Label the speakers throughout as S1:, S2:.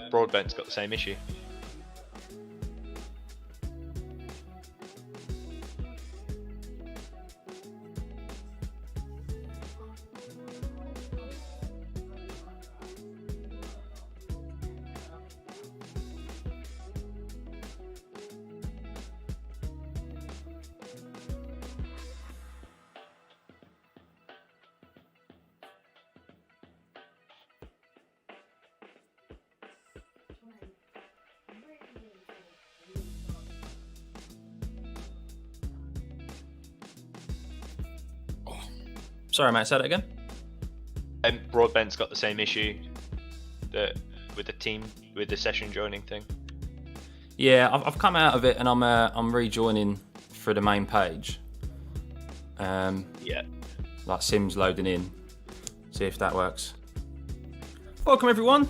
S1: Broadbent's got the same issue.
S2: Sorry, mate, say that again.
S1: Broadbent's got the same issue that with the session joining thing.
S2: Yeah, I've come out of it and I'm rejoining through the main page.
S1: Yeah.
S2: Like Sims loading in. See if that works. Welcome everyone.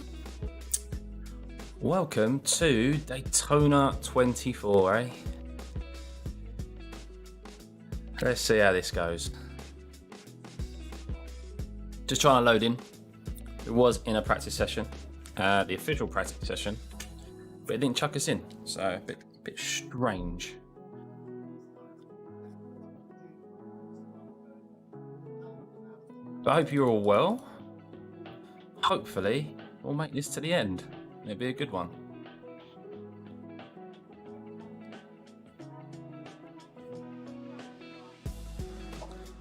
S2: Welcome to Daytona 24, eh? Let's see how this goes. Just trying to load in. It was in a practice session, the official practice session, but it didn't chuck us in, so a bit strange. But I hope you're all well. Hopefully, we'll make this to the end. It'll be a good one.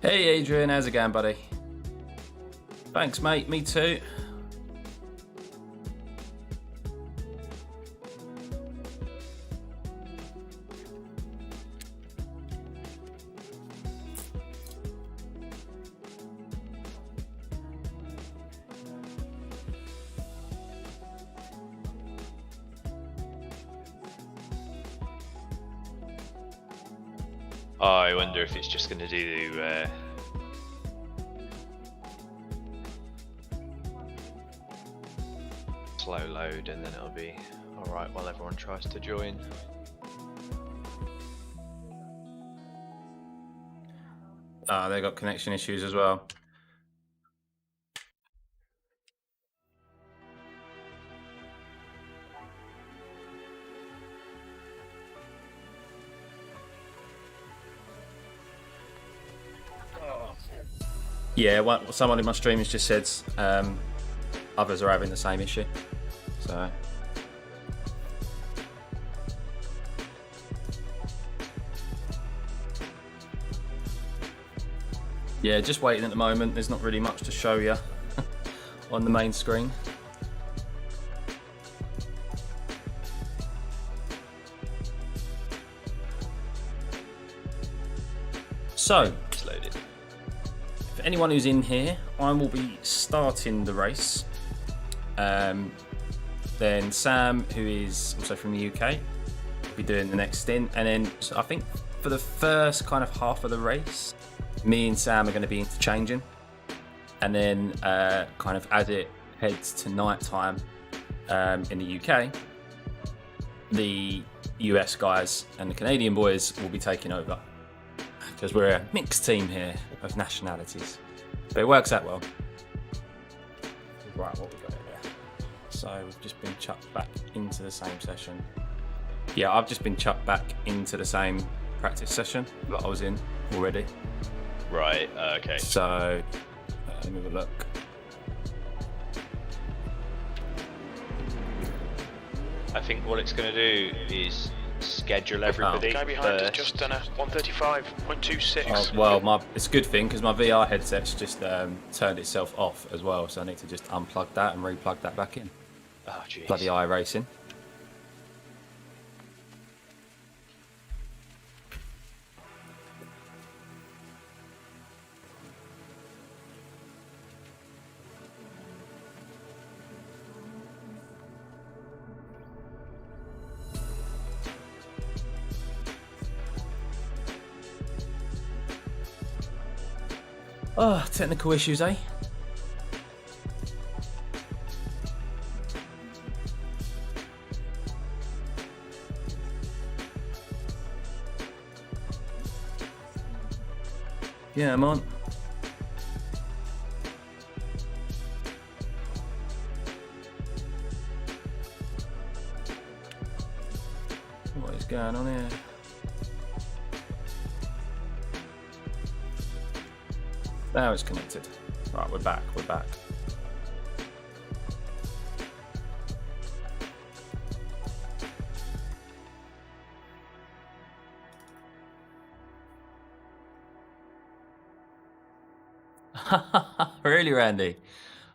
S2: Hey Adrian, how's it going, buddy? Thanks, mate. Me too.
S1: I wonder if it's just going to do slow load and then it'll be alright while everyone tries to join.
S2: They got connection issues as well. Yeah, someone in my stream has just said others are having the same issue. So yeah, just waiting at the moment. There's not really much to show you on the main screen. So,
S1: It's loaded.
S2: for anyone who's in here, I will be starting the race. Then Sam, who is also from the UK, will be doing the next stint. And then so I think for the first kind of half of the race, me and Sam are going to be interchanging. And then kind of as it heads to night time in the UK, the US guys and the Canadian boys will be taking over. Because we're a mixed team here of nationalities. But it works out well. Right, what we got here? So we've just been chucked back into the same session. Yeah, I've just been chucked back into the same practice session that I was in already.
S1: Right, okay.
S2: So, let me have a look.
S1: I think what it's going to do is schedule everybody.
S3: Guy behind has just done a 135.26.
S2: Oh, well, it's a good thing because my VR headset's just turned itself off as well, so I need to just unplug that and replug that back in.
S1: Oh, jeez.
S2: Bloody iRacing. Oh, technical issues, eh? Yeah, I'm on. What is going on here? Now it's connected. Right, we're back. Really, Randy?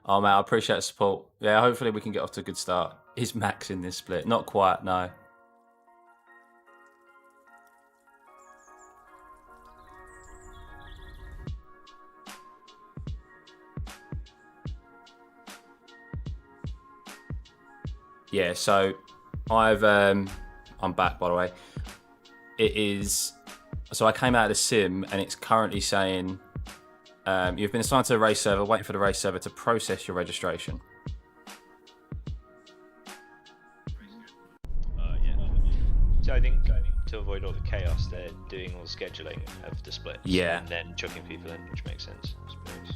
S2: Oh man, I appreciate the support. Yeah, hopefully we can get off to a good start. Is Max in this split? Not quite, no. Yeah, so I'm back, by the way. It is, so I came out of the sim and it's currently saying you've been assigned to a race server, waiting for the race server to process your registration.
S1: So I think to avoid all the chaos, they're doing all the scheduling of the splits.
S2: Yeah.
S1: And then chucking people in, which makes sense, I suppose.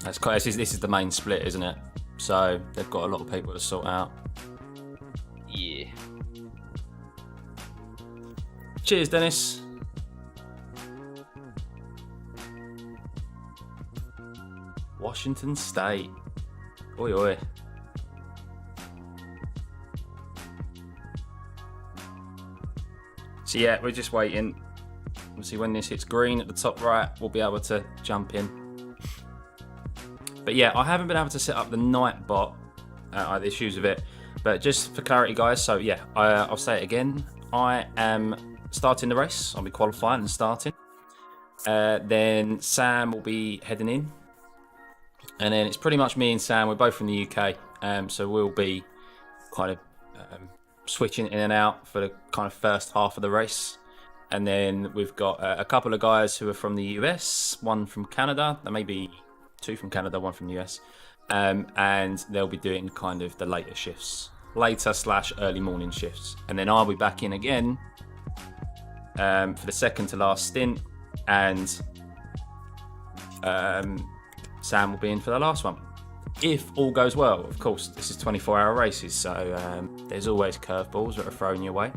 S2: That's quite, this is the main split, isn't it? So they've got a lot of people to sort out.
S1: Yeah.
S2: Cheers, Dennis. Washington State. Oi, oi. So yeah, we're just waiting. Obviously, when this hits green at the top right, we'll be able to jump in. But yeah, I haven't been able to set up the night bot. I had issues with it. But just for clarity, guys, so yeah, I'll say it again. I am starting the race. I'll be qualifying and starting. Then Sam will be heading in. And then it's pretty much me and Sam. We're both from the UK. So we'll be kind of switching in and out for the kind of first half of the race. And then we've got a couple of guys who are from the US, one from Canada, there may be two from Canada, one from the US. And they'll be doing kind of the later shifts, later/early morning shifts. And then I'll be back in again for the second to last stint. And Sam will be in for the last one. If all goes well, of course, this is 24-hour races, so there's always curveballs that are thrown your way.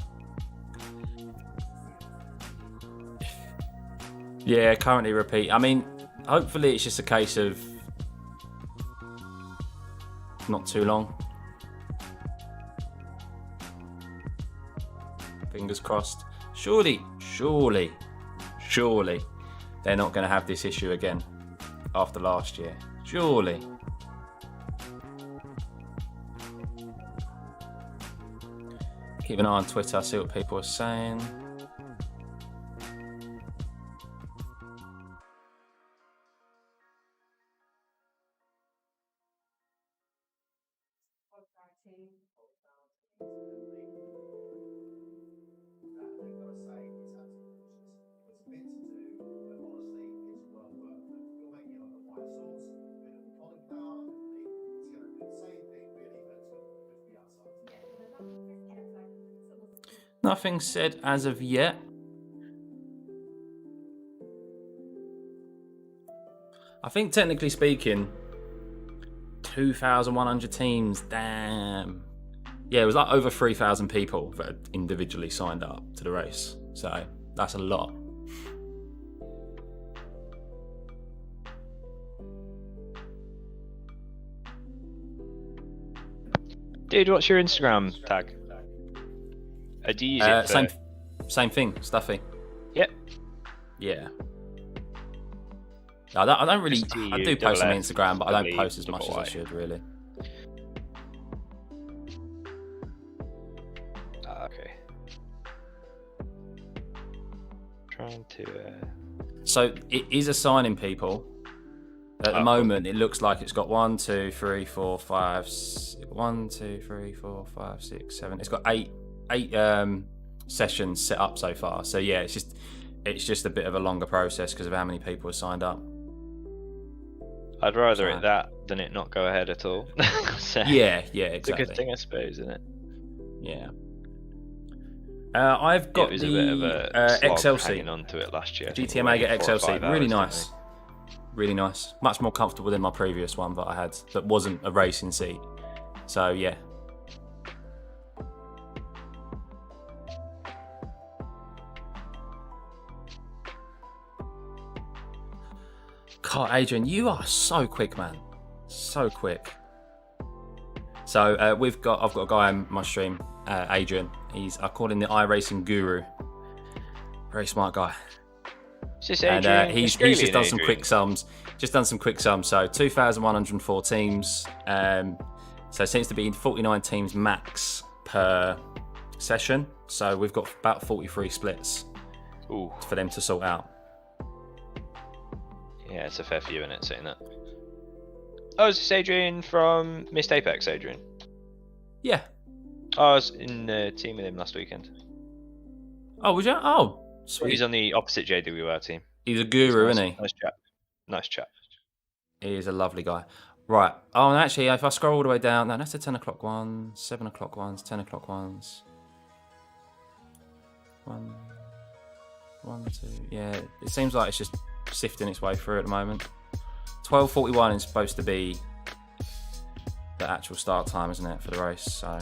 S2: Yeah, currently repeat. I mean, hopefully it's just a case of not too long. Fingers crossed. Surely they're not going to have this issue again after last year. Surely. Keep an eye on Twitter, see what people are saying. Nothing said as of yet. I think technically speaking, 2,100 teams, damn. Yeah, it was like over 3,000 people that had individually signed up to the race. So that's a lot.
S1: Dude, what's your Instagram tag? Do you use it for...
S2: Same thing, Stuffey.
S1: Yep.
S2: Yeah. I don't really. I do post on Instagram, but I don't post as much as I should, really.
S1: Okay. Trying to.
S2: So it is assigning people. At the moment, it looks like it's got 1, 2, 3, 4, 5, 1, 2, 3, 4, 5, 6, 7. It's got eight sessions set up so far. So yeah, it's just a bit of a longer process because of how many people have signed up.
S1: I'd rather it that than it not go ahead at all. So,
S2: yeah, exactly.
S1: It's a good thing, I suppose, isn't it?
S2: Yeah. I've got
S1: it was
S2: the
S1: a bit of a slog
S2: XLC.
S1: hanging on to it last year.
S2: GTM AGA XLC, really
S1: hours,
S2: nice. Really nice. Much more comfortable than my previous one that I had that wasn't a racing seat. So yeah. God, Adrian, you are so quick, man. So quick. So I've got a guy on my stream, Adrian. I call him the iRacing guru. Very smart guy.
S1: Is this Adrian?
S2: And he's just done some quick sums. So 2,104 teams. So it seems to be 49 teams max per session. So we've got about 43 splits for them to sort out.
S1: Yeah, it's a fair few in it, saying that. Oh, is this Adrian from Missed Apex, Adrian?
S2: Yeah.
S1: Oh, I was in the team with him last weekend.
S2: Oh, was you? Oh, sweet.
S1: He's on the opposite JWR team.
S2: He's a guru, isn't he?
S1: Nice chap. Nice chap.
S2: He is a lovely guy. Right. Oh, and actually, if I scroll all the way down, no, that's the 10 o'clock ones, 7 o'clock ones, 10 o'clock ones. 1, 2. Yeah, it seems like it's just sifting its way through at the moment. 12:41 is supposed to be the actual start time, isn't it, for the race? So.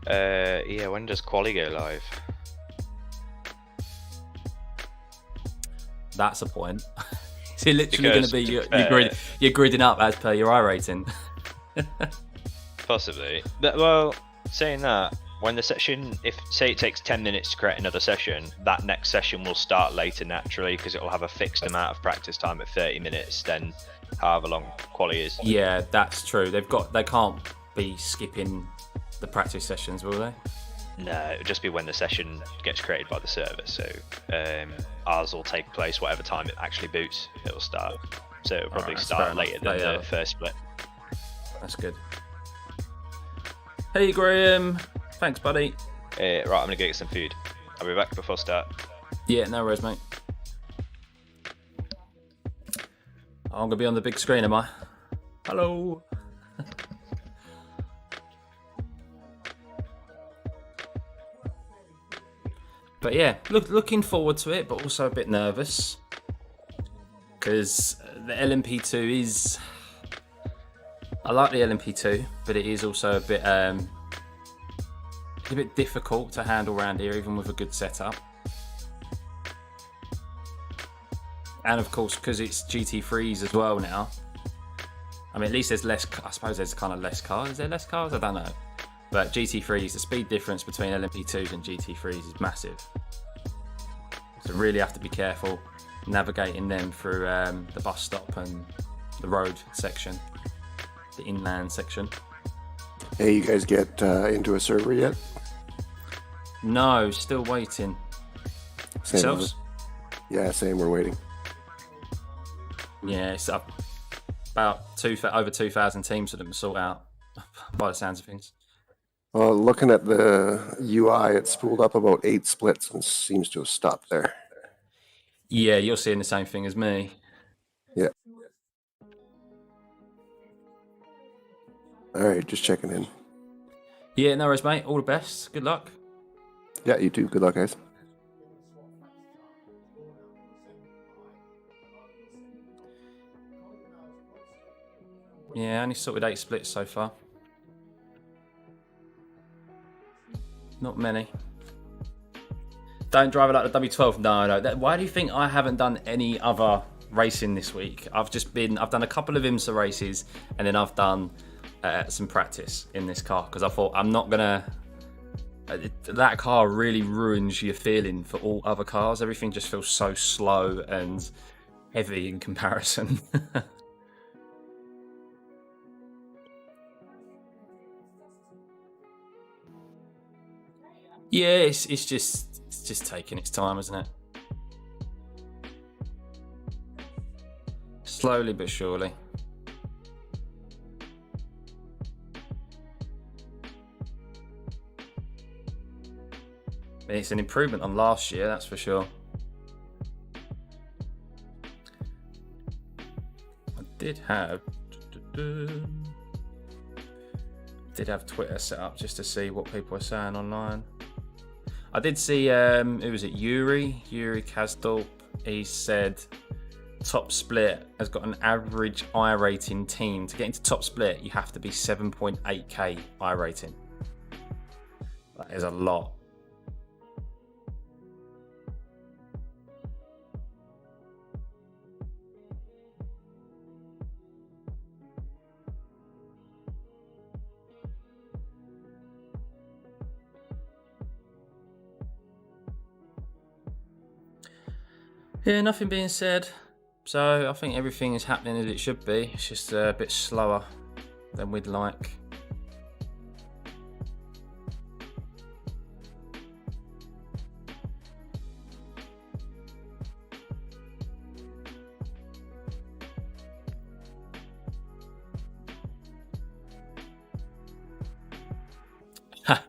S1: Yeah, when does Quali go live?
S2: That's a point. Is it literally going to be you're gridding up as per your iRating?
S1: Possibly. Well, saying that, when the session, say it takes 10 minutes to create another session, that next session will start later naturally because it will have a fixed amount of practice time at 30 minutes, then however long Quali is.
S2: Yeah, that's true. They can't be skipping the practice sessions, will they?
S1: No, it'll just be when the session gets created by the server. So ours will take place whatever time it actually boots. It'll start. So it'll probably start later than the first split.
S2: That's good. Hey Graham, thanks buddy.
S1: Right, I'm gonna go get some food. I'll be back before start.
S2: Yeah, no worries, mate. I'm gonna be on the big screen, am I? Hello. But yeah, looking forward to it, but also a bit nervous because the LMP2 is. I like the LMP2, but it is also a bit difficult to handle around here, even with a good setup. And of course, because it's GT3s as well now. I mean, at least there's less. I suppose there's kind of less cars. Is there less cars? I don't know. But GT3s, the speed difference between LMP2s and GT3s is massive. So really have to be careful navigating them through the bus stop and the road section, the inland section.
S4: Hey, you guys get into a server yet?
S2: No, still waiting. Yourselves?
S4: Yeah, same. We're waiting.
S2: Yeah, it's up about over 2,000 teams for them to sort out, by the sounds of things.
S4: Well, looking at the UI, it's spooled up about 8 splits and seems to have stopped there.
S2: Yeah, you're seeing the same thing as me.
S4: Yeah. All right, just checking in.
S2: Yeah, no worries, mate. All the best. Good luck.
S4: Yeah, you too. Good luck, guys.
S2: Yeah, only sorted 8 splits so far. Not many. Don't drive it like the W12. No. Why do you think I haven't done any other racing this week? I've done a couple of IMSA races, and then I've done some practice in this car because I thought I'm not gonna. That car really ruins your feeling for all other cars. Everything just feels so slow and heavy in comparison. Yeah, it's just taking its time, isn't it? Slowly but surely. It's an improvement on last year, that's for sure. I did have Twitter set up just to see what people are saying online. I did see, who was it, Yuri Kazdorp. He said Top Split has got an average iRating team. To get into Top Split, you have to be 7.8k iRating. That is a lot. Yeah, nothing being said. So I think everything is happening as it should be. It's just a bit slower than we'd like.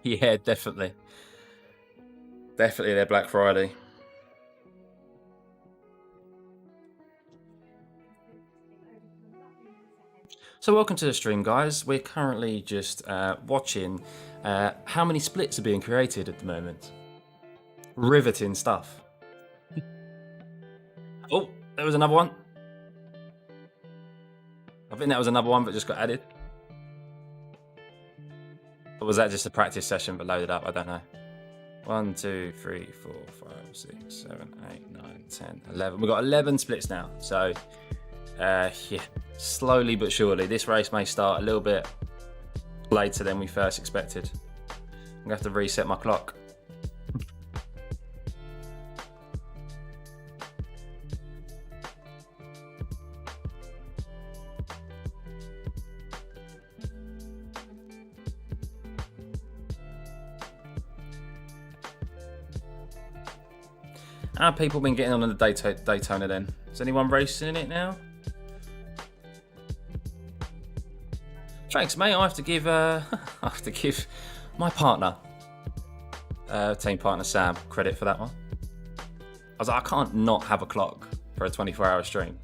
S2: Yeah, definitely. Definitely their Black Friday. So welcome to the stream, guys. We're currently just watching how many splits are being created at the moment. Riveting stuff. Oh, there was another one. I think that was another one that just got added. Or was that just a practice session but loaded up? I don't know. 1, 2, 3, 4, 5, 6, 7, 8, 9, 10, 11. We've got 11 splits now. So, yeah, slowly but surely. This race may start a little bit later than we first expected. I'm going to have to reset my clock. How have people been getting on in the Daytona then? Is anyone racing in it now? Thanks, mate. I have to give my partner, team partner Sam, credit for that one. I was like, I can't not have a clock for a 24-hour stream.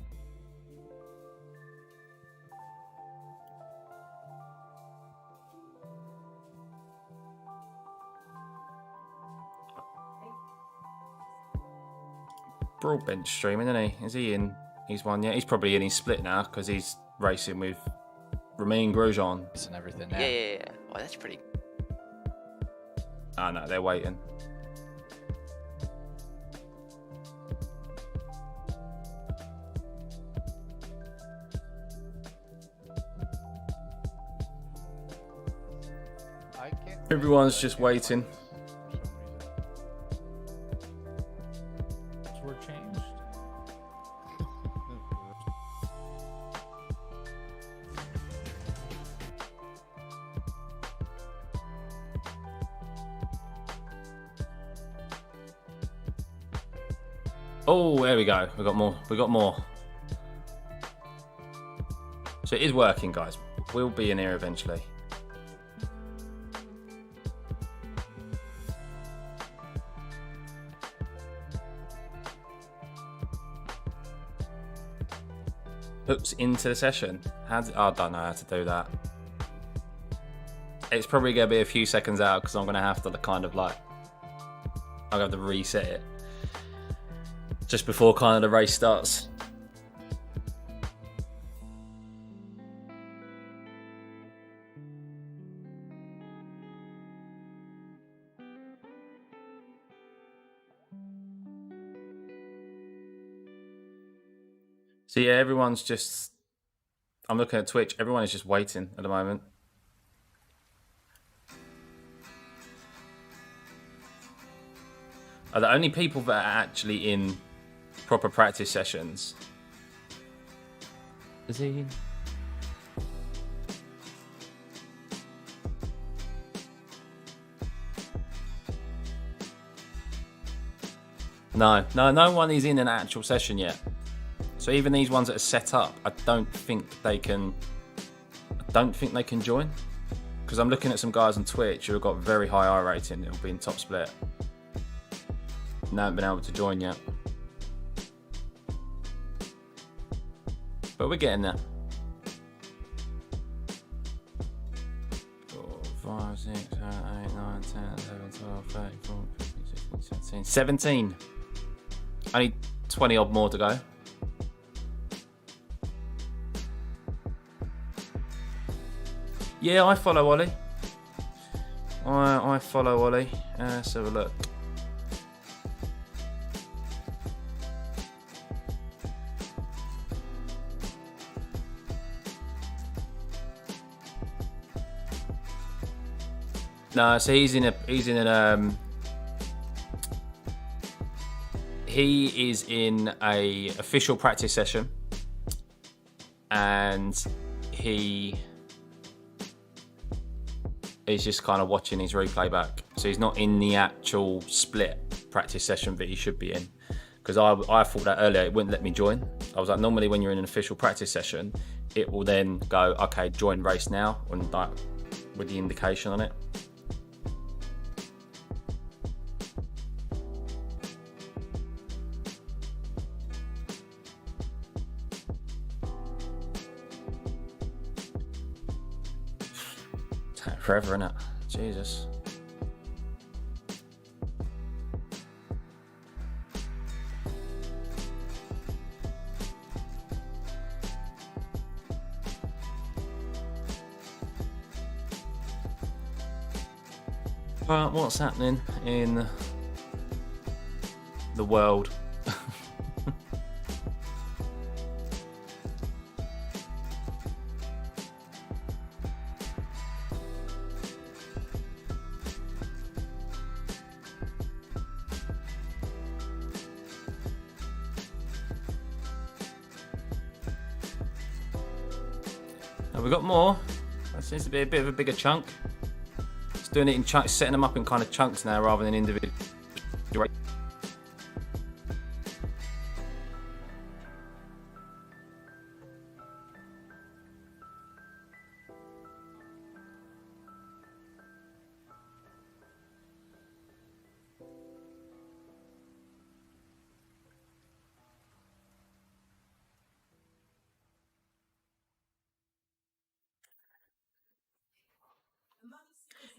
S2: Broadbench streaming, isn't he? Is he in? He's one, yeah. He's probably in his split now because he's racing with Romain Grosjean
S5: and everything now.
S6: Yeah. Oh, that's pretty.
S2: Oh no, they're waiting. Everyone's just waiting. Oh, there we go. We got more. We got more. So it is working, guys. We'll be in here eventually. Hooks into the session. I don't know how to do that. It's probably going to be a few seconds out because I'm going to have to kind of like, I'll have to reset it just before kind of the race starts. So yeah, everyone's just, I'm looking at Twitch, everyone is just waiting at the moment. Are the only people that are actually in proper practice sessions? Is he? No one is in an actual session yet. So even these ones that are set up, I don't think they can join. Because I'm looking at some guys on Twitch who have got very high I rating. It'll be in top split. haven't been able to join yet. But we're getting there. 4, 5, 6, 7, 8, 9, 10, 11, 12, 13, 14, 15, 16, 17. 17. Only 20 odd more to go. Yeah, I follow Ollie. I follow Ollie. Let's have a look. No, so he is in a official practice session, and he is just kind of watching his replay back. So he's not in the actual split practice session that he should be in, because I thought that earlier it wouldn't let me join. I was like, normally when you're in an official practice session, it will then go, okay, join race now, and like with the indication on it. Forever, innit? Jesus. But what's happening in the world? We've got more. That seems to be a bit of a bigger chunk. It's doing it in chunks, setting them up in kind of chunks now rather than individual.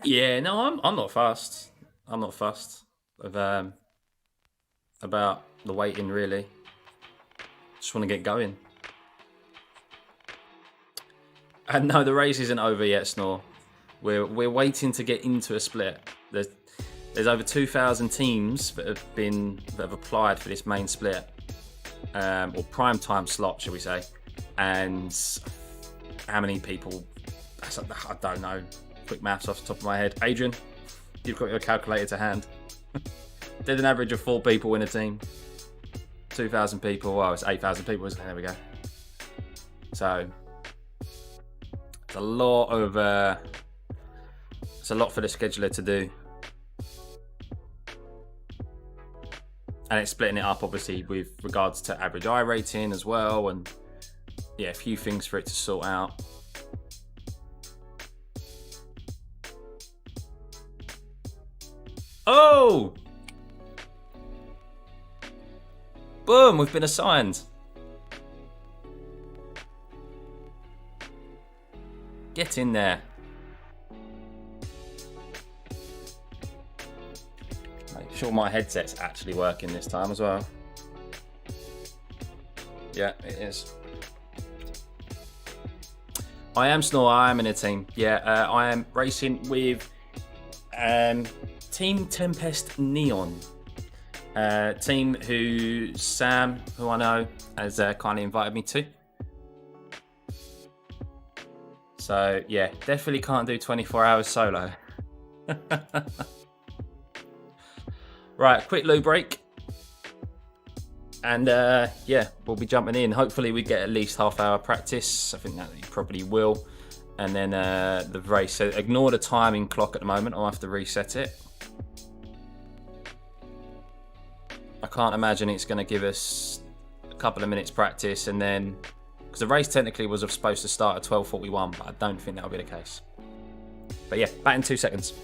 S2: Yeah, no, I'm not fussed. I'm not fussed about the waiting, really. Just want to get going. And no, the race isn't over yet, Snore. We're waiting to get into a split. There's over 2,000 teams that have applied for this main split, or prime time slot, shall we say? And how many people? I don't know. Quick maths off the top of my head. Adrian, you've got your calculator to hand. There's an average of 4 people in a team. 2,000 people. Well, it's 8,000 people, isn't it? There we go. So it's a lot of. It's a lot for the scheduler to do, and it's splitting it up obviously with regards to average eye rating as well, and yeah, a few things for it to sort out. Oh! Boom, we've been assigned. Get in there. Make sure my headset's actually working this time as well. Yeah, it is. I am Snore, I am in a team. Yeah, I am racing with Team Tempest Neon, team who Sam, who I know, has kindly invited me to. So yeah, definitely can't do 24 hours solo. Right, quick loo break, and yeah, we'll be jumping in. Hopefully we get at least half-hour practice. I think that you probably will, and then the race. So ignore the timing clock at the moment. I'll have to reset it. I can't imagine it's going to give us a couple of minutes practice, and then because the race technically was supposed to start at 12:41, but I don't think that'll be the case. But yeah, back in 2 seconds.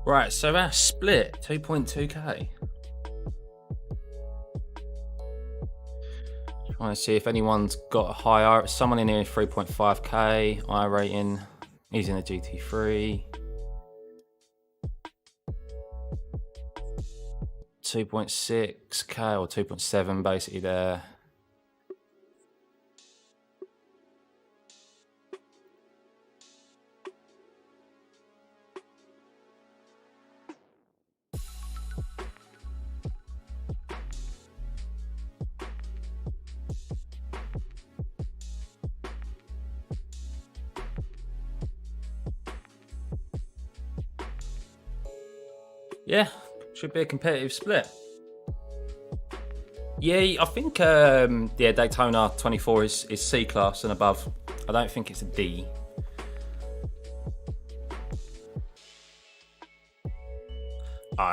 S2: Right, so our split 2.2k. Trying to see if anyone's got a higher. Someone in here 3.5k iRating. He's in a GT3. 2.6k or 2.7 basically there. Yeah, should be a competitive split. Yeah, I think Daytona 24 is C class and above. I don't think it's a D.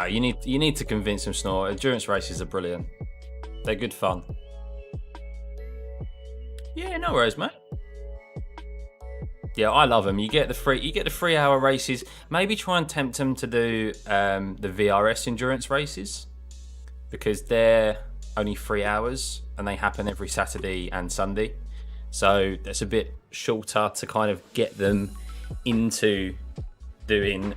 S2: You need to convince them, Snort. Endurance races are brilliant. They're good fun. Yeah, no worries, mate. Yeah, I love them. You get the 3 hour races. Maybe try and tempt them to do the VRS endurance races, because they're only 3 hours and they happen every Saturday and Sunday. So that's a bit shorter to kind of get them into doing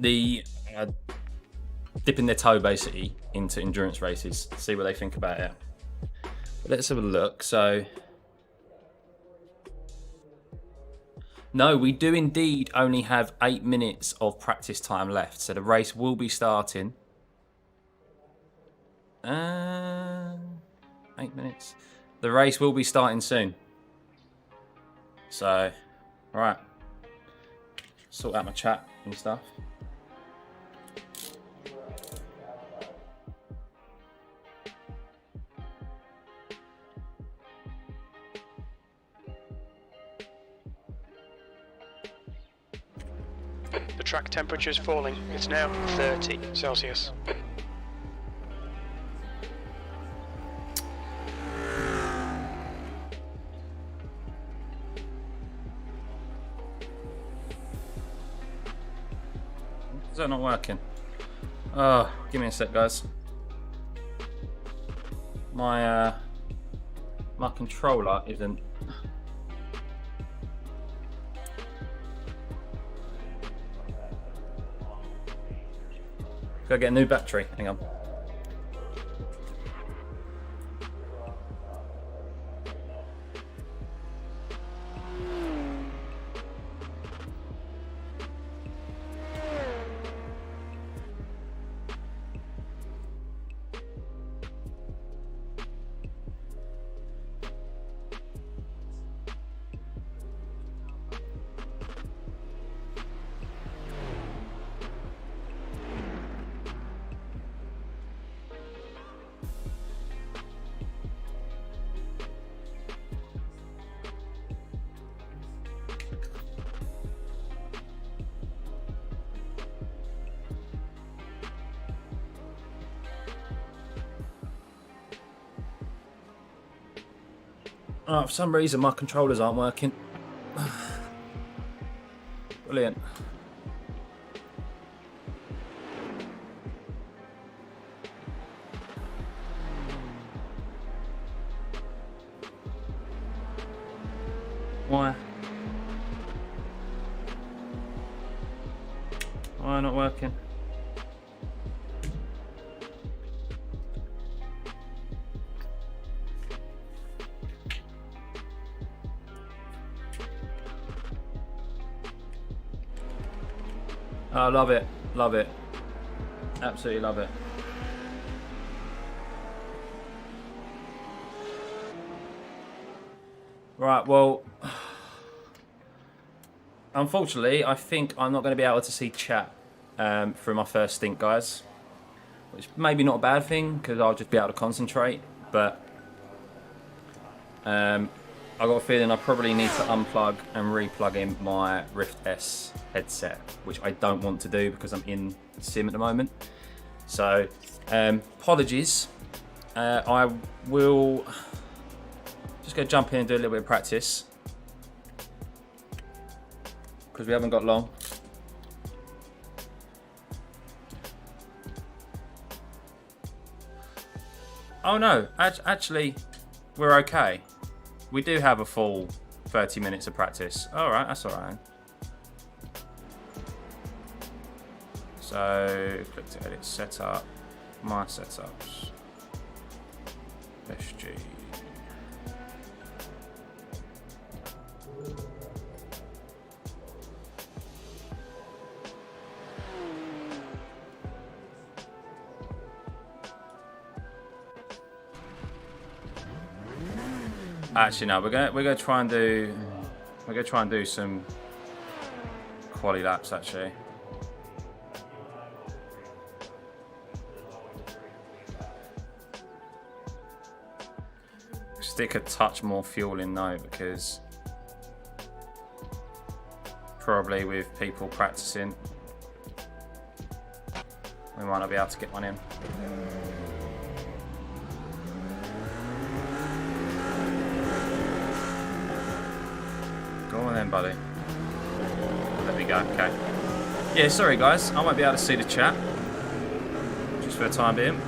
S2: the dipping their toe basically into endurance races. See what they think about it. Let's have a look. So, no, we do indeed only have 8 minutes of practice time left. So the race will be starting. 8 minutes. The race will be starting soon. So, all right. Sort out my chat and stuff.
S3: The track temperature is falling. It's now 30 Celsius.
S2: Is that not working? Oh, give me a sec, guys. My controller isn't. Gotta get a new battery. Hang on. Oh, for some reason my controllers aren't working. Brilliant. Why? Why not working? I love it, love it, absolutely love it. Right, well, unfortunately, I think I'm not going to be able to see chat for my first stint, guys. Which maybe not a bad thing, because I'll just be able to concentrate, but I got a feeling I probably need to unplug and replug in my Rift S headset, which I don't want to do because I'm in sim at the moment. So, apologies. I will just go jump in and do a little bit of practice. because we haven't got long. Oh no, actually, we're okay. We do have a full 30 minutes of practice. Alright, that's alright. So, click to edit setup. My setups. SG. Actually, no. We're gonna try and do some quali laps. Actually, stick a touch more fuel in though, because probably with people practicing, we might not be able to get one in. Go on then, buddy. There we go, okay. Yeah, sorry guys, I won't be able to see the chat. Just for the time being.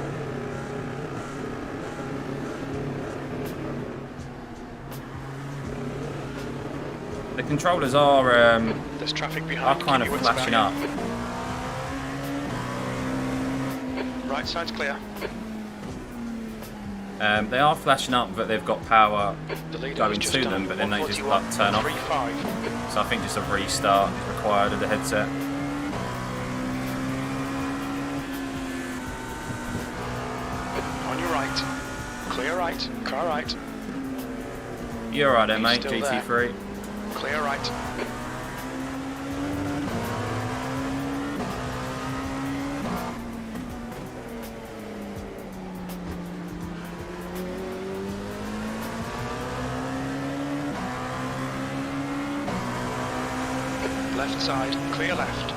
S2: The controllers are
S3: There's traffic behind.
S2: kind of flashing up.
S3: Right side's clear.
S2: They are flashing up, but they've got power
S3: The leader
S2: going
S3: was just
S2: to
S3: done
S2: them, but then they just
S3: 141,
S2: like turn off.
S3: 3.5.
S2: So I think just a restart is required of the headset.
S3: On your right. Clear right. Car right.
S2: You're alright then, mate.
S3: He's still there.
S2: GT3.
S3: Clear right. Left side, clear left.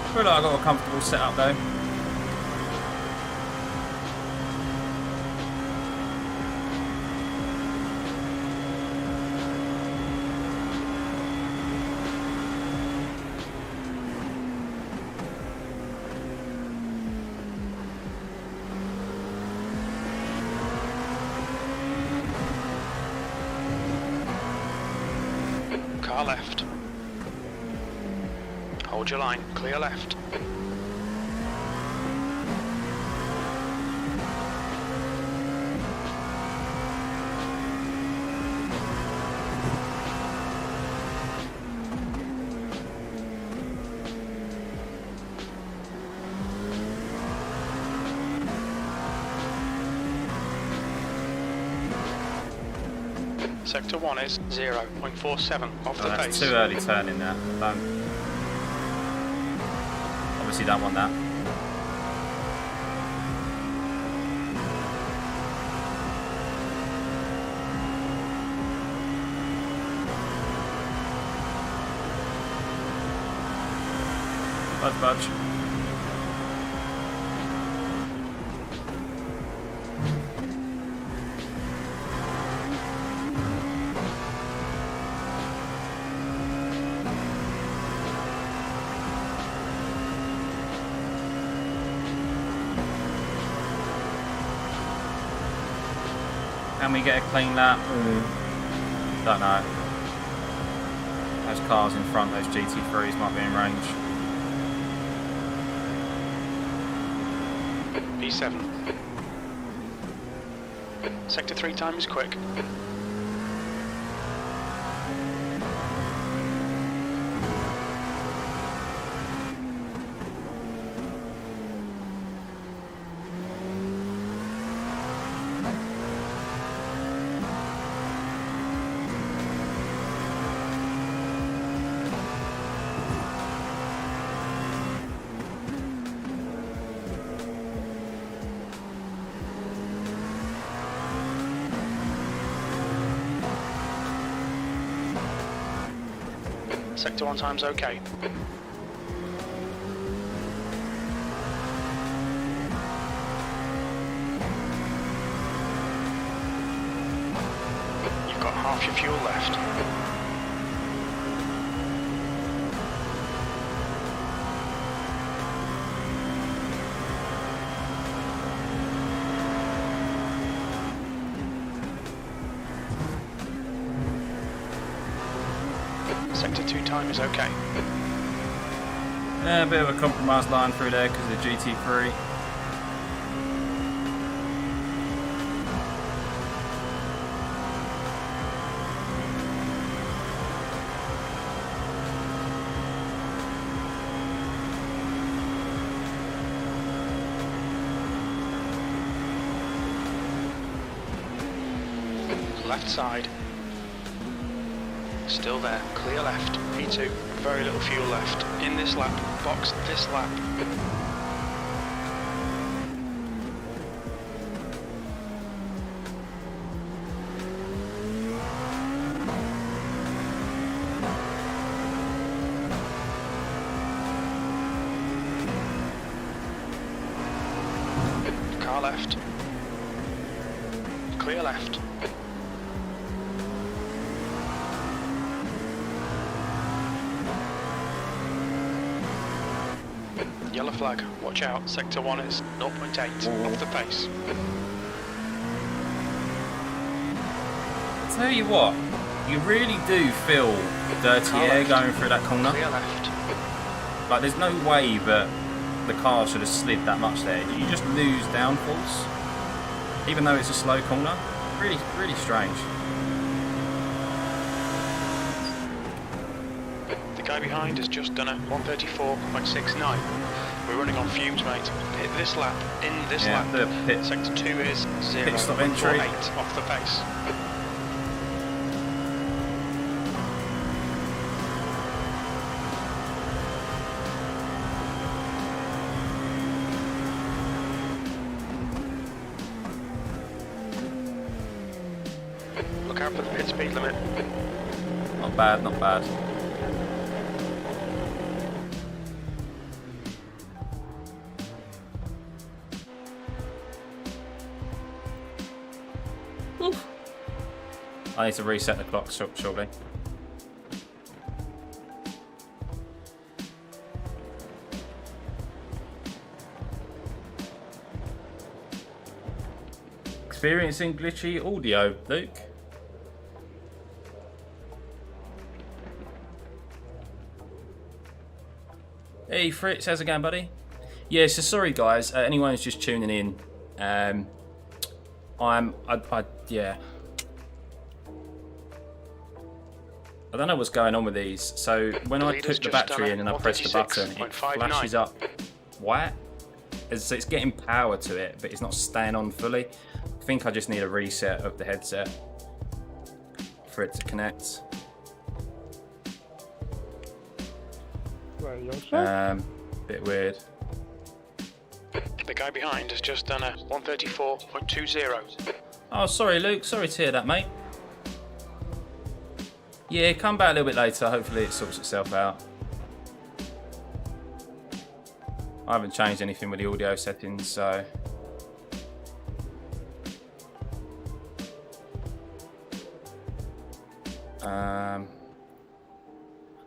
S2: I feel like I've got a comfortable setup though.
S3: Car left. Hold your line, clear left. Sector 1 is 0.47 off the
S2: That's
S3: pace.
S2: too early turning there. Obviously don't want that. Budge. Can we get a clean lap? Don't know. Those cars in front, those GT3s might be in range.
S3: P7. Sector 3 time is quick. Sector 1 time's okay. You've got half your fuel left. Sector 2 time is okay.
S2: Yeah, a bit of a compromise line through there because of the GT3.
S3: Left side. Still there, clear left, P2, very little fuel left. In this lap, box this lap. Car left. Clear left. Yellow flag, watch out, sector 1 is 0.8 off the pace.
S2: Tell you what, you really do feel dirty
S3: Car
S2: air
S3: left.
S2: going through that corner.
S3: Clear left.
S2: Like, there's no way that the car should have slid that much there. You just lose downforce, even though it's a slow corner. Really, really strange.
S3: The guy behind has just done a 134.69. We're running on fumes, mate. Hit this lap, in this
S2: Yeah,
S3: lap.
S2: the pit-
S3: Sector 2 is
S2: pit stop entry.
S3: 0.48 off the pace. Look out for the pit speed limit.
S2: Not bad, not bad. I need to reset the clock shortly. Experiencing glitchy audio, Luke. Hey Fritz, how's it going, buddy? Yeah, so sorry guys, anyone who's just tuning in. Yeah. I don't know what's going on with these. So when I
S3: Leader's
S2: put the
S3: just
S2: battery
S3: done
S2: in and I press the button, it
S3: 136.59.
S2: flashes up white. So it's getting power to it, but it's not staying on fully. I think I just need a reset of the headset for it to connect. Bit weird.
S3: The guy behind has just done a 134.20.
S2: Oh, sorry, Luke. Sorry to hear that, mate. Yeah, come back a little bit later. Hopefully it sorts itself out. I haven't changed anything with the audio settings, so...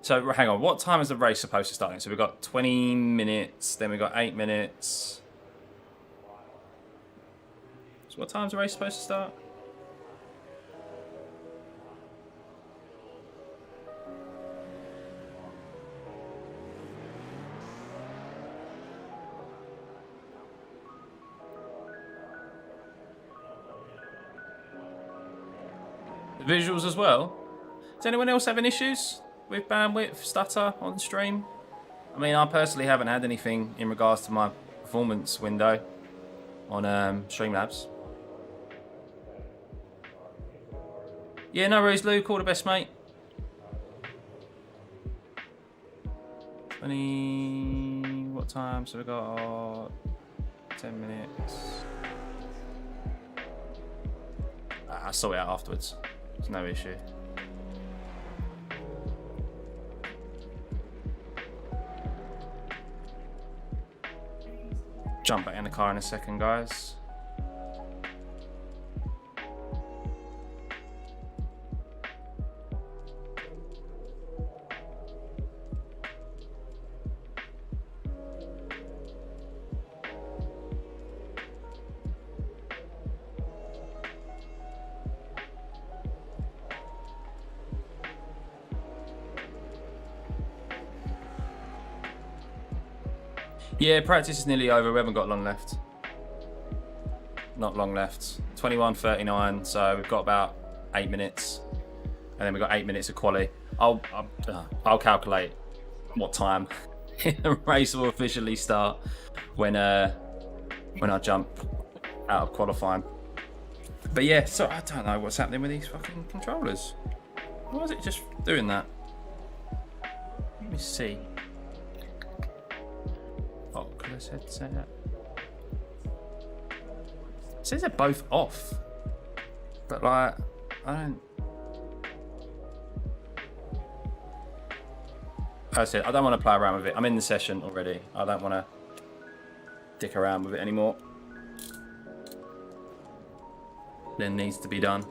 S2: So, hang on. What time is the race supposed to start then? So we've got 20 minutes, then we've got 8 minutes. So what time's the race supposed to start? Visuals as well. Is anyone else having issues with bandwidth, stutter on stream? I mean, I personally haven't had anything in regards to my performance window on Streamlabs. Yeah, no worries, Luke. All the best, mate. 20... What time? So we've got 10 minutes. I'll sort it out afterwards. There's no issue. jump back in the car in a second, guys. Yeah, practice is nearly over. We haven't got long left. Not long left. 21:39. So we've got about 8 minutes, and then we've got 8 minutes of quali. I'll calculate what time the race will officially start when I jump out of qualifying. But yeah, so I don't know what's happening with these fucking controllers. Why is it just doing that? Let me see. Oculus headset. It says they're both off, but like I don't. Like I said, I don't want to play around with it. I'm in the session already. I don't want to dick around with it anymore. It needs to be done.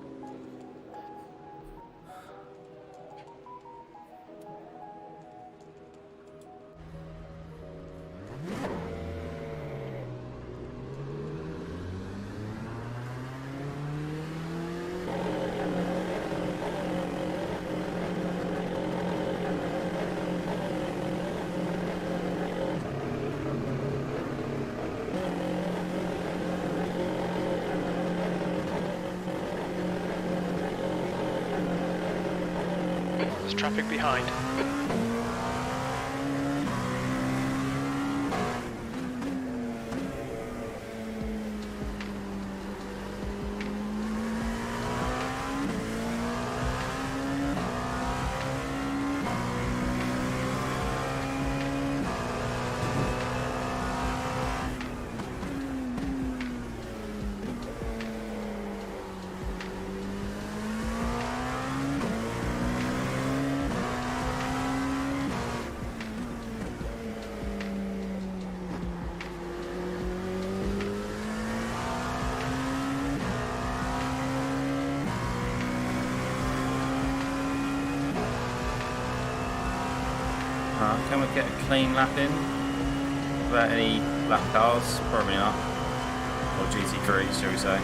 S3: Traffic behind.
S2: Can we get a clean lap in without any lap cars? Probably not. Or GT3s, shall we say.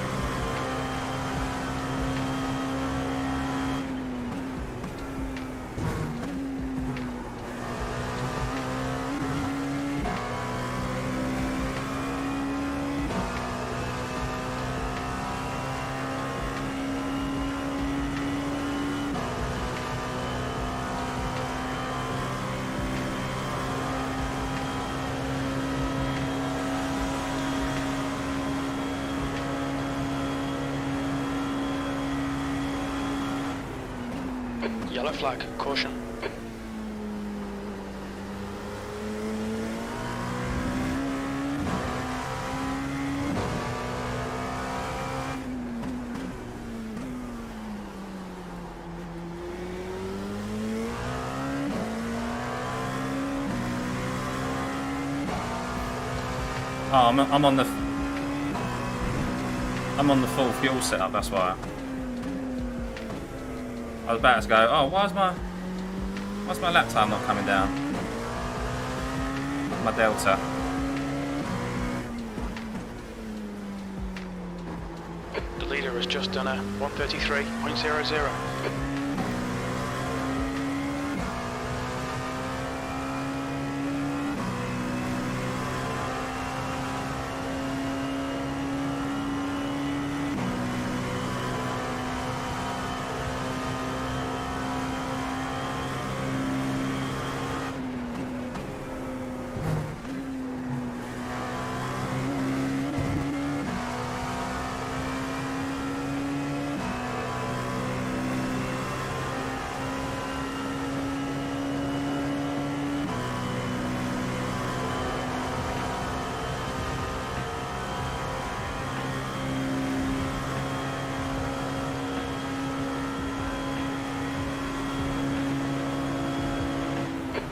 S3: Yellow flag, caution.
S2: Oh, I'm on the full fuel setup. That's why. I was about to go. Oh, why's my lap time not coming down? My delta.
S3: The leader has just done a 1:33.00.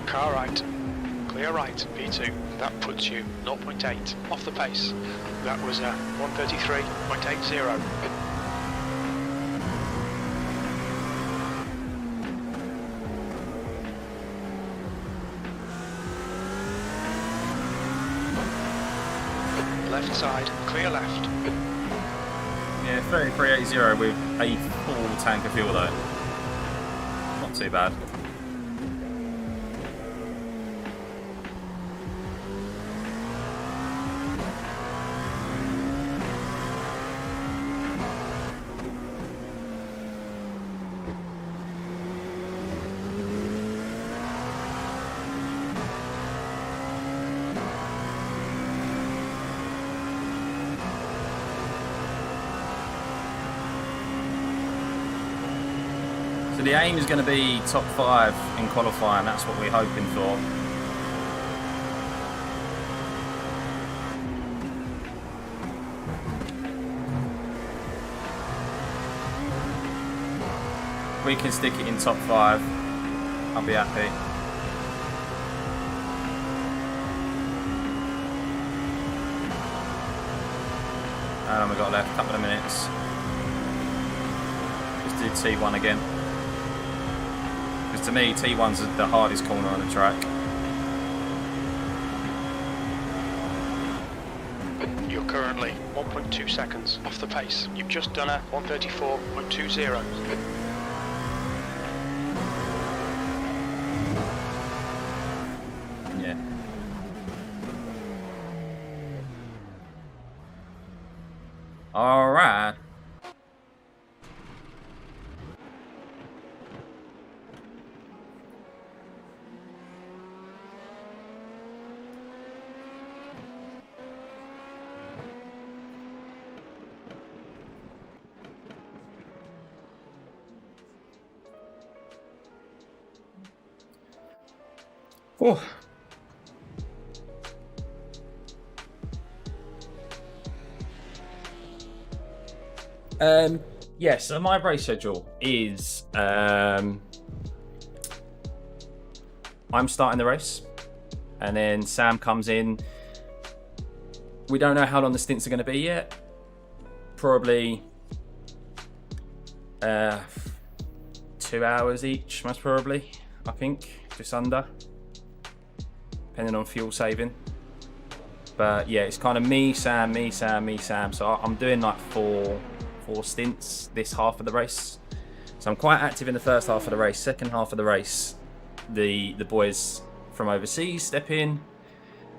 S3: Car right. clear right, V2. That puts you 0.8 off the pace. That was 133.80. Left side, clear left.
S2: Yeah, 33.80 with a full tank of fuel though. Not too bad. So the aim is going to be top 5 in qualifying. That's what we're hoping for. If we can stick it in top 5, I'll be happy. And we've got left a couple of minutes. Just do T1 again. Because to me, T1's the hardest corner on the track.
S3: You're currently 1.2 seconds off the pace. You've just done a 134.20.
S2: Yeah. All right. Oh. Yeah, so my race schedule is I'm starting the race and then Sam comes in. We don't know how long the stints are going to be yet. Probably 2 hours each, most probably, I think, just under, depending on fuel saving. But yeah, it's kind of me, Sam, me, Sam, me, Sam. So I'm doing like four stints this half of the race. So I'm quite active in the first half of the race. Second half of the race, the boys from overseas step in,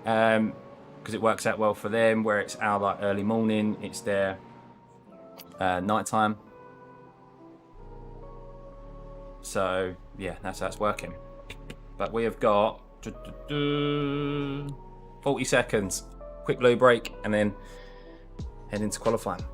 S2: because it works out well for them. Where it's our like early morning, it's their night time. So yeah, that's how it's working. But we have got 40 seconds, quick loo break, and then head into qualifying.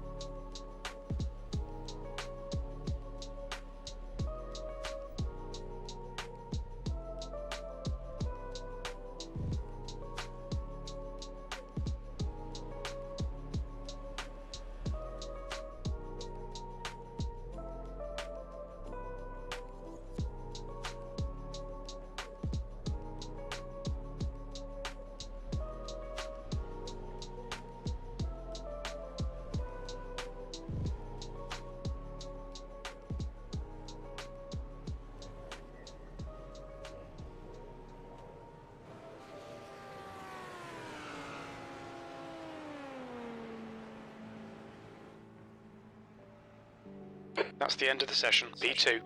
S3: That's the end of the session. V2.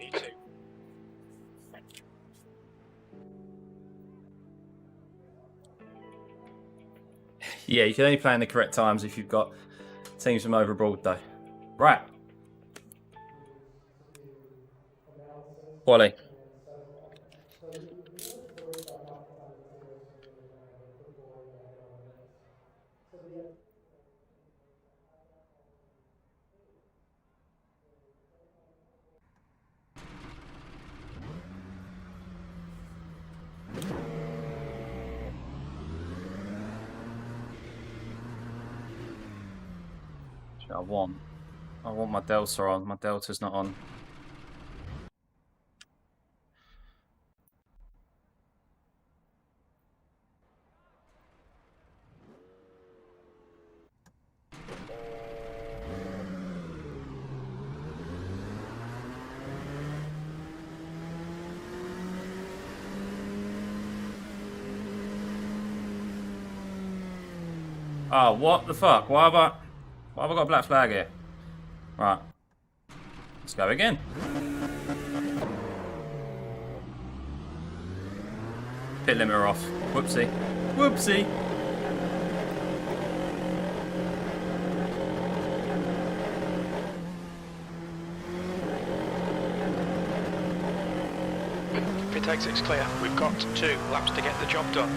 S2: Yeah, you can only play in the correct times if you've got teams from over abroad, though. Right. Wally. I want my Delta on. My Delta's not on. Oh, what the fuck? Why have I got a black flag here? Right. Let's go again. Pit limiter off. Whoopsie. Whoopsie.
S3: Pit exit's clear. We've got 2 laps to get the job done.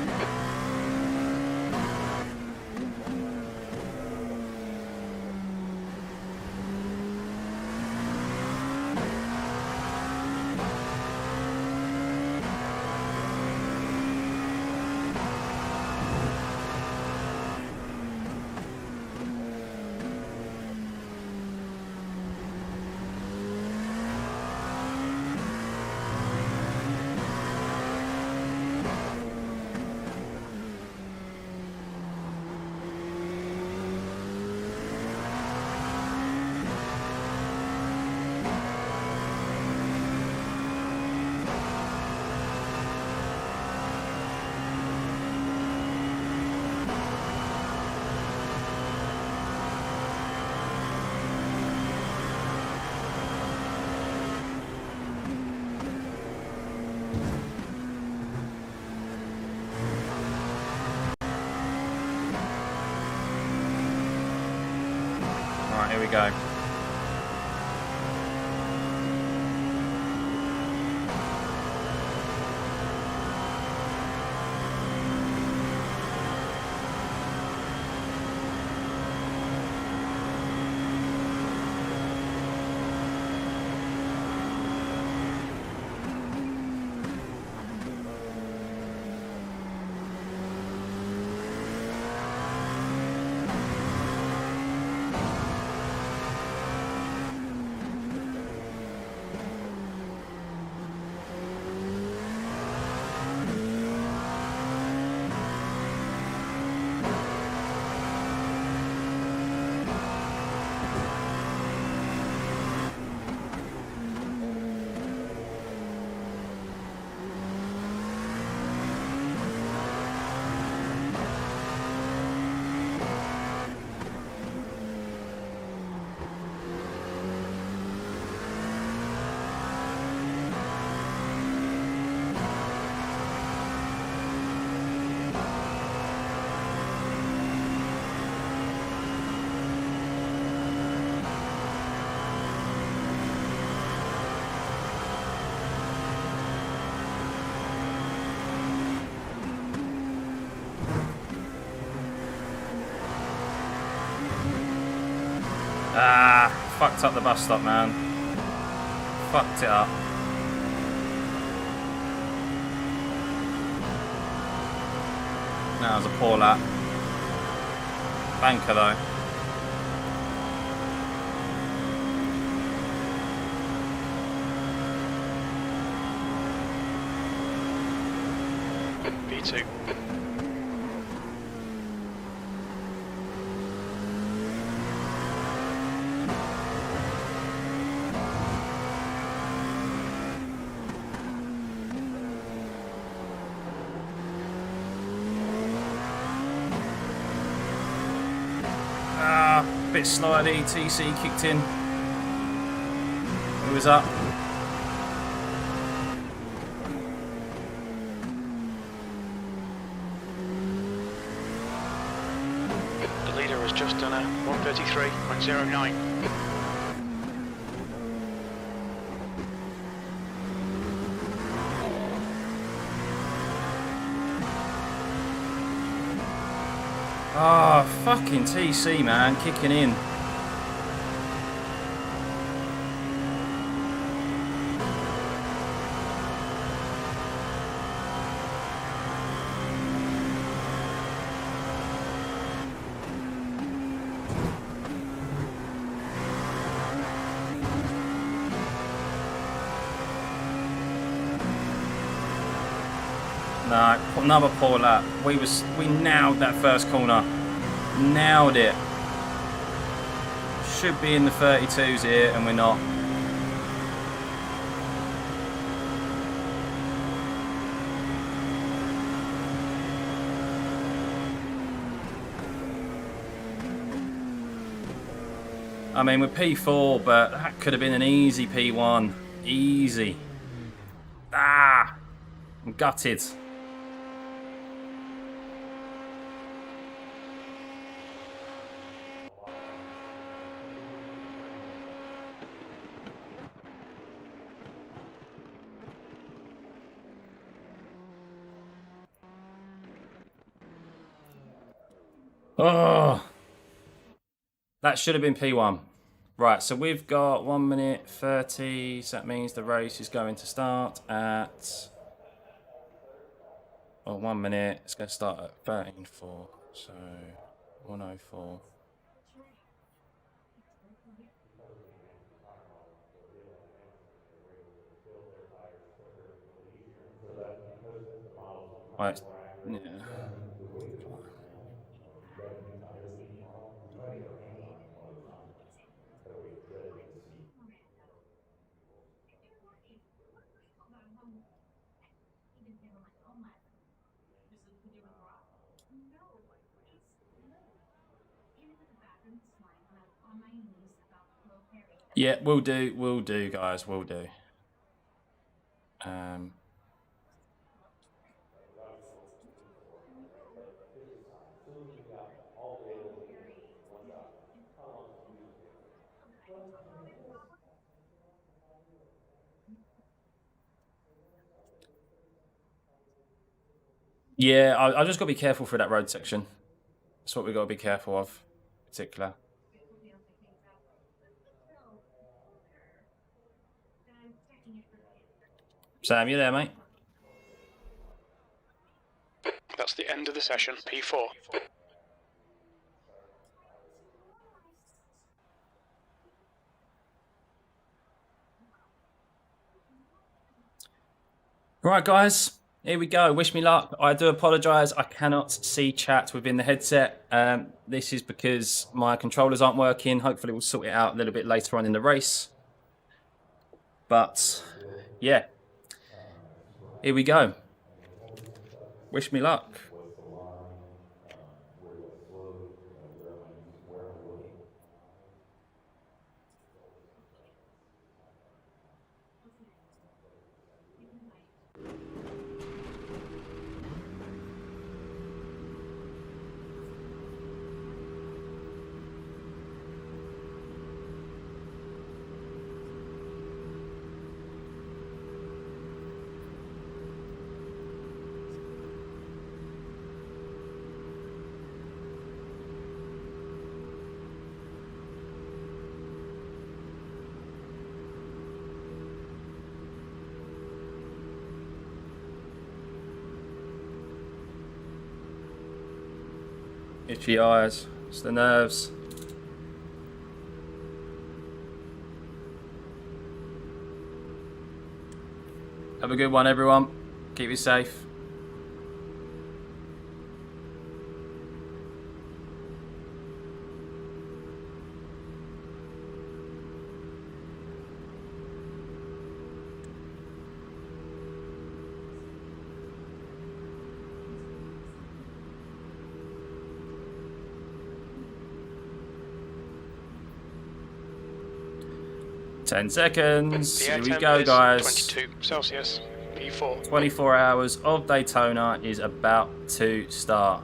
S2: Here we go. Ah, fucked up the bus stop, man. Fucked it up. That was a poor lap. Banker though.
S3: V2.
S2: Bit slidey, TC kicked in. Who was up?
S3: The leader has just done a 1:33.09.
S2: Oh, fucking TC, man, kicking in. No, another poor lap. We nailed that first corner. Nailed it. Should be in the 32s here, and we're not. I mean, we're P4, but that could have been an easy P1. Easy. Ah! I'm gutted. Oh! That should have been P1. Right, so we've got 1 minute 30, so that means the race is going to start at... Oh, 1 minute. It's going to start at 13.4, so 1:04. Right. Yeah. Yeah, we'll do, guys, we'll do. Yeah, I just got to be careful for that road section. That's what we've got to be careful of, in particular. Sam, you there, mate?
S3: That's the end of the session, P4.
S2: Right, guys, here we go. Wish me luck. I do apologise. I cannot see chat within the headset. This is because my controllers aren't working. Hopefully we'll sort it out a little bit later on in the race. But, yeah. Here we go. Wish me luck. Itchy eyes. It's the nerves. Have a good one, everyone. Keep it safe. Ten seconds. Here we go, guys.
S3: 22 Celsius, P4.
S2: 24 hours of Daytona is about to start.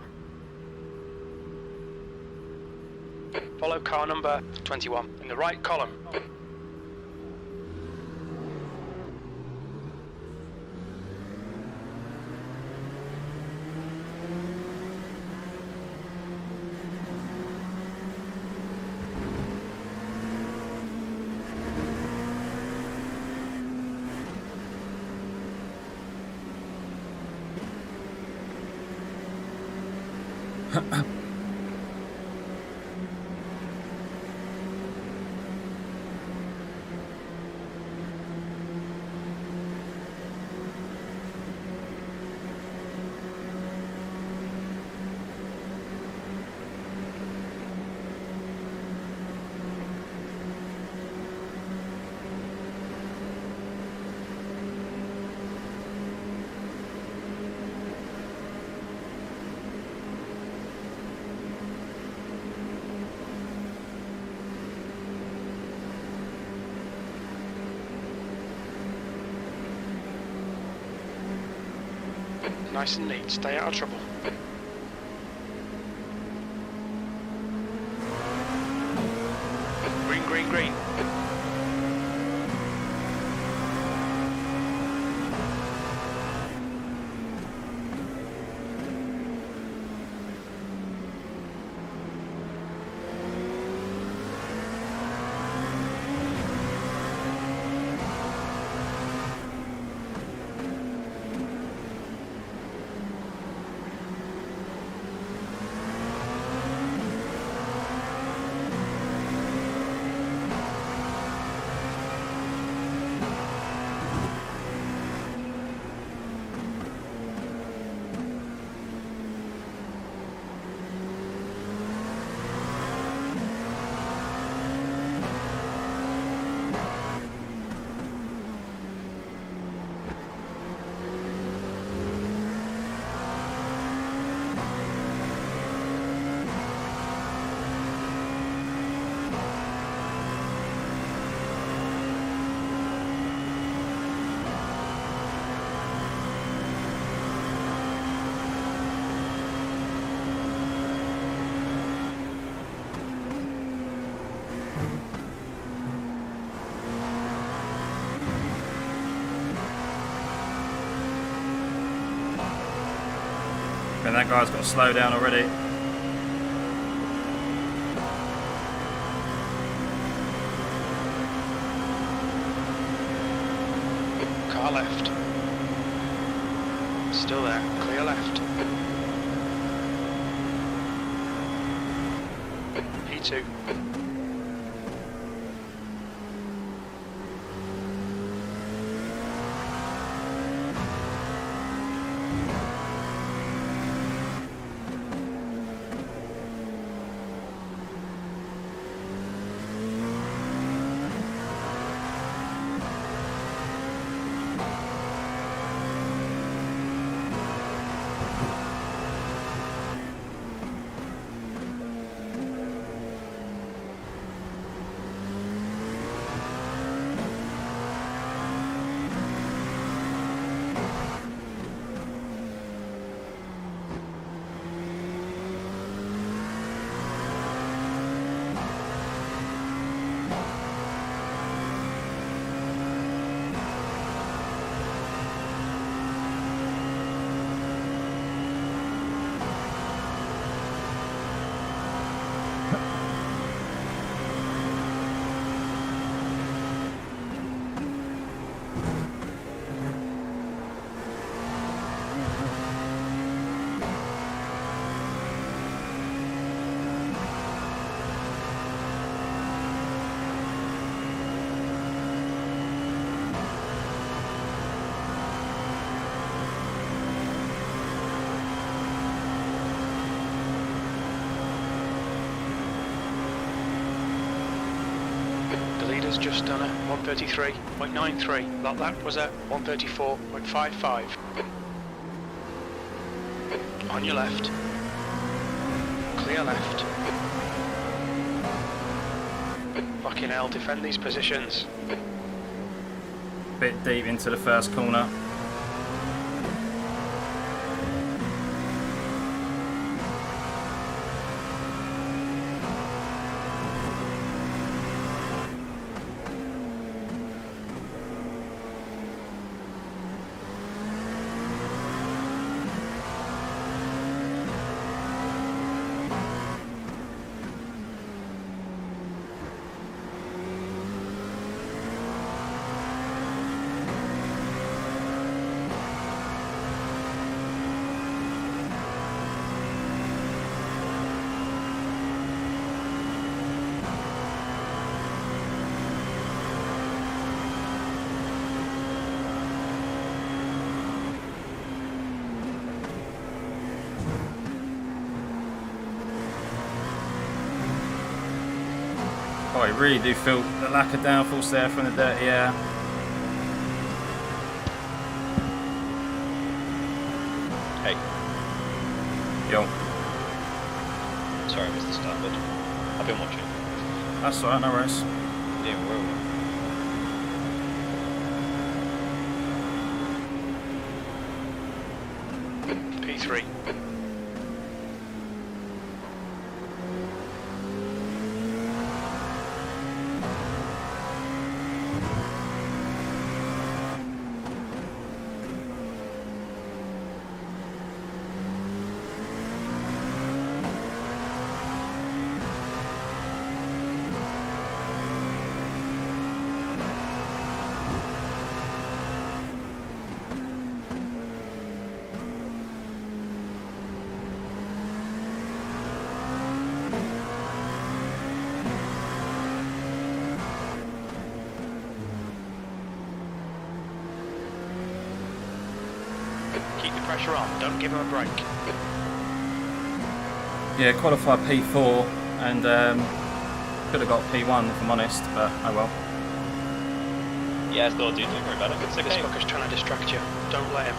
S3: Follow car number 21 in the right column. Nice and neat. Stay out of trouble. Green, green, green.
S2: And that guy's got to slow down already.
S3: Car left. Still there. Clear left. P2. Leader's just done a 133.93. That was a 134.55. On your left. Clear left. Fucking hell, defend these positions.
S2: Bit deep into the first corner. Oh, I really do feel the lack of downforce there from the dirty air.
S1: Hey.
S2: Yo.
S1: Sorry, I missed the start, bud. I've been watching.
S2: That's alright, no worries.
S1: You're doing well.
S3: 133. Keep the pressure on, don't give him a break.
S2: Yeah, qualified P4 and could have got P1 if I'm honest, but oh well.
S1: Yeah, it's not, dude. Don't worry about it. It's
S3: This
S1: okay.
S3: fucker's trying to distract you. Don't let him.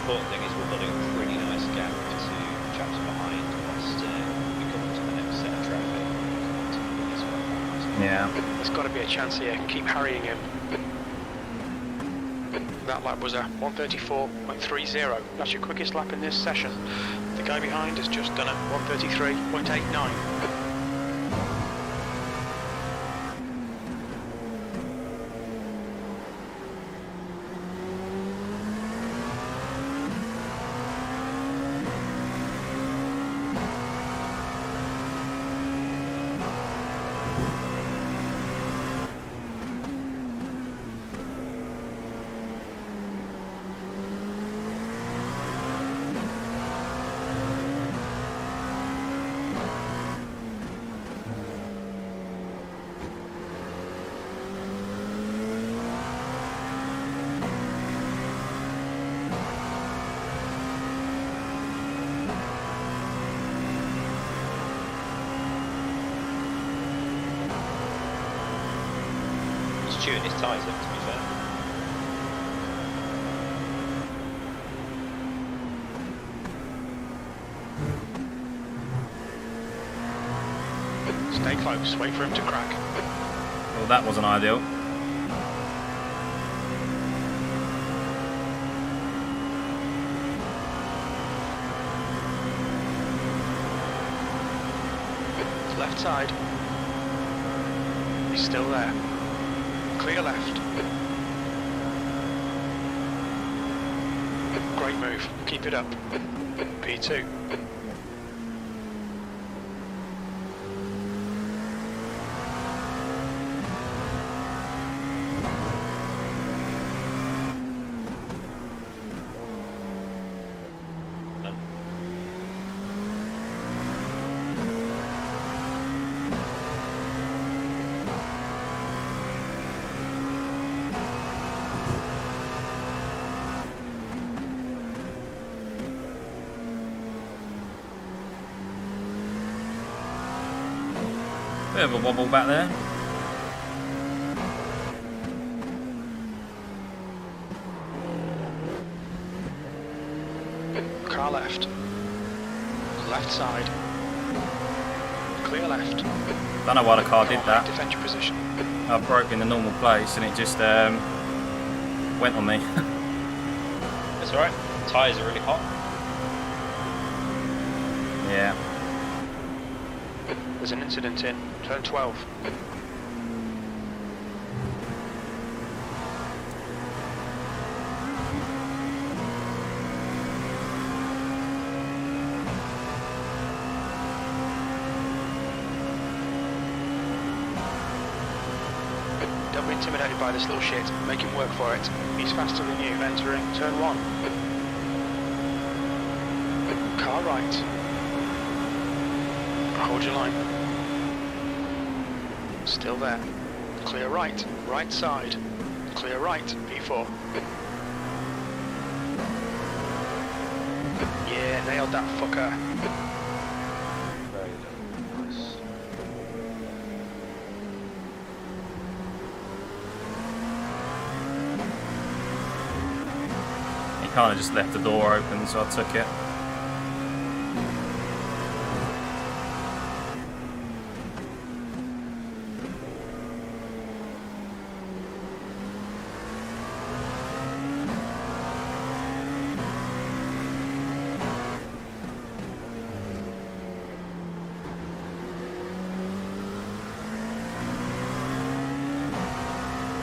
S1: Important thing is we're building a pretty nice gap to chaps behind whilst we come into the next set of traffic.
S2: Yeah.
S3: There's got to be a chance here. Keep harrying him. That lap was a 134.30. That's your quickest lap in this session. The guy behind has just done a 133.89.
S1: He's chewing his tyres up, to be fair.
S3: Stay close, wait for him to crack.
S2: Well, that wasn't ideal.
S3: Left side. He's still there. Clear left. Great move. Keep it up. P2.
S2: Bit of a wobble back there.
S3: Car left. Left side. Clear left.
S2: Don't know why the car did that.
S3: Defend your position.
S2: I broke in the normal place and it just went on me.
S1: That's alright. Tyres are really hot.
S2: Yeah.
S3: There's an incident in turn 12. Don't be intimidated by this little shit. Make him work for it. He's faster than you. Entering turn 1. Car right. Hold your line. Still there. Clear right. Right side. Clear right. P4. Yeah, nailed that fucker.
S1: Very nice.
S2: kind of just left the door open, so I took it.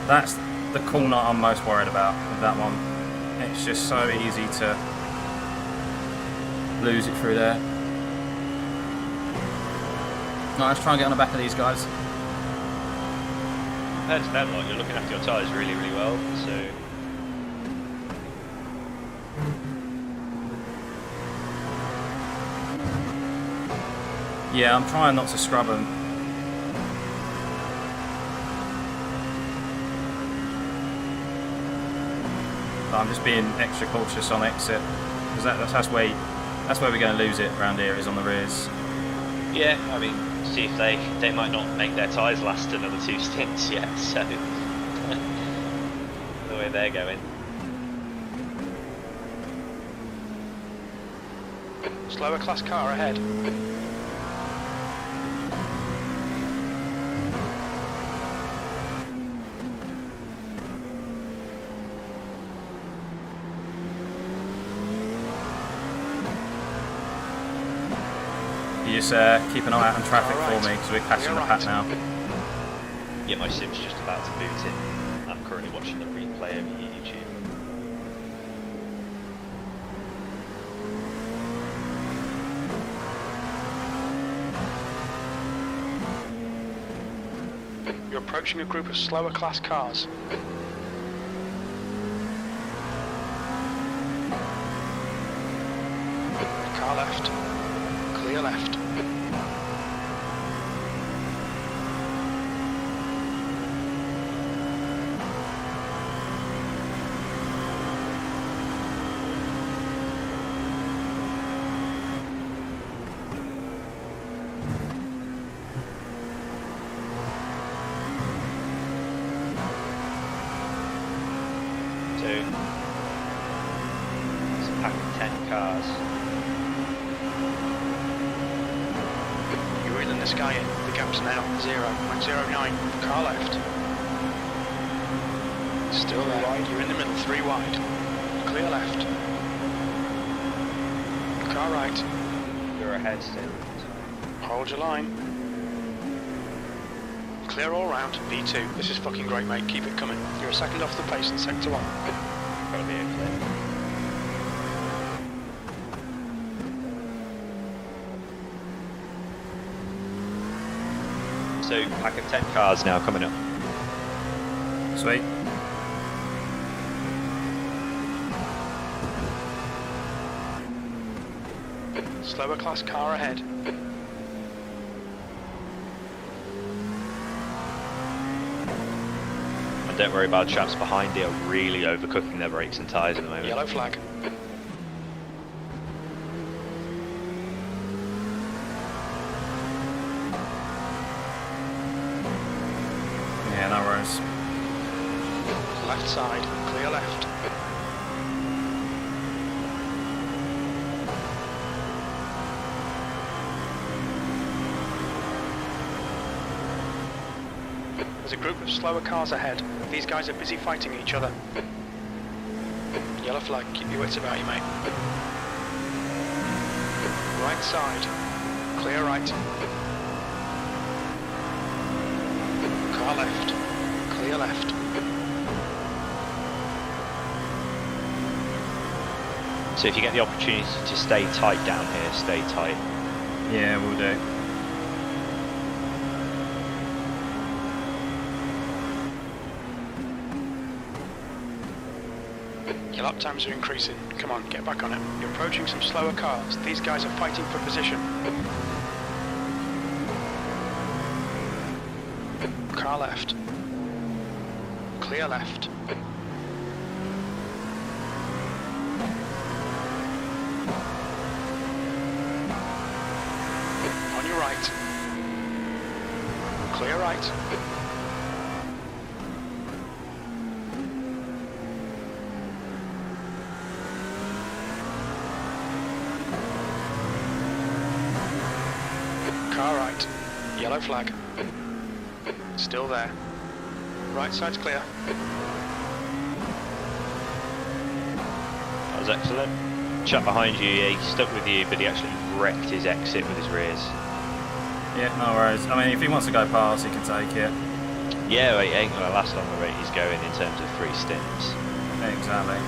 S2: That's the corner I'm most worried about with that one. It's just so easy to lose it through there. Right, let's try and get on the back of these guys.
S1: Compared to them, like, you're looking after your tyres really, really well, so...
S2: Yeah, I'm trying not to scrub them. I'm just being extra cautious on exit, because that's where we're going to lose it around here, is on the rears.
S1: Yeah, I mean, see if they might not make their tyres last another 2 stints yet, so... the way they're going.
S3: Slower class car ahead.
S2: You just keep an eye out on traffic for me, because we're catching the pack now.
S1: Yeah, my sim's just about to boot in. I'm currently watching the replay over YouTube.
S3: You're approaching a group of slower class cars. Car left. Clear left.
S1: It's a pack of 10 cars.
S3: You're in the sky. The gap's now 0.09. Car left. Still there. Wide. You're in the middle. 3 wide. Clear left. Car right.
S1: You're ahead still.
S3: Hold your line. Clear all round. V2. This is fucking great, mate. Keep it coming. You're a second off the pace in sector 1.
S1: Gotta be a clear. So, pack of 10 cars now coming up.
S2: Sweet.
S3: Slower class car ahead.
S1: And don't worry about chaps behind you are really overcooking their brakes and tyres at the moment.
S3: Yellow flag.
S2: Yeah, no worries.
S3: Left side. Clear left. There's a group of slower cars ahead. These guys are busy fighting each other. Yellow flag, keep your wits about you, mate. Right side. Clear right. Car left. Clear left.
S1: So if you get the opportunity to stay tight down here, stay tight.
S2: Yeah, we'll do.
S3: Your lap times are increasing. Come on, get back on it. You're approaching some slower cars. These guys are fighting for position. Car left. Clear left. On your right. Clear right. Car right. Yellow flag. Still there. Right side's clear.
S1: That was excellent. Chap behind you, yeah, he stuck with you, but he actually wrecked his exit with his rears.
S2: Yeah, no worries. I mean, if he wants to go past, he can take it.
S1: Yeah, well, it ain't going to last long the rate he's going in terms of 3 stints.
S2: Exactly.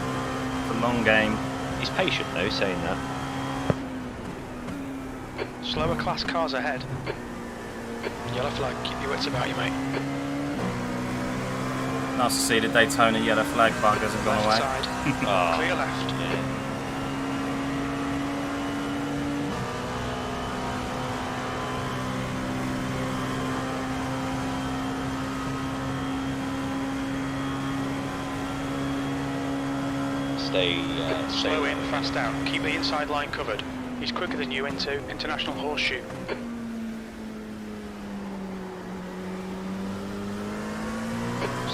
S2: It's a long game.
S1: He's patient though, saying that.
S3: Slower class cars ahead. Yellow flag, keep your wits about you, mate.
S2: Nice to see the Daytona yellow flag bug hasn't gone away.
S3: Left side.
S1: Oh,
S3: Clear left.
S1: yeah. Stay
S3: Slow in, fast out. Keep the inside line covered. He's quicker than you into International Horseshoe.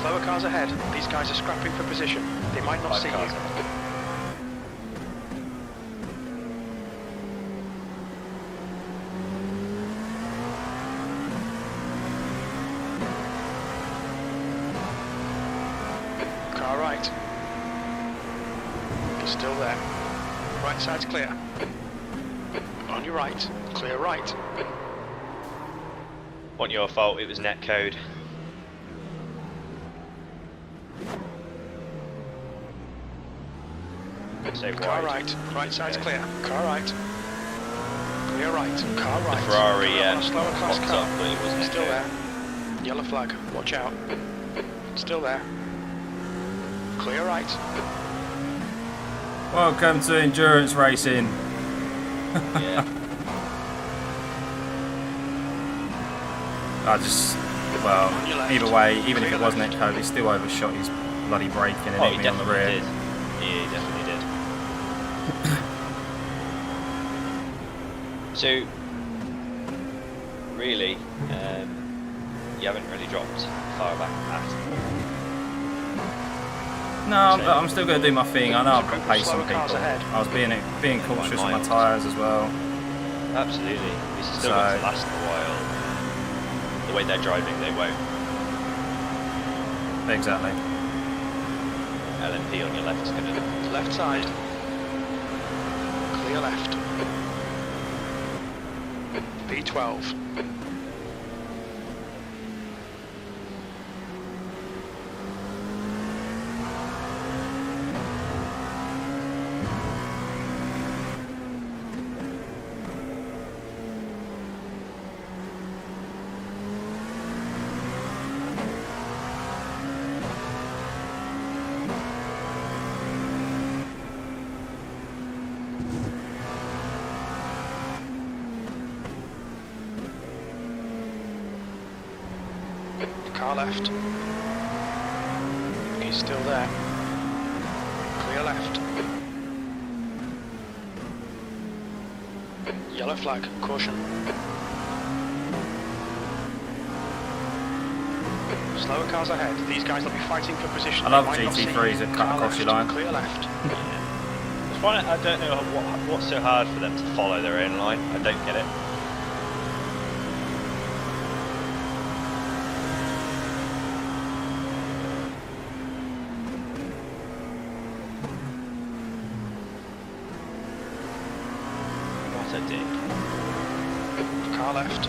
S3: Slower cars ahead. These guys are scrapping for position. They might not see you. Car right. He's still there. Right side's clear. On your right. Clear right.
S1: Wasn't your fault, it was netcode. Say
S3: Car
S1: wide.
S3: right. Right side's clear. Car right. Clear right. Car right.
S1: The Ferrari,
S3: Come on, a slower class
S1: popped
S3: car.
S1: up, but it wasn't
S3: Still
S1: netcode.
S3: there. Yellow flag. Watch out. Still there. Clear right.
S2: Welcome to endurance racing.
S1: Yeah.
S2: Well,
S3: On your left.
S2: either way, even if
S3: Clear
S2: it wasn't
S3: left.
S2: netcode, he still overshot his bloody braking and
S1: Oh,
S2: hit
S1: he
S2: me on the
S1: definitely
S2: rear.
S1: did. Yeah, he definitely did. So, really, you haven't really dropped far back at
S2: No, I'm still going to do my thing. I know I've got pace on
S3: Slower cars
S2: people.
S3: ahead.
S2: I was being cautious with my
S1: miles.
S2: tyres as well.
S1: Absolutely. This is still
S2: So-
S1: going to last a while. The way they're driving, they won't.
S2: Exactly.
S1: LMP on your left is going to...
S3: Left side. Clear left. P12. Car left. He's still there. Clear left. Yellow flag. Caution. Slower cars ahead. These guys will be fighting for position.
S2: I love
S3: They might not see
S2: GT3s
S3: you.
S2: that cut
S3: Car
S2: across your
S3: left.
S2: line.
S3: Clear left.
S1: I don't know what's so hard for them to follow their own line. I don't get it. What a dick.
S3: Car left.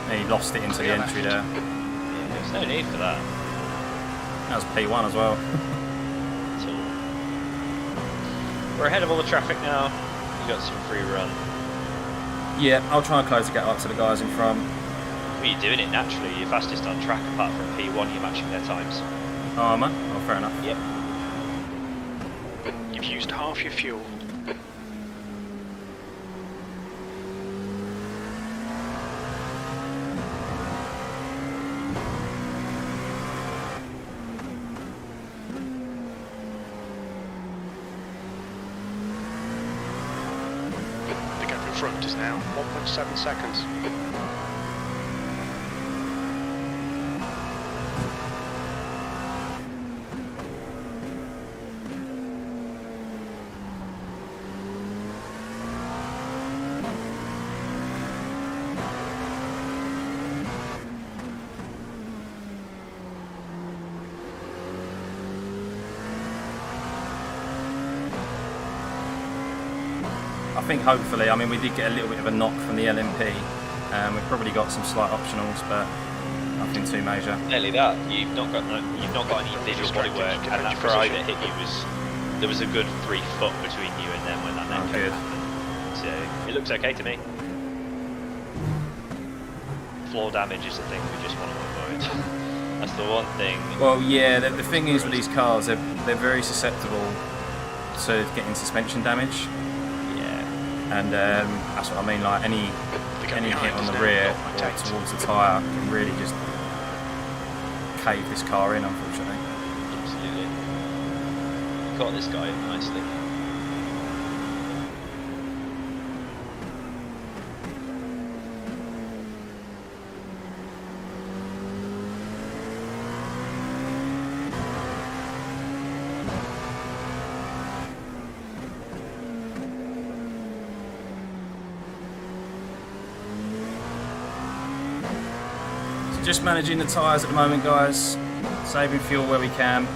S2: And he lost it into the
S3: Clear
S2: entry
S3: left.
S2: there.
S1: Yeah, there's no need for that
S2: That was P1 as well.
S1: at all. We're ahead of all the traffic now. You got some free run.
S2: Yeah, I'll try and close the gap up to the guys in front.
S1: Well, you're doing it naturally. You're fastest on track apart from P1. You're matching their times.
S2: Oh, man. Oh, fair enough.
S1: Yep.
S3: You've used half your fuel. The gap in front is now 1.7 seconds.
S2: think hopefully, I mean, we did get a little bit of a knock from the LMP. We've probably got some slight optionals, but nothing too major.
S1: Nearly that. You've not got any visual bodywork, and that fry that hit you there was a good 3 foot between you and them when that neck
S2: good.
S1: happened. So it looks okay to me. Floor damage is the thing we just want to avoid. That's the one thing.
S2: Well, yeah, the thing is with these cars, they're very susceptible to getting suspension damage.
S1: Yeah.
S2: And that's what I mean, like any hit on the rear or towards the tyre can really just cave this car in, unfortunately.
S1: Absolutely. Got this guy nicely.
S2: Just managing the tyres at the moment, guys. Saving fuel where we can.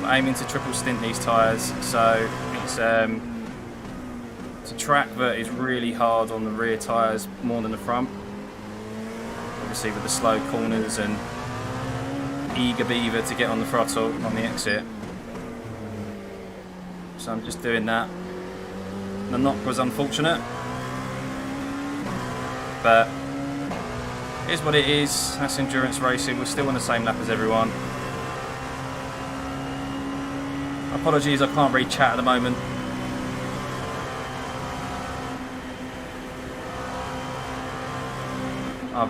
S2: We're aiming to triple stint these tyres, so it's a track that is really hard on the rear tyres more than the front. Obviously with the slow corners and eager beaver to get on the throttle on the exit. So I'm just doing that. The knock was unfortunate, but it is what it is. That's endurance racing. We're still on the same lap as everyone. Apologies, I can't read chat at the moment. I've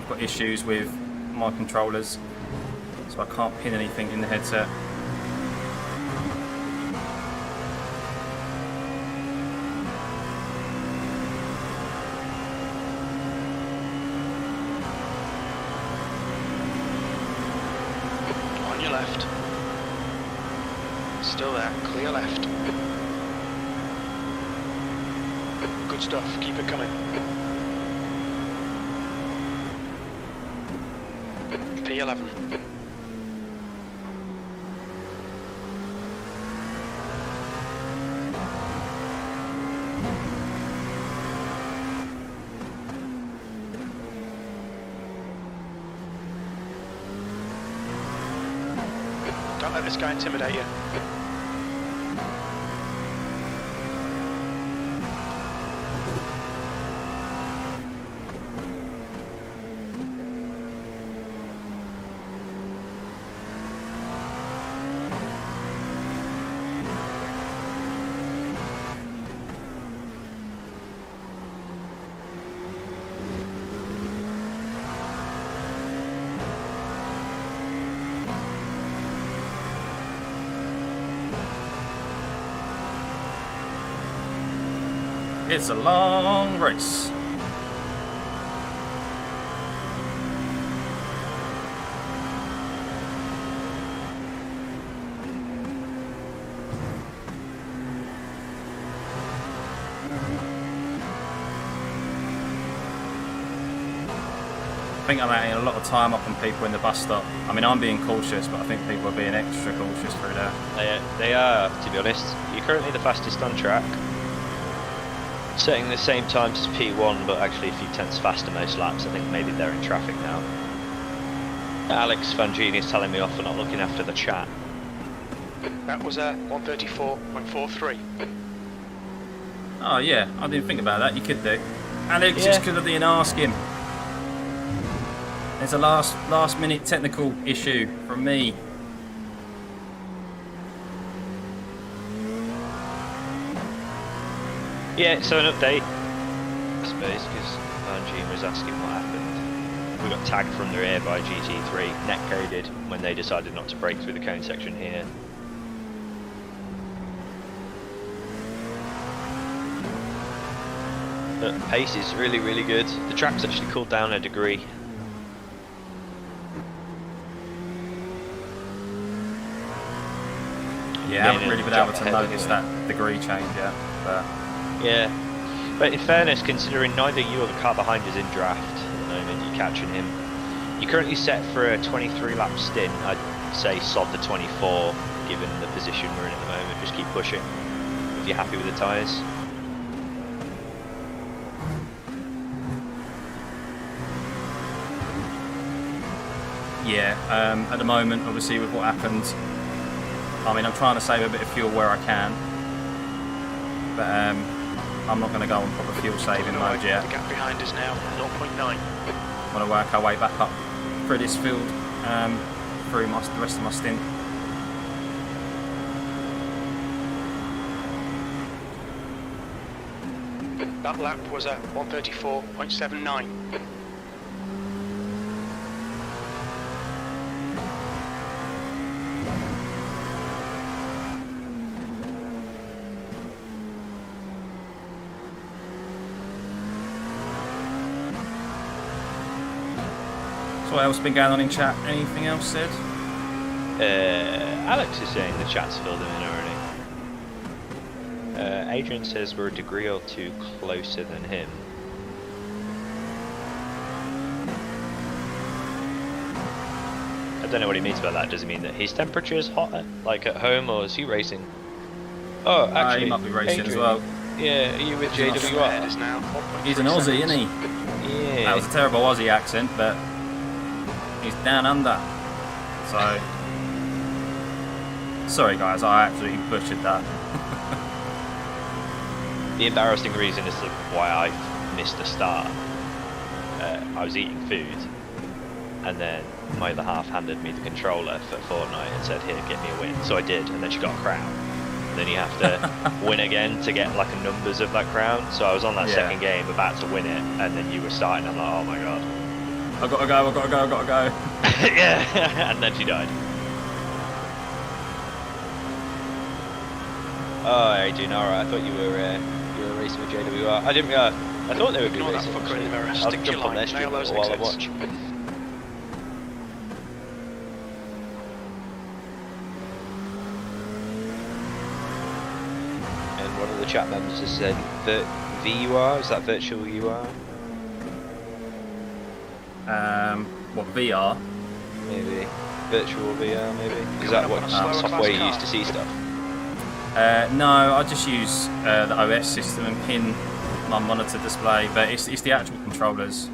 S2: got issues with my controllers, so I can't pin anything in the headset.
S3: On your left. Still there, clear left. Good stuff, keep it coming. P11. Don't let this guy intimidate you.
S2: It's a long race. I think I'm adding a lot of time up on people in the bus stop. I mean, I'm being cautious, but I think people are being extra cautious through there.
S1: They are, to be honest. You're currently the fastest on track. Setting the same times as P1, but actually a few tenths faster most laps. I think maybe they're in traffic now. Alex Fangini is telling me off for not looking after the chat.
S3: That was a 134.43.
S2: Oh yeah, I didn't think about that. You could do. Alex,
S1: Yeah.
S2: it's because I didn't ask him. There's a last minute technical issue from me.
S1: Yeah, so an update, I suppose, because Fangini was asking what happened. We got tagged from the rear by GT3, net-coded, when they decided not to break through the cone section here. But pace is really, really good. The track's actually cooled down a degree.
S2: Yeah, I haven't really been able to notice that degree change yet, but
S1: yeah. But in fairness, considering neither you or the car behind is in draft at the moment, you're catching him. You're currently set for a 23 lap stint. I'd say sod the 24, given the position we're in at the moment. Just keep pushing if you're happy with the tyres.
S2: Yeah, at the moment, obviously, with what happened, I mean, I'm trying to save a bit of fuel where I can, but I'm not going to go on proper fuel saving mode yet.
S3: The gap behind us now, 0.9.
S2: I want to work our way back up through this field, through the rest of my stint.
S3: That lap was at 134.79.
S2: So what else been going on in chat? Anything else said?
S1: Alex is saying the chat's filled in already. Adrian says we're a degree or two closer than him. I don't know what he means by that. Does it mean that his temperature is hotter, like at home, or is he racing? Oh, actually,
S2: he might be racing
S1: Adrian,
S2: as well.
S1: Yeah, are you with JWR?
S2: He's an Aussie, isn't he?
S1: Yeah.
S2: That was a terrible Aussie accent, but he's down under. So, sorry guys, I absolutely butchered that.
S1: The embarrassing reason as to why I missed the start. I was eating food, and then my other half handed me the controller for Fortnite and said, "Here, get me a win." So I did, and then she got a crown. And then you have to win again to get like a numbers of that crown. So I was on that second game, about to win it, and then you were starting. I'm like, oh my god.
S2: I gotta go.
S1: Yeah, and then she died. Oh, Adrian, alright, I thought you were racing with JWR. I didn't I thought they would be
S3: Ignore
S1: racing.
S3: that fucker in the mirror.
S1: I'll
S3: Stick to
S1: jump
S3: your
S1: on their
S3: line.
S1: stream
S3: Nail those
S1: while I
S3: exits.
S1: watch. And one of the chat members has said that VUR, is that virtual UR?
S2: What, VR?
S1: Maybe. Virtual VR, maybe? Is that what software you use to see stuff?
S2: No, I just use the OS system and pin my monitor display, but it's the actual controllers.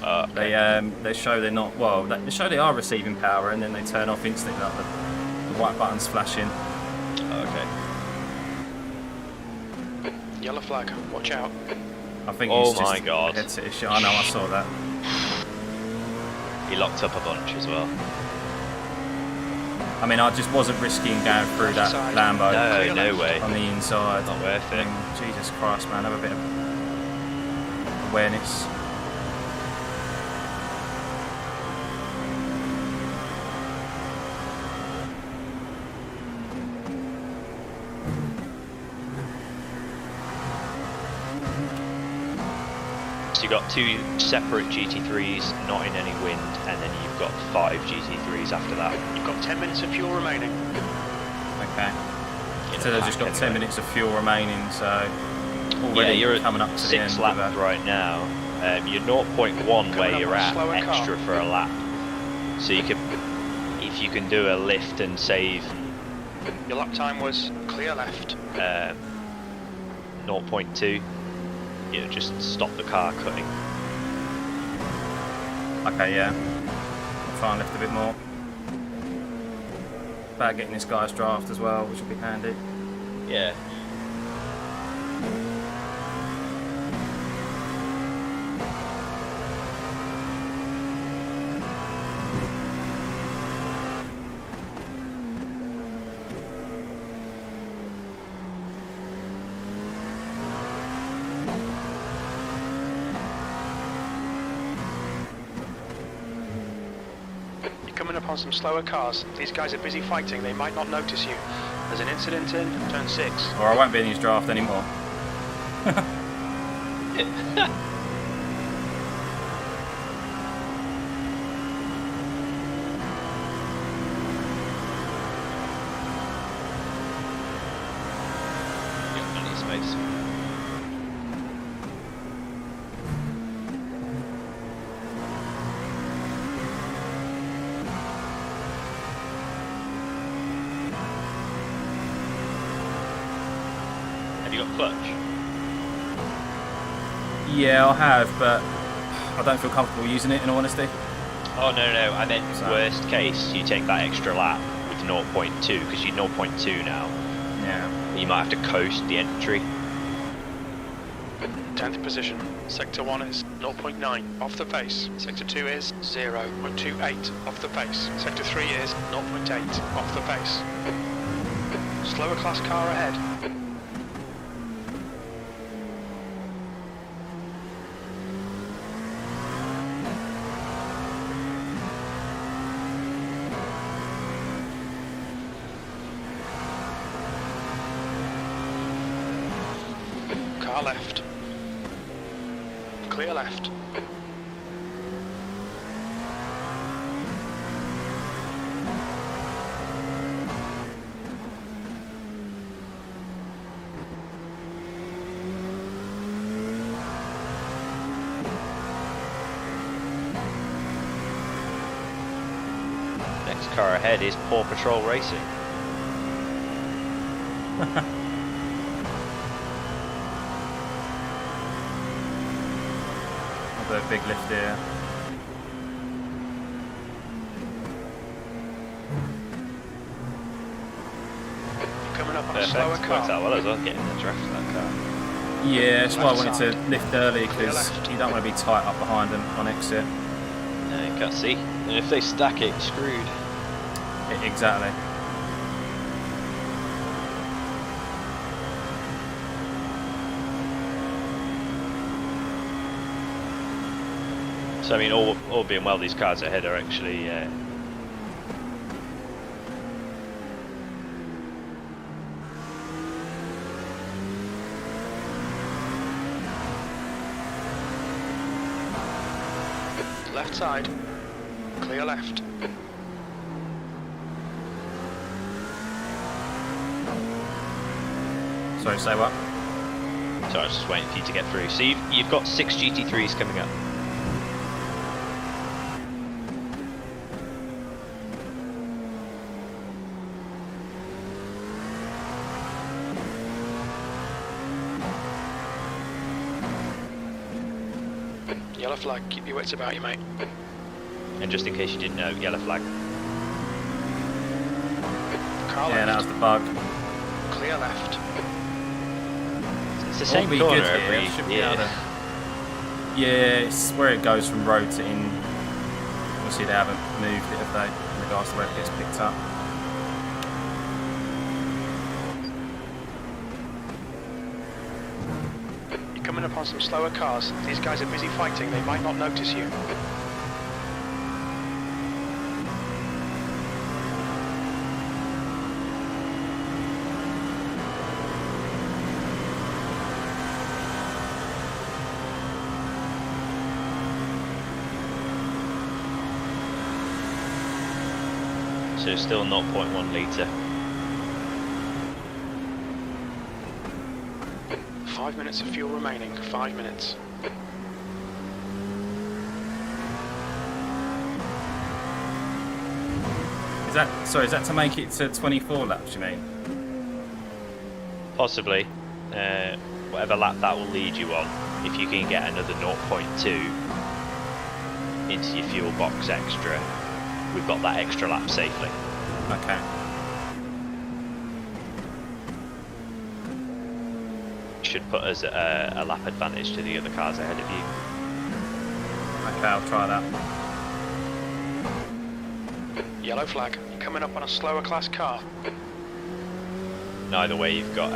S1: Okay.
S2: They show they're not, well, they show they are receiving power, and then they turn off instantly, like the white buttons flashing.
S1: Okay.
S3: Yellow flag, watch out.
S2: I think
S1: Oh
S2: it's just
S1: my God.
S2: a headset issue. I know, I saw that.
S1: He locked up a bunch as well.
S2: I mean, I just wasn't risking going through that Lambo
S1: No, no way.
S2: on the inside.
S1: Not worth it.
S2: Jesus Christ, man, have a bit of awareness.
S1: So you've got two separate GT3s, not in any wind, and then you've got 5 GT3s after that.
S3: You've got 10 minutes of fuel remaining.
S2: Okay.
S1: In
S2: So
S1: the
S2: they've just got
S1: pack
S2: 10
S1: anyway.
S2: minutes of fuel remaining, so
S1: Yeah,
S2: already
S1: you're
S2: coming up
S1: at
S2: to
S1: 6
S2: the end.
S1: laps right now. You're 0.1 where
S3: up
S1: you're
S3: on a
S1: at,
S3: slower
S1: extra
S3: car.
S1: for a lap. So you could, if you can do a lift and save
S3: Your lap time was clear left.
S1: 0.2, you know, just stop the car cutting.
S2: Okay, yeah. I'll try and lift a bit more. About getting this guy's draft as well, which will be handy.
S1: Yeah.
S3: Coming up on some slower cars. These guys are busy fighting. They might not notice you. There's an incident in turn 6.
S2: Or I won't be in his draft anymore.
S1: You've got plenty of space. Have you got clutch?
S2: Yeah, I have, but I don't feel comfortable using it, in all honesty.
S1: Oh no, I meant
S2: So-
S1: worst case, you take that extra lap with 0.2 because you're 0.2 now.
S2: Yeah.
S1: You might have to coast the entry.
S3: 10th position. Sector 1 is 0.9 off the pace. Sector 2 is 0.28 off the pace. Sector 3 is 0.8 off the pace. Slower class car ahead. Car left. Clear left.
S1: Next car ahead is Paw Patrol Racing.
S2: Another big lift here.
S3: Coming up on a
S1: Perfect.
S3: slower
S1: Worked
S3: car.
S1: out well as well, getting the draft of that car.
S2: Yeah, that's why I
S3: Left
S2: wanted
S3: side.
S2: to lift early
S3: Clear
S2: because
S3: left.
S2: you don't want to be tight up behind them on exit.
S1: No, you can't see. And if they stack it, screwed.
S2: Exactly.
S1: So I mean, all being well, these cars ahead are actually
S3: Left side. Clear left.
S2: Sorry, say what?
S1: So I was just waiting for you to get through. So you've got 6 GT3s coming up.
S3: Yellow flag. Keep your wits about you, mate.
S1: And just in case you didn't know, yellow flag.
S3: Car
S2: Yeah, that
S3: left.
S2: was the bug.
S3: Clear left.
S1: It's the
S2: It
S1: same
S2: won't be
S1: corner
S2: good here,
S1: every
S2: it should be
S1: year.
S2: able to- Yeah, it's where it goes from road to in. Obviously, they haven't moved it if they, in regards to where it gets picked up.
S3: You're coming up on some slower cars. These guys are busy fighting. They might not notice you.
S1: So still 0.1 litre.
S3: 5 minutes of fuel remaining. 5 minutes.
S2: Is that to make it to 24 laps, you mean?
S1: Possibly. Whatever lap that will lead you on. If you can get another 0.2 into your fuel box extra, we've got that extra lap safely.
S2: Okay.
S1: Should put us at a lap advantage to the other cars ahead of you.
S2: Okay, I'll try that.
S3: Yellow flag. You're coming up on a slower class car.
S1: And either way, you've got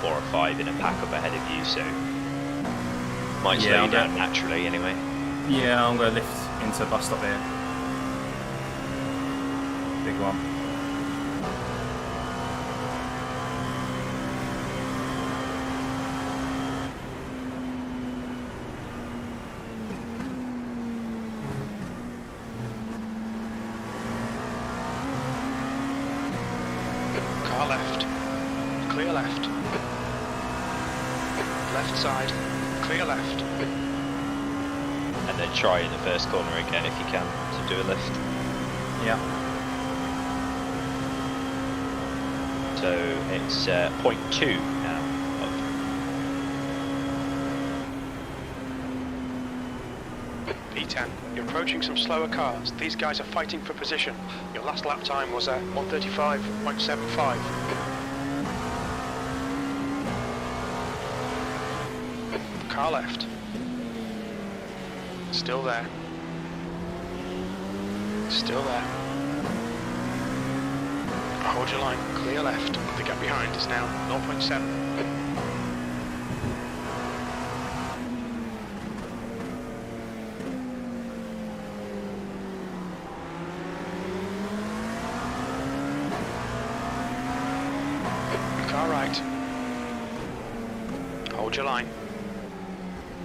S1: 4 or 5 in a pack up ahead of you, so might slow
S2: Yeah,
S1: you down naturally anyway.
S2: Yeah, I'm going to lift into a bus stop here. Big one.
S3: Car left. Clear left. Left side. Clear left.
S1: And then try in the first corner again if you can to do a lift.
S2: Yeah.
S1: So it's 0.2 now.
S3: P10. You're approaching some slower cars. These guys are fighting for position. Your last lap time was 1:35.75. Car left. Still there. Still there. Hold your line. Clear left. The gap behind is now 0.7. Car right. Hold your line.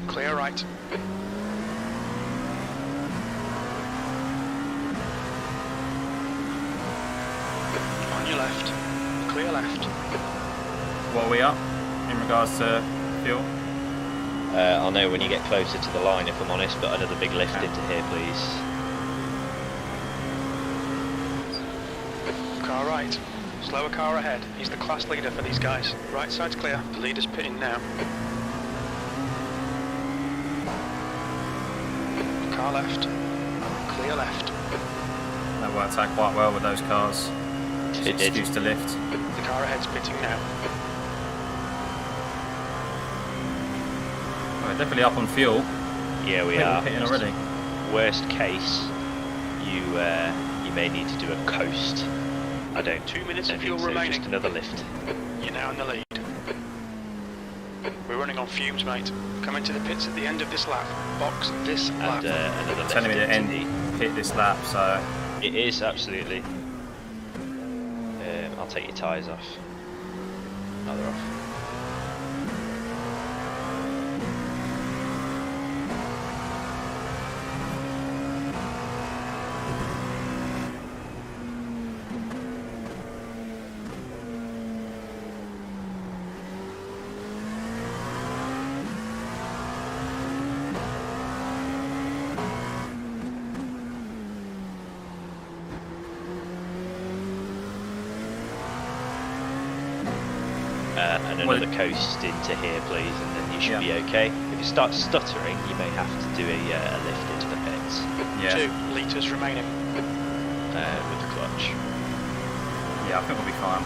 S3: Clear right. On your left. Clear left.
S2: What are we up in regards to fuel?
S1: I'll know when you get closer to the line, if I'm honest, but another big lift into here, please.
S3: Car right. Slower car ahead. He's the class leader for these guys. Right side's clear. The leader's pitting now. Car left. Clear left.
S2: That worked out quite well with those cars.
S1: It did.
S2: Excuse to lift.
S3: The car ahead's pitting now.
S2: We're definitely up on fuel.
S1: Yeah, we
S2: We're
S1: are.
S2: hitting already.
S1: Worst case, you may need to do a coast. I don't.
S3: 2 minutes of
S1: think
S3: fuel
S1: so,
S3: remaining.
S1: Just another lift.
S3: You're now in the lead. We're running on fumes, mate. Come into the pits at the end of this lap. Box this lap.
S1: And another lift.
S2: Telling me to
S1: into
S2: end
S1: the-
S2: hit this lap, so
S1: It is absolutely. I'll take your tyres off. No, they're off. And another coast into here, please, and then you should be okay. If you start stuttering, you may have to do a lift into the pits
S3: 2 litres remaining.
S1: with the clutch.
S2: yeah, I think we'll be fine.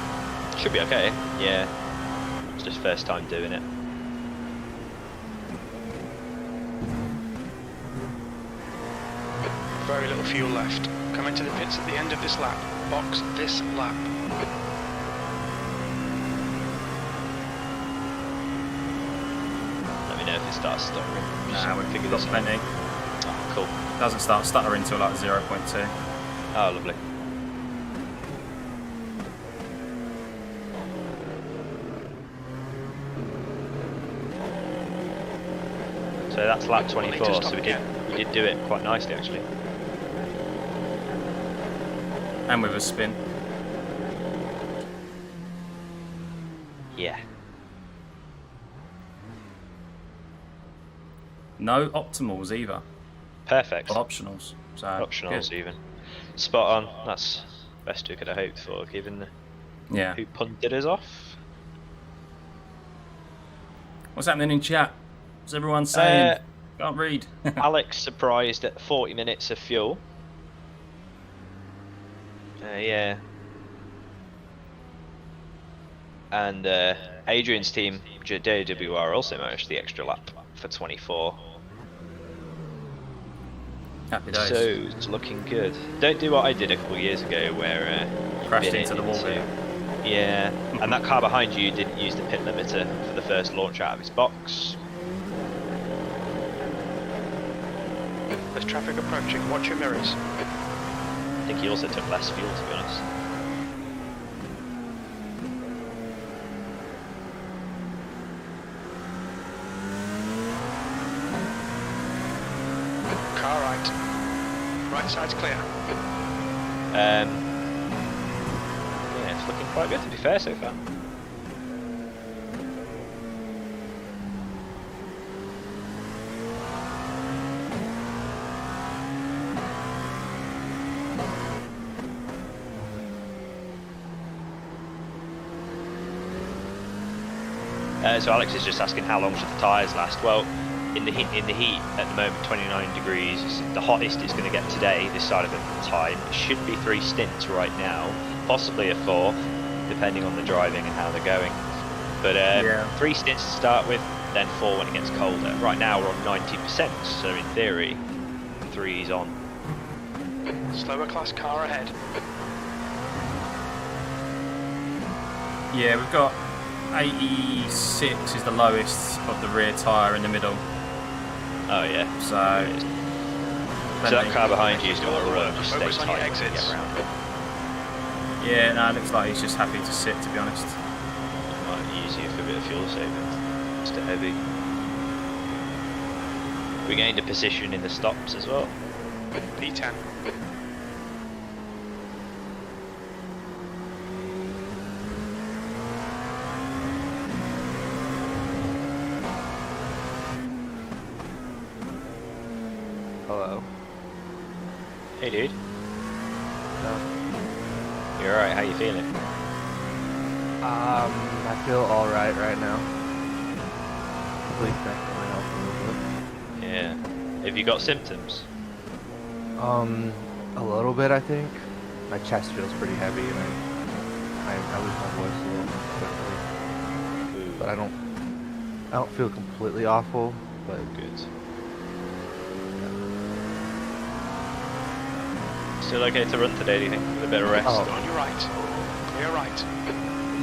S1: Should be okay. Yeah, it's just first time doing it.
S3: Very little fuel left. Come into the pits at the end of this lap. Box this lap.
S1: Let me know if it starts stuttering.
S2: Nah, we've
S1: figure
S2: got
S1: this out.
S2: plenty.
S1: Oh, cool.
S2: Doesn't start stuttering until like 0.2.
S1: Oh, lovely. So that's lap 24. So we did do it quite nicely, actually.
S2: And with a spin.
S1: Yeah.
S2: No optimals either.
S1: Perfect.
S2: Or optionals. So
S1: Optionals
S2: good.
S1: even. Spot on. That's best we could have hoped for, given
S2: Yeah.
S1: who punted us off.
S2: What's happening in chat? What's everyone saying? Can't read.
S1: Alex surprised at 40 minutes of fuel. Yeah. And Adrian's team, JWR, also managed the extra lap for 24.
S2: Happy days.
S1: So it's looking good. Don't do what I did a couple of years ago where
S2: Crashed
S1: bit
S2: into the wall there.
S1: Yeah, and that car behind you didn't use the pit limiter for the first launch out of its box.
S3: There's traffic approaching. Watch your mirrors.
S1: I think he also took less fuel, to be honest.
S3: Car right. Right side's clear.
S1: Yeah, it's looking quite good, to be fair, so far. So Alex is just asking how long should the tyres last. Well, in the heat at the moment, 29 degrees. It's the hottest it's going to get today, this side of the time. It should be 3 stints right now, possibly a 4th, depending on the driving and how they're going. But 3 stints to start with, then 4 when it gets colder. Right now we're on 90%, so in theory, 3's on.
S3: Slower class car ahead.
S2: Yeah, we've got 86 is the lowest of the rear tyre in the middle.
S1: Oh yeah.
S2: So
S1: that car behind you is going to work. Just stay
S3: Focus on your
S1: tight and
S3: exits.
S1: get around.
S2: yeah, no, it looks like he's just happy to sit, to be honest.
S1: Might be easier for a bit of fuel saving. It's too heavy. We gained a position in the stops as well.
S3: P10.
S5: Hello.
S1: Hey dude.
S5: No.
S1: You alright? How you feeling?
S5: I feel alright right now. Sleep definitely helped a little
S1: Yeah. Have you got symptoms?
S5: bit. A little bit, I think. My chest feels pretty heavy, and I lose my voice a little quickly. But I don't feel completely awful. But
S1: Good. Still okay to run today, do you think? With a bit of rest?
S5: Oh.
S3: On your right. Clear right.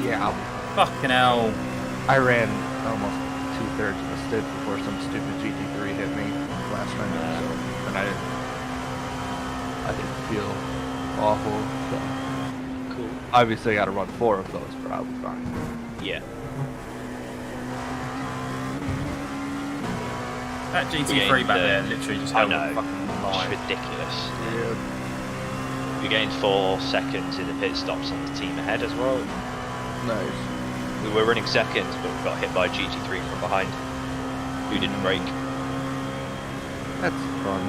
S5: yeah,
S2: Fucking hell.
S5: I ran almost 2/3 of the stint before some stupid GT3 hit me last night. So, and I didn't feel awful. So
S1: Cool.
S5: obviously, I got to run 4 of those, but I'll be fine.
S1: Yeah.
S2: That GT3 back there literally just held a
S1: know.
S2: fucking
S1: It's
S2: line.
S1: ridiculous.
S5: Yeah.
S1: We gained 4 seconds in the pit stops on the team ahead as well.
S5: Nice.
S1: We were running seconds, but we got hit by GT3 from behind, who didn't brake.
S5: That's fun.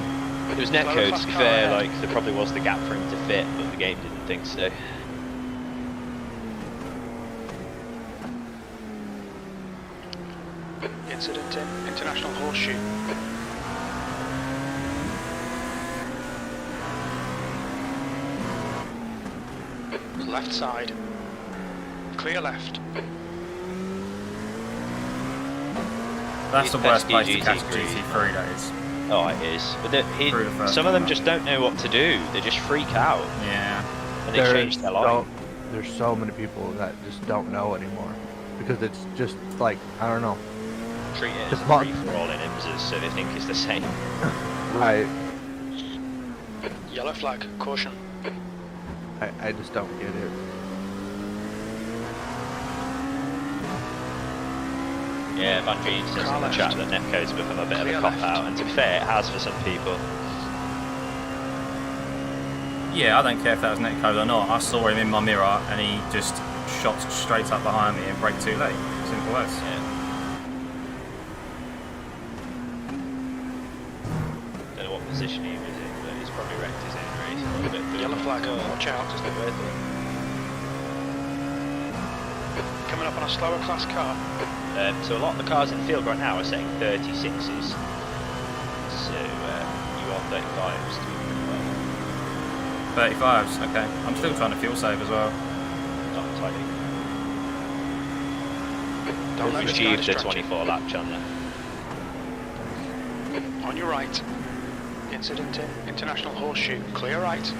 S1: It was netcode, to be fair, like, there probably was the gap for him to fit, but the game didn't think so.
S3: Incident in International Horseshoe. Left side. Clear left.
S2: That's the
S1: He's
S2: worst
S1: pesky
S2: place to catch
S1: GT3.
S2: GT3 days.
S1: Oh, it is. But
S2: Through the first
S1: some of them
S2: corner.
S1: just don't know what to do. They just freak out,
S2: Yeah.
S1: and they change their line.
S5: There's so many people that just don't know anymore because it's just like I don't know.
S1: Treat it as
S5: Just
S1: a
S5: mark-
S1: free-for-all in IMSAs, so they think it's the same.
S5: Right.
S3: Yellow flag. Caution.
S5: I just don't get it.
S1: Yeah, Van Veen says in the chat that netcode's become a bit of a
S3: Clear
S1: cop-out,
S3: left.
S1: and to be fair, it has for some people.
S2: Yeah, I don't care if that was netcode or not. I saw him in my mirror and he just shot straight up behind me and braked too late. Simple as.
S1: Yeah. Don't know what position he was in, but he's probably wrecked his own race. A little bit
S3: Yellow flag. Watch out.
S1: Just a bit.
S3: Coming up on a slower class car.
S1: So a lot of the cars in the field right now are setting 36s. So you are 35s doing pretty well.
S2: 35s, okay. I'm still trying to fuel save as well.
S1: Not entirely.
S3: Don't let
S1: We've
S3: this guy
S1: achieved the
S3: distract you.
S1: 24 lap, Chandler.
S3: On your right. Incident in International Horseshoe. Clear right.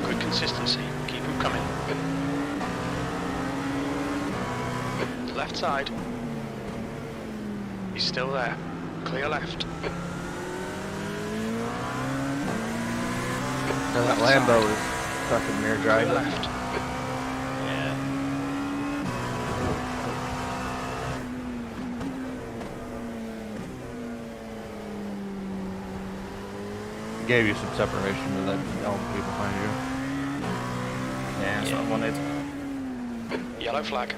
S3: Good consistency. Keep them coming. Left side. He's still there. Clear left.
S5: No, that
S3: Left
S5: Lambo
S3: side.
S5: is fucking mirror
S3: Clear
S5: driving.
S3: left.
S1: Yeah.
S5: Gave you some separation to that LMP behind you.
S2: Yeah, that's what I wanted.
S3: Yellow flag.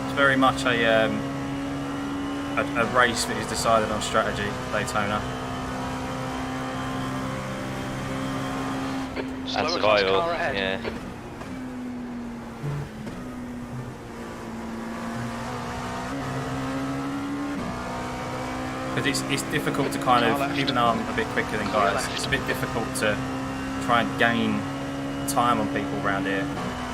S2: It's very much a a race that is decided on strategy, Daytona.
S1: And
S3: Slower class
S1: survival.
S3: car ahead.
S1: Yeah.
S2: Because it's difficult to kind
S3: Car left.
S2: of, even though I'm a bit quicker than
S3: Car
S2: guys,
S3: left.
S2: it's a bit difficult to try and gain time on people around here.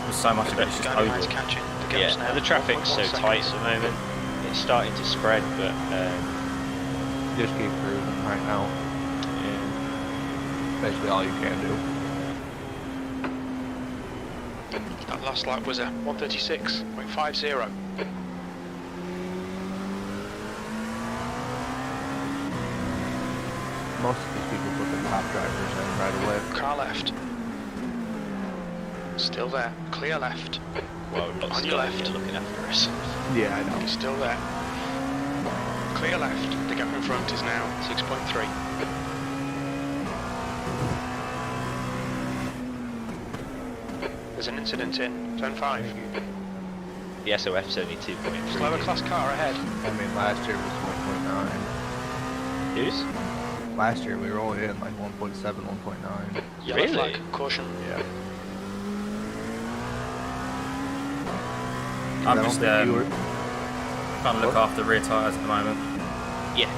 S2: Because so much of it is just
S3: Guiding
S2: oval.
S3: lights catching. The
S1: Yeah,
S3: gap's now
S1: and the traffic's so
S3: 1.1
S1: tight
S3: seconds.
S1: at the moment. It's starting to spread, but
S5: Just keep cruising right now.
S1: yeah.
S5: Basically all you can do.
S3: That last lap was a 1:36.50.
S5: Most of these people put the top drivers in right away.
S3: Car left. Still there. Clear left.
S1: Well, not
S3: On
S1: still
S3: your left.
S1: here looking after us.
S5: Yeah, I know.
S3: He's still there. Clear left. The gap in front is now 6.3. There's an incident in Zone 5.
S1: The SOF's only 2.3.
S3: Slower class car ahead.
S5: I mean, last year was 1.9.
S1: Who's?
S5: Last year we were only in like 1.7, 1.9.
S3: Yellow
S1: Really?
S3: flag. Caution.
S5: Yeah.
S2: I'm
S5: I don't
S2: just
S5: think you were.
S2: trying to look after the rear tyres at the moment.
S1: Yeah.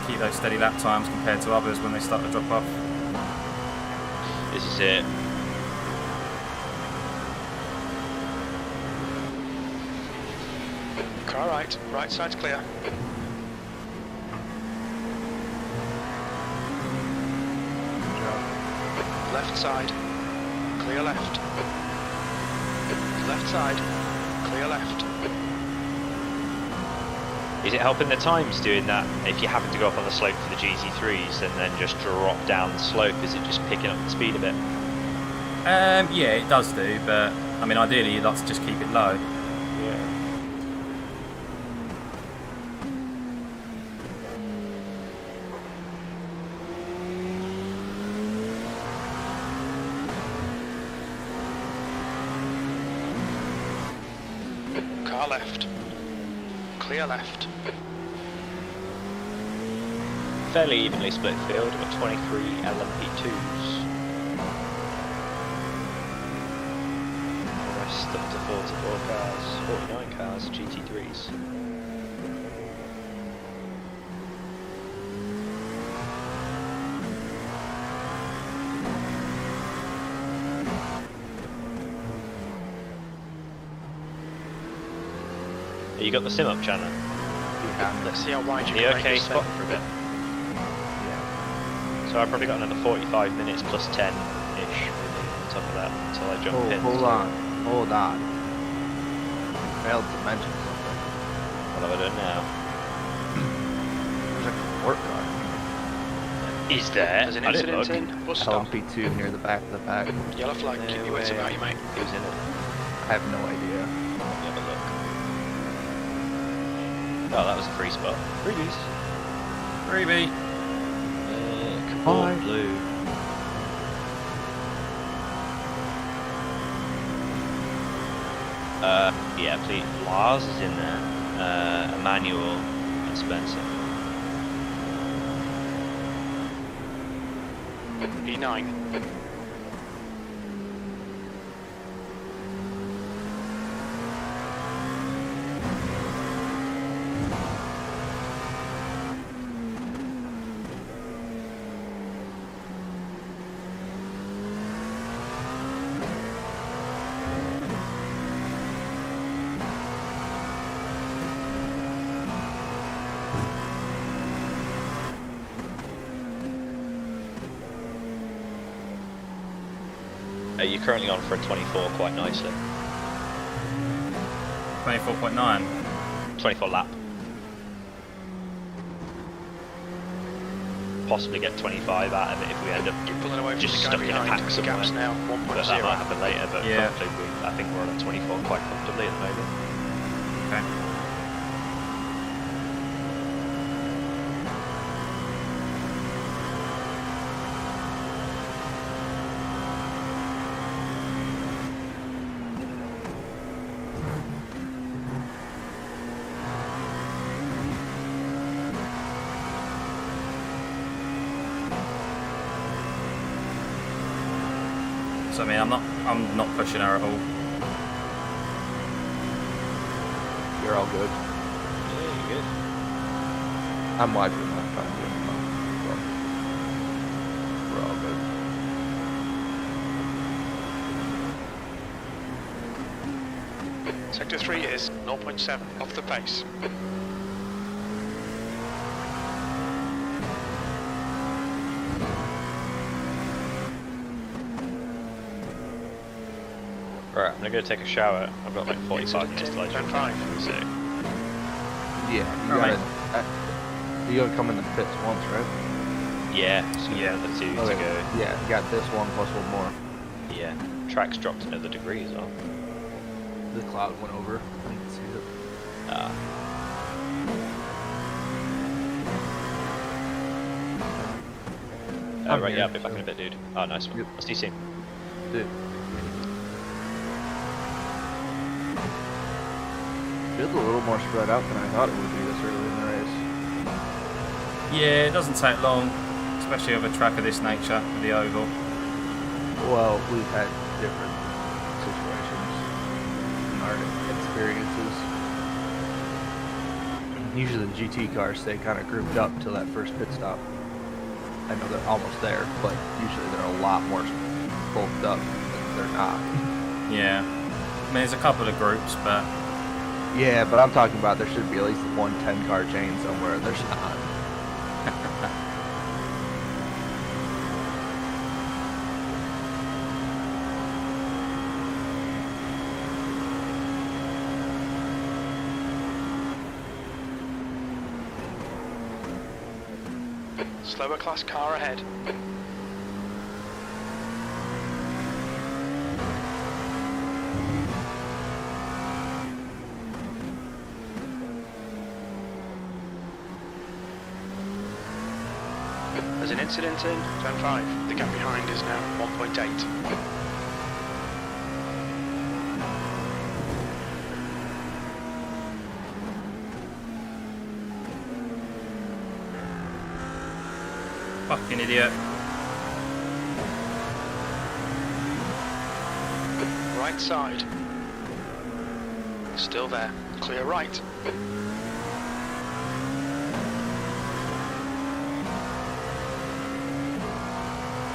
S2: Keep those steady lap times compared to others when they start to drop off.
S1: This is it.
S3: Car right. Right side's clear. Left side. Clear left. Left side. Clear left.
S1: Is it helping the times doing that? If you're having to go up on the slope for the GT3s and then just drop down the slope, is it just picking up the speed a bit?
S2: Yeah, it does do, but I mean, ideally you'd like to just keep it low.
S1: Yeah.
S3: Car left. Clear left.
S1: Fairly evenly split field. We've got 23 LMP2s. The rest up to 44 cars, 49 cars, GT3s. You got the sim up, Chandler?
S5: Yeah.
S3: Let's see how wide you
S1: The
S3: can make
S1: okay
S3: this
S1: spot
S3: thing.
S1: for a bit.
S5: Yeah.
S1: So I've probably got another 45 minutes plus 10-ish on top of that until I jump in.
S5: Hold on. Failed to mention something.
S1: What have I done now?
S5: There's a court car.
S1: Is there?
S3: There's an
S1: I didn't
S3: incident
S1: look.
S3: in. Bus stop.
S5: LMP2 near the back of the pack.
S3: Yellow flag.
S1: No
S3: Keep your wits
S1: way.
S3: about you, mate.
S1: Who's in it?
S5: I have no idea.
S1: Let me have a look. Oh, that was a free spot. Freebies.
S2: Freebie!
S1: Cobalt
S5: Bye.
S1: blue. Yeah, please. Lars is in there. Emmanuel and Spencer.
S3: E9.
S1: You're currently on for a 24 quite nicely.
S2: 24.9.
S1: 24 lap. Possibly get 25 out of it if we end up
S3: You're pulling away from
S1: just
S3: the guy
S1: stuck in a
S3: behind.
S1: pack
S3: The
S1: somewhere.
S3: gap's now
S1: But that might
S3: 1.0.
S1: happen later, but
S2: Yeah.
S1: currently I think we're on a 24 quite comfortably at the moment.
S2: Okay. So I mean, I'm not pushing her at all.
S5: You're all good.
S1: Yeah, you're good.
S5: I'm watching that time. We're all good.
S3: Sector 3 is 0.7 off the pace.
S1: Right, I'm gonna go take a shower. I've got like 45 minutes to
S3: Turn 5.
S1: So,
S5: Yeah, you
S2: Alright.
S5: you gotta come in the pits once, right?
S1: yeah, so
S2: Yeah.
S1: the two to
S5: Okay.
S1: go.
S5: Yeah, you got this one plus one more.
S1: Yeah, track's dropped another degree as well.
S5: The cloud went over. I can see it. I'm
S1: Right,
S5: here,
S1: yeah, I'll be back in a bit, dude. Oh, nice one.
S5: Yep.
S1: I'll see you soon.
S5: Dude. Feels a little more spread out than I thought it would be this early in the race.
S2: Yeah, it doesn't take long, especially with a track of this nature, the oval.
S5: Well, we've had different situations in our experiences. Usually the GT cars stay kind of grouped up till that first pit stop. I know they're almost there, but usually they're a lot more bulked up than they're not.
S2: Yeah. I mean, there's a couple of groups, but
S5: Yeah, but I'm talking about there should be at least one 10-car chain somewhere. There's not.
S3: Slower class car ahead. There's an incident in turn 5. The gap behind is now 1.8.
S2: fucking idiot.
S3: Right side. Still there. Clear right.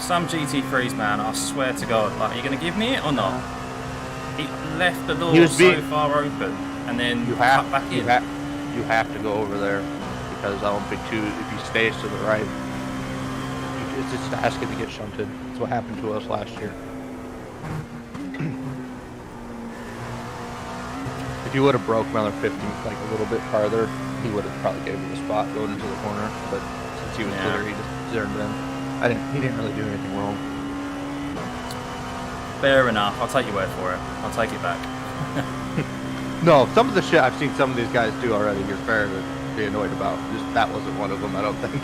S2: Some GT3s, man, I swear to God, like, are you going to give me it or not? He left the door so far open and then
S5: You
S2: cut
S5: have
S2: back in.
S5: you have to go over there because LMP2, if he stays to the right, it's just asking to get shunted. That's what happened to us last year. If you would have broke another 50, like a little bit farther, he would have probably gave you the spot going into the corner. But since he was clear, he just zoomed in. He didn't really do anything wrong.
S2: Fair enough. I'll take your word for it. I'll take it back.
S5: No, some of the shit I've seen some of these guys do already, you're fair to be annoyed about. Just that wasn't one of them, I don't think.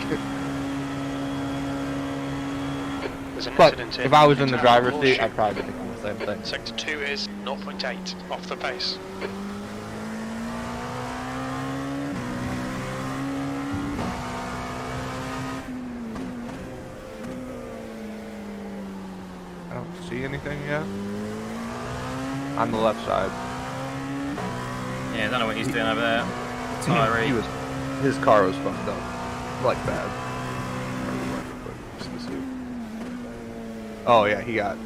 S3: There's an
S5: But
S3: incident
S5: if I was in the
S3: turn
S5: driver's
S3: four.
S5: seat, I'd probably be thinking the same thing.
S3: Sector 2 is 0.8 off the pace.
S5: I don't see anything yet. On the left side.
S2: Yeah, I don't know what he's doing over there.
S5: He
S2: Tyree.
S5: was, his car was fucked up. Like bad. Just to see. Oh yeah, he got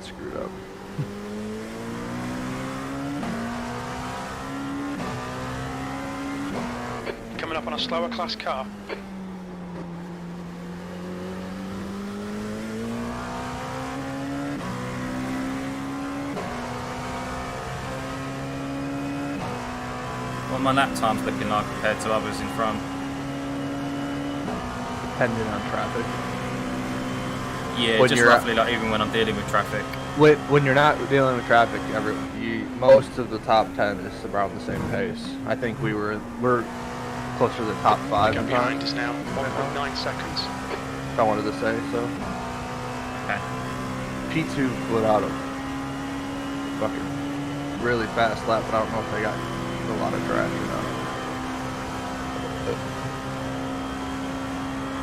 S5: screwed up.
S3: Coming up on a slower class car.
S2: What my lap time's looking like compared to others in front.
S5: Depending on traffic.
S2: Yeah,
S5: When
S2: just
S5: you're
S2: roughly like even when I'm dealing with traffic.
S5: When you're not dealing with traffic, most of the top 10 is around the same pace. I think we're closer to the top 5
S3: The
S5: in
S3: gap
S5: time,
S3: behind is now 1.9 seconds.
S5: if I wanted to say so.
S2: Okay.
S5: P2 put out a fucking really fast lap, but I don't know if they got a lot of traction on it.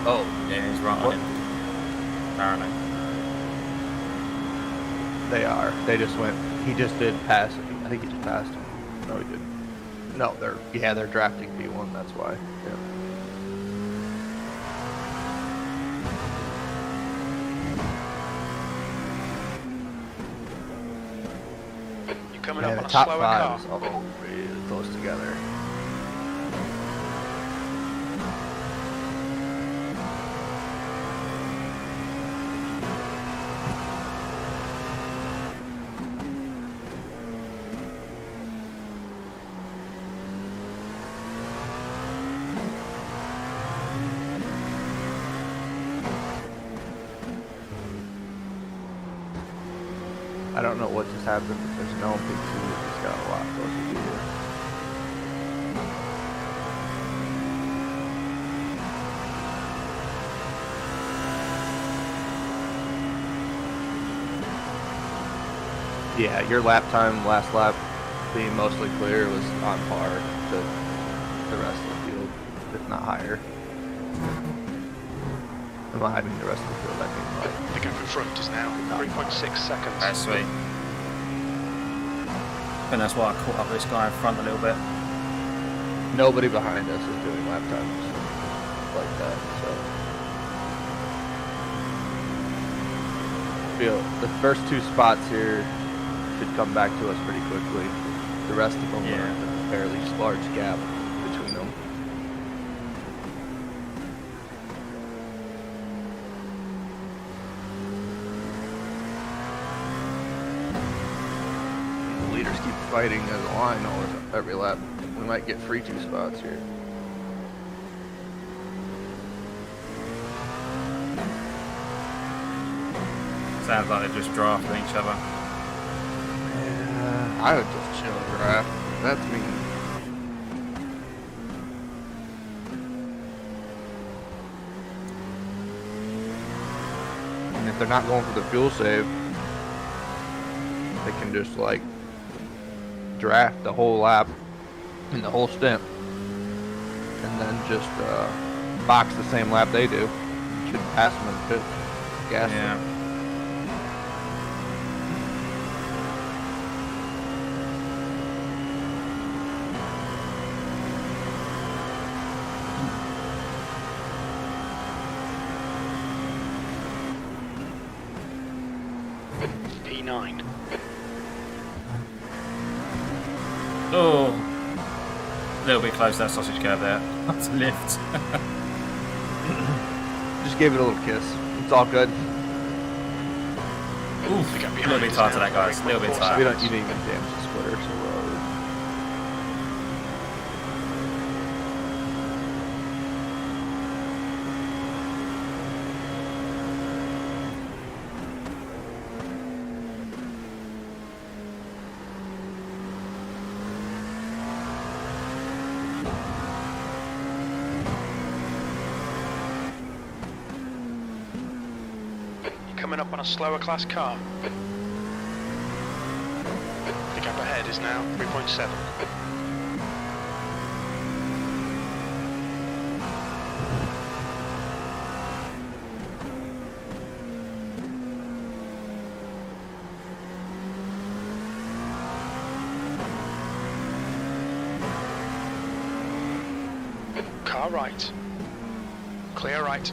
S2: Oh, yeah, he's right on him. Apparently.
S5: They are. They just went. He just did pass. I think he just passed him. No, he didn't. No, they're drafting P1. That's why. Yeah.
S3: You're coming
S5: Yeah,
S3: up
S5: the
S3: on a
S5: top
S3: slower
S5: five
S3: car.
S5: is all really close together. I don't know what just happened, but there's no LMP2 that just got a lot closer to you. Yeah, your lap time last lap being mostly clear was on par to the rest of the field, if not higher. I mean the rest of the field, I mean like.
S3: The gap in front is now 3.6 seconds.
S2: That's sweet. I think that's why I caught up with this guy in front a little bit.
S5: Nobody behind us is doing lap times like that, so. Feel the first two spots here should come back to us pretty quickly. The rest of them are a fairly large gap between them. The leaders keep fighting as a line every lap. We might get free 2 spots here.
S2: Sounds like they're just drafting each other.
S5: Yeah, I would just chill and draft. That's me. And if they're not going for the fuel save, they can just like draft the whole lap and the whole stint, and then just box the same lap they do. Should pass them in the pit. Gas them.
S2: Yeah.
S3: P9.
S2: Oh, a little bit close to that sausage curve there. That's a lift.
S5: Just gave it a little kiss. It's all good.
S2: Oof, a little bit tight to that, guys. A little bit tight.
S5: We don't even damage the splitter, so we're all good.
S3: Coming up on a slower class car. The gap ahead is now 3.7. Car right. Clear right.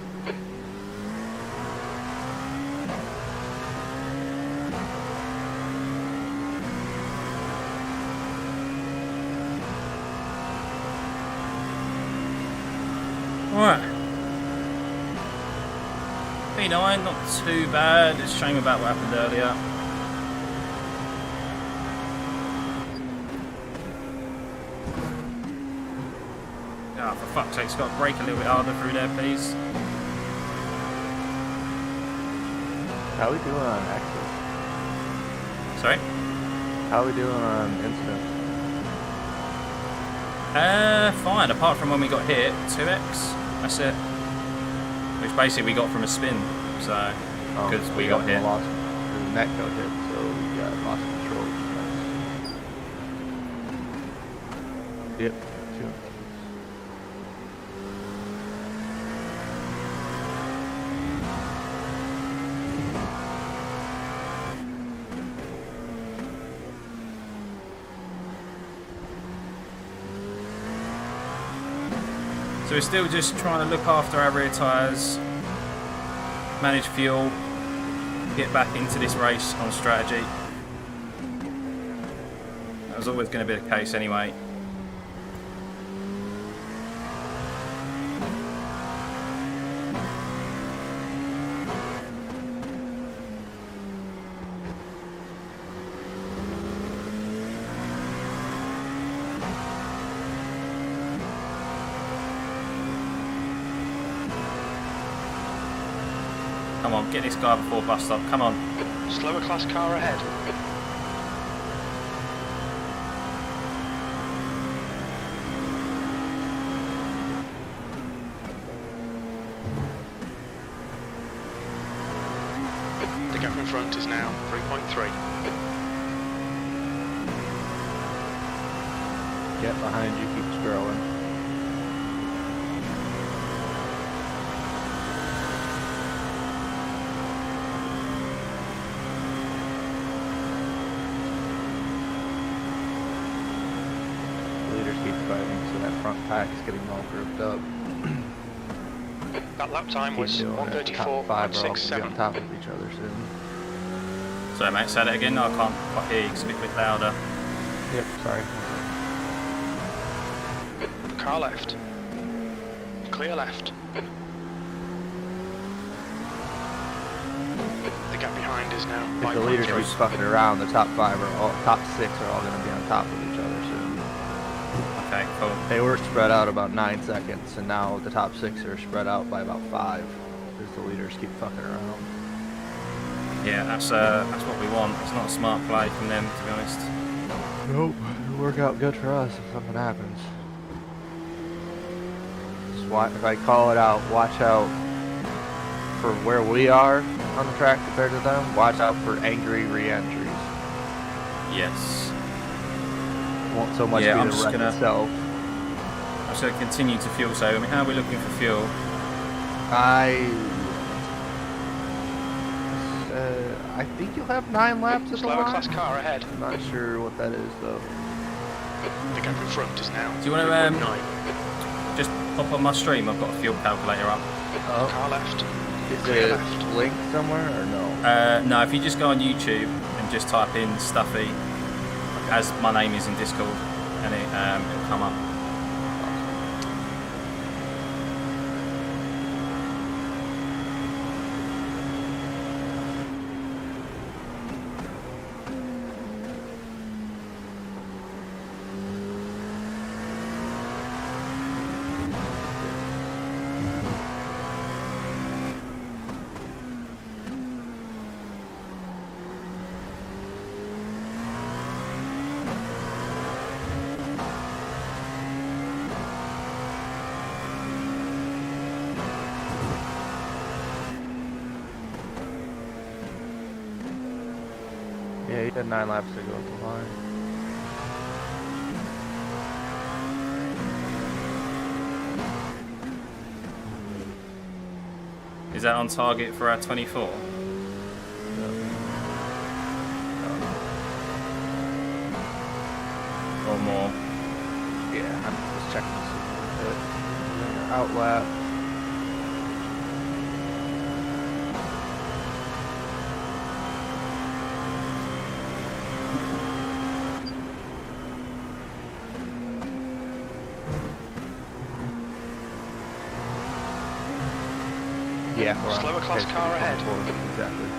S2: Alright. P9, not too bad. It's a shame about what happened earlier. Oh, for fuck's sake, it's got to brake a little bit harder through there, please.
S5: How we doing on access?
S2: Sorry?
S5: How we doing on incidents?
S2: Fine, apart from when we got hit, 2x, that's it. Which basically we got from a spin, so, because we got hit.
S5: Lost, the net got hit, so we got lost control. Yep, 2.
S2: So we're still just trying to look after our rear tyres, manage fuel, get back into this race on strategy. That was always going to be the case anyway. Come on, get this guy before bus stop, come on.
S3: Slower class car ahead. The gap in front is now 3.3.
S5: Get behind you keeps growing. Keep fighting, so that front pack is getting all grouped up.
S3: That lap time was 1:34.67.
S5: On top of each other soon.
S2: Sorry mate, say that again. No, I can't quite hear you, it's a bit louder.
S5: Yep, sorry.
S3: Car left. Clear left. The gap behind is now
S5: If the leaders
S3: 5.3.
S5: keep fucking around, the top 6 are all going to be on top of each other soon.
S2: Okay, cool.
S5: They were spread out about 9 seconds, and now the top 6 are spread out by about 5, because the leaders keep fucking around.
S2: Yeah, that's what we want. It's not a smart play from them, to be honest.
S5: Nope, it'll work out good for us if something happens. Just if I call it out, watch out for where we are on the track compared to them. Watch out for angry re-entries.
S2: Yes.
S5: Won't so much
S2: Yeah,
S5: be
S2: I'm
S5: the
S2: just
S5: wreck
S2: gonna-
S5: itself.
S2: I'm just going to continue to fuel save. I mean, how are we looking for fuel?
S5: I think you'll have 9 laps at the
S3: Slower class
S5: line.
S3: car ahead.
S5: I'm not sure what that is though.
S3: The gap in front is now
S2: Do you want to
S3: 3.9.
S2: just pop on my stream? I've got a fuel calculator up.
S5: Oh,
S3: Car left.
S5: is
S3: Clear
S5: it
S3: left.
S5: linked somewhere or no?
S2: No, if you just go on YouTube and just type in Stuffey, as my name is in Discord, and it'll come up.
S5: Yeah, you had 9 laps to go at the line.
S2: Is that on target for our 24? Or more?
S5: Yeah, I'm just checking to see if it out lap. Yeah, we're
S3: Slower
S5: on
S3: class
S5: pace
S3: car
S5: for
S3: ahead.
S5: 24, exactly.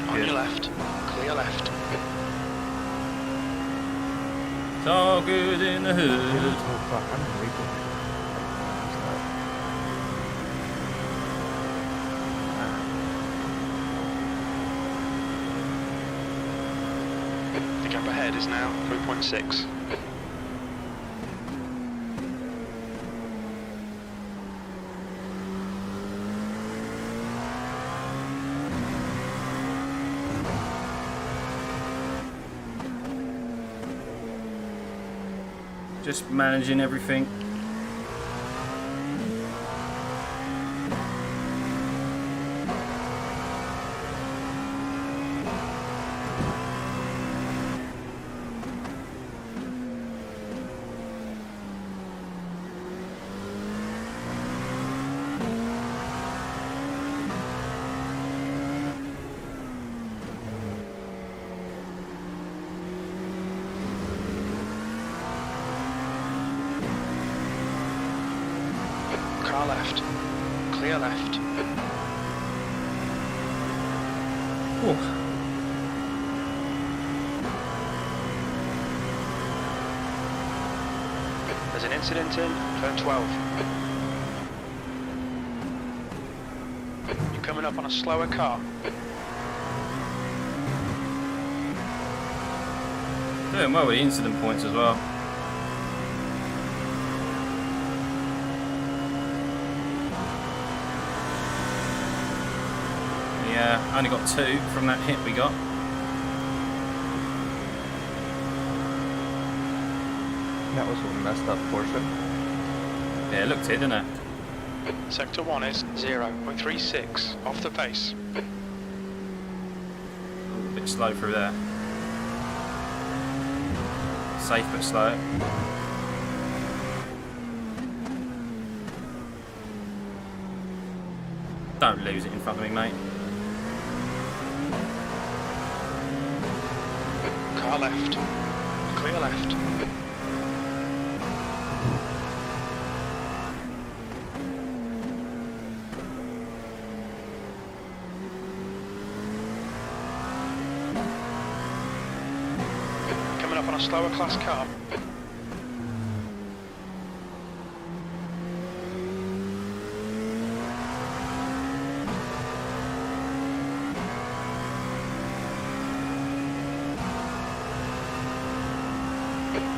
S3: On your left. Clear left.
S2: It's all good in the hood.
S5: Oh fuck, I'm in replay.
S3: The gap ahead is now 3.6.
S2: Just managing everything.
S3: Car left. Clear left.
S2: Ooh.
S3: There's an incident in turn 12. You're coming up on a slower car.
S2: Doing well with the incident points as well. Yeah, only got 2 from that hit we got.
S5: That was a messed up portion.
S2: Yeah, it looked it, didn't it?
S3: Sector 1 is 0.36 off the pace.
S2: A bit slow through there. Safe but slow. Don't lose it in front of me, mate.
S3: Car left. Clear left. Coming up on a slower class car.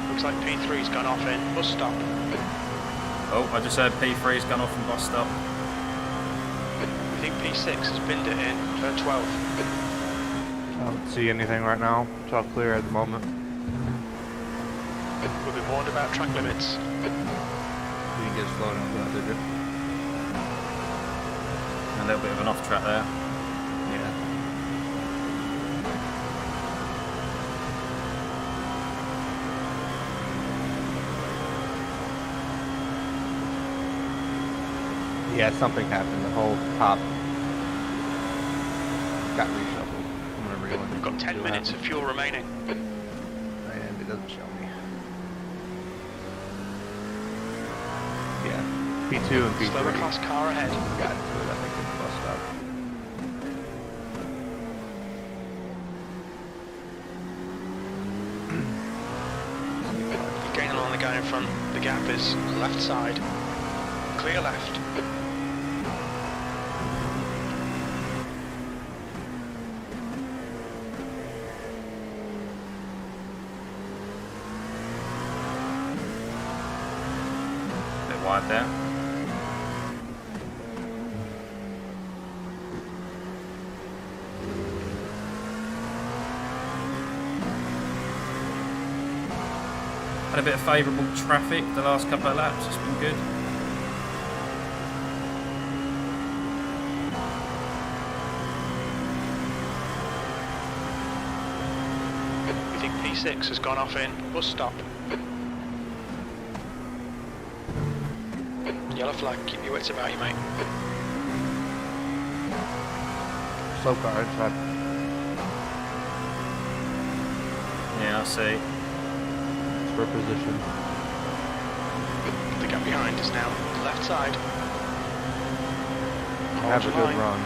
S3: Looks like P3's gone off in bus stop.
S2: Oh, I just heard P3's gone off from bus stop.
S3: I think P6 has binned it in turn 12.
S5: I don't see anything right now. It's all clear at the moment.
S3: We'll be warned about track limits.
S5: You didn't get slowed down for that, did you?
S2: A little bit of an off track there.
S5: Yeah. Yeah, something happened. The whole top got reshuffled. I'm gonna rewind.
S3: We've got 10 minutes of fuel remaining.
S5: And it doesn't show me. Yeah, P2 and P3
S3: Slower class car ahead.
S5: got into it, I think, in the bus stop.
S3: You're gaining on the guy in front. The gap is left side. Clear left.
S2: Bit wide there. Had a bit of favourable traffic the last couple of laps. It's been good.
S3: We think P6 has gone off in bus stop. Yellow flag, keep your wits about you, mate.
S5: Slow car inside.
S2: Yeah, I see.
S5: For position.
S3: The gap behind is now left side.
S5: Have a
S3: Hold
S5: good
S3: line.
S5: run.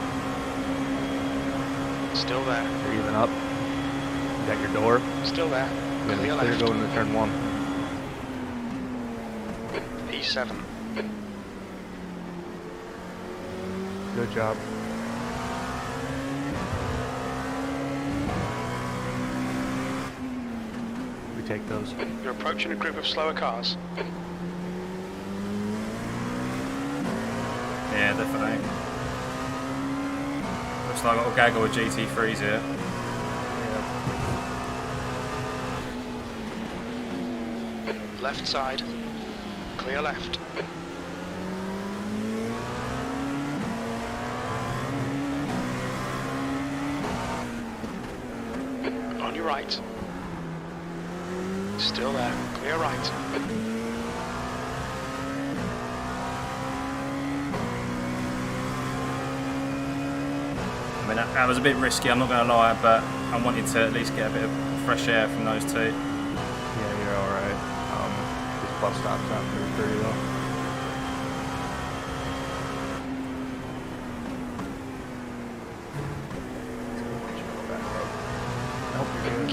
S3: Still there.
S5: You're even up. You got your door.
S3: Still there.
S5: You're
S3: Clear
S5: clear
S3: left.
S5: going into turn 1.
S3: P7.
S5: Good job. We take those.
S3: You're approaching a group of slower cars.
S2: Yeah, definitely. Looks like I've got Elgato with GT3s here.
S3: Left side. Clear left. On your right. Still there. Clear right.
S2: I mean, that was a bit risky, I'm not going to lie, but I wanted to at least get a bit of fresh air from those two.
S5: Yeah, you're alright. This bus stop's not very pretty though.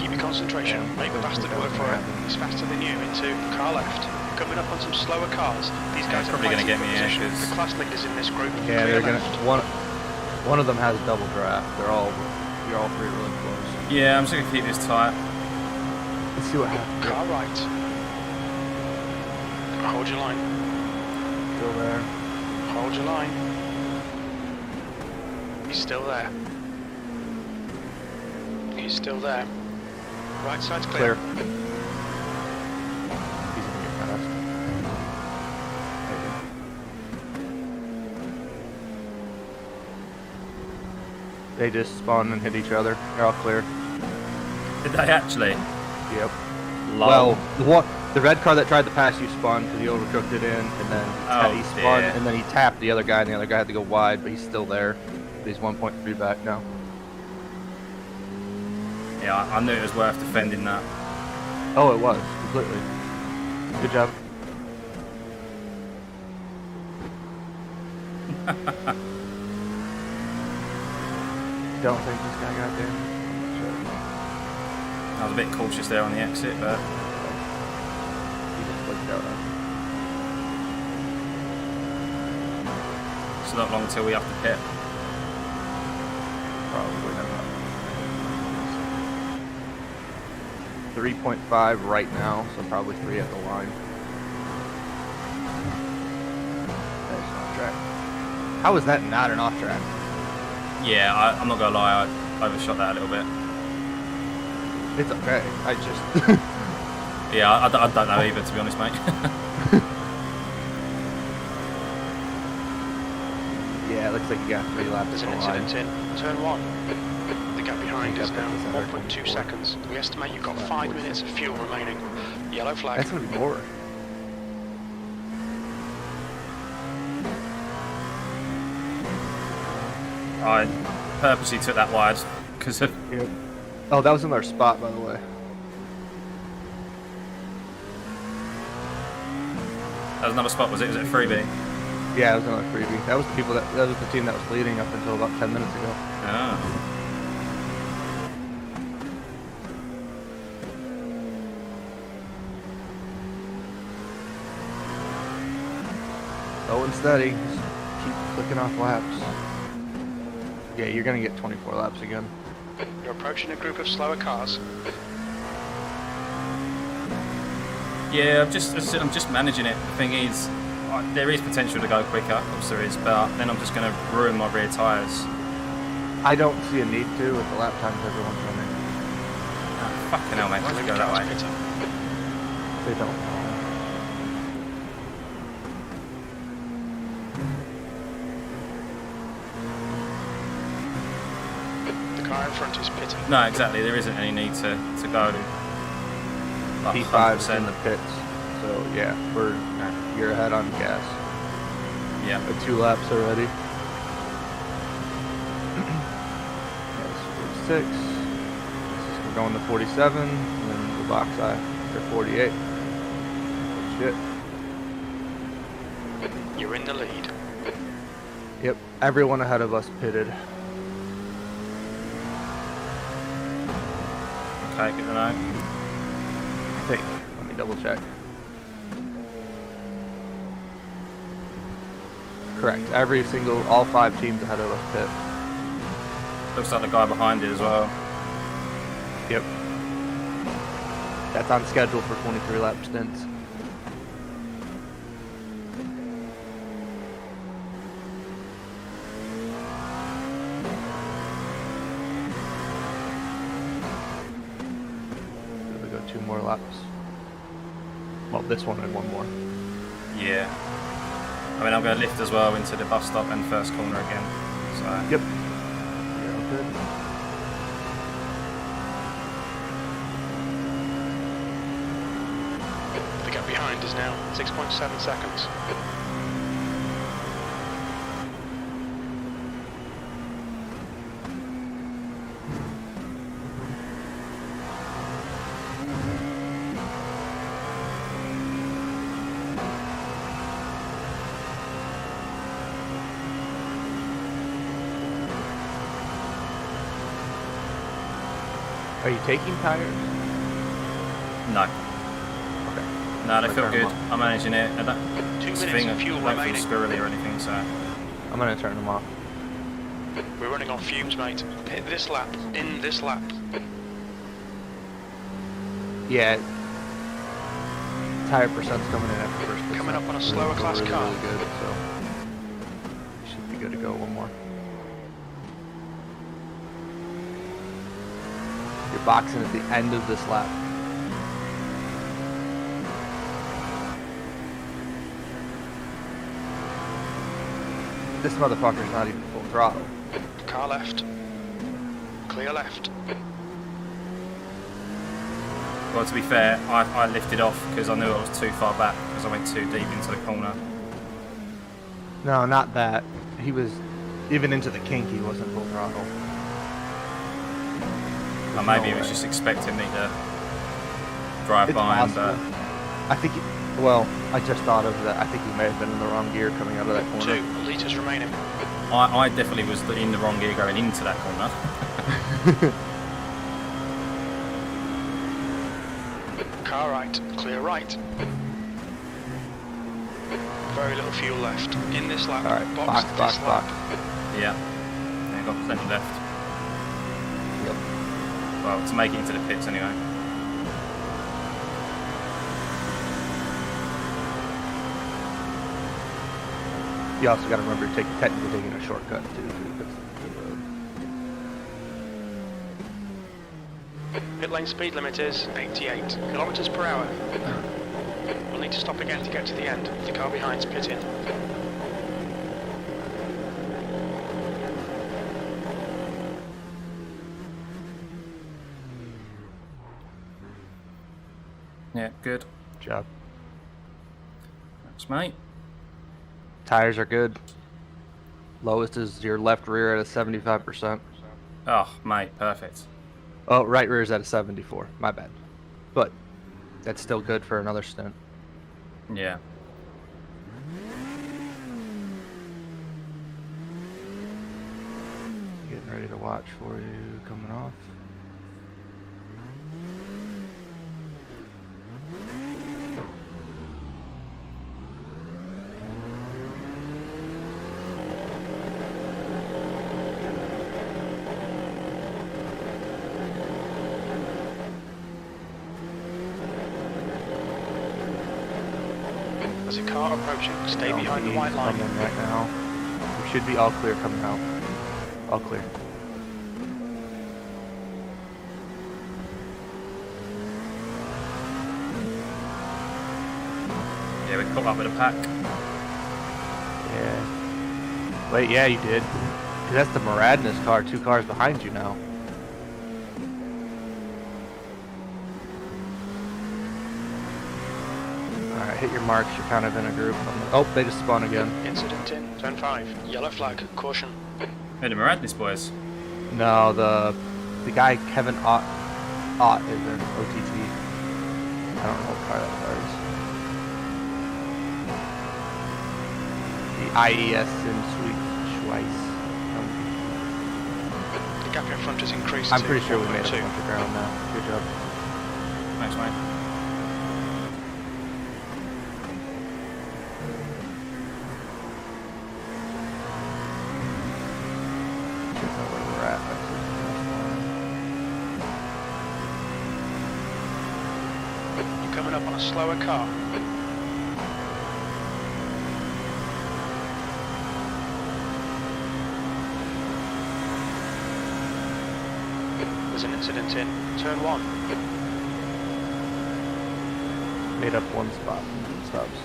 S3: Keep your concentration.
S5: Yeah,
S3: Make the bastard work for it. He's faster than you into car left. Coming up on some slower cars. These guys are
S2: probably gonna
S3: fighting
S2: get me
S3: for
S2: here,
S3: position.
S2: 'cause-
S3: The class leaders in this group.
S5: Yeah,
S3: clear
S5: they're
S3: left.
S5: gonna one of them has double draft. You're all three really close.
S2: Yeah, I'm just gonna keep this tight.
S5: Let's see what happens.
S3: Car right. Hold your line.
S5: Still there.
S3: Hold your line. He's still there. He's still there. Right side's clear.
S5: Clear. He's gonna get past. They just spawned and hit each other. They're all clear.
S2: Did they actually?
S5: Yep.
S2: Lol.
S5: Well, the red car that tried to pass you spun because he overcooked it in, and then
S2: Oh,
S5: he spun,
S2: dear.
S5: and then he tapped the other guy, and the other guy had to go wide, but he's still there. But he's 1.3 back now.
S2: Yeah, I knew it was worth defending that.
S5: Oh, it was completely. Good job. Don't think this guy got damaged.
S2: I was a bit cautious there on the exit, but
S5: He just flicked out.
S2: it's not long till we have to pit.
S5: Probably not. 3.5 right now, so probably 3 at the line. That's off track. How is that not an off track?
S2: Yeah, I'm not gonna lie, I overshot that a little bit.
S5: It's okay. I just.
S2: Yeah, I don't know either, to be honest, mate.
S5: Yeah, it looks like you got 3 laps
S3: There's
S5: on
S3: an
S5: the line.
S3: incident in turn 1. The gap behind is now
S5: Tempest is under
S3: 1.2
S5: 24.
S3: seconds. We estimate you've got 5 minutes of fuel remaining. Yellow flag.
S5: That's gonna be more.
S2: I purposely took that wide because of.
S5: Yep. Oh, that was another spot, by the way.
S2: That was another spot, was it? Was it a freebie?
S5: Yeah, it was another freebie. That was the people that was the team that was leading up until about 10 minutes ago.
S2: Ah.
S5: Slow and steady. Just keep clicking off laps. Yeah, you're gonna get 24 laps again.
S3: You're approaching a group of slower cars.
S2: Yeah, I'm just managing it. The thing is, there is potential to go quicker, of course there is, but then I'm just going to ruin my rear tyres.
S5: I don't see a need to with the lap times everyone's running.
S2: Oh, fucking hell, mate, let's go that way.
S5: They don't.
S3: The car in front is pitting.
S2: No, exactly, there isn't any need to go. Like
S5: P5's in
S2: 100%.
S5: the pits, so yeah, you're ahead on gas.
S2: Yeah.
S5: At 2 laps already. That's 46. We're going to 47, and then the box eye for 48. Shit.
S3: You're in the lead.
S5: Yep, everyone ahead of us pitted.
S2: Okay, good to know.
S5: I think. Let me double check. Correct. All 5 teams ahead of us pit.
S2: Looks like the guy behind it as well.
S5: Yep. That's on schedule for 23 lap stints. We go 2 more laps. Well, this one and 1 more.
S2: Yeah. I mean, I'm going to lift as well into the bus stop and first corner again. So.
S5: Yep. Yeah, good.
S3: The gap behind is now 6.7 seconds.
S5: Are you taking tires?
S2: No.
S5: Okay.
S2: No, they
S5: I'll
S2: feel
S5: turn 'em
S2: good.
S5: off.
S2: I'm managing it. I don't,
S3: 2
S2: this
S3: minutes
S2: thing,
S3: of fuel
S2: I don't feel
S3: remaining.
S2: squirrely or anything, so.
S5: I'm gonna turn them off.
S3: We're running on fumes, mate. Hit this lap. In this lap.
S5: Yeah. Tire percent's coming in after first.
S3: Coming up on a slower class car.
S5: Really good, so should be good to go one more. You're boxing at the end of this lap. This motherfucker's not even full throttle.
S3: Car left. Clear left.
S2: Well, to be fair, I lifted off because I knew I was too far back because I went too deep into the corner.
S5: No, not that. He was even into the kink. He wasn't full throttle.
S2: Or maybe
S5: No
S2: he was
S5: way.
S2: just expecting me to drive
S5: It's
S2: by him,
S5: possible.
S2: but
S5: I think. Well, I just thought of that. I think he may have been in the wrong gear coming out of that corner.
S3: 2 litres remaining.
S2: I definitely was in the wrong gear going into that corner.
S3: Car right. Clear right. Very little fuel left. In this lap.
S5: All right, box,
S3: this
S5: box,
S3: lap.
S5: box.
S2: Yeah. Yeah, got plenty left.
S5: Yep.
S2: Well, to make it into the pits anyway.
S5: You also got to remember to technically taking a shortcut too. Because the road.
S3: Pit lane speed limit is 88 kilometers per hour. We'll need to stop again to get to the end. The car behind's pitting.
S2: Yeah, good.
S5: Good job.
S2: Thanks, mate.
S5: Tires are good. Lowest is your left rear at a 75%.
S2: Oh, mate, perfect.
S5: Oh, right rear is at a 74. My bad. But that's still good for another stint.
S2: Yeah.
S5: Getting ready to watch for you coming off.
S3: There's a car approaching. Stay behind the white line.
S5: Coming right now. We should be all clear coming out. All clear.
S2: Yeah, we caught up with a pack.
S5: Yeah. Wait, yeah, you did. 'Cause that's the Maradness car, 2 cars behind you now. Alright, hit your marks, you're kind of in a group. Oh, they just spun again.
S3: Incident in turn 5. Yellow flag. Caution.
S2: Hey, the Maradness boys.
S5: No, the guy Kevin Ott is in OTT. I don't know what car that car is. The IES in Schweiss.
S3: The gap in front is increased
S5: I'm
S3: to
S5: pretty sure we made up a
S3: 1.2.
S5: bunch of ground now. Good job.
S2: Thanks, mate.
S5: Should know where we're at.
S3: You're coming up on a slower car. There's an incident in turn 1.
S5: Made up one spot. Stops.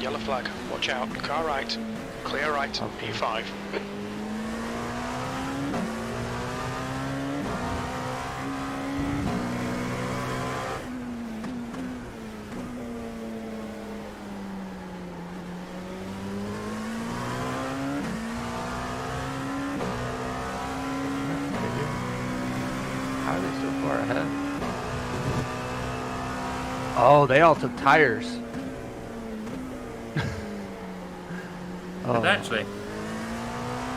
S3: Yellow flag. Watch out. Car right. Clear right.
S5: Okay.
S3: P5.
S5: How are they so far ahead? Oh, they all took tires.
S2: Did they actually?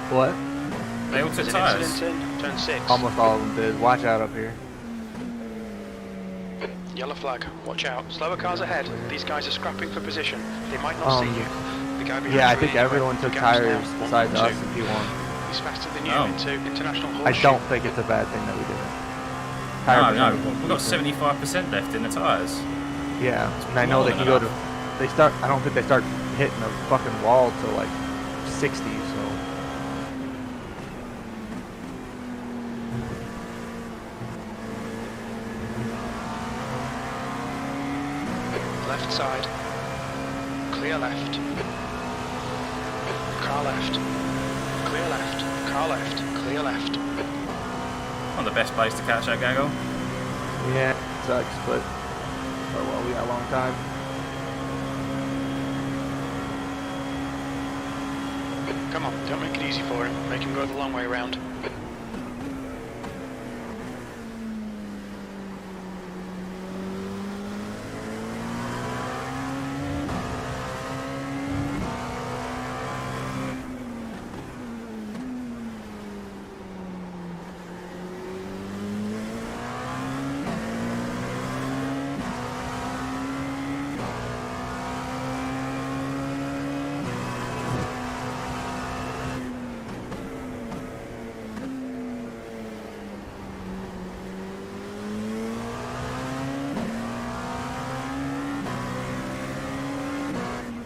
S5: What?
S2: They all took
S3: There's an
S2: tyres.
S3: incident in turn 6.
S5: Almost all of them did. Watch out up here.
S3: Yellow flag, watch out. Slower cars ahead. These guys are scrapping for position. They might not see you. The guy behind
S5: Yeah, I
S3: you
S5: think
S3: anyway.
S5: everyone took
S3: The gap's
S5: tires
S3: now
S5: besides us
S3: 1.2.
S5: in P1.
S3: He's faster than you
S2: Oh.
S3: into international
S5: I
S3: horseshoe.
S5: don't think it's a bad thing that we didn't.
S2: No, we've got 75% left in the tyres.
S5: Yeah, and I know
S2: More
S5: they
S2: than
S5: can go to.
S2: enough.
S5: They start. I don't think they start hitting the fucking wall till like 60. So
S3: Left side. Clear left. Car left. Clear left. Car left. Clear left.
S2: Not the best place to catch that gaggle.
S5: yeah, it sucks, but oh well, we got a long time.
S3: Come on, don't make it easy for him. Make him go the long way round.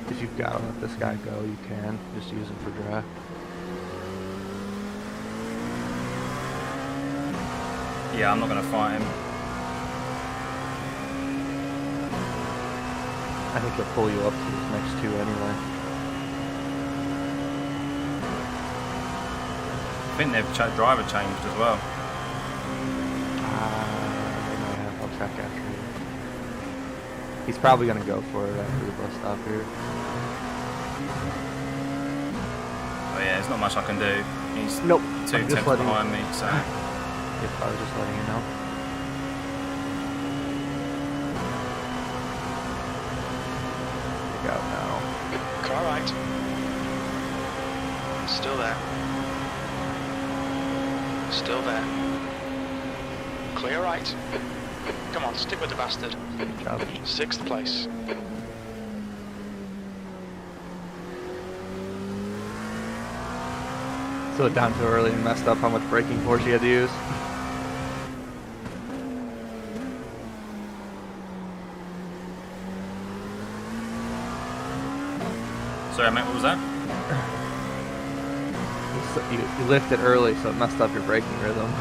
S5: If you've got to let this guy go, you can just use him for draft.
S2: Yeah, I'm not going to fight him.
S5: I think he'll pull you up to his next two anyway.
S2: I think their driver changed as well.
S5: They might have. I'll check after you. He's probably gonna go for it after the bus stop here.
S2: Oh yeah, there's not much I can do. He's
S5: Nope.
S2: 2
S5: I'm just
S2: tenths
S5: letting
S2: behind me, so...
S5: Yep, I was just letting you know. Look out now.
S3: Car right. Still there. Still there. Clear right. Come on, stick with the bastard.
S5: Good job.
S3: 6th place.
S5: Slowed down too early and messed up how much braking force you had to use.
S2: Sorry mate, what was that?
S5: You lifted early, so it messed up your braking rhythm.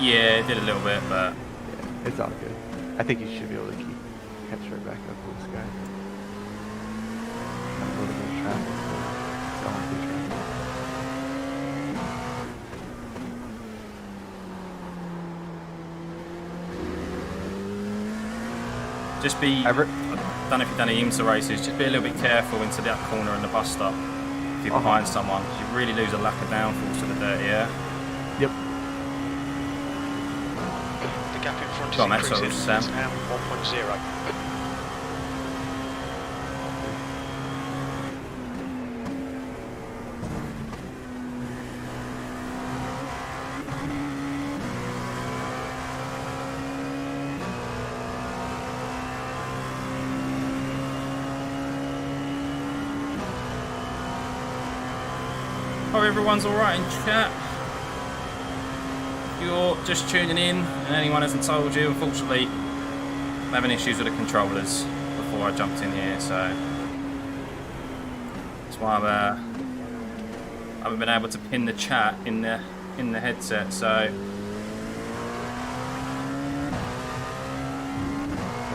S2: Yeah, it did a little bit, but...
S5: Yeah, it's all good. I think you should be able to catch right back up with this guy. Got a little bit of traffic. It's going through traffic.
S2: Just be... I don't know if you've done any IMSA races, just be a little bit careful into that corner in the bus stop. If you're behind someone, 'cause you really lose a lack of downforce to the dirty air.
S5: Yep.
S3: The gap in front is
S2: Go on, mate, sorry,
S3: increasing.
S2: Sam.
S3: It's now 1.0.
S2: Hope everyone's alright in chat. If you're just tuning in and anyone hasn't told you, unfortunately I'm having issues with the controllers before I jumped in here, so that's why I haven't been able to pin the chat in the headset, so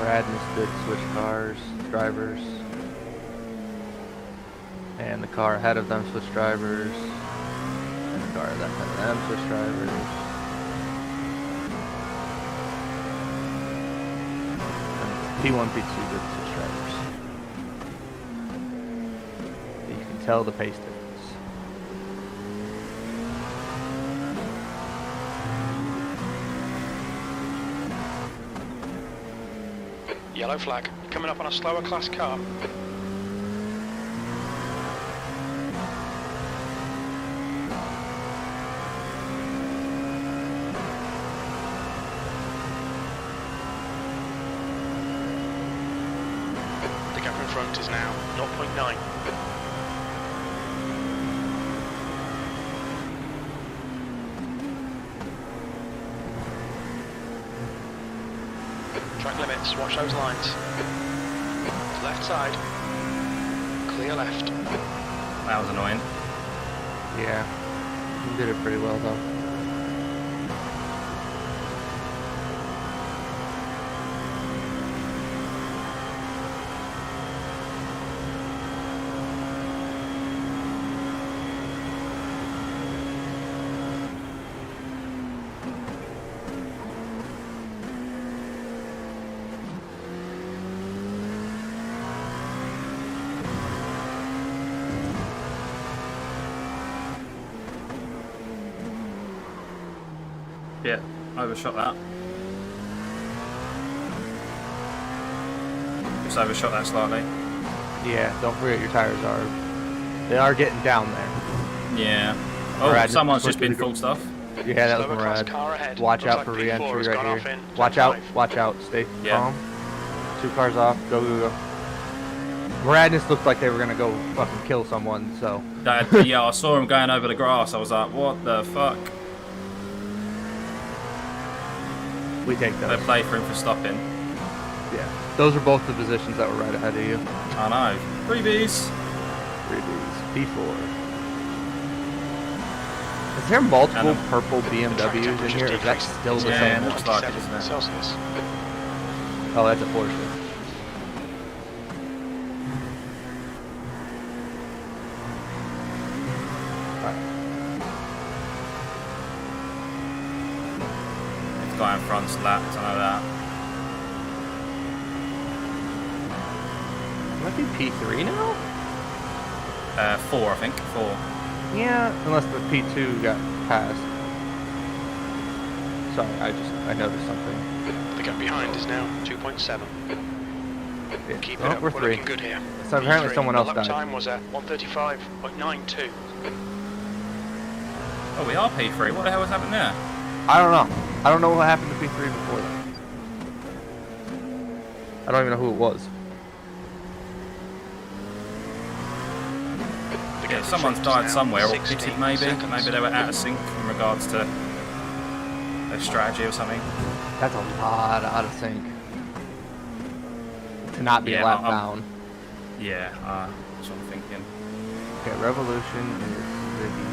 S5: Radness did switch cars, drivers. And the car ahead of them switched drivers. And the car that ahead of them switched drivers. And P1, P2 did switch drivers. You can tell the pace difference.
S3: Yellow flag. Coming up on a slower class car. front is now 0.9. Track limits, watch those lines. Left side. Clear left.
S2: That was annoying.
S5: Yeah. You did it pretty well though.
S2: Yeah, overshot that. Just overshot that slightly.
S5: Yeah, don't forget your tires they are getting down there.
S2: Yeah. Oh,
S5: Murad,
S2: someone's just been full stuff.
S5: Yeah, that was
S3: Slower class
S5: Murad.
S3: car ahead.
S5: Watch
S3: Looks
S5: out for
S3: like P4
S5: re-entry
S3: has
S5: right
S3: gone off
S5: here.
S3: in
S5: Watch
S3: turn
S5: out,
S3: 5.
S5: watch out. Stay
S2: Yeah.
S5: calm. 2 cars off. Go, go, go. Muradness looked like they were gonna go fucking kill someone, so.
S2: Yeah, I saw him going over the grass. I was like, what the fuck?
S5: We take
S2: They
S5: those.
S2: play for him for stopping.
S5: Yeah. Those are both the positions that were right ahead of you.
S2: I know. Freebies.
S5: 3Bs. P4. Is there multiple
S2: And,
S5: purple
S3: Track
S5: BMWs in
S3: temperature's
S5: here, or is that
S3: decreased.
S5: still the
S2: Yeah,
S5: same?
S2: it looks like it,
S3: 27
S2: isn't it?
S3: Celsius.
S5: Oh, that's a Porsche.
S2: The guy in front's lapped, I know that.
S5: Might be P3 now?
S2: 4, I think. 4.
S5: Yeah, unless the P2 got passed. Sorry, I noticed something.
S3: The gap behind is now 2.7.
S5: Yeah.
S3: Keep
S5: Oh,
S3: it up,
S5: we're
S3: we're
S5: 3.
S3: looking good here.
S5: So apparently
S3: P3,
S5: someone else
S3: the lap
S5: died.
S3: time was at 1:35.92.
S2: Oh, we are P3. What the hell has happened there?
S5: I don't know. I don't know what happened to P3 before that. I don't even know who it was.
S3: The
S2: Yeah,
S3: gap
S2: someone's
S3: in front
S2: died
S3: is now
S2: somewhere, or
S3: 16
S2: pitted maybe.
S3: seconds.
S2: Maybe they were out of sync in regards to their strategy or something.
S5: That's a lot out of sync. To not be
S2: Yeah,
S5: a lap
S2: I'm-
S5: down.
S2: Yeah, that's what I'm thinking.
S5: Okay, Revolution is Ziggy.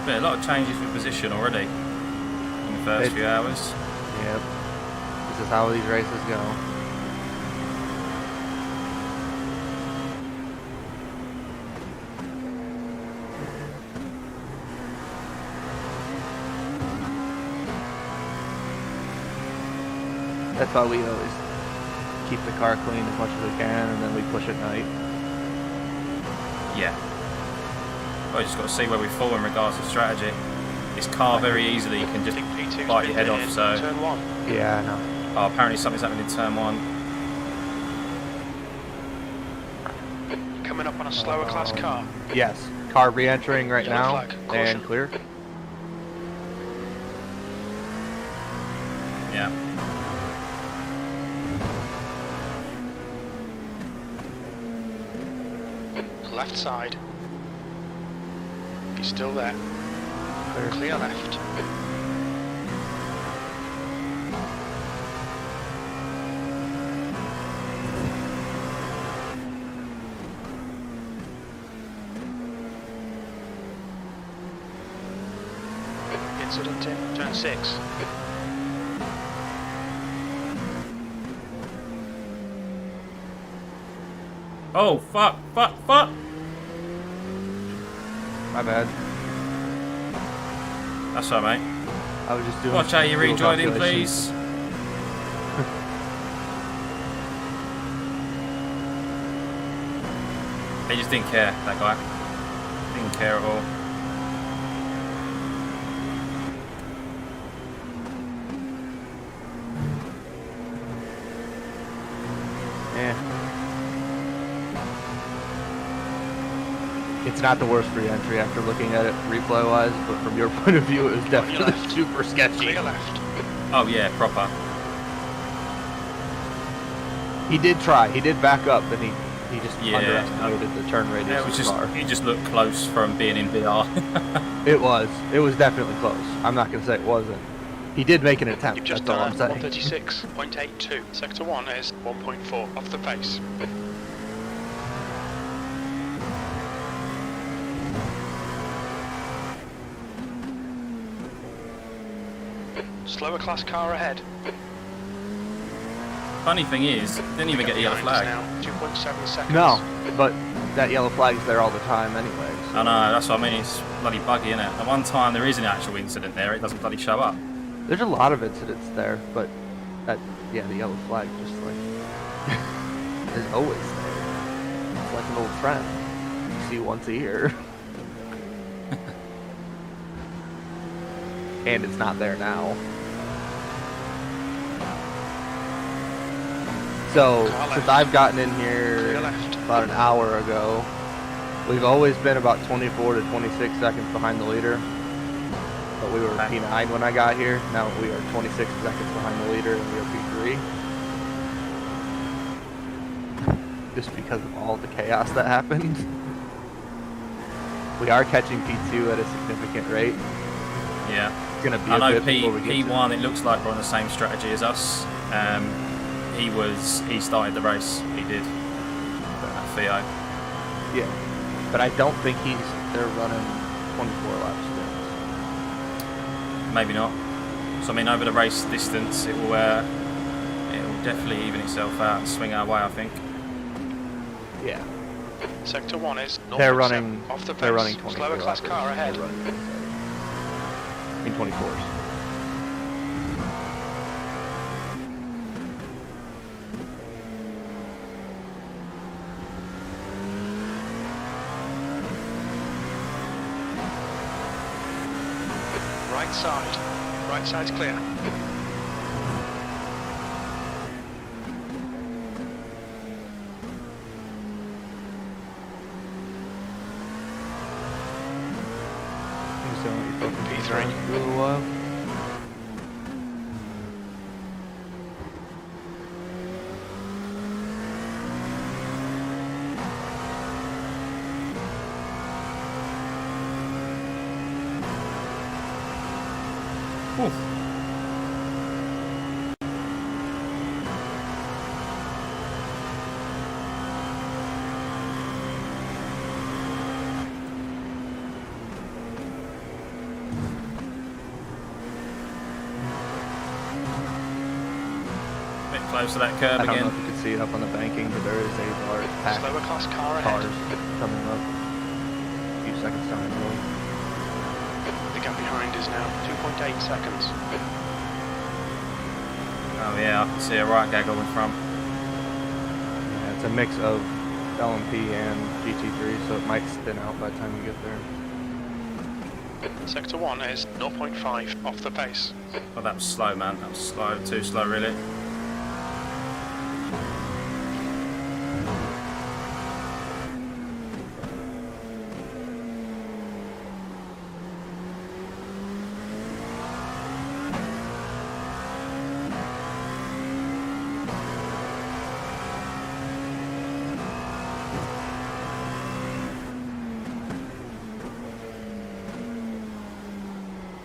S2: Been a lot of changes with position already in the first few hours.
S5: Yep. This is how these races go. That's why we always keep the car clean as much as we can, and then we push at night.
S2: Yeah. Well, you just got to see where we fall in regards to strategy. This car very easily can just
S3: P2's
S2: bite your head
S3: been
S2: off,
S3: in
S2: so...
S3: Turn 1.
S5: Yeah, I know.
S2: Oh, apparently something's happening in turn 1.
S3: Coming up on a slower class car.
S5: Yes, car re-entering right
S3: Yellow
S5: now,
S3: flag, caution.
S5: and clear.
S2: Yeah.
S3: Left side. He's still there.
S5: Clear.
S3: Clear left. Incident in turn 6.
S2: Oh, fuck, fuck, fuck!
S5: My bad.
S2: That's all right, mate.
S5: I was just doing.
S2: Watch how you
S5: fuel
S2: rejoining,
S5: calculations.
S2: please. He just didn't care, that guy. Didn't care at all.
S5: It's not the worst free entry after looking at it replay-wise, but from your point of view, it was definitely
S3: left.
S5: super sketchy.
S3: Clear left.
S2: Oh yeah, proper.
S5: He did try. He did back up, and he just
S2: Yeah,
S5: underestimated the turn radius
S2: Yeah, it
S5: of
S2: was
S5: the
S2: just
S5: car.
S2: he just looked close from being in VR.
S5: It was definitely close. I'm not gonna say it wasn't. He did make an attempt.
S3: You've just
S5: That's all
S3: done
S5: I'm
S3: a
S5: saying.
S3: 136.82. Sector 1 is 1.4 off the pace. Slower class car ahead.
S2: Funny thing is, didn't even get the yellow flag.
S3: Now 2.7 seconds.
S5: No, but that yellow flag's there all the time anyway. So.
S2: I know, that's what I mean. It's bloody buggy, isn't it? At one time there is an actual incident there, it doesn't bloody show up.
S5: There's a lot of incidents there, but that the yellow flag just like is always there. It's like an old friend. You see once a year. And it's not there now. So, since I've gotten in here about an hour ago, we've always been about 24 to 26 seconds behind the leader. But we were P9 when I got here. Now we are 26 seconds behind the leader and we are P3. Just because of all the chaos that happened. We are catching P2 at a significant rate.
S2: Yeah.
S5: It's going to be
S2: I know
S5: bit before we get
S2: P1, it looks like we're on the same strategy as us. He started the race, he did. At Theo.
S5: Yeah. But I don't think they're running 24 laps.
S2: Maybe not. So I mean, over the race distance, it will definitely even itself out and swing our way, I think.
S5: Yeah.
S3: Sector 1 is 0.7
S5: They're running.
S3: off the pace.
S5: They're running 24
S3: Slower class
S5: lappers.
S3: car ahead.
S5: They're running in 24s.
S3: Right side. Right side's clear. P3.
S5: For a little while.
S2: Oof. Bit close to that curb
S5: I don't
S2: again.
S5: know if you can see it up on the banking, but there is a large pack
S3: Slower
S5: of
S3: class car
S5: cars
S3: ahead.
S5: coming up. A few seconds down the road.
S3: The gap behind is now 2.8 seconds.
S2: Oh yeah, I can see a right gaggle in front.
S5: Yeah, it's a mix of LMP and GT3, so it might spin out by the time you get there.
S3: Sector 1 is 0.5 off the pace.
S2: Oh, that was slow, man. That was slow. Too slow, really.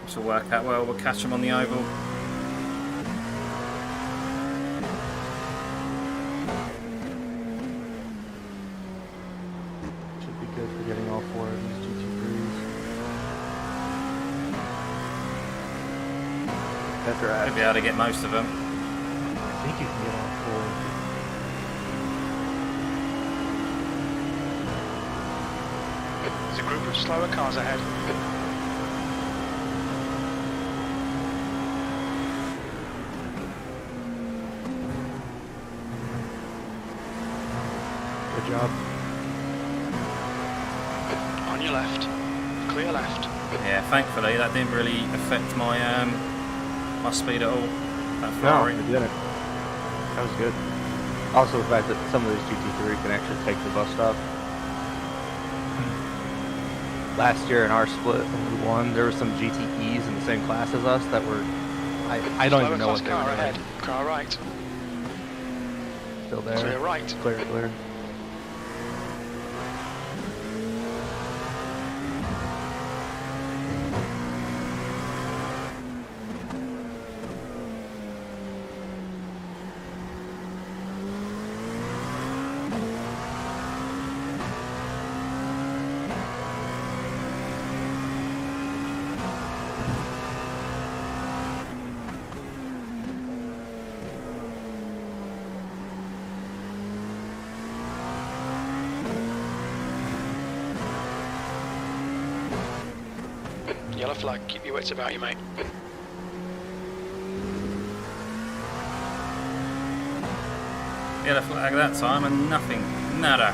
S2: This will work out well. We'll catch them on the oval.
S5: Should be good for getting all four of these GT3s. Better
S2: Should be able to get most of them.
S5: I think you can get all four.
S3: There's a group of slower cars ahead.
S5: Good job.
S3: On your left. Clear left.
S2: Yeah, thankfully that didn't really affect my my speed at all. That
S5: No,
S2: Ferrari.
S5: it didn't. That was good. Also, the fact that some of these GT3 can actually take the bus stop. last year in our split when we won, there were some GTEs in the same class as us that were, I don't even know what they were
S3: car
S5: doing.
S3: ahead. Car right.
S5: Still there.
S3: Clear right.
S5: Clear, clear.
S3: Yellow flag, keep your wits about you, mate.
S2: Yellow flag that time and nothing. Nada.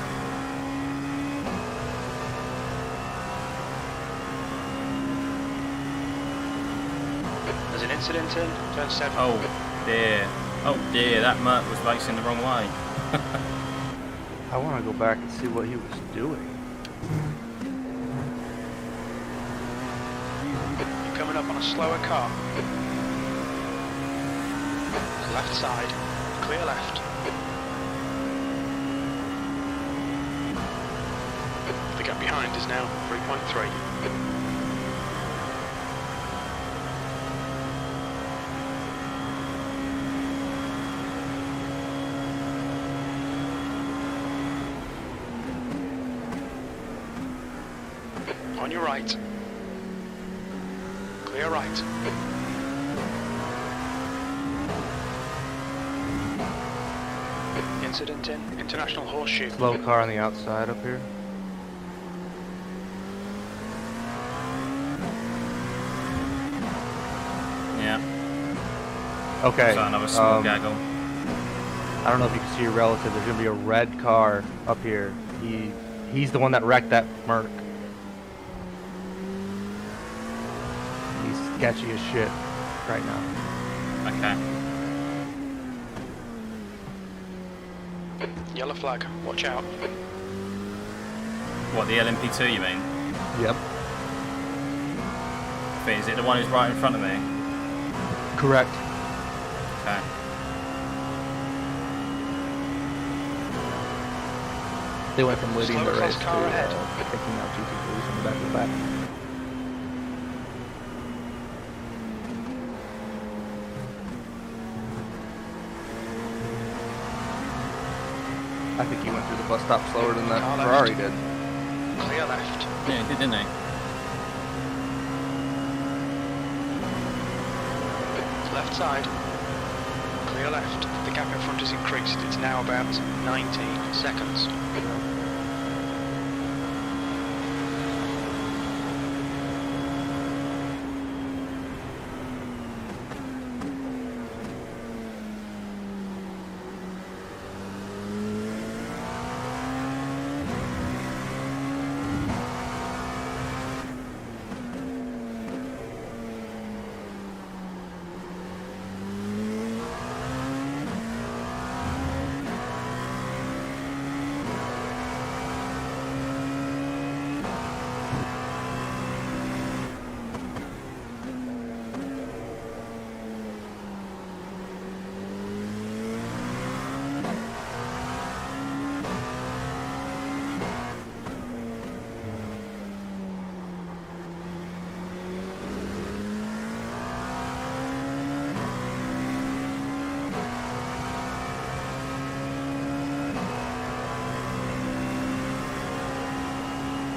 S3: There's an incident in turn 7.
S2: Oh dear, that Merc was racing the wrong way.
S5: I want to go back and see what he was doing.
S3: You're coming up on a slower car. Left side, clear left. The gap behind is now 3.3. On your right. Clear right. Incident in International Horseshoe.
S5: Slow car on the outside up here.
S2: Yeah.
S5: Okay.
S2: So another small gaggle.
S5: I don't know if you can see your relative. There's gonna be a red car up here. He's the one that wrecked that Merc. He's sketchy as shit right now.
S2: Okay.
S3: Yellow flag, watch out.
S2: What, the LMP2 you mean?
S5: Yep.
S2: Is it the one who's right in front of me?
S5: Correct.
S2: Okay.
S5: They went from leading
S3: Slower
S5: the race to
S3: car ahead.
S5: taking out GT3s from the back to the back. I think he went through the bus stop slower than that
S3: Car left.
S5: Ferrari did.
S3: Clear left.
S2: Yeah, he did, didn't he?
S3: Left side. Clear left. The gap in front has increased. It's now about 19 seconds.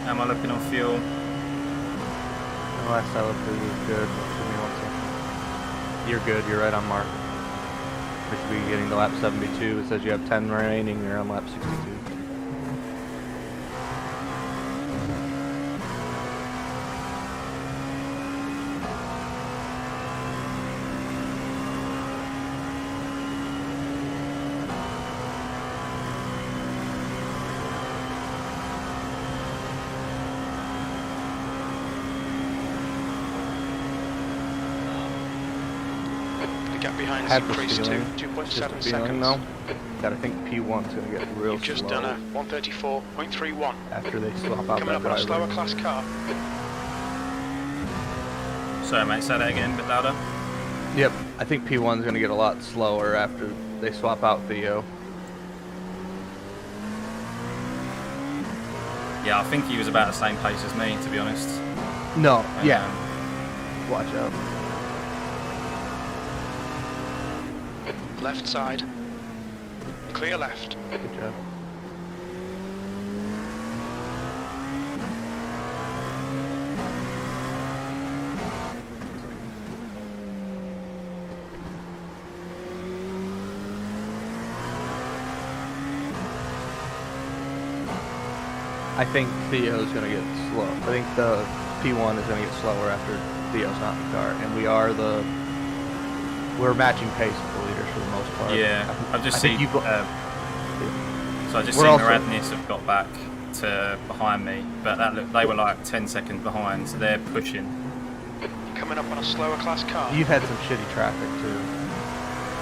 S2: How am I looking on fuel?
S5: The last I looked, it was good. Give me 1 second. You're good. You're right on mark. We should be getting to lap 72. It says you have 10 remaining. You're on lap 62.
S3: The gap behind
S5: I
S3: has
S5: have this
S3: increased to
S5: feeling,
S3: 2.7
S5: just a feeling
S3: seconds.
S5: though, that I think P1's going to get real
S3: You've just
S5: slow
S3: done a 134.31.
S5: after they swap out
S3: Coming
S5: that
S3: up on a slower
S5: driver.
S3: class car.
S2: Sorry, mate. Say that again, a bit louder.
S5: Yep, I think P1's going to get a lot slower after they swap out Theo.
S2: Yeah, I think he was about the same pace as me, to be honest.
S5: No, yeah,
S2: Um,
S5: watch out.
S3: Left side. Clear left.
S5: Good job. I think Theo's going to get slow. I think the P1 is going to get slower after Theo's not in the car, and we're matching pace with the leaders for the most part.
S2: Yeah, I've just seen. So I just
S5: We're
S2: seen
S5: also-
S2: Radnis have got back to behind me, but they were like 10 seconds behind, so they're pushing.
S3: Coming up on a slower class car.
S5: You've had some shitty traffic too.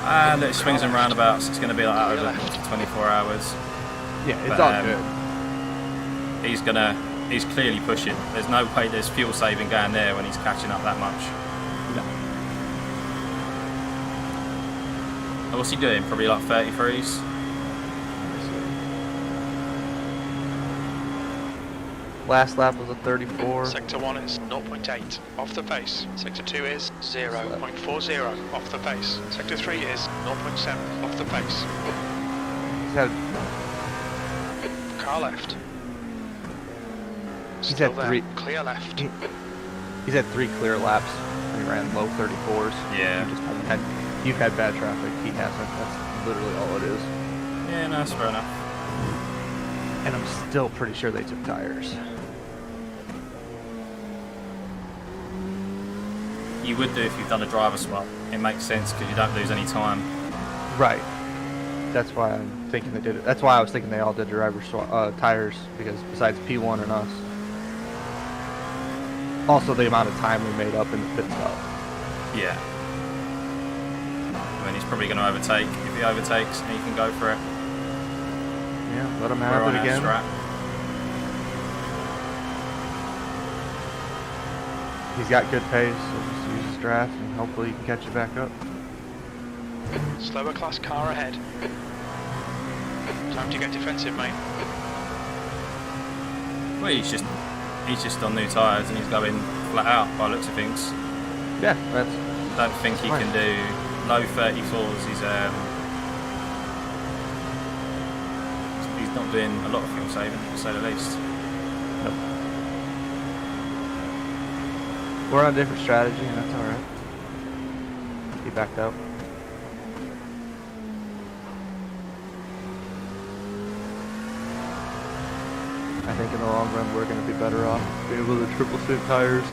S2: And it swings and roundabouts. It's going to be like that over 24 hours.
S5: Yeah, it's
S2: But,
S5: all good.
S2: He's clearly pushing. There's no way there's fuel saving going there when he's catching up that much.
S5: No.
S2: What's he doing? Probably like 33s.
S5: Last lap was a 34.
S3: Sector 1 is 0.8 off the pace. Sector 2 is 0.40 off the pace. Sector 3 is 0.7 off the pace.
S5: He's had
S3: Car left.
S5: He's
S3: Still
S5: had
S3: there.
S5: three-
S3: Clear left.
S5: he's had 3 clear laps and he ran low 34s.
S2: Yeah.
S5: You've had bad traffic. He hasn't. That's literally all it is.
S2: Yeah, no, that's fair enough.
S5: And I'm still pretty sure they took tires.
S2: You would do if you've done a driver swap. It makes sense because you don't lose any time.
S5: Right. That's why I'm thinking they did it. That's why I was thinking they all did driver tires, because besides P1 and us. Also the amount of time we made up in the pit stop.
S2: Yeah. I mean, he's probably going to overtake. If he overtakes, he can go for it.
S5: Yeah, let him
S2: We're
S5: have
S2: on
S5: it
S2: our
S5: again.
S2: strat.
S5: He's got good pace, so just use his draft and hopefully he can catch it back up.
S3: Slower class car ahead. Time to get defensive, mate.
S2: Well, he's just on new tyres and he's going flat out by the looks of things.
S5: Yeah, that's
S2: Don't think he
S5: fine.
S2: can do low 34s. He's not doing a lot of fuel saving, to say the least.
S5: We're on a different strategy, and that's alright. He backed out. I think in the long run we're going to be better off being able to triple stint tires.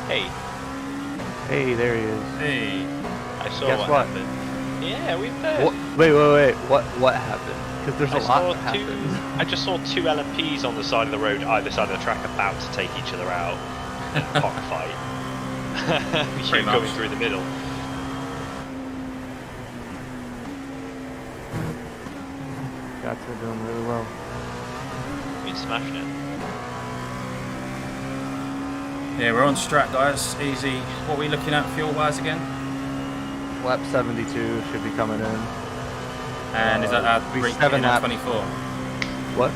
S1: Hey,
S5: Hey, there he is.
S2: Hey,
S1: I saw
S5: Guess
S1: what
S5: what?
S1: happened. Yeah, we've there.
S5: What? Wait. What happened? Because there's
S1: I
S5: a
S1: saw
S5: lot that happened.
S1: I just saw 2 LMPs on the side of the road, either side of the track, about to take each other out in a cockfight. You
S2: Pretty
S1: going
S2: much.
S1: through the middle.
S5: Guys are doing really well.
S1: Been smashing it.
S2: yeah, we're on strat, guys. Easy. What are we looking at fuel-wise again?
S5: Lap 72 should be coming in.
S2: And is that our
S5: we
S2: reaching
S5: 7
S2: our
S5: lap.
S2: 24?
S5: What?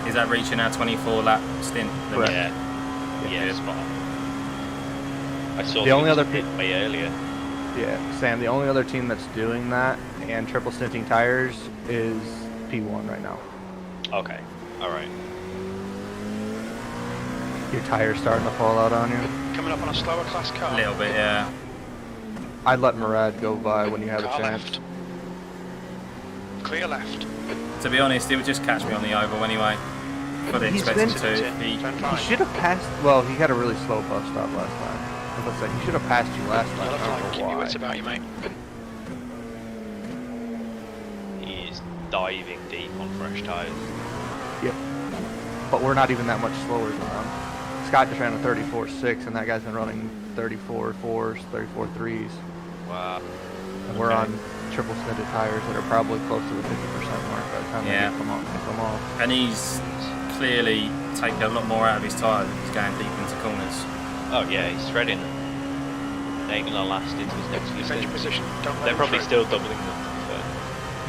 S2: Is that reaching our 24 lap stint?
S5: Correct.
S1: Yeah. Yeah, spot on. I saw
S5: The only other
S1: way earlier.
S5: Yeah, Sam, the only other team that's doing that and triple stinting tires is P1 right now.
S1: Okay. Alright.
S5: Your tire's starting to fall out on you.
S3: Coming up on a slower class
S2: A
S3: car.
S2: little bit, yeah.
S5: I'd let Murad go by when you have
S3: Car
S5: a chance.
S3: left. Clear left.
S2: To be honest, he would just catch me on the oval anyway. Fully
S5: He's
S2: expected
S5: been-
S2: to. He,
S3: Turn
S5: He
S3: right.
S5: should have passed. Well, he had a really slow bus stop last time. I was gonna say, he should have passed you last time.
S3: Yellow
S5: I
S3: flag,
S5: don't
S3: keep
S5: know
S3: your
S5: why.
S3: wits about you, mate.
S1: He is diving deep on fresh tyres.
S5: Yep. But we're not even that much slower than them. Scott just ran a 34.6, and that guy's been running 34.4s, 34.3s.
S1: Wow.
S5: And we're on triple stinted tires that are probably close to the 50% mark by the time
S2: Yeah.
S5: they come off.
S2: and he's clearly taking a lot more out of his tyres if he's going deep into corners.
S1: Oh yeah, he's threading them. They ain't gonna last into his next few
S3: Defend your
S1: stints.
S3: position. Don't let
S1: They're
S3: him
S1: probably
S3: through.
S1: still doubling them. So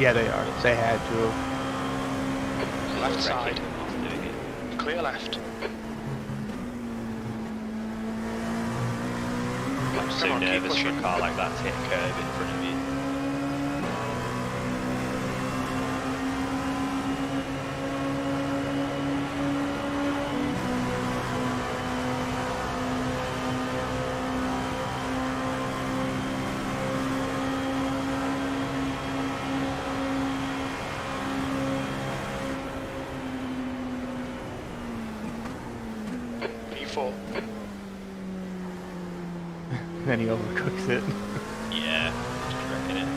S5: Yeah, they are. They had to.
S3: Left side.
S1: doing it.
S3: Clear left.
S1: I'm so
S3: Come on, keep
S1: nervous for a
S3: pushing.
S1: car like that to hit a curve in front of you.
S3: P4.
S5: Then he overcooks it.
S1: Yeah, just wrecking it.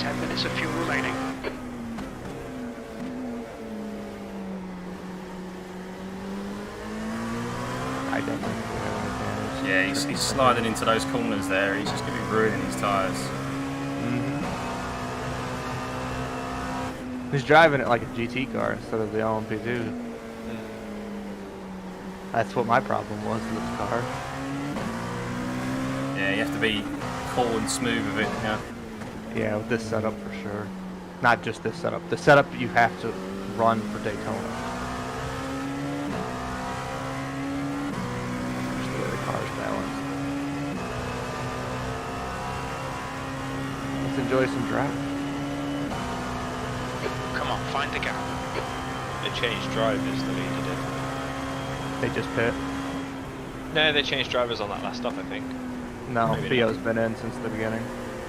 S3: 10 minutes of fuel remaining.
S5: I definitely think we have an advantage.
S2: Yeah, he's sliding into those corners there. He's just going to be ruining his tyres.
S5: Mhm. He's driving it like a GT car instead of the LMP2. That's what my problem was with the car.
S2: Yeah, you have to be cool and smooth with it. Yeah.
S5: Yeah, with this setup for sure. Not just this setup. The setup you have to run for Daytona. Just the way the car's balanced. Let's enjoy some drive.
S3: Come on, find the gap.
S1: They changed drivers, the leader did.
S5: They just pit.
S1: No, they changed drivers on that last stop, I think.
S5: No,
S1: Maybe
S5: Theo's been in since the beginning.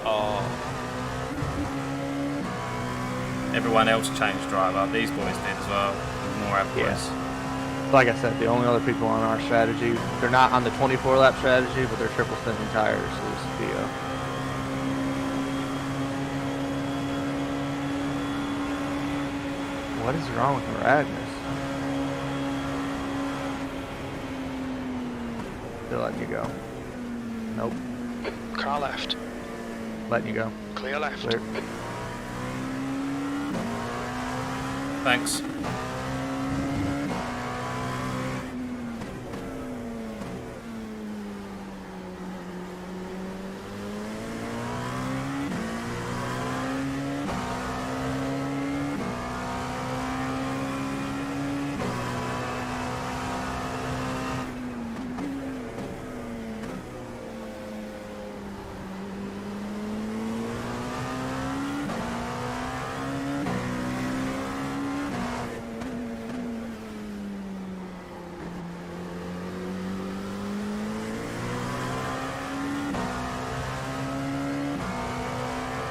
S1: Oh,
S2: Everyone else changed driver. These boys did as well. More outputs.
S5: Like I said, the only other people on our strategy, they're not on the 24 lap strategy, but they're triple stinting tires, is Theo. What is wrong with Radness? They're letting you go. Nope.
S3: Car left.
S5: Letting you go.
S3: Clear left.
S5: Clear.
S2: Thanks.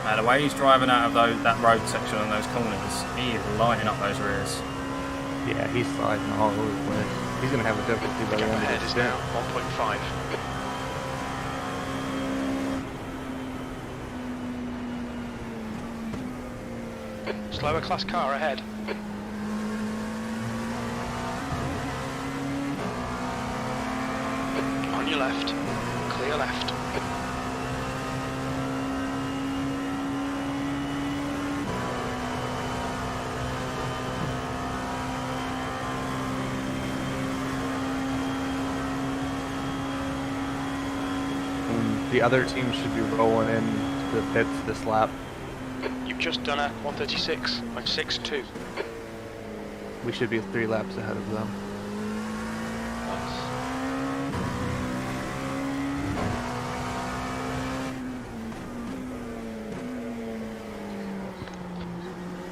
S2: Now, the way he's driving out of that road section on those corners, he is lining up those rears.
S5: Yeah, he's sliding all over the place. He's going to have a difficulty by
S3: The
S5: the
S3: gap
S5: end of
S3: ahead
S5: this
S3: is
S5: stint.
S3: now 1.5. Slower class car ahead. On your left. Clear left.
S5: And the other team should be rolling in to the pits this lap.
S3: You've just done a 136.62.
S5: We should be 3 laps ahead of them.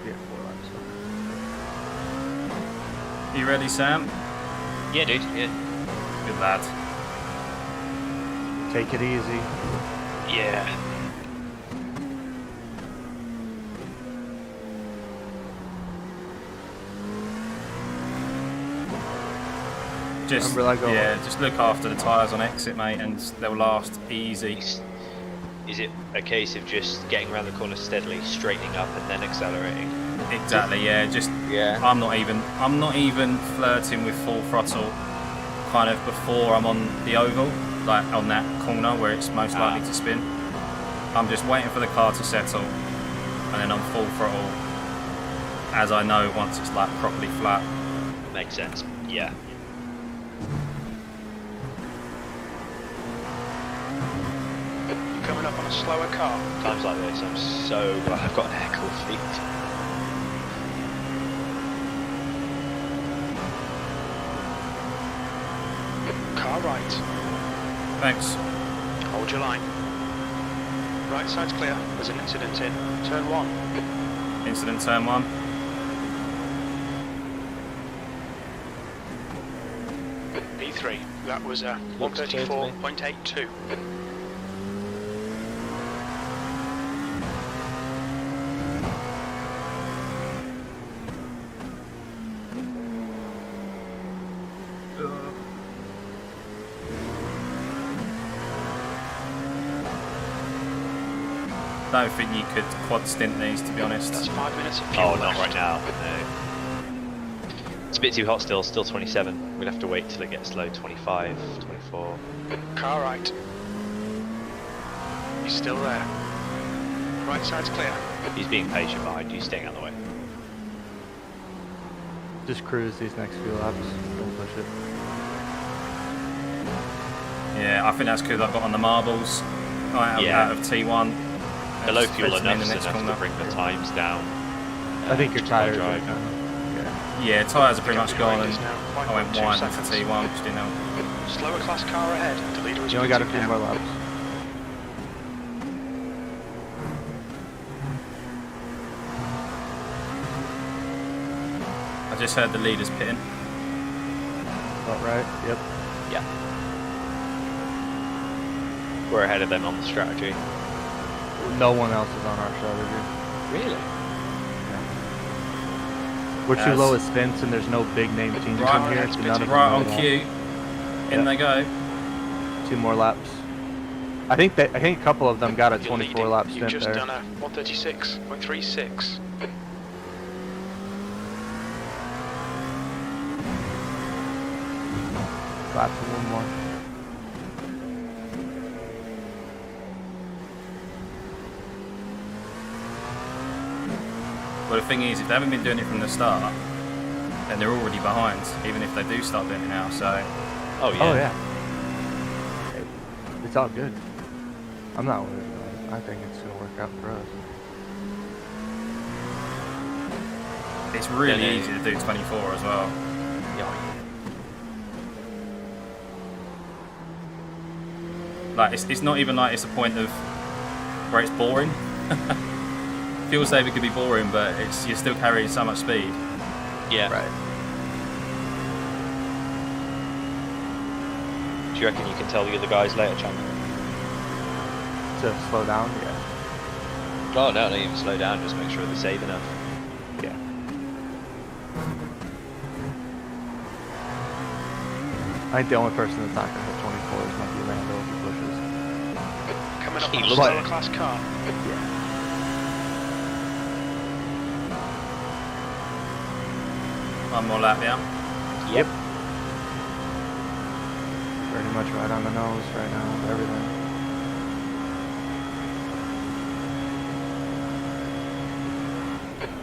S5: Yeah, 4 laps.
S2: You ready, Sam?
S1: Yeah, dude. Yeah.
S2: Good lad.
S5: Take it easy.
S1: Yeah.
S2: Just just look after the tyres on exit, mate, and they'll last easy.
S1: Is it a case of just getting around the corner steadily, straightening up, and then accelerating?
S2: Exactly, yeah. I'm not even flirting with full throttle kind of before I'm on the oval, like on that corner where it's most likely to spin. I'm just waiting for the car to settle, and then I'm full throttle as I know once it's like properly flat.
S1: Makes sense. Yeah.
S3: You're coming up on a slower car.
S1: Times like this, I'm so glad I've got an air-cooled feet.
S3: Car right.
S2: Thanks.
S3: Hold your line. Right side's clear. There's an incident in turn 1.
S2: Incident turn 1.
S3: B3. That was a 134.82.
S2: I don't think you could quad stint these, to be honest.
S3: That's 5 minutes of fuel
S1: Oh,
S3: left.
S1: not right now. No. It's a bit too hot still. Still 27. We'd have to wait till it gets low. 25, 24.
S3: Car right. He's still there. Right side's clear.
S1: He's being patient behind you, staying out of the way.
S5: Just cruise these next few laps. Don't push it.
S2: Yeah, I think that's because I've got on the marbles out of T1.
S1: The low fuel
S2: Spreads me in
S1: enough
S2: the next
S1: enough
S2: corner.
S1: to bring the times down.
S5: I think your tires are
S1: drive.
S5: kind of,
S2: Yeah, tyres are pretty much gone,
S3: Behind
S2: and
S3: us now,
S2: I went
S3: 1.2
S2: wide for
S3: seconds.
S2: T1, which didn't help.
S3: Slower class car ahead. The leader is
S5: You only got a few
S3: pitting
S5: more
S3: now.
S5: laps.
S2: I just heard the leaders pitting.
S5: About right? Yep.
S1: Yeah. We're ahead of them on the strategy.
S5: No one else is on our strategy.
S1: Really?
S5: We're too
S2: Yes.
S5: low at stints, and there's no big name teams
S2: Right,
S5: in here. So none of them
S2: Right
S5: know
S2: on
S5: that.
S2: cue. In they go.
S5: 2 more laps. I think a couple of them got a
S3: You're
S5: 24
S3: leading.
S5: lap
S3: You've
S5: stint
S3: just
S5: there.
S3: done a 136.36.
S5: Lap for 1 more.
S2: But the thing is, if they haven't been doing it from the start, then they're already behind, even if they do start doing it now. So
S1: Oh yeah.
S5: Oh yeah. It's all good. I'm not worried about it. I think it's gonna work out for us.
S2: it's really
S1: Yeah,
S2: easy to do 24 as well.
S1: Yeah.
S2: Like it's not even like it's a point of where it's boring. Fuel saving could be boring, but you're still carrying so much speed.
S1: Yeah.
S5: Right.
S1: Do you reckon you can tell the other guys later, Chandler?
S5: To slow down, yeah.
S1: Oh no, don't even slow down. Just make sure they're safe enough.
S5: Yeah. I think the only person that's not gonna hit 24s might be Randall if he pushes.
S3: Coming up
S1: He
S3: on a
S1: looks
S3: slower
S5: like-
S3: class car.
S5: Yeah.
S2: One more lap, yeah.
S1: Yep.
S5: Pretty much right on the nose right now with everything.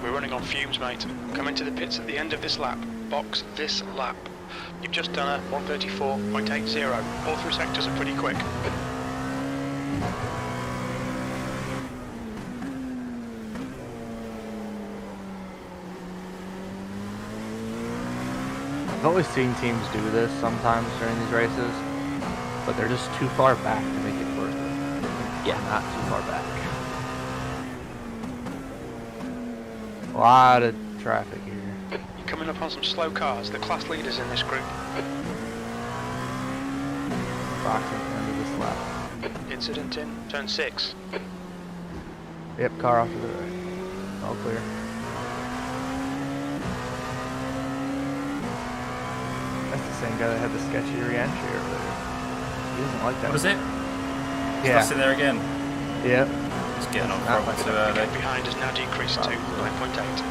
S3: We're running on fumes, mate. Come into the pits at the end of this lap. Box this lap. You've just done a 134.80. All through sectors are pretty quick.
S5: I've always seen teams do this sometimes during these races, but they're just too far back to make it worth it.
S1: Yeah.
S5: Not too far back. A lot of traffic here.
S3: You've Coming up on some slow cars, the class leaders in this group.
S5: Boxing at the end of this lap.
S3: Incident in turn 6.
S5: Yep, car off to the right. All clear. That's the same guy that had the sketchy re-entry earlier. He doesn't like that.
S2: What is it?
S5: Yeah.
S2: Lost it there again.
S5: Yep.
S2: Just getting on
S5: Not
S2: front
S5: like
S2: too
S3: The
S2: early.
S3: gap behind has now decreased to 9.8.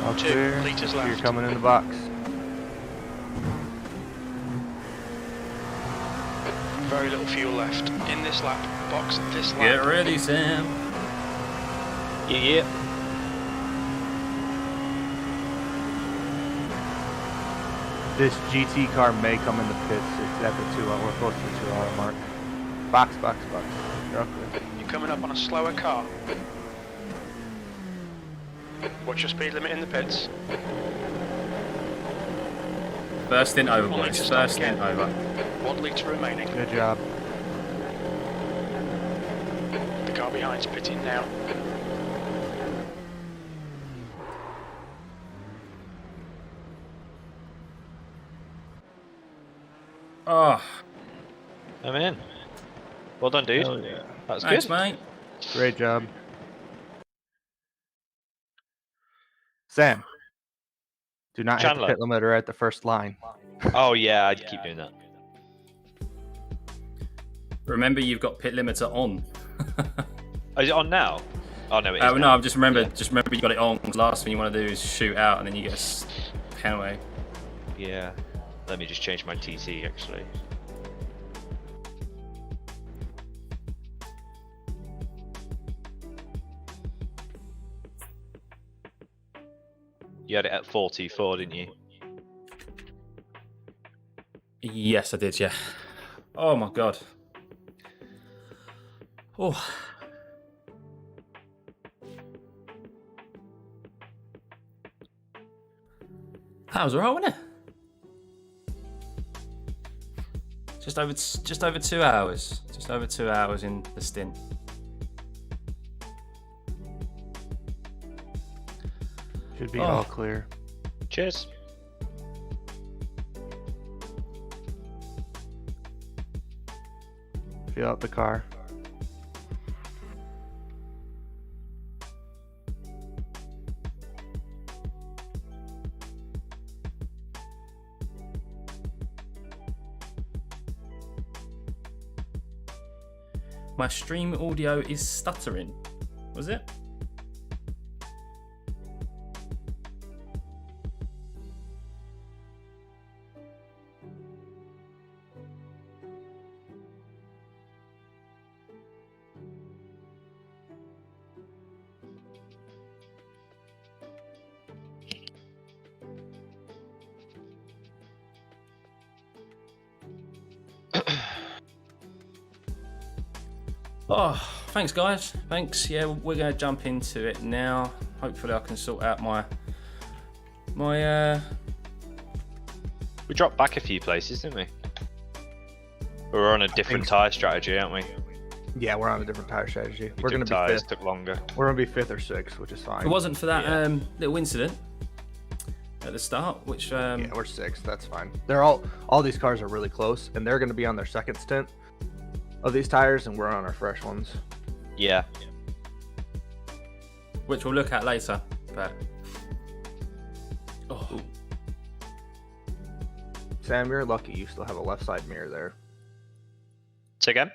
S5: All
S3: 2
S5: clear.
S3: litres
S5: You're
S3: left.
S5: coming in the box.
S3: Very little fuel left. In this lap, box this lap.
S2: Get ready, Sam.
S1: Yeah.
S5: This GT car may come in the pits. It's at the 2 hour. We're close to the 2 hour mark. Box. You're up there.
S3: You're coming up on a slower car. What's your speed limit in the pits?
S2: First stint over,
S3: One
S2: boys.
S3: litre stop
S2: First stint
S3: again.
S2: over.
S3: 1 litre remaining.
S5: Good job.
S3: The car behind's pitting now.
S2: Oh,
S1: I'm in. Well done, dude.
S5: Hell yeah.
S1: That's
S2: thanks,
S1: good.
S2: mate.
S5: Great job. Sam, do not hit the
S1: Chandler.
S5: pit limiter at the first line.
S1: Oh yeah, I'd keep doing that.
S2: Remember, you've got pit limiter on.
S1: Oh, is it on now? Oh no, it is.
S2: No,
S1: now.
S2: I've just remember you got it on. 'Cause the last thing you want to do is shoot out, and then you get a penalty.
S1: Yeah. Let me just change my TC actually. You had it at 44, didn't you?
S2: Yes, I did. Yeah. Oh my god. Oh. That was alright, wasn't it? Just over 2 hours. Just over 2 hours in the stint.
S5: Should be
S2: Oh.
S5: all clear.
S1: Cheers.
S5: Feel out the car.
S2: My stream audio is stuttering. Was it? Oh, thanks guys. Thanks. Yeah, we're going to jump into it now. Hopefully I can sort out my
S1: We dropped back a few places, didn't we? We're on a different tyre strategy, aren't we?
S5: Yeah, we're on a different tire strategy. We're
S1: took
S5: gonna be
S1: tyres,
S5: fifth.
S1: took longer.
S5: We're gonna be 5th or 6th, which is fine.
S2: If it wasn't for that
S1: Yeah.
S2: little incident at the start, which
S5: Yeah, we're 6th. That's fine. They're all these cars are really close, and they're gonna be on their second stint of these tires, and we're on our fresh ones.
S1: Yeah.
S2: we'll look at later. But oh,
S5: Sam, you're lucky you still have a left side mirror there.
S1: Say again?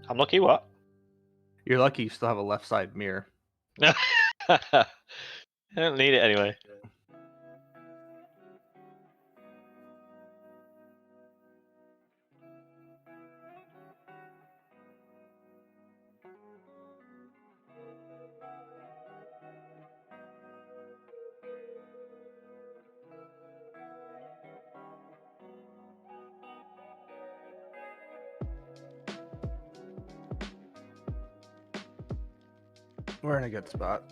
S1: I'm lucky what?
S5: You're lucky you still have a left side mirror.
S1: I don't need it anyway.
S5: We're in a good spot.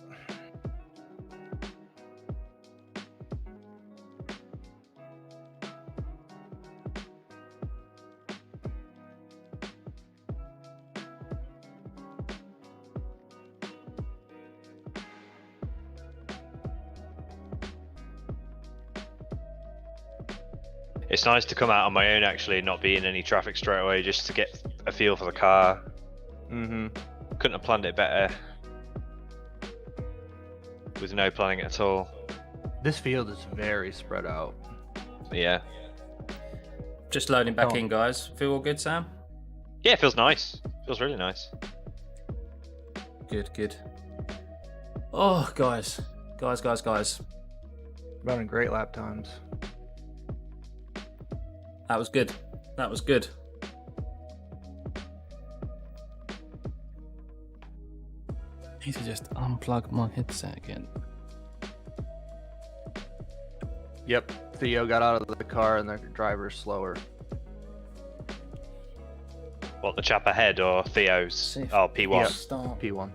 S1: It's nice to come out on my own, actually, not be in any traffic straight away, just to get a feel for the car. Couldn't have planned it better. With no planning at all.
S5: This field is very spread out.
S1: Yeah.
S2: Just loading back in, guys. Feel all good, Sam?
S1: Yeah, it feels nice. Feels really nice.
S2: Good, good. Oh, guys. Guys.
S5: Running great lap times.
S2: That was good. Need to just unplug my headset again.
S5: Yep. Theo got out of the car and the driver's slower.
S1: What, the chap ahead or Theo's? Oh, P1.
S5: Yep.
S2: Start.
S5: P1.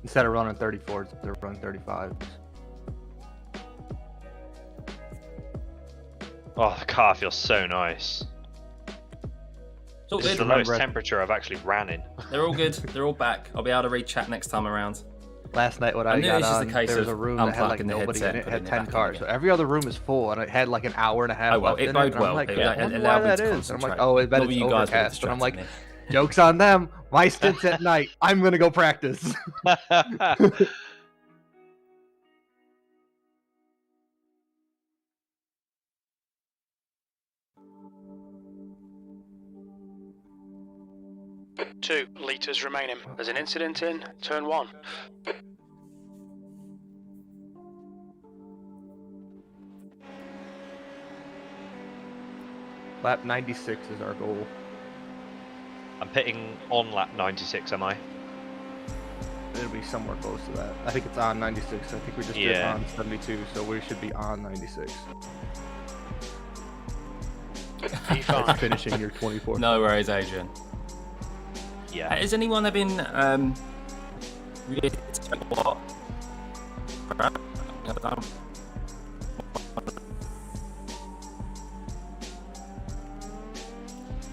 S5: Instead of running 34s, they're running 35s.
S1: Oh, the car feels so nice.
S2: It's all
S1: This is
S2: good.
S1: the lowest temperature I've actually ran in.
S2: They're all good. They're all back. I'll be able to read chat next time around.
S5: Last night when
S2: I
S5: I
S2: knew
S5: got
S2: it was just
S5: on,
S2: a case
S5: there was
S2: of
S5: a room that had like
S2: unplugging the
S5: nobody in
S2: headset
S5: it.
S2: and
S5: It had
S2: putting it
S5: 10
S2: back in
S5: cars.
S2: again.
S5: So every other room is full, and it had like an hour and a half
S2: Oh, well,
S5: left
S2: it
S5: in
S2: bode
S5: and I'm
S2: well.
S5: like,
S2: It
S5: I wonder
S2: allowed
S5: why
S2: me
S5: that
S2: to
S5: is. And I'm like,
S2: concentrate.
S5: oh, I bet
S2: Not
S5: it's
S2: that you guys were
S5: overcast. And I'm like,
S2: distracting me.
S5: joke's on them. My stint's at night. I'm gonna go practice.
S3: Two litres remaining. There's an incident in turn 1.
S5: Lap 96 is our goal.
S1: I'm pitting on lap 96, am I?
S5: It'll be somewhere close to that. I think it's on 96. I think we just did
S1: Yeah.
S5: on 72, so we should be on 96.
S3: P5.
S5: It's finishing your 24th.
S2: No worries, Adrian.
S1: Yeah.
S2: Has anyone been really what?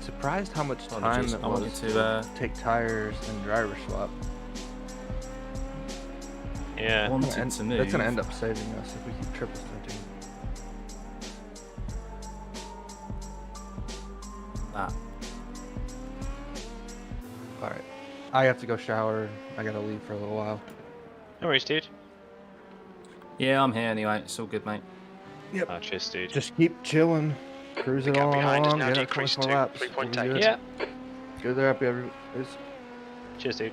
S5: Surprised how much time
S2: Apologies,
S5: it
S2: I wanted
S5: was
S2: to
S5: take tires and driver swap.
S1: Yeah.
S2: wanted
S5: And
S2: to move.
S5: that's gonna end up saving us if we keep triple stinting.
S2: that.
S5: All right, I have to go shower. I gotta leave for a little while.
S1: No worries, dude.
S2: Yeah, I'm here anyway. It's all good, mate.
S1: Oh, cheers, dude.
S5: Just keep chilling, cruise
S3: The
S5: it
S3: gap
S5: all
S3: behind is
S5: along,
S3: now
S5: get it
S3: decreased
S5: 24
S3: to
S5: laps.
S3: 3.8.
S5: We'll be good.
S1: Yeah.
S5: Good there, every.
S1: Cheers, dude.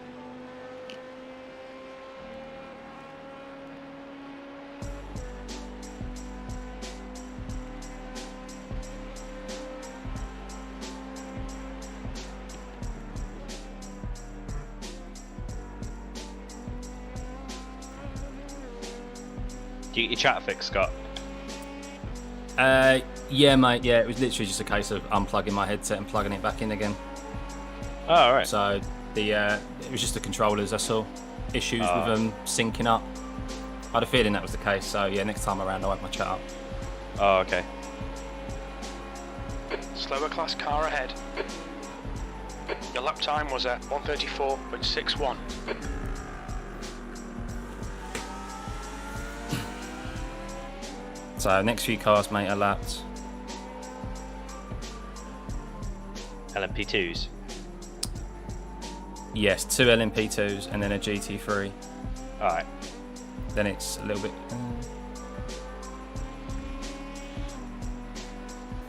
S1: Do you get your chat fixed, Scott?
S2: Yeah, mate. Yeah, it was literally just a case of unplugging my headset and plugging it back in again.
S1: Oh, alright.
S2: So it was just the controllers. I saw issues with them syncing up. I had a feeling that was the case. So yeah, next time around I'll have my chat up.
S1: Oh, okay.
S3: Slower class car ahead. Your lap time was at 1:34.61.
S2: So next few cars, mate, are lapped.
S1: LMP2s.
S2: Yes, 2 LMP2s and then a GT3.
S1: Alright.
S2: Then it's a little bit.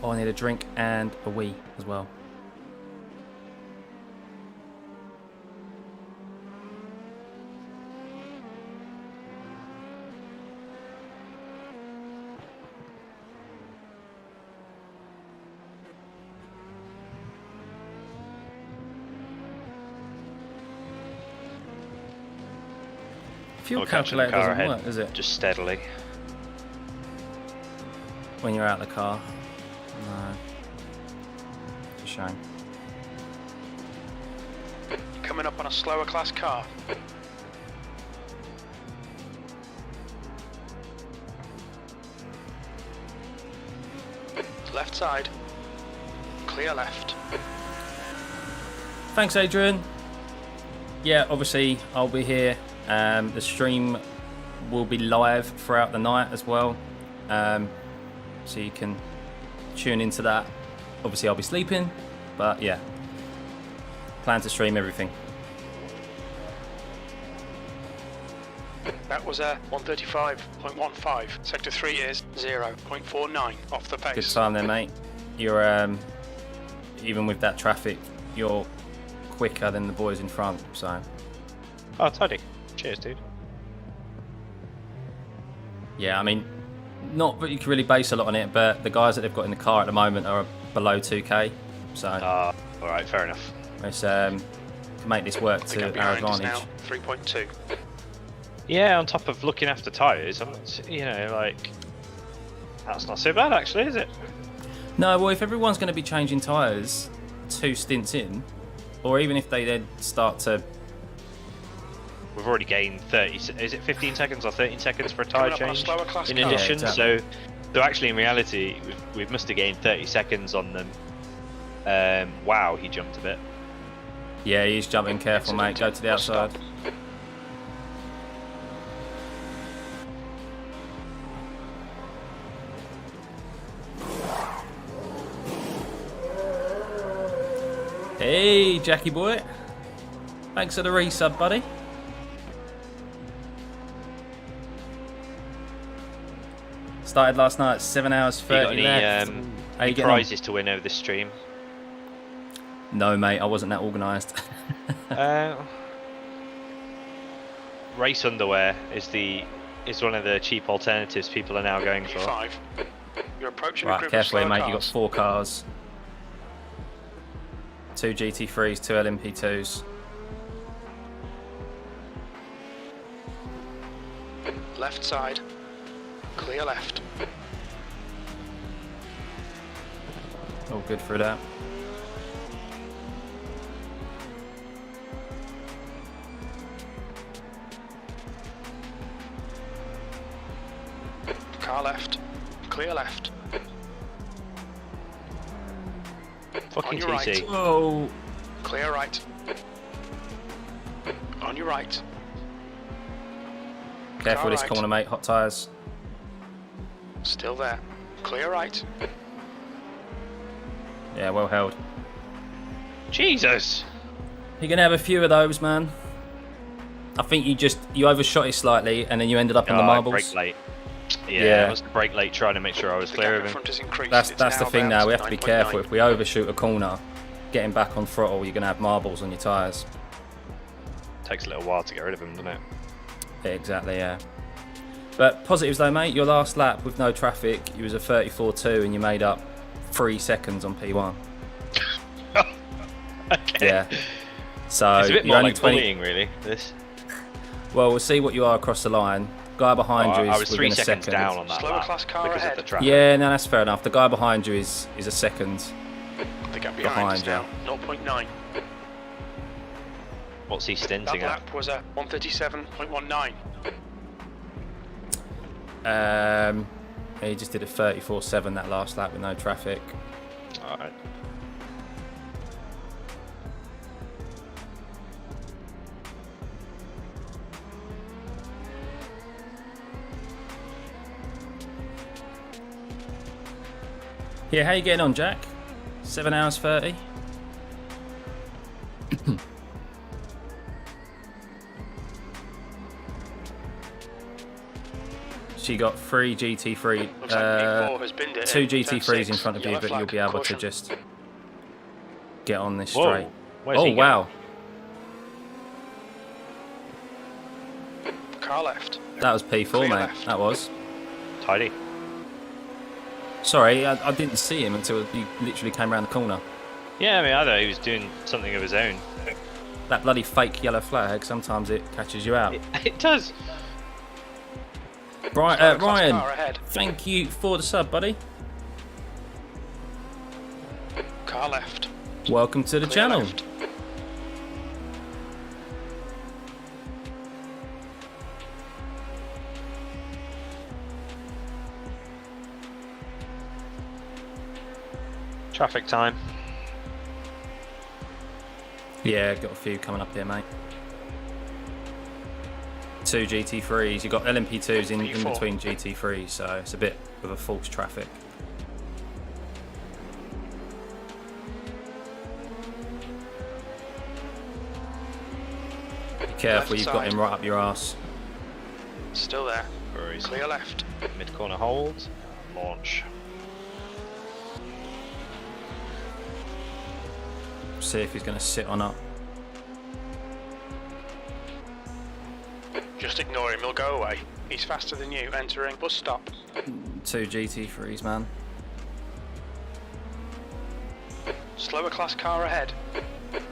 S2: Oh, I need a drink and a wee as well. Fuel
S1: Or catching the
S2: calculator
S1: car
S2: doesn't
S1: ahead,
S2: work, does it?
S1: just steadily.
S2: When you're out of the car. No. It's a shame.
S3: Coming up on a slower class car. Left side. Clear left.
S2: Thanks, Adrian. Yeah, obviously I'll be here. The stream will be live throughout the night as well, so you can tune into that. Obviously, I'll be sleeping, but yeah, plan to stream everything.
S3: That was a 135.15. Sector 3 is 0.49 off the pace.
S2: Good time there, mate. You're even with that traffic, you're quicker than the boys in front. So.
S1: Oh, tidy. Cheers, dude.
S2: Yeah, I mean, not that you can really base a lot on it, but the guys that they've got in the car at the moment are below 2k. So.
S1: All right, fair enough.
S2: Let's make this work
S3: The
S2: to
S3: gap
S2: our
S3: behind is
S2: advantage.
S3: now 3.2.
S1: Yeah, on top of looking after tyres, I'm not, you know, like, that's not so bad actually, is it?
S2: No, well, if everyone's going to be changing tyres 2 stints in, or even if they then start to...
S1: We've already gained 30, is it 15 seconds or 13 seconds for a tyre
S3: Coming up on a
S1: change
S3: slower class
S1: in
S3: car.
S1: addition,
S2: Yeah, exactly.
S1: so actually in reality, we must have gained 30 seconds on them. Wow, he jumped a bit.
S2: Yeah, he's jumping careful, mate. Go to the outside. Hey, Jackie boy. Thanks for the resub, buddy. Started last night at 7 hours 30
S1: You got
S2: left.
S1: any,
S2: How you getting on?
S1: prizes to win over this stream?
S2: No, mate, I wasn't that organised.
S1: Race underwear is one of the cheap alternatives people are now going for.
S3: 5. You're approaching a
S2: Right,
S3: group
S2: carefully,
S3: of slower
S2: mate. You've got
S3: cars.
S2: 4 cars. 2 GT3s, 2 LMP2s.
S3: Left side. Clear left.
S2: All good for that.
S3: Car left. Clear left.
S1: Fucking
S3: On your
S1: TC.
S3: right.
S2: Whoa!
S3: Clear right. On your right.
S2: Careful
S3: Car
S2: this
S3: right.
S2: corner, mate. Hot tyres.
S3: Still there. Clear right.
S2: Yeah, well held.
S1: Jesus!
S2: You're going to have a few of those, man. I think you overshot it slightly and then you ended up on the
S1: I
S2: marbles.
S1: braked late.
S2: Yeah.
S1: Yeah, I must brake late trying to make sure I was
S3: The
S1: clear
S3: gap
S1: of
S3: in
S1: him.
S3: front has increased.
S2: That's
S3: It's
S2: the thing
S3: about
S2: now. We have to be
S3: 9.9.
S2: careful. If we overshoot a corner, getting back on throttle, you're going to have marbles on your tyres.
S1: Takes a little while to get rid of him, doesn't it?
S2: Yeah, exactly, yeah. But positives though, mate. Your last lap with no traffic, you was a 34.2 and you made up 3 seconds on P1.
S1: Okay.
S2: Yeah. So
S1: It's a bit
S2: you're
S1: more
S2: only
S1: like
S2: 20.
S1: bullying, really. This.
S2: Well, we'll see what you are across the line. Guy behind you is
S1: I was 3
S2: within a
S1: seconds
S2: second.
S1: down on that
S3: Slower
S1: lap
S3: class car
S1: because
S3: ahead.
S1: of the traffic.
S2: Yeah, no, that's fair enough. The guy behind you is a second.
S3: The gap
S2: behind
S3: behind is now 0.9.
S1: What's he
S3: That
S1: stinting at?
S3: lap was a 137.19.
S2: He just did a 34.7 that last lap with no traffic.
S1: Alright.
S2: Yeah, how you getting on, Jack? 7 hours 30? She got 3 GT3,
S3: Looks like P4 has binned it
S2: 2
S3: in. Turn
S2: GT3s in
S3: 6,
S2: front of you,
S3: yellow
S2: but you'll
S3: flag,
S2: be able
S3: caution.
S2: to just get on this
S1: Whoa,
S2: straight.
S1: where's
S2: Oh,
S1: he going?
S2: wow.
S3: Car left.
S2: That was P4,
S3: Clear
S2: mate.
S3: left.
S2: That was.
S1: Tidy.
S2: Sorry, I didn't see him until he literally came around the corner.
S1: Yeah, I mean, I thought he was doing something of his own.
S2: That bloody fake yellow flag, sometimes it catches you out.
S1: It does.
S2: Right,
S3: Slower class
S2: Ryan,
S3: car ahead.
S2: thank you for the sub, buddy.
S3: Car left.
S2: Welcome to the
S3: Clear
S2: channel.
S3: left.
S1: Traffic time.
S2: Yeah, got a few coming up here, mate. 2 GT3s. You've got LMP2s in
S3: P4.
S2: between GT3s, so it's a bit of a false traffic. Careful,
S3: Left
S2: you've got
S3: side.
S2: him right up your arse.
S3: Still there.
S1: Where is he?
S3: Clear left.
S1: Mid corner hold. Launch.
S2: See if he's going to sit or not.
S3: Just ignore him, he'll go away. He's faster than you, entering bus stop.
S2: 2 GT3s, man.
S3: Slower class car ahead.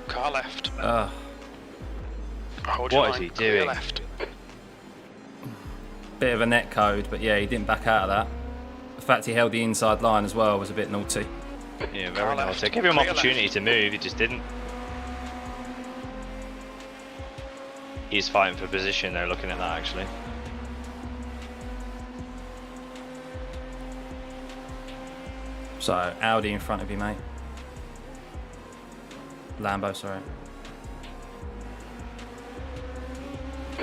S3: Car left. Hold your
S1: What is
S3: line.
S1: he
S3: Clear
S1: doing?
S3: left.
S2: Bit of a net code, but yeah, he didn't back out of that. The fact he held the inside line as well was a bit naughty.
S1: Yeah,
S3: Car
S1: very
S3: left.
S1: nice. Give him
S3: Clear
S1: opportunity
S3: left.
S1: to move, he just didn't. He's fighting for position though, looking at that actually.
S2: So, Audi in front of you, mate. Lambo, sorry.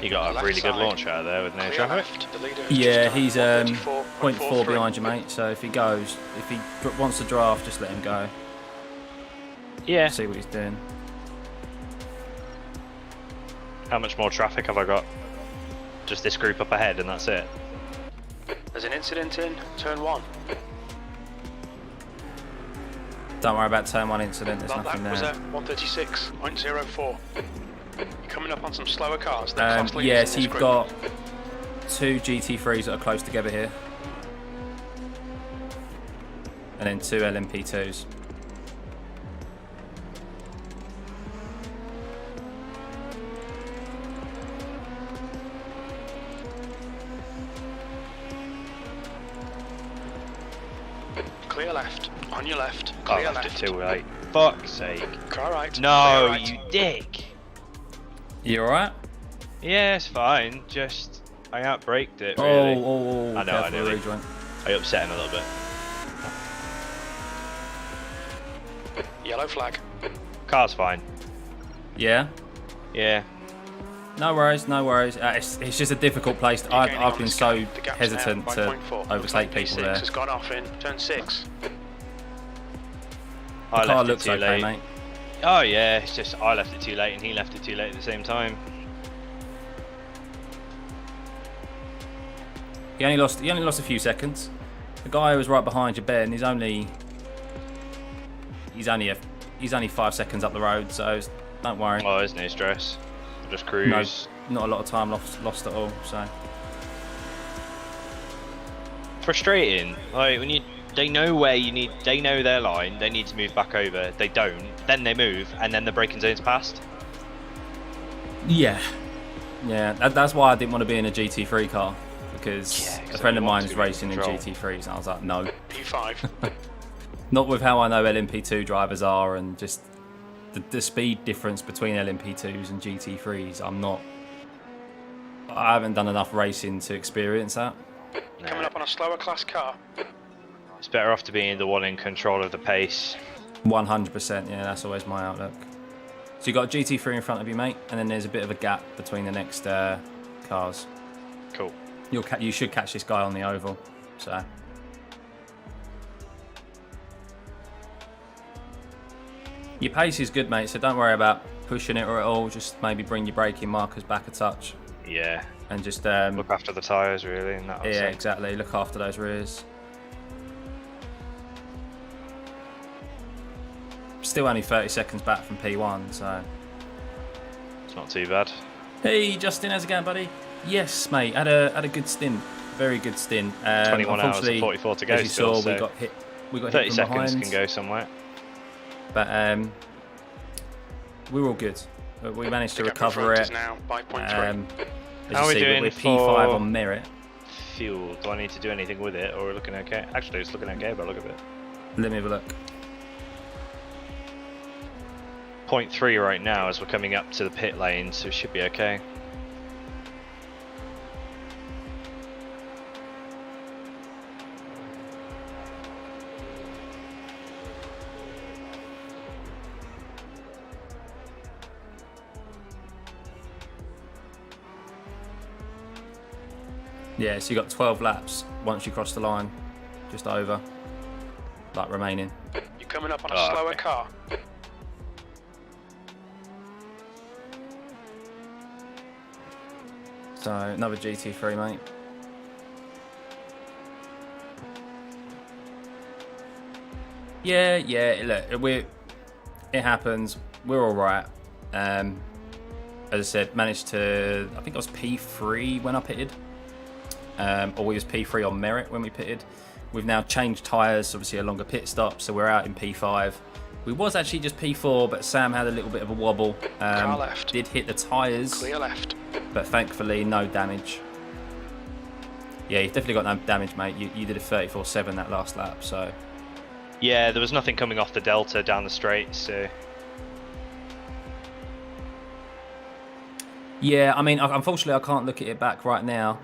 S1: He got a
S3: Left
S1: really good
S3: side.
S1: launch out of there with no
S3: Clear
S1: traffic.
S3: left. The leader has
S2: Yeah,
S3: just
S2: he's
S3: done
S2: 0.4
S3: 134.43.
S2: behind you, mate. So if he goes, if he wants to draft, just let him go.
S1: Yeah.
S2: See what he's doing.
S1: How much more traffic have I got? Just this group up ahead and that's it.
S3: There's an incident in turn 1.
S2: Don't worry about turn 1 incident. There's
S3: That
S2: nothing
S3: was
S2: there.
S3: at 136.04. You're coming up on some slower cars. They're class leaders
S2: Yeah,
S3: in
S2: so
S3: this
S2: you've
S3: group.
S2: got 2 GT3s that are close together here, and then 2 LMP2s.
S3: Clear left. On your left.
S1: I
S3: Clear
S1: left
S3: left.
S1: it too late. Fuck's sake.
S3: Car right.
S1: No,
S3: Clear right.
S1: you dick.
S2: You alright?
S1: Yeah, it's fine. Just I outbraked it
S2: Oh,
S1: really.
S2: oh, oh,
S1: I know,
S2: careful
S1: I
S2: the
S1: nearly-
S2: rejoin.
S1: I upset him a little bit.
S3: Yellow flag.
S1: Car's fine.
S2: Yeah?
S1: Yeah.
S2: No worries, no worries. It's just a difficult place.
S3: You're
S2: I've
S3: gaining on
S2: been
S3: this
S2: so
S3: gap. The gap's
S2: hesitant
S3: now
S2: to
S3: 5.4. Looks
S2: overtake
S3: like
S2: people
S3: P6
S2: there.
S3: has gone off in turn 6.
S1: I
S2: The car
S1: left
S2: looks
S1: it too
S2: okay,
S1: late.
S2: mate.
S1: Oh yeah, it's just I left it too late and he left it too late at the same time.
S2: He only lost a few seconds. The guy who was right behind you, Ben, he's only 5 seconds up the road, so don't worry.
S1: Oh, there's no stress. I'll just cruise.
S2: No, not a lot of time lost at all. So
S1: Frustrating. Like when they know where you need, they know their line, they need to move back over. They don't, then they move, and then the braking zone's passed.
S2: yeah, that's why I didn't want to be in a GT3 car, because
S1: Yeah, 'cause
S2: a friend
S1: you
S2: of
S1: want
S2: mine
S1: to
S2: is
S1: be in
S2: racing in
S1: control.
S2: GT3s, and I was like, no,
S3: P5.
S2: not with how I know LMP2 drivers are, and just the speed difference between LMP2s and GT3s. I haven't done enough racing to experience that.
S3: Coming up on a slower class car.
S1: It's better off to being the one in control of the pace.
S2: 100%, yeah, that's always my outlook. So you got a GT3 in front of you, mate, and then there's a bit of a gap between the next cars.
S1: Cool.
S2: You should catch this guy on the oval. So your pace is good, mate. So don't worry about pushing it or at all. Just maybe bring your braking markers back a touch,
S1: Yeah.
S2: and just
S1: Look after the tyres really, and that.
S2: yeah, exactly. Look after those rears. Still only 30 seconds back from P1, so.
S1: It's not too bad.
S2: Hey, Justin, how's it going, buddy? Yes, mate. Had a good stint. Very good stint.
S1: 21 hours and
S2: unfortunately,
S1: 44 to go
S2: as you
S1: still,
S2: saw,
S1: so
S2: we got hit. We got
S1: 30
S2: hit from
S1: seconds
S2: behind.
S1: can go somewhere.
S2: But we were all good. We managed to
S3: The gap in
S2: recover
S3: front
S2: it.
S3: is now 5.3.
S2: As
S1: How
S2: you
S1: are we
S2: see,
S1: doing
S2: we're
S1: for
S2: P5 on merit.
S1: Fuel. Do I need to do anything with it, or we're looking okay? Actually, it's looking okay, but look at it.
S2: Let me have a look.
S1: 0.3 right now as we're coming up to the pit lane, so it should be okay.
S2: Yeah, so you got 12 laps once you cross the line, just over, like remaining.
S3: You're coming up on a
S1: Oh,
S3: slower
S1: okay.
S3: car.
S2: So another GT3, mate. Yeah. Look, it happens. We're all right. As I said, managed to. I think I was P3 when I pitted, or we was P3 on merit when we pitted. We've now changed tyres, obviously a longer pit stop, so we're out in P5. We was actually just P4, but Sam had a little bit of a wobble.
S3: Car left.
S2: Did hit the tyres,
S3: Clear left.
S2: but thankfully no damage. Yeah, you've definitely got no damage, mate. You did a 34.7 that last lap, so.
S1: Yeah, there was nothing coming off the delta down the straight, so.
S2: Yeah, I mean, unfortunately, I can't look at it back right now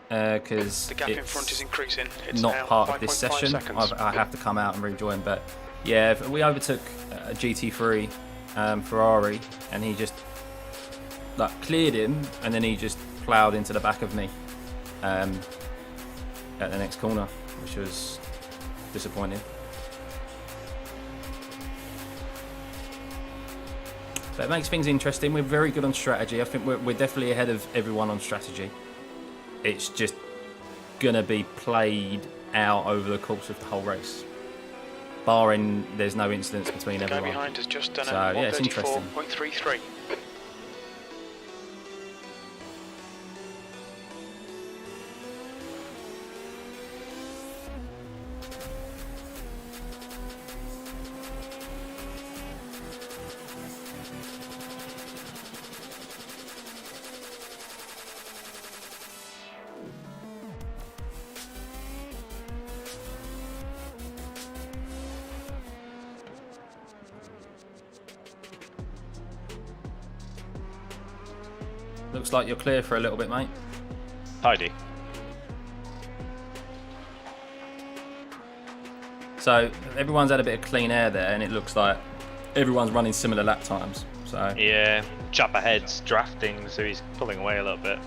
S2: because
S3: The gap in front is increasing. It's
S2: not
S3: now
S2: part of this
S3: 5.5
S2: session.
S3: seconds.
S2: I have to come out and rejoin, but yeah, we overtook a GT3 Ferrari, and he just like cleared him, and then he just ploughed into the back of me at the next corner, which was disappointing. But it makes things interesting. We're very good on strategy. I think we're definitely ahead of everyone on strategy. It's just going to be played out over the course of the whole race. Barring there's no incidents between
S3: The guy
S2: everyone.
S3: behind has just done
S2: So,
S3: a
S2: yeah, it's interesting.
S3: 134.33.
S2: Looks like you're clear for a little bit, mate.
S1: Heidi.
S2: So everyone's had a bit of clean air there, and it looks like everyone's running similar lap times. So
S1: Yeah, chap ahead's drafting, so he's pulling away a little bit.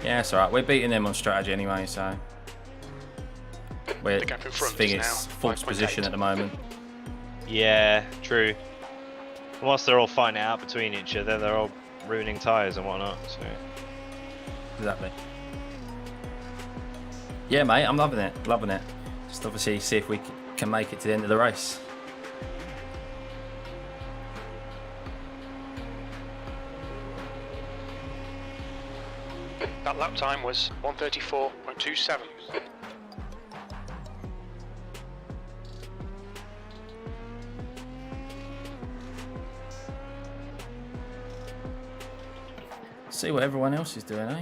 S2: yeah, it's all right. We're beating them on strategy anyway, so we're
S3: The gap in front
S2: think
S3: is
S2: it's
S3: now
S2: false
S3: 5.8.
S2: position at the moment.
S1: Yeah, true. Whilst they're all fighting it out between each other, they're all ruining tyres and whatnot, so.
S2: Exactly. Yeah, mate, I'm loving it. Loving it. Just obviously see if we can make it to the end of the race.
S3: That lap time was 134.27.
S2: See what everyone else is doing, eh?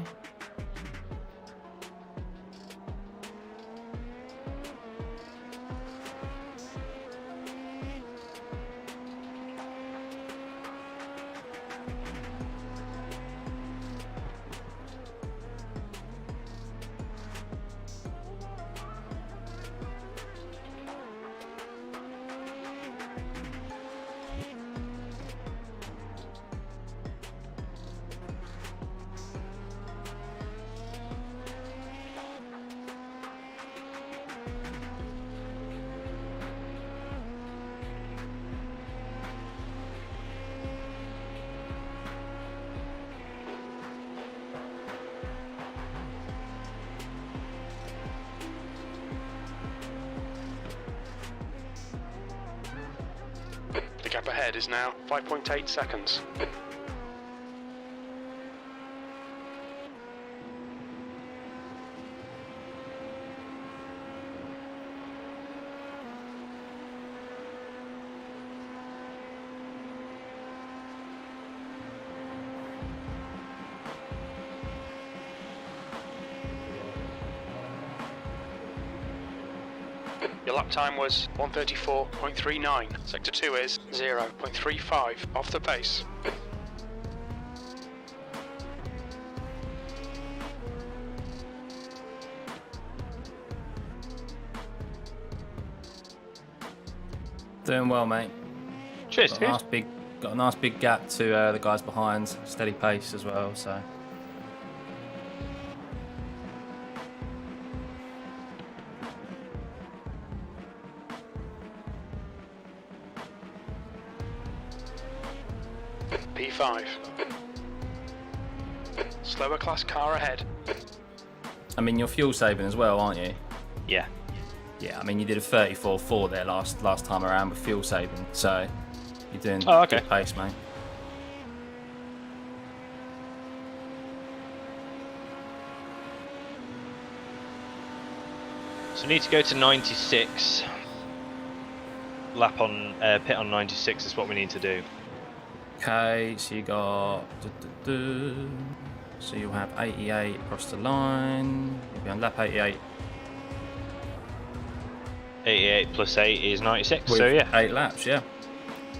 S3: The gap ahead is now 5.8 seconds. Your lap time was 134.39. Sector 2 is 0.35 off the pace.
S2: Doing well, mate.
S1: Cheers,
S2: Got a
S1: dude.
S2: nice big gap to the guys behind. Steady pace as well, so.
S3: P5. Slower class car ahead.
S2: I mean, you're fuel saving as well, aren't you?
S1: Yeah.
S2: Yeah, I mean, you did a 34.4 there last time around with fuel saving, so you're doing good pace, mate.
S1: So we need to go to 96. Lap on pit on 96 is what we need to do.
S2: Okay, so you got. So you'll have 88 across the line. You'll be on lap 88.
S1: 88 plus 8 is 96.
S2: With
S1: so yeah,
S2: 8 laps, yeah.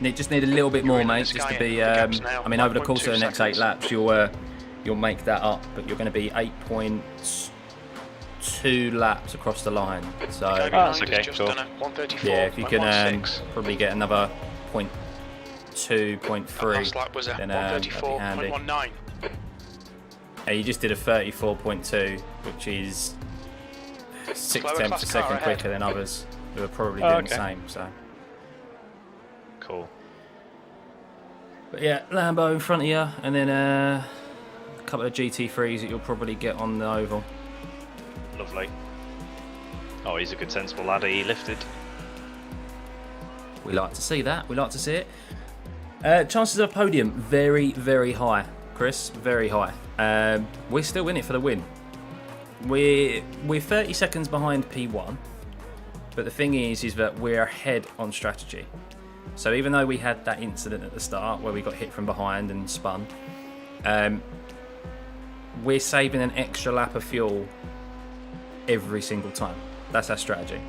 S2: Just need a little bit more, mate, just to be. I mean, over the course of the next 8 laps, you'll make that up, but you're going to be 8.2 laps across the line. So
S1: that's okay. Cool.
S2: Yeah, if you can probably get another 0.2, 0.3,
S3: last lap was
S2: then that'd be handy.
S3: 134.19.
S2: Yeah, you just did a 34.2, which is 0.6 a second quicker than others who are probably doing the same. So
S1: cool.
S2: But yeah, Lambo in front of you, and then a couple of GT3s that you'll probably get on the oval.
S1: Lovely. Oh, he's a good, sensible lad. He lifted.
S2: We like to see that. We like to see it. Chances of podium, very, very high, Chris. Very high. We're still in it for the win. We're 30 seconds behind P1, but the thing is that we're ahead on strategy. So even though we had that incident at the start where we got hit from behind and spun, we're saving an extra lap of fuel every single time. That's our strategy.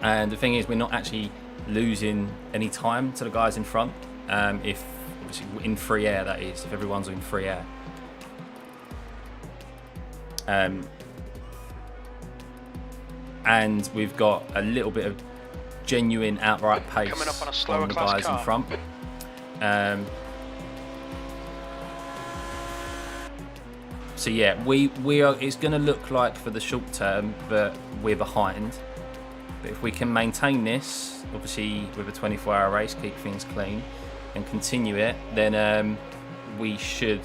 S2: And the thing is, we're not actually losing any time to the guys in front. If obviously in free air, that is, if everyone's in free air. And we've got a little bit of genuine outright pace
S3: Coming up on a slower
S2: on the
S3: class
S2: guys
S3: car.
S2: in front. So yeah, we are. It's going to look like for the short term that we're behind, but if we can maintain this, obviously with a 24-hour race, keep things clean, and continue it, then we should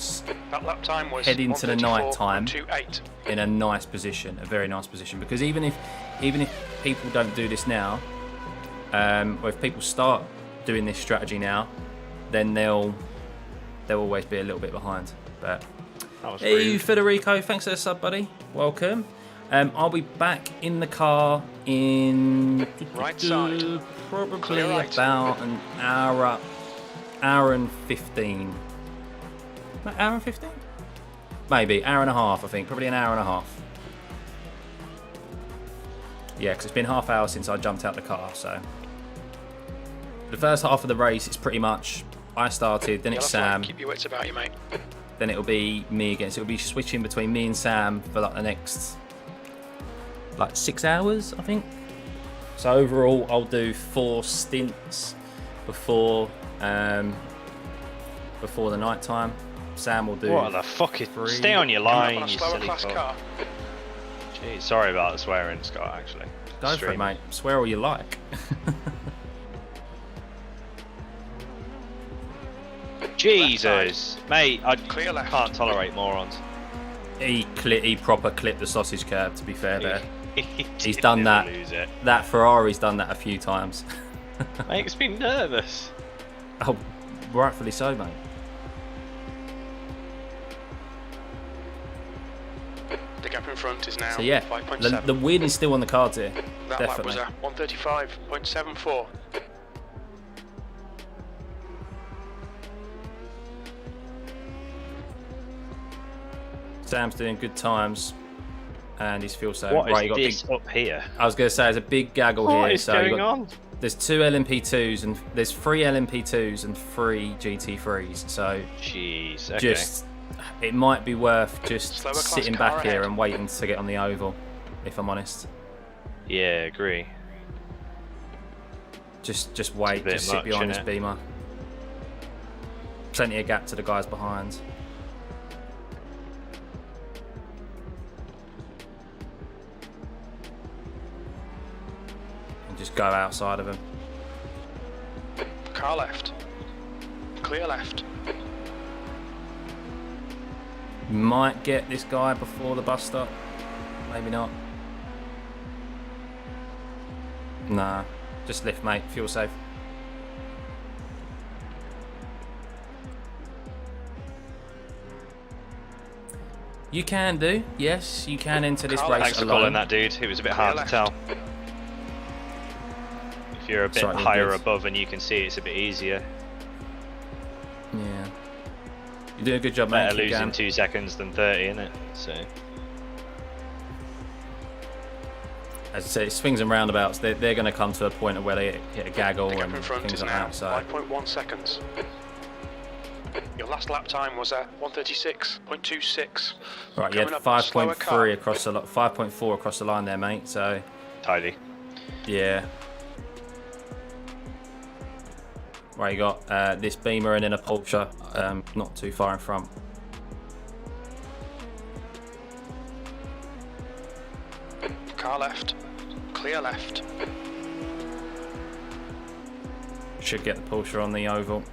S3: That lap time was
S2: head into the night time
S3: 134.28.
S2: in a nice position, a very nice position. Because even if people don't do this now, or if people start doing this strategy now, then they'll always be a little bit behind. But hey,
S1: rude.
S2: Federico, thanks for the sub, buddy. Welcome. I'll be back in the car in
S3: Right side.
S2: probably
S3: Clear right.
S2: about an hour and 15. Hour and 15? Maybe hour and a half. I think probably an hour and a half. Yeah, because it's been half hour since I jumped out the car. So the first half of the race is pretty much I started, then it's
S3: Yellow flag,
S2: Sam.
S3: Keep your wits about you, mate.
S2: Then it'll be me again. So it'll be switching between me and Sam for like the next 6 hours, I think. So overall, I'll do 4 stints before the night time. Sam will do.
S1: What the fuck is?
S2: 3.
S1: Stay on your
S3: Coming up
S1: line,
S3: on a
S1: you
S3: slower
S1: silly
S3: class
S1: fuck.
S3: car.
S1: Jeez, sorry about the swearing, Scott. Actually,
S2: Go for it,
S1: Streaming.
S2: mate. Swear all you like.
S1: Jesus, mate, I
S3: Clear left.
S1: can't tolerate morons.
S2: He proper clipped the sausage curb. To be fair, there.
S1: He's
S2: done that.
S1: Lose it.
S2: That Ferrari's done that a few times.
S1: Makes me nervous.
S2: Oh, rightfully so, mate.
S3: The gap in front is now
S2: So yeah,
S3: 5.7.
S2: the win is still on the cards here.
S3: That
S2: Definitely.
S3: lap was a 135.74.
S2: Sam's doing good times, and he's fuel saving.
S1: What is
S2: Right, you got
S1: this
S2: big.
S1: up here?
S2: I was going to say there's a big gaggle
S1: What
S2: here.
S1: is
S2: So you
S1: going
S2: got,
S1: on?
S2: there's 2 LMP2s and there's 3 LMP2s and 3 GT3s. So
S1: Jeez. Okay.
S2: just it might be worth just
S3: Slower class
S2: sitting
S3: car
S2: back here
S3: ahead.
S2: and waiting to get on the oval. If I'm honest,
S1: Yeah, agree.
S2: just wait,
S1: bit
S2: just sit
S1: much,
S2: behind this
S1: innit?
S2: Beamer. Plenty of gap to the guys behind. And just go outside of him.
S3: Car left. Clear left.
S2: Might get this guy before the bus stop. Maybe not. Nah, just lift, mate. Fuel safe. You can do, yes, you can enter this race
S1: Thanks for
S2: alone.
S1: calling that, dude. It was a bit hard to tell. If you're a bit
S2: Slightly
S1: higher
S2: good.
S1: above and you can see, it's a bit easier.
S2: Yeah. You're doing a good job, mate.
S1: Better
S2: Keep
S1: losing
S2: going.
S1: 2 seconds than 30, isn't it? So.
S2: As I say, swings and roundabouts, they're going to come to a point of where they hit a gaggle
S3: The gap
S2: and
S3: in front
S2: things
S3: is
S2: like
S3: now
S2: that. So
S3: 5.1 seconds. Your last lap time was at 1:36.26.
S2: right, you had
S3: Coming up, a slower car.
S2: 5.3 across the 5.4 across the line there, mate. So
S1: Tidy.
S2: yeah. Right, you got this Beamer and then a Porsche, not too far in front.
S3: Car left. Clear left.
S2: Should get the Porsche on the oval.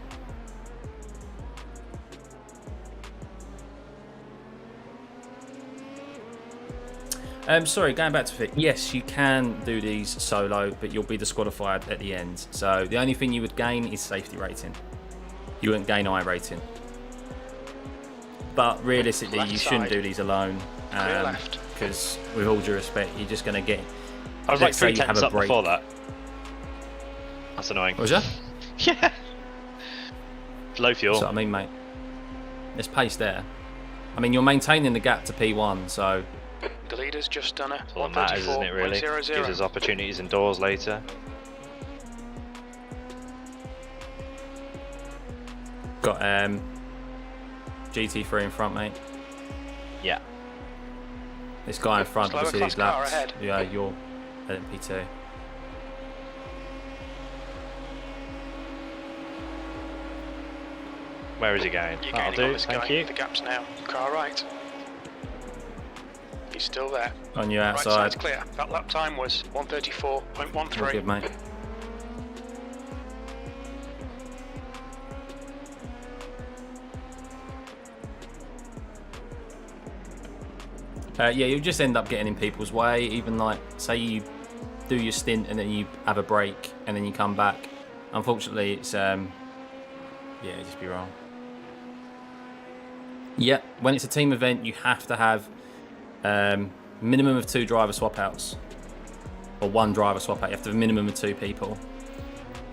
S2: Sorry, going back to it. Yes, you can do these solo, but you'll be disqualified at the end. So the only thing you would gain is safety rating. You wouldn't gain I rating. But realistically,
S3: Left
S2: you shouldn't
S3: side.
S2: do these alone.
S3: Clear left.
S2: Because with all due respect, you're just going to get...
S1: I was like
S2: let's say
S1: 3
S2: you have
S1: tenths
S2: a
S1: up
S2: break.
S1: before that. That's annoying.
S2: Was that?
S1: Yeah. Low fuel.
S2: That's what I mean, mate. There's pace there. I mean, you're maintaining the gap to P1, so...
S3: The leader's just done a
S1: That's all that matters, isn't it, really? Gives us
S3: 134.00.
S1: opportunities indoors later.
S2: Got GT3 in front, mate.
S1: Yeah.
S2: This guy in front,
S3: Slower
S2: obviously these
S3: class car
S2: laps.
S3: ahead.
S2: Yeah, you're LMP2.
S1: Where is he going?
S3: You're
S1: That'll
S3: gaining on
S1: do,
S3: this
S1: thank
S3: guy.
S1: you.
S3: The gap's now. Car right. He's still there.
S2: On your
S3: Right
S2: outside.
S3: side's clear. That lap time was
S2: All
S3: 1:34.13.
S2: good, mate. Yeah, you'll just end up getting in people's way. Even like, say you do your stint and then you have a break and then you come back. Unfortunately, it's yeah, just be wrong. Yeah, when it's a team event, you have to have minimum of 2 driver swap outs or 1 driver swap out. You have to have a minimum of 2 people.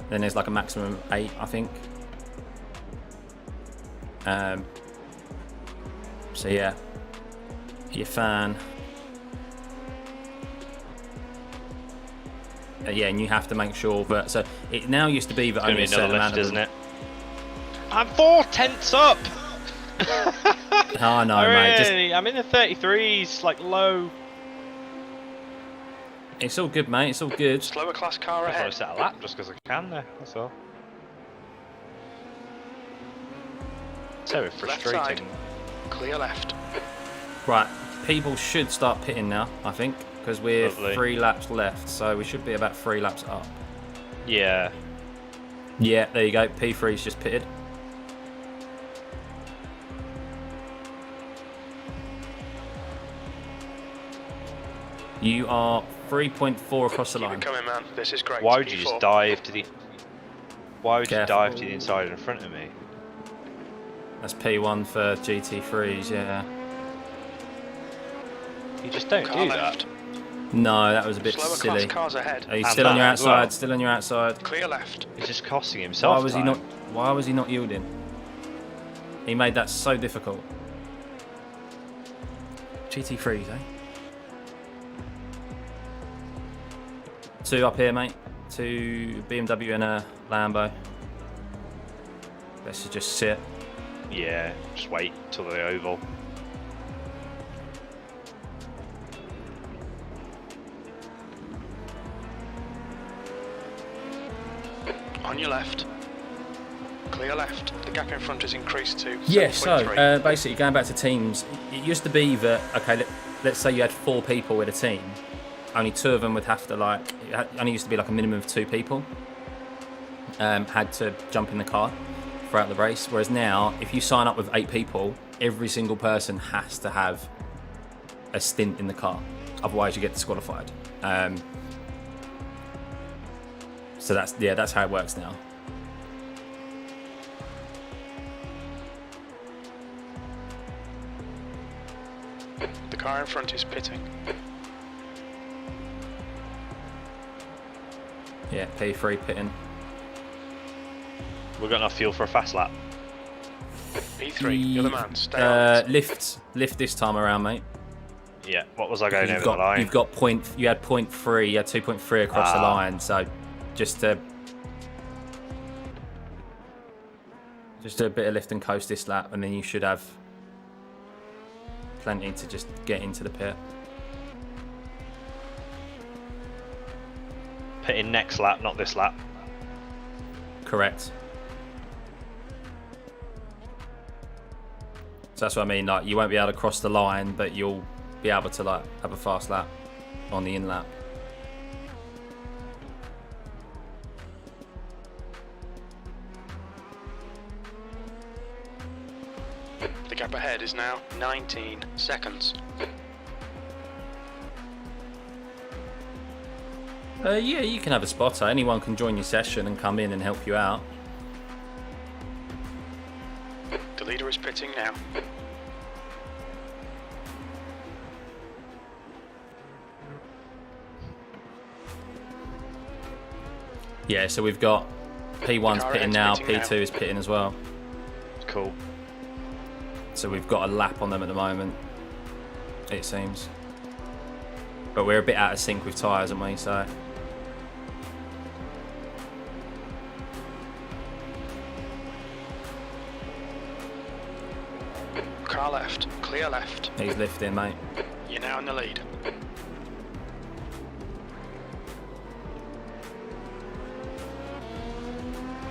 S2: Then there's like a maximum of 8, I think. So yeah, your fan. Yeah, and you have to make sure that. So it now used to be that
S1: It's going
S2: only
S1: to
S2: a
S1: be
S2: certain
S1: another
S2: amount
S1: lift,
S2: of
S1: isn't it? I'm 4 tenths up!
S2: Oh no, mate. Just,
S1: I'm in the 33s, like low.
S2: it's all good, mate. It's all good.
S3: Slower class car
S1: I thought I
S3: ahead.
S1: set a lap just because I can there, that's all. So
S3: Left side.
S1: frustrating.
S3: Clear left.
S2: Right, people should start pitting now, I think, because we're
S1: Lovely.
S2: 3 laps left, so we should be about 3 laps up.
S1: Yeah.
S2: Yeah, there you go. P3's just pitted. You are 3.4 across the
S3: Keep
S2: line.
S3: it coming, man. This is great.
S1: Why would you
S3: P4.
S1: just dive to the... Why would you
S2: Careful.
S1: dive to the inside in front of me?
S2: That's P1 for GT3s, yeah.
S1: You just don't
S3: Car
S1: do
S3: left.
S2: No, that was a bit
S3: Slower
S2: silly.
S3: class cars ahead.
S2: Are you
S1: And
S2: still on
S1: that
S2: your
S1: as well.
S2: outside? Still on your outside.
S3: Clear left.
S1: that. He's just costing himself
S2: Why was he
S1: time.
S2: not? Why was he not yielding? He made that so difficult. GT3s, eh? 2 up here, mate. 2 BMW and a Lambo. Let's just sit.
S1: Yeah, just wait till the oval.
S3: On your left. Clear left. The gap in front has increased to
S2: Yeah, so
S3: 7.3.
S2: basically going back to teams, it used to be that, okay, let's say you had 4 people with a team, only 2 of them would have to only used to be like a minimum of 2 people had to jump in the car. throughout the race. Whereas now, if you sign up with 8 people, every single person has to have a stint in the car. Otherwise, you get disqualified. So that's how it works now.
S3: The car in front is pitting.
S2: Yeah, P3 pitting.
S1: We've got enough fuel for a fast lap.
S3: P3, you're the man. Stay on.
S2: Lift this time around, mate.
S1: Yeah, what was I going over the line?
S2: You had 0.3, you had 2.3 across the line, so just do a bit of lift and coast this lap, and then you should have plenty to just get into the pit.
S1: Pit in next lap, not this lap.
S2: Correct. So that's what I mean, like you won't be able to cross the line, but you'll be able to like have a fast lap on the in lap.
S3: The gap ahead is now 19 seconds.
S2: Yeah, you can have a spotter. Anyone can join your session and come in and help you out.
S3: The leader is pitting now.
S2: Yeah, so we've got P1's
S3: Car
S2: pitting
S3: ends
S2: now,
S3: pitting
S2: P2
S3: now.
S2: is pitting as well.
S1: Cool.
S2: So we've got a lap on them at the moment, it seems. But we're a bit out of sync with tyres, aren't we? So
S3: Car left, clear left.
S2: he's lifting, mate.
S3: You're now in the lead.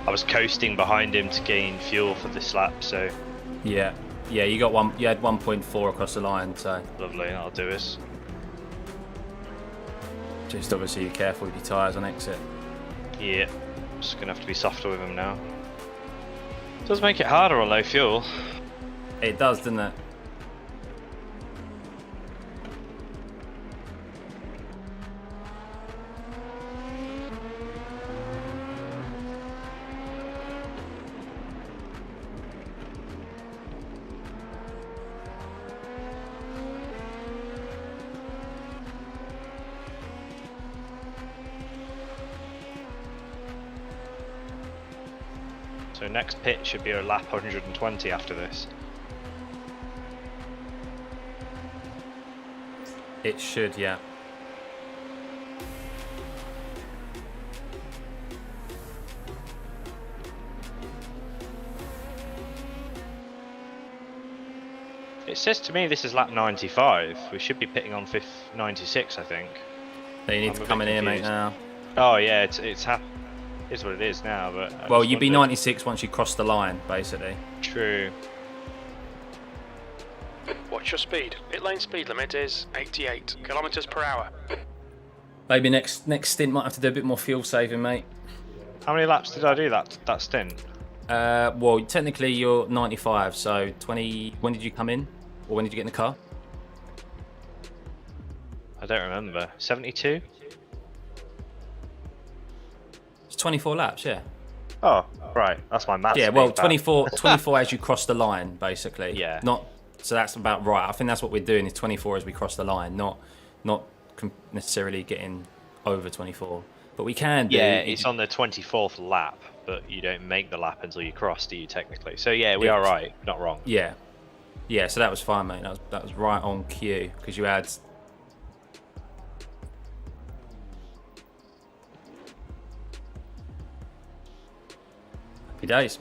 S1: I was coasting behind him to gain fuel for this lap, so
S2: Yeah, you got one. You had 1.4 across the line, so
S1: lovely, that'll do us.
S2: just obviously you're careful with your tyres on exit.
S1: Yeah, just gonna have to be softer with him now. Does make it harder on low fuel.
S2: It does, doesn't it?
S1: So next pit should be a lap 120 after this.
S2: It should, yeah.
S1: It says to me this is lap 95. We should be pitting on 96, I think.
S2: So you need
S1: I'm
S2: to
S1: a
S2: come
S1: bit
S2: in here, mate,
S1: confused.
S2: now.
S1: Oh yeah, it's what it is now. But I
S2: Well,
S1: just
S2: you'd be
S1: wondered-
S2: 96 once you cross the line, basically.
S1: True.
S3: What's your speed? Pit lane speed limit is 88 kilometers per hour.
S2: Maybe next stint might have to do a bit more fuel saving, mate.
S1: How many laps did I do that stint?
S2: Well, technically you're 95, so 20. When did you come in, or when did you get in the car?
S1: I don't remember. 72?
S2: It's 24 laps, yeah.
S1: Oh, right. That's my maths.
S2: Yeah, well,
S1: being bad.
S2: 24 as you cross the line, basically.
S1: Yeah.
S2: Not. So that's about right. I think that's what we're doing is 24 as we cross the line, not necessarily getting over 24. But we can do.
S1: Yeah, it's on the 24th lap, but you don't make the lap until you cross, do you, technically? So yeah, we are right. Not wrong.
S2: Yeah. Yeah, so that was fine, mate. That was right on cue, because you had... Happy days.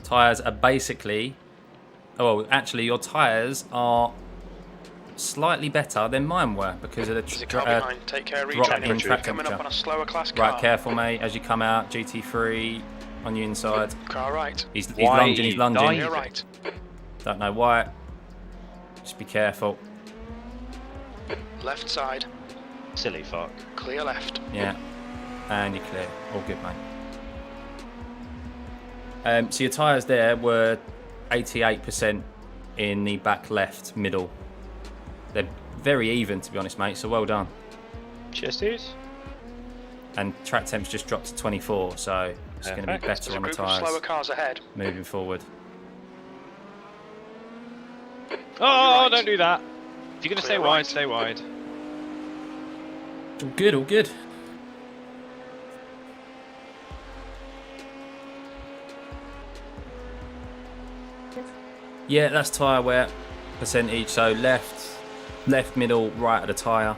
S2: Tyres are basically... Oh, actually, your tyres are slightly better than mine were, because of the...
S3: There's a car behind. Take care,
S2: drop
S3: rejoining.
S2: in track
S3: Coming up
S2: temperature.
S3: on a slower class car.
S2: Right, careful, mate, as you come out. GT3 on your inside.
S3: Car right.
S2: He's
S1: Why
S2: lunging, he's
S1: you
S2: lunging.
S1: diving?
S3: You're right.
S2: Don't know why. Just be careful.
S3: Left side.
S1: Silly fuck.
S3: Clear left.
S2: Yeah. And you're clear. All good, mate. So your tyres there were 88% in the back left middle. They're very even, to be honest, mate, so well done.
S1: Cheers, dudes.
S2: And track temp's just dropped to 24, so it's going to be better on the tyres
S3: slower cars ahead.
S2: moving forward.
S1: Oh, don't do that. If you're going to stay wide, stay wide.
S2: All good, all good. Yeah, that's tyre wear percentage, so left, middle, right of the tyre.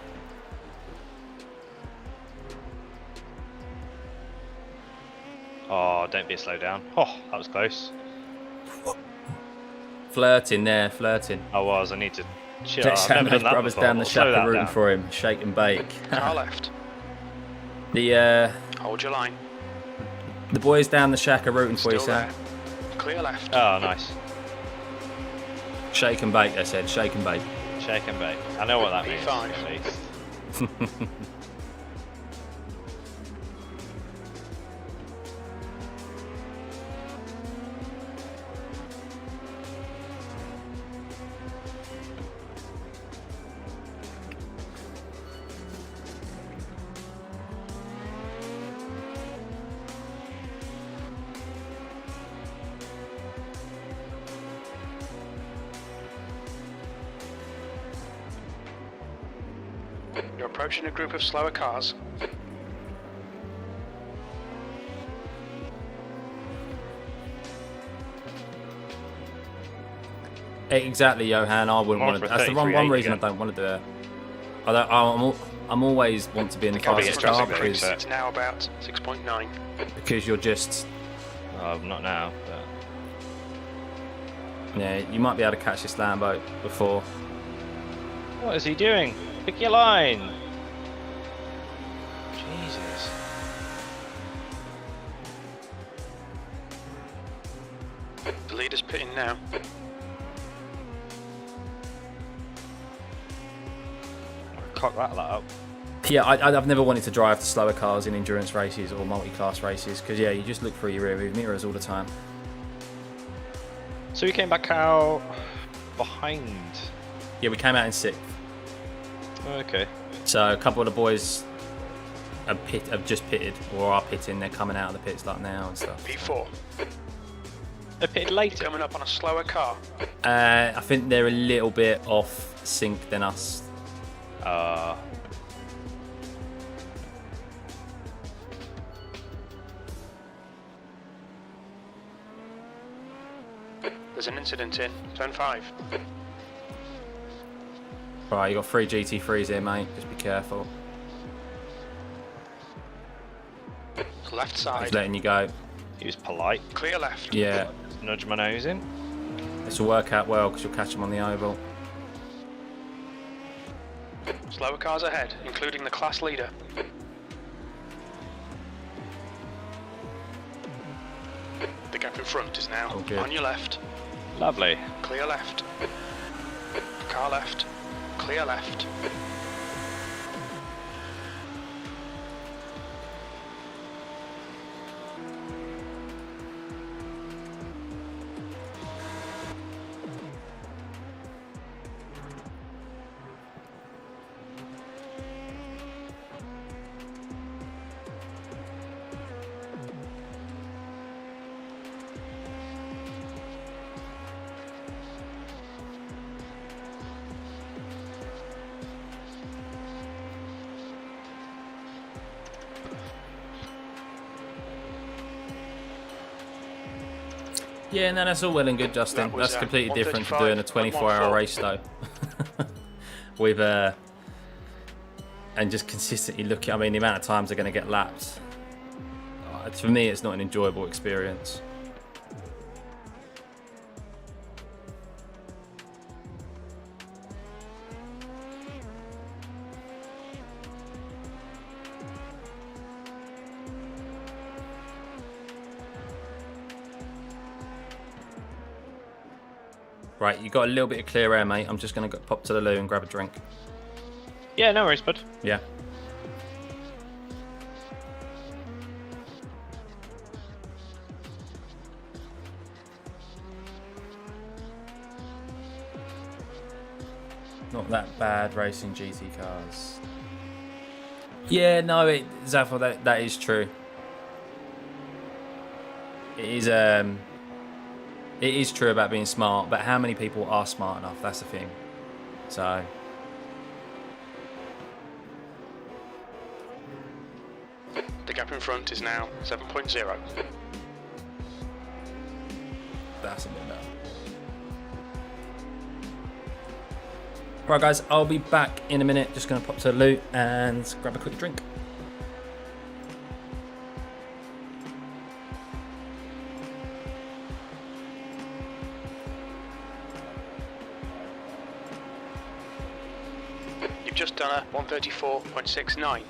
S1: Oh, don't be a slow down. Oh, that was close.
S2: Flirting there, flirting.
S1: I was. I need to chill.
S2: Let's
S1: I've
S2: have
S1: never done
S2: those
S1: that
S2: brothers
S1: before.
S2: down the
S1: I'll slow
S2: shack
S1: that
S2: rooting
S1: down.
S2: for him, shake and bake.
S3: Car left.
S2: The
S3: Hold your line.
S2: boys down the shack are rooting for you,
S3: Still
S2: sir.
S3: there. Clear left.
S1: Oh, nice.
S2: Shake and bake, they said. Shake and bake.
S1: Shake and bake. I know what that means.
S3: P5.
S1: At least.
S3: You're approaching a group of slower cars.
S2: Exactly, Johan. I wouldn't
S1: More
S2: want to.
S1: for
S2: That's the one
S1: 33,
S2: reason I
S1: again.
S2: don't want to do it. I'm always want to be in the
S1: Probably
S2: fastest
S1: get
S2: car
S1: dressing
S2: because,
S1: room,
S3: It's now about 6.9.
S2: because you're just,
S1: Oh, not now. But...
S2: yeah, you might be able to catch this Lambo before.
S1: What is he doing? Pick your line. Jesus.
S3: The leader's pitting now.
S1: Cock that lot up.
S2: Yeah, I've never wanted to drive the slower cars in endurance races or multi-class races because, yeah, you just look through your rear view mirrors all the time.
S1: So we came back out behind.
S2: Yeah, we came out in 6th.
S1: Okay.
S2: So a couple of the boys have just pitted or are pitting. They're coming out of the pits like now and stuff.
S3: P4.
S1: A bit later.
S3: Coming up on a slower car.
S2: I think they're a little bit off sync than us.
S3: There's an incident in turn 5.
S2: Right, you got 3 GT3s here, mate. Just be careful.
S3: Left
S2: He's
S3: side.
S2: letting you go.
S1: He was polite.
S3: Clear left.
S2: Yeah,
S1: Nudge my nose in.
S2: this will work out well because you'll catch them on the oval.
S3: Slower cars ahead, including the class leader. The gap in front is now
S2: Oh, good.
S3: on your left.
S1: Lovely.
S3: Clear left. Car left. Clear left.
S2: Yeah, no, that's all well and good, Justin.
S3: That was,
S2: That's completely different to
S3: 135,
S2: doing a 24-hour
S3: 114.
S2: race, though. With and just consistently looking. I mean, the amount of times they're going to get lapped. For me, it's not an enjoyable experience. Right, you got a little bit of clear air, mate. I'm just going to pop to the loo and grab a drink.
S1: Yeah, no worries, bud.
S2: Yeah. Not that bad racing GT cars. Yeah, no, Zafo, that is true. It is true about being smart, but how many people are smart enough? That's the thing. So
S3: The gap in front is now 7.0.
S2: that's a bit better. Right, guys, I'll be back in a minute. Just going to pop to the loot and grab a quick drink.
S3: You've just done a 134.69.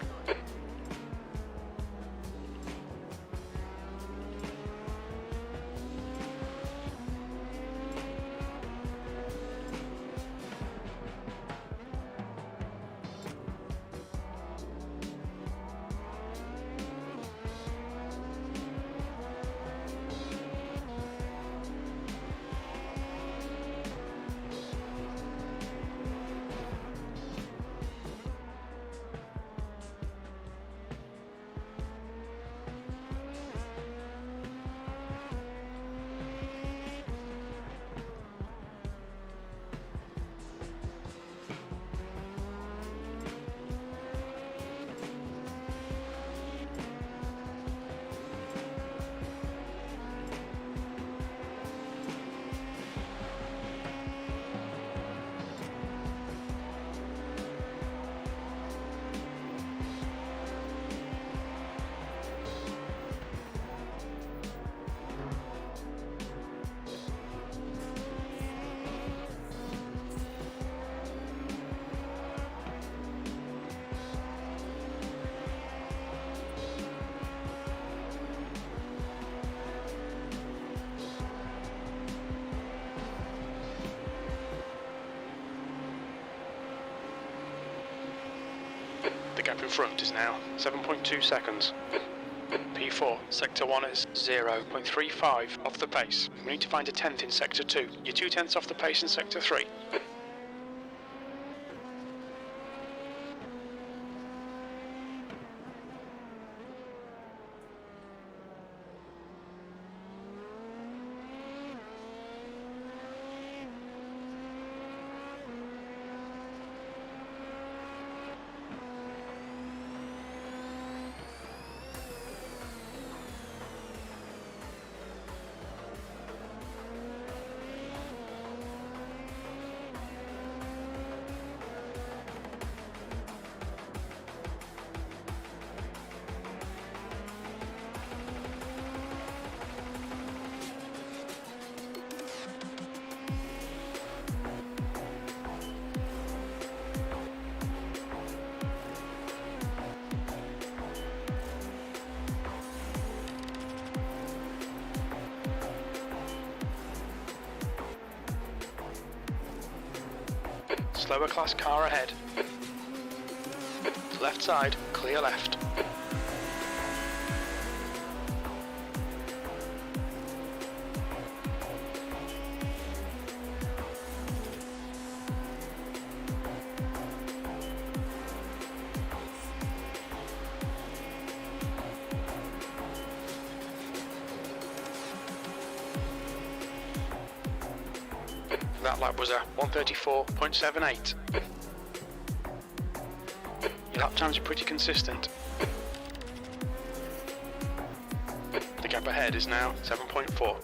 S3: The gap in front is now 7.2 seconds. P4, Sector 1 is 0.35 off the pace. We need to find a tenth in Sector 2. You're 2/10 off the pace in Sector 3. Slower class car ahead. Left side, clear left. That lap was a 134.78. Your lap times are pretty consistent. The gap ahead is now 7.4.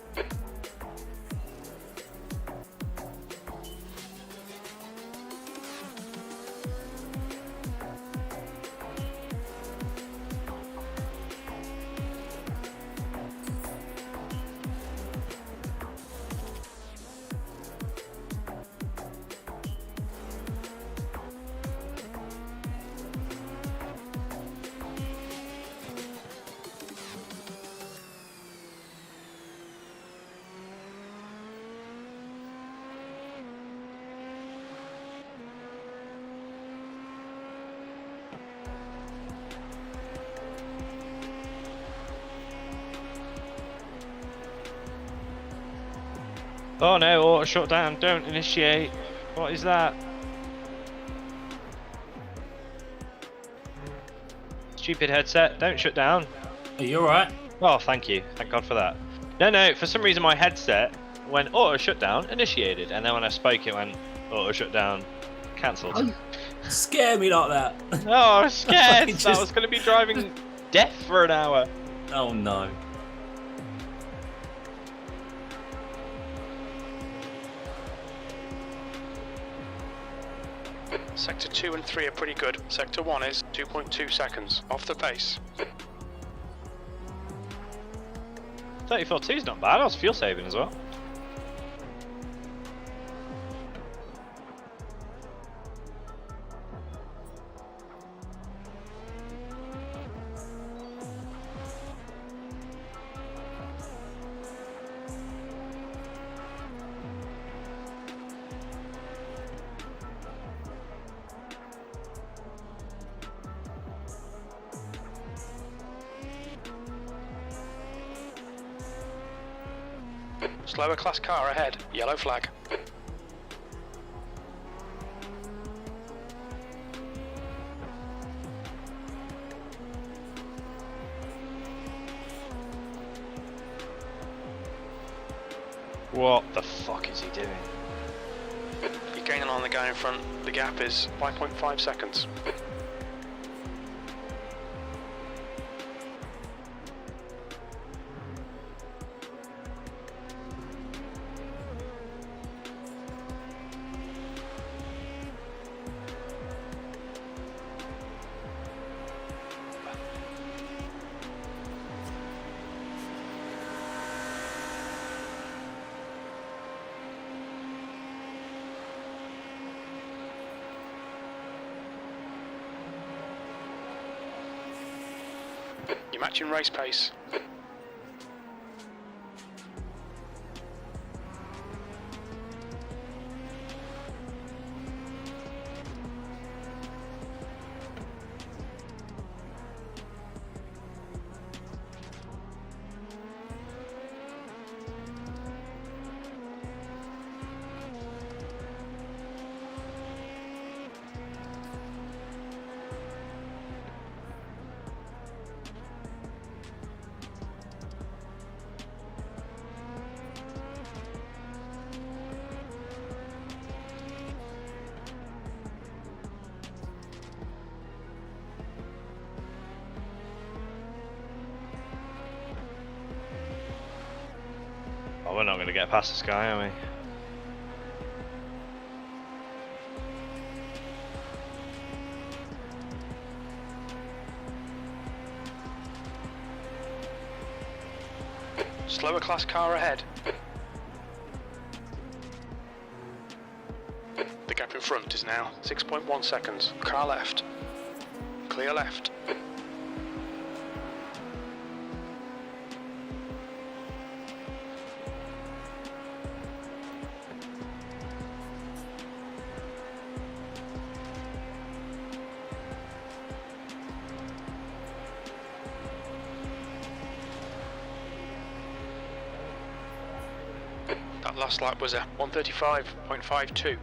S1: Oh no, auto shutdown, don't initiate. What is that? Stupid headset, don't shut down.
S2: Are you alright?
S1: Oh, thank you. Thank God for that. No, for some reason my headset went auto shutdown, initiated, and then when I spoke it went auto shutdown, cancelled.
S2: Scare me like that.
S1: Oh, I was scared.
S2: Just-
S1: I was going to be driving death for an hour.
S2: Oh no.
S3: Sector 2 and 3 are pretty good. Sector 1 is 2.2 seconds off the pace.
S1: 34.2 is not bad. I was fuel saving as well.
S3: Slower class car ahead. Yellow flag.
S1: What the fuck is he doing?
S3: You're gaining on the guy in front. The gap is 5.5 seconds. You're matching race pace.
S1: Oh, we're not going to get past this guy, are we?
S3: Slower class car ahead. The gap in front is now 6.1 seconds. Car left. Clear left. That last lap was a 135.52.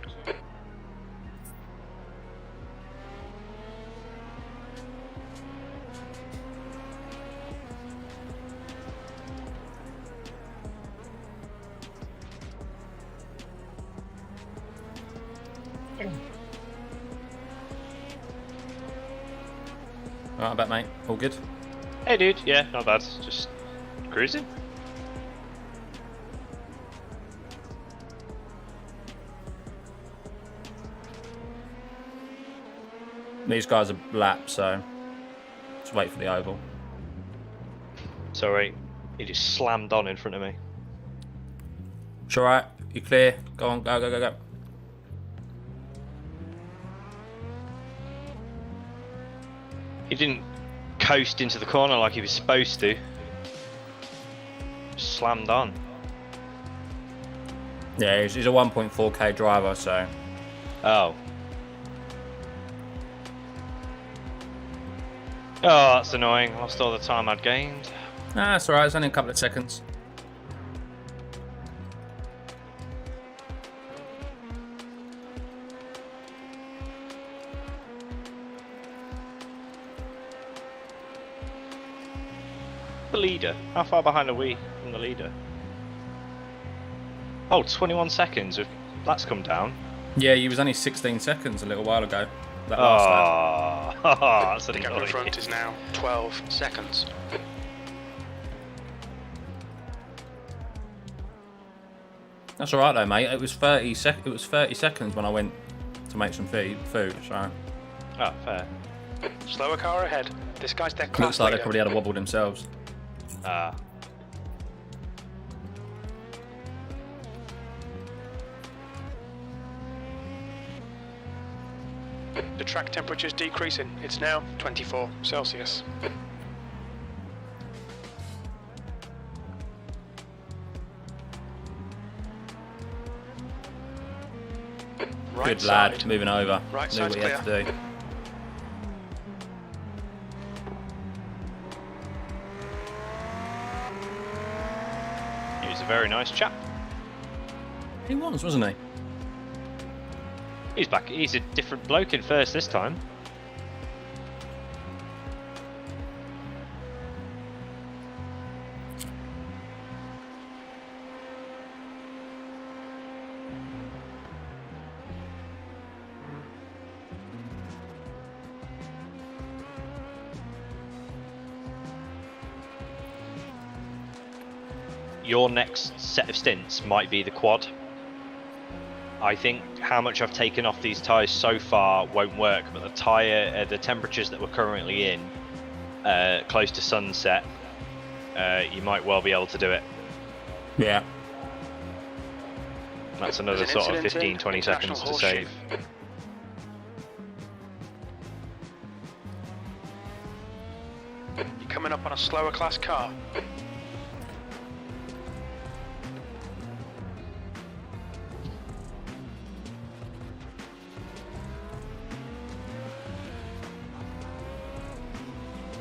S2: Alright, I bet, mate. All good?
S1: Hey, dude. Yeah, not bad. Just cruising.
S2: These guys are lap, so just wait for the oval.
S1: Sorry, he just slammed on in front of me.
S2: It's alright. You clear? Go on, go, go, go, go.
S1: He didn't coast into the corner like he was supposed to. Just slammed on.
S2: Yeah, he's a 1.4k driver, so
S1: Oh. Oh, that's annoying. Lost all the time I'd gained.
S2: nah, that's alright. It's only a couple of seconds.
S1: the leader? How far behind are we from the leader? Oh, 21 seconds. That's come down.
S2: Yeah, you was only 16 seconds a little while ago. That last lap.
S1: That's
S3: The gap in
S1: annoying.
S3: front is now 12 seconds.
S2: That's all right though, mate. It was 30 seconds when I went to make some food. So
S1: Oh, fair.
S3: Slower car ahead. This guy's their class
S2: looks like they
S3: leader.
S2: probably had a wobble themselves.
S3: The track temperature's decreasing. It's now 24 Celsius. Right
S2: Good lad,
S3: side.
S2: moving over.
S3: Right
S2: Knew
S3: side's
S2: what he had to do.
S1: He was a very nice chap.
S2: He was, wasn't he?
S1: He's back. He's a different bloke in first this time. Your next set of stints might be the quad. I think how much I've taken off these tyres so far won't work, but the temperatures that we're currently in, close to sunset, you might well be able to do it.
S2: Yeah.
S1: That's another
S3: There's an
S1: sort of
S3: incident
S1: 15-20
S3: in
S1: seconds to
S3: International
S1: save.
S3: You're coming up on a slower class car.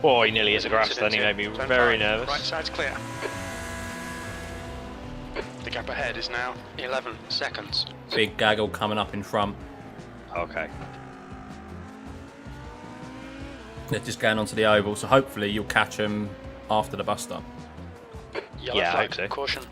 S1: Oh, he nearly hit the grass then, he
S3: Incident
S1: made me
S3: in Turn
S1: very
S3: 5.
S1: nervous.
S3: Right side's clear. The gap ahead is now 11 seconds.
S2: Big gaggle coming up in front.
S1: Okay.
S2: They're just going onto the oval, so hopefully you'll catch them after the bus stop.
S3: Yellow
S1: Yeah, I
S3: flag,
S1: hope so.
S3: caution.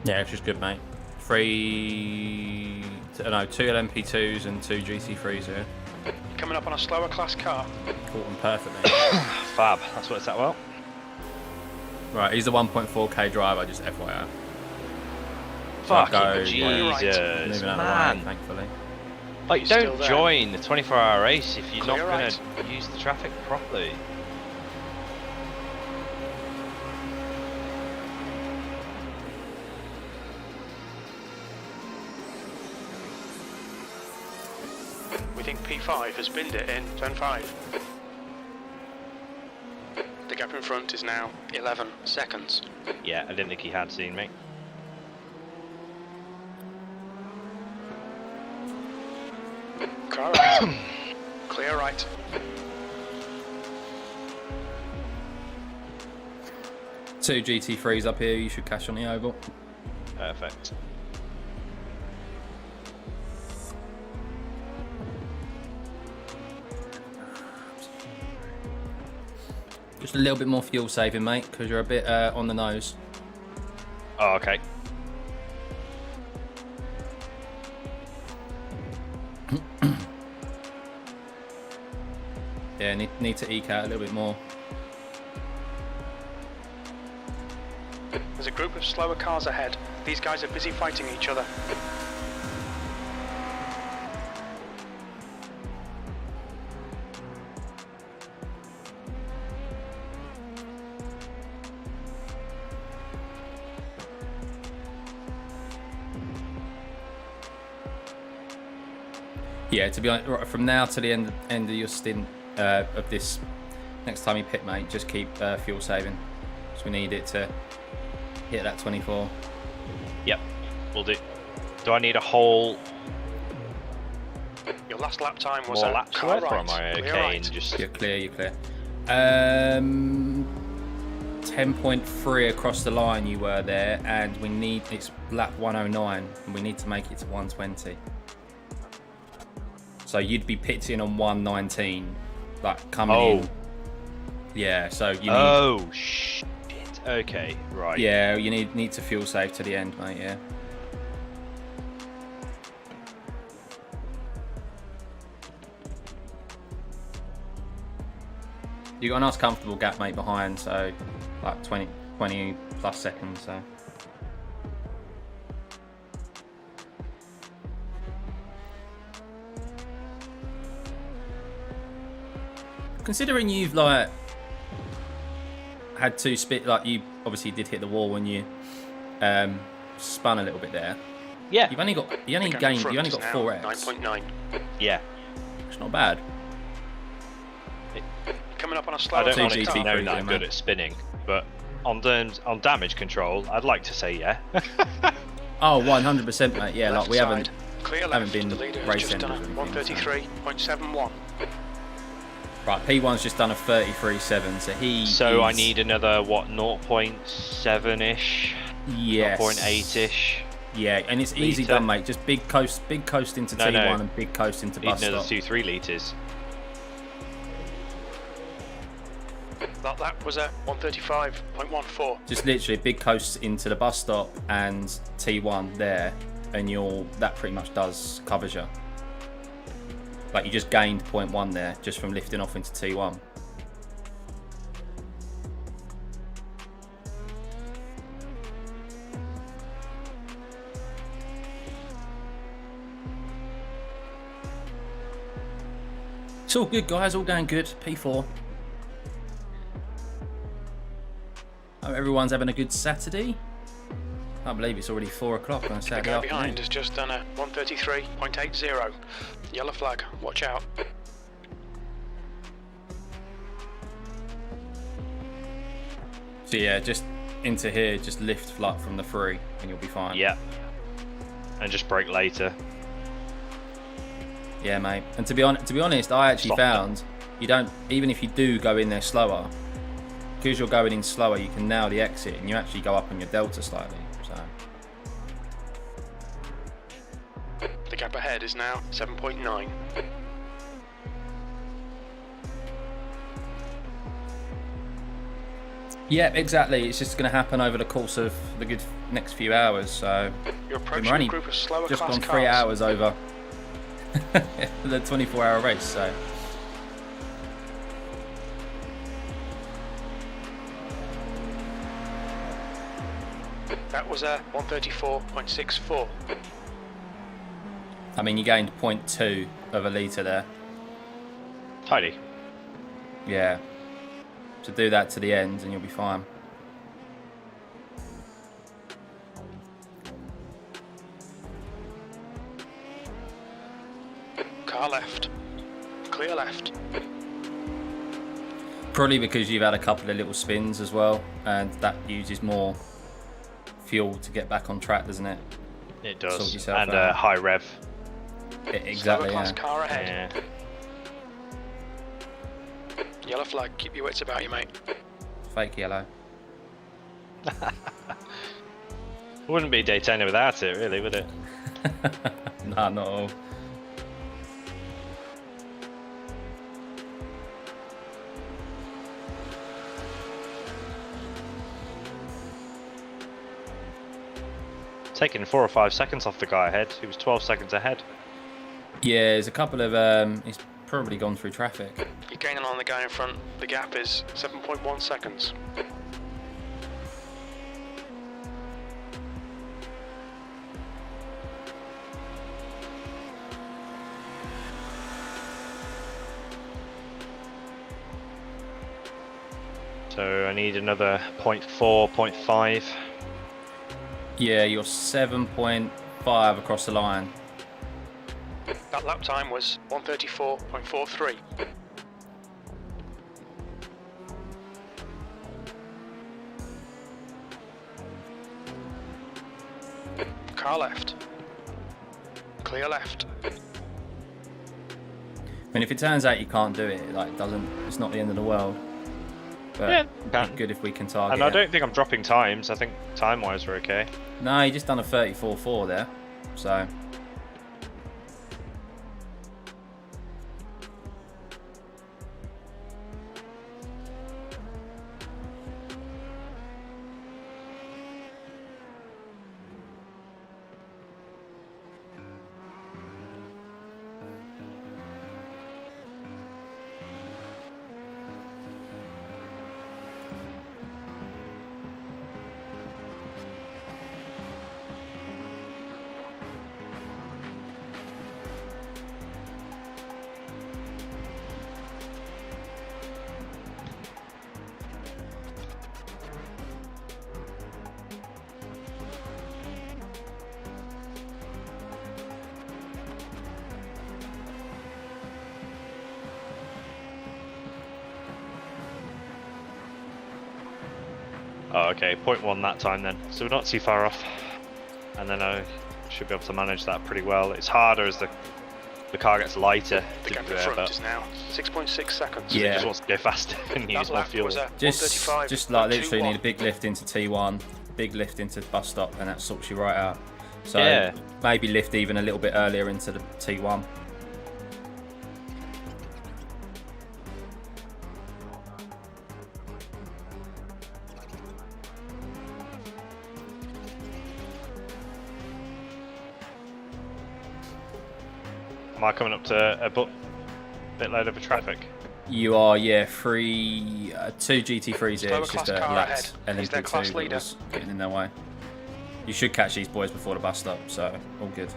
S2: Yeah, it's just good, mate. Two LMP2s and 2 GT3s here.
S3: You're coming up on a slower class car.
S2: Caught them perfectly.
S1: Fab, that's what it's at well.
S2: Right, he's the 1.4k driver, just FYI.
S1: Fucking
S2: go,
S1: Jesus,
S2: Moving out of the way,
S1: man.
S2: thankfully.
S1: Like,
S3: Still
S1: don't
S3: there.
S1: join the 24-hour race if you're not
S3: Clear
S1: going
S3: right.
S1: to use the traffic properly.
S3: We think P5 has binned it in turn 5. The gap in front is now 11 seconds.
S1: Yeah, I didn't think he had seen me.
S3: Car right. Clear right.
S2: Two GT3s up here, you should catch on the oval.
S1: Perfect.
S2: Just a little bit more fuel saving, mate, because you're a bit on the nose.
S1: Oh, okay.
S2: Yeah, need to eke out a little bit more.
S3: There's a group of slower cars ahead. These guys are busy fighting each other.
S2: Yeah, to be honest, right, from now to the end of your stint of this, next time you pit, mate, just keep fuel saving. So we need it to hit that 24.
S1: Yep, we'll do. Do I need a whole
S3: Your last lap time was
S1: More
S3: at
S1: laps
S3: car
S1: left, or
S3: right.
S1: am I
S3: Clear
S1: okay?
S3: right.
S1: And just
S2: You're clear, you're clear. 10.3 across the line you were there, and it's lap 109, and we need to make it to 120. So you'd be pitching on 119, like coming in. Yeah, so you need...
S1: Oh, shit. Okay, right.
S2: Yeah, you need to fuel save to the end, mate, yeah. You got a nice comfortable gap, mate, behind, so like 20 plus seconds, so. Considering you've like had two like you obviously did hit the wall when you spun a little bit there.
S1: Yeah.
S2: You only got
S3: Again,
S2: 4x.
S3: 9.9.
S1: Yeah.
S2: It's not bad.
S3: Coming up on a
S1: I
S3: slower
S1: don't
S2: Two
S3: class
S1: honestly
S2: GT3
S3: car.
S1: know that
S2: Rim,
S1: good
S2: mate.
S1: at spinning, but on damage control, I'd like to say yeah.
S2: Oh, 100%, mate. Yeah,
S3: Left
S2: like we
S3: side,
S2: haven't
S3: clear
S2: haven't
S3: left.
S2: been
S3: The leader has
S2: race
S3: just done a
S2: enders or anything,
S3: 133.71.
S2: Right, P1's just done a 33.7, so he.
S1: So I
S2: is-
S1: need another what 0.7ish,
S2: Yes.
S1: 0.8ish.
S2: Yeah, and it's easy
S1: Litre.
S2: done, mate. Just big coast into
S1: No,
S2: T1
S1: no.
S2: and big coast into
S1: Need
S2: bus
S1: another
S2: stop.
S1: 2-3 litres.
S3: That was at 135.14.
S2: Just literally big coast into the bus stop and T1 there, and that pretty much covers you. Like you just gained 0.1 there just from lifting off into T1. It's all good, guys. All going good. P4. Hope everyone's having a good Saturday. I can't believe it's already 4 o'clock on a
S3: The
S2: Saturday
S3: guy
S2: afternoon.
S3: behind has just done a 133.80. Yellow flag. Watch out.
S2: So yeah, just into here, just lift flat from the free, and you'll be fine.
S1: Yeah. And just brake later.
S2: Yeah, mate. And to be honest, I actually
S1: Stop.
S2: found you don't, even if you do go in there slower, because you're going in slower, you can nail the exit, and you actually go up on your delta slightly. So
S3: The gap ahead is now 7.9.
S2: yeah, exactly. It's just going to happen over the course of the good next few hours. So
S3: You're approaching
S2: we're only
S3: a group of slower
S2: just
S3: class
S2: gone
S3: cars.
S2: 3 hours over the 24-hour race. So.
S3: That was a 134.64.
S2: I mean, you gained 0.2 of a litre there.
S1: Tidy.
S2: Yeah. So do that to the end and you'll be fine.
S3: Car left. Clear left.
S2: Probably because you've had a couple of little spins as well, and that uses more fuel to get back on track, doesn't it?
S1: It
S2: Sort
S1: does.
S2: yourself
S1: And
S2: out.
S1: high rev.
S2: Exactly,
S3: Slower class
S2: yeah.
S3: car ahead.
S1: Yeah.
S3: Yellow flag. Keep your wits about you, mate.
S2: Fake yellow.
S1: Wouldn't be Daytona without it, really, would it?
S2: Nah, not at all.
S1: Taking 4 or 5 seconds off the guy ahead. He was 12 seconds ahead.
S2: Yeah, there's a couple of he's probably gone through traffic.
S3: You're gaining on the guy in front. The gap is 7.1 seconds.
S1: So I need another 0.4, 0.5.
S2: Yeah, you're 7.5 across the line.
S3: That lap time was 134.43. Car left. Clear left.
S2: I mean, if it turns out you can't do it, like, it's not the end of the world. But
S1: Yeah,
S2: it'd
S1: can.
S2: be good if we can target
S1: And I
S2: it.
S1: don't think I'm dropping times. I think time-wise we're okay.
S2: No, you just done a 34.4 there, so.
S1: Oh, okay, 0.1 that time then. So we're not too far off. And then I should be able to manage that pretty well. It's harder as the car gets lighter.
S3: The
S1: to
S3: gap
S1: be
S3: in
S1: fair,
S3: front
S1: but
S3: is now 6.6 seconds.
S2: Yeah.
S1: it just wants to go faster and use more
S3: lap
S1: fuel.
S3: was a
S2: Just
S3: 135.21.
S2: like literally need a big lift into T1, big lift into the bus stop, and that sorts you right out. So
S1: Yeah.
S2: maybe lift even a little bit earlier into the T1.
S1: Am I coming up to a bit load of traffic?
S2: You are, yeah, two GT3s here.
S3: Slower
S2: It's just
S3: class
S2: a
S3: car
S2: laps
S3: ahead. He's their class
S2: LMP2 that
S3: leader.
S2: was getting in their way. You should catch these boys before the bus stop, so all good.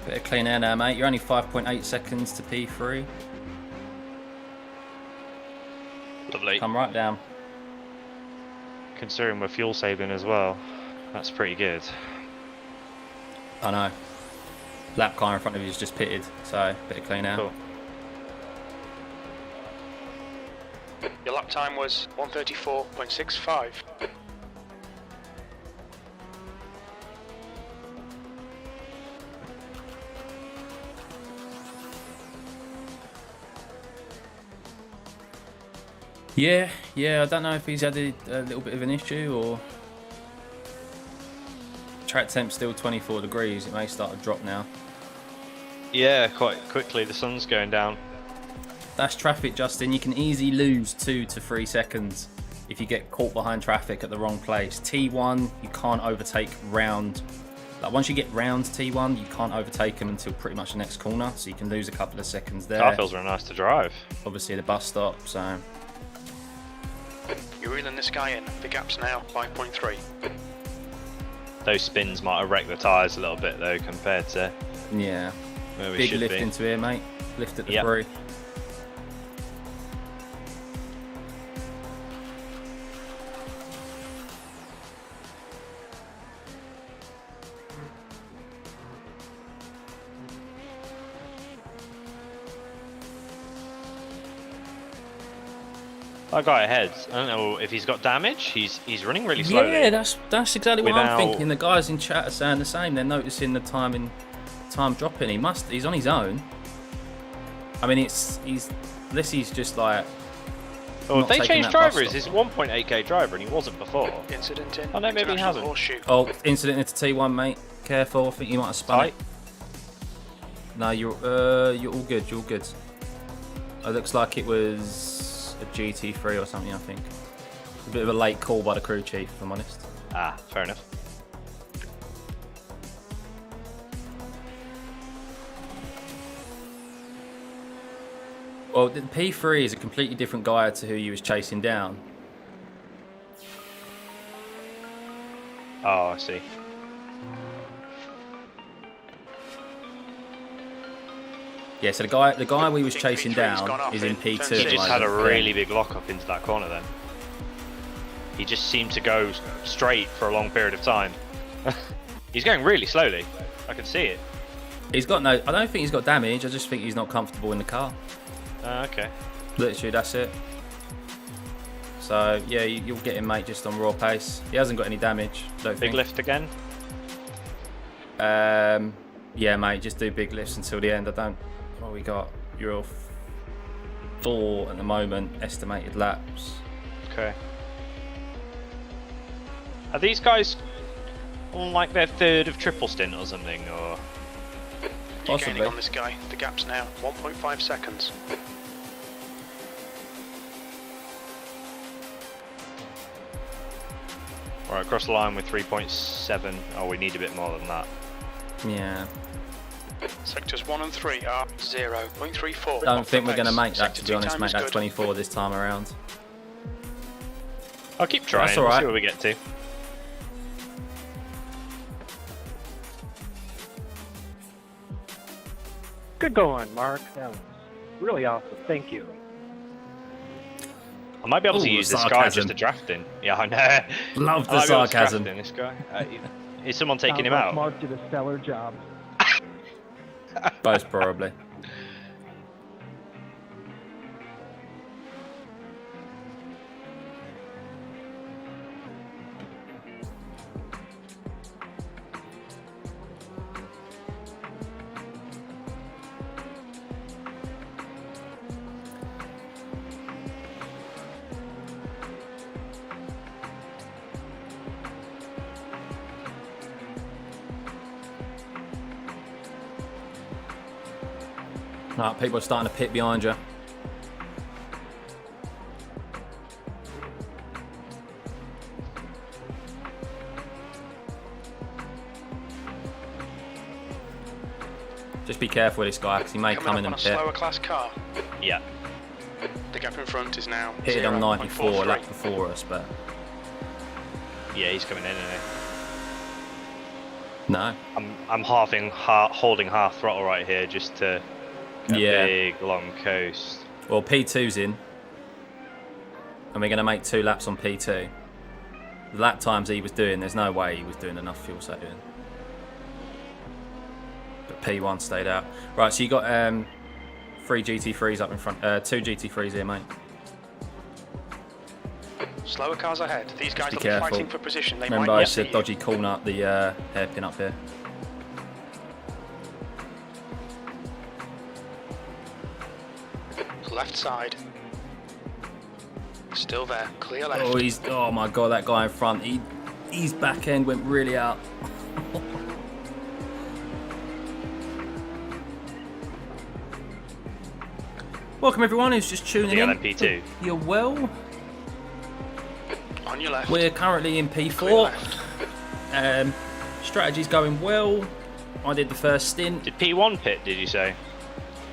S2: Bit of clean air now, mate. You're only 5.8 seconds to P3.
S1: Lovely.
S2: Come right down.
S1: Considering we're fuel saving as well, that's pretty good.
S2: I know. Lap car in front of you is just pitted, so bit of clean air.
S1: Cool.
S3: Your lap time was 134.65.
S2: Yeah, I don't know if he's had a little bit of an issue or... Track temp's still 24 degrees, it may start to drop now.
S1: Yeah, quite quickly. The sun's going down.
S2: That's traffic, Justin. You can easily lose 2 to 3 seconds if you get caught behind traffic at the wrong place. T1, you can't overtake round. Like once you get round T1, you can't overtake them until pretty much the next corner, so you can lose a couple of seconds there.
S1: Car feels really nice to drive.
S2: Obviously the bus stop, so...
S3: You're reeling this guy in. The gap's now 5.3.
S1: Those spins might have wrecked the tyres a little bit though, compared to
S2: Yeah.
S1: where we
S2: Big
S1: should
S2: lift
S1: be.
S2: into here, mate. Lift at the
S1: Yep.
S2: 3.
S1: That guy ahead, I don't know if he's got damage. He's running really slowly.
S2: Yeah, that's exactly what I'm
S1: Without-
S2: thinking. The guys in chat are saying the same. They're noticing the time dropping. He's on his own. I mean, unless he's just like.
S1: Oh,
S2: not
S1: if they
S2: taking
S1: changed
S2: that bus
S1: drivers,
S2: stop.
S1: he's a 1.8k driver and he wasn't before.
S3: Incident in
S1: Oh, no, maybe he
S3: International
S1: hasn't.
S3: Horseshoe.
S2: Oh, incident into T1, mate. Careful. I think you might have spun
S1: Tight.
S2: it. No, you're all good. You're all good. It looks like it was a GT3 or something. I think. A bit of a late call by the crew chief, if I'm honest.
S1: Ah, fair enough.
S2: Well, the P3 is a completely different guy to who you was chasing down.
S1: Oh, I see.
S2: Yeah, so the guy we was chasing
S3: V3's gone
S2: down
S3: off
S2: is in
S3: in
S2: P2.
S3: turn
S1: He
S2: at the
S1: just had a
S2: moment.
S1: really big lock up into that corner then. He just seemed to go straight for a long period of time. He's going really slowly. I can see it.
S2: He's got no. I don't think he's got damage. I just think he's not comfortable in the car.
S1: Okay.
S2: Literally, that's it. So yeah, you'll get him, mate, just on raw pace. He hasn't got any damage. Don't
S1: Big
S2: think.
S1: lift again.
S2: Yeah, mate, just do big lifts until the end. I don't. What we got? You're 4 at the moment. Estimated laps.
S1: Okay. Are these guys on like their third of triple stint or something, or?
S3: You're
S2: Possibly.
S3: gaining on this guy. The gap's now 1.5 seconds.
S1: Alright, across the line with 3.7. Oh, we need a bit more than that.
S2: Yeah.
S3: Sectors 1 and 3 are 0.34.
S2: I don't think we're going to make that,
S3: Sector
S2: to be
S3: 2
S2: honest,
S3: time
S2: make
S3: is
S2: that
S3: good.
S2: 24 this time around.
S1: I'll keep trying.
S2: That's all right.
S1: See where we get to.
S6: Good going, Mark. That was really awesome. Thank you.
S1: I might be able to
S2: Ooh,
S1: use this guy
S2: sarcasm.
S1: just to draft in. Yeah, I know.
S2: Love the
S1: I might be able to draft
S2: sarcasm.
S1: in this guy. Is someone taking him
S6: Sounds like
S1: out?
S6: Mark did a stellar job.
S2: Most probably. Right, people are starting to pit behind you. Just be careful with this guy because he may come
S3: Coming
S2: in
S3: up
S2: and
S3: on a
S2: pit.
S3: slower class car.
S1: Yeah.
S3: The gap in front is now
S2: Pitted on 94,
S3: 0.43.
S2: lap before us, but
S1: Yeah, he's coming in, isn't
S2: no.
S1: he? I'm holding half throttle right here just to get
S2: Yeah.
S1: a big long coast.
S2: Well, P2's in, and we're going to make 2 laps on P2. The lap times he was doing, there's no way he was doing enough fuel saving. But P1 stayed out. Right, so you got 3 GT3s up in front, 2 GT3s here, mate.
S3: Slower cars ahead. These guys
S2: be
S3: will be
S2: careful.
S3: fighting for position. They
S2: Remember,
S3: might
S2: it's
S3: not
S2: a
S3: see
S2: dodgy corner up the hairpin up here.
S3: you. Left side. Still there. Clear left.
S2: Oh my god, that guy in front. His back end went really out. Welcome everyone who's just tuning
S1: The
S2: in.
S1: LMP2.
S2: You're well.
S3: On your left.
S2: We're currently in
S3: Clear
S2: P4.
S3: left.
S2: Strategy's going well. I did the first stint.
S1: Did P1 pit, did you say?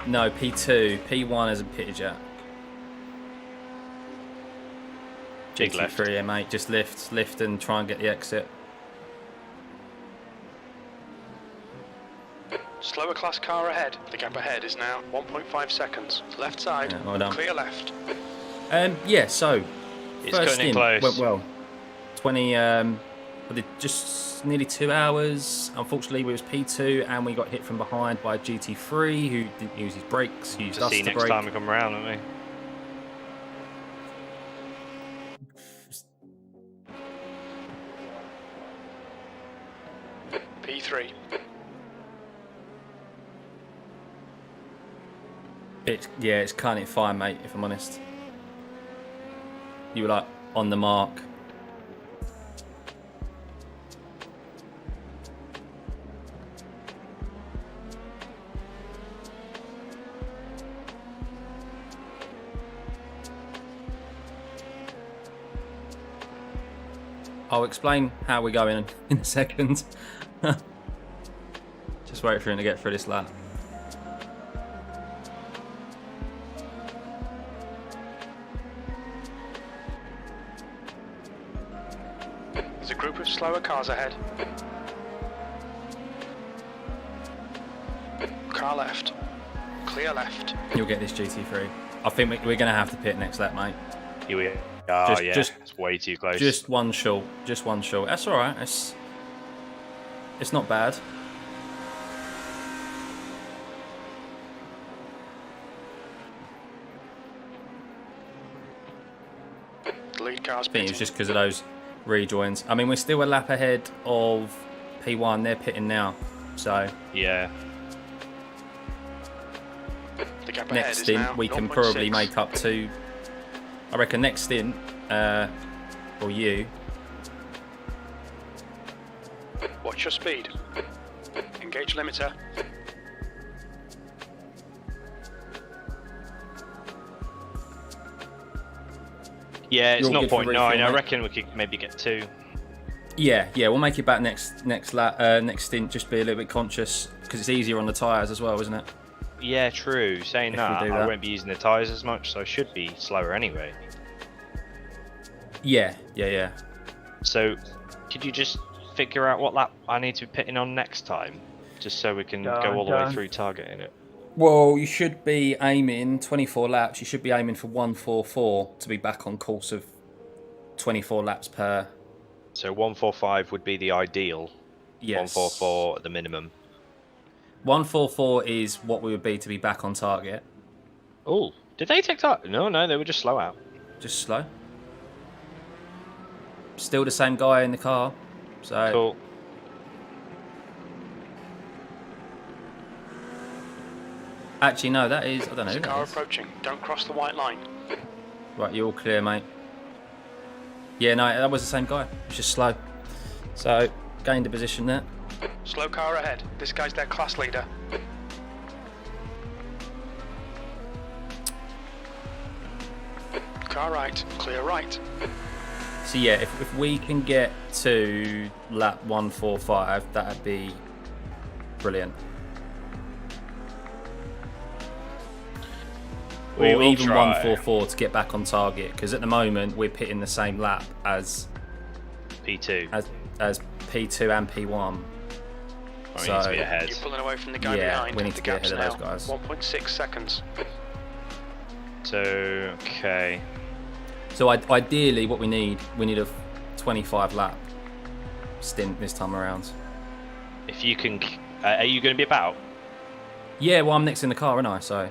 S2: No, P2. P1 hasn't pitted yet.
S1: Big left.
S2: GT3, yeah, mate. Just lift and try and get the exit.
S3: Slower class car ahead. The gap ahead is now 1.5 seconds. Left side.
S2: Yeah, well done.
S3: Clear left.
S2: Yeah, so
S1: It's
S2: first
S1: going in
S2: stint
S1: close.
S2: went well. 20, I did just nearly 2 hours. Unfortunately, we was P2 and we got hit from behind by a GT3 who didn't use his brakes, used
S1: To
S2: us
S1: see
S2: to
S1: next
S2: brake.
S1: time we come around, don't we?
S3: P3.
S2: It's kind of fine, mate, if I'm honest. You were like on the mark. I'll explain how we're going in a second. Just wait for him to get through this lap.
S3: There's a group of slower cars ahead. Car left. clear left.
S2: You'll get this GT3. I think we're going to have to pit next lap, mate.
S1: Here we are. Oh, yeah.
S2: Just
S1: it's way too close.
S2: Just one short. Just one short. That's all right. It's not bad.
S3: The lead car's
S2: I think it was
S3: pitting.
S2: just because of those rejoins. I mean, we're still a lap ahead of P1. They're pitting now. So
S1: Yeah.
S3: The gap ahead
S2: next
S3: is
S2: stint,
S3: now
S2: we can
S3: 0.6.
S2: probably make up to... I reckon next stint, or you...
S3: Watch your speed. Engage limiter.
S1: Yeah, it's
S2: You're good for
S1: 0.9.
S2: refuel,
S1: I
S2: mate.
S1: reckon we could maybe get 2.
S2: Yeah, we'll make it back next stint. Just be a little bit conscious because it's easier on the tyres as well, isn't it?
S1: Yeah, true. Saying
S2: If we
S1: that,
S2: do
S1: I
S2: that.
S1: won't be using the tyres as much, so I should be slower anyway.
S2: Yeah.
S1: So, could you just figure out what lap I need to be pitting on next time? Just so we can go all the way through targeting it.
S2: Well, you should be aiming 24 laps. You should be aiming for 144 to be back on course of 24 laps per.
S1: So 145 would be the ideal.
S2: Yes.
S1: 144 at the minimum.
S2: 144 is what we would be to be back on target.
S1: Oh, did they take target? No, they were just slow out.
S2: Just slow. Still the same guy in the car. So
S1: Cool.
S2: actually, no, that is. I don't know.
S3: There's a
S2: Who
S3: car
S2: that is.
S3: approaching. Don't cross the white line.
S2: Right, you're all clear, mate. Yeah, no, that was the same guy. It was just slow. So gained a position there.
S3: Slow car ahead. This guy's their class leader. Car right. Clear right.
S2: So yeah, if we can get to lap 145, that'd be brilliant.
S1: We
S2: Or
S1: will
S2: even
S1: try.
S2: 144 to get back on target, because at the moment we're pitting the same lap as
S1: P2.
S2: as P2 and P1.
S1: I mean,
S2: So-
S1: need to be ahead.
S3: You're pulling away from the guy
S2: Yeah,
S3: behind.
S2: we need
S3: The
S2: to get
S3: gap's
S2: ahead of
S3: now
S2: those guys.
S3: 1.6 seconds.
S1: So, okay.
S2: So ideally, what we need a 25 lap stint this time around.
S1: If you can... are you going to be about?
S2: Yeah, well, I'm next in the car, aren't I? So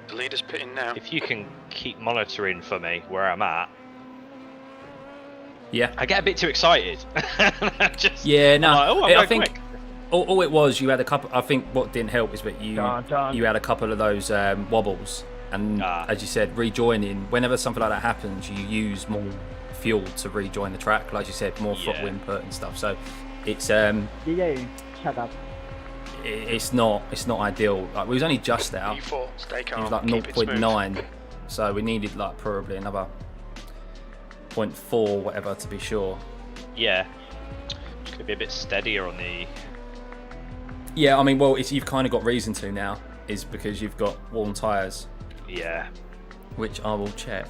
S3: The leader's pitting now.
S1: If you can keep monitoring for me where I'm at,
S2: yeah.
S1: I get a bit too excited. Just,
S2: Yeah, no,
S1: I'm like, oh, I'm
S2: I
S1: going
S2: think
S1: quick.
S2: all it was, you had a couple. I think what didn't help is that you had a couple of those wobbles, and as you said, rejoining. Whenever something like that happens, you use more fuel to rejoin the track. Like you said, more throttle input and stuff. So it's
S6: shut up.
S2: it's not ideal. Like, we was only just out.
S3: E4, stay
S2: It
S3: calm.
S2: was like
S3: keep it smooth.
S2: 0.9, so we needed like probably another 0.4 whatever to be sure.
S1: Yeah. Could be a bit steadier on the...
S2: Yeah, I mean, well, you've kind of got reason to now, is because you've got warm tyres,
S1: Yeah.
S2: which I will check.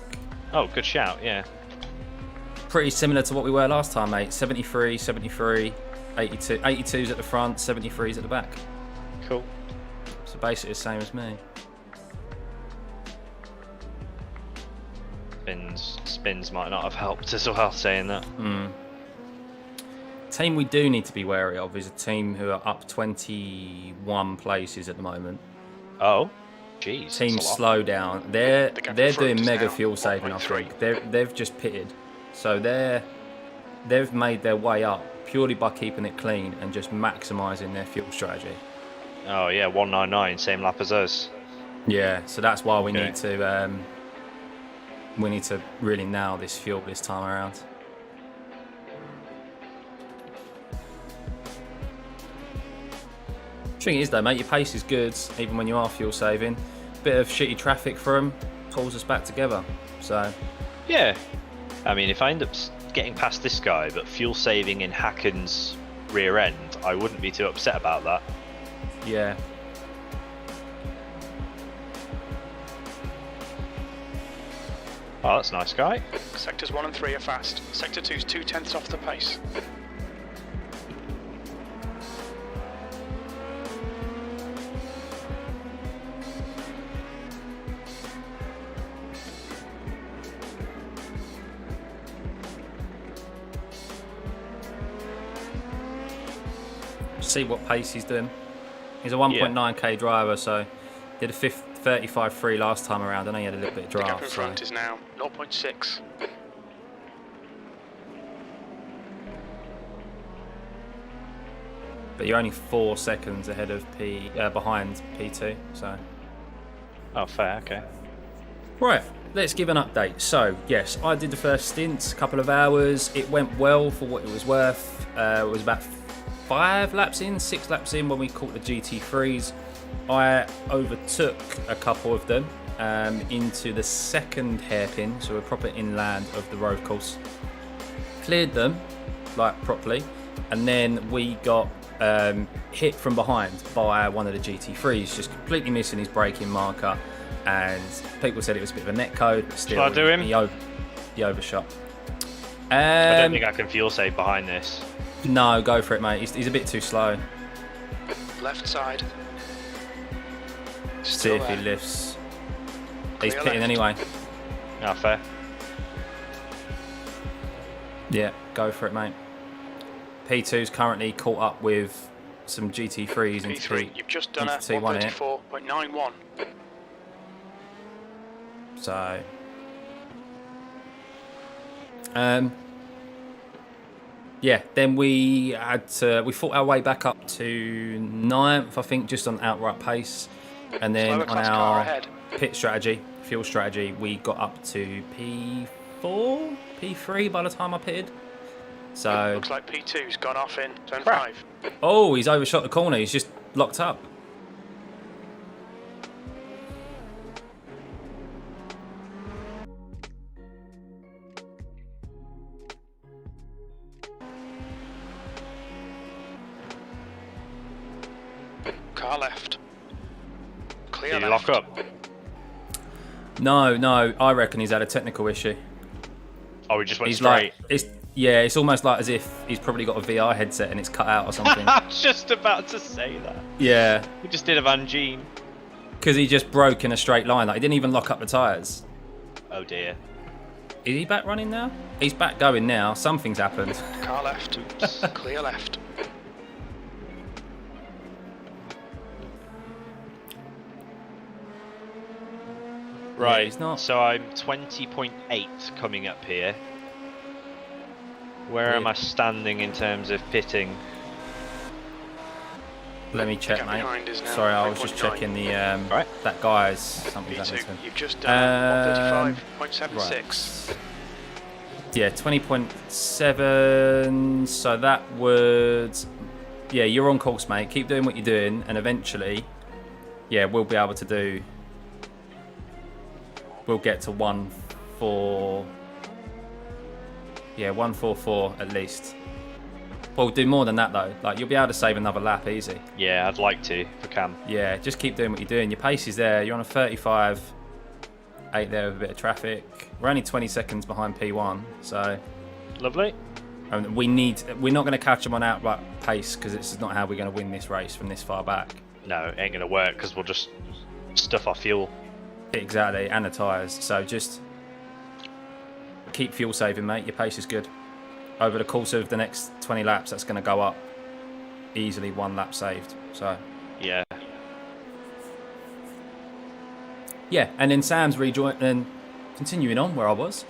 S1: Oh, good shout, yeah.
S2: Pretty similar to what we were last time, mate. 73, 73, 82. 82's at the front, 73's at the back.
S1: Cool.
S2: So basically the same as me.
S1: Spins might not have helped as well, saying that.
S2: Team we do need to be wary of is a team who are up 21 places at the moment.
S1: Oh, jeez.
S2: Team
S1: that's a lot.
S2: Slow Down. They're
S3: The gap in
S2: doing
S3: front is
S2: mega
S3: now
S2: fuel saving, I
S3: 1.3.
S2: think. They've just pitted, so they've made their way up purely by keeping it clean and just maximising their fuel strategy.
S1: Oh, yeah, 199, same lap as us.
S2: Yeah, so that's why we
S1: Okay.
S2: need to really nail this fuel this time around. Thing is though, mate, your pace is good even when you are fuel saving. Bit of shitty traffic for them pulls us back together. So
S1: Yeah. I mean, if I end up getting past this guy, but fuel saving in Hacken's rear end, I wouldn't be too upset about that.
S2: yeah,
S1: Oh, that's a nice guy.
S3: Sectors 1 and 3 are fast. Sector 2's 0.2 off the pace.
S2: see what pace he's doing. He's a 1.9k driver, so did a 35.3 last time around. I know he had a little bit of
S3: The gap
S2: draft.
S3: in
S2: So.
S3: front is now 0.6.
S2: But you're only 4 seconds ahead of behind P2. So.
S1: Oh, fair. Okay.
S2: Right, let's give an update. So, yes, I did the first stint, a couple of hours. It went well for what it was worth. It was about 6 laps in when we caught the GT3s. I overtook a couple of them into the second hairpin, so we're proper inland of the road course. Cleared them, like, properly, and then we got hit from behind by one of the GT3s, just completely missing his braking marker. And people said it was a bit of a net code, but still,
S1: Shall I do him?
S2: He overshot.
S1: I don't think I can fuel save behind this.
S2: No, go for it, mate. He's a bit too slow.
S3: Left side.
S2: See
S3: Still
S2: if he
S3: there.
S2: lifts.
S3: Clear
S2: He's pitting
S3: left.
S2: anyway.
S1: Ah, fair.
S2: Yeah, go for it, mate. P2's currently caught up with some GT3s into
S3: P3, you've just done a
S2: into T1 here.
S3: 134.91.
S2: So, yeah. Then we fought our way back up to 9th, I think, just on outright pace, and then
S3: Slower
S2: on
S3: class car
S2: our
S3: ahead.
S2: pit strategy, fuel strategy, we got up to P4, P3 by the time I pitted. So,
S3: Looks like P2's gone off in turn
S1: Crap.
S3: 5.
S2: oh, he's overshot the corner. He's just locked up.
S3: Car left. Clear
S1: Did you
S3: left.
S1: lock up?
S2: No, I reckon he's had a technical issue.
S1: Oh, we just went
S2: He's
S1: straight.
S2: like, it's almost like as if he's probably got a VR headset and it's cut out or something.
S1: I was just about to say that.
S2: Yeah,
S1: We just did a Van Gene.
S2: because he just broke in a straight line. Like, he didn't even lock up the tyres.
S1: Oh dear.
S2: Is he back running now? He's back going now. Something's happened.
S3: Car left. Clear left.
S1: Right.
S2: he's not.
S1: So I'm 20.8 coming up here. Where am I standing in terms of pitting?
S2: Let me check,
S3: Gap
S2: mate.
S3: behind is now
S2: Sorry, I was just
S3: 3.9.
S2: checking the
S1: Right.
S2: that guy's something's happened to
S3: P2,
S2: him.
S3: you've just done 135.76.
S2: Right. Yeah, 20.7. So that would, yeah, you're on course, mate. Keep doing what you're doing, and eventually, yeah, we'll be able to do. We'll get to 1.4. Yeah, 1.44 at least. We'll do more than that though. Like, you'll be able to save another lap easy.
S1: Yeah, I'd like to if I can.
S2: Yeah, just keep doing what you're doing. Your pace is there. You're on a 35.8 there with a bit of traffic. We're only 20 seconds behind P1, so
S1: Lovely.
S2: we're not going to catch them on outright pace because this is not how we're going to win this race from this far back.
S1: No, it ain't gonna work because we'll just stuff our fuel.
S2: Exactly, and the tyres. So just keep fuel saving, mate. Your pace is good. Over the course of the next 20 laps, that's going to go up easily 1 lap saved. So
S1: Yeah.
S2: yeah, and then Sam's rejoined and continuing on where I was.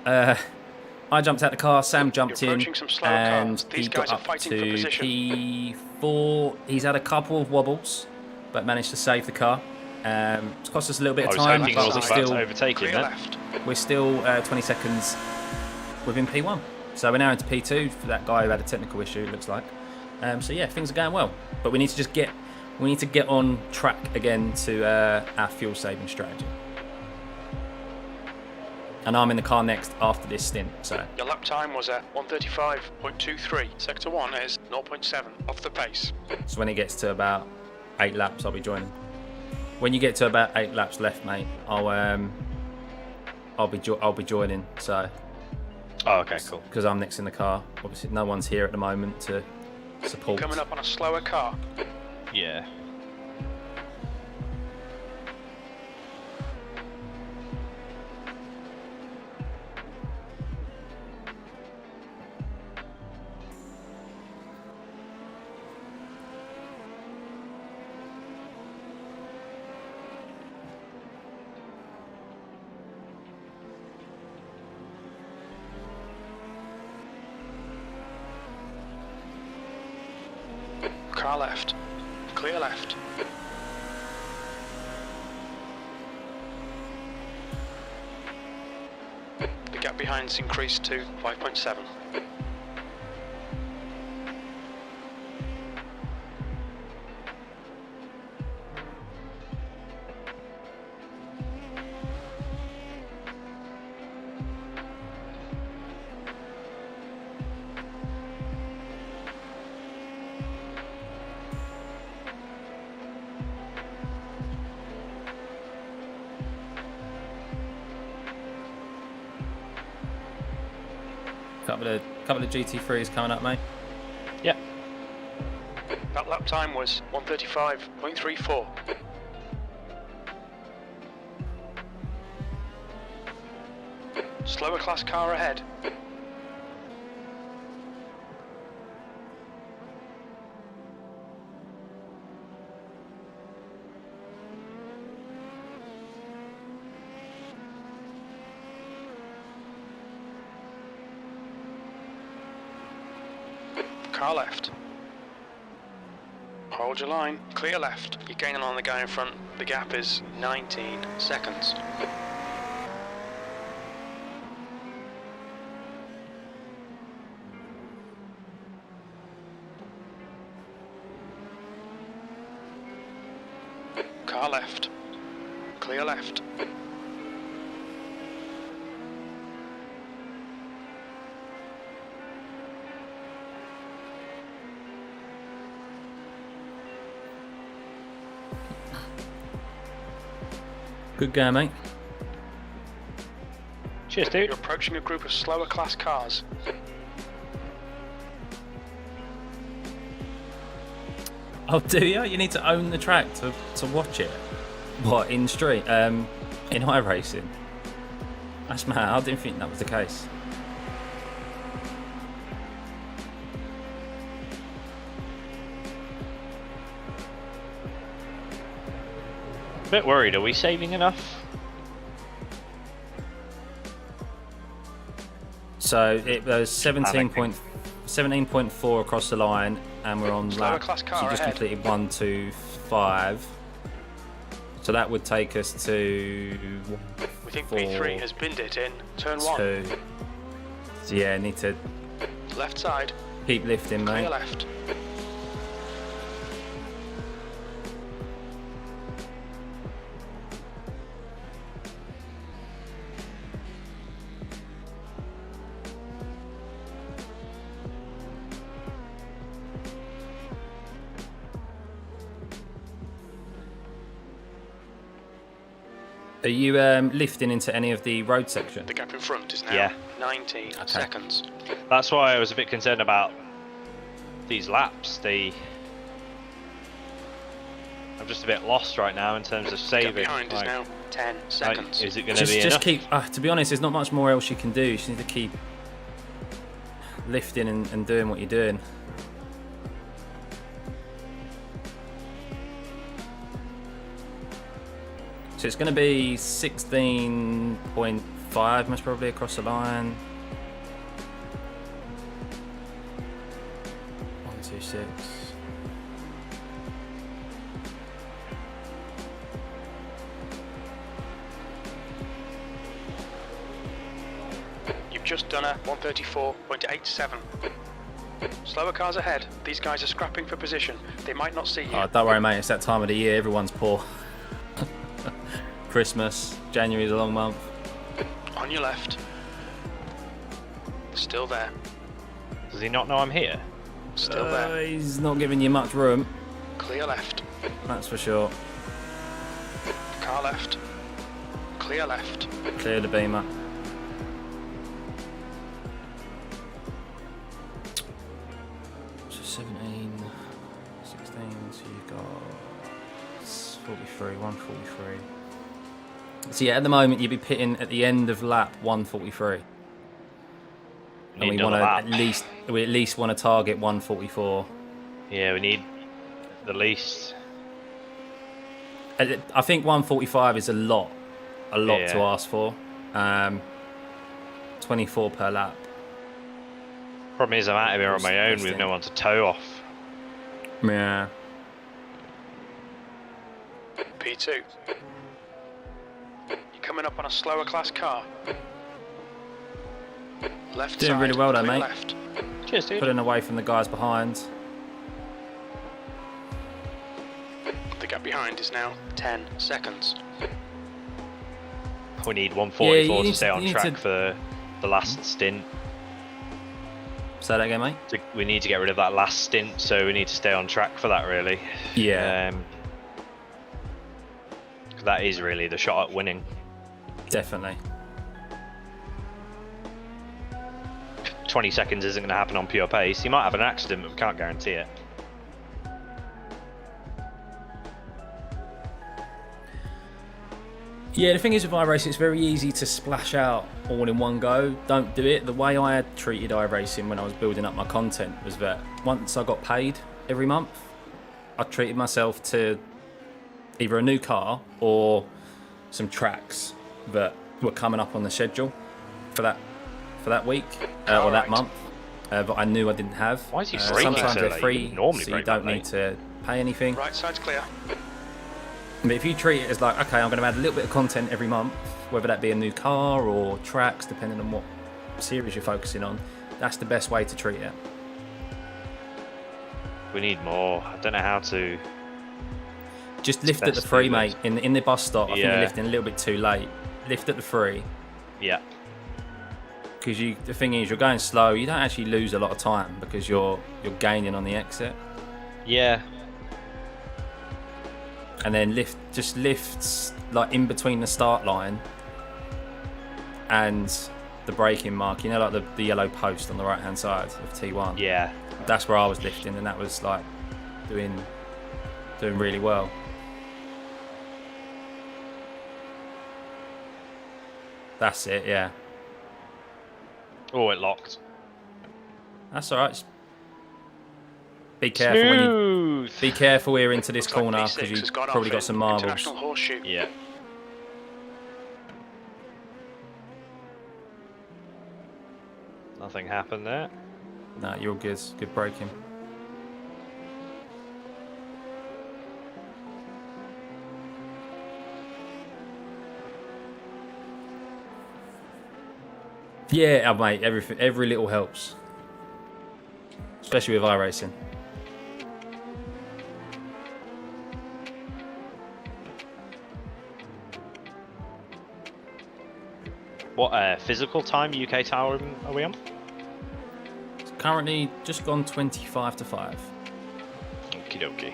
S2: I jumped out the car, Sam jumped
S3: You're
S2: in,
S3: approaching some slower
S2: and
S3: cars. These
S2: he
S3: guys
S2: got
S3: are
S2: up
S3: fighting for
S2: to
S3: position.
S2: P4. He's had a couple of wobbles, but managed to save the car. It's cost us a little bit
S1: I
S2: of
S1: was hoping
S2: time,
S1: I
S2: but
S1: was
S2: we're
S1: about to
S2: still,
S1: overtake him
S3: Clear
S1: then.
S3: left.
S2: we're still 20 seconds within P1. So we're now into P2 for that guy who had a technical issue, it looks like. So yeah, things are going well. But we need to get on track again to our fuel saving strategy. And I'm in the car next after this stint, so
S3: Your lap time was at 135.23. Sector 1 is 0.7 off the pace.
S2: when it gets to about 8 laps, I'll be joining. When you get to about 8 laps left, mate, I'll be joining. So
S1: Oh, okay, cool.
S2: because I'm next in the car. Obviously, no one's here at the moment to support.
S3: Coming up on a slower car.
S1: Yeah.
S3: Car left. Clear left. The gap behind's increased to 5.7.
S2: Couple of GT3s coming up, mate.
S1: Yeah.
S3: That lap time was 1:35.34. Slower class car ahead. Car left. Hold your line. Clear left. You're gaining on the guy in front. The gap is 19 seconds. Car left. Clear left.
S2: Good go, mate.
S1: Cheers, dude.
S3: You're approaching a group of slower class cars.
S2: Oh, do you? You need to own the track to watch it. What, in street? In iRacing? That's mad. I didn't think that was the case.
S1: A bit worried. Are we saving enough?
S2: So it was 17.4 across the line, and we're on
S3: Slower
S2: lap.
S3: class car
S2: So you just
S3: ahead.
S2: completed 1, 2, 5. So that would take us to
S3: We think
S2: 4,
S3: P3 has binned it in turn 1.
S2: 2. So yeah, need to
S3: Left side.
S2: keep lifting,
S3: Clear
S2: mate.
S3: left.
S2: Are you lifting into any of the road section?
S3: The gap in front is now
S1: Yeah.
S3: 19 seconds.
S1: That's why I was a bit concerned about these laps. I'm just a bit lost right now in terms of
S3: Gap
S1: saving.
S3: behind is
S1: Like,
S3: now 10 seconds.
S1: is it going to be
S2: Just
S1: enough?
S2: keep. To be honest, there's not much more else you can do. You just need to keep lifting and doing what you're doing. So it's going to be 16.5 most probably across the line. 126.
S3: You've just done a 134.87. Slower cars ahead. These guys are scrapping for position. They might not see you.
S2: Oh, don't worry, mate. It's that time of the year. Everyone's poor. Christmas, January's a long month.
S3: On your left. Still there.
S1: Does he not know I'm here?
S3: Still there.
S2: He's not giving you much room,
S3: Clear left.
S2: that's for sure.
S3: Car left. Clear left.
S2: Clear the beamer. So 17, 16, so you've got 43, 143. So yeah, at the moment you'd be pitting at the end of lap 143. And
S1: Need
S2: we
S1: another
S2: want to
S1: lap.
S2: at least want to target 144.
S1: Yeah, we need the least.
S2: I think 145 is a lot
S1: Yeah.
S2: to ask for. 24 per lap.
S1: Problem is, I'm out of here on my own with no one to tow off.
S2: Yeah.
S3: P2. You're coming up on a slower class car. Left
S2: Doing
S3: side,
S2: really well though,
S3: clear
S2: mate.
S3: Left.
S1: Cheers, dude.
S2: Pulling away from the guys behind.
S3: The gap behind is now 10 seconds.
S1: We need
S2: Yeah,
S1: 144
S2: you
S1: to
S2: need
S1: stay
S2: to-
S1: on
S2: you need
S1: track
S2: to-
S1: for the last stint.
S2: Say that again, mate.
S1: We need to get rid of that last stint, so we need to stay on track for that, really.
S2: Yeah.
S1: 'Cause that is really the shot at winning.
S2: Definitely.
S1: 20 seconds isn't going to happen on pure pace. You might have an accident, but we can't guarantee it.
S2: Yeah, the thing is with iRacing, it's very easy to splash out all in one go. Don't do it. The way I had treated iRacing when I was building up my content was that once I got paid every month, I treated myself to either a new car or some tracks that were coming up on the schedule for that week or that month that I knew I didn't have.
S1: Why is he braking
S2: sometimes
S1: so
S2: they're
S1: late?
S2: free,
S1: You normally
S2: so you
S1: brake
S2: don't
S1: that
S2: need to pay anything.
S3: Right side's clear.
S2: But if you treat it as like, okay, I'm going to add a little bit of content every month, whether that be a new car or tracks, depending on what series you're focusing on, that's the best way to treat it.
S1: We need more. I don't know how to.
S2: Just lift at the
S1: best
S2: free,
S1: to do
S2: mate. In the bus stop, I think you're
S1: Yeah.
S2: lifting a little bit too late. Lift at the free,
S1: Yeah.
S2: because the thing is, you're going slow. You don't actually lose a lot of time because you're gaining on the exit.
S1: Yeah.
S2: And then just lifts like in between the start line and the braking mark, you know, like the yellow post on the right hand side of T1.
S1: Yeah.
S2: That's where I was lifting, and that was like doing really well. That's it, yeah.
S1: Oh, it locked.
S2: That's all right. Just be careful when you
S1: Smooth.
S2: be careful here into this
S3: Looks like
S2: corner
S3: P6
S2: because
S3: has
S2: you've
S3: gone
S2: probably
S3: off
S2: got
S3: in
S2: some marbles.
S3: International Horseshoe.
S1: Yeah. Nothing happened there.
S2: No, you're all good. Good braking. Yeah, mate. Every little helps, especially with iRacing.
S1: What physical time UK tower are we on?
S2: It's currently just gone 25 to 5.
S1: Okie dokie.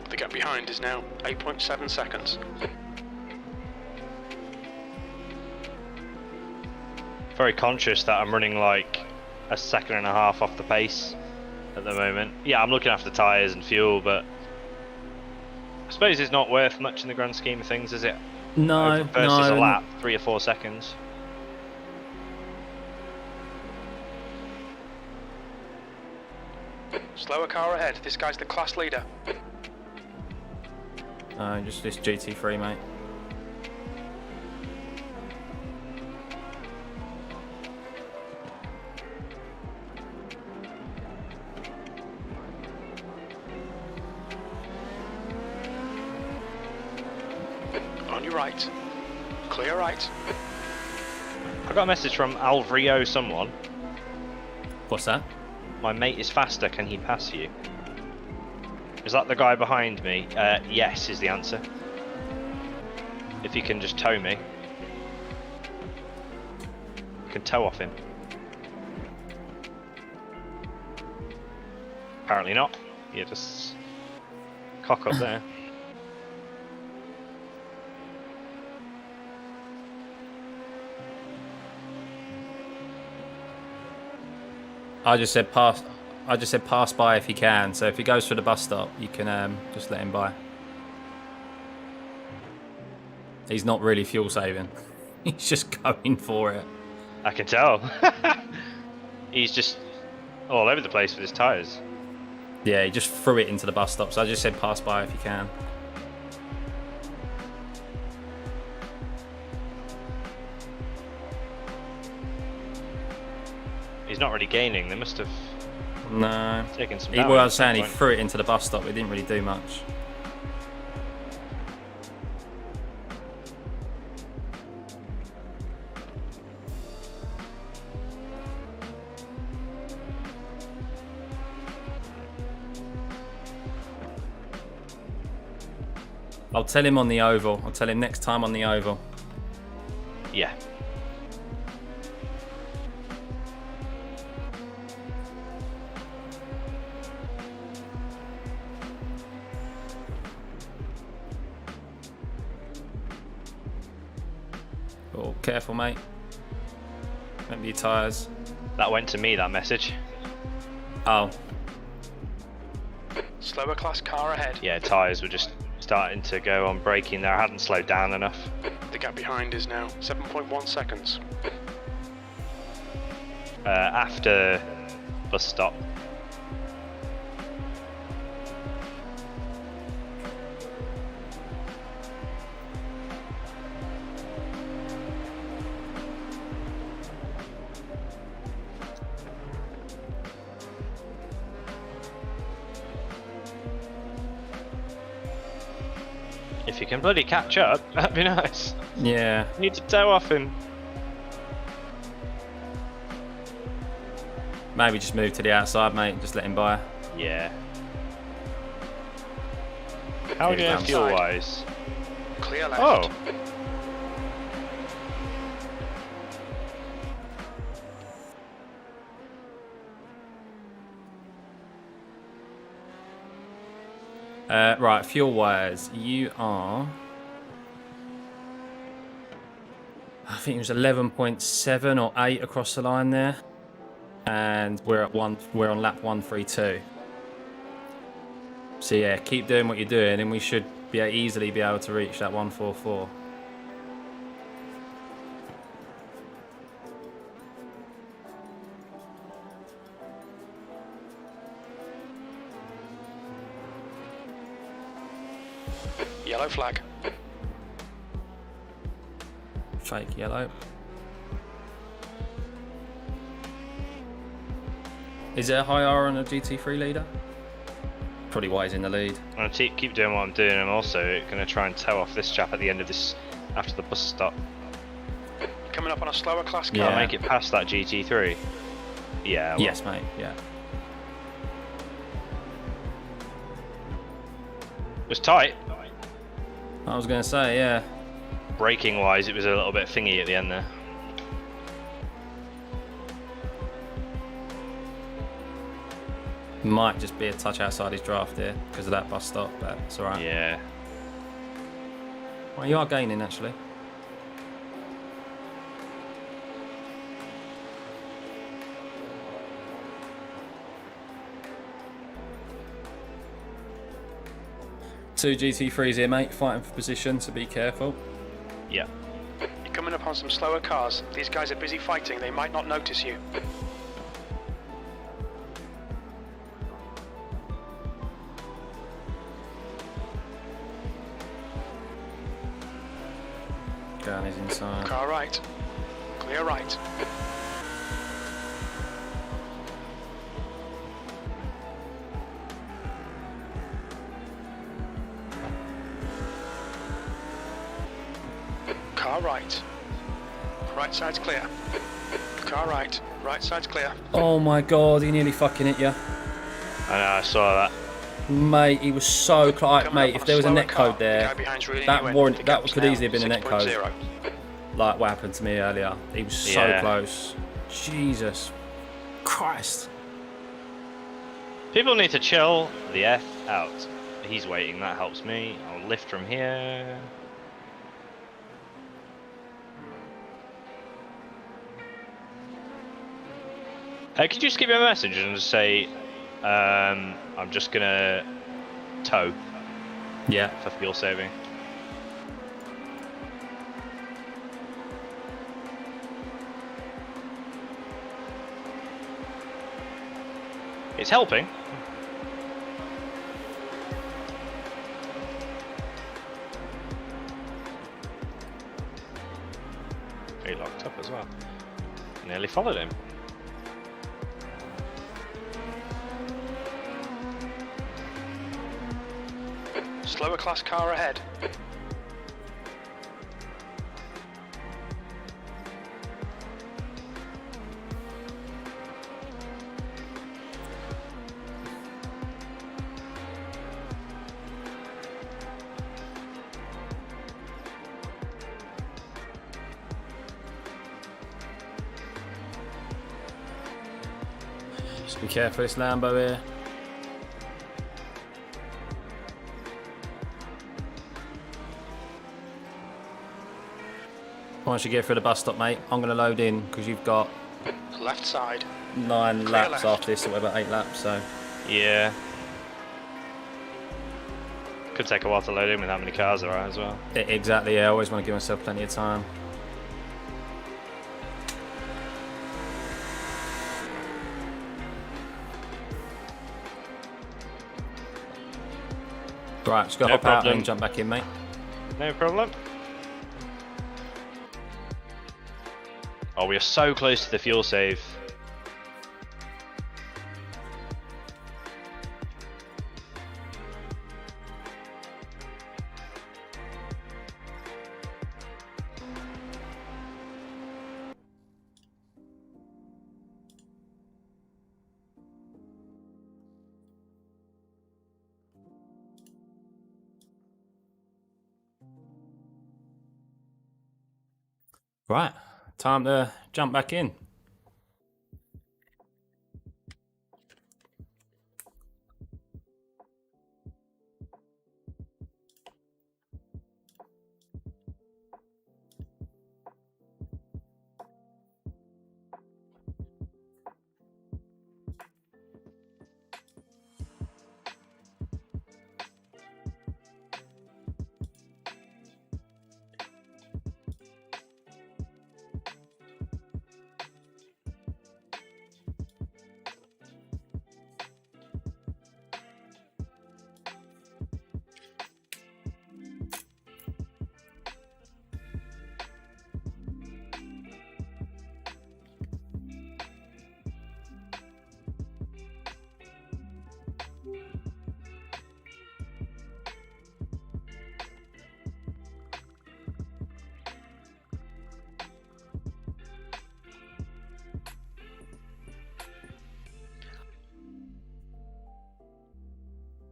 S3: The gap behind is now 8.7 seconds.
S1: Very conscious that I'm running like a second and a half off the pace at the moment. Yeah, I'm looking after tyres and fuel, but I suppose it's not worth much in the grand scheme of things, is it?
S2: No,
S1: Versus
S2: no.
S1: a lap, 3 or 4 seconds.
S3: Slower car ahead. This guy's the class leader.
S2: Just this GT3, mate.
S3: On your right. Clear right.
S1: I got a message from Alvrio someone.
S2: What's that?
S1: My mate is faster, can he pass you? Is that the guy behind me? Yes is the answer. If you can just tow me. I can tow off him. Apparently not. Yeah, just cock up there.
S2: I just said pass by if you can. So if he goes for the bus stop, you can just let him by. He's not really fuel saving. He's just going for it.
S1: I can tell. He's just all over the place with his tyres.
S2: Yeah, he just threw it into the bus stop. So I just said pass by if you can.
S1: He's not really gaining. They must have
S2: No.
S1: taken some
S2: He
S1: damage.
S2: was saying he threw it into the bus stop. It didn't really do much. I'll tell him on the oval. I'll tell him next time on the oval.
S1: Yeah.
S2: Oh, careful, mate. Remember your tyres.
S1: That went to me, that message.
S2: Oh,
S3: Slower class car ahead.
S1: Yeah, tyres were just starting to go on braking there. I hadn't slowed down enough.
S3: The gap behind is now 7.1 seconds.
S1: After bus stop. If you can bloody catch up, that'd be nice.
S2: yeah.
S1: Need to toe off him.
S2: Maybe just move to the outside, mate, and just let him by.
S1: Yeah. How are we
S2: Yeah,
S1: doing
S2: he's
S1: fuel
S3: outside.
S1: wise?
S3: Clear left.
S1: Oh.
S2: Right, fuel wise, you are. I think it was 11.7 or 8 across the line there, and we're on lap 132. So yeah, keep doing what you're doing, and we should easily be able to reach that 144.
S3: Yellow flag.
S2: Fake yellow. Is there a high R on a GT3 leader? Probably why he's in the lead.
S1: I'm gonna keep doing what I'm doing. I'm also gonna try and toe off this chap at the end of this, after the bus stop.
S3: Coming up on a slower class car.
S2: Yeah.
S1: I'll make it past that GT3. Yeah. Well,
S2: Yes, mate. Yeah.
S1: It was tight.
S2: I was going to say, yeah.
S1: Braking wise, it was a little bit thingy at the end there.
S2: Might just be a touch outside his draft here because of that bus stop, but it's alright.
S1: Yeah.
S2: Well, you are gaining actually. Two GT3s here, mate, fighting for position, so be careful.
S1: Yeah.
S3: You're coming up on some slower cars. These guys are busy fighting. They might not notice you.
S2: Down is inside.
S3: Car right. Clear right. Car right. Right side's clear. Car right. Right side's clear.
S2: Oh my god, he nearly fucking hit you.
S1: I know, I saw that.
S2: Mate, he was so close.
S3: Coming
S2: Mate,
S3: up
S2: if
S3: on
S2: there
S3: a
S2: was a
S3: slower
S2: net
S3: car.
S2: code there,
S3: The guy behind's reeling
S2: that
S3: you in.
S2: warrant-
S3: The
S2: that
S3: gap's
S2: could
S3: now
S2: easily have been a net code.
S3: 6.0.
S2: like what happened to me earlier. He was so
S1: Yeah.
S2: close. Jesus Christ.
S1: People need to chill the F out. He's waiting, that helps me. I'll lift from here. Hey, could you just give me a message and just say, I'm just gonna tow
S2: Yeah.
S1: for fuel saving? It's helping. He locked up as well. Nearly followed him.
S3: Slower class car ahead.
S2: Just be careful, this Lambo here. Once you get through the bus stop, mate, I'm going to load in because you've got
S3: Left side.
S2: 9
S3: Clear
S2: laps
S3: left.
S2: after this, or whatever, 8 laps, so.
S1: Yeah. Could take a while to load in with how many cars there are as well.
S2: Exactly, yeah, I always want to give myself plenty of time. Right, just go
S1: No
S2: hop out
S1: problem.
S2: and jump back in, mate.
S1: No problem. Oh, we are so close to the fuel save.
S2: Right, time to jump back in.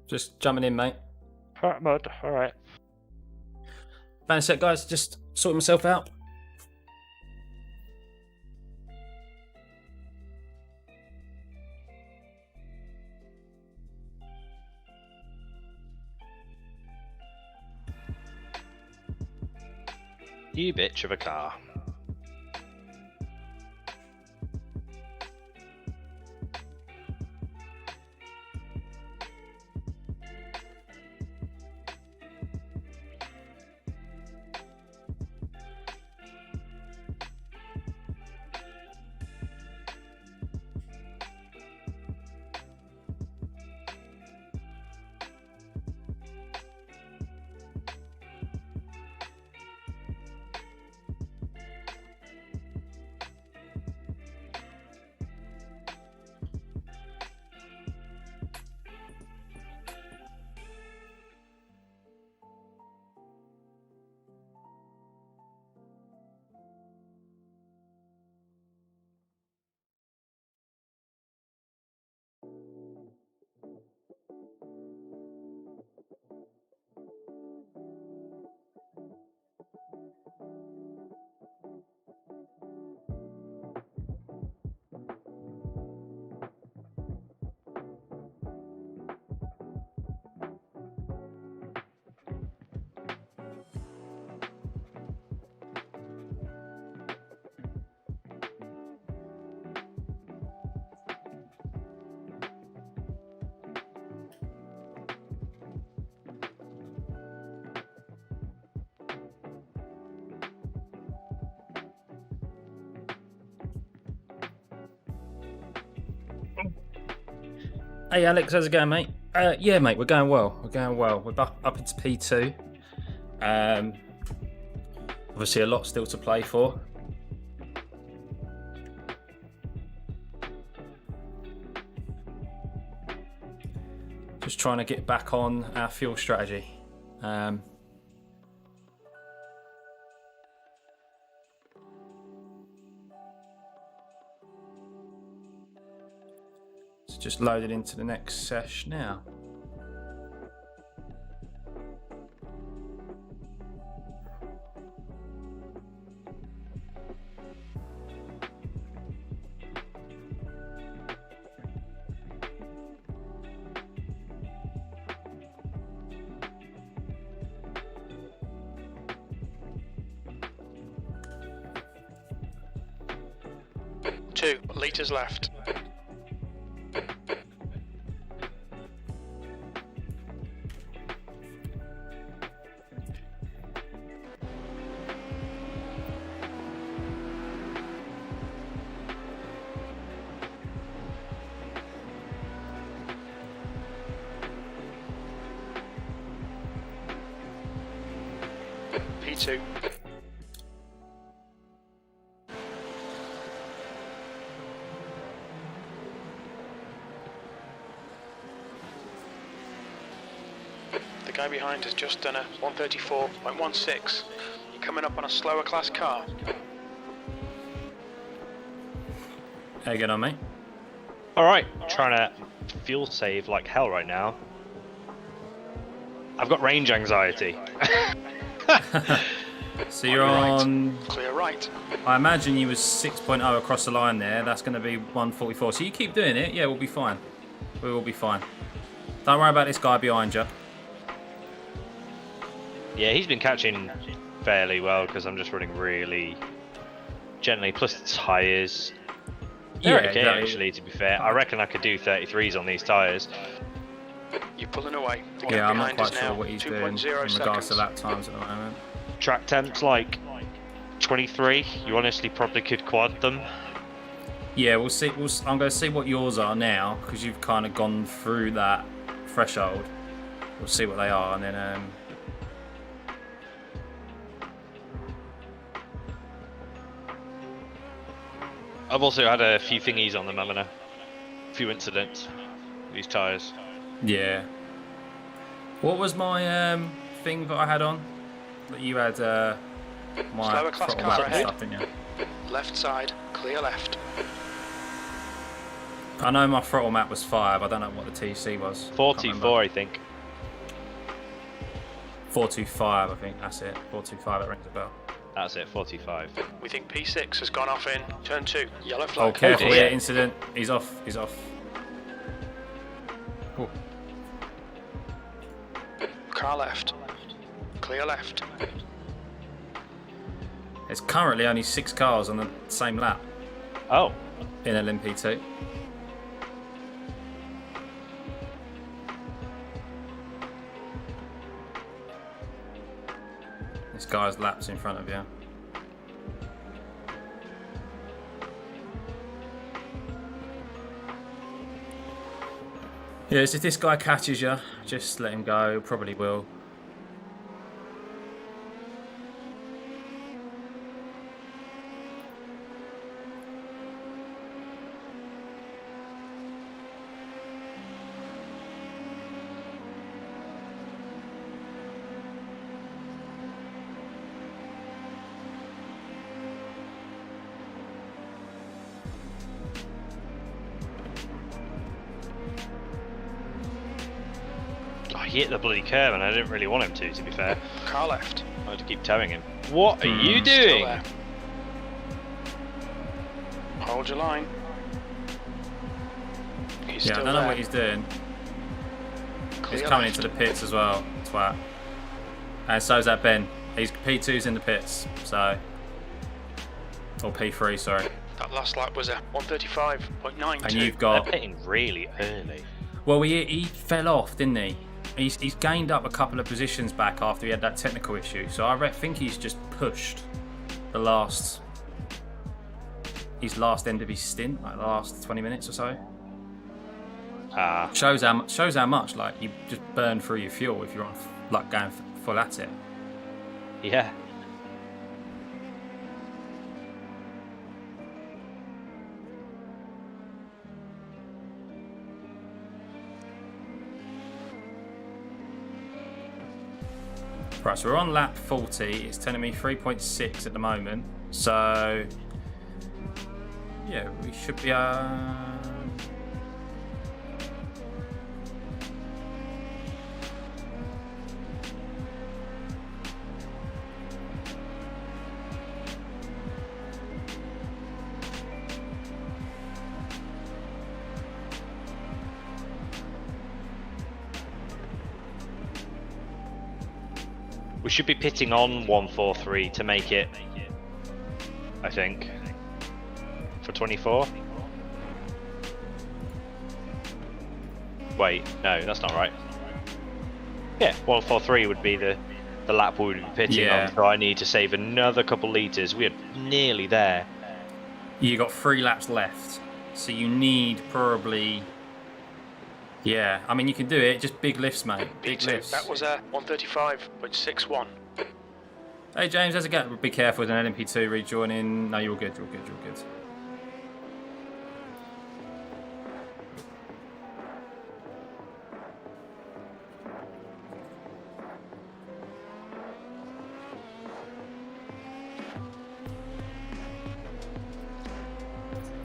S2: Just jumping in, mate.
S1: Alright, mud. Alright.
S2: Fanatec, guys, just sorting myself out.
S1: You bitch of a car.
S2: Hey Alex, how's it going, mate? Yeah, mate, we're going well. We're going well. We're up into P2. Obviously, a lot still to play for. trying to get back on our fuel strategy. It's just loaded into the next sesh now.
S3: Litres left. P2. The guy behind has just done a 134.16. You're coming up on a slower class car.
S2: How you getting on, mate?
S1: Alright, trying to fuel save like hell right now. I've got range anxiety.
S2: So you're on...
S3: Clear right.
S2: I imagine you was 6.0 across the line there. That's going to be 144. So you keep doing it. Yeah, we'll be fine. We will be fine. Don't worry about this guy behind you.
S1: Yeah, he's been catching fairly well because I'm just running really gently. Plus the tyres. They're okay,
S2: exactly.
S1: actually, to be fair. I reckon I could do 33s on these tyres.
S3: You're pulling away. The guy
S2: Yeah, I'm not
S3: behind us
S2: quite sure
S3: now,
S2: what he's doing in
S3: 2.0
S2: regards
S3: seconds.
S2: to lap times at the moment.
S1: Track temps like 23. You honestly probably could quad them.
S2: Yeah, we'll see. I'm going to see what yours are now because you've kind of gone through that threshold. We'll see what they are, and then
S1: I've also had a few thingies on them, haven't I? A few incidents with these tyres.
S2: yeah. What was my thing that I had on? That you had my
S3: Slower class
S2: throttle
S3: car
S2: map and
S3: ahead.
S2: stuff, didn't you?
S3: Left side, clear left.
S2: I know my throttle map was 5. I don't know what the TC was.
S1: 44, I think.
S2: 425, I think. That's it. 425. It rings a bell.
S1: That's it, 45.
S3: We think P6 has gone off in turn 2. Yellow flag.
S2: Oh, careful!
S1: dear.
S2: Yeah, incident. He's off. He's off. Oh.
S3: Car left. Clear left.
S2: There's currently only 6 cars on the same lap
S1: Oh,
S2: in LMP2. This guy's laps in front of you. Yeah, so if this guy catches you, just let him go. Probably will.
S1: he hit the bloody curve and I didn't really want him to be fair.
S3: Car left.
S1: I had to keep towing him. What are you
S3: Still
S1: doing?
S3: there. Hold your line. He's
S2: Yeah, I
S3: still
S2: don't know
S3: there.
S2: what he's doing.
S3: Clear
S2: He's coming
S3: left.
S2: into the pits as well, twat. And so's that Ben. He's P2's in the pits, so. Or P3, sorry.
S3: That last lap was a 135.92.
S2: And you've
S1: They're
S2: got.
S1: pitting really early.
S2: Well, he fell off, didn't he? He's gained up a couple of positions back after he had that technical issue. So I think he's just pushed the his last end of his stint, like the last 20 minutes or so.
S1: Ah,
S2: Shows how much like you just burn through your fuel if you're on like going full at it.
S1: yeah.
S2: Right, so we're on lap 40. It's telling me 3.6 at the moment. So, yeah, we should be...
S1: We should be pitting on 143 to make it, I think, for 24. Wait, no, that's not right. Yeah, 143 would be the lap we would be pitting on, so I need to save another couple litres. We are nearly there.
S2: You got 3 laps left, so you need probably... Yeah, I mean, you can do it, just big lifts, mate. Big lifts.
S3: That was a 135.61.
S2: Hey, James, how's it going? Be careful with an LMP2 rejoining. No, you're all good, you're all good, you're all good.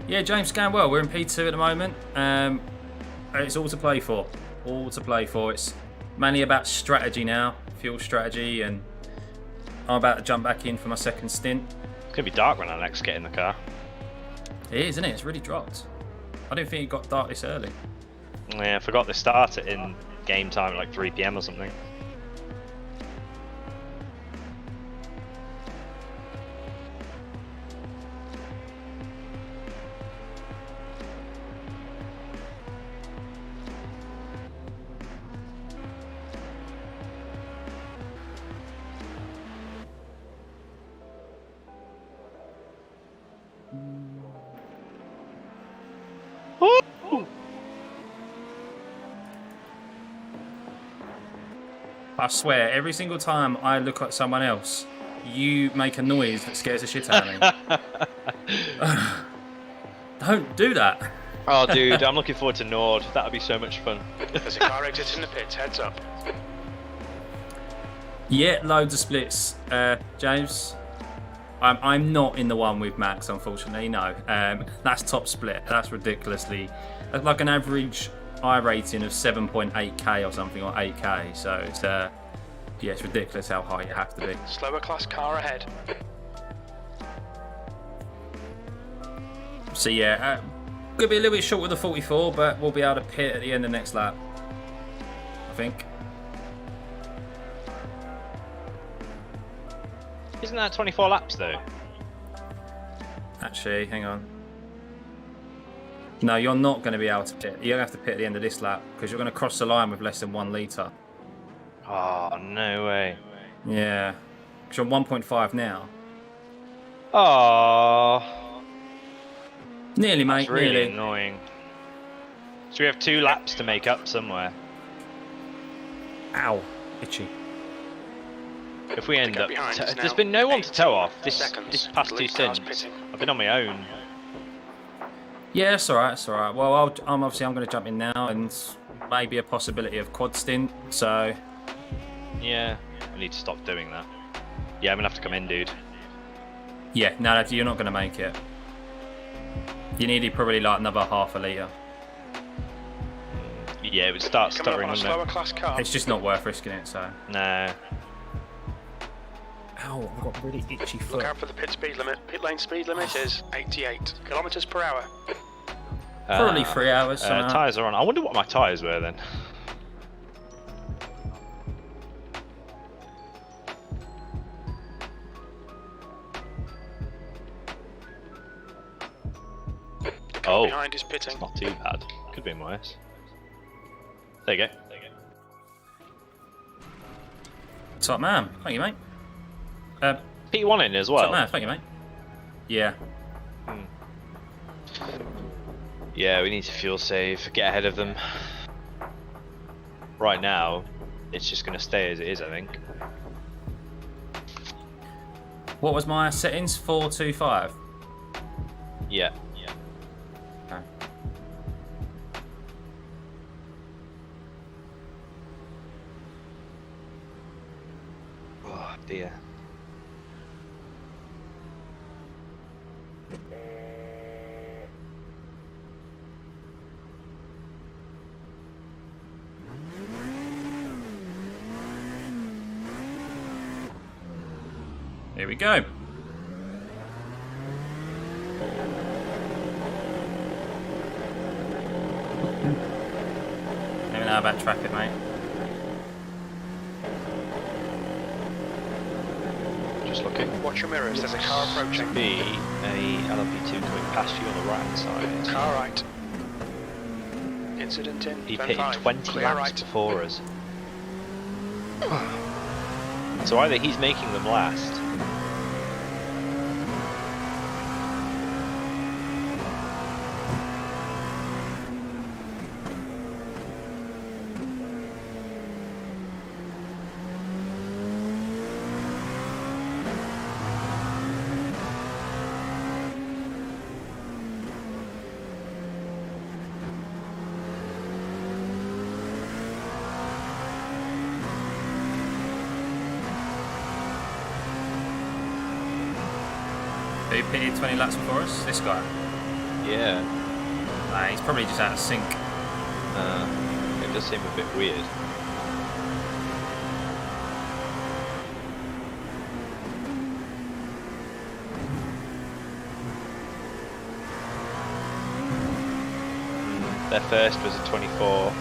S2: Yeah, James, going well. We're in P2 at the moment. It's all to play for. All to play for. It's mainly about strategy now, fuel strategy, and I'm about to jump back in for my second stint.
S1: It's going to be dark when I next get in the car.
S2: It is, isn't it? It's really dropped. I didn't think it got dark this early.
S1: Yeah, I forgot they start it in game time at like 3 PM or something.
S2: I swear, every single time I look at someone else, you make a noise that scares the shit out of me. Don't do that.
S1: Oh, dude, I'm looking forward to Nord. That would be so much fun.
S3: There's a car exit in the pits, heads up.
S2: Yeah, loads of splits, James. I'm not in the one with Max, unfortunately, no. That's top split. That's ridiculously... That's like an average iRating of 7.8k or something, or 8k. So it's yeah, it's ridiculous how high you have to be.
S3: Slower class car ahead.
S2: So yeah, gonna be a little bit short with the 44, but we'll be able to pit at the end of the next lap, I think.
S1: Isn't that 24 laps though?
S2: Actually, hang on. No, you're not going to be able to pit. You're going to have to pit at the end of this lap because you're going to cross the line with less than 1 litre.
S1: Oh, no way.
S2: Yeah. Because you're on 1.5 now.
S1: Oh.
S2: Nearly, mate.
S1: That's really
S2: nearly.
S1: annoying. So we have 2 laps to make up somewhere.
S2: Itchy.
S1: If we end up... There's been no one to tow off this past 2 stints. I've been on my own.
S2: Yeah, it's alright, it's alright. Well, I'm going to jump in now and maybe a possibility of quad stint, so...
S1: Yeah, we need to stop doing that. Yeah, I'm going to have to come in, dude.
S2: Yeah, no, you're not going to make it. You needed probably like another half a litre.
S1: Yeah, it would start stuttering, wouldn't it?
S3: Class car.
S2: It's just not worth risking it, so...
S1: No.
S2: Ow, I've got really itchy foot.
S3: Look out for the pit speed limit. Pit lane speed limit is 88 kilometers per hour.
S2: Probably 3 hours.
S1: Tyres are on. I wonder what my tyres were then.
S3: The car behind is pitting.
S1: It's not too bad. Could be worse. There you go.
S2: Top man. Thank you, mate.
S1: P1 in as well.
S2: Top man. Thank you, mate. Yeah.
S1: Yeah, we need to fuel save, get ahead of them. Right now, it's just going to stay as it is, I think.
S2: What was my settings? 425.
S1: Yeah.
S2: Okay.
S1: dear.
S2: Here we go. Let me know about traffic, mate.
S1: Just looking.
S3: Watch your mirrors, there's a car approaching.
S1: Be a LMP2 coming past you on the right hand side.
S3: Car right. Incident in.
S1: He
S3: turn
S1: pitted
S3: 5.
S1: 20
S3: Clear
S1: laps
S3: right.
S1: before us. So either he's making them last.
S2: Who pitted 20 laps before us? This guy.
S1: Yeah.
S2: Nah, he's probably just out of sync.
S1: It does seem a bit weird. Their first was a 24.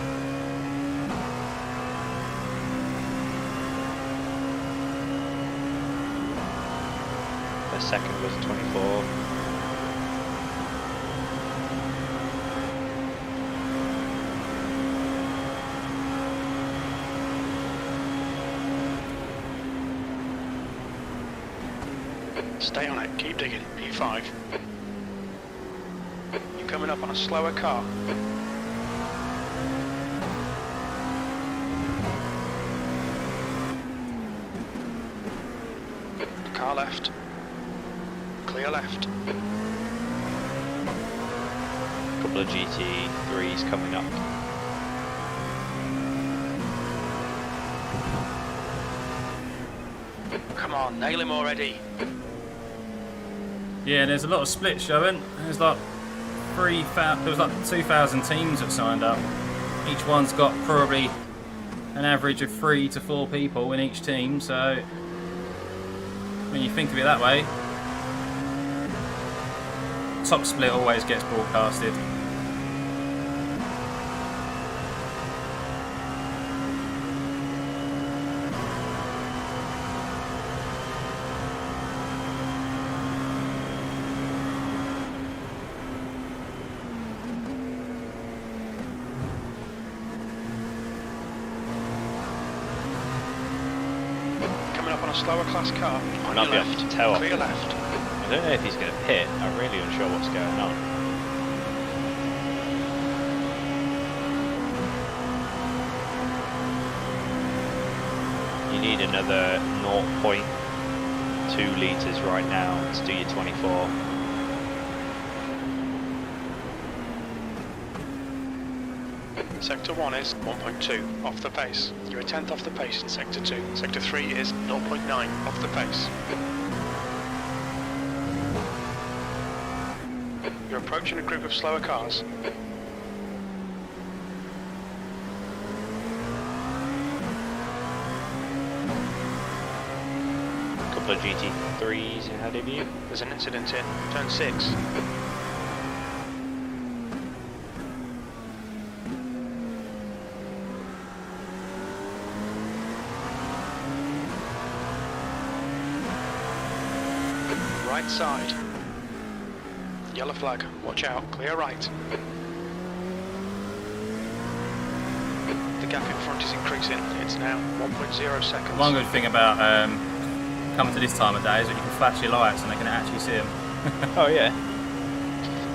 S1: Their second was a 24.
S3: Stay on it, keep digging. P5. You're coming up on a slower car. Car left. Clear left.
S1: Couple of GT3s coming up.
S3: Come on, nail him already.
S2: Yeah, there's a lot of splits showing. There's like 3,000. There was like 2,000 teams that signed up. Each one's got probably an average of 3 to 4 people in each team. So when you think of it that way, top split always gets broadcasted.
S3: Coming up on a slower class car.
S1: I
S3: On
S1: might
S3: your
S1: be able
S3: left.
S1: to tell.
S3: Clear left.
S1: I don't know if he's going to pit. I'm really unsure what's going on. You need another 0.2 litres right now to do your 24.
S3: Sector 1 is 1.2 off the pace. You're a tenth off the pace in Sector 2. Sector 3 is 0.9 off the pace. You're approaching a group of slower cars.
S1: Couple of GT3s ahead of you.
S3: There's an incident in turn 6. Right side. Yellow flag. Watch out. Clear right. The gap in front is increasing. It's now 1.0 seconds.
S2: One good thing about coming to this time of day is that you can flash your lights and they can actually see them.
S1: Oh yeah.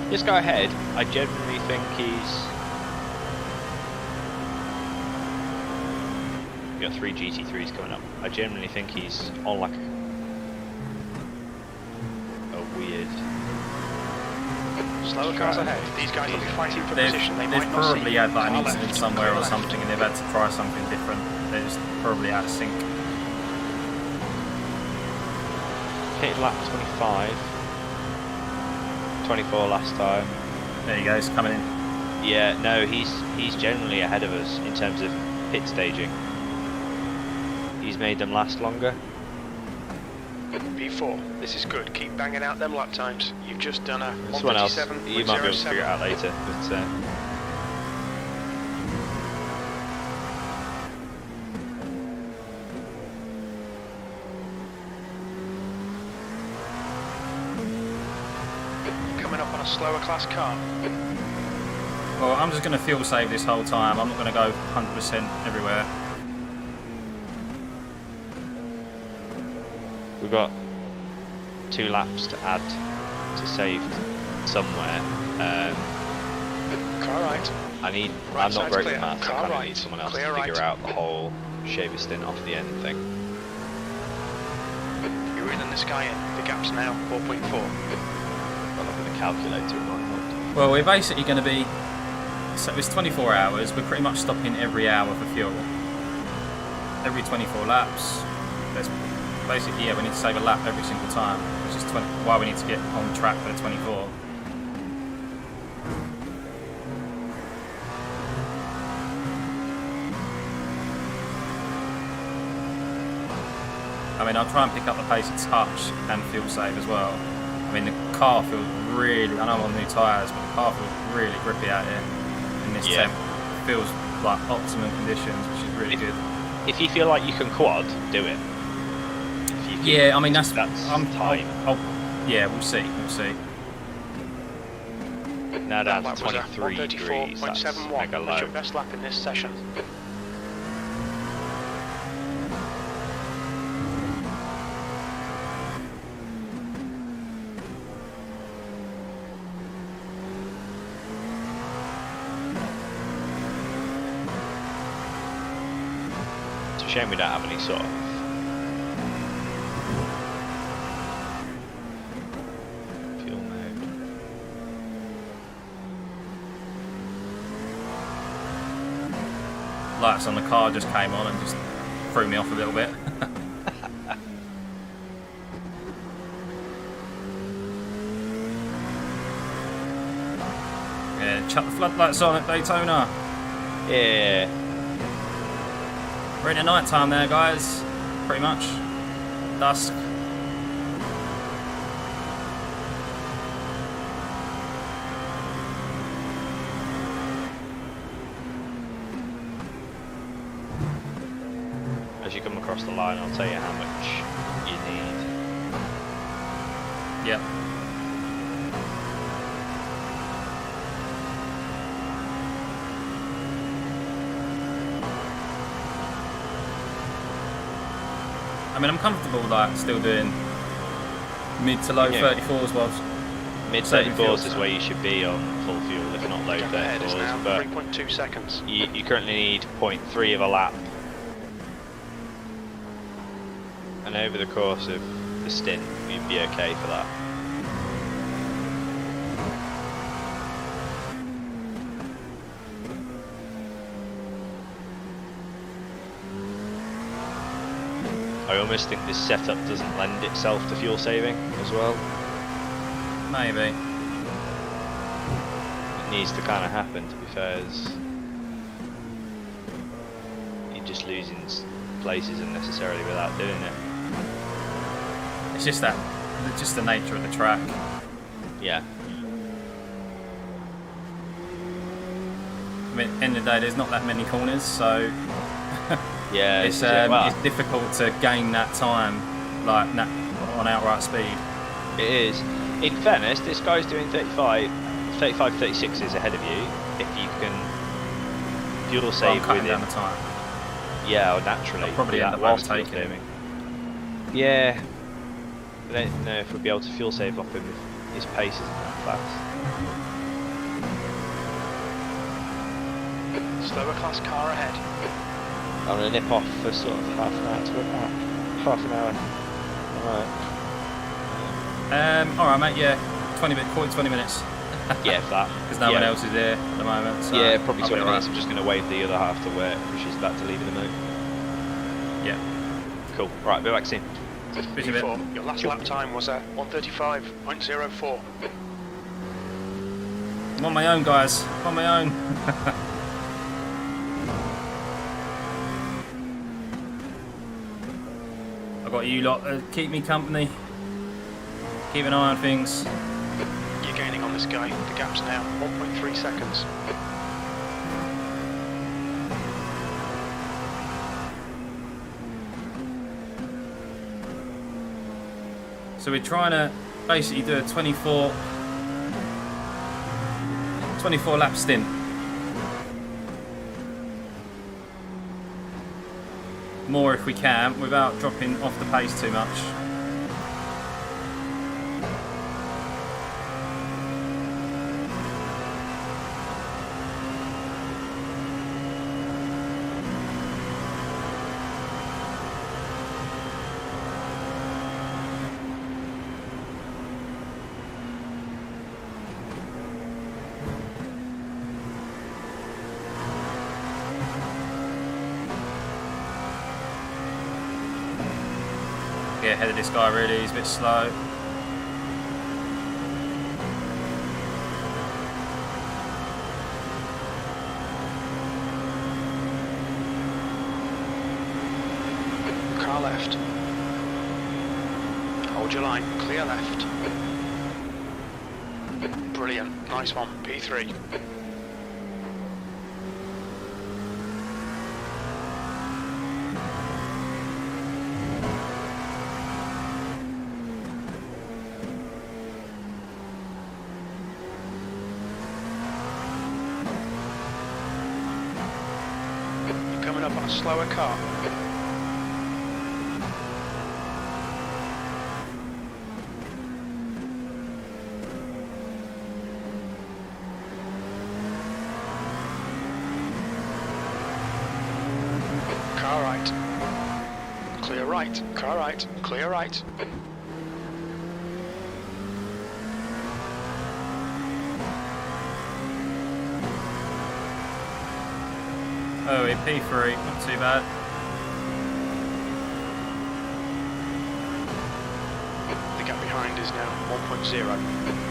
S1: This guy ahead, I genuinely think he's... We've got 3 GT3s coming up. I genuinely think he's on like a weird...
S3: Slower cars ahead. These guys will be fighting for position. They
S2: They've
S3: might not see
S2: probably
S3: you.
S2: had like an
S3: Car
S2: incident
S3: left.
S2: somewhere
S3: Clear
S2: or
S3: left.
S2: something and they've had to try something different. They're just probably out of sync.
S1: hitting lap 25. 24 last time.
S2: There he goes, coming in.
S1: Yeah, no, he's generally ahead of us in terms of pit staging. He's made them last longer.
S3: P4, this is good. Keep banging out them lap times. You've just done a
S1: Someone else,
S3: 1:37.07.
S1: you might be able to figure it out later, but
S3: Coming up on a slower class car.
S2: Well, I'm just going to fuel save this whole time. I'm not going to go 100% everywhere.
S1: we've got 2 laps to add to save somewhere.
S3: Car right.
S1: I'm not
S3: side's
S1: great
S3: clear.
S1: at maths, I
S3: Car
S1: kind of
S3: right.
S1: need someone else
S3: Clear
S1: to figure
S3: right.
S1: out the whole shaver stint off the end thing.
S3: You're in this guy in. The gap's now 4.4.
S1: I'll look at the calculator, it might help.
S2: Well, we're basically going to be... So it's 24 hours. We're pretty much stopping every hour for fuel. Every 24 laps. There's basically, yeah, we need to save a lap every single time, which is why we need to get on track for the 24. I mean, I'll try and pick up the pace of touch and fuel save as well. I mean, the car feels really, I know I'm on new tyres, but the car feels really grippy out here in this temp. It feels like optimum conditions, which is really good.
S1: If you feel like you can quad, do it. If you can,
S2: Yeah, I mean, that's
S1: time.
S2: Yeah, we'll see, we'll see.
S1: Now
S3: That
S1: down
S3: lap
S1: to
S3: was a
S1: 23 degrees, that's
S3: 134.71.
S1: mega
S3: That's
S1: low.
S3: your best lap in this session.
S1: It's a shame we don't have any sort of fuel mode.
S2: Lights on the car just came on and just threw me off a little bit. Yeah, chuck the floodlights on at Daytona.
S1: Yeah.
S2: We're in the night time there, guys. Pretty much. Dusk.
S1: As you come across the line, I'll tell you how much you need.
S2: Yep. I mean, I'm comfortable like still doing mid to low
S1: Yeah.
S2: 34s whilst
S1: Mid
S2: saving
S1: 34s
S2: fuel,
S1: is
S2: so-
S1: where you should be on full fuel, if not low
S3: Gap ahead is now
S1: 34s. But
S3: 3.2 seconds.
S1: you currently need 0.3 of a lap. And over the course of the stint, you'd be okay for that. I almost think this setup doesn't lend itself to fuel saving as well.
S2: maybe.
S1: It needs to kind of happen, to be fair, as you're just losing places unnecessarily without doing it.
S2: It's just the nature of the track.
S1: Yeah.
S2: I mean, end of the day, there's not that many corners, so
S1: Yeah,
S2: it's
S1: well,
S2: it's difficult to gain that time like on outright speed.
S1: it is. In fairness, this guy's doing 36 is ahead of you. If you can fuel
S2: Well, I'm
S1: save
S2: cutting
S1: with
S2: down
S1: him,
S2: the time.
S1: yeah, or naturally.
S2: I'll probably
S1: do
S2: end
S1: that
S2: up
S1: whilst fuel
S2: overtaking
S1: saving. Yeah, I don't know if we'll be able to fuel save off him if his pace isn't that fast.
S3: Slower class car ahead.
S1: I'm gonna nip off for sort of half an hour to a back. Half an hour. Alright.
S2: All right, mate. Yeah, 20 minutes.
S1: Yeah, if that.
S2: Because no one else is here at the moment. So
S1: Yeah, probably
S2: I'll be
S1: 20
S2: all right.
S1: minutes. I'm just going to wave the other half to work, which is about to leave in a minute.
S2: Yeah.
S1: Cool. Right, be back soon.
S2: Bit of it.
S3: P4, your last lap time was a 1:35.04.
S2: I'm on my own, guys. I'm on my own. I got you lot. Keep me company. Keep an eye on things.
S3: You're gaining on this guy. The gap's now 1.3 seconds.
S2: So we're trying to basically do a 24 lap stint. More if we can, without dropping off the pace too much. Get ahead of this guy really, he's a bit slow.
S3: Car left. Hold your line, clear left. Brilliant, nice one, P3. Coming up on a slower car. Car right. Clear right. Car right. Clear right.
S2: Oh, in P3, not too bad.
S3: The gap behind is now 1.0.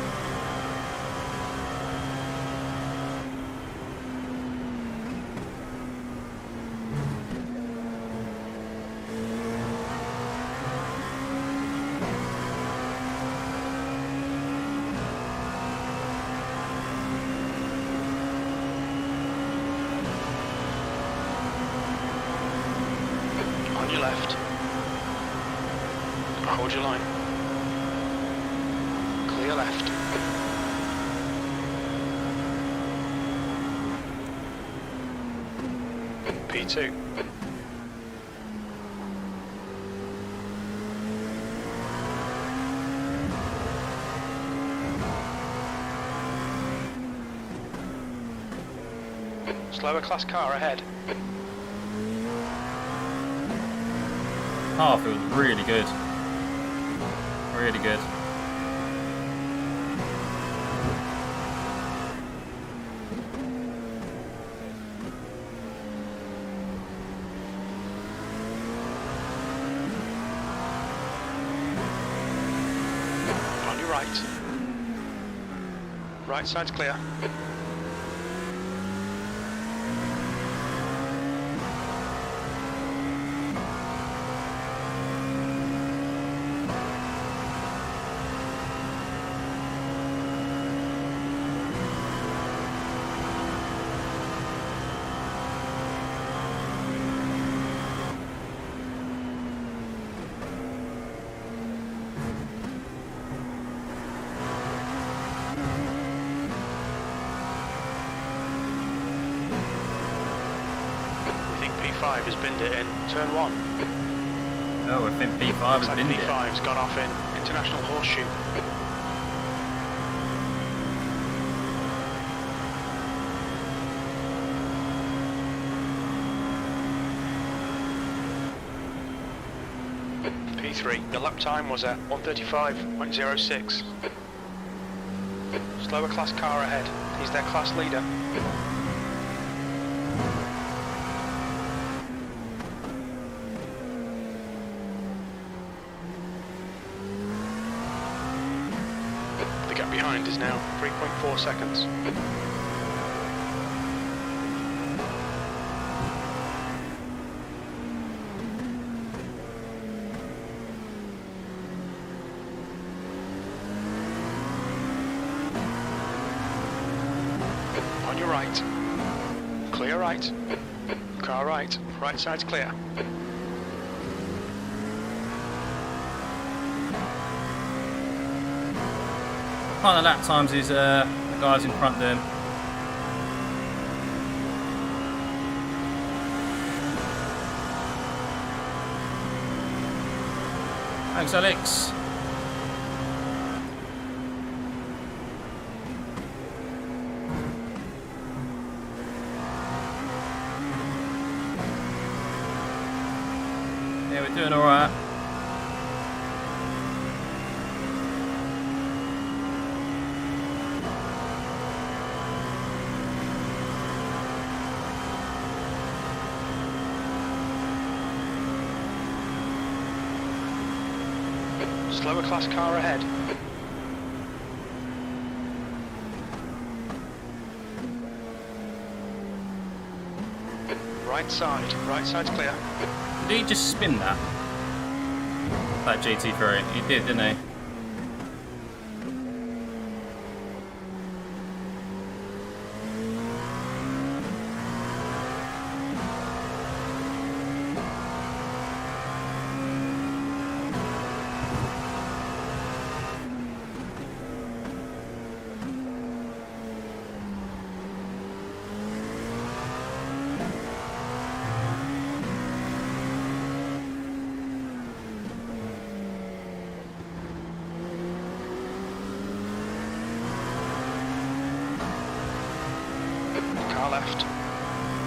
S3: On your left. Hold your line. Clear left. P2. Slower class car ahead.
S2: Car feels really good. Really good.
S3: On your right. Right side's clear. P5 has binned it in turn 1.
S2: Oh, I think P5 has been there.
S3: P5's gone off in International Horseshoe. P3, the lap time was at 1:35.06. Slower class car ahead. He's their class leader. The gap behind is now 3.4 seconds. On your right. Clear right. Car right. Right side's clear.
S2: Kind of lap times is the guys in front of them. Thanks, Alex. Yeah, we're doing all right.
S3: Slower class car ahead. Right side's clear.
S2: Did he just spin that? That GT3? He did, didn't he?
S3: Car left.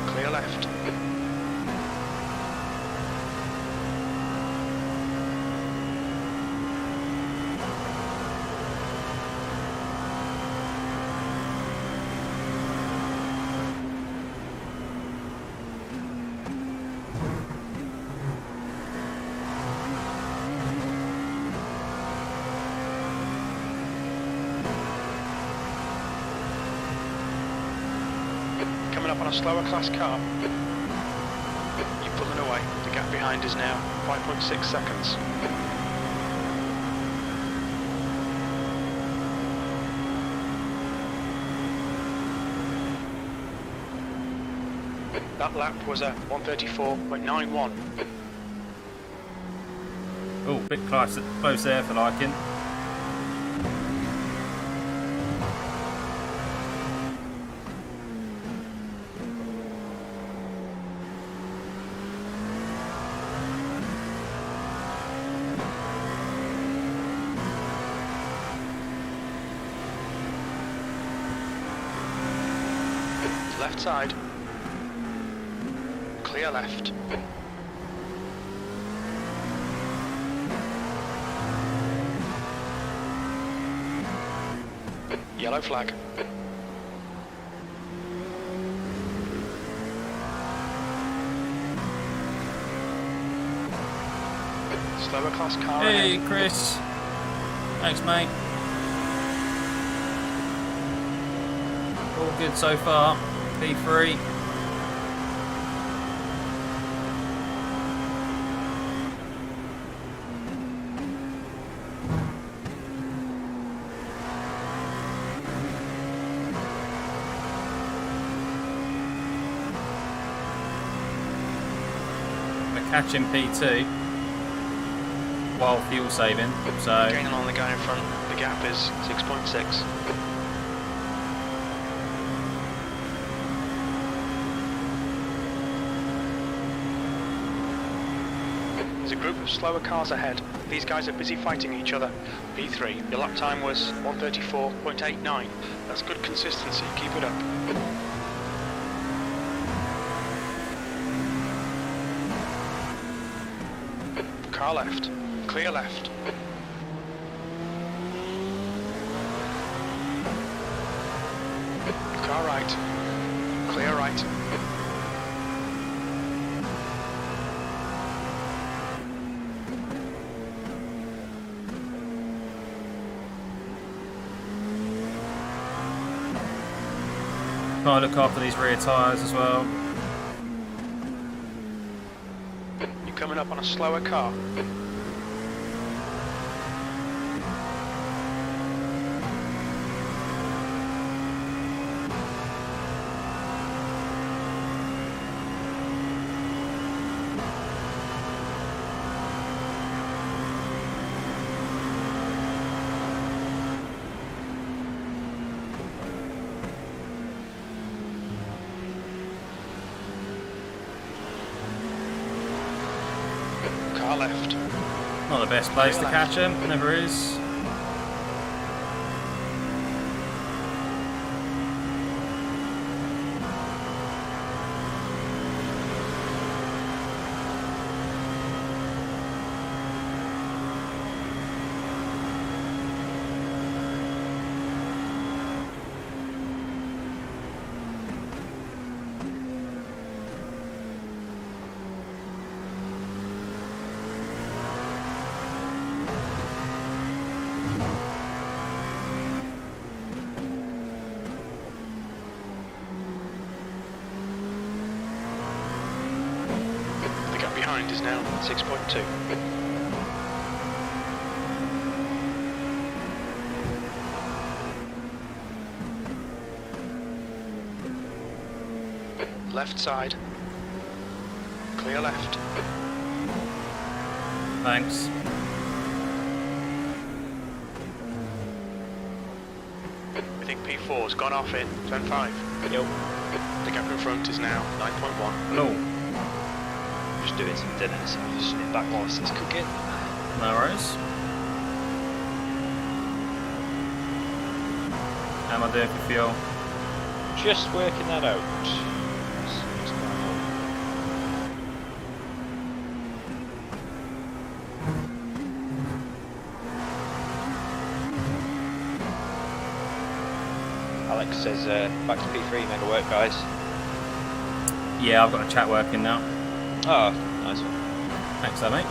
S3: Clear left. Coming up on a slower class car. You're pulling away. The gap behind is now 5.6 seconds. That lap was a 134.91.
S2: Oh, bit close there for liking.
S3: Left side. Clear left. Yellow flag. Slower class car
S2: Hey,
S3: ahead.
S2: Chris. Thanks, mate. All good so far. P3. We're catching P2 while fuel saving, so
S3: Gaining on the guy in front. The gap is 6.6. There's a group of slower cars ahead. These guys are busy fighting each other. P3, your lap time was 134.89. That's good consistency. Keep it up. Car left. Clear left. Car right. Clear right.
S2: Try to look after these rear tyres as well.
S3: You're coming up on a slower car. Car left.
S2: Not the best place to catch him, never is.
S3: The gap behind is now 6.2. Left side. Clear left.
S2: Thanks.
S3: We think P4's gone off in turn 5.
S1: Yep.
S3: The gap in front is now 9.1.
S2: No.
S1: Just doing some dinner, so I'll just snip back whilst it's cooking.
S2: No worries. How am I doing for fuel?
S1: Just working that out. What's going on? Alex says back to P3, mega work, guys.
S2: Yeah, I've got a chat working now.
S1: Oh, nice one.
S2: Thanks, mate.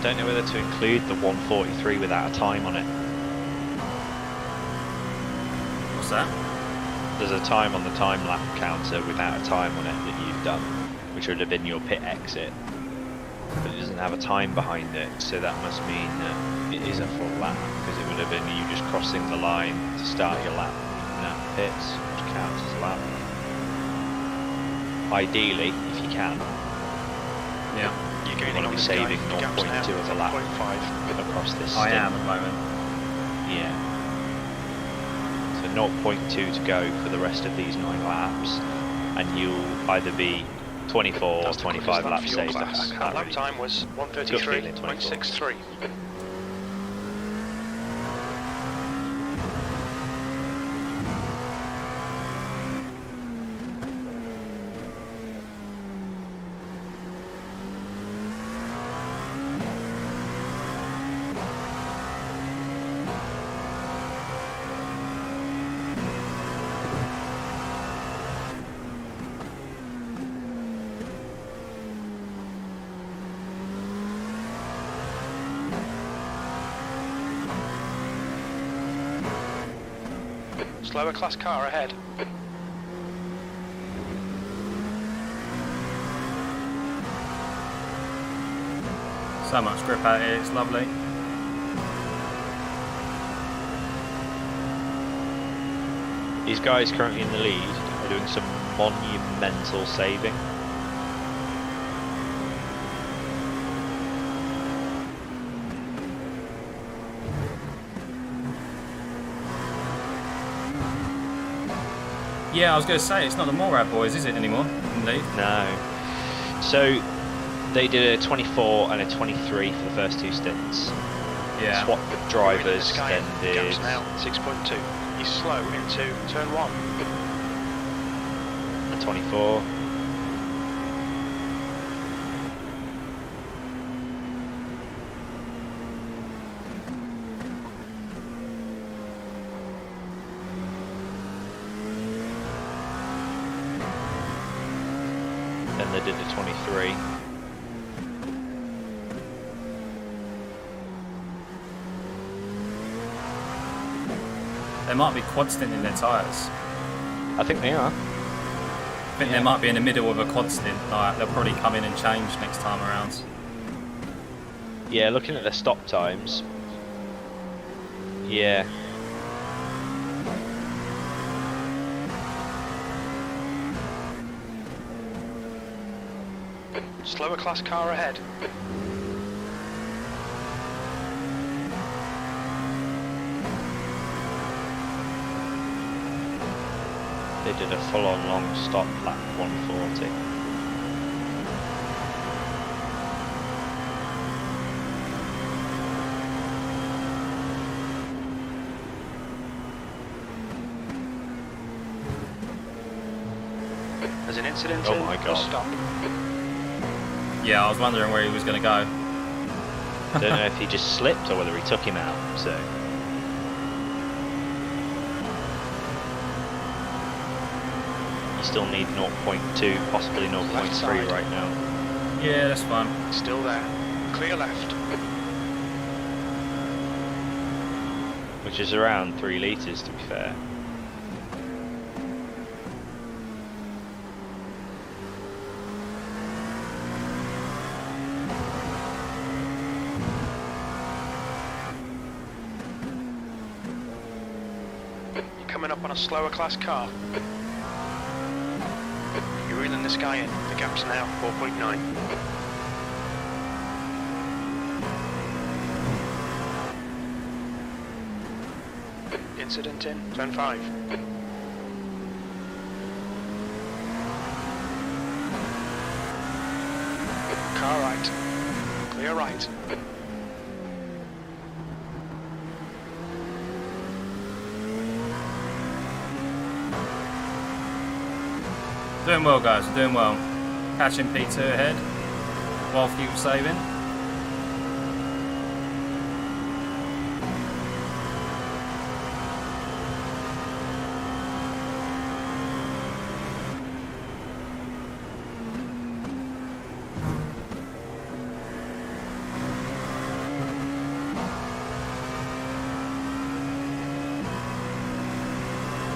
S1: Don't know whether to include the 143 without a time on it.
S2: What's that?
S1: There's a time on the time lap counter without a time on it that you've done, which would have been your pit exit. But it doesn't have a time behind it, so that must mean that it is a full lap, because it would have been you just crossing the line to start your lap in that pits, which counts as a lap. Ideally, if you can,
S2: Yeah.
S3: You're
S1: you
S3: gaining
S1: want
S3: on
S1: to be
S3: this
S1: saving
S3: guy. The gap's
S1: 0.2
S3: now
S1: of a lap
S3: 0.5.
S1: across this
S2: I
S1: stint.
S2: am at the moment.
S1: Yeah. So 0.2 to go for the rest of these 9 laps, and you'll either be 24 or
S3: That's the
S1: 25
S3: quickest lap
S1: laps
S3: for your
S1: saved.
S3: class. That lap time was
S1: Good feeling,
S3: 1:33.63. Slower class car ahead.
S2: So much grip out here, it's lovely.
S1: These guys currently in the lead are doing some monumental saving.
S2: Yeah, I was going to say, it's not the Morad boys, is it, anymore? Indeed.
S1: No. So they did a 24 and a 23 for the first 2 stints.
S2: Yeah.
S1: Swapped drivers,
S3: Sky
S1: then did
S3: gaps now 6.2. He's slow into turn 1.
S1: a 24. Then they did a 23.
S2: They might be quad stinting their tyres.
S1: I think they are.
S2: I think they might be in the middle of a quad stint. Like, they'll probably come in and change next time around.
S1: Yeah, looking at their stop times. Yeah.
S3: Slower class car ahead.
S1: They did a full-on long stop lap 140.
S3: There's an incident
S1: Oh
S3: in
S1: my
S3: the
S1: God.
S3: stop.
S2: Yeah, I was wondering where he was going to go.
S1: Don't know if he just slipped or whether he took him out, so. You still need 0.2, possibly 0.3
S3: side.
S1: right now.
S2: Yeah, that's fine.
S3: Still there. Clear left.
S1: Which is around 3 litres to be fair.
S3: You're coming up on a slower class car. You're reeling this guy in. The gap's now 4.9. Incident in turn 5. Car right. Clear right.
S2: Doing well, guys, we're doing well. Catching P2 ahead while fuel saving.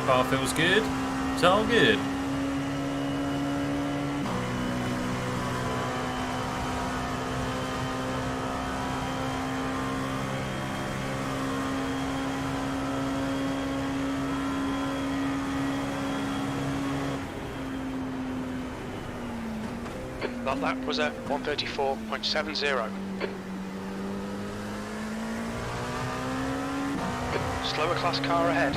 S2: Car feels good. It's all good.
S3: That lap was a 134.70. Slower class car ahead.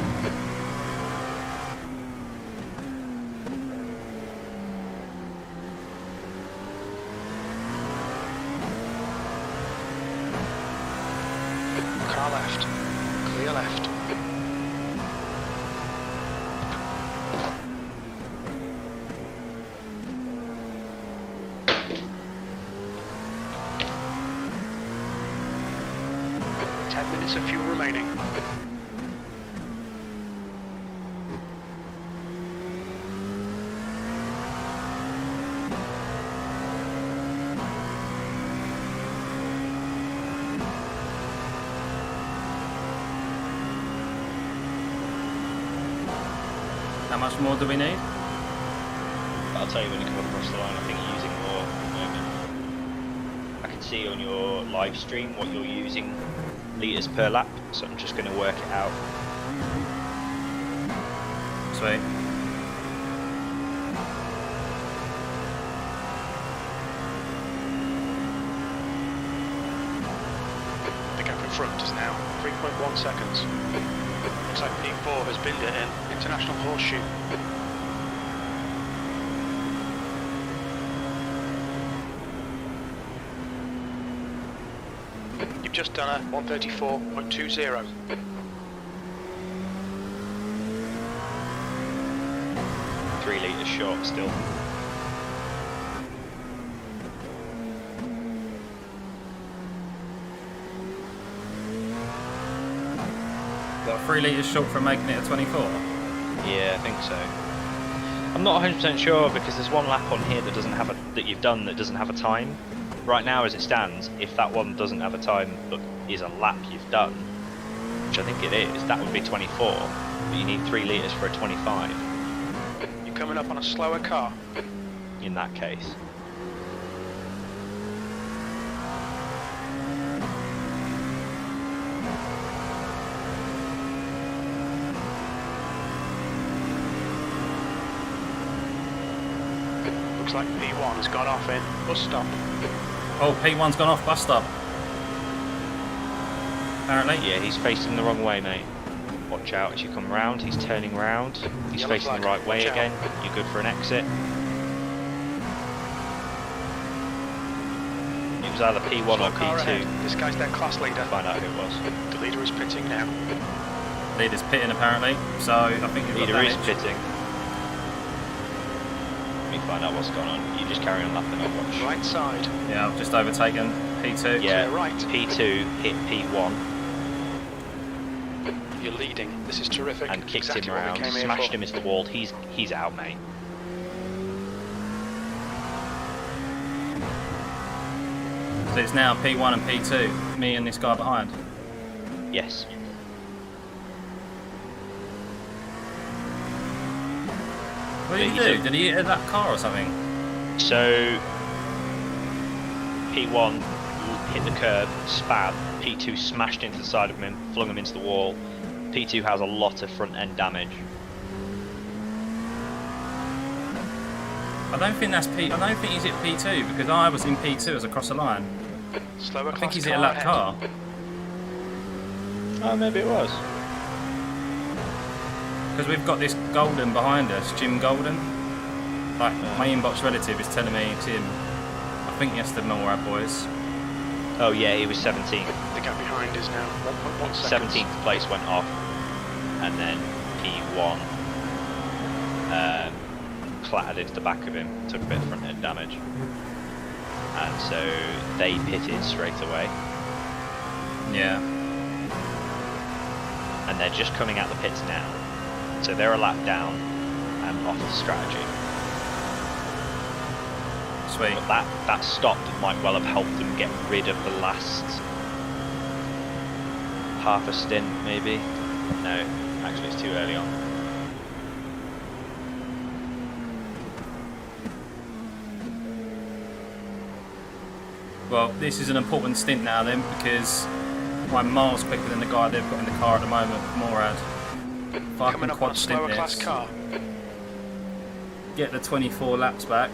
S3: Car left. Clear left. Of fuel remaining.
S2: How much more do we need?
S1: I'll tell you when you come across the line. I think you're using more at the moment. I can see on your live stream what you're using litres per lap, so I'm just going to work it out.
S2: Tuffey.
S3: The gap in front is now 3.1 seconds. Looks like P4 has binned it in. International Horseshoe. You've just done a 134.20.
S1: 3 litres short still.
S2: What, 3 litres short from making it a 24?
S1: Yeah, I think so. I'm not 100% sure because there's one lap on here that doesn't have a that you've done that doesn't have a time. Right now, as it stands, if that one doesn't have a time but is a lap you've done, which I think it is, that would be 24. But you need 3 litres for a 25.
S3: You're coming up on a slower car.
S1: In that case.
S3: Looks like P1 has gone off in bus stop.
S2: Oh, P1's gone off bus stop. Apparently.
S1: Yeah, he's facing the wrong way, mate. Watch out as you come round. He's turning round. He's
S3: Yellow
S1: facing
S3: flag.
S1: the right way
S3: Watch out.
S1: again. You're good for an exit. It was either P1 or
S3: Slow car ahead.
S1: P2.
S3: This guy's their class leader.
S1: Find out who it was.
S3: The leader is pitting now.
S2: Leader's pitting apparently, so I think you've got
S1: Leader is
S2: damage.
S1: pitting. Let me find out what's going on. You just carry on lapping and watch.
S3: Right side.
S2: Yeah, I've just overtaken P2.
S1: Yeah,
S3: Clear right.
S1: P2 hit P1
S3: You're leading. This is terrific.
S1: and kicked
S3: Exactly
S1: him
S3: what we
S1: around,
S3: came here
S1: smashed
S3: for.
S1: him into the wall. He's out, mate.
S2: So it's now P1 and P2, me and this guy behind.
S1: Yes.
S2: What did he
S1: He's
S2: do?
S1: a-
S2: Did he hit that car or something?
S1: So P1 hit the curb, spad. P2 smashed into the side of him, flung him into the wall. P2 has a lot of front end damage.
S2: I don't think that's P. I don't think he's hit P2 because I was in P2 as I crossed the line.
S3: Slower
S2: I think
S3: class
S2: he's hit a
S3: car
S2: lap
S3: ahead.
S2: car.
S1: Oh, maybe it was.
S2: Because we've got this Golden behind us, Jim Golden. Like, my inbox relative is telling me it's him. I think he has to know our boys.
S1: Oh yeah, he was 17th.
S3: The gap behind is now 1.1 seconds.
S1: 17th place went off, and then P1 clattered into the back of him, took a bit of front end damage, and so they pitted straight away.
S2: Yeah.
S1: And they're just coming out the pits now, so they're a lap down and off the strategy.
S2: Sweet.
S1: But that stop might well have helped them get rid of the last half a stint, maybe. No, actually it's too early on.
S2: Well, this is an important stint now then because I'm miles quicker than the guy they've got in the car at the moment, Morad. If I
S3: Coming
S2: can
S3: up on a
S2: quad stint
S3: slower class
S2: this,
S3: car.
S2: get the 24 laps back,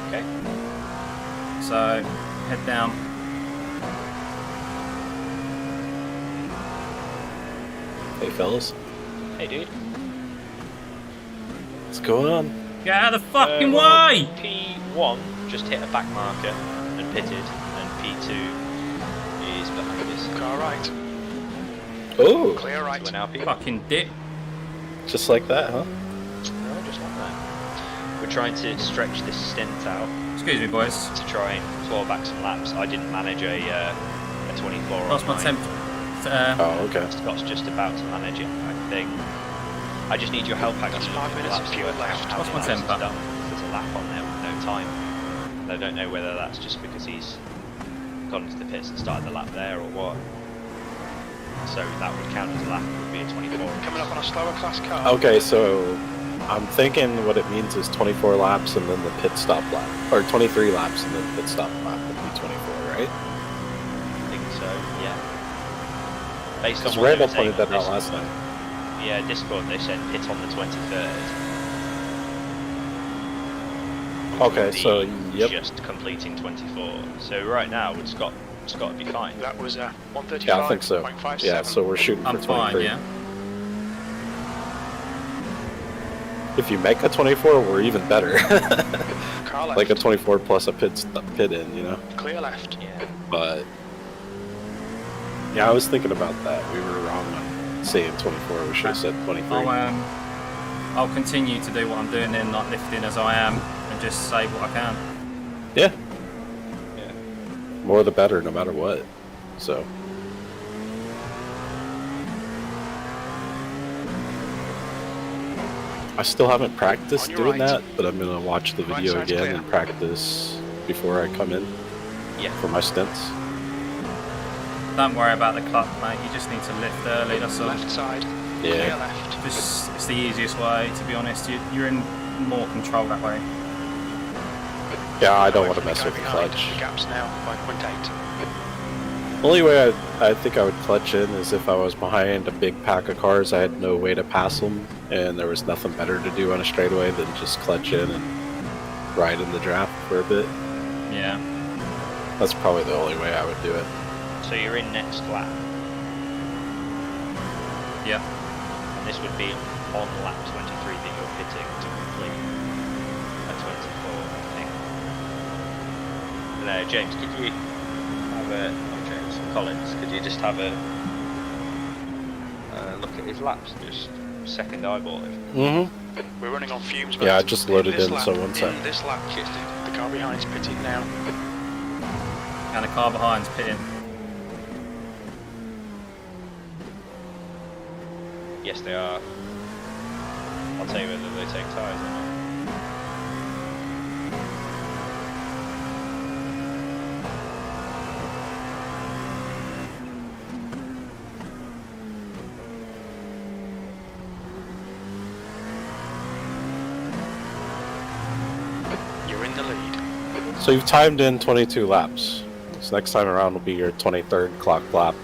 S1: Okay.
S2: so head down.
S7: Hey fellas,
S1: Hey dude.
S7: what's going on?
S2: Get out of the fucking
S1: Well,
S2: way!
S1: P1 just hit a back marker and pitted, and P2 is behind us.
S3: Car right.
S7: Oh,
S3: Clear right.
S1: So we're now P1.
S2: Fucking dick.
S7: just like that, huh?
S1: No, just like that. We're trying to stretch this stint out
S2: Excuse me, boys.
S1: to try and claw back some laps. I didn't manage a 24 on
S2: Lost my
S1: mine.
S2: temp.
S7: Oh, okay.
S1: Scott's just about to manage it, I think. I just need your help actually.
S3: That's 5 minutes
S1: Laps
S3: of fuel
S1: worth out
S3: left.
S1: how
S2: What's
S1: many
S2: my
S1: laps he's
S2: temper?
S1: done. There's a lap on there with no time. And I don't know whether that's just because he's gone into the pits and started the lap there or what. So that would count as a lap, it would be a 24.
S3: Coming up on a slower class car.
S7: Okay, so I'm thinking what it means is 24 laps and then the pit stop lap, or 23 laps and then pit stop lap would be 24, right?
S1: I think so, yeah. Based on
S7: Because
S1: what they
S7: Randall
S1: were saying
S7: pointed that
S1: on
S7: out
S1: this
S7: last
S1: one.
S7: time.
S1: Yeah, Discord they said pit on the 23rd.
S7: Okay,
S1: The
S7: so yep.
S1: just completing 24. So right now it's got to be fine.
S3: That was 135.57.
S7: Yeah, I think so. Yeah, so we're shooting for
S2: I'm
S7: 23.
S2: fine, yeah.
S7: If you make a 24, we're even better.
S3: Car left.
S7: Like a 24 plus a pit in, you know.
S3: Clear left.
S1: Yeah.
S7: But yeah, I was thinking about that. We were wrong on saying 24. We should have said 23.
S2: I'll continue to do what I'm doing then, like lifting as I am, and just say what I can.
S7: Yeah.
S1: Yeah.
S7: More the better, no matter what. So. I still haven't practiced doing that, but I'm gonna watch the video again and practice before I come in.
S1: Yeah.
S7: For my stints.
S2: Don't worry about the clutch, mate. You just need to lift early. That's all.
S3: Left side. Clear
S7: Yeah.
S3: left.
S2: Just, it's the easiest way, to be honest. You're in more control that way.
S7: Yeah, I don't want to
S3: Away
S7: mess
S3: from
S7: with the
S3: guy behind.
S7: clutch.
S3: The gap's now 5.8.
S7: Only way I think I would clutch in is if I was behind a big pack of cars. I had no way to pass them, and there was nothing better to do on a straightaway than just clutch in and ride in the draft for a bit.
S2: Yeah.
S7: That's probably the only way I would do it.
S1: So you're in next lap,
S2: Yeah.
S1: and this would be on lap 23 that you're pitting to complete at 24, I think. And, James, could you have a... Oh, James Collins, could you just have a look at his laps, just second eyeball him?
S7: Mm-hmm.
S3: We're running on fumes.
S7: Yeah, I
S3: but
S7: just loaded
S3: this
S7: in,
S3: lap,
S7: so one sec.
S3: In this lap, the car behind's pitting now.
S2: And the car behind's pitting.
S1: Yes, they are. I'll tell you whether they take tyres or not.
S3: You're in the lead.
S7: So you've timed in 22 laps. So next time around will be your 23rd clock lap.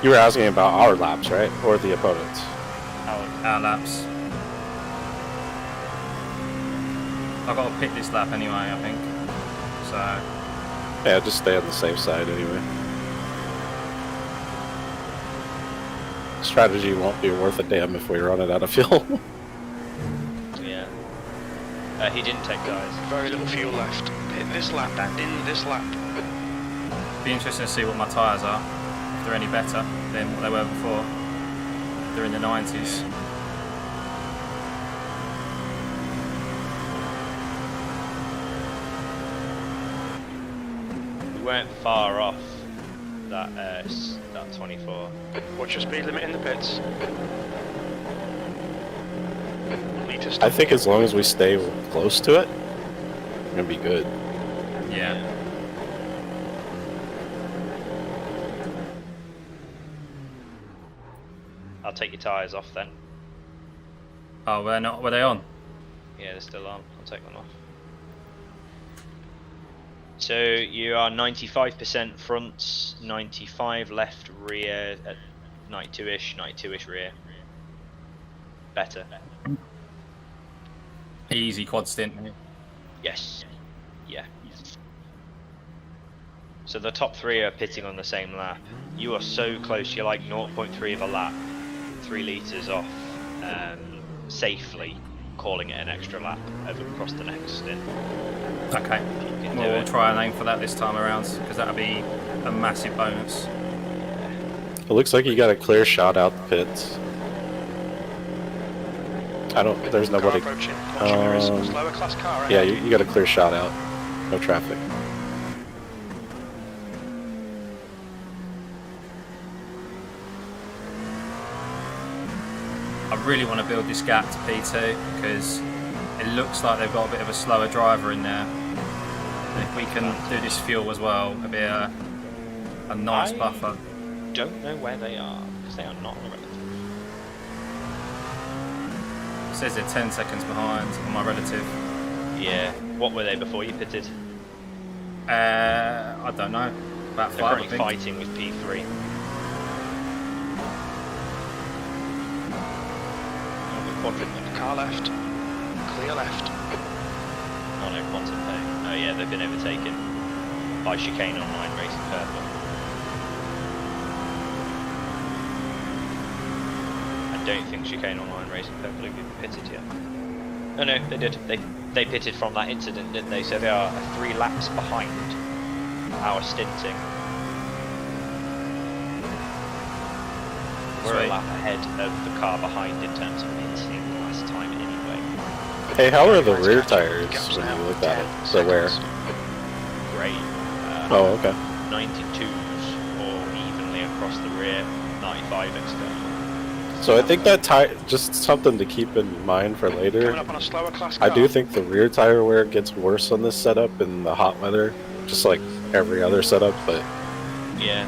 S7: You were asking about our laps, right? Or the opponents?
S2: Our laps. I've got to pit this lap anyway, I think. So,
S7: Yeah, just stay on the safe side anyway. Strategy won't be worth a damn if we run it out of fuel.
S1: Yeah. He didn't take tyres.
S3: Very little fuel left. Hit this lap. In this lap.
S2: be interesting to see what my tyres are. If they're any better than what they were before. They're in the 90s.
S1: We weren't far off that that 24.
S3: What's your speed limit in the pits?
S7: I think as long as we stay close to it, we're gonna be good.
S2: Yeah.
S1: I'll take your tyres off then.
S2: Oh, were they on?
S1: Yeah, they're still on. I'll take them off. So you are 95% fronts, 95 left rear, at 92-ish, 92-ish rear. Better.
S2: Easy quad stint.
S1: Yes. Yeah. So the top three are pitting on the same lap. You are so close, you're like 0.3 of a lap, 3 litres off, safely calling it an extra lap over across the next stint.
S2: Okay. Well, we'll try and aim for that this time around, because that'll be a massive bonus.
S7: It looks like you got a clear shot out the pits. There's nobody.
S3: Slower class car.
S7: Yeah, you got a clear shot out. No traffic.
S2: I really want to build this gap to P2 because it looks like they've got a bit of a slower driver in there. And if we can do this fuel as well, it'll be a nice buffer.
S1: Don't know where they are because they are not on the relative.
S2: It says they're 10 seconds behind on my relative.
S1: Yeah. What were they before you pitted?
S2: I don't know. About
S1: They're
S2: 5, I
S1: currently
S2: think.
S1: fighting with P3. quadrant.
S3: Car left. Clear left.
S1: Oh no, Quantum Pay. Oh yeah, they've been overtaken by Chicane Online Racing Purple. I don't think Chicane Online Racing Purple have been pitted yet. Oh no, they did. They pitted from that incident, didn't they? So they are 3 laps behind our stinting. We're a lap ahead of the car behind in terms of minting last time anyway.
S7: Hey, how are the rear tires when you look at it? So where?
S1: Great.
S7: Oh, okay.
S1: 92s or evenly across the rear, 95 external.
S7: So I think that tire, just something to keep in mind for later.
S3: Coming up on a slower class
S7: I
S3: car.
S7: do think the rear tire wear gets worse on this setup in the hot weather, just like every other setup, but
S1: Yeah.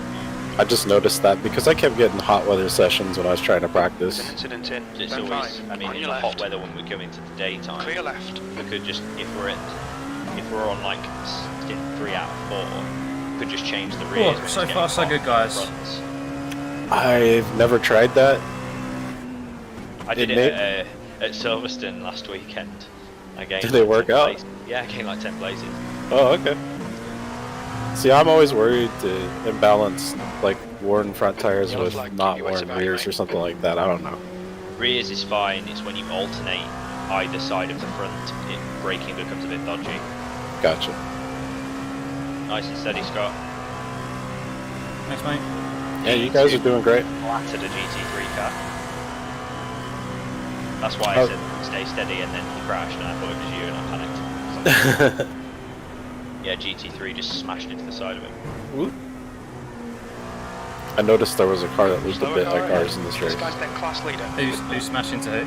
S7: I just noticed that because I kept getting hot weather sessions when I was trying to practice.
S3: There's an incident in.
S1: It's
S3: Turn
S1: always,
S3: 5.
S1: I mean,
S3: On
S1: in
S3: your
S1: the
S3: left.
S1: hot weather when we go into the daytime,
S3: Clear left.
S1: we could just, if we're on like stint 3 out of 4, we could just change the rears.
S2: Oh,
S1: when it's
S2: so
S1: getting
S2: far so
S1: hot
S2: good,
S1: on
S2: guys.
S1: the fronts.
S7: I've never tried that.
S1: I did
S7: Did
S1: it at Silverstone last weekend. I gained
S7: Did they
S1: like
S7: work
S1: 10
S7: out?
S1: places. Yeah, I gained like 10 places.
S7: Oh, okay. See, I'm always worried to imbalance like worn front tires
S3: Yellow
S7: with
S3: flag,
S7: not
S3: keep your wits
S7: worn
S3: about you,
S7: rears
S3: mate.
S7: or something like that. I don't know.
S1: Rears is fine, it's when you alternate either side of the front, braking becomes a bit dodgy.
S7: Gotcha.
S1: Nice and steady, Scott.
S2: Thanks, mate.
S7: Yeah, you guys are doing great.
S1: Flattered a GT3 car. That's why I
S7: Oh.
S1: said stay steady, and then he crashed, and I thought it was you, and I panicked. Yeah, GT3 just smashed into the side of it.
S7: I noticed there was a car that looked a
S3: Slower
S7: bit
S3: car
S7: like
S3: ahead.
S7: ours in this race.
S3: This guy's their class leader.
S2: Who smashed into who?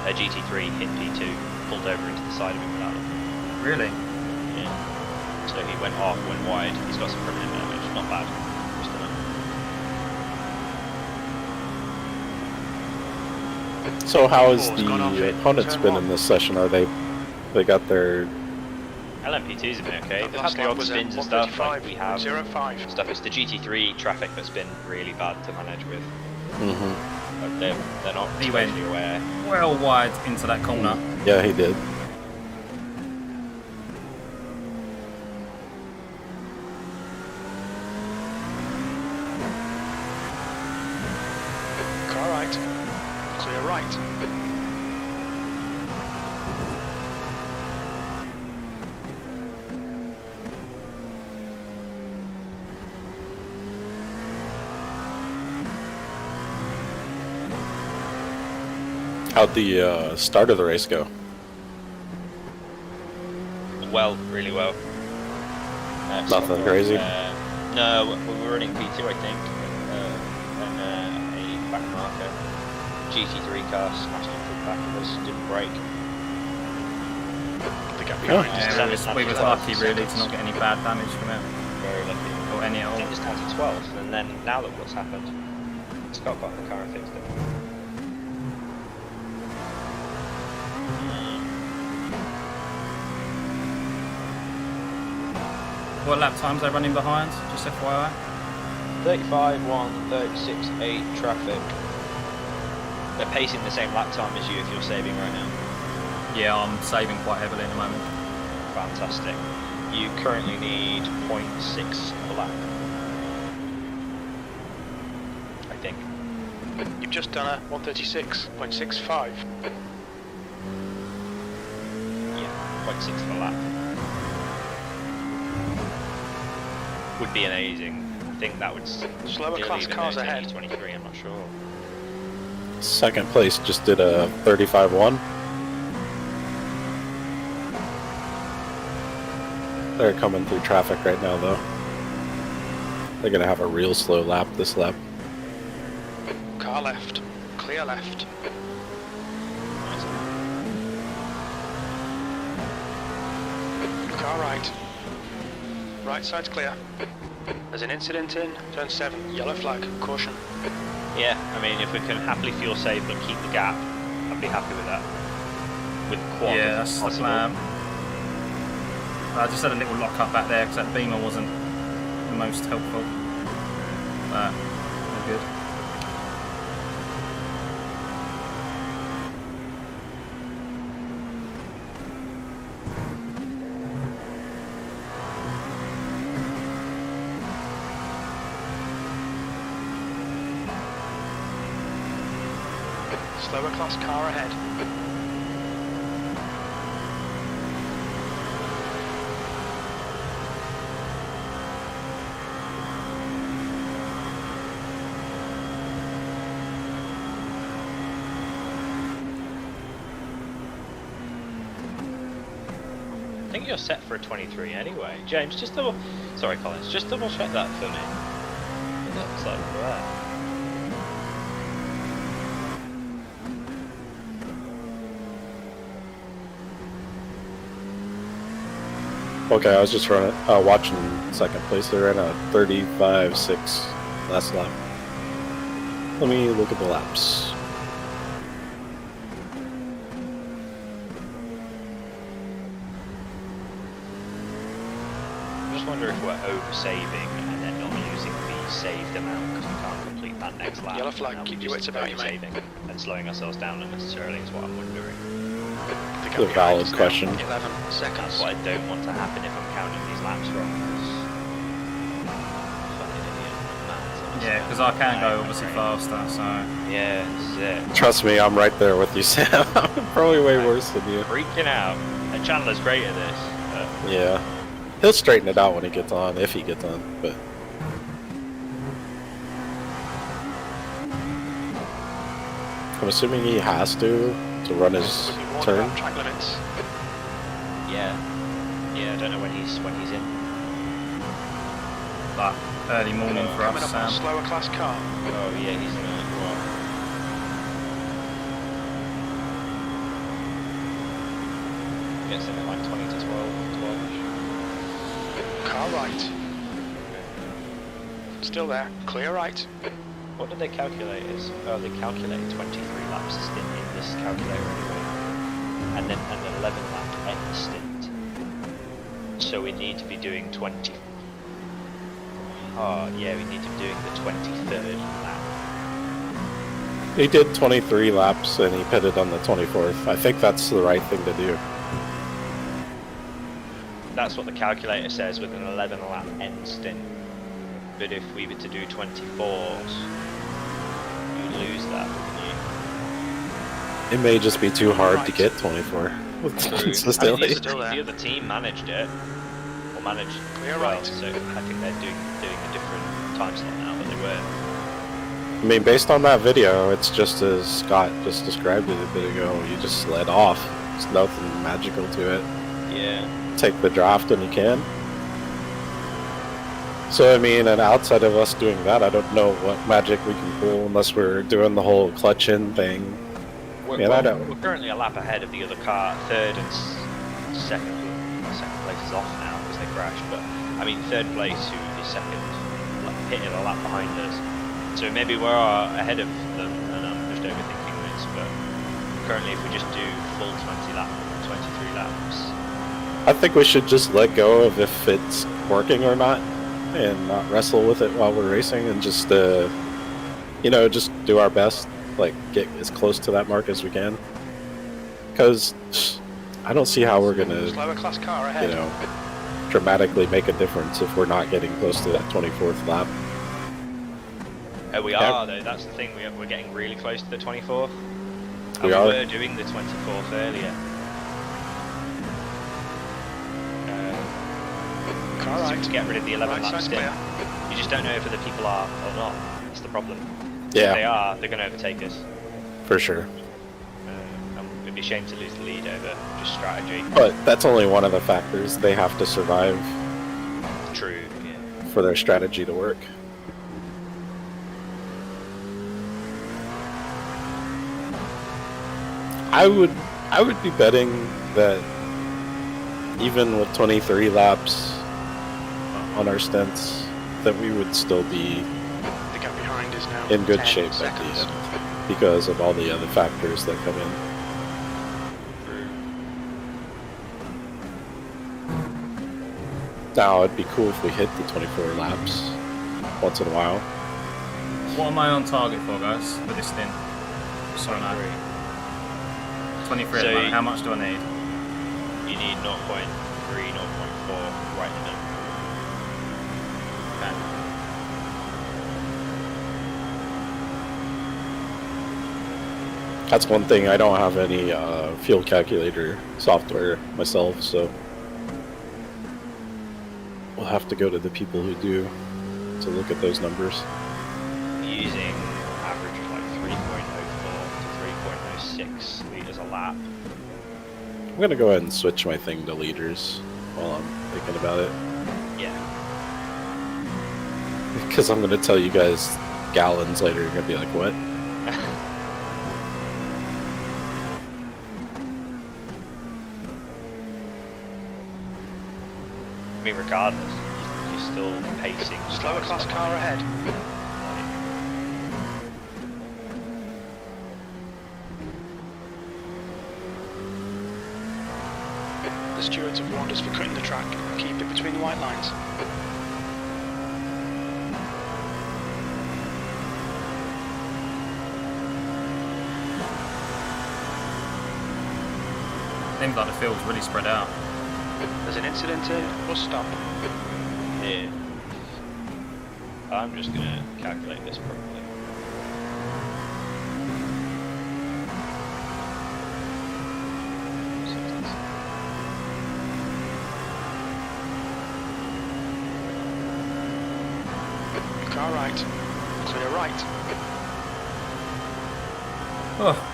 S1: A GT3 hit P2, pulled over into the side of him without looking.
S2: Really?
S1: Yeah. So he went off, went wide. He's got some permanent damage. Not bad. Just enough.
S7: So how has
S3: Four's gone off
S7: the
S3: it.
S7: opponents
S3: Turn
S7: been
S3: 1.
S7: in this session? Are they got their
S1: LMP2's have been okay.
S3: That
S1: They've had
S3: last
S1: the
S3: lap
S1: odd
S3: was
S1: spins
S3: at
S1: and stuff like we have.
S3: 135.05.
S1: Stuff. It's the GT3 traffic that's been really bad to manage with.
S7: Mm-hmm.
S1: But they're not
S2: He went-
S1: totally aware.
S2: Well wide into that corner.
S7: Yeah, he did.
S3: Car right. Clear right.
S7: How'd the start of the race go?
S1: Well, really well.
S7: Nothing crazy?
S1: No, we were running P2, I think, and a back marker. GT3 car smashed into the back of us, didn't brake.
S3: The gap
S7: Oh.
S3: behind.
S2: Yeah, we was lucky really to not get any bad damage from it.
S1: Very lucky.
S2: Or any at
S1: I
S2: all.
S1: think it's down to 12, and then now look what's happened. Scott got in the car and fixed it.
S2: What lap times are they running behind? Just FYI.
S1: 35-1, 36-8 traffic. They're pacing the same lap time as you if you're saving right now.
S2: Yeah, I'm saving quite heavily at the moment.
S1: Fantastic. You currently need 0.6 of a lap. I think.
S3: You've just done a 136.65.
S1: Yeah, 0.6 of a lap. Would be amazing. I think that would
S3: Slower
S1: still
S3: class
S1: even
S3: cars
S1: though it's
S3: ahead.
S1: only 23, I'm not sure.
S7: Second place just did a 35-1. They're coming through traffic right now, though. They're gonna have a real slow lap this lap.
S3: Car left. Clear left. Car right. Right side's clear. There's an incident in turn 7. Yellow flag. Caution.
S1: Yeah, I mean, if we can happily fuel save but keep the gap, I'd be happy with that. With quad,
S2: Yeah,
S1: if
S2: that's the
S1: possible.
S2: plan. I just had a little lock up back there because that beamer wasn't the most helpful. But we're good.
S3: Slower class car ahead.
S1: I think you're set for a 23 anyway. James, just double... Sorry, Collins, just double check that for me. It looks like we're there.
S7: Okay, I was just watching second place there in a 35.6 last lap. Let me look at the laps.
S1: I just wonder if we're over-saving and then not using the saved amount because we can't complete that next lap.
S3: Yellow flag,
S1: Now
S3: keep
S1: we're
S3: your wits
S1: just
S3: about you, mate.
S1: over-saving and slowing ourselves down unnecessarily is what I'm wondering.
S3: The
S7: It's a valid question.
S3: 11
S1: That's
S3: seconds.
S1: what I don't want to happen if I'm counting these laps wrong. 'Cause fucking idiot. Mad,
S2: Yeah, because I can go obviously faster, so...
S1: Yeah, this is it.
S7: Trust me, I'm right there with you, Sam. I'm probably way worse than you.
S1: Freaking out. And Chandler's great at this. But
S7: Yeah. He'll straighten it out when he gets on, if he gets on, but... I'm assuming he has to run his
S3: Would be warned
S7: turn.
S3: about track limits.
S1: yeah. Yeah, I don't know when he's in.
S2: Like, early morning for
S3: Coming
S2: us,
S3: up on a
S2: Sam.
S3: slower class car.
S1: Oh yeah, he's in it. Well, gets in at like 20 to 12.
S3: Car right. Still there. Clear right.
S1: What did they calculate as? Oh, they calculated 23 laps stint in this calculator anyway. And then an 11 lap end stint. So we need to be doing 20. Oh, yeah, we need to be doing the 23rd lap.
S7: He did 23 laps and he pitted on the 24th. I think that's the right thing to do.
S1: That's what the calculator says with an 11 lap end stint. But if we were to do 24s, you'd lose that, wouldn't you?
S7: It may just be too hard to get 24. consistently.
S1: I mean, the other team managed it, or managed
S3: Clear
S1: well,
S3: right.
S1: so I think they're doing a different time slot now, but they were.
S7: I mean, based on that video, it's just as Scott just described it a bit ago. You just sled off. There's nothing magical to it.
S1: Yeah.
S7: Take the draft when you can. So, I mean, and outside of us doing that, I don't know what magic we can pull unless we're doing the whole clutch-in thing.
S1: We're currently a lap ahead of the other car. Third and second place is off now because they crashed. But I mean, third place who is second, hitting a lap behind us. So maybe we're ahead of them, and I'm just overthinking this. But currently, if we just do full 23 laps.
S7: I think we should just let go of if it's working or not, and not wrestle with it while we're racing, and just, just do our best. Like, get as close to that mark as we can. Because I don't see how we're gonna,
S3: Slower class car ahead.
S7: dramatically make a difference if we're not getting close to that 24th lap.
S1: We are though. That's the thing. We're getting really close to the 24th. And
S7: We are.
S1: were doing the 24th earlier.
S3: Car right.
S1: To get rid of the 11
S3: Right
S1: lap
S3: side
S1: stint.
S3: clear.
S1: You just don't know if other people are or not. That's the problem. If
S7: Yeah,
S1: they are, they're going to overtake us.
S7: for sure.
S1: And it'd be a shame to lose the lead over just strategy.
S7: But that's only one of the factors. They have to survive
S1: True. Yeah.
S7: for their strategy to work. I would be betting that even with 23 laps on our stints, that we would still be
S3: The gap behind is now
S7: in good
S3: 10
S7: shape
S3: seconds.
S7: at the end because of all the other factors that come in. Now, it'd be cool if we hit the 24 laps once in a while.
S2: What am I on target for, guys, with this stint? So I know. 23 at
S1: So
S2: the moment. How much do I need?
S1: You need 0.3, 0.4 right now.
S2: Okay.
S7: That's one thing. I don't have any fuel calculator software myself, so we'll have to go to the people who do to look at those numbers.
S1: Using average of like 3.04 to 3.06 liters a lap.
S7: I'm gonna go ahead and switch my thing to liters while I'm thinking about it,
S1: Yeah.
S7: because I'm gonna tell you guys gallons later. You're gonna be like, "What?"
S1: I mean, regardless, you're still pacing.
S3: Slower class car ahead. The stewards have warned us for cutting the track. Keep it between the white lines.
S2: Seems like the field's really spread out.
S3: There's an incident here. We'll stop.
S1: Here. I'm just gonna calculate this properly.
S3: Car right. Clear right.
S2: Oh.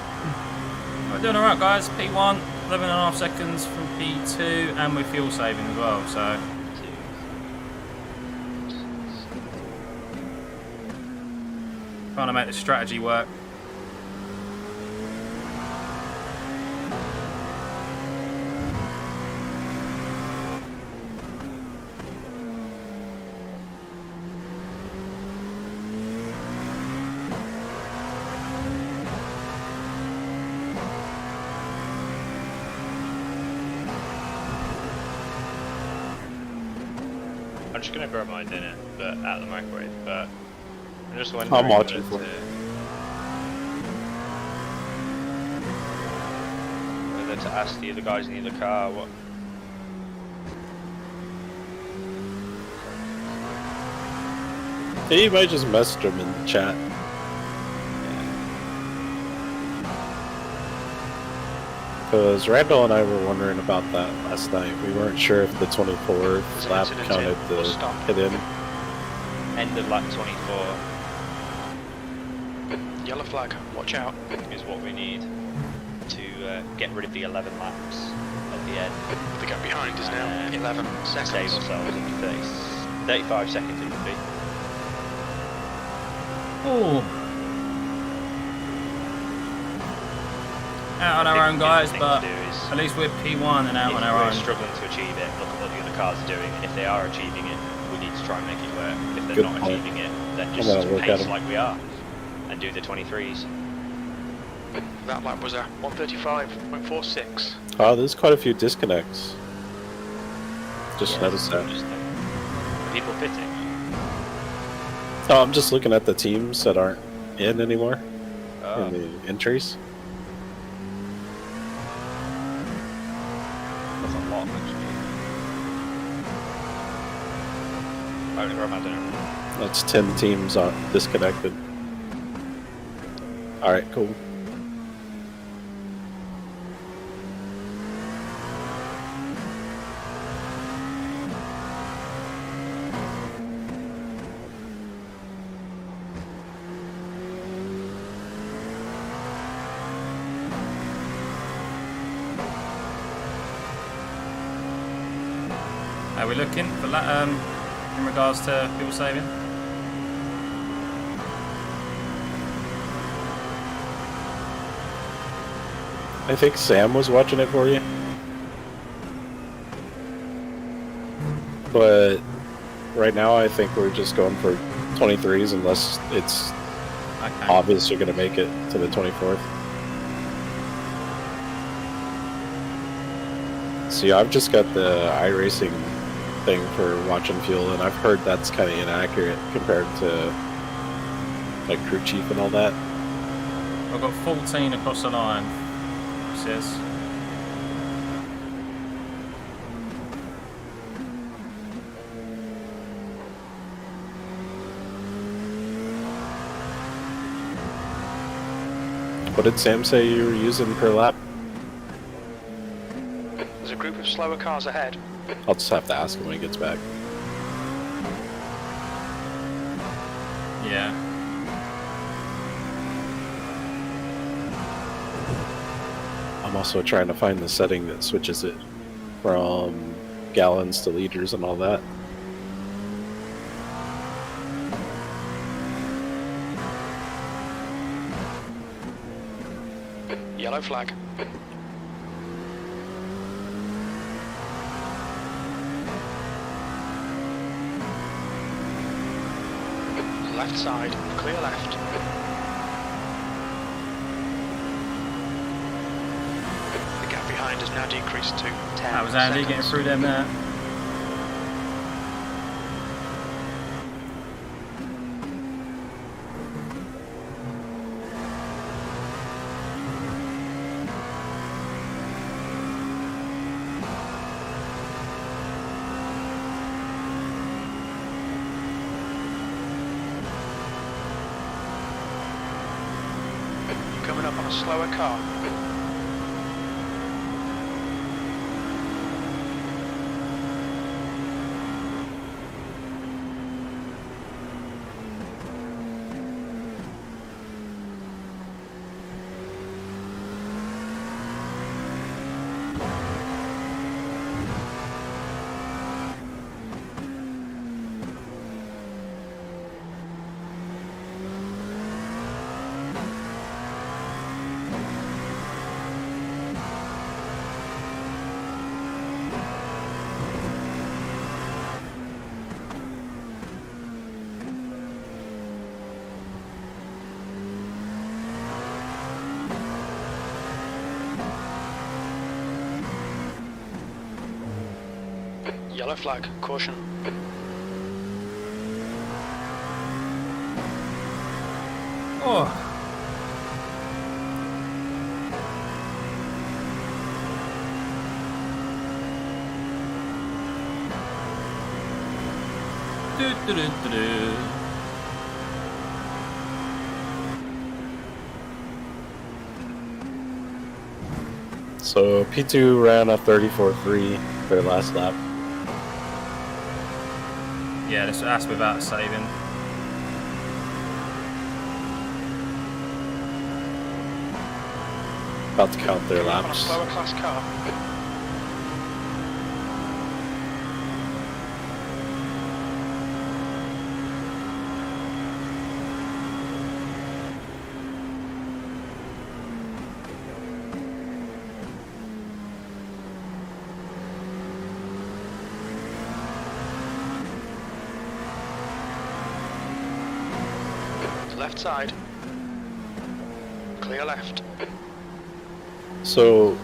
S2: We're doing alright, guys. P1, 11.5 seconds from P2, and we're fuel saving as well, so. Trying to make the strategy work.
S1: I'm just gonna grab my dinner, but out of the microwave. But I'm just wondering.
S7: I'm watching
S1: whether
S7: for it.
S1: whether to ask the other guys in the other car what.
S7: Hey, you might just message them in the chat. Because Randall and I were wondering about that last night. We weren't sure if the 24th lap
S3: incident
S7: counted
S3: here.
S7: the
S3: We'll stop.
S7: hit in.
S1: End of lap 24
S3: Yellow flag. Watch out.
S1: is what we need to get rid of the 11 laps at the end.
S3: The gap behind is now 11
S1: Save
S3: seconds.
S1: ourselves in 35 seconds it would be.
S2: Oh. Out on our own, guys, but at least we're P1 and out on our
S1: we're
S2: own.
S1: struggling to achieve it, look at what the other cars are doing, and if they are achieving it, we need to try and make it work. If they're
S7: Good
S1: not
S7: point.
S1: achieving it, then
S7: I'm
S1: just
S7: gonna look at
S1: pace
S7: them.
S1: like we are and do the 23s.
S3: That lap was a 1:35.46.
S7: Oh, there's quite a few disconnects. Just noticed that.
S1: People pitting.
S7: Oh, I'm just looking at the teams that aren't in anymore
S1: Oh,
S7: in the entries.
S1: that's a lot actually. I'm gonna grab my dinner.
S7: That's 10 teams on disconnected. All right, cool.
S2: Are we looking for that in regards to fuel saving?
S7: I think Sam was watching it for you. But right now, I think we're just going for 23s unless it's
S2: Okay.
S7: obvious you're going to make it to the 24th. See, I've just got the iRacing thing for watching fuel, and I've heard that's kind of inaccurate compared to like crew chief and all that.
S2: I've got 14 across the line, it says.
S7: What did Sam say you were using per lap?
S3: There's a group of slower cars ahead.
S7: I'll just have to ask him when he gets back.
S2: Yeah.
S7: I'm also trying to find the setting that switches it from gallons to liters and all that.
S3: Yellow flag. Left side, clear left. The gap behind has now decreased to 10
S2: That was Andy getting through them there.
S3: Coming up on a slower car. Yellow flag, caution.
S2: Oh. Do.
S7: So P2 ran a 34.3 their last lap.
S2: Yeah, that's without saving.
S7: About to count their
S3: On a
S7: laps.
S3: slower class car. Left side. Clear left.
S7: So,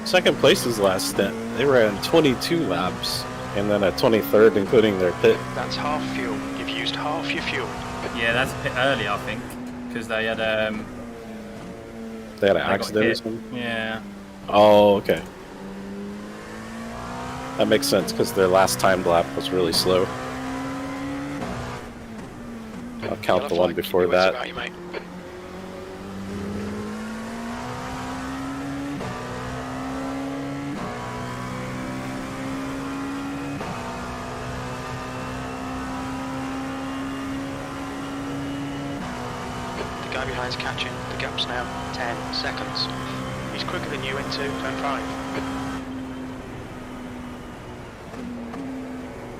S7: second place's last stint, they ran 22 laps, and then a 23rd, including their pit.
S3: That's half fuel. You've used half your fuel.
S2: Yeah, that's a bit early, I think, because they had
S7: They had an
S2: they got
S7: accident or
S2: hit.
S7: something?
S2: Yeah.
S7: Oh, okay. That makes sense, because their last timed lap was really slow. I'll count
S3: Yellow
S7: the one
S3: flag,
S7: before
S3: keep your wits
S7: that.
S3: about you, mate. The guy behind's catching. The gap's now 10 seconds. He's quicker than you into turn 5.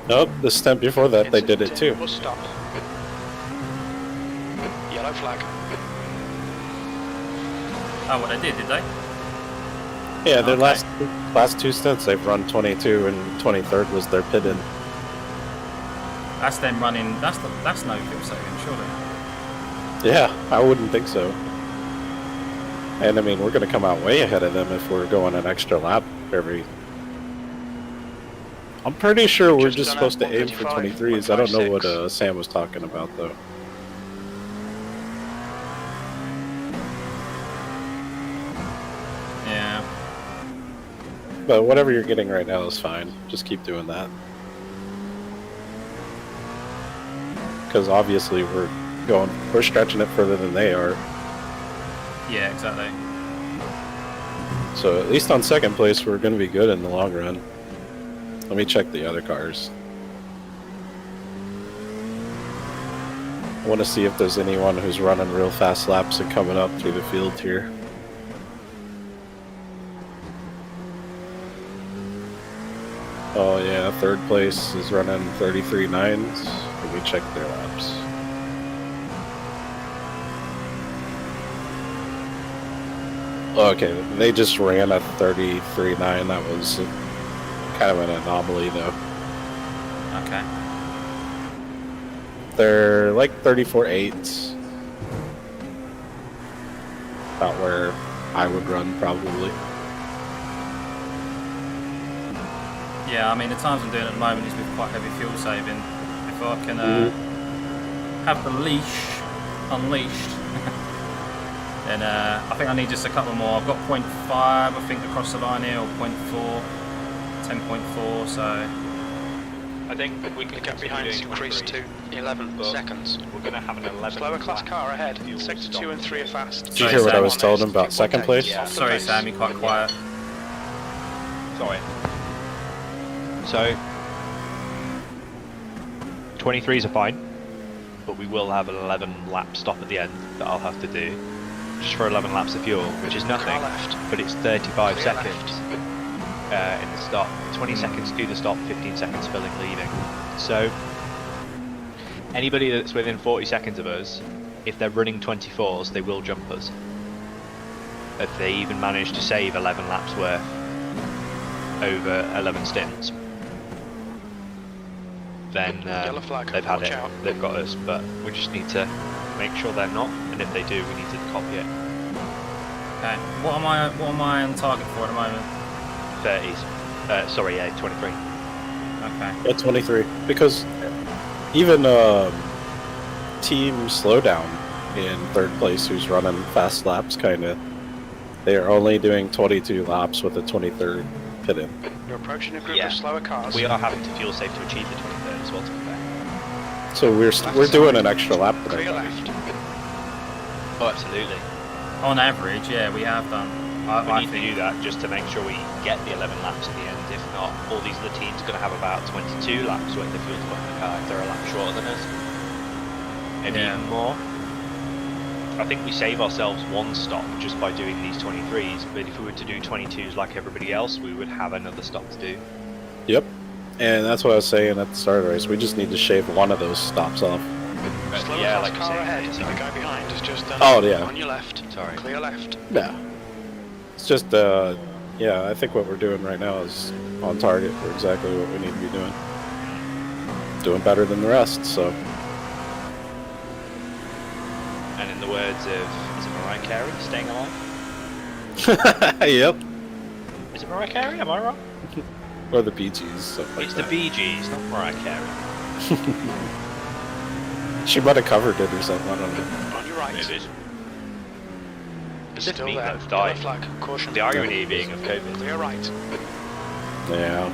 S7: Nope, the stint before that, they did it
S3: Incident
S7: too.
S3: in Bus stop. Yellow flag.
S2: Oh, what they did they?
S7: Yeah, their
S2: Okay.
S7: last two stints, they've run 22, and 23rd was their pit in.
S2: That's them running. That's no fuel saving, surely.
S7: Yeah, I wouldn't think so. And I mean, we're going to come out way ahead of them if we're going an extra lap every... I'm pretty sure we're
S3: Just
S7: just
S3: done
S7: supposed to aim for 23s. I don't know what Sam was talking about, though.
S2: Yeah.
S7: But whatever you're getting right now is fine. Just keep doing that. Because obviously we're stretching it further than they are.
S2: Yeah, exactly.
S7: So at least on second place, we're going to be good in the long run. Let me check the other cars. I want to see if there's anyone who's running real fast laps and coming up through the field here. Oh yeah, third place is running 33.9s. Let me check their laps. Okay, they just ran a 33.9. That was kind of an anomaly though.
S2: Okay.
S7: They're like 34.8s. About where I would run probably.
S2: Yeah, I mean, the times I'm doing at the moment is with quite heavy fuel saving. If I can have the leash unleashed, then I think I need just a couple more. I've got 0.5, I think, across the line here, or 0.4, 10.4, so...
S1: I think we can
S3: The gap behind is increased to 11 seconds.
S1: We're going to have an 11.
S3: Slower class car ahead. Sector 2 and 3 are fast.
S7: Did you hear what I was telling them about second place?
S1: Yeah.
S2: Sorry, Sam, you're quite quiet.
S1: Sorry. So, 23s are fine, but we will have an 11 lap stop at the end that I'll have to do, just for 11 laps of fuel, which is nothing,
S3: Car left.
S1: but it's 35
S3: Clear
S1: seconds in the stop, 20 seconds to the stop, 15 seconds filling, leaving. So, anybody that's within 40 seconds of us, if they're running 24s, they will jump us. If they even manage to save 11 laps worth over 11 stints, then
S3: Yellow flag,
S1: they've had
S3: watch
S1: it,
S3: out.
S1: they've got us, but we just need to make sure they're not, and if they do, we need to copy it.
S2: Okay, what am I on target for at the moment?
S1: 30s. Sorry, yeah, 23.
S2: Okay.
S7: Yeah, 23. Because even Team Slowdown in third place, who's running fast laps, kind of, they are only doing 22 laps with a 23rd pit in.
S3: You're approaching a group
S1: Yeah.
S3: of slower cars.
S1: We are having to fuel save to achieve the 23rd as well, to be fair.
S7: So we're doing an extra lap for
S3: Clear
S7: them.
S3: left.
S1: Oh, absolutely.
S2: On average, yeah, we have done.
S1: We
S2: I
S1: need to do that just to make sure we get the 11 laps at the end. If not, all these other teams are going to have about 22 laps worth of fuel to put in the car if they're a lap shorter than us. Maybe
S2: Yeah.
S1: even more. I think we save ourselves one stop just by doing these 23s, but if we were to do 22s like everybody else, we would have another stop to do.
S7: Yep. And that's what I was saying at the start of the race. We just need to shave one of those stops off.
S1: But
S3: Slower
S1: yeah,
S3: class
S1: like you
S3: car
S1: say,
S3: ahead.
S1: it's
S3: The guy behind is just
S7: Oh, yeah.
S3: on your left.
S1: Sorry.
S3: Clear left.
S7: Yeah. It's just, yeah, I think what we're doing right now is on target for exactly what we need to be doing. Doing better than the rest, so.
S1: And in the words of, is it Mariah Carey, staying alive?
S7: Yep.
S1: Is it Mariah Carey? Am I wrong?
S7: Or the Bee Gees, stuff like
S1: It's
S7: that.
S1: the Bee Gees, not Mariah Carey.
S7: She might have covered it or something, I don't know.
S3: On your right.
S1: Maybe.
S3: It's
S1: It's
S3: still
S1: me
S3: there.
S1: that's
S3: Yellow
S1: died.
S3: flag. Caution.
S1: The irony being of COVID.
S3: Clear right.
S7: Yeah.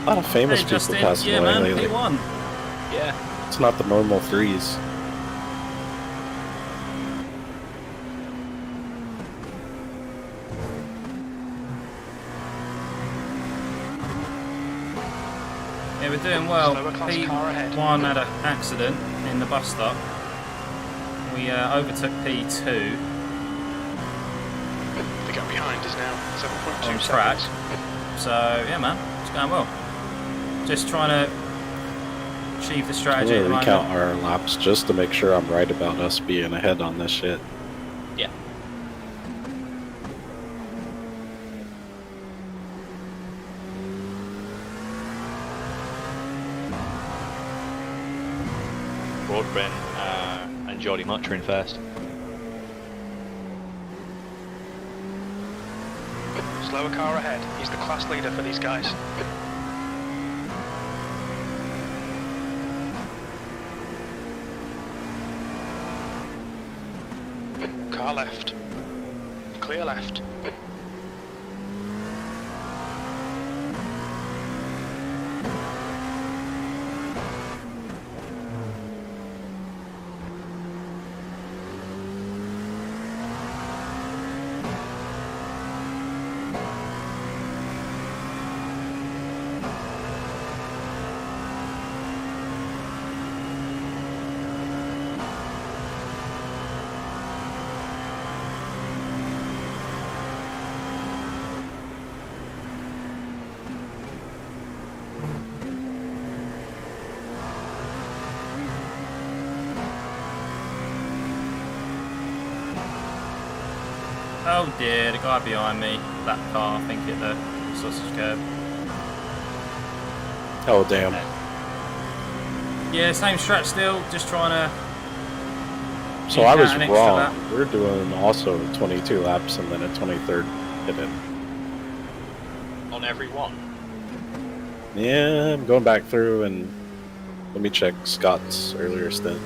S7: A lot of famous
S2: Hey,
S7: people
S2: Justin.
S7: passing
S2: Yeah,
S7: away
S2: man,
S7: lately.
S2: P1.
S1: Yeah.
S7: It's not the normal threes.
S2: Yeah, we're doing well.
S3: Slower class car ahead.
S2: P1 had an accident in the bus stop. We overtook P2
S3: The gap behind is now 7.2
S2: on
S3: seconds.
S2: track. So, yeah, man, it's going well. Just trying to achieve the
S7: I'm
S2: strategy at the
S7: gonna recount
S2: moment.
S7: our laps just to make sure I'm right about us being ahead on this shit.
S1: Yeah. Broadbent and Jordy Much are in first.
S3: Slower car ahead. He's the class leader for these guys. Car left. Clear left.
S2: Oh dear, the guy behind me, that car, I think hit the sausage curb.
S7: Oh damn.
S2: Yeah, same stretch still, just trying to...
S7: So I was
S2: an extra
S7: wrong.
S2: lap.
S7: We're doing also 22 laps and then a 23rd hit in.
S1: On every one.
S7: Yeah, I'm going back through and let me check Scott's earlier stint.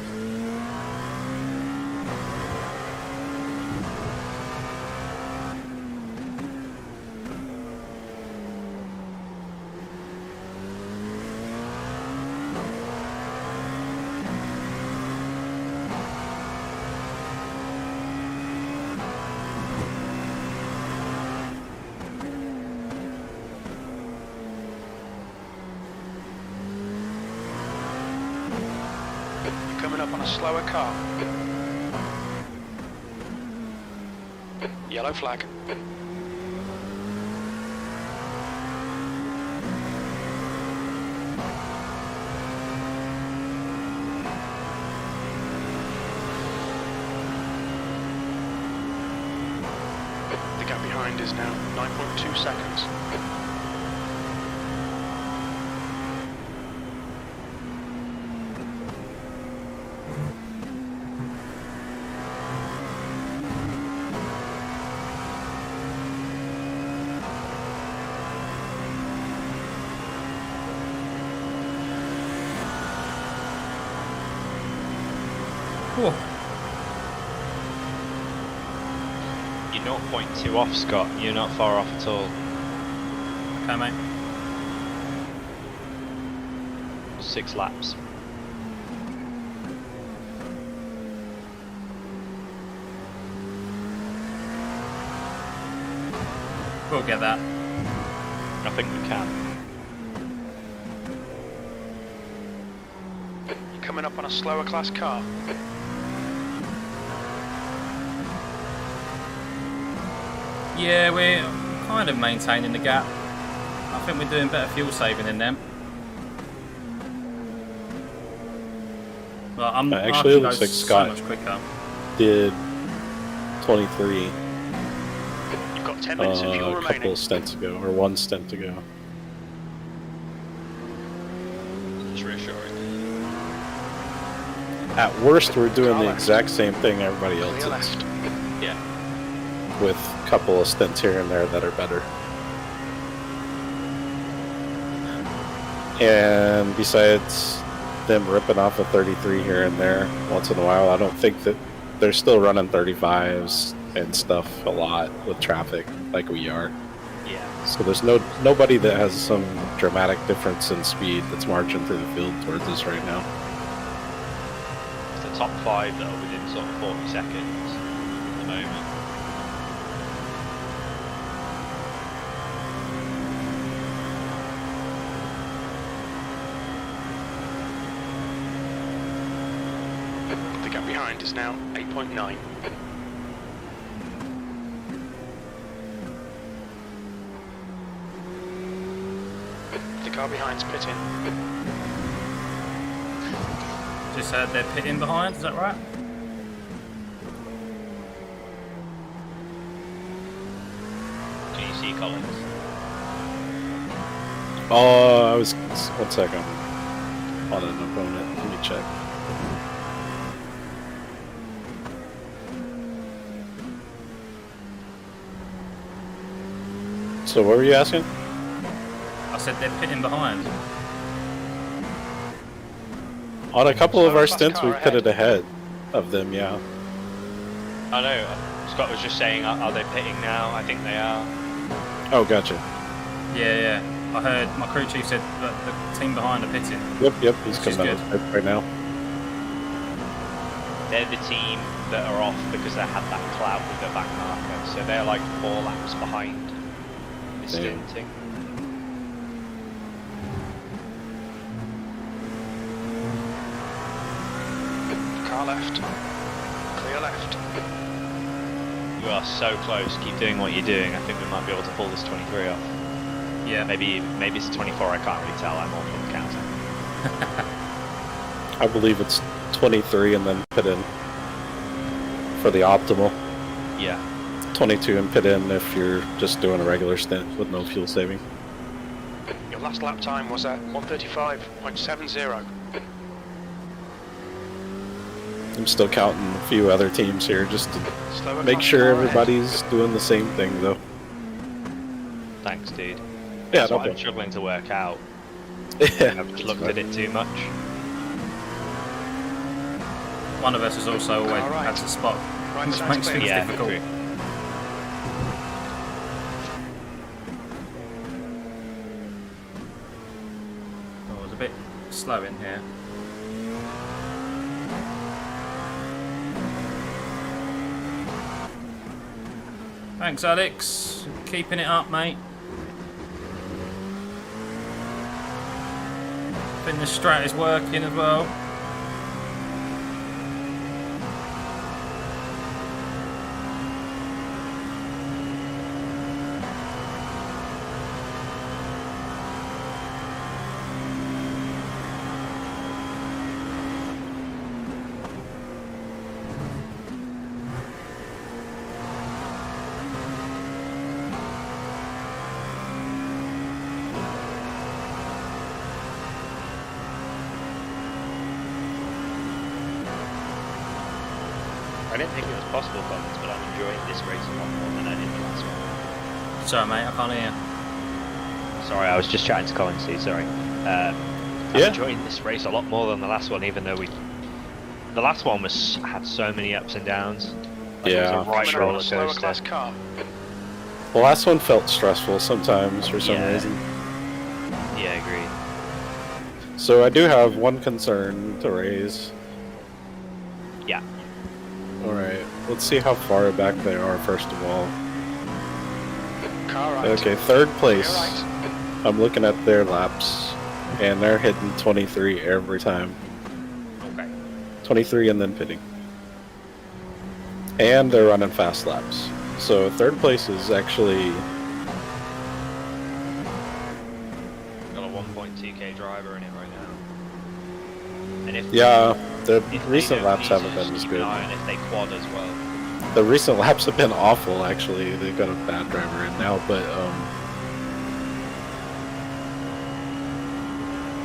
S3: Coming up on a slower car. Yellow flag. The gap behind is now 9.2 seconds.
S2: Whew.
S1: You're 0.2 off, Scott. You're not far off at all.
S2: Okay, mate.
S1: 6 laps.
S2: We'll get that.
S1: I think we can.
S3: You're coming up on a slower class car.
S2: Yeah, we're kind of maintaining the gap. I think we're doing better fuel saving than them. Well, I'm
S7: Actually, it looks
S2: go
S7: like Scott
S2: so much quicker.
S7: did 23
S3: You've got 10 minutes of fuel
S7: a
S3: remaining.
S7: couple of stints ago, or one stint ago.
S1: It's reassuring.
S7: At worst, we're doing the exact same thing everybody else
S3: Clear
S7: is,
S3: left.
S1: Yeah.
S7: with a couple of stints here and there that are better. And besides them ripping off a 33 here and there once in a while, I don't think that they're still running 35s and stuff a lot with traffic like we are.
S1: Yeah.
S7: So there's nobody that has some dramatic difference in speed that's marching through the field towards us right now.
S1: It's the top 5 that are within sort of 40 seconds at the moment.
S3: The gap behind is now 8.9. The car behind's pitting.
S2: Just heard they're pitting behind, is that right?
S1: Can you see Collins?
S7: Oh, I was 1 second on an opponent. Let me check. So what were you asking?
S2: I said they're pitting behind.
S7: On a couple of
S3: Slower
S7: our
S3: class
S7: stints, we
S3: car
S7: pitted ahead of them, yeah.
S1: I know. Scott was just saying, are they pitting now? I think they are.
S7: Oh, gotcha.
S2: Yeah. I heard my crew chief said that the team behind are pitting.
S7: Yep, he's
S2: Which is
S7: coming out of the pit right now.
S1: They're the team that are off because they had that clout with their back marker. So they're like 4 laps behind the
S7: Damn.
S1: stinting.
S3: Car left. Clear left.
S1: You are so close. Keep doing what you're doing. I think we might be able to pull this 23 off.
S2: Yeah.
S1: Maybe it's a 24. I can't really tell. I'm all from the counter.
S7: I believe it's 23 and then put in for the optimal.
S1: Yeah.
S7: 22 and pit in if you're just doing a regular stint with no fuel saving.
S3: Your last lap time was at 1:35.70.
S7: I'm still counting a few other teams here just to
S3: Slower
S7: make
S3: class
S7: sure
S3: car
S7: everybody's doing the same thing though.
S1: Thanks, dude.
S7: Yeah,
S1: That's
S7: no
S1: what I'm
S7: problem.
S1: struggling to work out.
S7: Yeah,
S1: I've just looked at it too much.
S2: One of us has also always
S3: All right.
S2: had to spot,
S3: Right
S2: which
S3: side
S2: makes
S3: clear.
S2: things
S1: Yeah,
S2: difficult.
S1: true.
S2: Oh, it was a bit slow in here. Thanks, Alex. Keeping it up, mate. I think the strat is working as well.
S1: I didn't think it was possible, Collins, but I'm enjoying this race a lot more than I did the last one.
S2: Sorry, mate, I can't hear.
S1: Sorry, I was just chatting to Collins, Steve, sorry. I'm
S7: Yeah.
S1: enjoying this race a lot more than the last one, even though the last one had so many ups and downs. Like,
S7: Yeah.
S1: It was a right
S3: Coming around
S1: roller
S3: a slower class
S1: coaster.
S3: car.
S7: The last one felt stressful sometimes for some
S1: Yeah.
S7: reason.
S1: Yeah, agreed.
S7: So I do have one concern to raise.
S1: Yeah.
S7: Alright, let's see how far back they are first of all.
S3: Car right.
S7: Okay, third
S3: Clear
S7: place.
S3: right.
S7: I'm looking at their laps, and they're hitting 23 every time.
S1: Okay.
S7: 23 and then pitting. And they're running fast laps. So third place is actually...
S1: Got a 1.2k driver in it right now. And if
S7: Yeah, the
S1: if they
S7: recent
S1: don't
S7: laps
S1: need
S7: haven't
S1: to,
S7: been
S1: just
S7: as
S1: keep an
S7: good.
S1: eye on if they quad as well.
S7: The recent laps have been awful, actually. They've got a bad driver in now, but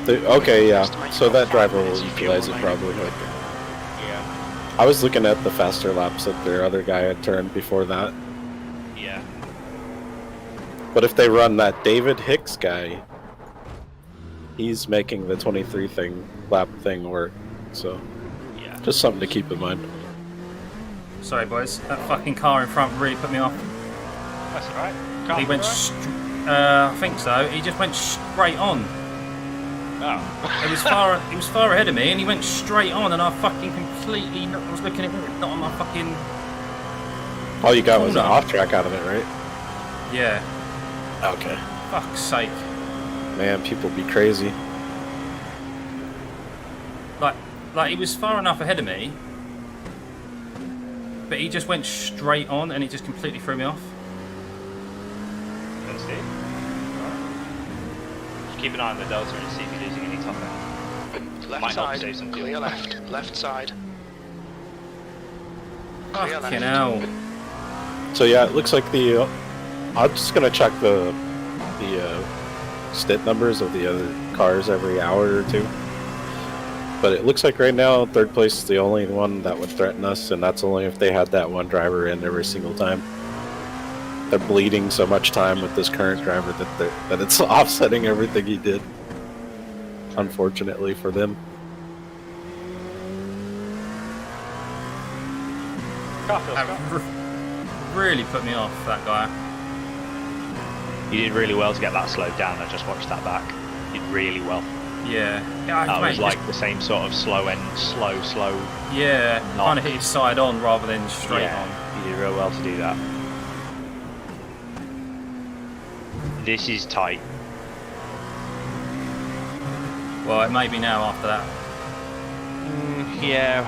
S7: okay, yeah. So that driver will utilize it probably.
S1: Yeah.
S7: I was looking at the faster laps that their other guy had turned before that.
S1: Yeah.
S7: But if they run that David Hicks guy, he's making the 23 lap thing work. So
S1: Yeah.
S7: just something to keep in mind.
S2: Sorry, boys. That fucking car in front really put me off.
S1: That's alright.
S2: He went, I think so. He just went straight on.
S1: Oh.
S2: It was far ahead of me, and he went straight on, and I fucking completely. I was looking at it, not on my fucking.
S7: All you got was an
S2: Corner.
S7: off track out of it, right?
S2: Yeah.
S7: Okay.
S2: Fuck's sake.
S7: Man, people be crazy.
S2: Like he was far enough ahead of me, but he just went straight on, and it just completely threw me off.
S1: That's it. Just keep an eye on the delta and see if you're losing any top end.
S3: Left
S1: Might not
S3: side.
S1: save some fuel.
S3: Clear left. Left side. Clear
S2: Fucking
S3: left.
S2: hell.
S7: So yeah, it looks like the. I'm just gonna check the stint numbers of the other cars every hour or two. But it looks like right now third place is the only one that would threaten us, and that's only if they had that one driver in every single time. They're bleeding so much time with this current driver that it's offsetting everything he did. Unfortunately for them.
S2: That really put me off, that guy.
S1: You did really well to get that slowed down. I just watched that back. You did really well.
S2: Yeah.
S1: That
S2: mate,
S1: was like the same sort of slow end, slow.
S2: Yeah,
S1: not-
S2: kind of hit his side on rather than straight
S1: Yeah,
S2: on.
S1: you did real well to do that. This is tight.
S2: Well, it may be now after that.
S1: Yeah,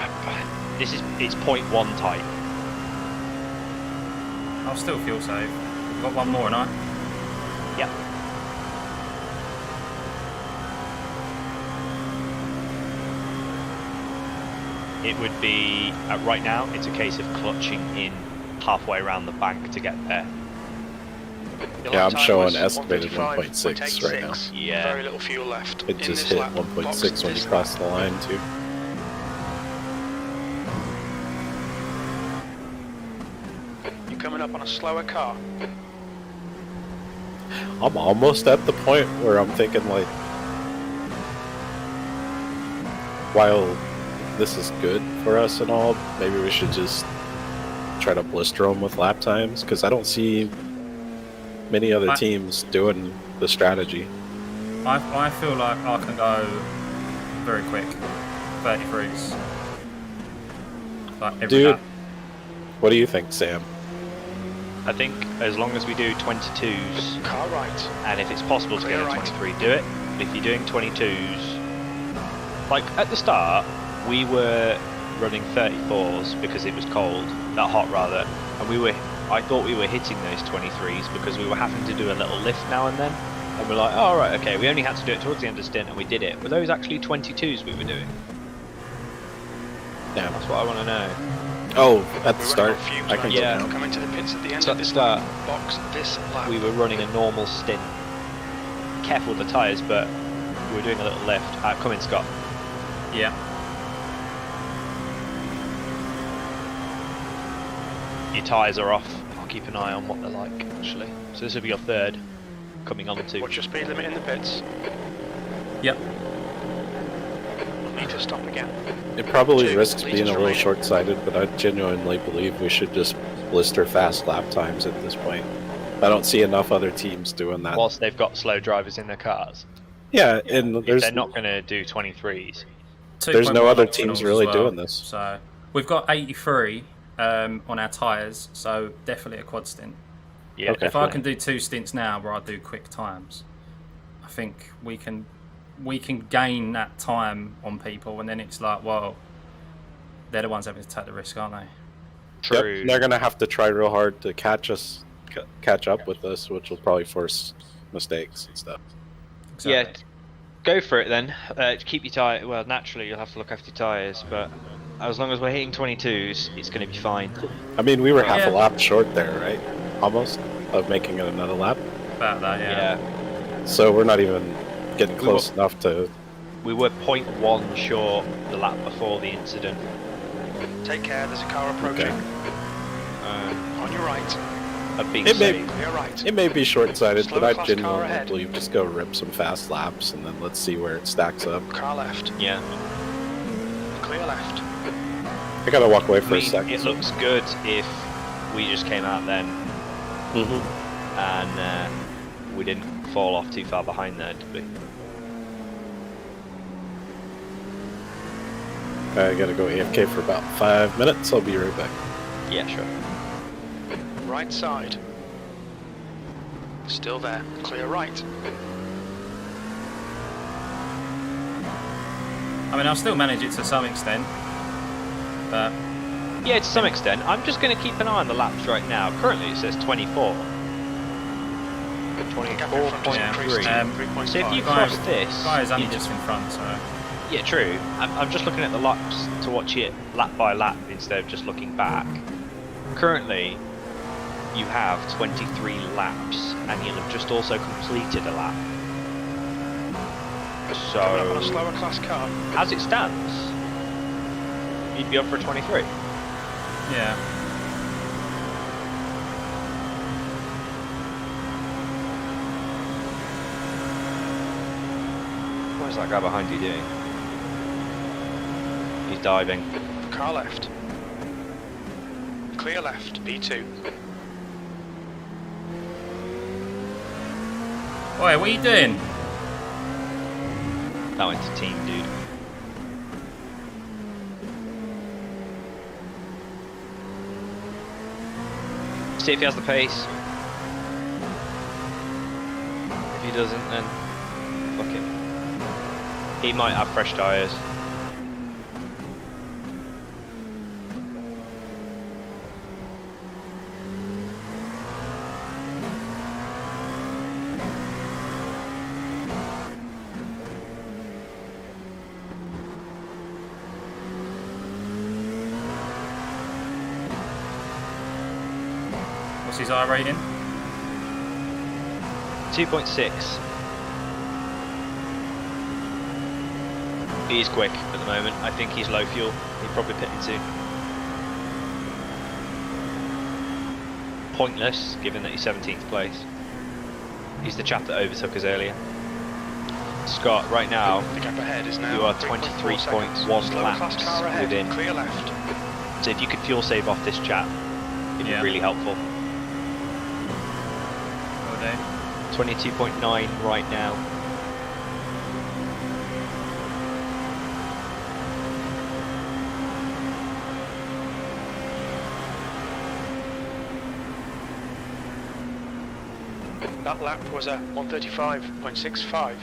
S1: it's 0.1 tight.
S2: I'll still fuel save. I've got one more, and I.
S1: Yep. It would be right now. It's a case of clutching in halfway around the bank to get there.
S3: Your
S7: Yeah,
S3: lap
S7: I'm
S3: time
S7: showing
S3: was
S7: estimated
S3: 1:55.86.
S7: 1.6 right now.
S1: Yeah.
S3: Very little fuel left.
S7: It
S3: in
S7: just
S3: this
S7: hit
S3: lap.
S7: 1.6
S3: Box
S7: when you
S3: this
S7: crossed
S3: lap.
S7: the line too.
S3: You're coming up on a slower car.
S7: I'm almost at the point where I'm thinking like, while this is good for us and all, maybe we should just try to blister them with lap times, because I don't see many other teams doing the strategy.
S2: I feel like I can go very quick, 33s. Like every
S7: Dude,
S2: lap.
S7: what do you think, Sam?
S1: I think as long as we do 22s,
S3: Car right.
S1: and if it's possible to get a
S3: Clear right.
S1: 23, do it. But if you're doing 22s, like at the start, we were running 34s because it was cold, that hot rather, and I thought we were hitting those 23s because we were having to do a little lift now and then, and we're like, oh right, okay, we only had to do it towards the end of the stint and we did it. Were those actually 22s we were doing?
S7: Yeah.
S1: That's what I want to know.
S7: Oh, at the
S3: We're
S7: start,
S3: running on fumes
S7: I can
S3: right
S1: Yeah.
S3: now. Coming to the pits at the end
S1: So
S3: of
S1: at the
S3: this
S1: start,
S3: lap. Box this lap.
S1: we were running a normal stint. Careful with the tyres, but we were doing a little lift. Come in, Scott.
S2: Yeah.
S1: Your tyres are off. I'll keep an eye on what they're like, actually. So this will be your third, coming on to.
S3: What's your speed limit in the pits?
S2: Yep.
S3: Need to stop again.
S7: It probably
S3: 2
S7: risks being a
S3: litres
S7: little
S3: remaining.
S7: short-sighted, but I genuinely believe we should just blister fast lap times at this point. I don't see enough other teams doing that.
S1: Whilst they've got slow drivers in their cars.
S7: Yeah, and
S1: If
S7: there's
S1: they're not going to do 23s.
S7: There's no
S2: 2.1
S7: other
S2: optionals
S7: teams
S2: as
S7: really
S2: well.
S7: doing this.
S2: So we've got 83 on our tyres, so definitely a quad stint.
S1: Yeah,
S7: Okay.
S2: If I
S1: definitely.
S2: can do 2 stints now where I do quick times, I think we can gain that time on people, and then it's like, well, they're the ones having to take the risk, aren't they?
S1: True.
S7: Yep, they're gonna have to try real hard to catch up with us, which will probably force mistakes and stuff.
S1: Yeah,
S2: Exactly.
S1: go for it then. Keep your tyre. Well, naturally you'll have to look after your tyres, but as long as we're hitting 22s, it's going to be fine.
S7: I mean, we were half
S2: Yeah.
S7: a lap short there, right? Almost, of making it another lap.
S2: About that, yeah.
S7: So we're not even getting close enough to.
S1: We were 0.1 short the lap before the incident.
S3: Take care, there's a car approaching. On your right.
S1: Of being
S7: It may-
S1: safe.
S3: You're right.
S7: It may be short-sighted,
S3: Slow
S7: but I
S3: class car
S7: genuinely
S3: ahead.
S7: believe just go rip some fast laps and then let's see where it stacks up.
S3: Car left.
S1: Yeah.
S3: Clear left.
S7: I gotta walk away
S1: I
S7: for a
S1: mean,
S7: second.
S1: it looks good if we just came out then
S7: Mhm.
S1: and we didn't fall off too far behind there, did we?
S7: I gotta go AFK for about 5 minutes. I'll be right back.
S1: Yeah, sure.
S3: Right side. Still there. Clear right.
S2: I mean, I'll still manage it to some extent, but
S1: Yeah, to some extent. I'm just going to keep an eye on the laps right now. Currently it says 24.
S3: Gap in front is increased
S1: 24.3.
S3: to 3.5.
S1: So if you
S2: Guy-
S1: cross this,
S2: guy is only
S1: you
S2: just in front, so
S1: yeah, true. I'm just looking at the laps to watch it lap by lap instead of just looking back. Currently, you have 23 laps, and you'll have just also completed a lap.
S3: Coming up on a
S1: So,
S3: slower class car.
S1: as it stands, you'd be up for a 23.
S2: yeah.
S1: What is that guy behind you doing? He's diving.
S3: Car left. Clear left. B2.
S2: Oi, what are you doing?
S1: That went to team, dude. See if he has the pace. If he doesn't, then fuck it. He might have fresh tyres.
S2: What's his I rating?
S1: 2.6. He's quick at the moment. I think he's low fuel. He'd probably pit me soon. Pointless, given that he's 17th place. He's the chap that overtook us earlier. Scott, right now,
S3: The gap ahead is now
S1: you are
S3: 3.4 seconds.
S1: 23.1
S3: Slower class
S1: laps
S3: car ahead.
S1: within.
S3: Clear left.
S1: So if you could fuel save off this chap, it'd
S2: Yeah.
S1: be really helpful.
S2: Will do.
S1: 22.9 right now.
S3: That lap was a 135.65.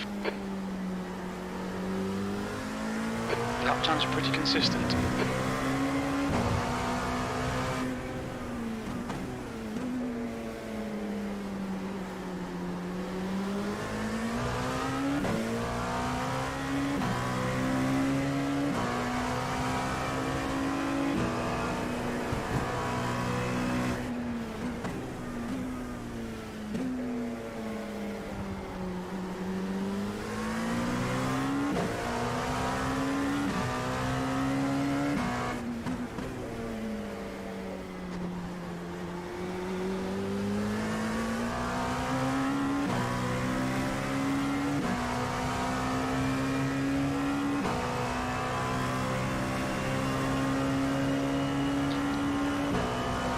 S3: Lap times are pretty consistent.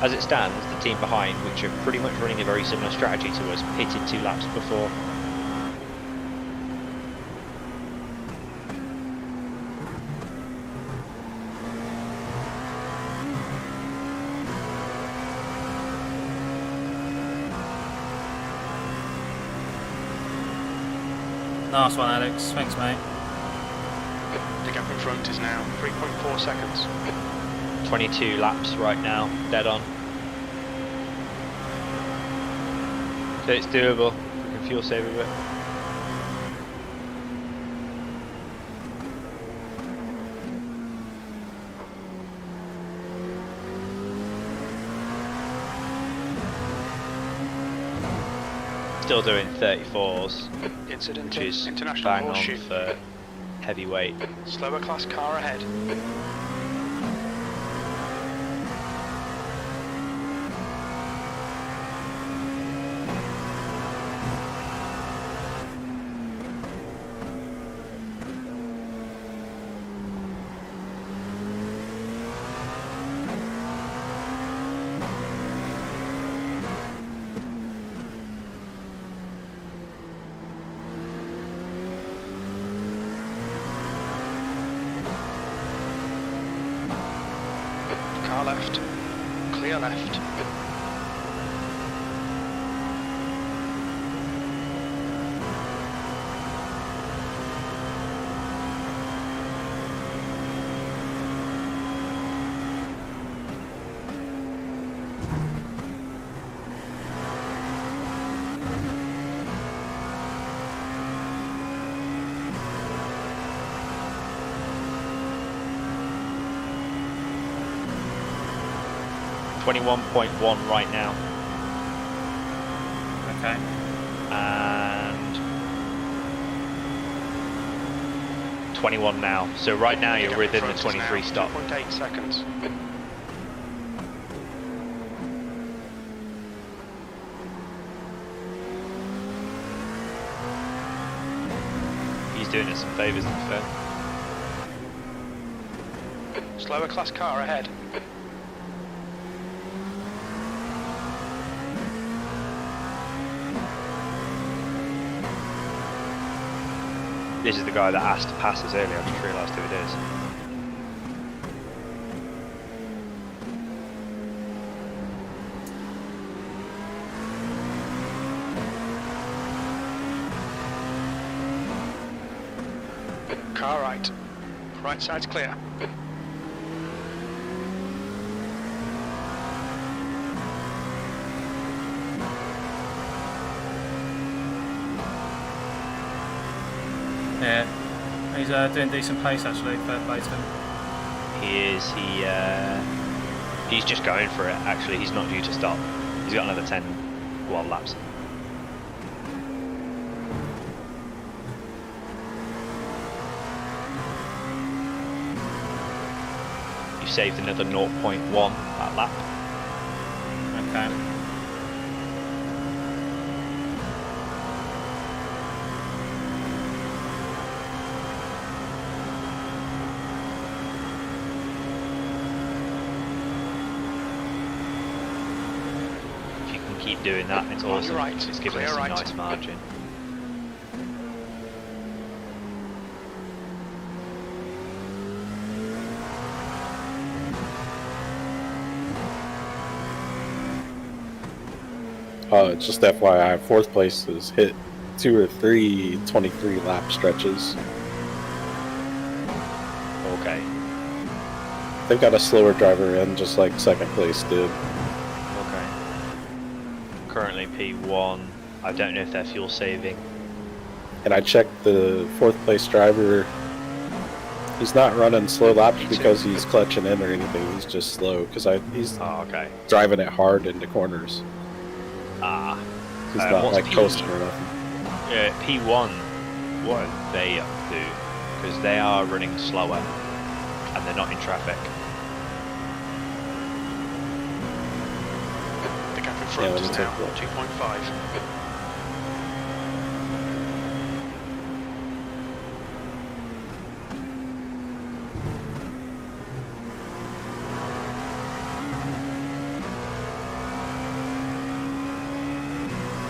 S1: As it stands, the team behind, which are pretty much running a very similar strategy to us, pitted 2 laps before.
S2: Nice one, Alex. Thanks, mate.
S3: The gap in front is now 3.4 seconds.
S1: 22 laps right now, dead on. So it's doable. We can fuel save a bit. Still doing 34s,
S3: Incident
S1: which is
S3: international
S1: bang on
S3: horseshoe.
S1: for heavyweight.
S3: Slower class car ahead. Car left. Clear left.
S1: .1 right now,
S2: Okay.
S1: and 21 now. So right now you're within the 23 stop.
S3: 2.8 seconds.
S1: He's doing us some favours, to be fair.
S3: Slower class car ahead.
S1: This is the guy that asked to pass us earlier. I just realised who it is.
S3: Car right. Right side's clear.
S2: Yeah. He's doing decent pace actually, fair play to him.
S1: He is. He's just going for it. Actually, he's not due to stop. He's He's got another 10 quad laps. You saved another 0.1 that lap.
S2: Okay.
S1: If you can keep doing that, it's awesome.
S3: Right.
S1: It's giving
S3: Clear
S1: us a
S3: right.
S1: nice margin.
S7: Just FYI, 4th place has hit 2 or 3 23 lap stretches.
S1: Okay.
S7: They've got a slower driver in, just like 2nd place did.
S1: Okay. Currently P1. I don't know if they're fuel saving.
S7: And I checked the 4th place driver. He's not running slow laps
S1: Me too.
S7: because he's clutching in or anything. He's just slow because he's
S1: Oh, okay.
S7: driving it hard into corners.
S1: Ah.
S7: He's not
S1: what's
S7: like coasting or nothing.
S1: P1, what are they up to? Because they are running slower and they're not in traffic.
S3: The gap in front
S7: let me
S3: is
S7: take
S3: now
S7: a look.
S3: 2.5.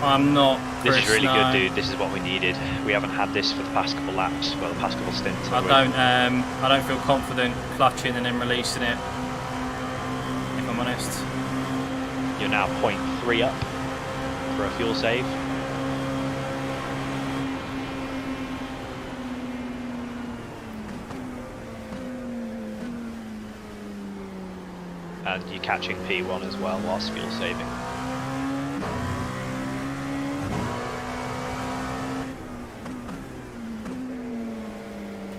S2: I'm not.
S1: This
S2: Chris,
S1: is really
S2: no.
S1: good, dude. This is what we needed. We haven't had this for the past couple laps, well, the past couple stints. have we?
S2: I don't feel confident clutching and then releasing it, if I'm honest.
S1: You're now 0.3 up for a fuel save. And you're catching P1 as well whilst fuel saving.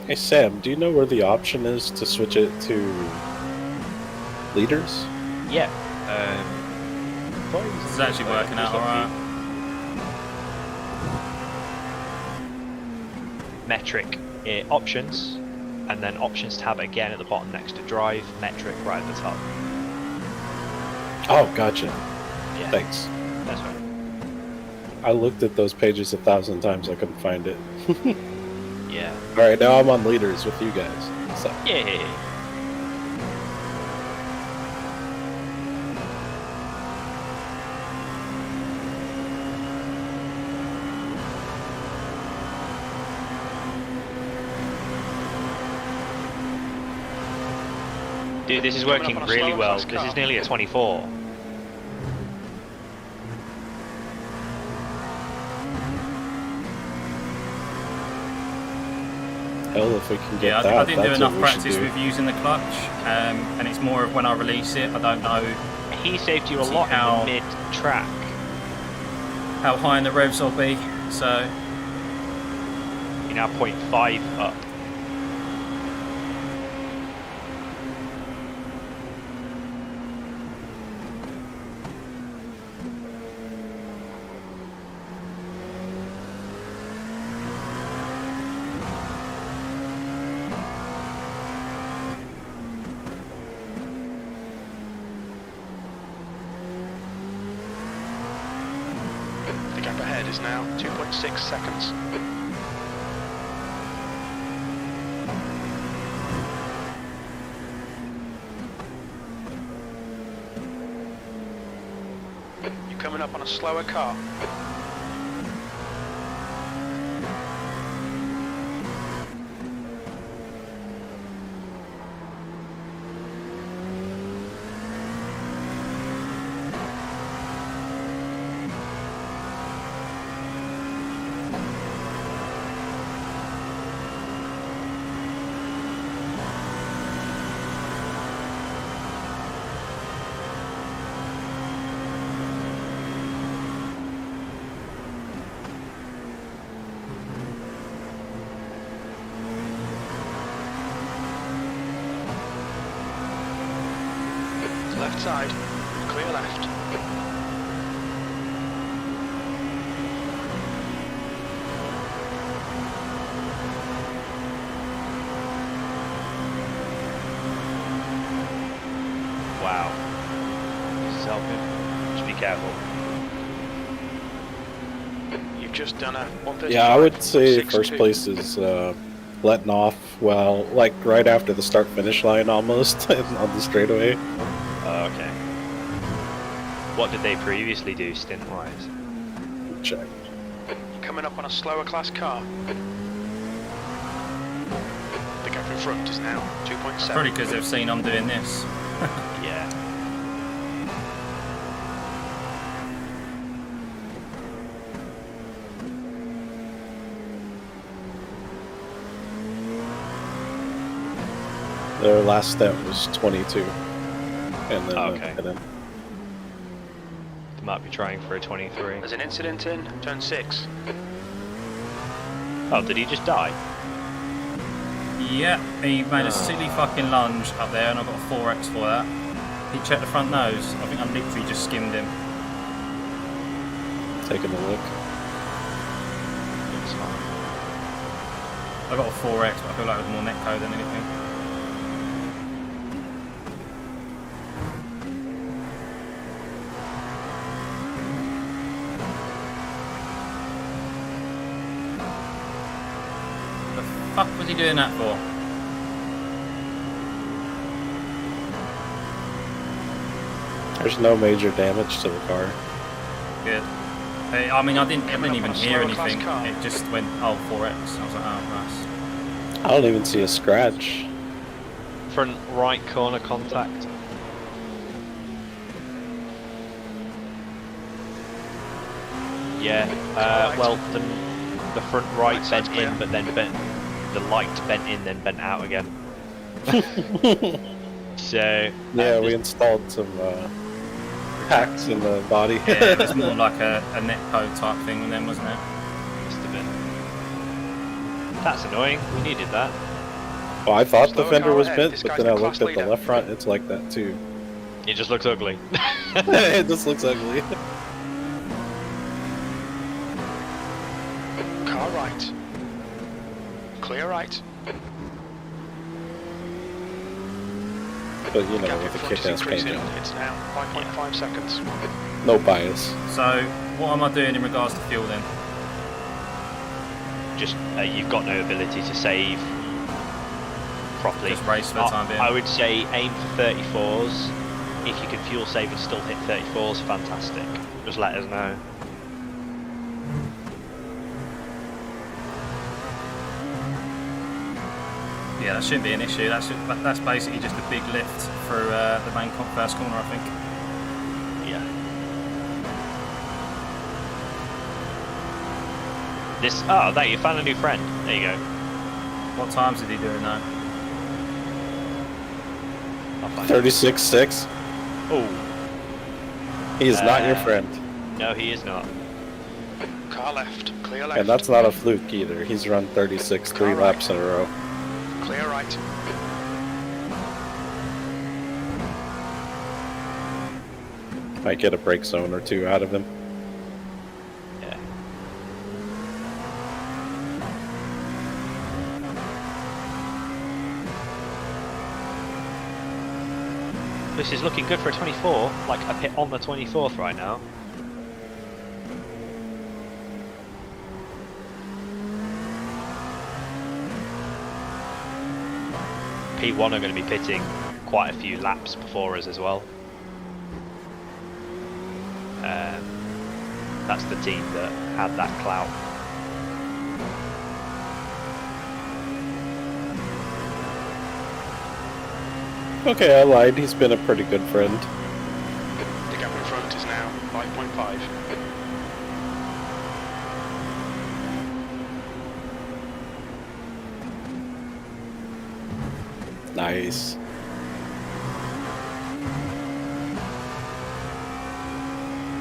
S7: Hey Sam, do you know where the option is to switch it to leaders?
S1: Yeah.
S2: This is actually working out alright.
S1: Metric options, and then options tab again at the bottom next to drive, metric right at the top.
S7: Oh, gotcha.
S1: Yeah.
S7: Thanks.
S1: That's right.
S7: I looked at those pages 1,000 times. I couldn't find it.
S1: Yeah.
S7: All right, now I'm on leaders with you guys. So,
S1: Yeah. Dude, this is working
S3: up on a
S1: really
S3: slower
S1: well.
S3: class
S1: This
S3: car.
S1: is nearly a 24.
S7: hell, if we can get
S2: Yeah,
S7: that,
S2: I didn't do
S7: that's
S2: enough
S7: what we should
S2: practice
S7: do.
S2: with using the clutch, and it's more of when I release it, I don't know
S1: He saved you a
S2: See
S1: lot
S2: how-
S1: in the mid-track.
S2: how high in the revs I'll be, so
S1: You're now 0.5 up.
S3: The gap ahead is now 2.6 seconds. You're coming up on a slower car. Left side, clear left.
S1: Wow. This is helping. Just be careful.
S3: You've just done a 135.
S7: Yeah, I would say
S3: 6-2.
S7: first place is letting off, well, like right after the start-finish line almost on the straightaway.
S1: Oh, okay. What did they previously do stint-wise?
S7: Check.
S3: Coming up on a slower class car. The gap in front is now 2.7.
S2: Probably because they've seen I'm doing this.
S1: Yeah.
S7: Their last stint was 22. And then
S1: Okay.
S7: and then
S1: They might be trying for a 23.
S3: There's an incident in turn 6.
S1: Oh, did he just die?
S2: Yeah, he made a silly fucking lunge up there, and I got a 4x for that. He checked the front nose. I think I literally just skimmed him.
S7: taking a look.
S2: I got a 4x, but I feel like it was more netcode than anything. The fuck was he doing that for?
S7: There's no major damage to the car.
S2: Good. I mean, I didn't even hear
S3: Slower class
S2: anything.
S3: car.
S2: It just went, oh, 4x. I was like, oh, nice.
S7: I don't even see a scratch.
S1: Front right corner contact. Yeah, well, the front right bent in, but then the light bent in, then bent out again. So
S7: Yeah, we installed some packs in the body.
S2: Yeah, it was more like a netcode type thing then, wasn't it?
S1: must have been. That's annoying. We needed that.
S7: Well, I thought the
S3: Slower
S7: fender
S3: car
S7: was
S3: ahead.
S7: bent,
S3: This
S7: but
S3: guy's
S7: then I
S3: the
S7: looked
S3: class
S7: at the
S3: leader.
S7: left front, it's like that too.
S1: It just looks ugly.
S7: It just looks ugly.
S3: Car right. Clear right.
S7: But you know,
S3: Gap in
S7: with the
S3: front is
S7: kick-ass paint
S3: increasing.
S7: job.
S3: It's now 5.5 seconds.
S7: No bias.
S2: So, what am I doing in regards to fuel then?
S1: Just you've got no ability to save properly.
S2: Just race for the time being.
S1: I would say aim for 34s. If you can fuel save and still hit 34s, fantastic. Just let us know.
S2: Yeah, that shouldn't be an issue. That's basically just a big lift through the main first corner, I think.
S1: Yeah. This. Oh, there you found a new friend. There you go.
S2: What times did he do it now?
S1: I'll find it.
S7: 36.6.
S1: Oh,
S7: He is not your friend.
S1: no, he is not.
S3: Car left. Clear left.
S7: And that's not a fluke either. He's run 36 3
S3: Car right.
S7: laps in a row.
S3: Clear right.
S7: Might get a brake zone or two out of him.
S1: Yeah. This is looking good for a 24. Like a pit on the 24th right now. P1 are going to be pitting quite a few laps before us as well. That's the team that had that clout.
S7: Okay, I lied. He's been a pretty good friend.
S3: The gap in front is now 5.5.
S7: Nice.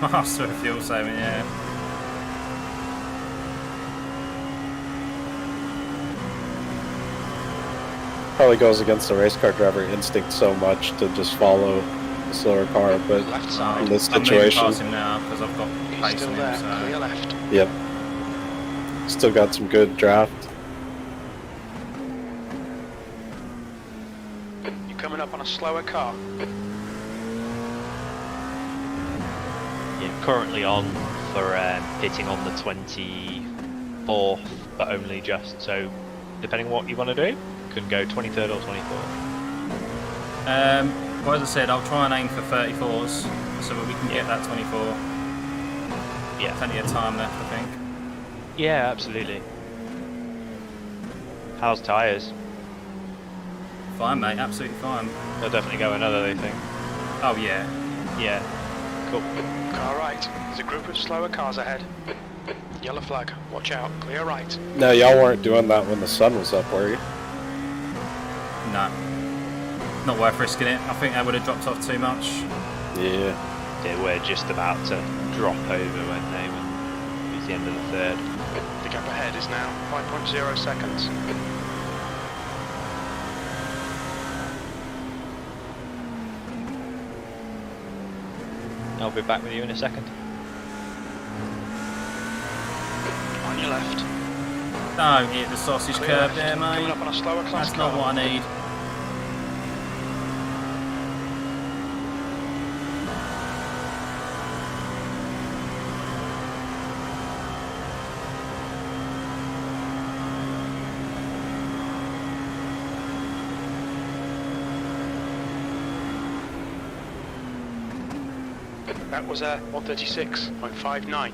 S2: Master of fuel saving, yeah.
S7: Probably goes against the race car driver instinct so much to just follow the slower car, but
S3: Left
S7: in
S3: side.
S7: this
S2: I'm moving
S7: situation,
S2: past him now because I've got
S3: He's
S2: pace
S3: still
S2: on
S3: there.
S2: him.
S3: Clear
S2: So.
S3: left.
S7: yep. Still got some good draft.
S3: You're coming up on a slower car.
S1: Yeah, currently on for pitting on the 24th, but only just. So, depending on what you want to do, can go 23rd or 24th.
S2: Well, as I said, I'll try and aim for 34s so that we can get that 24.
S1: Yeah.
S2: Plenty of time left, I think.
S1: Yeah, absolutely. How's tyres?
S2: Fine, mate. Absolutely fine.
S1: They'll definitely go another, they think.
S2: Oh, yeah.
S1: Yeah. Cool.
S3: Car right. There's a group of slower cars ahead. Yellow flag. Watch out. Clear right.
S7: No, y'all weren't doing that when the sun was up, were you?
S2: No. Not worth risking it. I think they would have dropped off too much.
S7: Yeah.
S1: They were just about to drop over, weren't they, when it was the end of the third.
S3: The gap ahead is now 5.0 seconds.
S1: I'll be back with you in a second.
S3: On your left.
S2: Don't hit the sausage
S3: Clear
S2: curb
S3: left.
S2: there,
S3: Coming
S2: mate.
S3: up on a slower class
S2: That's
S3: car.
S2: not what I need.
S3: That was a 136.59.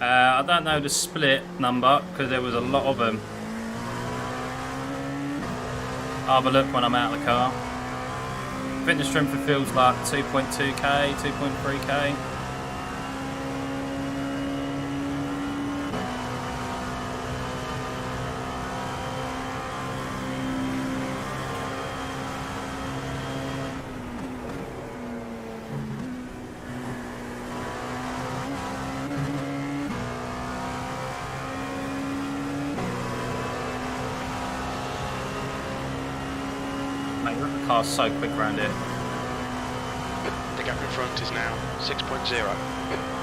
S2: I don't know the split number because there was a lot of them. I'll have a look when I'm out of the car. I think the strength of field's like 2.2k, 2.3k. The car's so quick around it.
S3: The gap in front is now 6.0.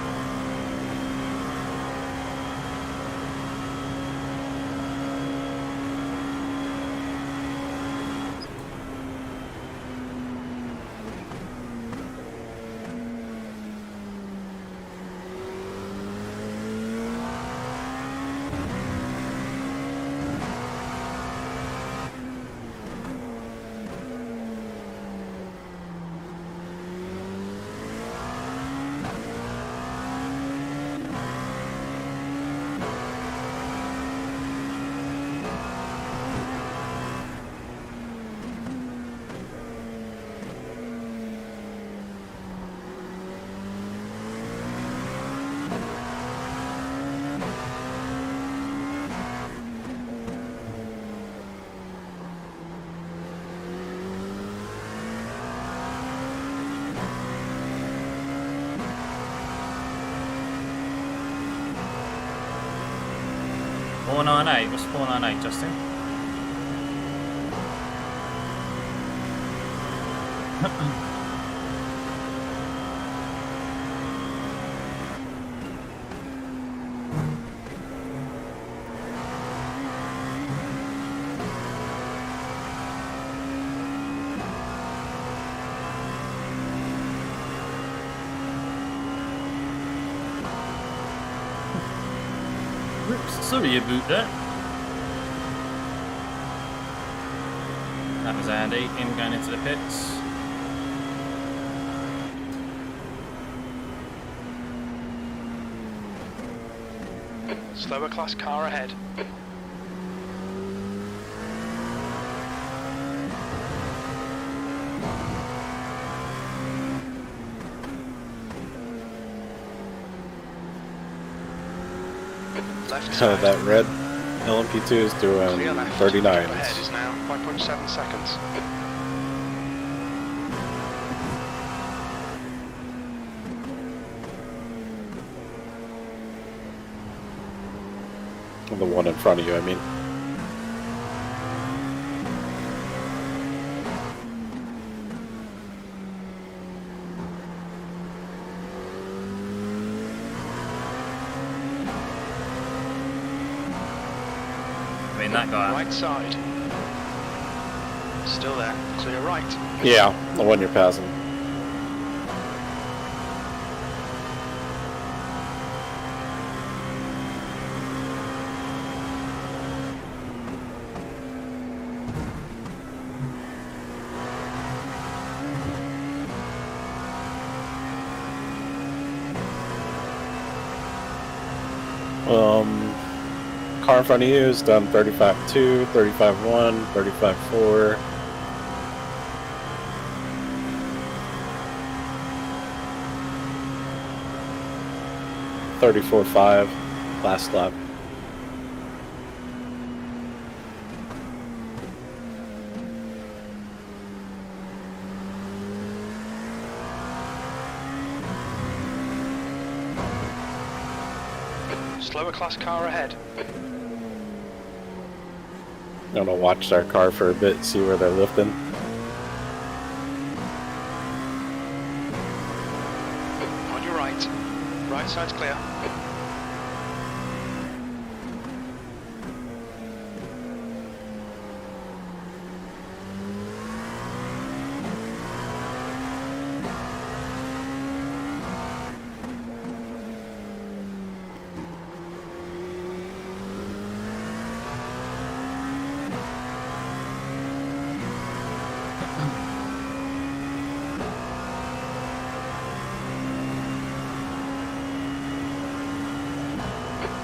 S2: .498. What's .498, Justin? Sorry about that. That was Andy, him going into the pits.
S3: Slower class car ahead. Left
S7: Oh,
S3: side.
S7: that red. LMP2 is doing
S3: Clear left.
S7: 39s.
S3: Gap ahead is now 5.7 seconds.
S7: The one in front of you, I mean.
S2: I mean, that guy.
S3: Right side. Still there. Clear right.
S7: Yeah, the one you're passing. Car in front of you is done 35.2, 35.1, 35.4. $34.5 last lap.
S3: Slower class car ahead.
S7: I'm gonna watch our car for a bit, see where they're lifting.
S3: On your right. Right side's clear.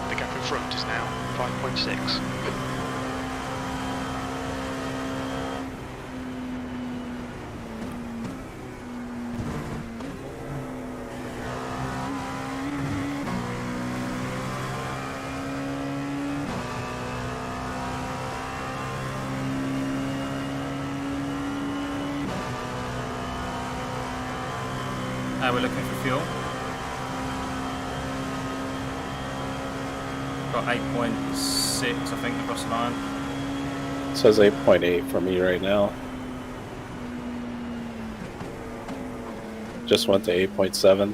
S3: The gap in front is now 5.6.
S2: We're looking for fuel. Got 8.6, I think, across the line.
S7: It says 8.8 for me right now. Just went to 8.7.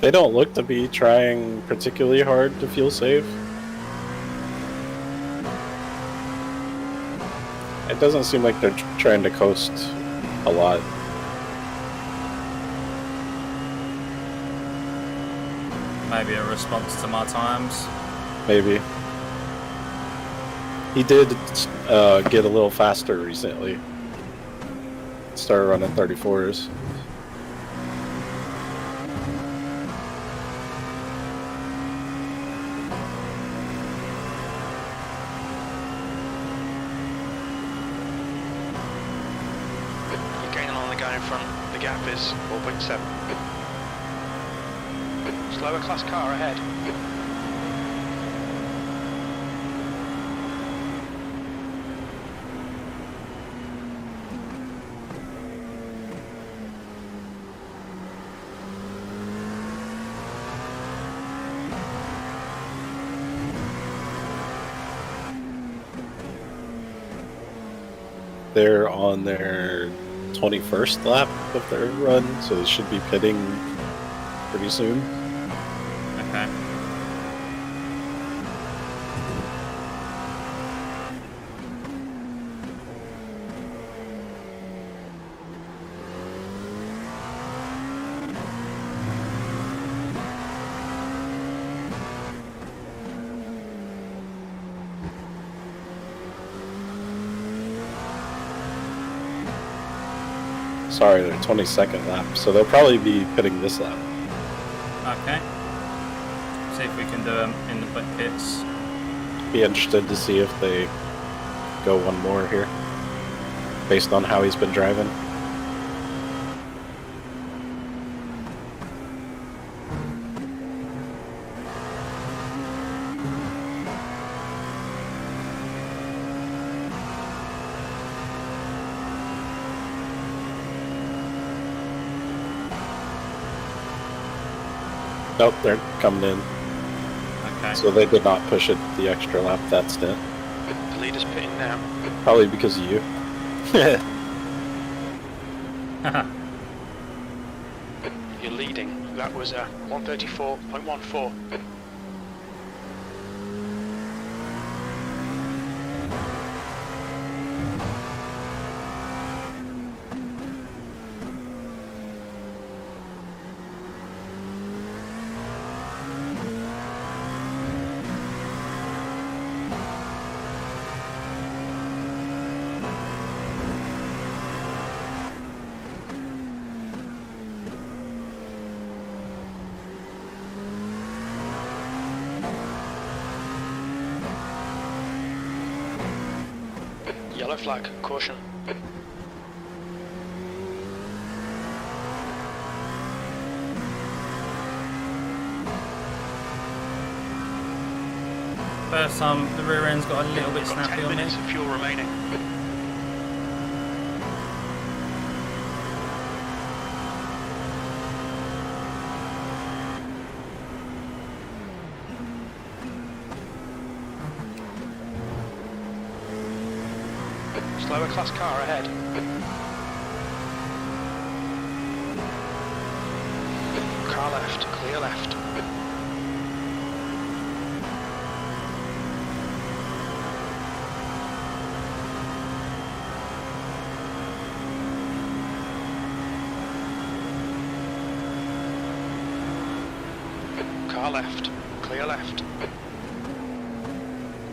S7: They don't look to be trying particularly hard to fuel save. It doesn't seem like they're trying to coast a lot.
S2: Maybe a response to my times.
S7: Maybe. He did get a little faster recently. Started running 34s.
S3: You're gaining on the guy in front. The gap is 4.7. Slower class car ahead.
S7: They're on their 21st lap of their run, so they should be pitting pretty soon.
S2: Okay.
S7: Sorry, their 22nd lap. So they'll probably be pitting this lap.
S2: Okay. See if we can do them in the pits.
S7: Be interested to see if they go one more here, based on how he's been driving. Nope, they're coming in.
S2: Okay.
S7: So they did not push it the extra lap that stint.
S3: The leader's pitting now.
S7: Probably because of you.
S3: You're leading. That was 134.14. Yellow flag, caution.
S2: First time the rear end's got a little bit
S3: Got
S2: snappy
S3: 10
S2: on me.
S3: minutes of fuel remaining. Slower class car ahead. Car left, clear left. Car left, clear left.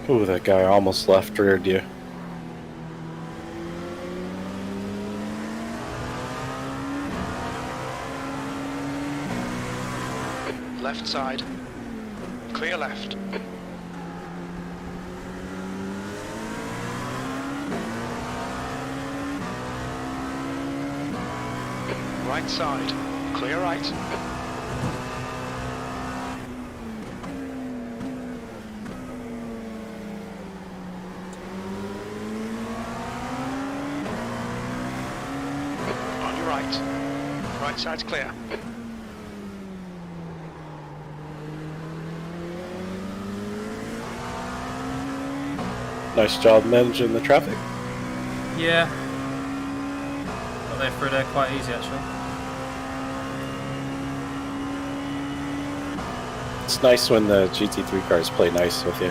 S7: Ooh, that guy almost left reared you.
S3: Left side. Clear left. Right side. Clear right. On your right. Right side's clear.
S7: Nice job managing the traffic.
S2: Yeah. Got there through there quite easy actually.
S7: It's nice when the GT3 cars play nice with you.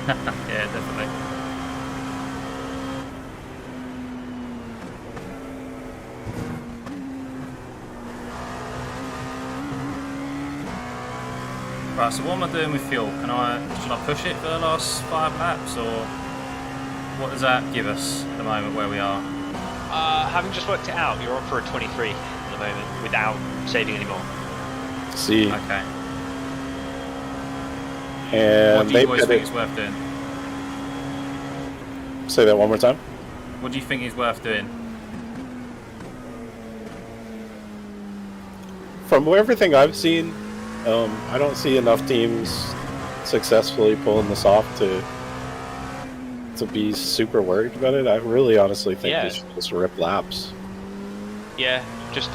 S2: Yeah, definitely. Right, so what am I doing with fuel? Should I push it for the last 5 laps, or what does that give us at the moment where we are?
S1: Having just worked it out, you're on for a 23 at the moment without saving any more.
S7: See,
S2: Okay.
S7: and
S2: What do
S7: they
S2: you boys think
S7: pitted.
S2: it's worth doing?
S7: Say that one more time.
S2: What do you think is worth doing?
S7: From everything I've seen, I don't see enough teams successfully pulling this off to be super worried about it. I really honestly think
S1: Yeah.
S7: they should just rip laps.
S1: Yeah, just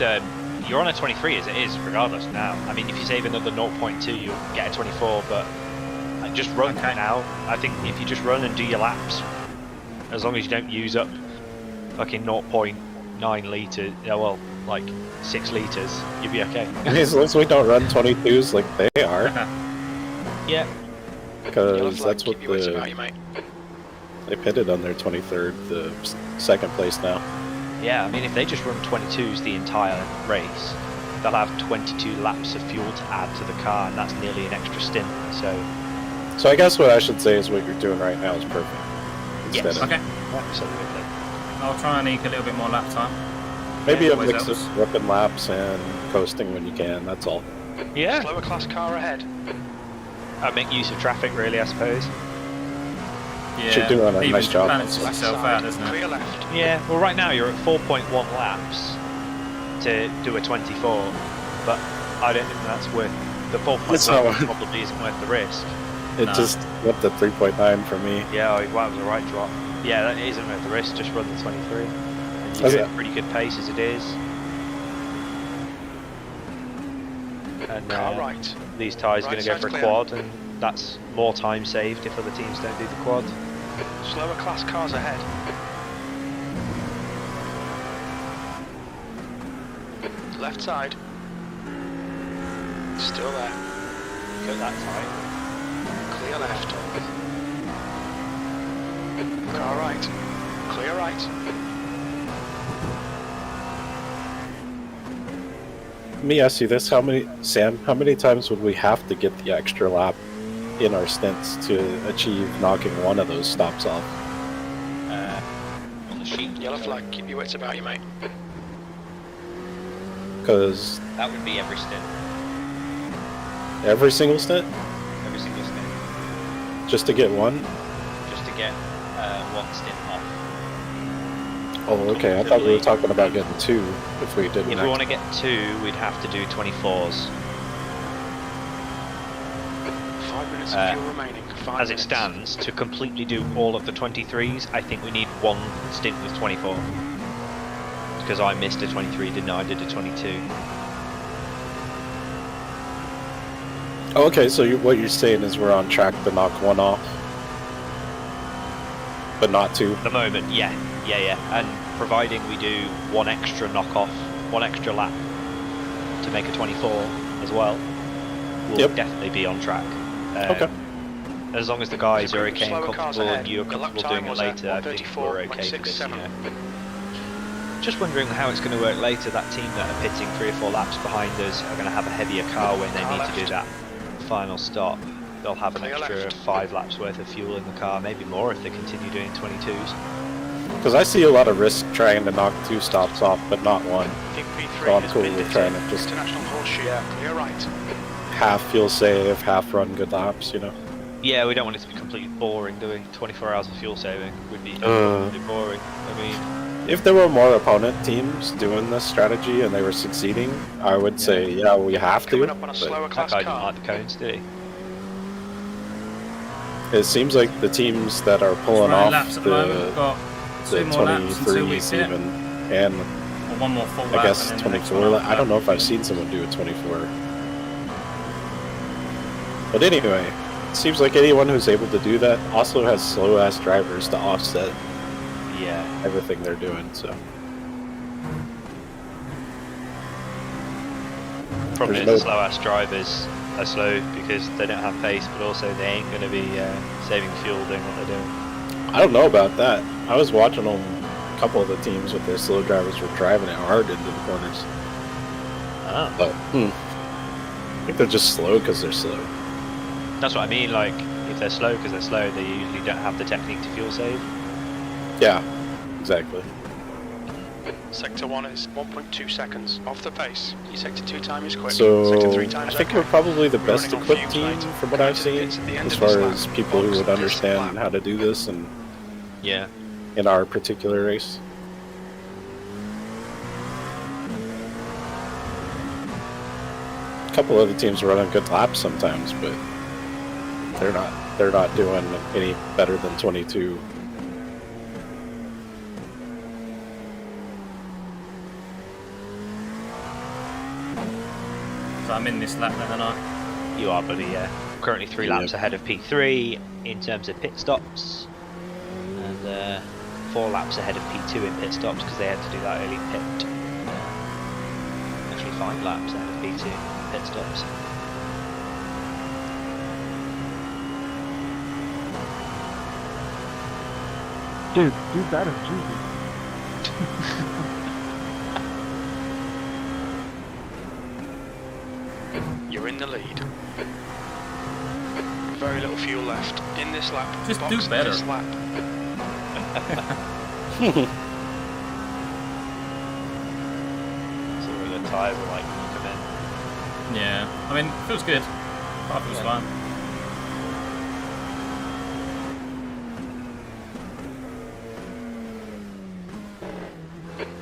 S1: you're on a 23 as it is, regardless now. I mean, if you save another 0.2, you'll get a 24, but just run
S2: Okay.
S1: now. I think if you just run and do your laps, as long as you don't use up fucking 0.9 litres, well, like 6 litres, you'll be okay.
S7: As long as we don't run 22s like they are,
S1: Yeah.
S3: Yellow
S7: because
S3: flag,
S7: that's what
S3: keep your wits about you, mate.
S7: they pitted on their 23rd, the second place now.
S1: Yeah, I mean, if they just run 22s the entire race, they'll have 22 laps of fuel to add to the car, and that's nearly an extra stint.
S7: So I guess what I should say is what you're doing right now is perfect.
S1: Yes.
S7: Instead of
S2: Okay.
S1: Absolutely.
S2: I'll try and eke a little bit more lap time.
S7: Maybe
S2: Yeah,
S7: a
S2: always
S7: mix
S2: helps.
S7: of ripping laps and coasting when you can, that's all.
S1: Yeah,
S3: Slower class car ahead.
S1: I make use of traffic really, I suppose.
S2: Yeah,
S7: Should do a
S2: even
S7: nice job.
S2: balances
S3: Left
S2: yourself
S3: side,
S2: out, doesn't it?
S3: clear left.
S1: Yeah, well right now you're at 4.1 laps to do a 24, but I don't think that's worth, the
S7: It's not
S1: 4.1
S7: worth-
S1: probably isn't worth the risk.
S7: It
S2: Nah.
S7: just went to 3.9 for me.
S1: Yeah, well, that was a right drop. Yeah, that isn't worth the risk, just run the 23. And you
S7: Is
S1: get
S7: it?
S1: a pretty good pace as it is. And
S3: Car right.
S1: these tyres are
S3: Right
S1: going to go
S3: side's
S1: for a
S3: clear.
S1: quad, and that's more time saved if other teams don't do the quad.
S3: Slower class cars ahead. Left side. Still there.
S1: Go that tight.
S3: Clear left. Car right. Clear right.
S7: Let me ask you this: Sam? How many times would we have to get the extra lap in our stints to achieve knocking one of those stops off?
S1: On the sheet.
S3: Yellow flag. Keep your wits about you, mate.
S7: Because
S1: That would be every stint.
S7: every single stint,
S1: Every single stint.
S7: just to get one.
S1: Just to get one stint off.
S7: Oh, okay. I thought we were talking about getting two if we did.
S1: If we want to get 2, we'd have to do 24s.
S3: 5 minutes of fuel remaining. 5
S1: As it
S3: minutes.
S1: stands, to completely do all of the 23s, I think we need 1 stint with 24. Because I missed a 23, didn't I? I did a 22.
S7: Oh, okay, so what you're saying is we're on track to knock one off, but not two.
S1: At the moment, yeah. And providing we do 1 extra knockoff, 1 extra lap to make a 24 as well, we'll
S7: Yep.
S1: definitely be on track.
S7: Okay.
S1: As long as the guys are
S3: Group of
S1: okay and
S3: slower cars
S1: comfortable
S3: ahead.
S1: and you're
S3: The lap
S1: comfortable
S3: time
S1: doing it
S3: was
S1: later, I think we're okay for this,
S3: 1:34.67.
S1: Just wondering how it's going to work later. That team that are pitting 3 or 4 laps behind us are going to have a heavier car when they need to do that final stop. They'll have an
S3: Clear
S1: extra
S3: left.
S1: 5 laps worth of fuel in the car, maybe more if they continue doing 22s.
S7: Because I see a lot of risk trying to knock 2 stops off, but not one.
S3: Think P3
S7: So I'm
S3: has
S7: cool
S3: been
S7: with
S3: detected.
S7: trying to just
S3: International Horseshoe. Clear right.
S7: half feel safe, half run good laps, you know?
S1: Yeah, we don't want it to be completely boring doing 24 hours of fuel saving. Would be
S7: Uh.
S1: completely boring. I mean,
S7: If there were more opponent teams doing this strategy and they were succeeding, I would say, yeah, we have to.
S3: Coming up on a
S7: But
S3: slower
S1: that
S3: class
S1: guy didn't
S3: car.
S1: like the cones, did he?
S7: it seems like the teams that are pulling
S2: Running
S7: off
S2: laps at the moment. We've got
S7: the
S2: 2 more laps until we
S7: 23s
S2: sit.
S7: even, and
S2: Or 1 more full
S7: I
S2: lap.
S7: guess
S2: and then the next
S7: 24.
S2: one
S7: I don't know if I've seen someone do a 24. But anyway, it seems like anyone who's able to do that also has slow-ass drivers to offset
S1: Yeah.
S7: everything they're doing, so...
S1: Problem is,
S7: There's
S1: the
S7: no-
S1: slow-ass drivers are slow because they don't have pace, but also they ain't going to be saving fuel doing what they're doing.
S7: I don't know about that. I was watching them, a couple of the teams with their slow drivers were driving it hard into the corners.
S1: Ah.
S7: But, I think they're just slow because they're slow.
S1: That's what I mean, like, if they're slow because they're slow, they usually don't have the technique to fuel save.
S7: Yeah, exactly.
S3: Sector 1 is 1.2 seconds off the pace. Your sector 2 time is quick.
S7: So,
S3: sector 3
S7: I
S3: times
S7: think
S3: okay.
S7: we're probably the
S3: We're
S7: best
S3: running on
S7: equipped
S3: fumes,
S7: team
S3: mate.
S7: from what I've seen,
S3: It's at the end
S7: as
S3: of
S7: far
S3: this
S7: as
S3: lap.
S7: people who
S3: Folks,
S7: would
S3: this
S7: understand
S3: lap.
S7: how to do this and
S1: Yeah.
S7: in our particular race. A couple other teams are running good laps sometimes, but they're not doing any better than 22.
S2: So I'm in this lap then, aren't I?
S1: You are, buddy, yeah. Currently 3
S7: Yeah.
S1: laps ahead of P3 in terms of pit stops, and 4 laps ahead of P2 in pit stops because they had to do that early pit. Actually 5 laps ahead of P2 in pit stops.
S5: Dude, do better, Jesus.
S3: You're in the lead. Very little fuel left. In this lap.
S2: Just
S3: box
S2: do better.
S3: This lap.
S1: reliable like when you come in.
S2: Yeah, I mean, it feels good. I feels fine.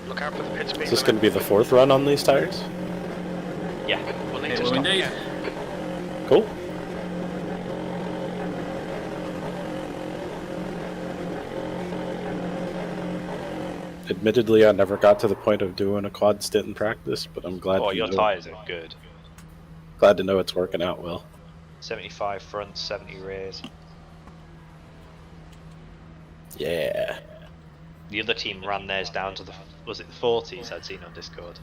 S3: Look out for the pit speed.
S7: Is this going to be the 4th run on these tires?
S1: Yeah.
S3: We'll need
S2: It
S3: to
S2: will
S3: stop
S2: indeed.
S3: again.
S7: Cool. Admittedly, I never got to the point of doing a quad stint in practice, but I'm glad
S1: Oh,
S7: to
S1: your
S7: know,
S1: tyres are good.
S7: glad to know it's working out well.
S1: 75 fronts, 70 rears.
S7: Yeah.
S1: The other team ran theirs down to the, was it the 40s I'd seen on Discord?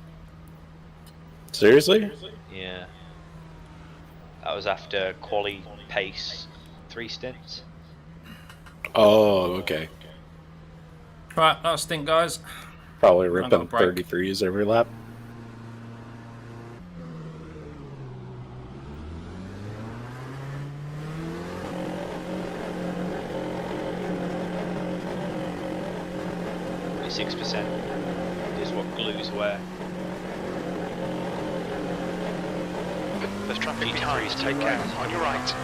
S7: Seriously?
S1: Yeah. That was after quali pace 3 stints.
S7: Oh, okay.
S2: Right, last stint, guys.
S7: Probably
S2: I've got a
S7: ripping
S2: break.
S7: 33s every lap.
S1: Only 6% is what glues wear.
S3: There's traffic
S1: GT3
S3: behind,
S1: is
S3: take
S1: to
S3: care.
S1: right.
S3: On your right.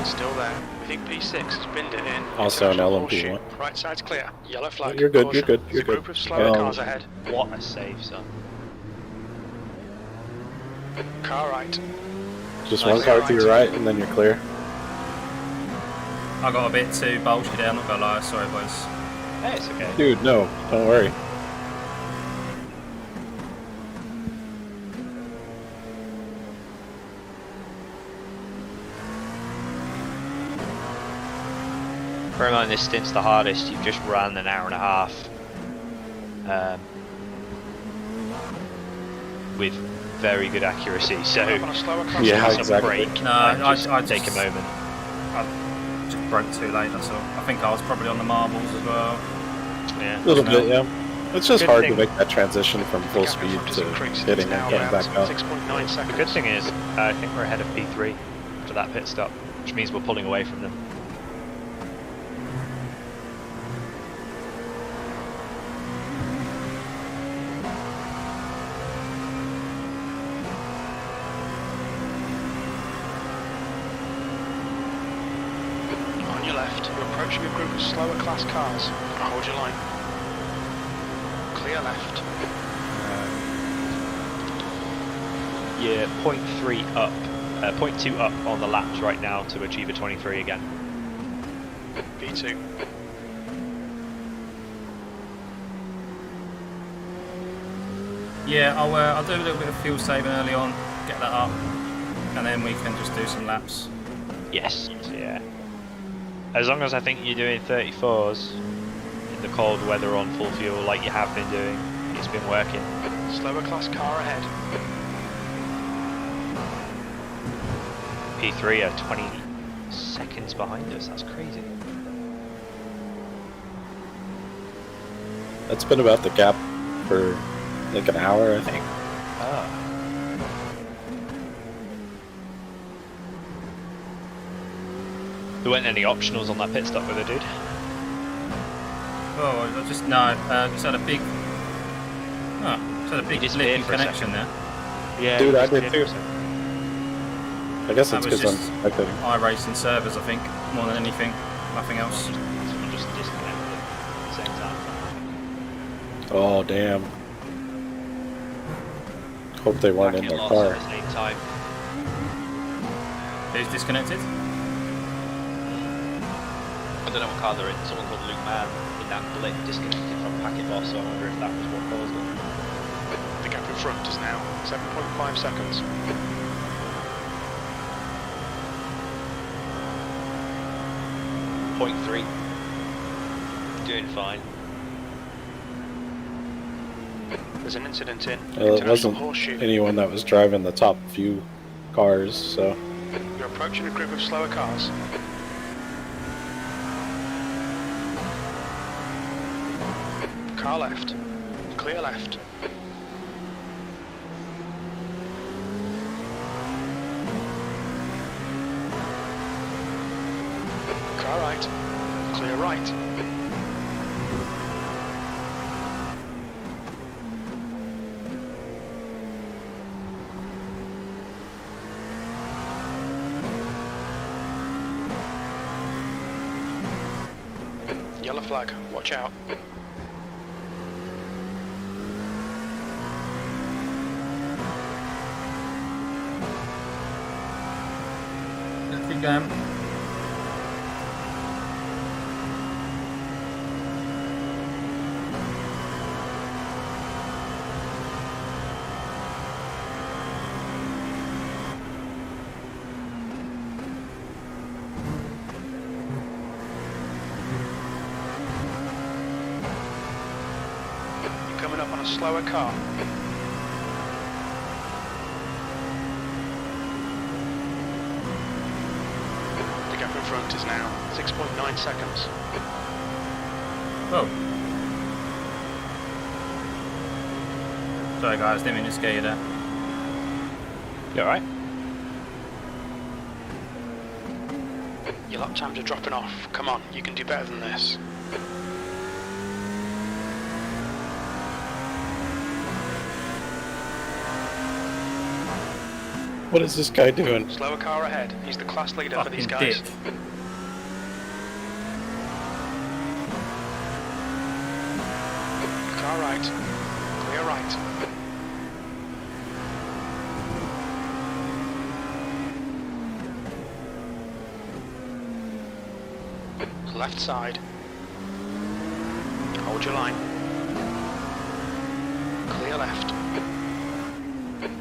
S3: Still there. We think P6 has binned it in.
S7: Also an
S3: International
S7: LMP1.
S3: horseshoe. Right side's clear. Yellow flag.
S7: You're good,
S3: Caution.
S7: you're good,
S3: There's
S7: you're
S3: a group
S7: good.
S3: of slower
S7: Um,
S3: cars ahead.
S1: What a save, son.
S3: Car right.
S7: Just
S1: Nice.
S7: one car to your right, and then you're clear.
S2: I got a bit too bulgy there, I'm not gonna lie. Sorry, boys.
S1: Hey, it's okay.
S7: Dude, no, don't worry.
S1: Bear in mind this stint's the hardest. You've just ran an hour and a half. With very good accuracy, so
S3: On a slower car.
S7: Yeah,
S1: have some
S7: exactly.
S1: break
S2: No,
S1: and
S2: I
S1: just take a
S2: just-
S1: moment.
S2: I just broke too late, that's all. I think I was probably on the marbles as well.
S1: Yeah.
S7: A little bit, yeah. It's just
S1: Good
S7: hard
S1: thing-
S7: to make that transition from full
S3: Gap in
S7: speed
S3: front is
S7: to
S3: increased. It's
S7: hitting
S3: now
S7: and getting
S3: around
S7: back up.
S3: 6.9
S1: The
S3: seconds.
S1: good thing is, I think we're ahead of P3 for that pit stop, which means we're pulling away from them.
S3: On your left, you're approaching a group of slower class cars. Hold your line. Clear left.
S1: Yeah, 0.3 up, 0.2 up on the laps right now to achieve a 23 again.
S3: V2.
S2: Yeah, I'll do a little bit of fuel saving early on, get that up, and then we can just do some laps.
S1: Yes, yeah. As long as I think you're doing 34s in the cold weather on full fuel like you have been doing, it's been working.
S3: Slower class car ahead.
S1: P3 are 20 seconds behind us, that's crazy.
S7: That's been about the gap for like an hour, I think.
S1: Ah. There weren't any optionals on that pit stop, were there, dude?
S2: Oh, I just had a big,
S1: disappeared
S2: leaky
S1: for a
S2: connection there.
S1: Yeah.
S7: Dude, I did too. I guess
S2: That
S7: it's
S2: was
S7: because
S2: just
S7: I'm spectating.
S2: iRacing servers, I think, more than anything, nothing else.
S1: Someone just disconnected at the same time.
S7: Oh, damn. Hope they weren't in
S1: Packet
S7: their
S1: loss
S7: car.
S1: at the same time.
S2: Who's disconnected?
S1: I don't know what car they're in. Someone called Luke Mann in that blip disconnected from packet loss, so I wonder if that was what caused it.
S3: The gap in front is now 7.5 seconds.
S1: Point 3. Doing fine.
S3: There's an incident in
S7: Well, it
S3: International
S7: wasn't
S3: Horseshoe.
S7: anyone that was driving the top few cars, so
S3: You're approaching a group of slower cars. Car left. Clear left. Car right. Clear right. Yellow flag, watch out.
S2: Let's keep going.
S3: You're coming up on a slower car. The gap in front is now 6.9 seconds.
S2: Oh. Sorry guys, didn't mean to scare you there.
S1: You alright?
S3: Your lap times are dropping off. Come on, you can do better than this.
S7: What is this guy doing?
S3: Slower car ahead. He's the class leader for these
S2: Fucking
S3: guys.
S2: dick.
S3: Car right. Clear right. Left side. Hold your line. Clear left.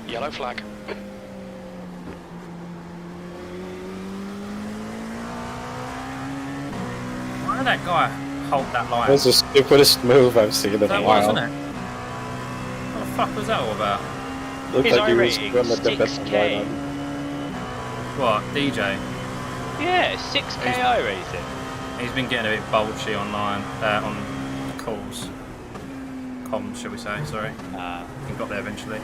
S3: Yellow flag.
S2: Why did that guy hold that line?
S7: That was the stupidest move I've seen in a
S2: That was,
S7: while.
S2: wasn't it? What the fuck was that all about?
S7: Looked
S1: His
S7: like he was
S1: iRating,
S7: doing the defensive
S1: 6K.
S7: line.
S2: What, DJ?
S1: Yeah, 6K
S2: Who's-
S1: iRacing.
S2: He's been getting a bit bulgy online, on calls. Comms, shall we say, sorry. He got there eventually.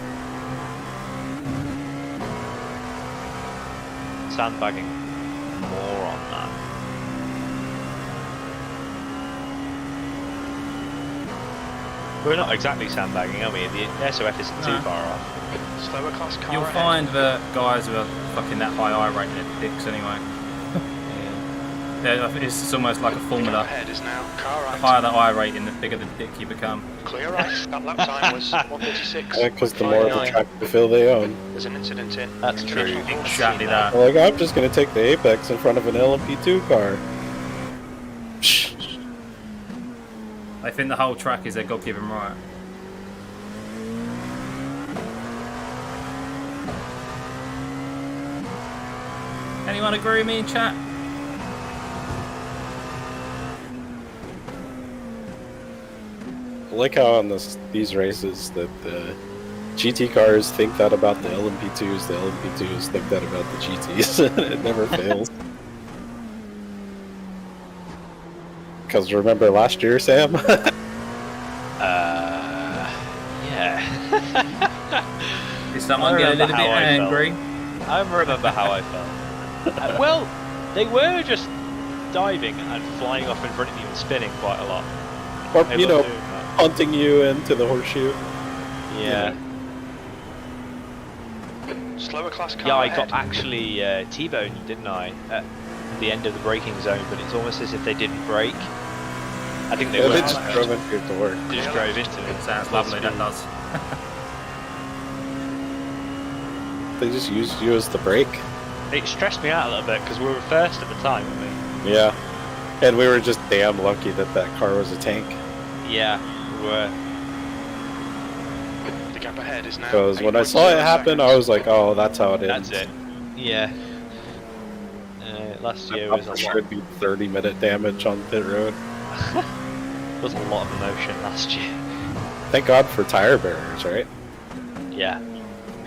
S1: Sandbagging more on that. We're not exactly sandbagging, are we? The SOF isn't too
S2: No.
S1: far off.
S3: Slower class car
S2: You'll
S3: ahead.
S2: find that guys who are fucking that high eye rating are dicks anyway. Yeah, I think it's almost like a
S3: The car
S2: formula.
S3: ahead is now car
S2: The
S3: right.
S2: higher the eye rating, the bigger the dick you become.
S3: Clear right. That lap time was 1:36.
S7: Yeah, because the more of the
S3: 59.
S7: track they feel they own.
S3: There's an incident in.
S1: That's true.
S3: International Horse
S2: Exactly
S3: Team.
S2: that.
S7: Like, I'm just gonna take the Apex in front of an LMP2 car.
S2: They think the whole track is their God-given right. Anyone agree with me in chat?
S7: I like how on these races that the GT cars think that about the LMP2s, the LMP2s think that about the GTs. It never fails. Because remember last year, Sam?
S1: Yeah.
S2: Did someone get a little bit
S1: how I felt.
S2: angry?
S1: I remember how I felt. Well, they were just diving and flying off in front of you and spinning quite a lot.
S7: Or,
S1: They
S7: you
S1: were
S7: know,
S1: doing that.
S7: punting you into the horseshoe.
S1: Yeah.
S3: Slower class car
S1: Yeah, I
S3: ahead.
S1: got actually T-boned, didn't I? At the end of the braking zone, but it's almost as if they didn't brake. I think they
S7: Yeah,
S1: were.
S7: they just drove into your door.
S1: They just drove into it.
S2: Sounds lovely, that does.
S7: They just used you as the brake.
S1: It stressed me out a little bit because we were first at the time, weren't
S7: Yeah. And we were just damn lucky that that car was a tank.
S1: we? Yeah, we were.
S3: The gap ahead is now.
S7: Because when I saw it
S3: 8.0
S7: happen, I
S3: seconds.
S7: was like, oh, that's how it ends.
S1: That's it. Yeah. Last year
S7: I'm
S1: was a
S7: sure
S1: lot.
S7: it'd be 30-minute damage on pit road.
S1: There was a lot of emotion last year.
S7: Thank God for tire barriers, right?
S1: Yeah.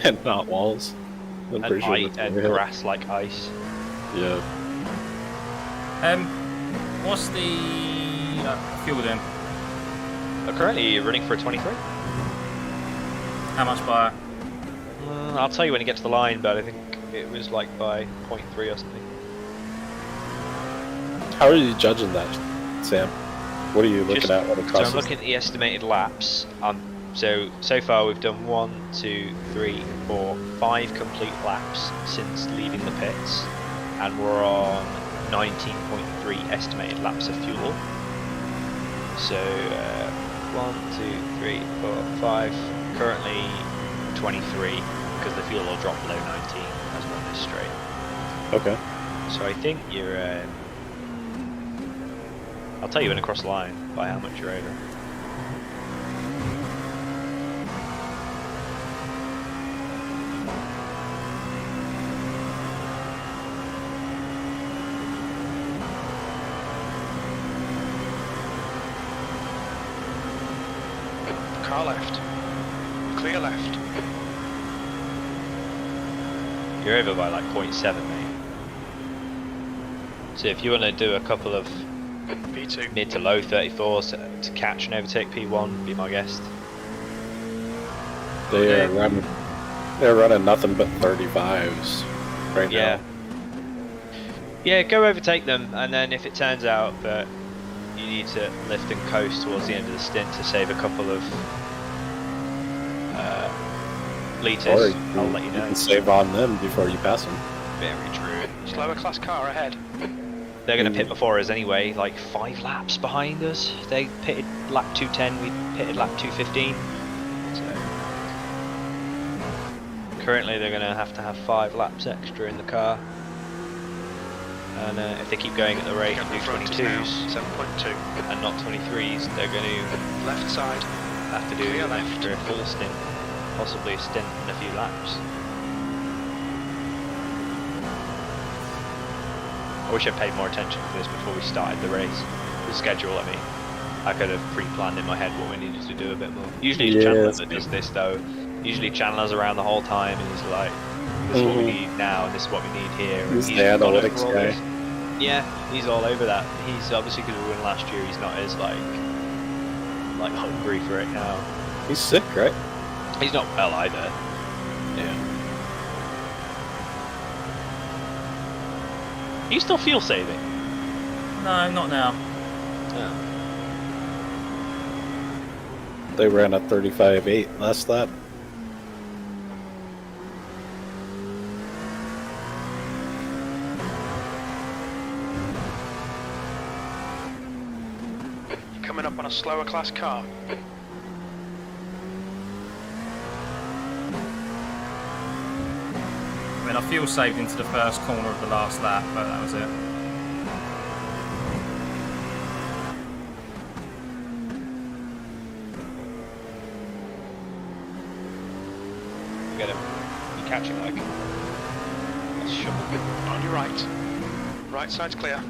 S7: And not walls. I'm
S1: And,
S7: pretty sure that's
S1: and
S7: what we hit.
S1: grass like ice.
S7: Yeah.
S2: What's the fuel then?
S1: Currently running for a 23.
S2: How much by?
S1: I'll tell you when you get to the line, but I think it was like by 0.3 or something.
S7: How are you judging that, Sam? What are you looking
S1: Just-
S7: at when it
S1: So
S7: crosses?
S1: I'm looking at the estimated laps. So far we've done 1, 2, 3, 4, 5 complete laps since leaving the pits, and we're on 19.3 estimated laps of fuel. So 1, 2, 3, 4, 5. Currently 23 because the fuel will drop below 19 as one is straight.
S7: Okay.
S1: So I think you're. I'll tell you when across the line by how much you're over.
S3: Car left. Clear left.
S1: You're over by like 0.7, mate. So if you want to do a couple of
S3: V2.
S1: mid to low 34s to catch and overtake P1, be my guest.
S7: They're running nothing but 35s right
S1: Yeah.
S7: now.
S1: Yeah, go overtake them, and then if it turns out that you need to lift and coast towards the end of the stint to save a couple of
S7: Or
S1: litres, I'll let you know.
S7: can save on them before you pass them.
S1: Very true.
S3: Slower class car ahead.
S1: They're going to pit before us anyway, like 5 laps behind us. They pitted lap 210, we pitted lap 215. So currently they're going to have 5 laps extra in the car. And if they keep going at the rate and do 22s
S3: 7.2.
S1: and not 23s, they're going to
S3: Left side.
S1: have to do
S3: Clear
S1: an
S3: left.
S1: extra full stint, possibly a stint and a few laps. I wish I paid more attention to this before we started the race. The schedule, I mean. I could have pre-planned in my head what we needed to do a bit more. Usually it's Chandler that does this though. Usually Chandler's around the whole time and he's like, this is what we need now and this is what we need here. And
S7: He's the
S1: got
S7: analytics
S1: over all
S7: guy.
S1: this. Yeah, he's all over that. He's obviously because we won last year, he's not as like hungry for it now.
S7: He's sick, right?
S1: He's not well either.
S7: Yeah.
S1: You still fuel saving?
S2: No, not now.
S1: Yeah.
S7: They ran a 35.8 last lap.
S3: You're coming up on a slower class car.
S2: I mean, I fuel saved into the first corner of the last lap, but that was it.
S1: Get him. You catch him like. Let's shovel.
S3: On your right. Right side's clear.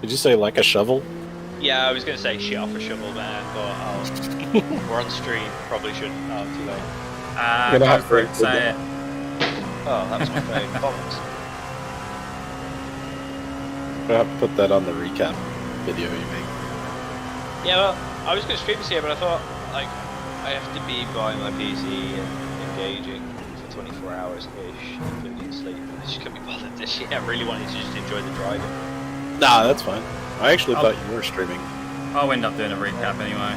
S7: Did you say like a shovel?
S1: Yeah, I was going to say shit off a shovel, man, but we're on stream. Probably shouldn't. Oh, too late.
S7: Gonna
S2: Go
S7: have
S2: for
S7: to-
S2: it, say it.
S1: Oh, that was my phone. Bollocks.
S7: I'll have to put that on the recap video you make.
S1: Yeah, well, I was going to stream this here, but I thought, like, I have to be by my PC and engaging for 24 hours-ish, including sleep. I just couldn't be bothered this year. I really wanted to just enjoy the driving.
S7: Nah, that's fine. I actually thought you were streaming.
S2: I'll end up doing a recap anyway.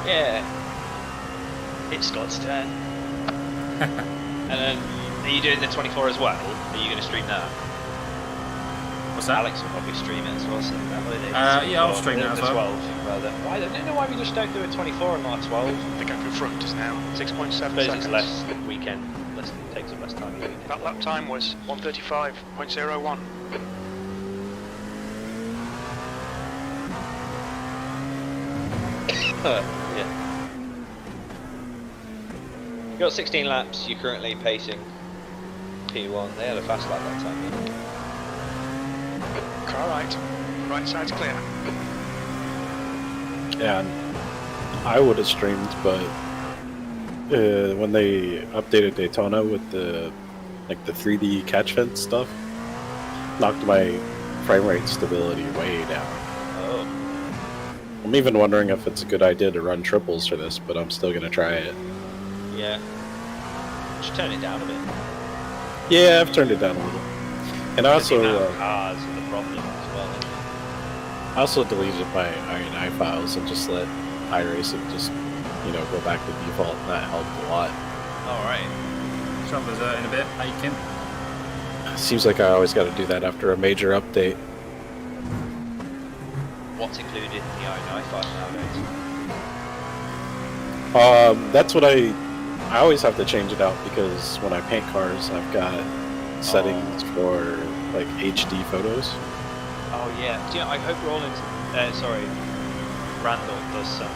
S1: Yeah. It's Scott's turn. And then, are you doing the 24 as well? Are you going to stream that?
S2: What's that?
S1: Alex will probably stream it as well, so that way they
S2: Yeah, I'll stream that as well.
S1: 12, rather. Why, I don't know why we just don't do a 24 and not a 12.
S3: The gap in front is now 6.7
S1: Suppose
S3: seconds.
S1: it's less weekend, takes up less time.
S3: That lap time was 1:35.01.
S1: Yeah. You've got 16 laps, you're currently pacing P1. They had a fast lap that time.
S3: Car right. Right side's clear.
S7: Yeah, and I would have streamed, but when they updated Daytona with the 3D catch fence stuff, knocked my frame rate stability way down.
S1: Oh.
S7: I'm even wondering if it's a good idea to run triples for this, but I'm still gonna try it.
S1: Yeah. Just turn it down a bit.
S7: Yeah, I've turned it down a little. And I
S1: Because the amount
S7: also
S1: of cars are the problem as well.
S7: I also deleted my INI files and just let iRacing just go back to default, and that helped a lot.
S1: Alright.
S2: Shovel's in a bit, Aiken.
S7: Seems like I always got to do that after a major update.
S1: what's included in the i9 nowadays?
S7: That's what I always have to change it out because when I paint cars, I've got settings for like HD photos.
S1: Oh yeah. Do you know, I hope Randall does some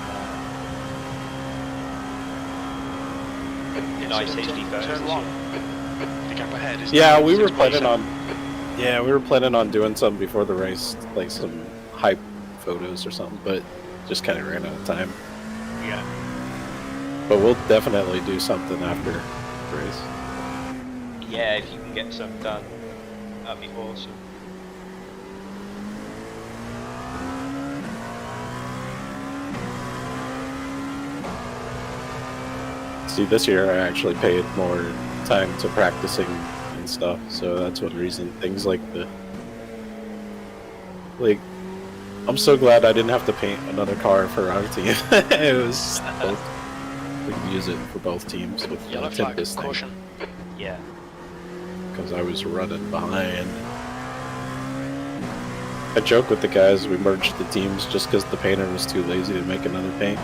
S1: nice HD photos.
S3: Turn one. The gap ahead is
S7: Yeah, we were
S3: 6.7.
S7: planning on doing some before the race, like some hype photos or something, but just kind of ran out of time.
S1: Yeah.
S7: But we'll definitely do something after the race.
S1: Yeah, if you can get some done, that'd be awesome.
S7: See, this year I actually paid more time to practicing and stuff, so that's one reason. Things like I'm so glad I didn't have to paint another car for our team. It was both, we could use it for both teams with
S3: Yellow
S7: the
S3: flag,
S7: Tempest thing,
S3: caution.
S1: Yeah.
S7: because I was running behind. I joke with the guys, we merged the teams just because the painter was too lazy to make another paint.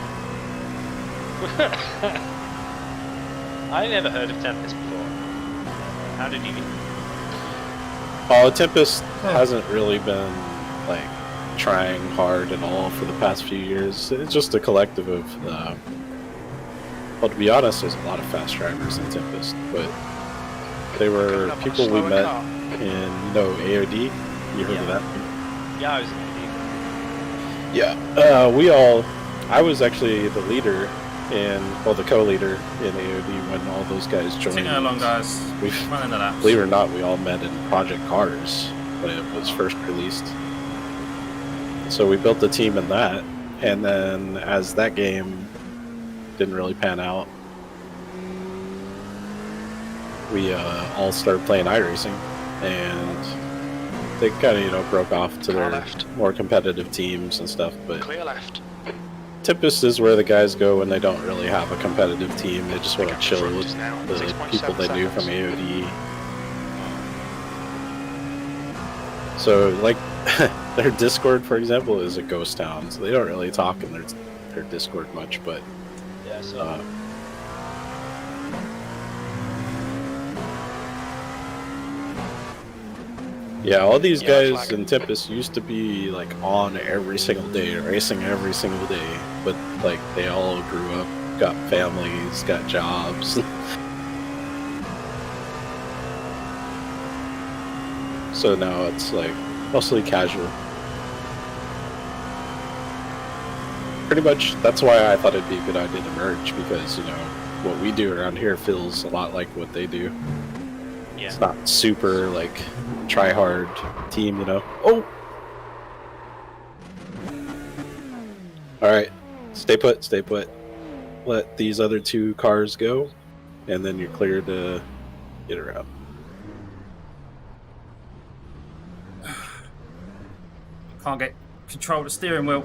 S1: I never heard of Tempest before. How did you?
S7: Tempest hasn't really been like trying hard at all for the past few years. It's just a collective of well, to be honest, there's a lot of fast drivers in Tempest, but they were people we met in, AOD. You heard of that?
S1: Yeah, I was.
S7: Yeah. I was actually the leader the co-leader in AOD when all those guys joined.
S2: Taking along, guys.
S7: We've
S2: Running the laps.
S7: Believe it or not, we all met in Project Cars when it was first released. So we built a team in that, and then as that game didn't really pan out, we all started playing iRacing, and they kind of broke off to their more competitive teams and stuff. But
S3: Clear left.
S7: Tempest is where the guys go when they don't really have a competitive team. They just want to chill with the
S3: 6.7
S7: people they knew from
S3: seconds.
S7: AOD. So, like, their Discord, for example, is a ghost town, so they don't really talk in their Discord much, but...
S1: Yeah, so...
S7: yeah, all these guys in Tempest used to be, like, on every single day, racing every single day, but, like, they all grew up, got families, got jobs. So now it's, like, mostly casual. Pretty much, that's why I thought it'd be a good idea to merge, because, what we do around here feels a lot like what they do.
S1: Yeah.
S7: It's not super, like, try-hard team, Oh! Alright, stay put, stay put. Let these other two cars go, and then you're clear to get around.
S2: Can't get control of the steering wheel.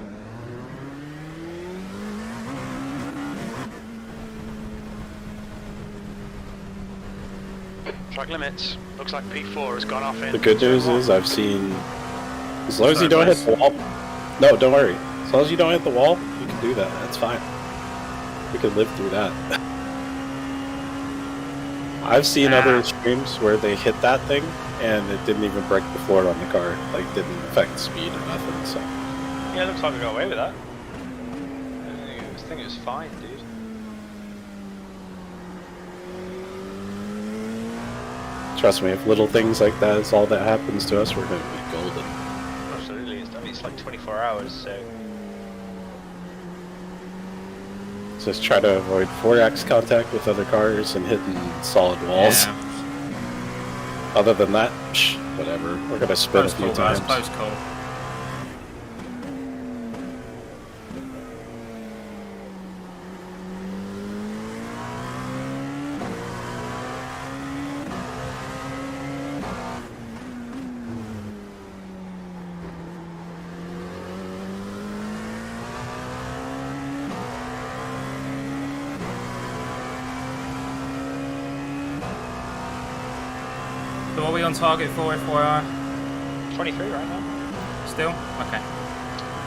S3: Track limits. Looks like P4 has gone off in.
S7: The good news is I've seen, as long as you don't hit the wall, no, don't worry. As long as you don't hit the wall, you can do that. That's fine. We can live through that. I've seen other streams where they hit that thing and it didn't even break the floor on the car. Like, didn't affect speed or nothing. So.
S1: Yeah, it looks like we got away with that. I think it was fine, dude.
S7: Trust me, if little things like that is all that happens to us, we're going to be golden.
S1: Absolutely, it's like 24 hours, so...
S7: Just try to avoid 4x contact with other cars and hitting solid walls.
S2: Yeah.
S7: Other than that, whatever. We're going to spin
S2: Close
S7: a few
S2: call, guys.
S7: times.
S2: Close call. So what are we on target for, FYI?
S1: 23 right now.
S2: Still? Okay.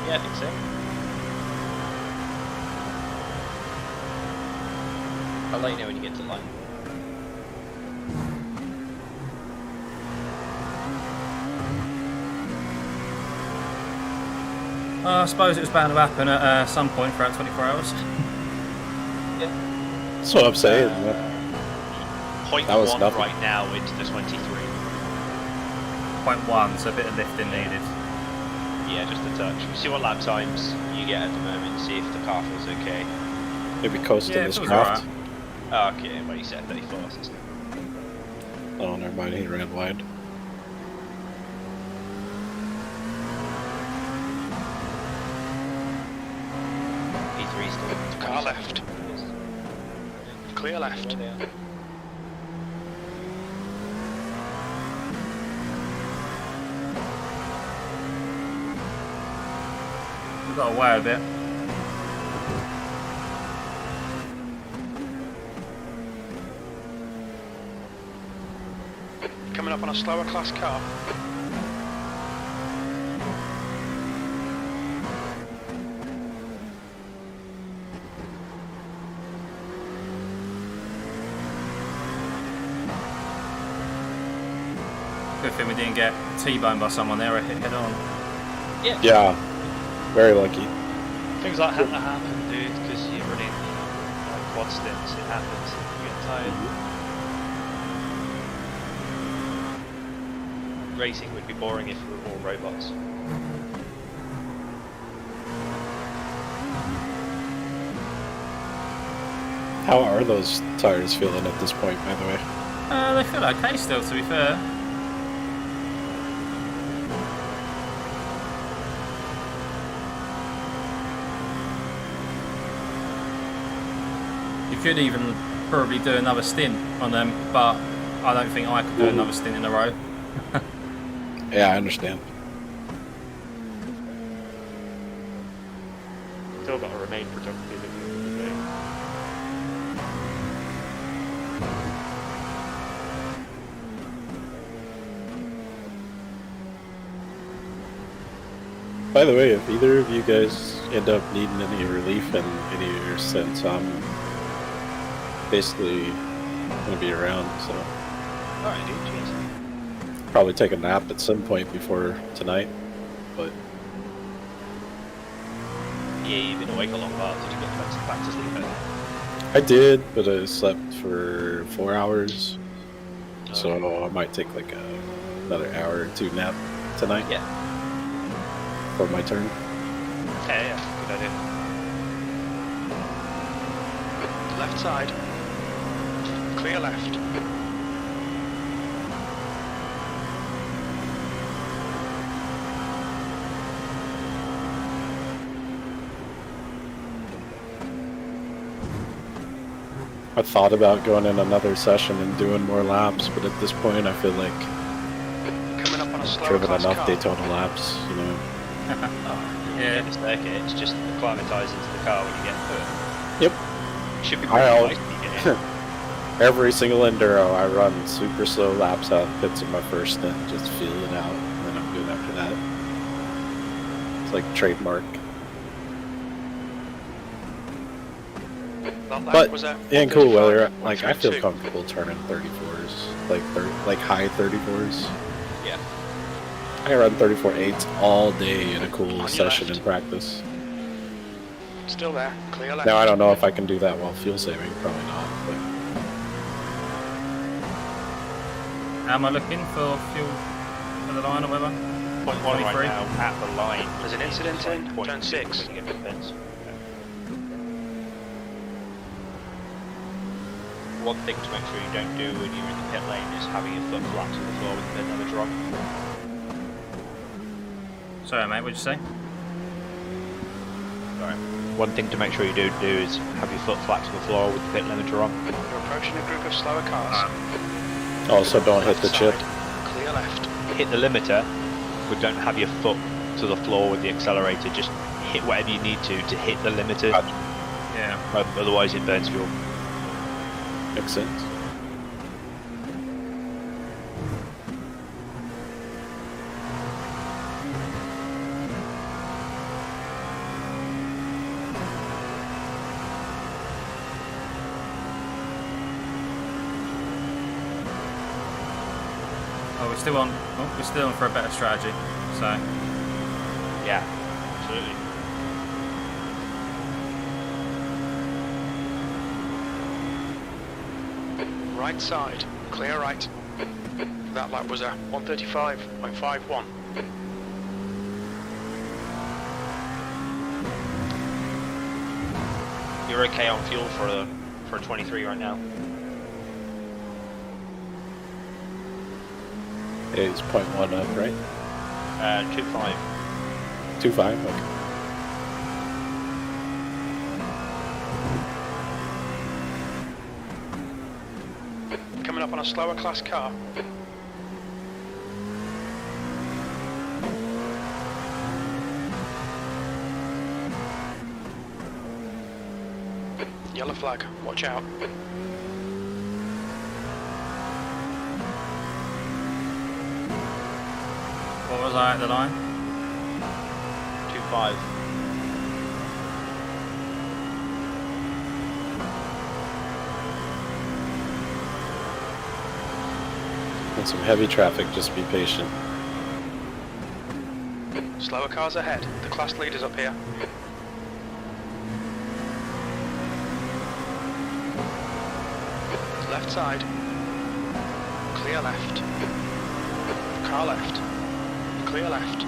S1: Yeah, I think so. I'll let you know when you get to the line.
S2: I suppose it was bound to happen at some point throughout 24 hours.
S7: That's what I'm saying.
S1: Point
S7: That was
S1: one
S7: nothing.
S1: right now into the 23.
S2: 0.1, so a bit of lifting needed.
S1: Yeah, just a touch. See what lap times you get at the moment. See if the car feels okay.
S7: Maybe coasting
S2: Yeah, it
S7: this
S2: feels
S7: craft.
S1: Oh, okay, well you said 34. So it's
S7: Oh, never mind. He ran wide.
S1: E3 still.
S3: Car left. Clear left.
S2: We've got away a bit.
S3: Coming up on a slower class car.
S2: Good thing we didn't get T-boned by someone there or hit head on.
S7: Yeah, very lucky.
S1: Things like that happen, dude, because you're running like quad stints. It happens. You get tired. Racing would be boring if we were all robots.
S7: How are those tires feeling at this point, by the way?
S2: They feel okay still, to be fair. You could even probably do another stint on them, but I don't think I could do another stint in a row.
S7: Yeah, I understand.
S1: Still got to remain productive at the end of the day.
S7: By the way, if either of you guys end up needing any relief in any of your stints, I'm basically going to be around, so
S1: Alright, dude, cheers.
S7: probably take a nap at some point before tonight, but
S1: Yeah, you've been awake a long while. Did you get back to sleep early?
S7: I did, but I slept for 4 hours, so I might take like another hour or two nap tonight.
S1: Yeah.
S7: For my turn.
S1: Yeah, good idea.
S3: Left side. Clear left.
S7: I thought about going in another session and doing more laps, but at this point I feel like
S3: Coming up on a
S7: I've
S3: slower
S7: driven
S3: class
S7: enough
S3: car.
S7: Daytona laps, you know.
S1: Yeah, it's okay. It's just acclimatise into the car when you get put.
S7: Yep.
S1: Should be
S7: I
S1: pretty
S7: al-
S1: nice when you get in.
S7: Every single enduro, I run super slow laps out of pits in my first stint, just feel it out, and then I'm good after that. It's like trademark.
S3: That lap
S7: But
S3: was at
S7: in cool
S3: 135,
S7: weather, like I feel
S3: 132.
S7: comfortable turning 34s, like high 34s.
S1: Yeah.
S7: I run 34.8s all day in a
S3: On
S7: cool
S3: your
S7: session
S3: left.
S7: in practice.
S3: Still there. Clear left.
S7: Now I don't know if I can do that while fuel saving, probably not. But
S2: Am I looking for fuel for the line or whatever?
S1: Point one right
S2: 23.
S1: now at the line.
S3: There's an incident in
S1: Point
S3: turn 6.
S1: when you get to the fence. One thing to make sure you don't do when you're in the pit lane is having your foot flat to the floor with the pit limiter on.
S2: Sorry, mate, what'd you say?
S1: Alright. One thing to make sure you do is have your foot flat to the floor with the pit limiter on.
S3: You're approaching a group of slower cars.
S7: also don't hit
S3: Left
S7: the chip.
S3: side. Clear left.
S1: Hit the limiter, but don't have your foot to the floor with the accelerator. Just hit whatever you need to hit the limiter.
S7: Gotcha.
S2: Yeah.
S1: Otherwise it burns fuel.
S7: Makes sense.
S2: Well, we're still on for a better strategy. So
S1: Yeah, absolutely.
S3: Right side, clear right. That lap was a 135.51.
S1: You're okay on fuel for a 23 right now.
S7: It's 0.1 up, right?
S1: 2.5.
S7: 2.5, okay.
S3: Coming up on a slower class car. Yellow flag, watch out.
S2: what was I at the line?
S1: 2.5.
S7: And some heavy traffic, just be patient.
S3: Slower cars ahead, the class leader's up here. Left side. Clear left. Car left. Clear left.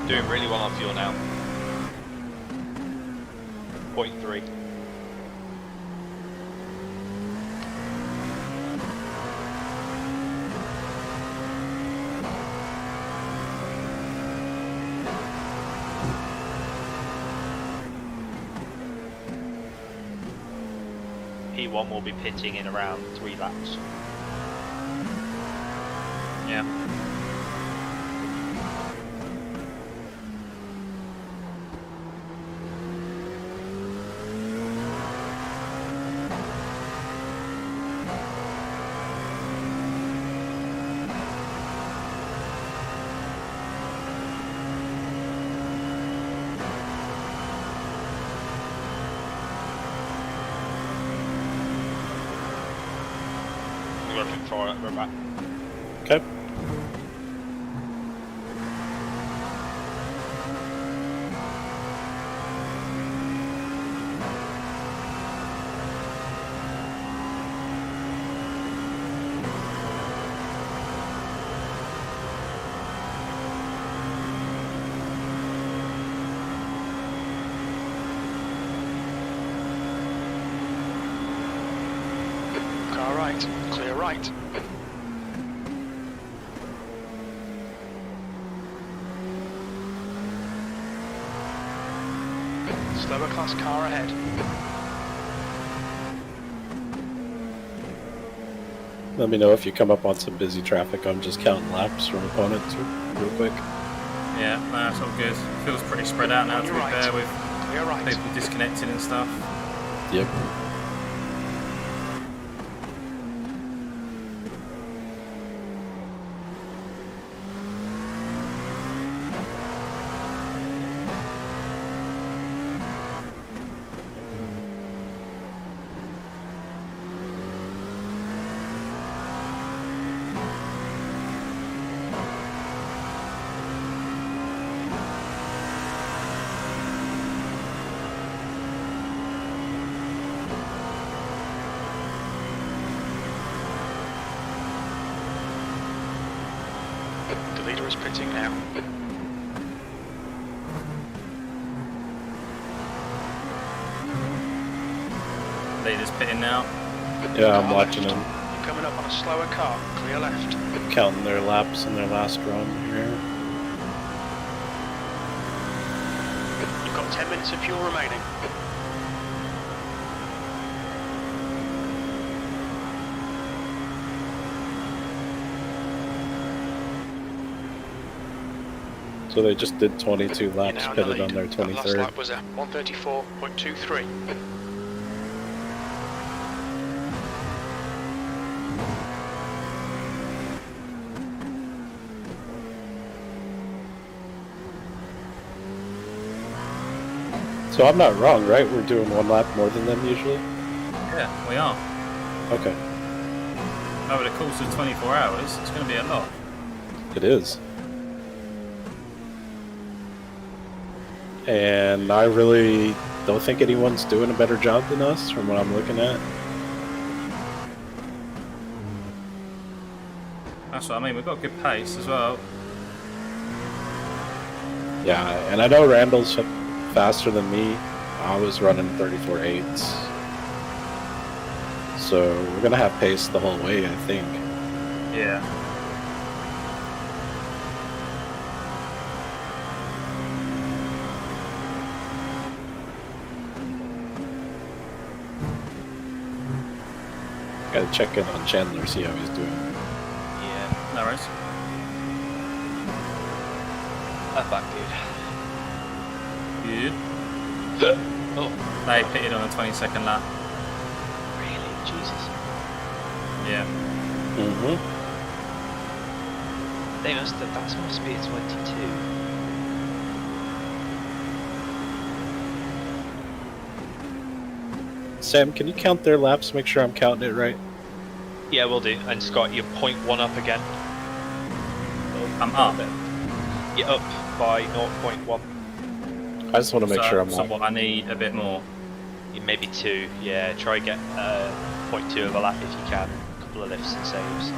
S1: Doing really well on fuel now. 0.3. P1 will be pitting in around 3 laps.
S2: Yeah.
S1: Looking for it, we're back.
S7: Okay.
S3: Car right, clear right. Slower class car ahead.
S7: Let me know if you come up on some busy traffic. I'm just counting laps from opponents real quick.
S2: Yeah, no, that's all good. Feels pretty spread out now, to be
S3: Right.
S2: fair, with
S3: Clear right.
S2: people disconnected and stuff.
S7: Yep.
S3: The leader is pitting now.
S2: Leader's pitting now.
S7: Yeah, I'm
S3: Car
S7: watching
S3: left.
S7: them.
S3: You're coming up on a slower car, clear left.
S7: Counting their laps in their last run here.
S3: You've got 10 minutes of fuel remaining.
S7: So they just did 22
S3: You're
S7: laps,
S3: now in the
S7: pitted on
S3: lead.
S7: their
S3: That last
S7: 23rd.
S3: lap was a 134.23.
S7: So I'm not wrong, right? We're doing 1 lap more than them usually?
S2: Yeah, we are.
S7: Okay,
S2: Over the course of 24 hours, it's going to be a lot.
S7: it is. And I really don't think anyone's doing a better job than us from what I'm looking at.
S2: That's what I mean. We've got good pace as well.
S7: Yeah, and I know Randall's faster than me. I was running 34.8s. So we're going to have pace the whole way, I think.
S2: Yeah.
S7: Gotta check in on Chandler, see how he's doing.
S1: Yeah.
S2: No worries.
S1: That back,
S2: Good.
S1: dude. Oh,
S2: They pitted on the 22nd lap.
S1: really? Jesus.
S2: Yeah.
S7: Mm-hmm.
S1: That must be a 22.
S7: Sam, can you count their laps? Make sure I'm counting it right.
S1: Yeah, we'll do. And Scott, you're 0.1 up again.
S2: I'm up.
S1: You're up by 0.1.
S7: I just want to make sure I'm
S2: So
S7: not.
S2: what I need a bit more.
S1: Maybe 2. Yeah, try get 0.2 of a lap if you can. A couple of lifts and saves.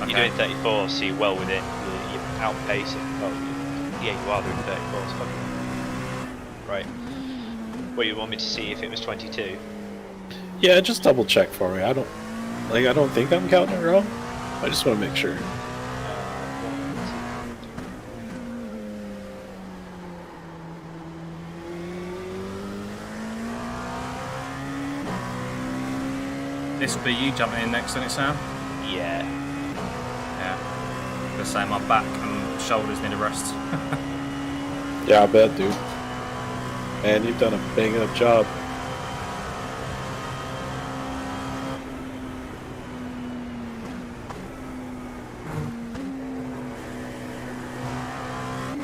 S2: Okay.
S1: You're doing 34, so you're well within. You're outpacing. Well, yeah, you are doing 34. So right. Well, you want me to see if it was 22?
S7: Yeah, just double check for me. I don't think I'm counting it wrong. I just want to make sure.
S2: This will be you jumping in next, isn't it, Sam?
S1: Yeah.
S2: Yeah. Just say my back and shoulders need a rest.
S7: Yeah, I bet, dude. Man, you've done a bang up job.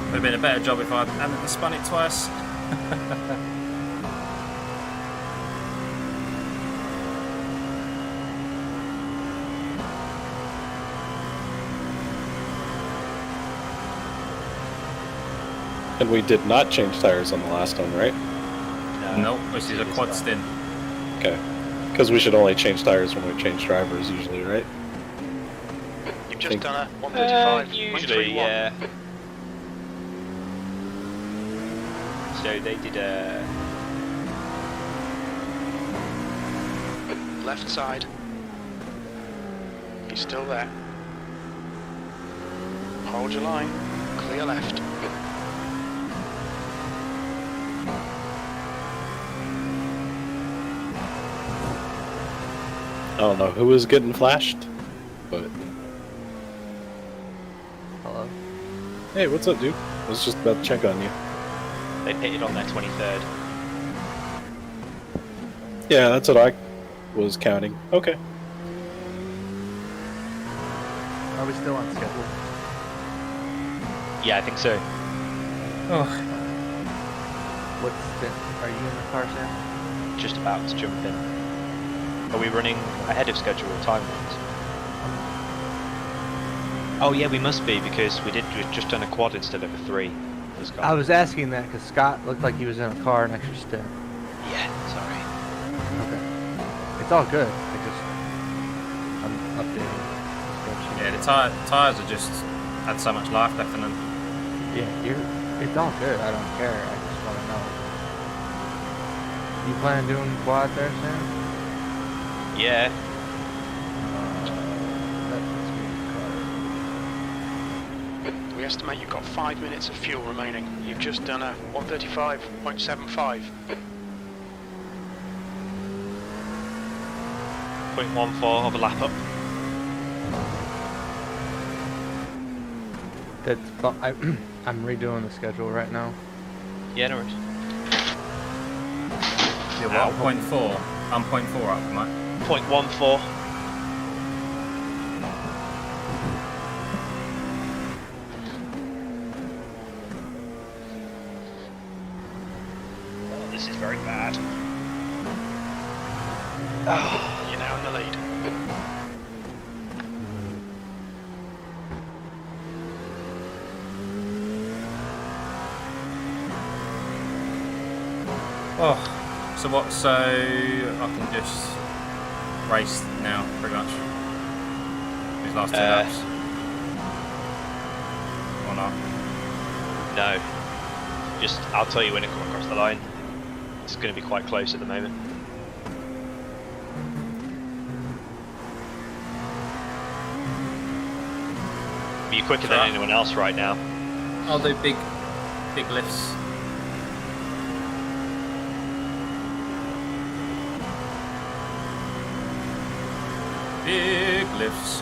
S2: Would have been a better job if I hadn't spun it twice.
S7: And we did not change tires on the last one, right?
S2: Nope, this is a quad stint.
S7: Okay. Because we should only change tires when we change drivers usually, right?
S3: You've just done a 135.
S1: Usually, yeah. So they did a
S3: Left side. He's still there. Hold your line. Clear left.
S7: I don't know who was getting flashed, but
S5: Hello.
S7: hey, what's up, dude? I was just about to check on you.
S1: They pitted on their 23rd.
S7: Yeah, that's what I was counting. Okay.
S5: Are we still on schedule?
S1: Yeah, I think so.
S2: Oh,
S5: What stint are you in the car, Sam?
S1: Just about to jump in. Are we running ahead of schedule time-wise? Oh yeah, we must be because we've just done a quad instead of a 3.
S5: I was asking that because Scott looked like he was in a car an extra stint.
S1: Yeah, sorry.
S5: Okay. It's all good. I'm updating the spreadsheet.
S2: yeah, the tyres are just had so much life left in them.
S5: Yeah, it's all good. I don't care. I just want to know. You plan on doing quad there, Sam?
S1: Yeah.
S5: That puts me in the car.
S3: We estimate you've got 5 minutes of fuel remaining. You've just done a 135.75.
S1: 0.14 of a lap up.
S5: I'm redoing the schedule right now.
S1: Yeah, no worries.
S2: Yeah, what? 0.4. I'm 0.4 up, am I?
S1: 0.14. Oh, this is very bad. Oh,
S3: You're now in the lead.
S2: Oh, so what? So I can just race now, pretty much. These last 2 laps. Or not?
S1: no. Just, I'll tell you when it comes across the line. It's going to be quite close at the moment. You're quicker than anyone else right now.
S2: I'll do big lifts. Big lifts.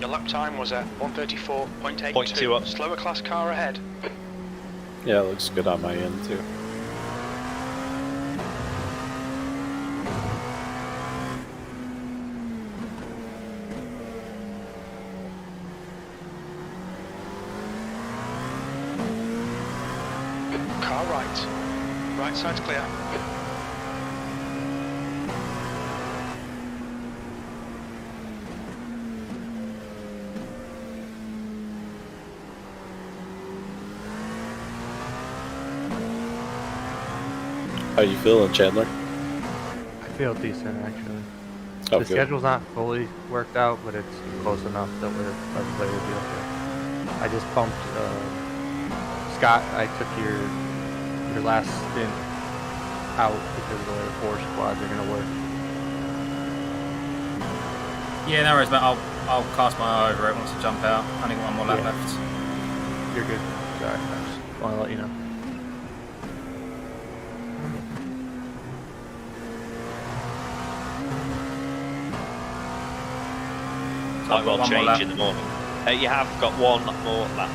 S3: Your lap time was at 1:34.82.
S1: 0.2 up.
S3: Slower class car ahead.
S7: Yeah, it looks good on my end too.
S3: Car right. Right side's clear.
S7: How you feeling, Chandler?
S5: I feel decent actually.
S7: Oh,
S5: The
S7: good.
S5: schedule's not fully worked out, but it's close enough that everybody will be okay. I just bumped Scott. I took your last stint out because the way the 4 squads are gonna work.
S2: Yeah, no worries, but I'll cast my eye over it once I jump out. I only got 1 more lap
S5: Yeah.
S2: left.
S5: You're good. Sorry, I just want to let you know.
S1: Might well
S2: One more lap.
S1: change in the morning. You have got 1 more lap.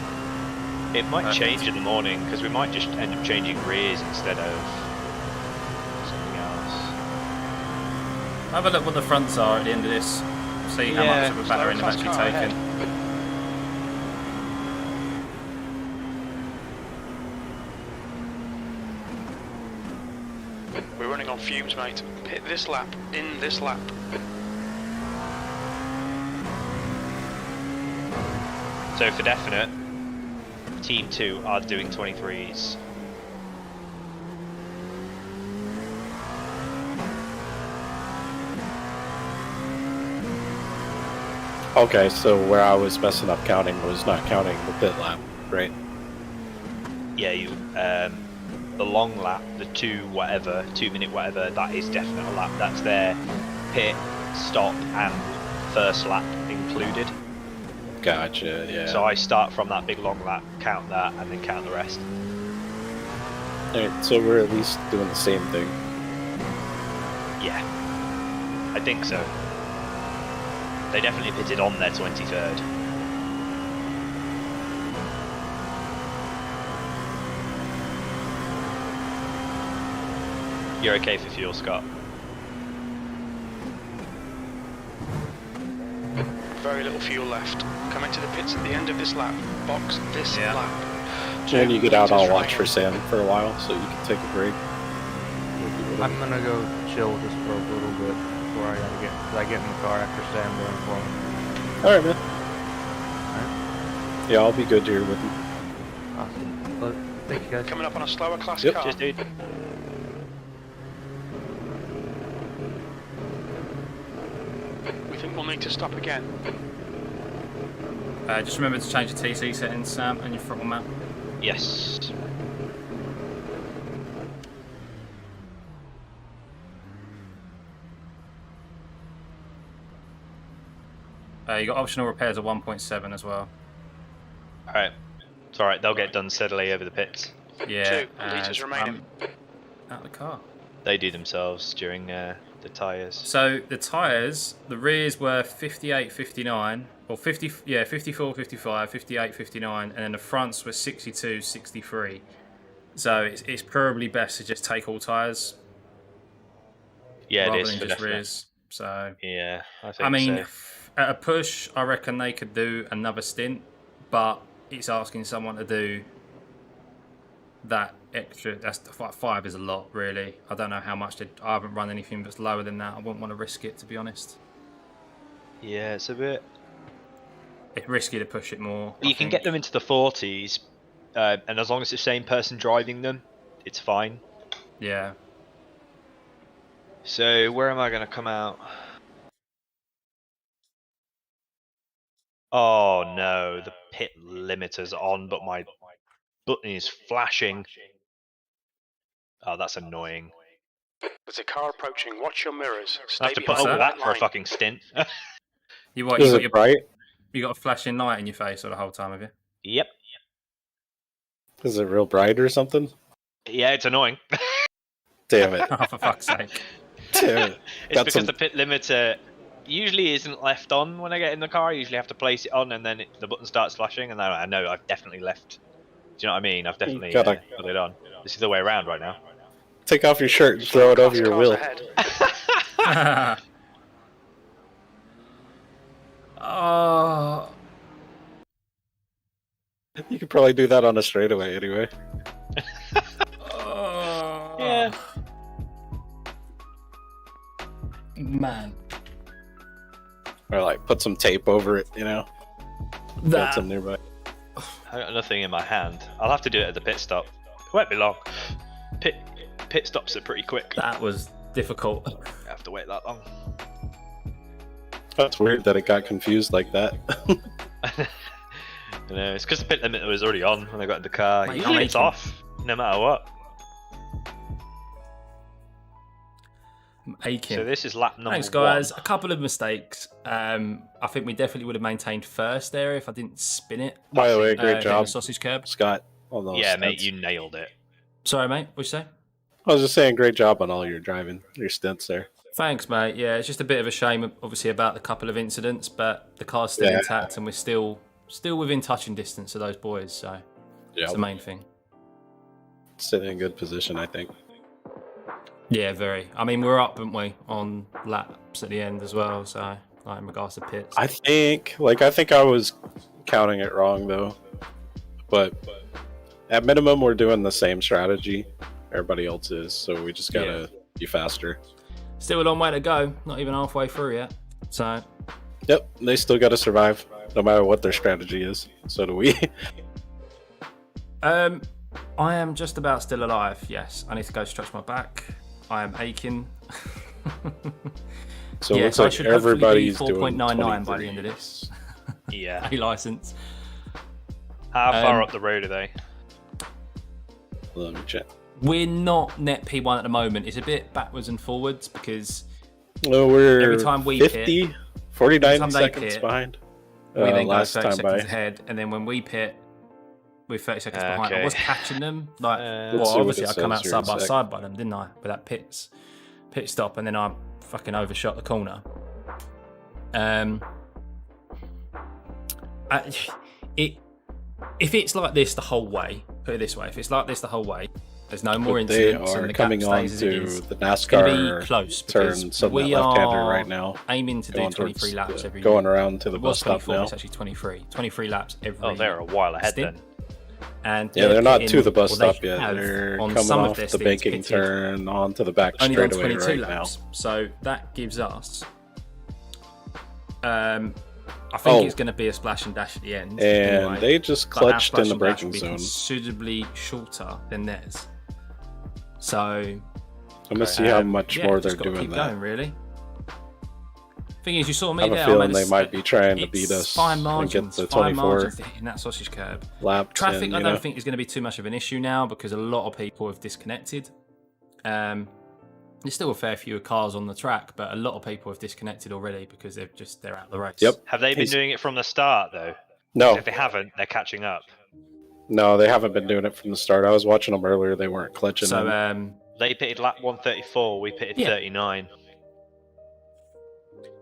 S1: It might
S2: Perfect.
S1: change in the morning because we might just end up changing rears instead of something else.
S2: Have a look what the fronts are at the end of this. See how
S1: Yeah,
S2: much of a battering they've
S3: slower
S2: actually
S3: class car
S2: taken.
S3: We're running on fumes, mate. Hit this lap. In this lap.
S1: So for definite, Team 2 are doing 23s.
S7: Okay, so where I was messing up counting was not counting the pit lap, right?
S1: Yeah, you the long lap, the 2-minute whatever, that is definite a lap. That's their pit, stop, and first lap included.
S7: Gotcha, yeah.
S1: So I start from that big long lap, count that, and then count the rest.
S7: Alright, so we're at least doing the same thing.
S1: Yeah, I think so. They definitely pitted on their 23rd. You're okay for fuel, Scott?
S3: Very little fuel left. Coming to the pits at the end of this lap. Box this
S2: Yeah.
S3: lap.
S7: When you get out, I'll
S3: Meters
S7: watch
S3: right.
S7: for Sam for a while so you can take a break.
S5: I'm gonna go chill just for a little bit before I get in the car after Sam going for me.
S7: Alright, man. Yeah, I'll be good here with you.
S5: Awesome. Well, thank you guys.
S3: Coming up on a slower class
S7: Yep.
S3: car.
S1: Cheers, dude.
S3: We think we'll need to stop again.
S2: Just remember to change the TC settings, Sam, and your throttle map.
S1: Yes.
S2: You got optional repairs of 1.7 as well.
S1: Alright. It's alright, they'll get done steadily over the pits.
S2: Yeah.
S3: 2 litres remaining.
S2: out of the car.
S1: They do themselves during the tyres.
S2: So the tyres, the rears were 58, 59, or 50, yeah, 54, 55, 58, 59, and then the fronts were 62, 63. So it's probably best to just take all tyres.
S1: Yeah,
S2: rather
S1: it is
S2: than
S1: for
S2: just
S1: definite.
S2: rears. So
S1: Yeah, I think
S2: I mean,
S1: so.
S2: at a push, I reckon they could do another stint, but it's asking someone to do that extra. That's 5 is a lot, really. I don't know how much. I haven't run anything that's lower than that. I wouldn't want to risk it, to be honest.
S1: Yeah, it's a bit.
S2: It's risky to push it more.
S1: You can get them into the 40s, and as long as it's the same person driving them, it's fine.
S2: Yeah.
S1: So where am I going to come out? Oh no, the pit limiter's on, but my button is flashing. Oh, that's annoying.
S3: There's a car approaching. Watch your mirrors.
S1: I have to
S3: Stay
S1: put up
S3: behind
S1: with
S3: that
S1: that for a
S3: line.
S1: fucking stint.
S2: You what?
S7: Is it bright?
S2: You got a flashing light in your face all the whole time, have you?
S1: Yep.
S7: Is it real bright or something?
S1: Yeah, it's annoying.
S7: Damn it.
S2: Oh, for fuck's sake.
S7: Damn it.
S1: It's
S7: Got
S1: because
S7: some-
S1: the pit limiter usually isn't left on when I get in the car. I usually have to place it on, and then the button starts flashing, and then I know I've definitely left. Do you know what I mean? I've definitely
S7: gotta-
S1: got it on. This is the way around right now.
S7: Take off your shirt and throw it over your
S3: Cars
S7: wheel.
S3: ahead.
S2: Oh.
S7: You could probably do that on a straightaway anyway.
S2: Oh.
S1: Yeah.
S2: Man.
S7: Or like put some tape over it, you know? Got
S2: That.
S7: some nearby.
S1: I got nothing in my hand. I'll have to do it at the pit stop. It won't be long. Pit stops are pretty quick.
S2: That was difficult.
S1: I have to wait that long.
S7: That's weird that it got confused like that.
S1: You know, it's because the pit limiter was already on when I got in the car.
S2: Mate,
S1: Usually
S2: I'm
S1: it's
S2: aching.
S1: off, no matter what.
S2: I'm aching.
S1: So this is lap number
S2: Thanks, guys.
S1: 1.
S2: A couple of mistakes. I think we definitely would have maintained first there if I didn't spin it.
S7: By the way,
S2: hitting
S7: great
S2: the
S7: job,
S2: sausage curb.
S7: Scott. On those
S1: Yeah, mate,
S7: stints.
S1: you nailed it.
S2: Sorry, mate. What'd you say?
S7: I was just saying, great job on all your driving, your stints there.
S2: Thanks, mate. Yeah, it's just a bit of a shame, obviously, about the couple of incidents, but the car's still
S7: Yeah.
S2: intact and we're still within touching distance of those boys. So
S7: Yeah,
S2: it's the main thing.
S7: sitting in good position, I think.
S2: Yeah, very. I mean, we're up, aren't we, on laps at the end as well. So, like, in regards to pits.
S7: I think I was counting it wrong though, but at minimum we're doing the same strategy everybody else is, so we just gotta be faster.
S2: Still a long way to go. Not even halfway through yet. So,
S7: Yep, they still gotta survive no matter what their strategy is. So do we.
S2: I am just about still alive. Yes, I need to go stretch my back. I am aching.
S7: So it
S2: Yeah,
S7: looks
S2: so I
S7: like
S2: should hopefully be
S7: everybody's doing
S2: 4.99 by the
S7: 23s.
S2: end of this.
S1: Yeah.
S2: A license.
S1: How far
S2: Um,
S1: up the road are they?
S7: Let me check.
S2: We're not net P1 at the moment. It's a bit backwards and forwards because
S7: No, we're
S2: Every time we
S7: 50, 49
S2: every time they
S7: seconds
S2: pit,
S7: behind.
S2: we then go
S7: Last
S2: 30
S7: time
S2: seconds
S7: by.
S2: ahead, and then when we pit, we're 30 seconds behind. I
S1: Okay.
S2: was catching them, like,
S1: Let's
S2: well,
S7: see what
S2: obviously
S7: it
S2: I come out
S7: says here
S2: side
S7: in a
S2: by
S7: sec.
S2: side by them, didn't I? With that pit stop, and then I fucking overshot the corner. If it's like this the whole way, put it this way, if it's like this the whole way, there's no more
S7: But they
S2: incidents and
S7: are
S2: the gap
S7: coming on
S2: stays as it
S7: to
S2: is.
S7: the
S2: It's going to
S7: NASCAR
S2: be close
S7: turn,
S2: because
S7: so that
S2: we
S7: left-hander
S2: are
S7: right now.
S2: aiming to do
S7: Going
S2: 23
S7: towards,
S2: laps every
S7: going around to the
S2: It
S7: bus
S2: was
S7: stop
S2: 24,
S7: now.
S2: it's actually 23. 23 laps every
S1: Oh, they're a while ahead
S2: stint.
S1: then.
S2: And
S7: Yeah, they're not to
S2: pitting-
S7: the bus
S2: or they
S7: stop yet.
S2: have
S7: They're
S2: on
S7: coming
S2: some of
S7: off
S2: their
S7: the
S2: stints
S7: banking
S2: pitted
S7: turn onto the back
S2: only done
S7: straightaway
S2: 22
S7: right
S2: laps.
S7: now.
S2: So that gives us I think it's going to be a splash and dash at the end.
S7: And
S2: anyway.
S7: they just
S2: But our
S7: clutched
S2: splash
S7: in the
S2: and dash
S7: braking
S2: will be
S7: zone.
S2: considerably shorter than theirs. So
S7: I'm gonna see how much
S2: yeah,
S7: more
S2: just
S7: they're
S2: gotta
S7: doing
S2: keep
S7: that.
S2: going, really. Thing is, you saw
S7: I
S2: me
S7: have
S2: there.
S7: a
S2: I
S7: feeling
S2: made
S7: they might be trying to beat
S2: it's
S7: us
S2: fine
S7: and
S2: margins,
S7: get the
S2: fine
S7: 24
S2: margins to hitting that sausage curb.
S7: laps.
S2: Traffic,
S7: in,
S2: I
S7: you
S2: don't
S7: know.
S2: think is going to be too much of an issue now because a lot of people have disconnected. There's still a fair few cars on the track, but a lot of people have disconnected already because they're out of the race.
S7: Yep.
S1: Have they been
S7: He's-
S1: doing it from the start though?
S7: No,
S1: If they haven't, they're catching up.
S7: no, they haven't been doing it from the start. I was watching them earlier. They weren't clutching.
S2: So
S7: them.
S1: They pitted lap 134. We pitted 39.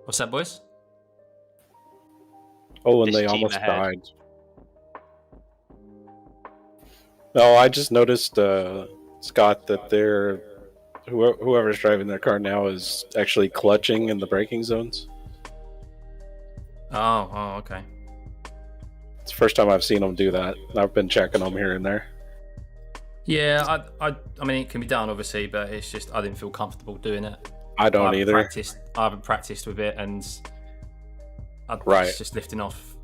S2: What's that, boys?
S7: Oh, and
S1: This
S7: they
S1: team
S7: almost
S1: ahead.
S7: died. No, I just noticed, Scott, that they're whoever's driving their car now is actually clutching in the braking zones.
S2: Oh, okay.
S7: It's the first time I've seen them do that. I've been checking them here and there.
S2: Yeah, I mean, it can be done, obviously, but it's just I didn't feel comfortable doing it.
S7: I don't either.
S2: I haven't practiced with it, and it's just lifting off.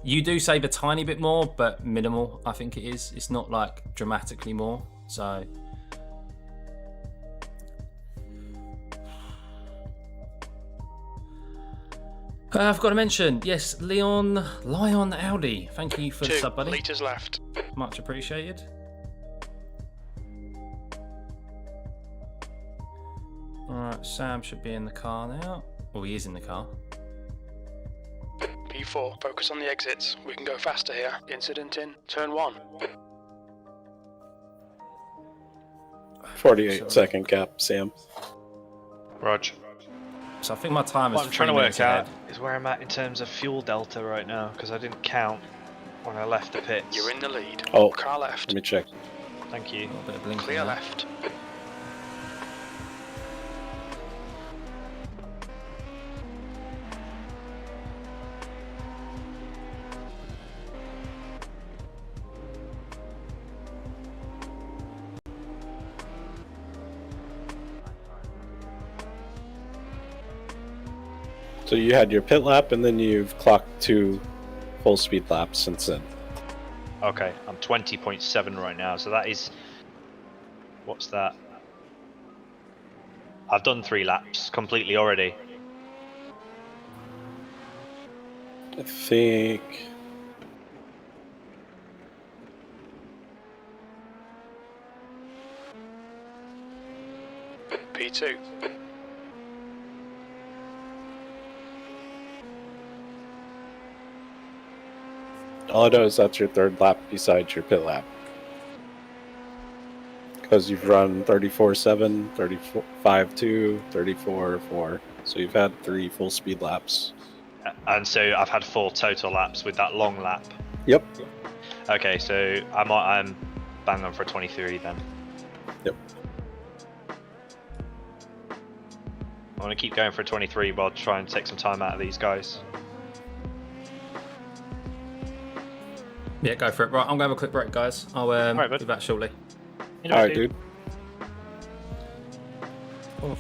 S2: You do save a tiny bit more, but minimal, I think it is. It's not like dramatically more, so... I've got to mention, yes, Lion Audi. Thank you for the
S3: 2
S2: sub, buddy.
S3: litres left.
S2: Much appreciated. Alright, Sam should be in the car now. Well, he is in the car.
S3: P4, focus on the exits. We can go faster here. Incident in turn 1.
S7: 48-second gap, Sam.
S1: Roger.
S2: So I think my time is
S1: What I'm trying to work
S2: ahead.
S1: out is where I'm at in terms of fuel delta right now, because I didn't count when I left the pits.
S3: You're in the lead.
S7: Oh,
S3: Car left.
S7: let me check.
S1: Thank you.
S2: A little bit of blinking
S3: Clear
S2: there.
S3: left.
S7: So you had your pit lap, and then you've clocked 2 full speed laps since then.
S1: Okay, I'm 20.7 right now, so that is... What's that? I've done 3 laps completely already.
S7: I think...
S3: P2.
S7: All I know is that's your 3rd lap besides your pit lap. Because you've run 34.7, 35.2, 34.4. So you've had 3 full speed laps.
S1: And so I've had 4 total laps with that long lap.
S7: Yep.
S1: Okay, so I'm bang on for 23 then.
S7: Yep.
S1: I want to keep going for 23 while try and take some time out of these guys.
S2: Yeah, go for it. Right, I'm going to have a quick break, guys. I'll
S1: Right, bud.
S2: be back shortly.
S1: You know,
S7: Alright, dude.
S2: Oh.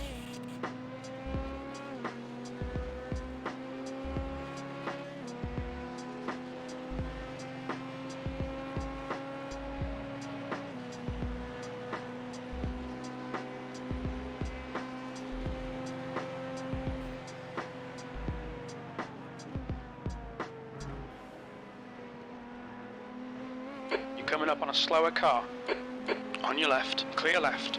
S3: You're coming up on a slower car. On your left. Clear left.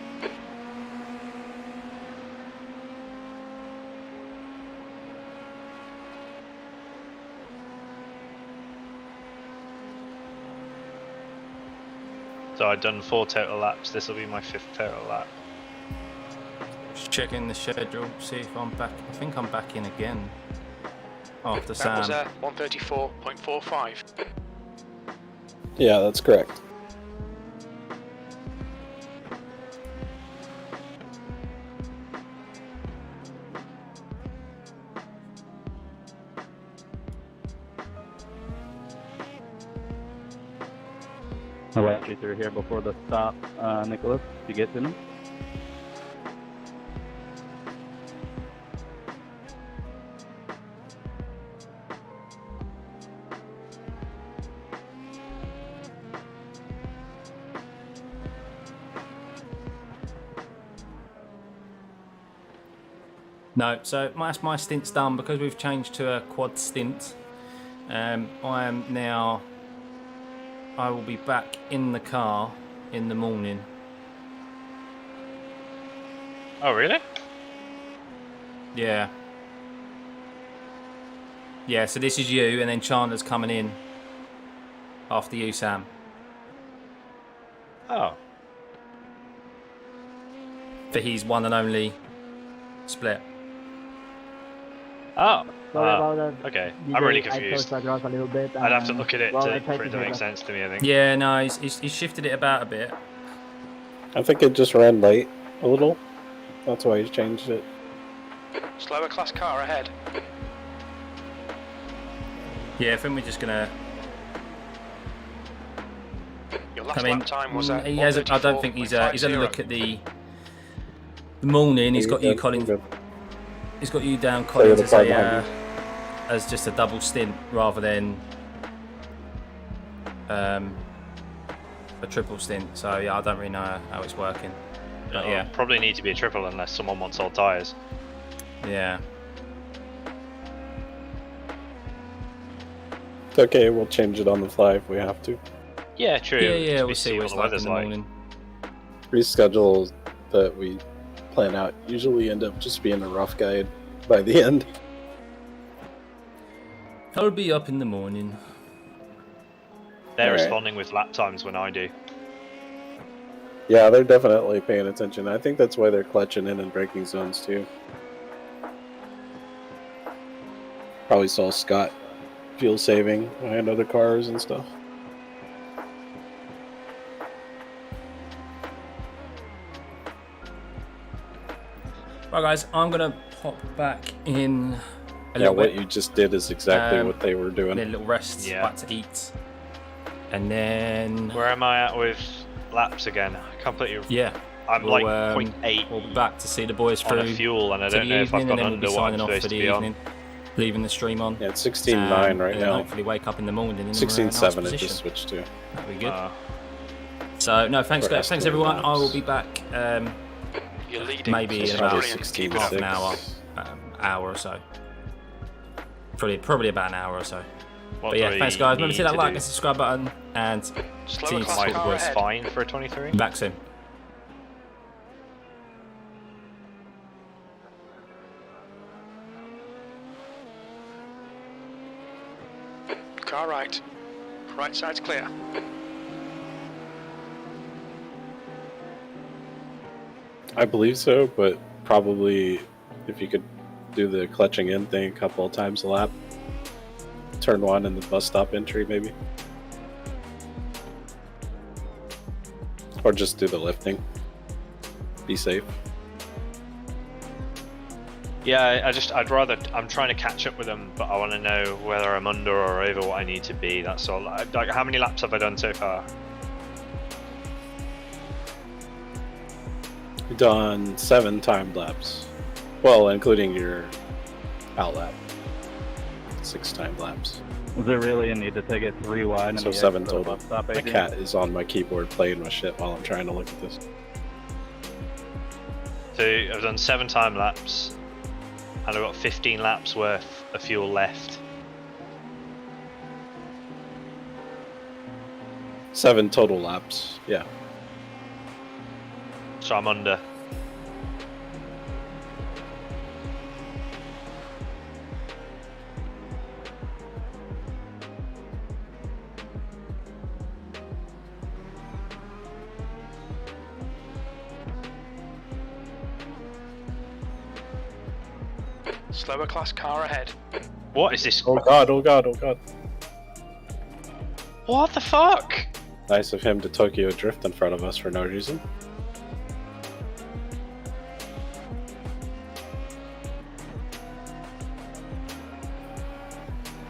S1: So I've done 4 total laps. This will be my 5th total lap.
S2: Just checking the schedule, see if I'm back. I think I'm back in again. After
S3: That was
S2: Sam.
S3: 134.45.
S7: Yeah, that's correct.
S8: I'll let you through here before the stop, Nicholas, if you get to me.
S2: No, so my stint's done because we've changed to a quad stint. I will be back in the car in the morning.
S1: Oh, really?
S2: Yeah. Yeah, so this is you, and then Chandler's coming in after you, Sam.
S1: Oh.
S2: for his one and only split.
S1: Oh.
S9: Sorry about that.
S1: Okay.
S9: DJ,
S1: I'm really
S9: I
S1: confused.
S9: touched across a little bit.
S1: I'd have to look at it
S9: well, I
S1: for
S9: tried
S1: it to
S9: do
S1: make
S9: that.
S1: sense to me, I think.
S2: Yeah, no, he's shifted it about a bit.
S7: I think it just ran late a little. That's why he changed it.
S3: Slower class car ahead.
S2: Yeah, I think we're just gonna.
S3: Your last
S2: I mean,
S3: lap time was at
S2: he hasn't. I don't think he's had a look at the morning. He's got you, Colin. He's got you down, Colin, as just a double stint rather than a triple stint. So yeah, I don't really know how it's working. But yeah,
S1: probably need to be a triple unless someone wants old tyres.
S2: Yeah.
S7: It's okay, we'll change it on the fly if we have to.
S1: Yeah, true.
S2: Yeah, we'll see what it's like in the morning.
S7: Reschedules that we plan out usually end up just being a rough guide by the end.
S2: I'll be up in the morning.
S1: They're
S7: Alright.
S1: responding with lap times when I do.
S7: Yeah, they're definitely paying attention. I think that's why they're clutching in and braking zones too. Probably saw Scott fuel saving behind other cars and stuff.
S2: Right, guys, I'm gonna pop back in a
S7: Yeah,
S2: little
S7: what
S2: bit.
S7: you just did is exactly what they were doing.
S2: A little rest,
S1: Yeah.
S2: back to eat, and then
S1: Where am I at with laps again? I completely.
S2: yeah,
S1: I'm
S2: we'll,
S1: like 0.8
S2: we'll be back to see the boys
S1: on
S2: through
S1: a fuel, and I
S2: to
S1: don't
S2: the
S1: know if I've
S2: evening,
S1: gone
S2: and then we'll
S1: under
S2: be
S1: what I'm
S2: signing off
S1: supposed
S2: for
S1: to
S2: the
S1: be on.
S2: evening, leaving the stream on.
S7: Yeah, it's 16.9 right
S2: and then
S7: now.
S2: hopefully wake up in the morning in a
S7: 16.7
S2: nice
S7: it
S2: position.
S7: just switched to.
S2: That'd be good. So no, thanks
S7: For
S2: guys, thanks
S7: estimated
S2: everyone. I will
S7: laps.
S2: be back
S3: You're leading.
S2: maybe in
S7: It's
S2: about
S7: probably
S2: half an
S7: 16.6.
S2: hour or so. Probably about an hour or so.
S1: What
S2: But
S1: do
S2: yeah,
S1: we
S2: thanks guys. Remember to
S1: need
S2: hit that
S1: to
S2: like
S1: do?
S2: and subscribe button, and see
S3: Slower
S2: you
S3: class
S1: My
S3: car
S1: was
S3: ahead.
S1: fine for a 23.
S2: back soon.
S3: Car right. Right side's clear.
S7: I believe so, but probably if you could do the clutching in thing a couple of times a lap. Turn one in the bus stop entry, maybe. Or just do the lifting. Be safe.
S1: Yeah, I'm trying to catch up with them, but I want to know whether I'm under or over what I need to be. That's all. Like, how many laps have I done so far?
S7: You've done 7 timed laps. Well, including your out lap. 6 timed laps.
S8: Was there really a need to take it 3 wide? And
S7: So
S8: the
S7: 7
S8: exit for the
S7: total.
S8: bus stop,
S7: My
S8: Adrian?
S7: cat is on my keyboard playing with shit while I'm trying to look at this.
S1: So I've done 7 time laps, and I've got 15 laps worth of fuel left.
S7: 7 total laps, yeah.
S1: So I'm under.
S3: Slower class car ahead.
S1: What is this?
S7: Oh god, oh god, oh god.
S1: What the fuck?
S7: Nice of him to Tokyo drift in front of us for no reason.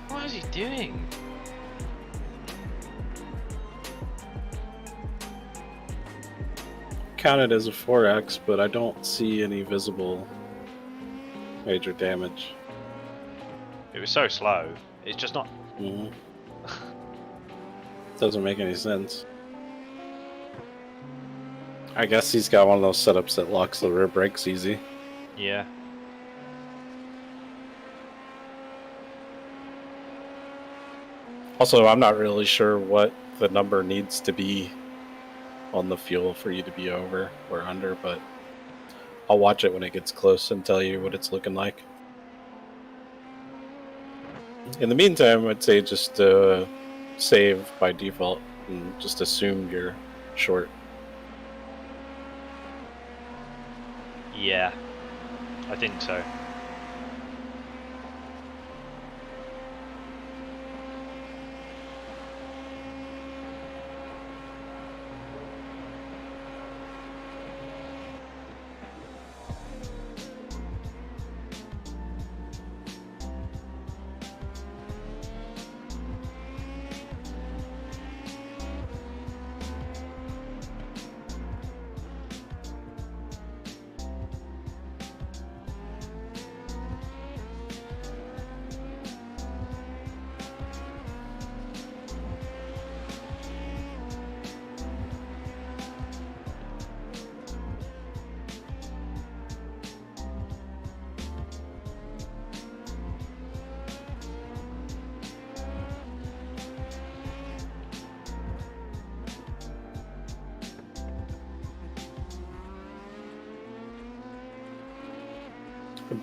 S1: What is he doing?
S7: Counted as a 4X, but I don't see any visible major damage.
S1: It was so slow. It's just not.
S7: Mm-hmm. Doesn't make any sense. I guess he's got one of those setups that locks the rear brakes easy.
S1: Yeah.
S7: Also, I'm not really sure what the number needs to be on the fuel for you to be over or under, but I'll watch it when it gets close and tell you what it's looking like. In the meantime, I'd say just save by default and just assume you're short.
S1: Yeah, I think so.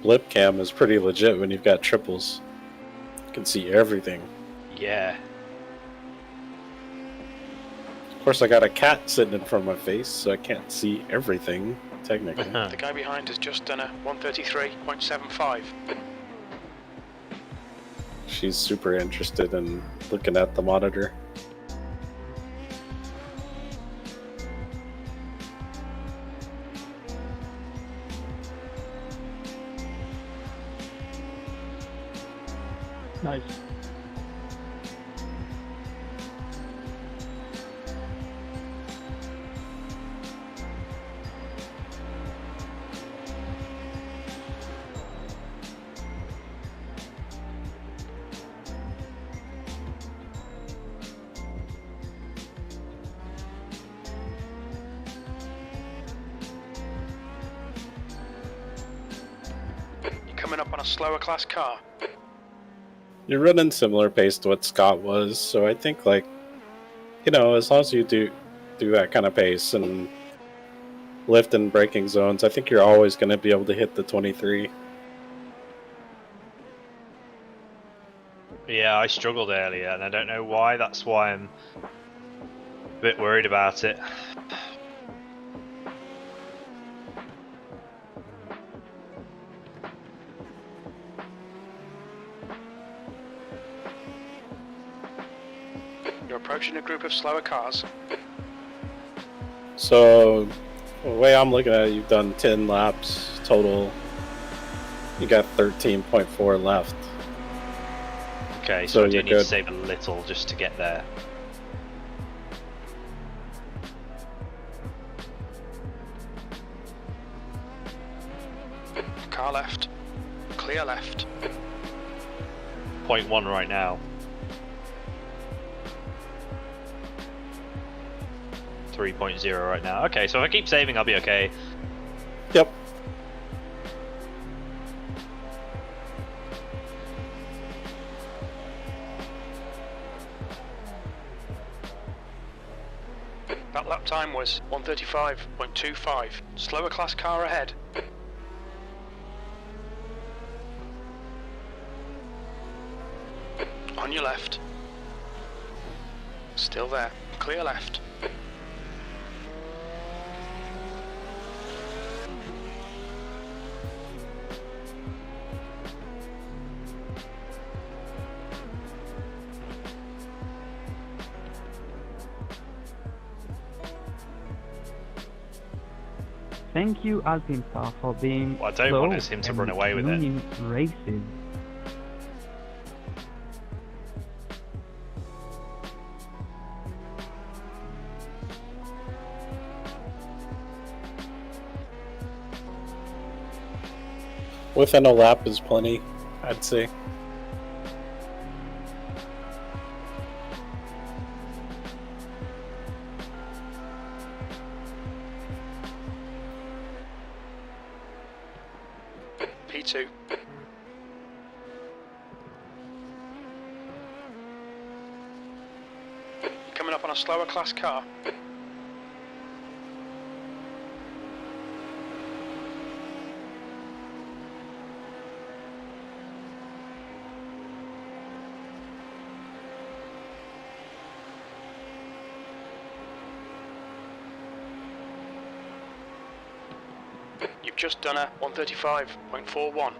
S7: Blip cam is pretty legit when you've got triples. You can see everything.
S1: Yeah.
S7: Of course, I got a cat sitting in front of my face, so I can't see everything, technically.
S3: The guy behind has just done a 133.75.
S7: She's super interested in looking at the monitor.
S8: Nice.
S3: You're coming up on a slower class car.
S7: You're running similar pace to what Scott was, so I think, like, you know, as long as you do that kind of pace and lift and braking zones, I think you're always going to be able to hit the 23.
S1: Yeah, I struggled earlier, and I don't know why. That's why I'm a bit worried about it.
S3: You're approaching a group of slower cars.
S7: So, the way I'm looking at it, you've done 10 laps total. You got 13.4 left.
S1: Okay,
S7: So
S1: so I do
S7: you're
S1: need to
S7: good.
S1: save a little just to get there.
S3: Car left. Clear left.
S1: 0.1 right now. 3.0 right now. Okay, so if I keep saving, I'll be okay.
S7: Yep.
S3: That lap time was 135.25. Slower class car ahead. On your left. Still there. Clear left.
S9: Thank you, Alpinta, for being
S1: What I don't
S9: slow
S1: want is him to
S9: and
S1: run away with it.
S9: winning races.
S7: Within a lap is plenty, I'd say.
S3: P2. You're coming up on a slower class car. You've just done a 135.41.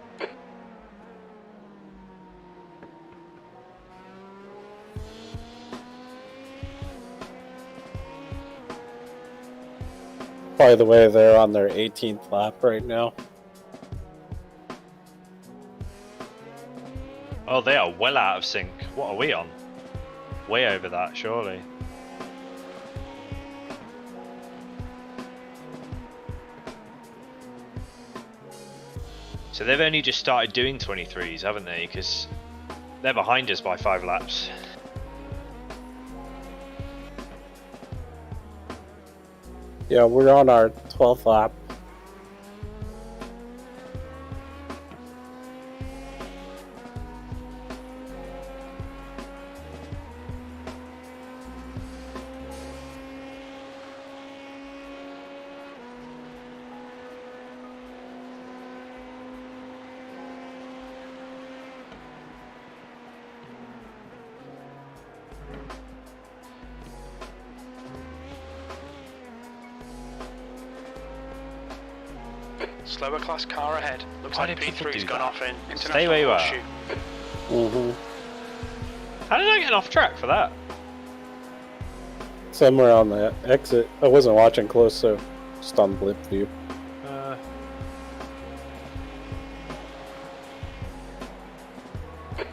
S7: By the way, they're on their 18th lap right now.
S1: Oh, they are well out of sync. What are we on? Way over that, surely. So they've only just started doing 23s, haven't they? Because they're behind us by 5 laps.
S7: Yeah, we're on our 12th lap.
S3: Slower class car ahead. Looks
S1: Why
S3: like
S1: did people
S3: P3's
S1: do
S3: gone
S1: that?
S3: off in international
S1: Stay where you are.
S3: horseshoe.
S1: How did I get off track for that?
S7: Somewhere on the exit. I wasn't watching close, so just on blip view.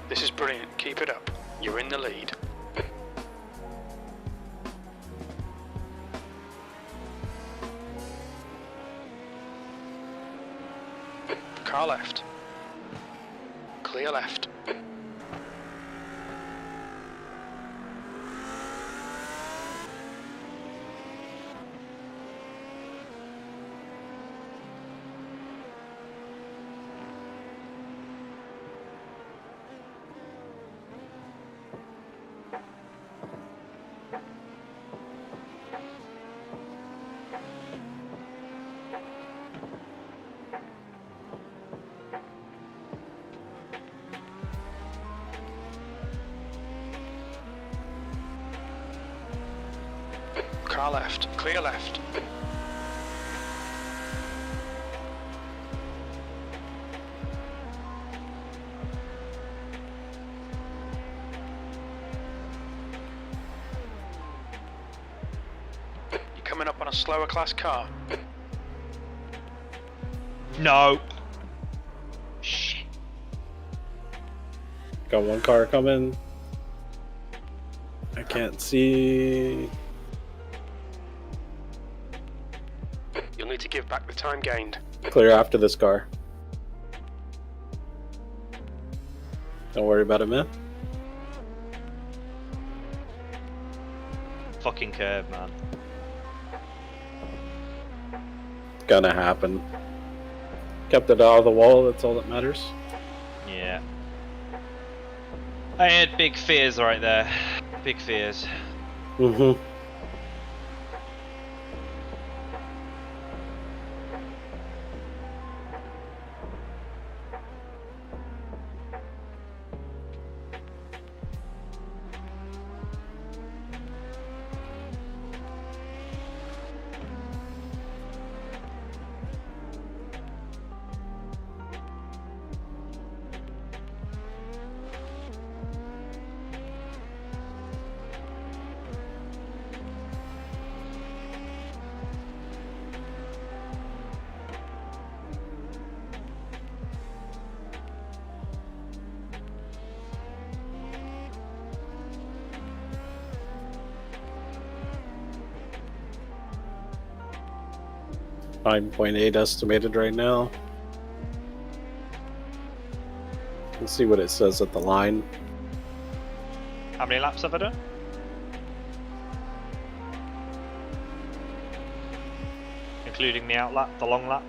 S3: This is brilliant. Keep it up. You're in the lead. Car left. Clear left. Car left. Clear left. You're coming up on a slower class car.
S1: No. Shit.
S7: Got one car coming. I can't see.
S3: You'll need to give back the time gained.
S7: Clear after this car. Don't worry about it, man.
S1: Fucking curve, man.
S7: Gonna happen. Kept it out of the wall, that's all that matters.
S1: Yeah. I had big fears right there. Big fears.
S7: Mm-hmm. .8 estimated right now. Let's see what it says at the line.
S1: How many laps have I done? Including the out lap, the long lap?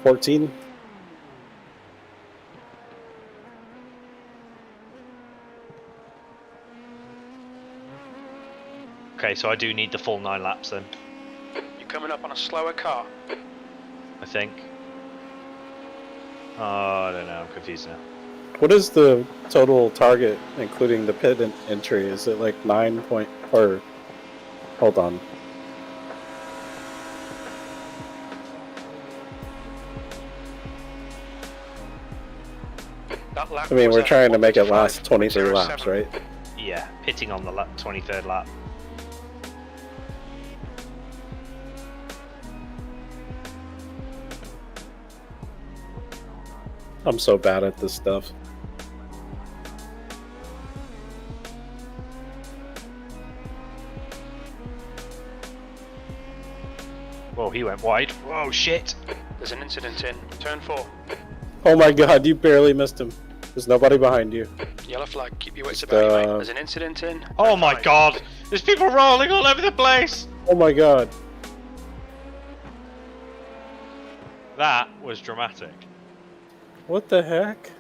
S7: 14.
S1: Okay, so I do need the full 9 laps then,
S3: You're coming up on a slower car.
S1: I think. Oh, I don't know, I'm confused now.
S7: What is the total target, including the pit entry? Is it like 9 point, or, hold on.
S3: That lap
S7: I mean,
S3: was
S7: we're
S3: a
S7: trying to make it last
S3: 1:55.07.
S7: 23 laps, right?
S1: Yeah, pitting on the 23rd lap.
S7: I'm so bad at this stuff.
S1: Whoa, he went wide. Whoa, shit.
S3: There's an incident in turn 4.
S7: Oh my god, you barely missed him. There's nobody behind you.
S3: Yellow flag, keep your wits about you, mate. There's an incident in.
S1: Oh
S3: turn
S1: my
S3: 5.
S1: god. There's people rolling all over the place.
S7: Oh my god.
S1: That was dramatic.
S7: What the heck?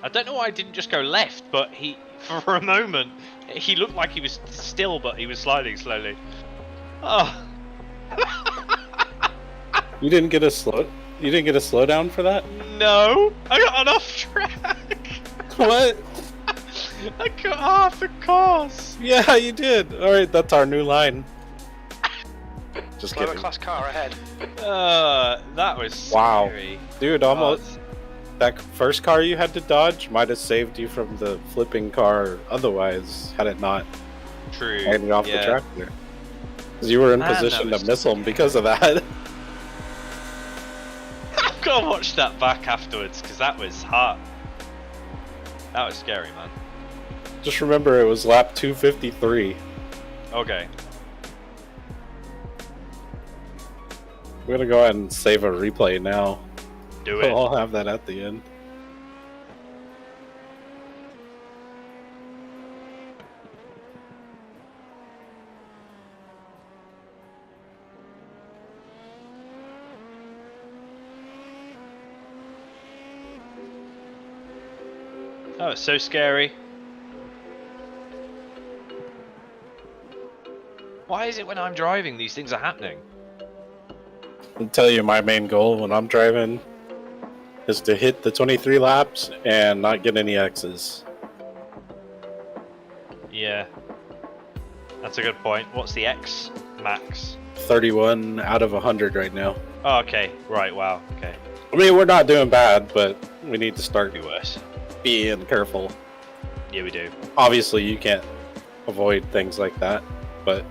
S1: I don't know why I didn't just go left, but for a moment, he looked like he was still, but he was sliding slowly. Oh.
S7: You didn't get a slowdown for that?
S1: No, I got an off track.
S7: What?
S1: I got half the course.
S7: Yeah, you did. Alright, that's our new line. Just
S3: Slower
S7: kidding.
S3: class car ahead.
S1: That was
S7: Wow.
S1: scary.
S7: Dude, almost. That first car you had to dodge might have saved you from the flipping car otherwise, had it not
S1: True.
S7: handed off
S1: yeah.
S7: the track there. Because you were in
S1: Man,
S7: position
S1: that
S7: to
S1: was
S7: miss them because of that.
S1: I've got to watch that back afterwards because that was hot. That was scary, man.
S7: Just remember, it was lap 253.
S1: Okay.
S7: We're gonna go ahead and save a replay now.
S1: Do it.
S7: I'll have that at the end.
S1: That was so scary. Why is it when I'm driving these things are happening?
S7: I'll tell you, my main goal when I'm driving is to hit the 23 laps and not get any X's.
S1: Yeah. That's a good point. What's the X max?
S7: 31 out of 100 right now.
S1: Oh, okay. Right, wow. Okay.
S7: I mean, we're not doing bad, but we need to start
S1: Be worse.
S7: being careful.
S1: Yeah, we do.
S7: Obviously, you can't avoid things like that, but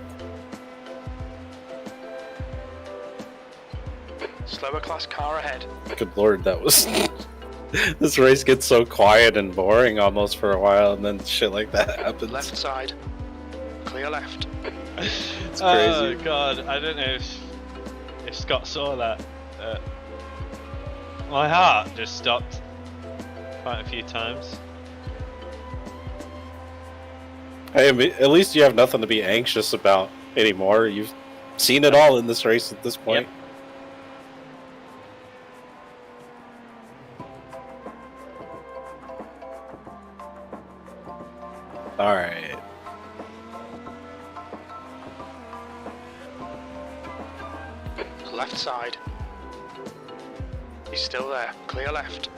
S3: Slower class car ahead.
S7: good lord, that was... This race gets so quiet and boring almost for a while, and then shit like that happens.
S3: Left side. Clear left.
S7: It's
S1: Oh
S7: crazy.
S1: god, I don't know if Scott saw that. My heart just stopped quite a few times.
S7: Hey, at least you have nothing to be anxious about anymore. You've seen it all in this race at this point.
S1: Yep.
S7: All right.
S3: Left side. He's still there. Clear left.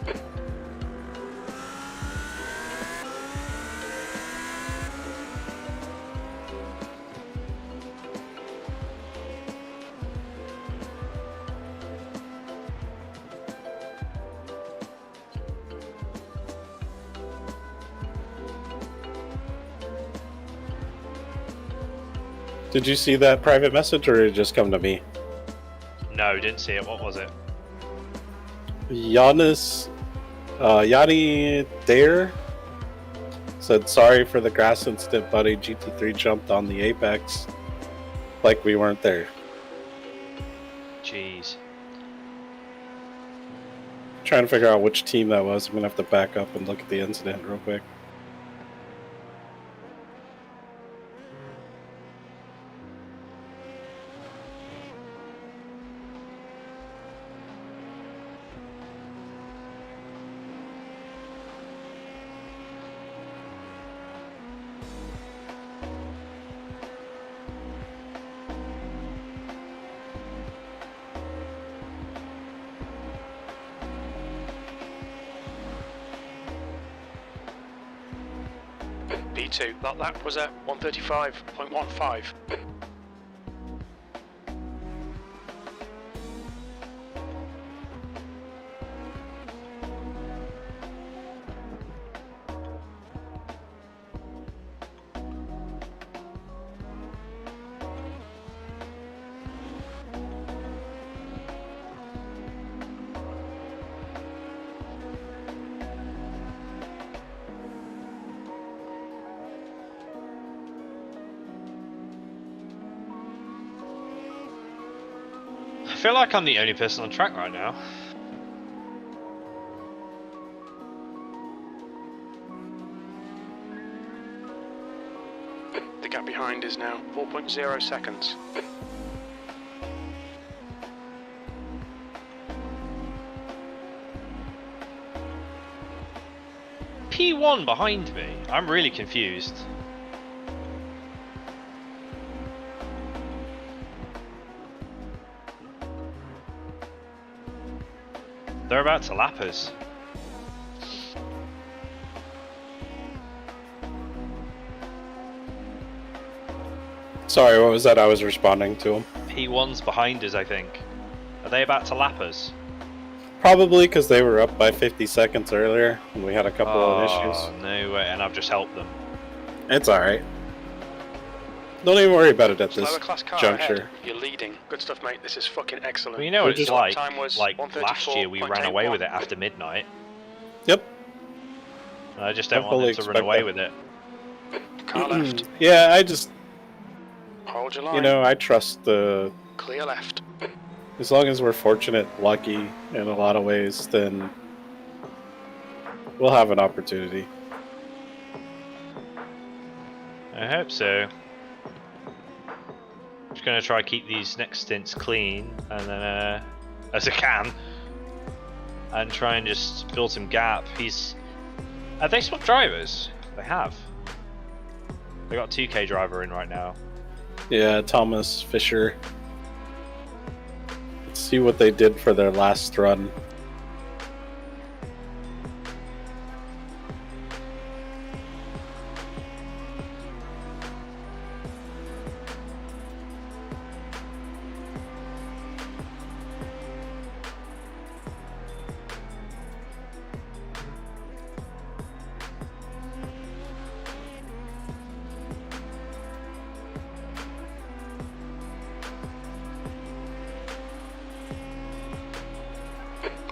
S7: Did you see that private message, or did it just come to me?
S1: No, didn't see it. What was it?
S7: Yanni Dare said, "Sorry for the grass incident, buddy. GT3 jumped on the apex like we weren't there."
S1: Jeez.
S7: Trying to figure out which team that was. I'm gonna have to back up and look at the incident real quick.
S3: B2. That lap was at 135.15.
S1: feel like I'm the only person on track right now.
S3: The gap behind is now 4.0 seconds.
S1: P1 behind me. I'm really confused. They're about to lap us.
S7: Sorry, what was that? I was responding to him.
S1: P1's behind us, I think. Are they about to lap us?
S7: Probably because they were up by 50 seconds earlier and we had a couple of issues.
S1: Oh, no way, and I've just helped them.
S7: It's alright. Don't even worry about it at this
S3: Slower class car
S7: juncture.
S3: ahead. You're leading. Good stuff, mate. This is fucking excellent.
S1: Well, you know what it's like.
S3: Time was
S1: Like last year, we ran away with it after midnight.
S7: Yep.
S1: I just don't
S7: I
S1: want
S7: fully
S1: them to run away
S7: expect
S1: with it.
S3: Car left.
S7: Yeah, I just,
S3: Hold your line.
S7: you know, I trust the...
S3: Clear left.
S7: As long as we're fortunate, lucky in a lot of ways, then we'll have an opportunity.
S1: I hope so. Just gonna try to keep these next stints clean, and then as I can, and try and just build some gap. Have they swapped drivers? They have. They got 2K driver in right now.
S7: Yeah, Thomas Fisher. Let's see what they did for their last run.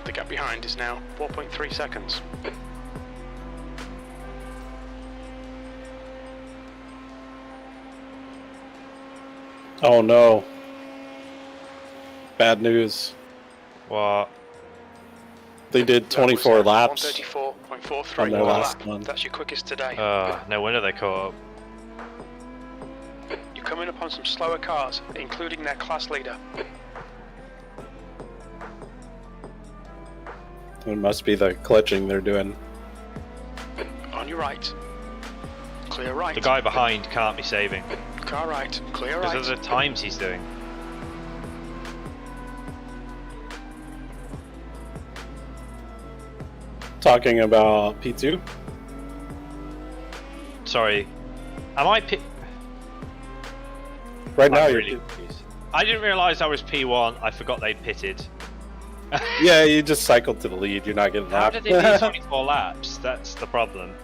S3: The gap behind is now 4.3 seconds.
S7: Oh no. Bad news.
S1: What?
S7: They did 24 laps
S3: 134.43
S7: on their
S3: per
S7: last
S3: lap.
S7: one.
S3: That's your quickest today.
S1: No wonder they caught up.
S3: You're coming up on some slower cars, including their class leader.
S7: It must be the clutching they're doing.
S3: On your right. Clear right.
S1: The guy behind can't be saving.
S3: Car right. Clear
S1: Because
S3: right.
S1: of the times he's doing.
S7: Talking about P2?
S1: Sorry. Am I
S7: Right now
S1: I'm
S7: you're
S1: really confused. I didn't realise I was P1. I forgot they'd pitted.
S7: Yeah, you just cycled to the lead. You're not getting
S1: How
S7: lapped.
S1: did they do 24 laps? That's the problem.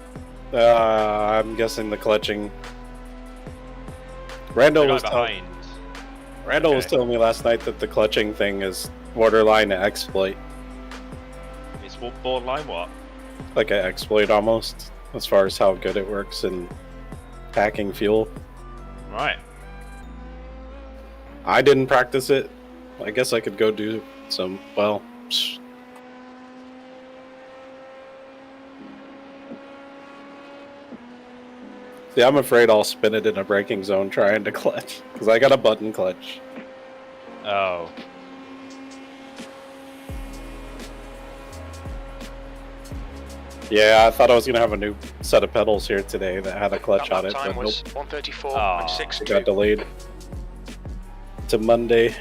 S7: I'm guessing the clutching. Randall
S1: The guy
S7: was
S1: behind.
S7: Randall was
S1: Okay.
S7: telling me last night that the clutching thing is borderline an exploit,
S1: It's borderline what?
S7: like an exploit almost, as far as how good it works in packing fuel.
S1: Right.
S7: I didn't practice it. I guess I could go do some. Well, see, I'm afraid I'll spin it in a braking zone trying to clutch because I got a button clutch.
S1: Oh.
S7: Yeah, I thought I was gonna have a new set of pedals here today that had a clutch
S3: That
S7: on it,
S3: lap time
S7: but
S3: was
S7: nope,
S3: 134.62.
S7: it got delayed to Monday.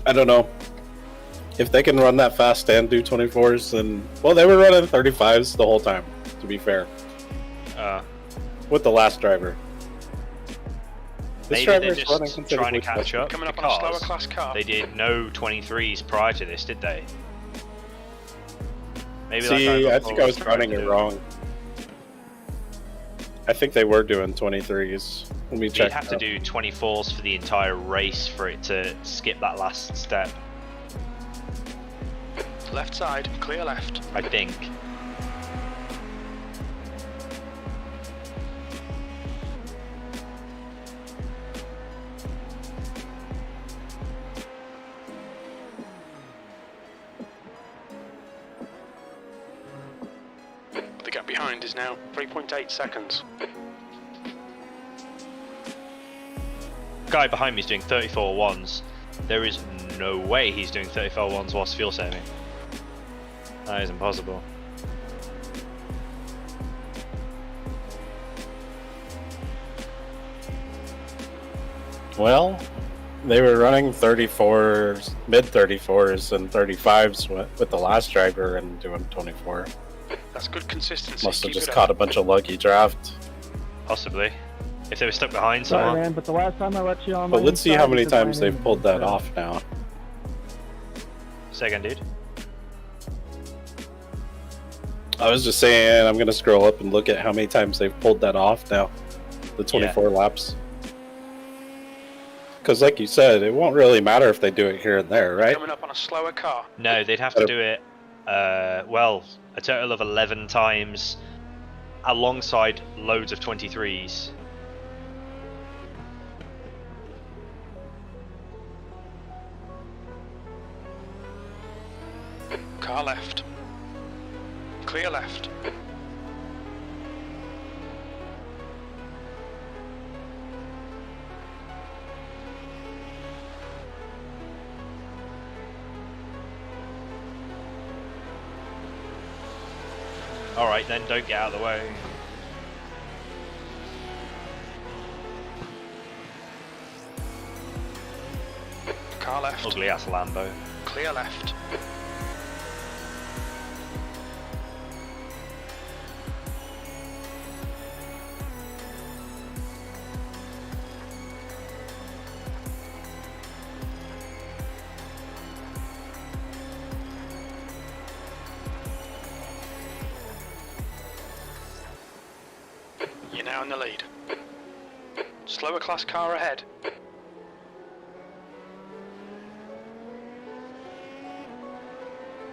S7: I don't know. If they can run that fast and do 24s, then... Well, they were running 35s the whole time, to be fair. With the last driver. This
S1: Maybe they're
S7: driver's running
S1: just
S7: considerably
S1: trying to catch
S7: faster.
S1: up
S3: Coming up on a slower
S1: because
S3: class car.
S1: they did no 23s prior to this, did they? Maybe
S7: See,
S1: that guy
S7: I
S1: got
S7: think I was
S1: forward
S7: running
S1: to
S7: it
S1: do
S7: wrong. I think they were doing 23s. Let me
S1: You'd
S7: check.
S1: have to do 24s for the entire race for it to skip that last step,
S3: Left side, clear left.
S1: I think.
S3: gap behind is now 3.8 seconds.
S1: Guy behind me is doing 34 ones. There is no way he's doing 34 ones whilst fuel saving. That is impossible.
S7: Well, they were running 34s, mid 34s, and 35s with the last driver and doing 24.
S3: That's good consistency.
S7: Must have
S3: Keep
S7: just
S3: it
S7: caught a
S3: up.
S7: bunch of lucky draft.
S1: Possibly. If they were stuck behind
S8: Sorry,
S1: someone.
S8: man, but the last time I let you on
S7: But
S8: my
S7: let's see
S8: inside
S7: how many
S8: because I
S7: times
S8: ran
S7: they've
S8: into
S7: pulled
S8: the
S7: that
S8: trap.
S7: off now.
S1: Say again, dude.
S7: I was just saying, I'm going to scroll up and look at how many times they've pulled that off now. The 24 laps. Because like you said, it won't really matter if they do it here and there, right?
S3: Coming up on a slower car.
S1: No, they'd have to do it, well, a total of 11 times alongside loads of 23s.
S3: Car left. Clear left.
S1: Alright then, don't get out of the way.
S3: Car left.
S1: Ugly ass Lambo.
S3: Clear left. You're now in the lead. Slower class car ahead.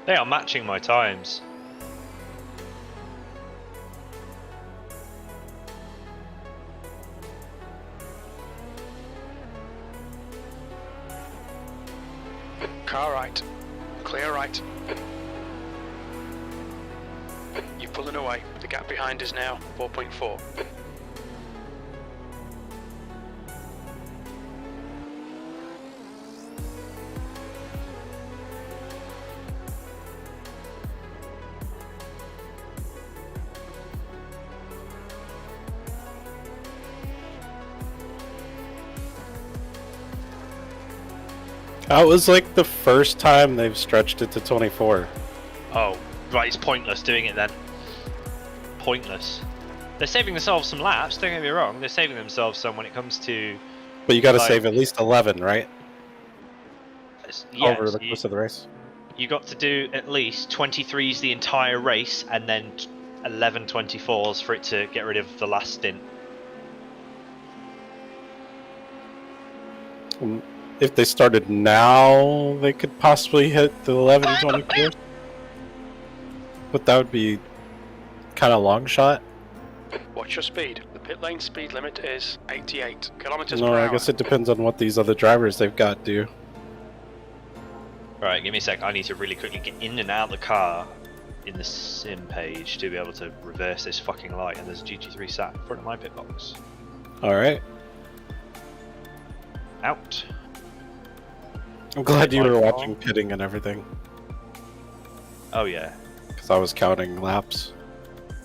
S1: They are matching my times.
S3: Car right. Clear right. You're pulling away. The gap behind is now 4.4.
S7: That was like the first time they've stretched it to 24.
S1: Oh, right, it's pointless doing it then. Pointless. They're saving themselves some laps, don't get me wrong, they're saving themselves some when it comes to...
S7: But you got to
S1: Like-
S7: save at least 11, right?
S1: Yes,
S7: Over the course of the race.
S1: you got to do at least 23s the entire race and then 11 24s for it to get rid of the last stint.
S7: If they started now, they could possibly hit the 11 24. But that would be kind of long shot.
S3: Watch your speed. The pit lane speed limit is 88 kilometers
S7: No,
S3: per
S7: I
S3: hour.
S7: guess it depends on what these other drivers they've got do.
S1: Right, give me a sec, I need to really quickly get in and out of the car in the sim page to be able to reverse this fucking light, and there's a GT3 sat in front of my pit box.
S7: Alright.
S1: Out.
S7: I'm glad you were
S1: Like,
S7: watching pitting and everything.
S1: Oh yeah,
S7: Because I was counting laps.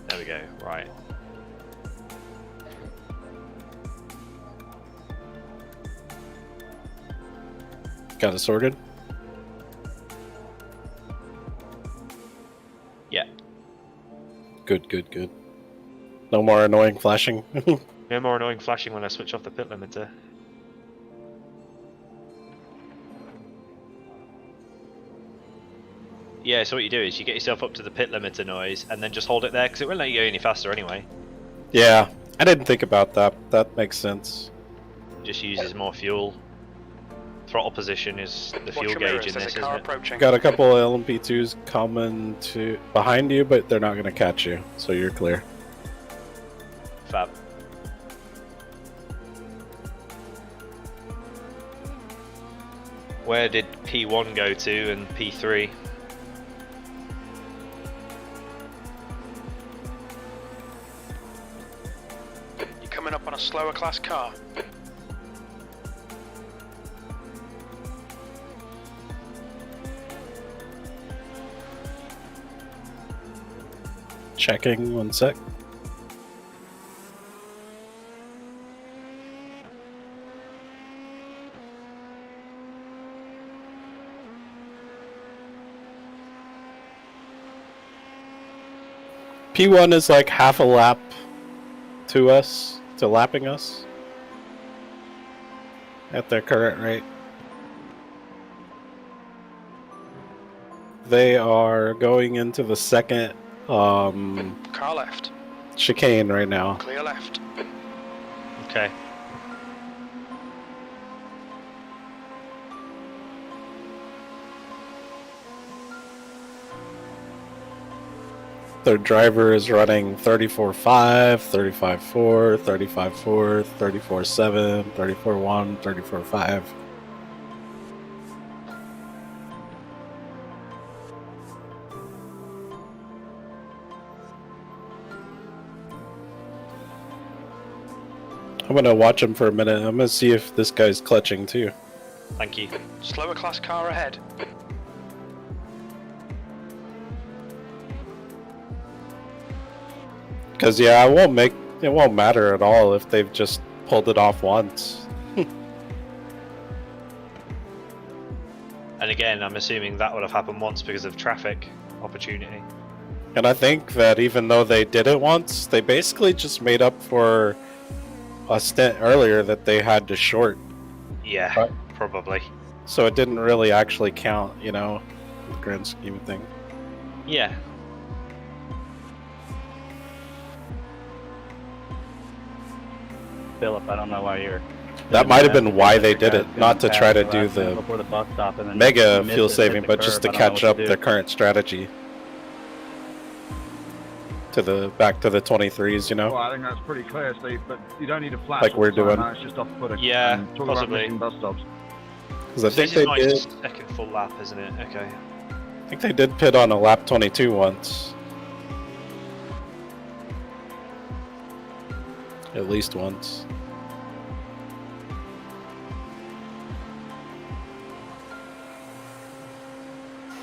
S1: there we go, right.
S7: Got it sorted?
S1: Yeah.
S7: Good, good, good. No more annoying flashing.
S1: No more annoying flashing when I switch off the pit limiter. Yeah, so what you do is you get yourself up to the pit limiter noise and then just hold it there because it won't let you go any faster anyway.
S7: Yeah, I didn't think about that. That makes sense.
S1: Just uses more fuel. Throttle position is the
S3: Watch
S1: fuel
S3: your
S1: gauge
S3: mirrors,
S1: in
S3: there's
S1: this,
S3: a car
S1: isn't it?
S3: approaching.
S7: Got a couple of LMP2s coming to behind you, but they're not going to catch you, so you're clear.
S1: Fab. Where did P1 go to and P3?
S3: Coming up on a slower class car.
S7: Checking, 1 sec. P1 is like half a lap to us, to lapping us at their current rate. They are going into the second
S3: Car left.
S7: chicane right now.
S3: Clear left.
S1: Okay.
S7: Their driver is running 34.5, 35.4, 35.4, 34.7, 34.1, 34.5. I'm gonna watch him for a minute. I'm gonna see if this guy's clutching too.
S1: Thank you.
S3: Slower class car ahead.
S7: Cause yeah, it won't matter at all if they've just pulled it off once.
S1: And again, I'm assuming that would have happened once because of traffic opportunity.
S7: And I think that even though they did it once, they basically just made up for a stint earlier that they had to short.
S1: Yeah,
S7: Right.
S1: probably.
S7: So it didn't really actually count, you know, in the grand scheme of things.
S1: Yeah.
S8: Philip, I don't know why you're...
S7: That might have been why they did it, not to try to do the
S8: before the bus stop and then
S7: mega
S8: miss
S7: fuel
S8: it, hit
S7: saving,
S8: the
S7: but just to
S8: curb. I don't know
S7: catch
S8: what
S7: up
S8: to do.
S7: their current strategy to the back to the 23s, you know.
S10: Well, I think that's pretty clear, Steve, but you don't need a flash.
S7: Like
S10: all
S7: we're
S10: the time,
S7: doing.
S10: no, it's just off-putting.
S1: Yeah,
S10: And talk
S1: possibly.
S10: about missing bus stops.
S7: Because I think
S1: This
S7: they
S1: is my
S7: did.
S1: second full lap, isn't it? Okay.
S7: I think they did pit on a lap 22 once. At least once.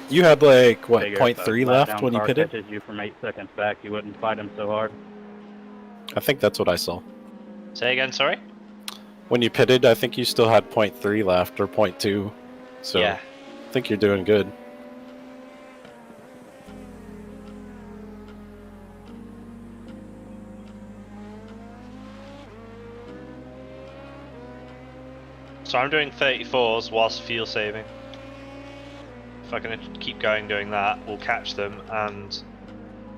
S7: You had like what,
S8: Figure if a
S7: 0.3
S8: flat
S7: left
S8: down
S7: when you
S8: car
S7: pitted?
S8: catches you from 8 seconds back, you wouldn't fight him so hard.
S7: I think that's what I saw.
S1: Say again, sorry?
S7: When you pitted, I think you still had 0.3 left or 0.2. So
S1: Yeah.
S7: I think you're doing good.
S1: So I'm doing 34s whilst fuel saving. If I can keep going doing that, we'll catch them and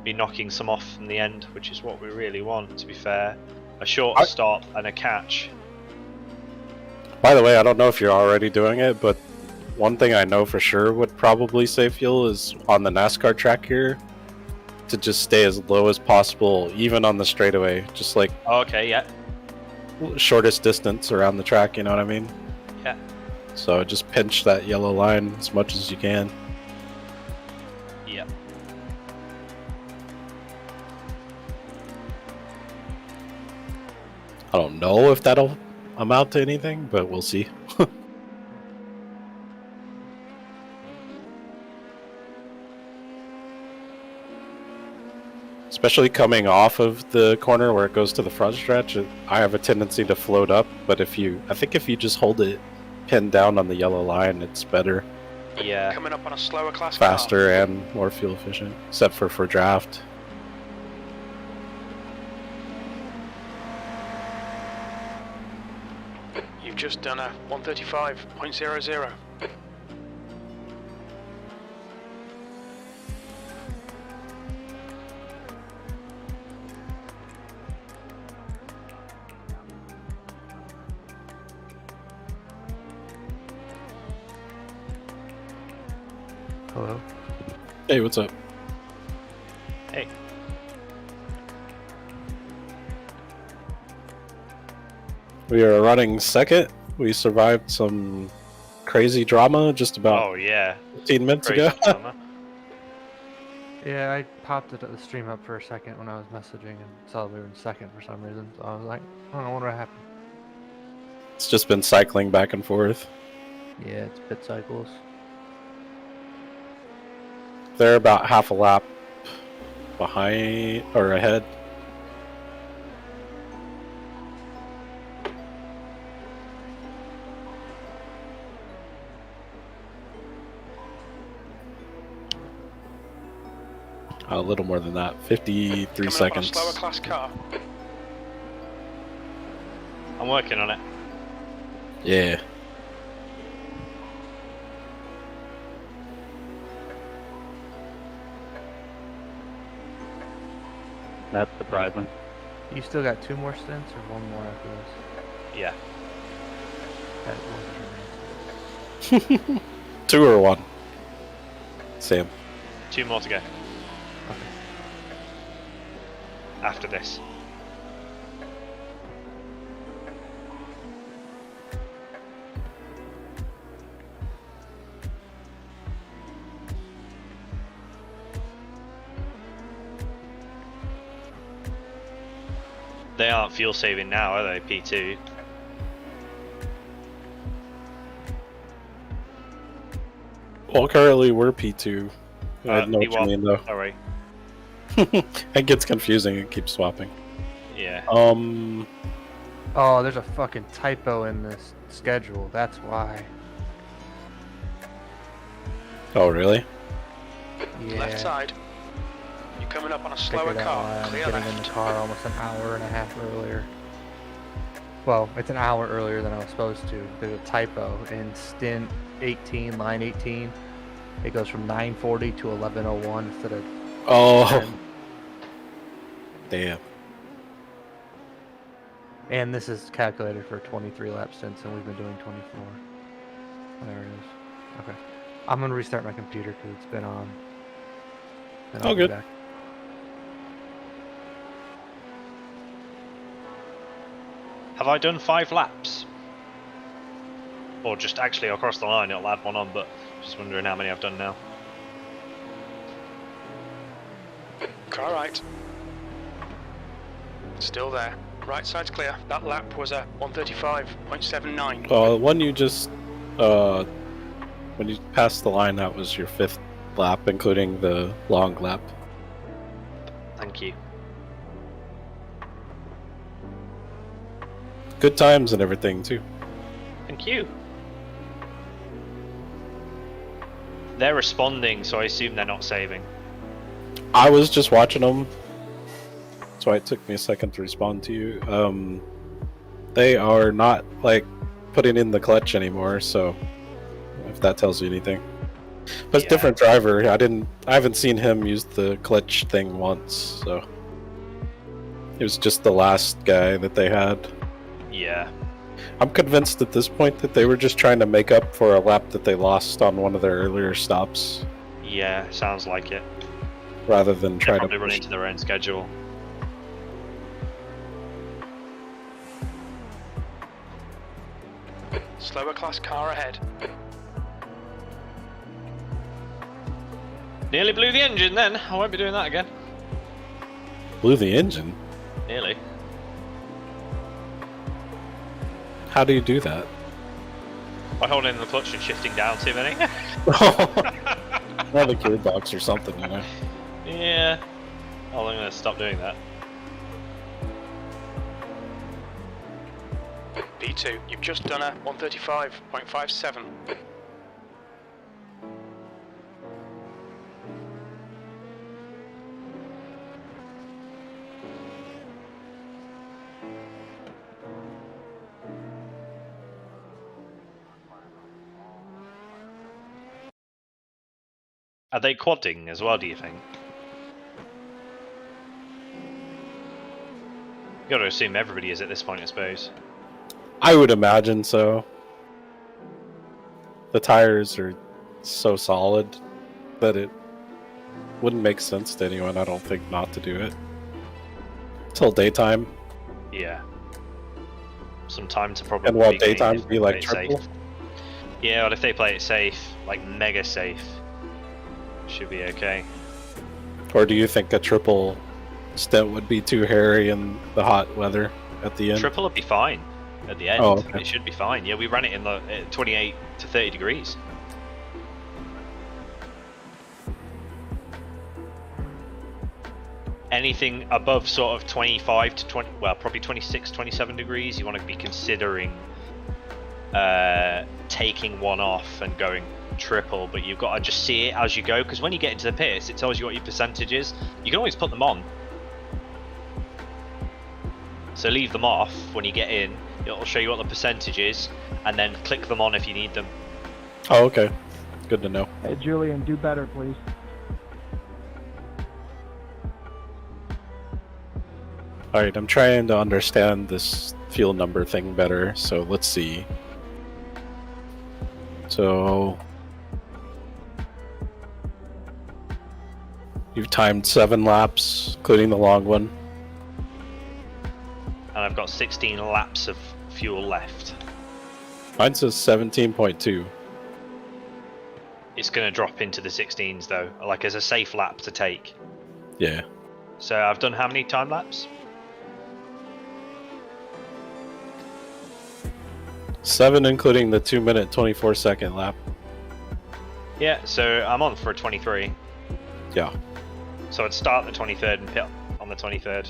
S1: be knocking some off in the end, which is what we really want, to be fair. A short stop and a catch.
S7: By the way, I don't know if you're already doing it, but one thing I know for sure would probably save fuel is on the NASCAR track here to just stay as low as possible, even on the straightaway, just like
S1: Okay, yeah.
S7: shortest distance around the track, you know what I mean?
S1: Yeah.
S7: So just pinch that yellow line as much as you can.
S1: Yeah.
S7: I don't know if that'll amount to anything, but we'll see. Especially coming off of the corner where it goes to the front stretch, I have a tendency to float up, but I think if you just hold it pinned down on the yellow line, it's better,
S1: Yeah.
S3: Coming up on a slower class
S7: faster, and more fuel efficient, except for draft.
S3: car. You've just done a 135.00.
S5: Hello?
S7: Hey, what's up?
S1: Hey.
S7: We are running second. We survived some crazy drama just about
S1: Oh, yeah.
S7: 15 minutes
S1: Crazy
S7: ago.
S1: drama.
S5: Yeah, I popped it at the stream up for a second when I was messaging and saw we were in second for some reason. So I was like, I don't know what happened.
S7: It's just been cycling back and forth.
S5: Yeah, it's pit cycles.
S7: They're about half a lap behind or ahead. A little more than that, 53 seconds.
S3: Coming up on a slower class car.
S1: I'm working on it.
S7: Yeah.
S8: That's surprising.
S5: You still got 2 more stints or 1 more after this?
S1: Yeah.
S5: That was
S7: 2 or 1? Sam.
S1: 2 more to go.
S5: Okay.
S1: After this. They aren't fuel saving now, are they, P2?
S7: Well, currently we're P2. I know what you mean, though.
S1: Sorry.
S7: It gets confusing. It keeps swapping.
S1: Yeah.
S5: Oh, there's a fucking typo in this schedule. That's why.
S7: Oh, really?
S5: Yeah.
S3: Left side. You're coming up on a slower
S5: Figured out
S3: car.
S5: why I'm
S3: Clear
S5: getting in
S3: left.
S5: the car almost an hour and a half earlier. Well, it's an hour earlier than I was supposed to. There's a typo in stint 18, line 18. It goes from 9:40 to 11:01 instead of.
S7: Oh.
S5: 10.
S7: Damn.
S5: And this is calculated for 23 lap stints, and we've been doing 24. There it is. Okay. I'm gonna restart my computer because it's been on. And I'll be
S7: good.
S5: back.
S1: Have I done 5 laps? Or just actually across the line, it'll add 1 on, but just wondering how many I've done now.
S3: Car right. Still there. Right side's clear. That lap was a 135.79.
S7: The one you just, when you passed the line, that was your 5th lap, including the long lap.
S1: Thank you.
S7: Good times and everything, too.
S1: Thank you. They're responding, so I assume they're not saving.
S7: I was just watching them. That's why it took me a second to respond to you. They are not, like, putting in the clutch anymore, so if that tells you anything. But it's a different driver. I haven't seen him use the clutch thing once, so it was just the last guy that they had.
S1: Yeah.
S7: I'm convinced at this point that they were just trying to make up for a lap that they lost on one of their earlier stops,
S1: Yeah, sounds like it.
S7: rather than try to
S1: Probably run
S7: push.
S1: into their own schedule.
S3: Slower class car ahead.
S1: Nearly blew the engine then. I won't be doing that again.
S7: Blew the engine?
S1: Nearly.
S7: How do you do that?
S1: By holding the clutch and shifting down too many.
S7: Or the gearbox or something, you know?
S1: Yeah. Oh, I'm going to stop doing that.
S3: B2, you've just done a 135.57.
S1: Are they quadding as well, do you think? You got to assume everybody is at this point, I suppose.
S7: I would imagine so. The tires are so solid that it wouldn't make sense to anyone, I don't think, not to do it. Till daytime.
S1: Yeah. Some time to probably.
S7: And what,
S1: gain
S7: daytime
S1: if
S7: be
S1: they
S7: like
S1: play it
S7: triple?
S1: safe. Yeah, well, if they play it safe, like mega safe, should be okay.
S7: or do you think a triple stint would be too hairy in the hot weather at the end?
S1: Triple would be fine at the end.
S7: Oh, okay.
S1: It should be fine. Yeah, we ran it in the 28 to 30 degrees. Anything above sort of 25 to 20, well, probably 26, 27 degrees, you want to be considering taking one off and going triple, but you've got to just see it as you go, because when you get into the pits, it tells you what your percentage is. You can always put them on. So leave them off when you get in. It'll show you what the percentage is, and then click them on if you need them.
S7: Oh, okay. Good to know.
S9: Hey, Julian, do better, please.
S7: Alright, I'm trying to understand this fuel number thing better, so let's see. So you've timed 7 laps, including the long one.
S1: And I've got 16 laps of fuel left.
S7: Mine says 17.2.
S1: It's going to drop into the 16s though, like as a safe lap to take.
S7: Yeah.
S1: So I've done how many time laps?
S7: 7, including the 2-minute 24-second lap.
S1: Yeah, so I'm on for a 23.
S7: Yeah.
S1: So I'd start the 23rd and pit on the 23rd.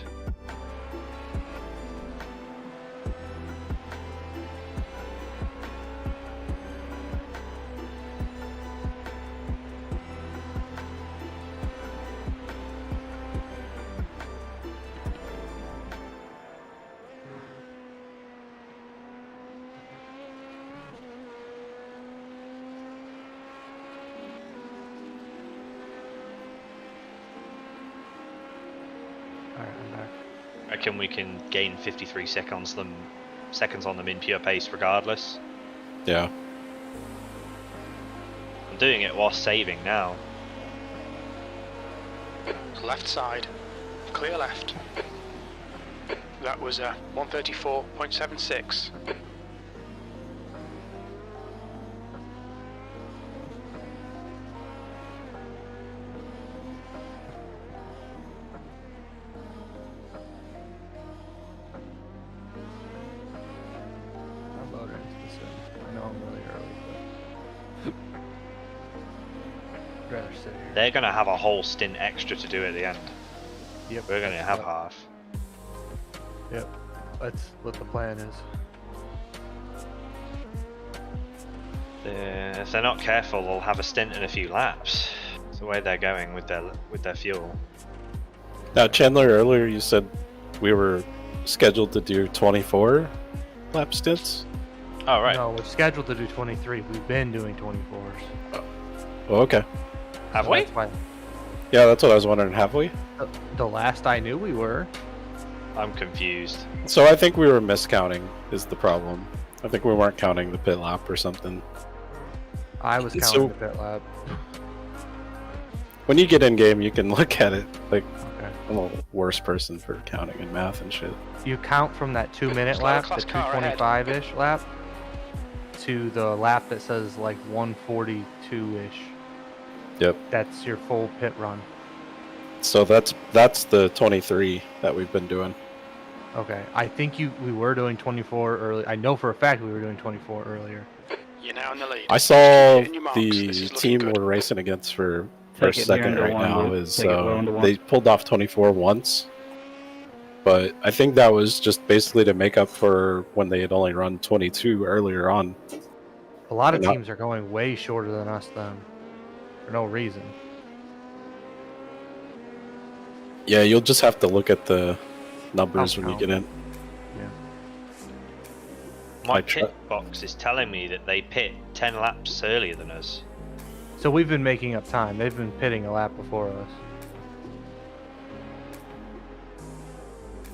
S1: I reckon we can gain 53 seconds on them in pure pace regardless.
S7: Yeah.
S1: I'm doing it while saving now.
S3: Left side, clear left. That was 134.76.
S1: They're going to have a whole stint extra to do at the end.
S5: Yep.
S1: We're going to have half.
S5: Yep. That's what the plan is.
S1: If they're not careful, they'll have a stint and a few laps. That's the way they're going with their fuel.
S7: Now, Chandler, earlier you said we were scheduled to do 24 lap stints?
S1: Oh, right.
S5: No, we're scheduled to do 23. We've been doing 24s.
S7: Oh, okay.
S1: Have
S5: So
S1: we?
S5: that's why-
S7: Yeah, that's what I was wondering. Have we?
S5: The last I knew we were.
S1: I'm confused.
S7: So I think we were miscounting is the problem. I think we weren't counting the pit lap or something.
S5: I was
S7: So-
S5: counting the pit lap.
S7: When you get in game, you can look at it. Like,
S5: Okay.
S7: I'm a worse person for counting and math and shit.
S5: You count from that 2-minute
S3: Slow
S5: lap, the
S3: class car ahead.
S5: 225-ish lap, to the lap that says like 142-ish.
S7: Yep.
S5: That's your full pit run.
S7: So that's the 23 that we've been doing.
S5: Okay. I think we were doing 24 early. I know for a fact we were doing 24 earlier.
S3: You're now in the lead.
S7: I saw
S3: Hitting your marks. This
S7: the
S3: is looking
S7: team
S3: good.
S7: we're racing against for
S8: Take
S7: first
S8: it
S7: second
S8: down to
S7: right
S8: one,
S7: now
S8: Luke.
S7: is
S8: Take it down to one.
S7: they pulled off 24 once, but I think that was just basically to make up for when they had only run 22 earlier on.
S5: A lot of
S7: Yeah.
S5: teams are going way shorter than us then. For no reason.
S7: Yeah, you'll just have to look at the numbers
S5: I'll
S7: when you
S5: count.
S7: get in.
S1: My
S7: I try-
S1: pit box is telling me that they pit 10 laps earlier than us.
S5: So we've been making up time. They've been pitting a lap before us.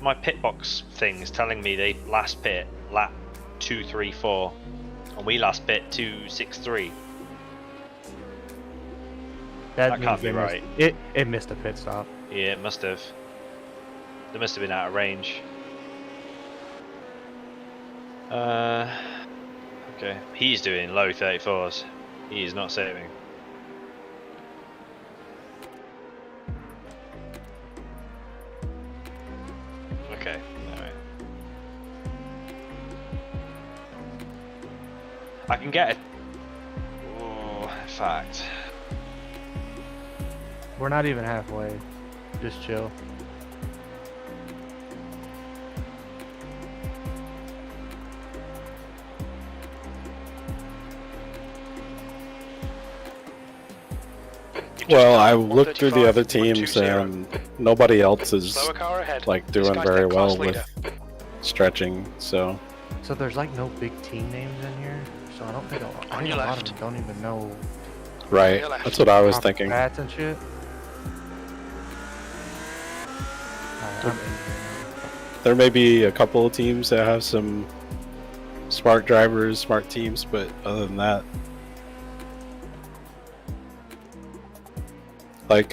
S1: My pit box thing is telling me they last pit lap 234, and we last pit 263. That
S5: means
S1: can't be
S5: they missed-
S1: right.
S5: It missed a pit stop.
S1: Yeah, it must have. They must have been out of range. Okay. He's doing low 34s. He is not saving. Okay. Alright. I can get it. Oh, fact.
S5: We're not even halfway. Just chill.
S7: Well, I looked through the other teams and nobody else is
S3: Slower car ahead.
S7: like
S3: This
S7: doing
S3: guy's
S7: very
S3: their class
S7: well with
S3: leader.
S7: stretching, so
S5: So there's like no big team names in here. So I don't think I think
S3: your
S5: a lot
S3: left.
S5: of them don't even know
S7: right.
S3: Your left.
S7: That's what I was
S5: proper
S7: thinking.
S5: paths and shit. I'm in here
S7: There may be a couple of teams that have some smart drivers, smart teams, but other than that, like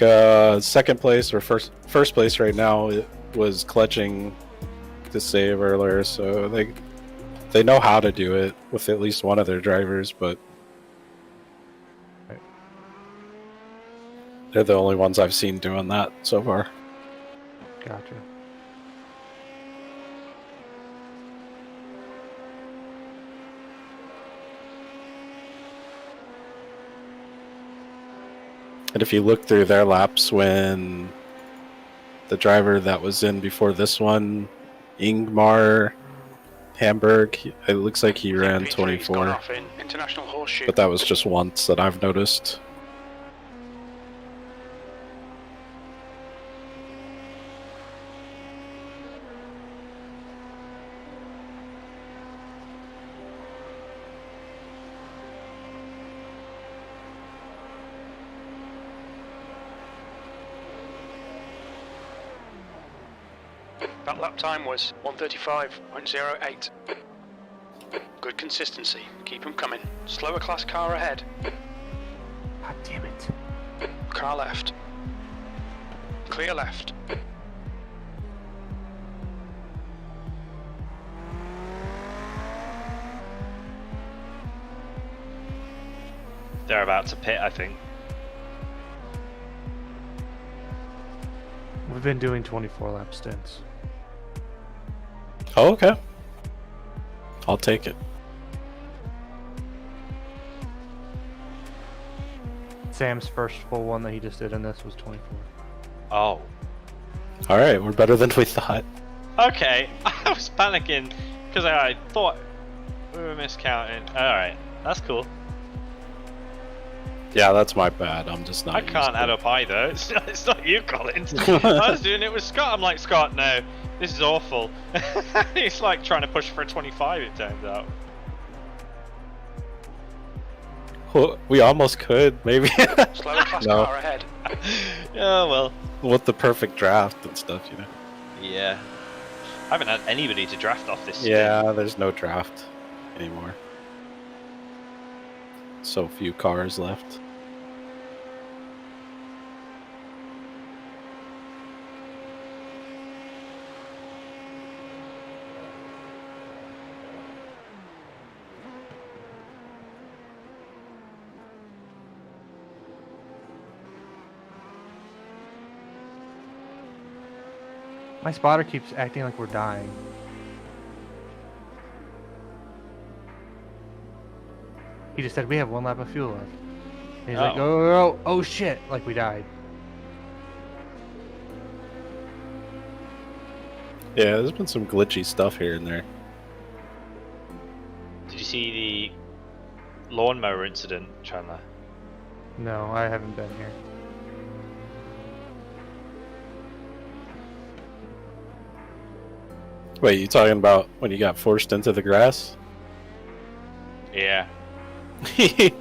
S7: second place or first place right now, it was clutching to save earlier, so they know how to do it with at least one of their drivers, but they're the only ones I've seen doing that so far.
S5: now. Gotcha.
S7: And if you look through their laps, when the driver that was in before this one, Ingmar Hamburg, it looks like he ran
S3: LMP2's gone
S7: 24,
S3: off in International Horseshoe.
S7: but that was just once that I've noticed.
S3: That lap time was 1:35.08. Good consistency. Keep them coming. Slower class car ahead.
S5: God damn it.
S3: Car left. Clear left.
S1: They're about to pit, I think.
S5: We've been doing 24 lap stints.
S7: Oh, okay. I'll take it.
S5: Sam's first full one that he just did in this was 24.
S1: Oh.
S7: Alright, we're better than we thought.
S1: Okay. I was panicking because I thought we were miscounting. Alright. That's cool.
S7: Yeah, that's my bad. I'm just not
S1: I
S7: used
S1: can't
S7: to
S1: add
S7: it.
S1: up either. It's not you, Collins. I was doing it with Scott. I'm like, Scott, no. This is awful. He's like trying to push for a 25, it turns out.
S7: Well, we almost could, maybe.
S3: Slower class
S7: No.
S3: car ahead.
S1: Yeah, well.
S7: With the perfect draft and stuff, you know.
S1: Yeah. I haven't had anybody to draft off this.
S7: Yeah, there's no draft anymore. So few cars left.
S5: My spotter keeps acting like we're dying. He just said we have 1 lap of fuel left. And he's like, oh shit, like we died.
S7: Yeah, there's been some glitchy stuff here and there.
S1: Did you see the lawnmower incident, Chandler?
S5: No, I haven't been here.
S7: Wait, you talking about when you got forced into the grass?
S1: Yeah.
S7: He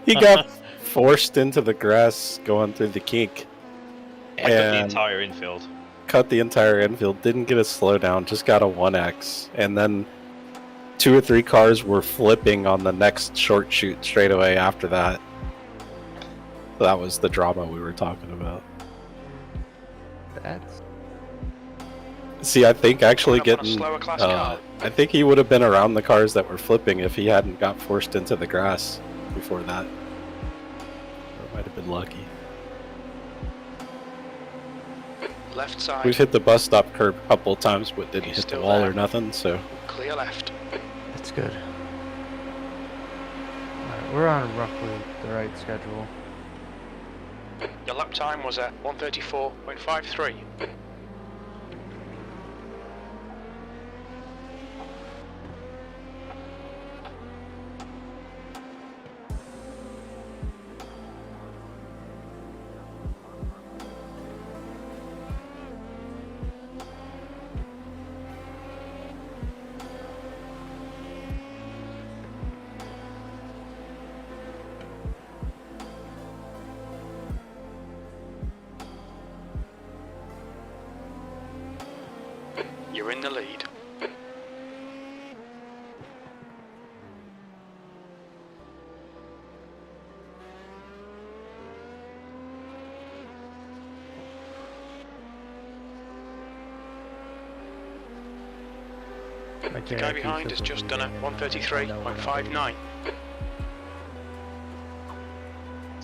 S7: got forced into the grass going through the kink.
S1: Cut the
S7: And
S1: entire infield.
S7: cut the entire infield, didn't get a slowdown, just got a 1X. And then 2 or 3 cars were flipping on the next short shoot straight away after that. That was the drama we were talking about.
S5: That's...
S7: See, I think actually
S3: Coming up on a
S7: getting,
S3: slower class car.
S7: I think he would have been around the cars that were flipping if he hadn't got forced into the grass before that. Or might have been lucky.
S3: left side.
S7: We've hit the bus stop curb a couple of times, but didn't
S3: He's
S7: hit the
S3: still
S7: wall
S3: there.
S7: or nothing. So
S3: Clear left.
S5: That's good. Alright, we're on roughly the right schedule.
S3: Your lap time was at 1:34.53. You're in the lead. The guy behind has just done a 1:33.59.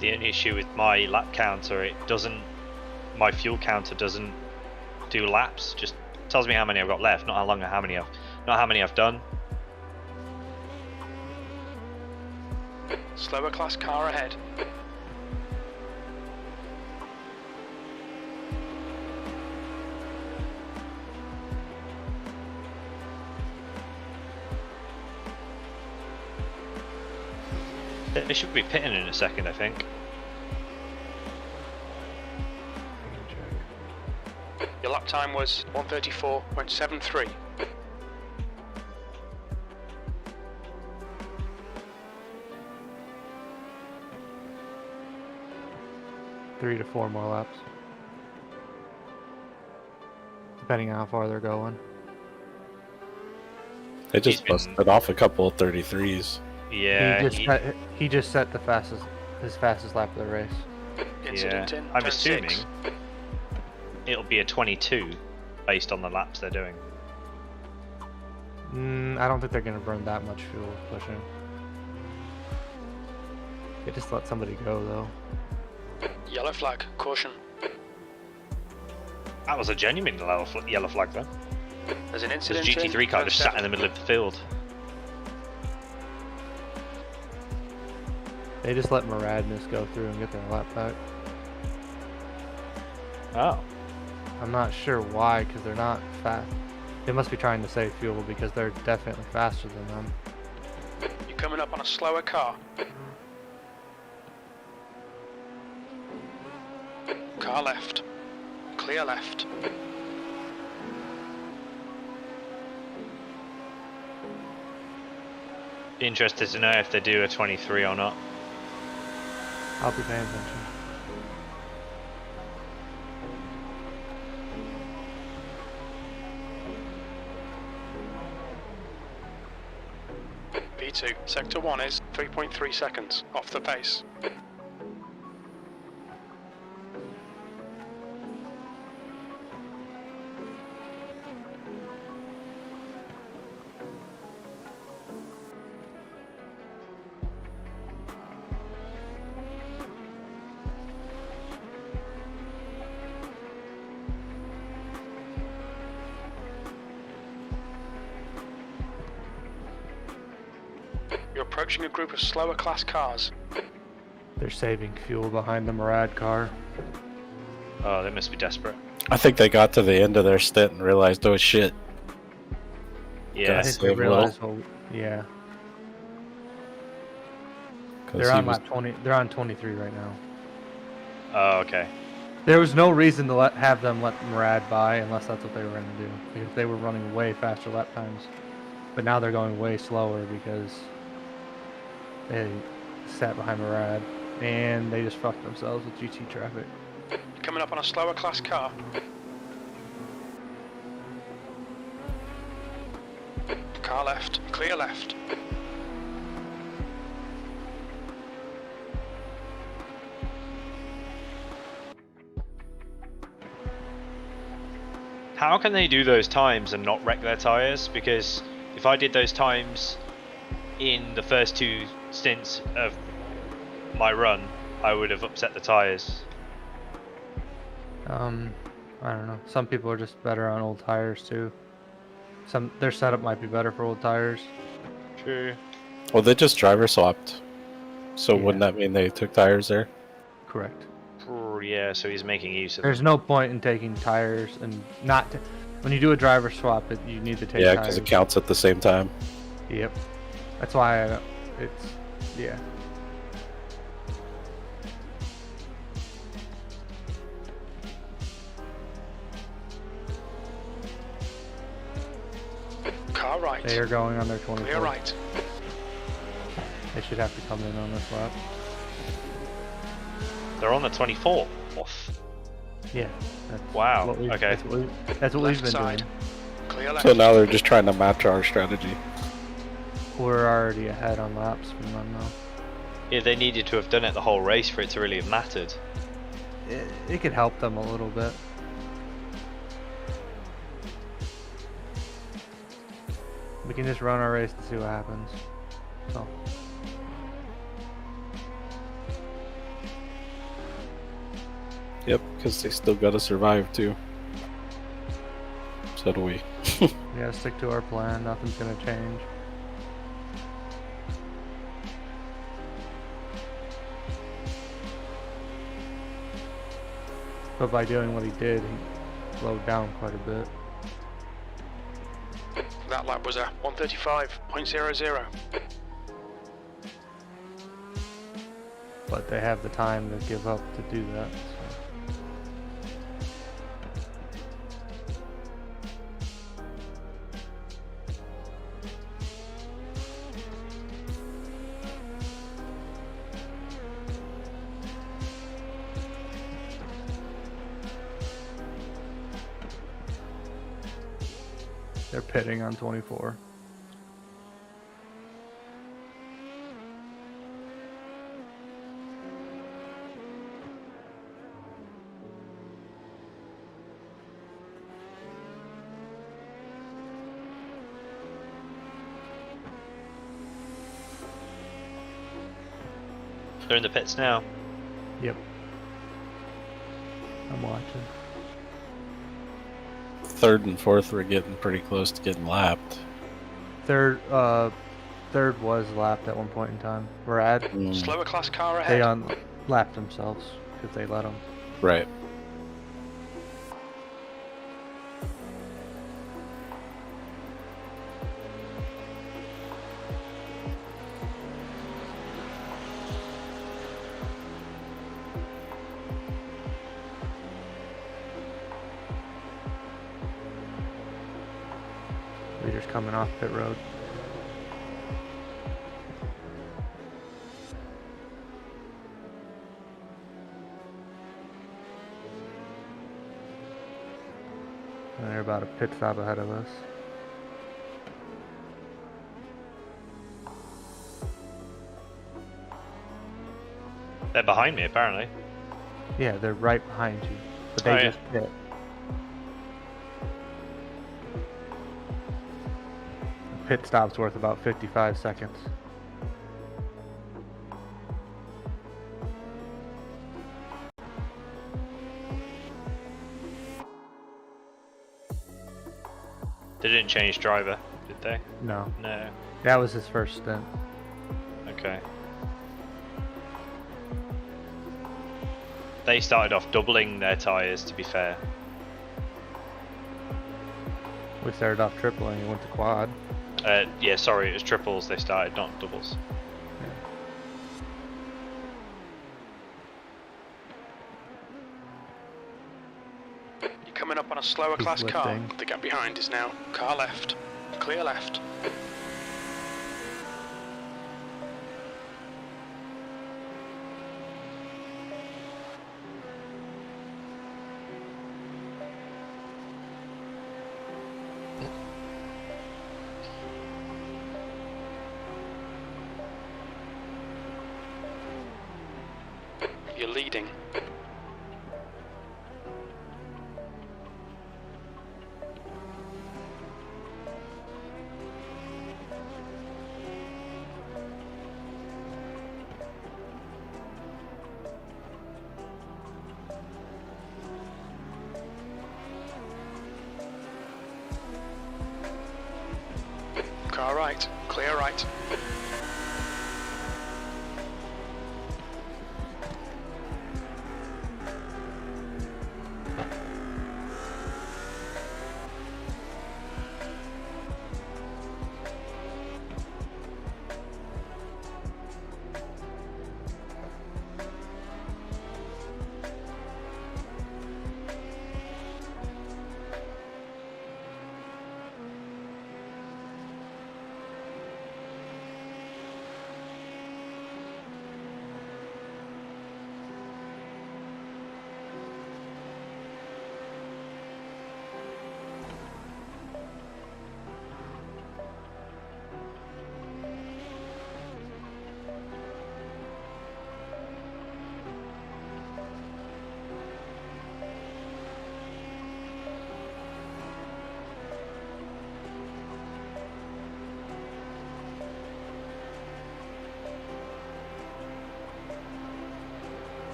S1: The only issue with my lap counter, my fuel counter doesn't do laps, just tells me how many I've got left, not how many I've done.
S3: Slower class car ahead.
S1: They should be pitting in a second, I think.
S3: Your lap time was 1:34.73.
S5: Three to four more laps, depending on how far they're going.
S7: they just busted off a couple of 33s.
S1: Yeah,
S5: he just set his fastest lap of the race.
S3: Incident in
S1: I'm
S3: turn
S1: assuming
S3: 6.
S1: it'll be a 22 based on the laps they're doing.
S5: I don't think they're going to burn that much fuel pushing. They just let somebody go though.
S3: Yellow flag, caution.
S1: That was a genuine yellow flag though.
S3: There's an
S1: This
S3: incident
S1: GT3
S3: in
S1: car
S3: turn
S1: just sat in
S3: 7.
S1: the middle of the field.
S5: They just let Muradness go through and get their lap back.
S1: Oh.
S5: I'm not sure why, because they're not fast. They must be trying to save fuel because they're definitely faster than them.
S3: You're coming up on a slower car. Car left. Clear left.
S1: Be interested to know if they do a 23 or not.
S5: I'll be paying attention.
S3: V2, sector 1 is 3.3 seconds off the pace. You're approaching a group of slower class cars.
S5: They're saving fuel behind the Murad car.
S1: Oh, they must be desperate.
S7: I think they got to the end of their stint and realized, oh shit.
S1: Yeah.
S5: I think they realized, yeah. They're on lap 20. They're on 23 right now.
S1: Oh, okay.
S5: There was no reason to have them let Murad by unless that's what they were going to do, because they were running way faster lap times. But now they're going way slower because they sat behind Murad and they just fucked themselves with GT traffic.
S3: Coming up on a slower class car. Car left, clear left.
S1: How can they do those times and not wreck their tyres? Because if I did those times in the first two stints of my run, I would have upset the tyres.
S5: I'm I don't know. Some people are just better on old tires too. Their setup might be better for old tires.
S1: True.
S7: Well, they just driver swapped. So
S5: Yeah.
S7: wouldn't that mean they took tires there?
S5: Correct.
S1: Yeah, so he's making use of
S5: There's
S1: them.
S5: no point in taking tires and not. When you do a driver swap, you need to take
S7: Yeah,
S5: tires.
S7: because it counts at the same time.
S5: Yep. That's why it's yeah.
S3: Car right.
S5: They are going on their 24.
S3: Clear right.
S5: They should have to come in on this lap.
S1: They're on the 24th.
S5: Yeah. That's
S1: Wow,
S5: what
S1: okay.
S5: That's what we've
S3: Left
S5: been
S3: side.
S5: doing.
S3: Clear left.
S7: So now they're just trying to match our strategy.
S5: We're already ahead on laps from them now.
S1: Yeah, they needed to have done it the whole race for it to really have mattered.
S5: It could help them a little bit. We can just run our race to see what happens. So.
S7: Yep, because they still gotta survive too. So do we.
S5: We gotta stick to our plan. Nothing's gonna change. But by doing what he did, he slowed down quite a bit.
S3: That lap was a 1:35.00.
S5: But they have the time to give up to do that. So. They're pitting on 24.
S1: They're in the pits now.
S5: Yep. I'm watching.
S7: Third and fourth were getting pretty close to getting lapped.
S5: Third was lapped at one point in time. Brad,
S3: Slower class car
S5: they
S3: ahead.
S5: lapped themselves because they let them.
S7: Right.
S5: Leaders coming off pit road. And they're about a pit stop ahead of us.
S1: They're behind me, apparently.
S5: Yeah, they're right behind you. But they
S1: Oh, yeah.
S5: just pit. Pit stop's worth about 55 seconds.
S1: They didn't change driver, did they?
S5: No,
S1: No.
S5: that was his first stint.
S1: Okay. They started off doubling their tyres, to be fair.
S5: We started off tripling and went to quad.
S1: Yeah, sorry, it was triples they started, not doubles.
S3: You're coming up on a slower
S5: He's
S3: class car.
S5: lifting.
S3: The gap behind is now car left. Clear left. You're leading. Car right, clear right.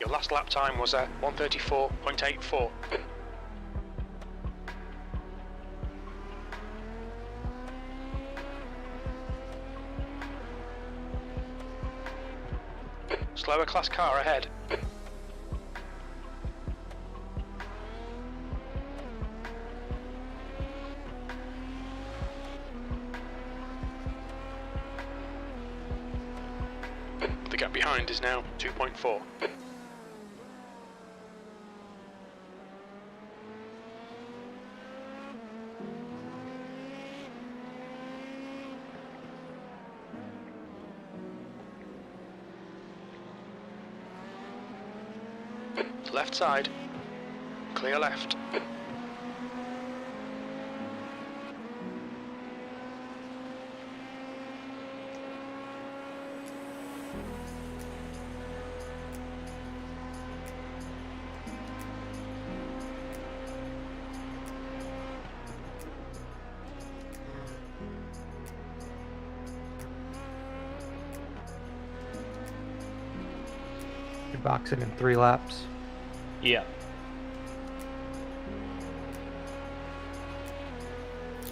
S3: Your last lap time was 1:34.84. Slower class car ahead. The gap behind is now 2.4. Left side, clear left.
S5: You're boxing in 3 laps.
S1: Yeah.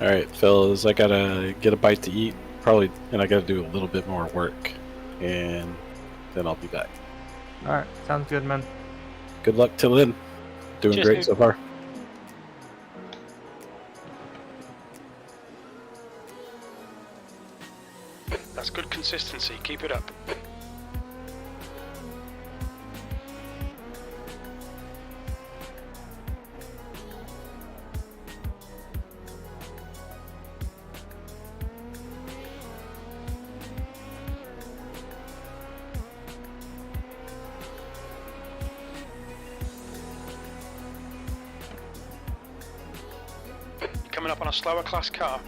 S7: Alright, fellas, I gotta get a bite to eat, probably, and I gotta do a little bit more work, and then I'll be back.
S5: Alright, sounds good, man.
S7: Good luck till then. Doing
S1: Cheers,
S7: great
S1: dude.
S7: so far.
S3: That's good consistency, keep it up. Coming up on a slower class car.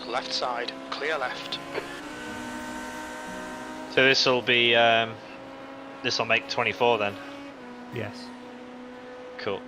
S3: Left side, clear left.
S1: So this will be this will make 24 then.
S5: Yes.
S1: Cool.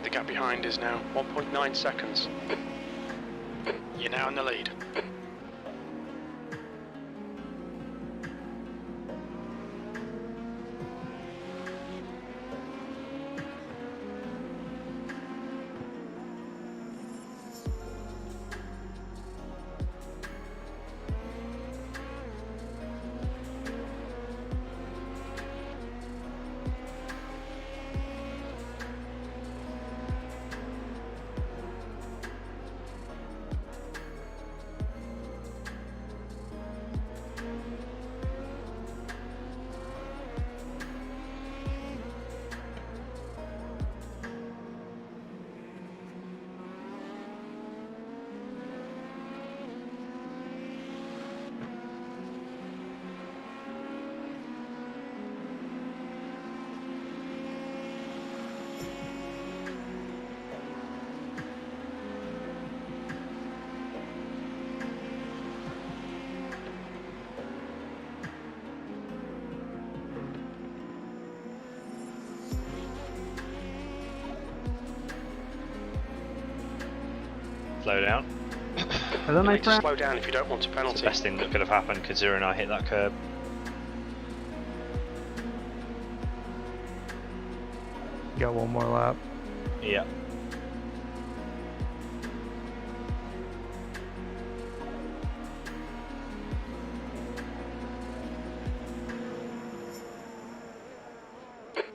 S3: The gap behind is now 1.9 seconds. You're now in the lead.
S1: Slow down.
S9: Hello,
S3: You
S9: my
S3: need to
S9: friend.
S3: slow down if you don't want a
S1: It's
S3: penalty.
S1: the best thing that could have happened because Zero and I hit that curb.
S5: Got one more lap.
S1: Yeah.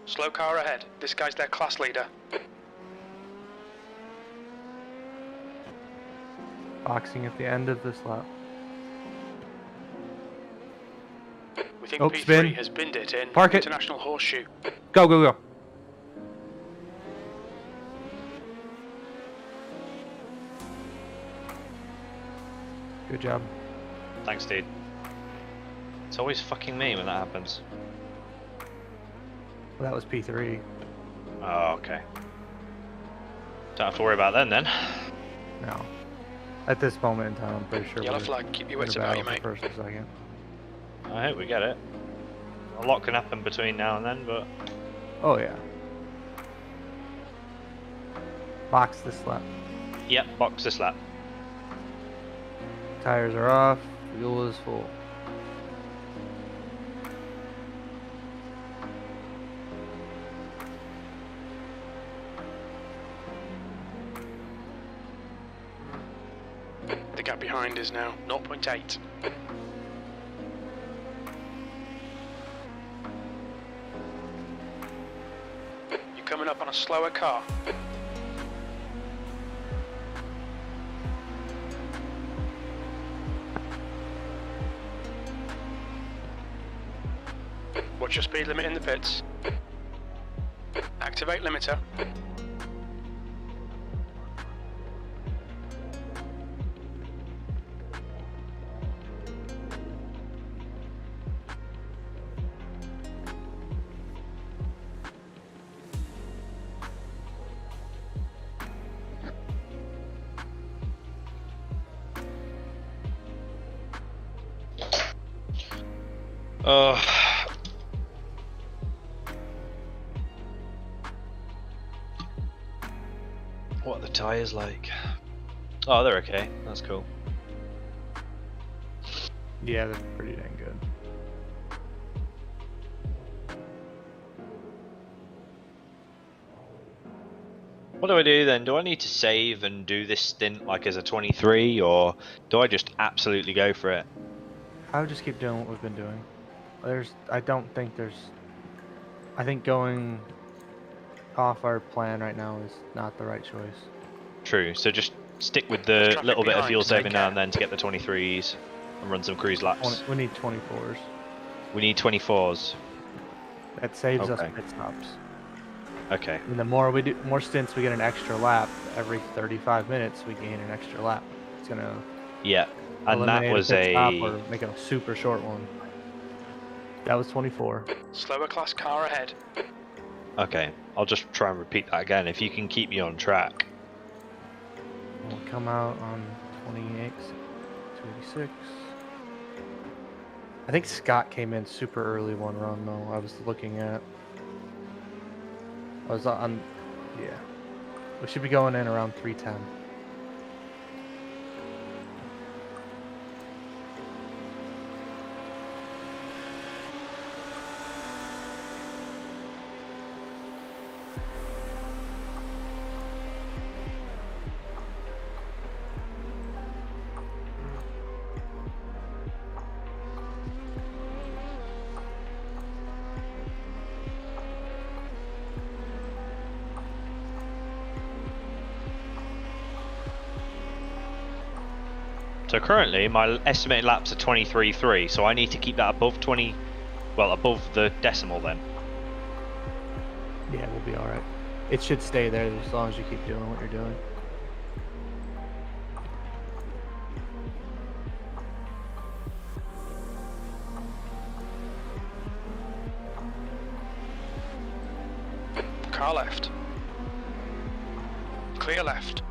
S3: Slow car ahead. This guy's their class leader.
S5: Boxing at the end of this lap.
S3: We think
S5: Oh,
S3: P3
S5: spin.
S3: has binned it in
S5: Park it.
S3: International Horseshoe.
S5: Go, go, go. Good job.
S1: Thanks, dude. It's always fucking me when that happens.
S5: Well, that was P3.
S1: Oh, okay. Don't have to worry about them then.
S5: No. At this moment in time, I'm pretty sure
S3: Yellow
S5: we're
S3: flag, keep your
S5: in
S3: wits
S5: a
S3: about
S5: battle
S3: you, mate.
S5: for first and second.
S1: I hope we get it. A lot can happen between now and then, but
S5: Oh, yeah. Box this lap.
S1: yep, box this lap.
S5: Tires are off. Fuel is full.
S3: The gap behind is now 0.8. You're coming up on a slower car. What's your speed limit in the pits? Activate limiter.
S1: What are the tyres like? Oh, they're okay. That's cool.
S5: Yeah, that's pretty dang good.
S1: What do I do then? Do I need to save and do this stint like as a 23, or do I just absolutely go for it?
S5: I would just keep doing what we've been doing. I think going off our plan right now is not the right choice.
S1: True. So just stick with
S3: There's
S1: the
S3: traffic
S1: little bit of
S3: behind,
S1: fuel
S3: take
S1: saving now
S3: care.
S1: and then to get the 23s and run some cruise laps.
S5: We need 24s.
S1: We need 24s.
S5: That saves us
S1: Okay.
S5: pit stops.
S1: Okay.
S5: And the more we do, more stints, we get an extra lap. Every 35 minutes, we gain an extra lap. It's gonna
S1: Yeah. And that
S5: eliminate
S1: was
S5: pit stop or
S1: a
S5: make it a super short one. That was 24.
S3: Slower class car ahead.
S1: okay. I'll just try and repeat that again. If you can keep me on track.
S5: We'll come out on 28, 26. I think Scott came in super early one run though. I was looking at. I was on. Yeah. We should be going in around 310.
S1: So currently my estimated laps are 23.3, so I need to keep that above 20, well above the decimal then.
S5: Yeah, we'll be alright. It should stay there as long as you keep doing what you're doing.
S3: Car left. Clear left.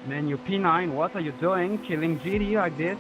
S9: Man, you P9, what are you doing? Killing GD like this?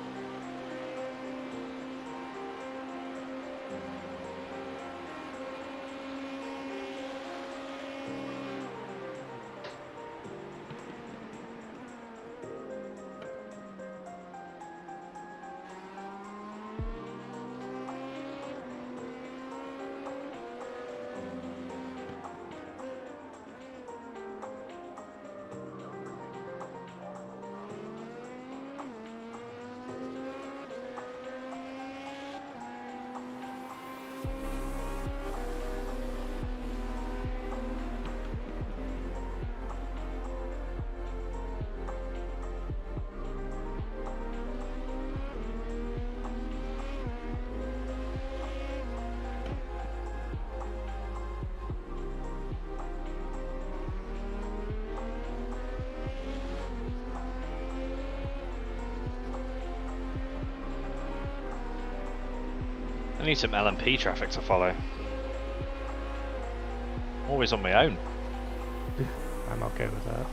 S1: I need some LMP traffic to follow. Always on my own.
S5: I'm okay with that.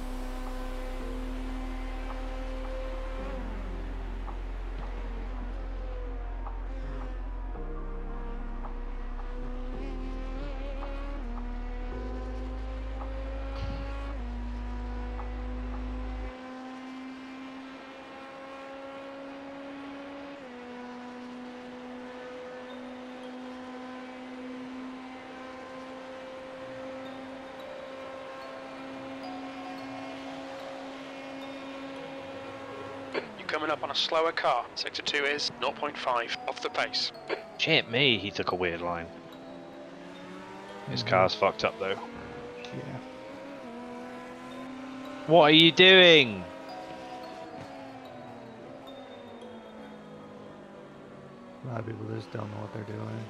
S3: Coming up on a slower car. Sector 2 is 0.5 off the pace.
S1: Shit me, he took a weird line. His car's fucked up though.
S5: Yeah.
S1: What are you doing?
S5: A lot of people just don't know what they're doing.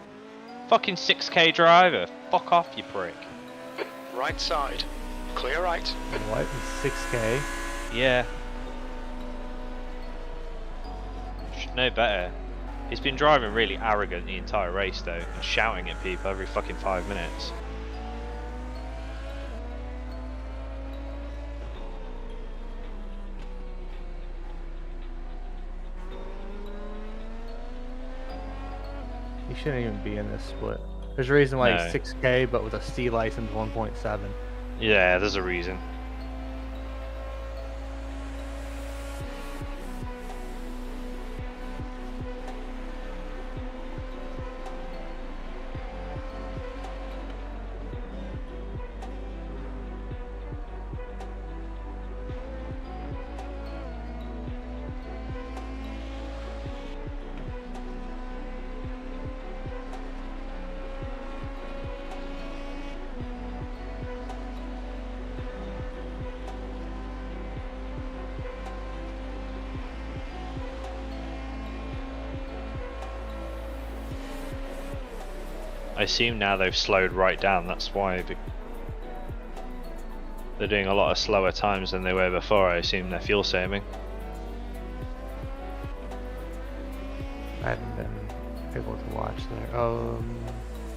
S1: Fucking 6k driver. Fuck off, you prick.
S3: Right side. Clear right.
S5: What? It's 6k?
S1: Yeah. Should know better. He's been driving really arrogant the entire race though, and shouting at people every fucking 5 minutes.
S5: He shouldn't even be in this split. There's a reason why
S1: No.
S5: he's 6k, but with a C license 1.7.
S1: Yeah, there's a reason. I assume now they've slowed right down, that's why they're doing a lot of slower times than they were before. I assume they're fuel saving.
S5: I haven't been able to watch there.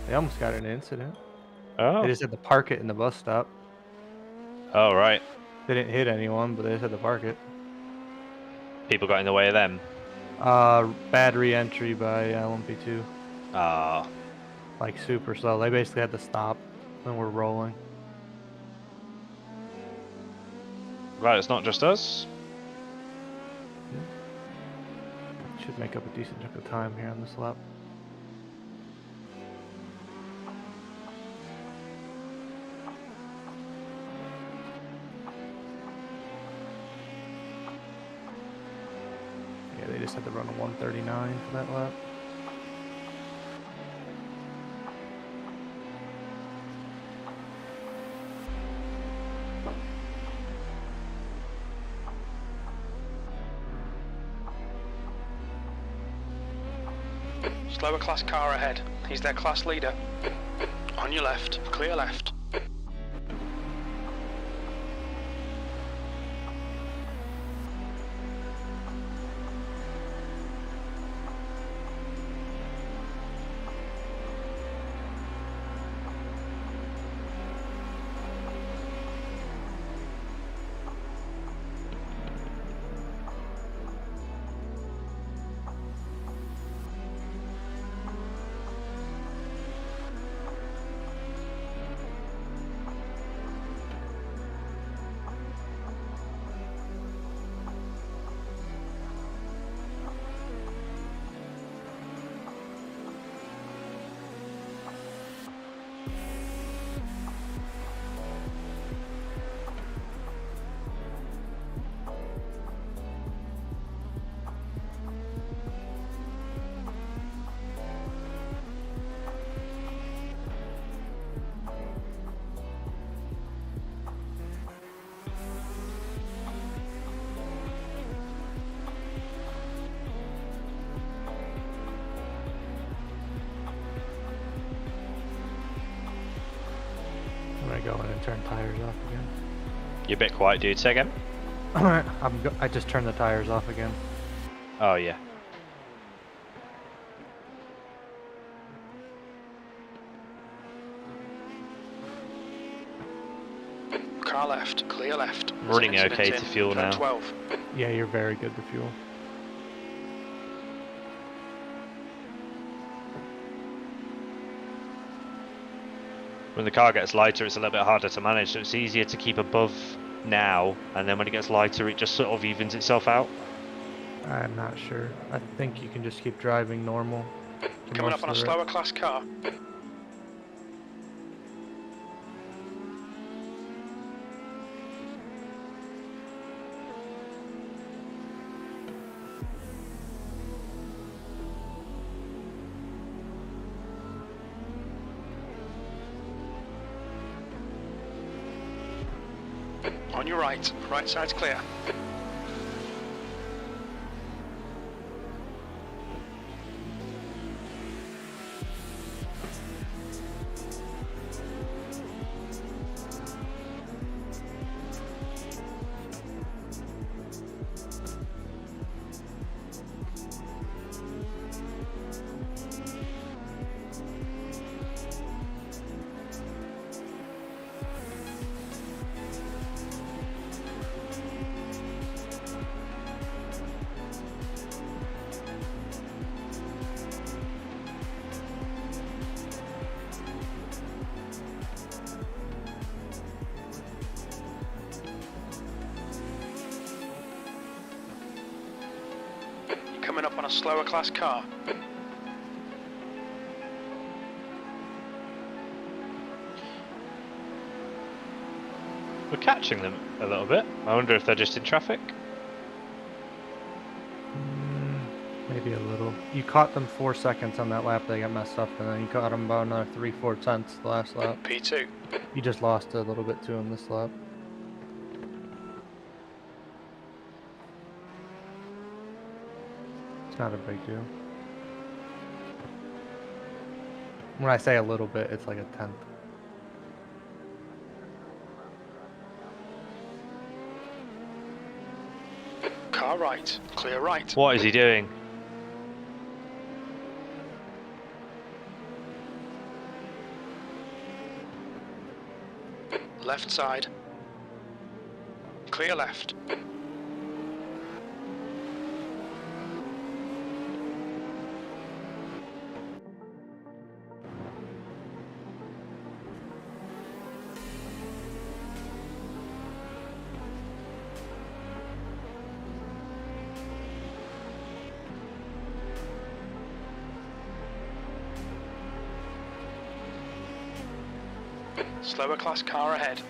S5: They almost got in an incident.
S1: Oh.
S5: They just had to park it in the bus stop.
S1: Oh, right.
S5: They didn't hit anyone, but they just had to park it.
S1: People got in the way of them.
S5: Bad re-entry by LMP2.
S1: Ah.
S5: Like super slow. They basically had to stop when we're rolling.
S1: Right, it's not just us.
S5: Should make up a decent chunk of time here on this lap. Yeah, they just had to run a 139 for that lap.
S3: Slower class car ahead. He's their class leader. On your left. Clear left.
S5: gonna turn tires off again.
S1: You're a bit quiet, dude. Say again?
S5: Alright, I just turned the tires off again.
S1: Oh, yeah.
S3: Car left, clear left.
S1: Running
S3: Incident
S1: okay
S3: in,
S1: to fuel
S3: turn
S1: now.
S3: 12.
S5: Yeah, you're very good to fuel.
S1: When the car gets lighter, it's a little bit harder to manage, so it's easier to keep above now, and then when it gets lighter, it just sort of evens itself out.
S5: I'm not sure. I think you can just keep driving normal. for
S3: Coming
S5: most
S3: up on a
S5: of the
S3: slower class car. On your right, right side's clear. Coming up on a slower class car.
S1: We're catching them a little bit. I wonder if they're just in traffic.
S5: Maybe a little. You caught them 4 seconds on that lap. They got messed up, and then you caught them about another 3-4 tenths the last lap.
S3: P2.
S5: You just lost a little bit to them this lap. It's not a big deal. When I say a little bit, it's like a tenth.
S3: Car right, clear right.
S1: What is he doing?
S3: Left side. Clear left. Slower class car ahead.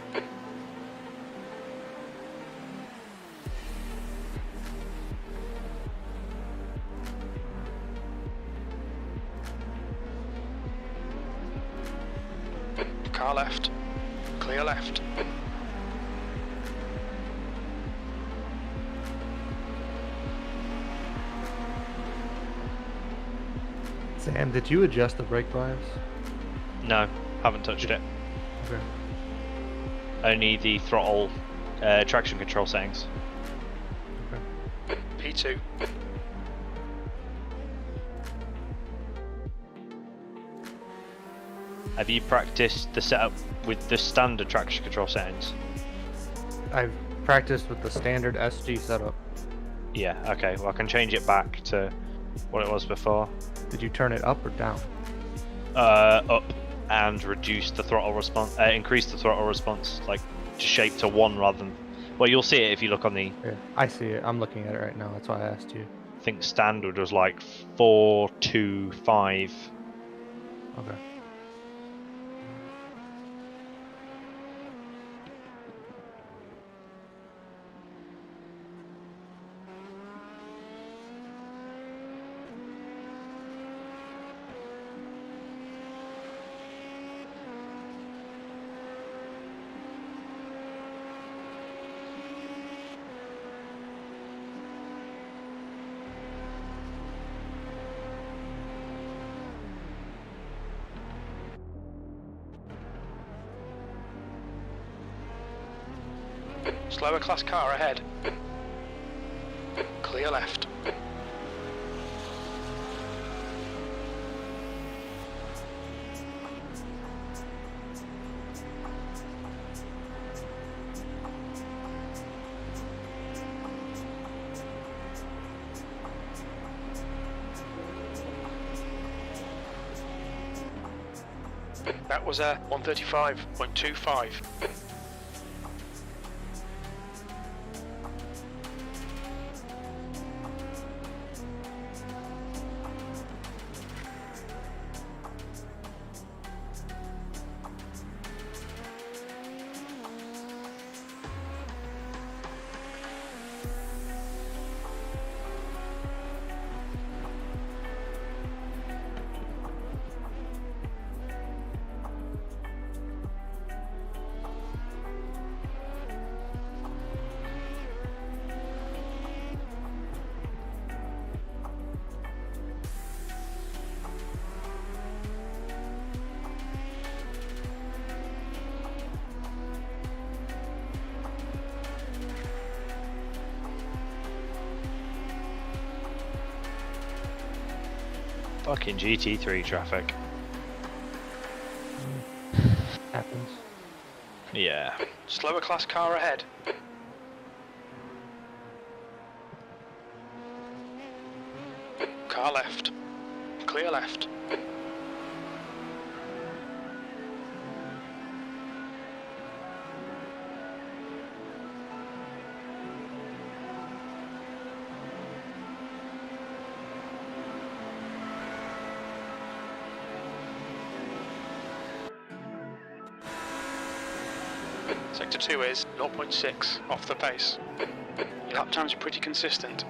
S3: Car left. Clear left.
S5: Sam, did you adjust the brake bias?
S1: No, haven't touched it.
S5: Okay.
S1: Only the throttle traction control settings.
S3: P2.
S1: Have you practiced the setup with the standard traction control settings?
S5: I've practiced with the standard SG setup.
S1: Yeah, okay. Well, I can change it back to what it was before.
S5: Did you turn it up or down?
S1: Up, and reduce the throttle response, increase the throttle response, like to shape to 1 rather than. Well, you'll see it if you look on the.
S5: Yeah, I see it. I'm looking at it right now. That's why I asked you.
S1: I think standard was like 4, 2, 5.
S5: Okay.
S3: Slower class car ahead. Clear left. That was a 135.25.
S1: Fucking GT3 traffic.
S5: Happens.
S1: Yeah.
S3: Slower class car ahead. Car left. Clear left. Sector 2 is 0.6 off the pace. Your lap times are pretty consistent.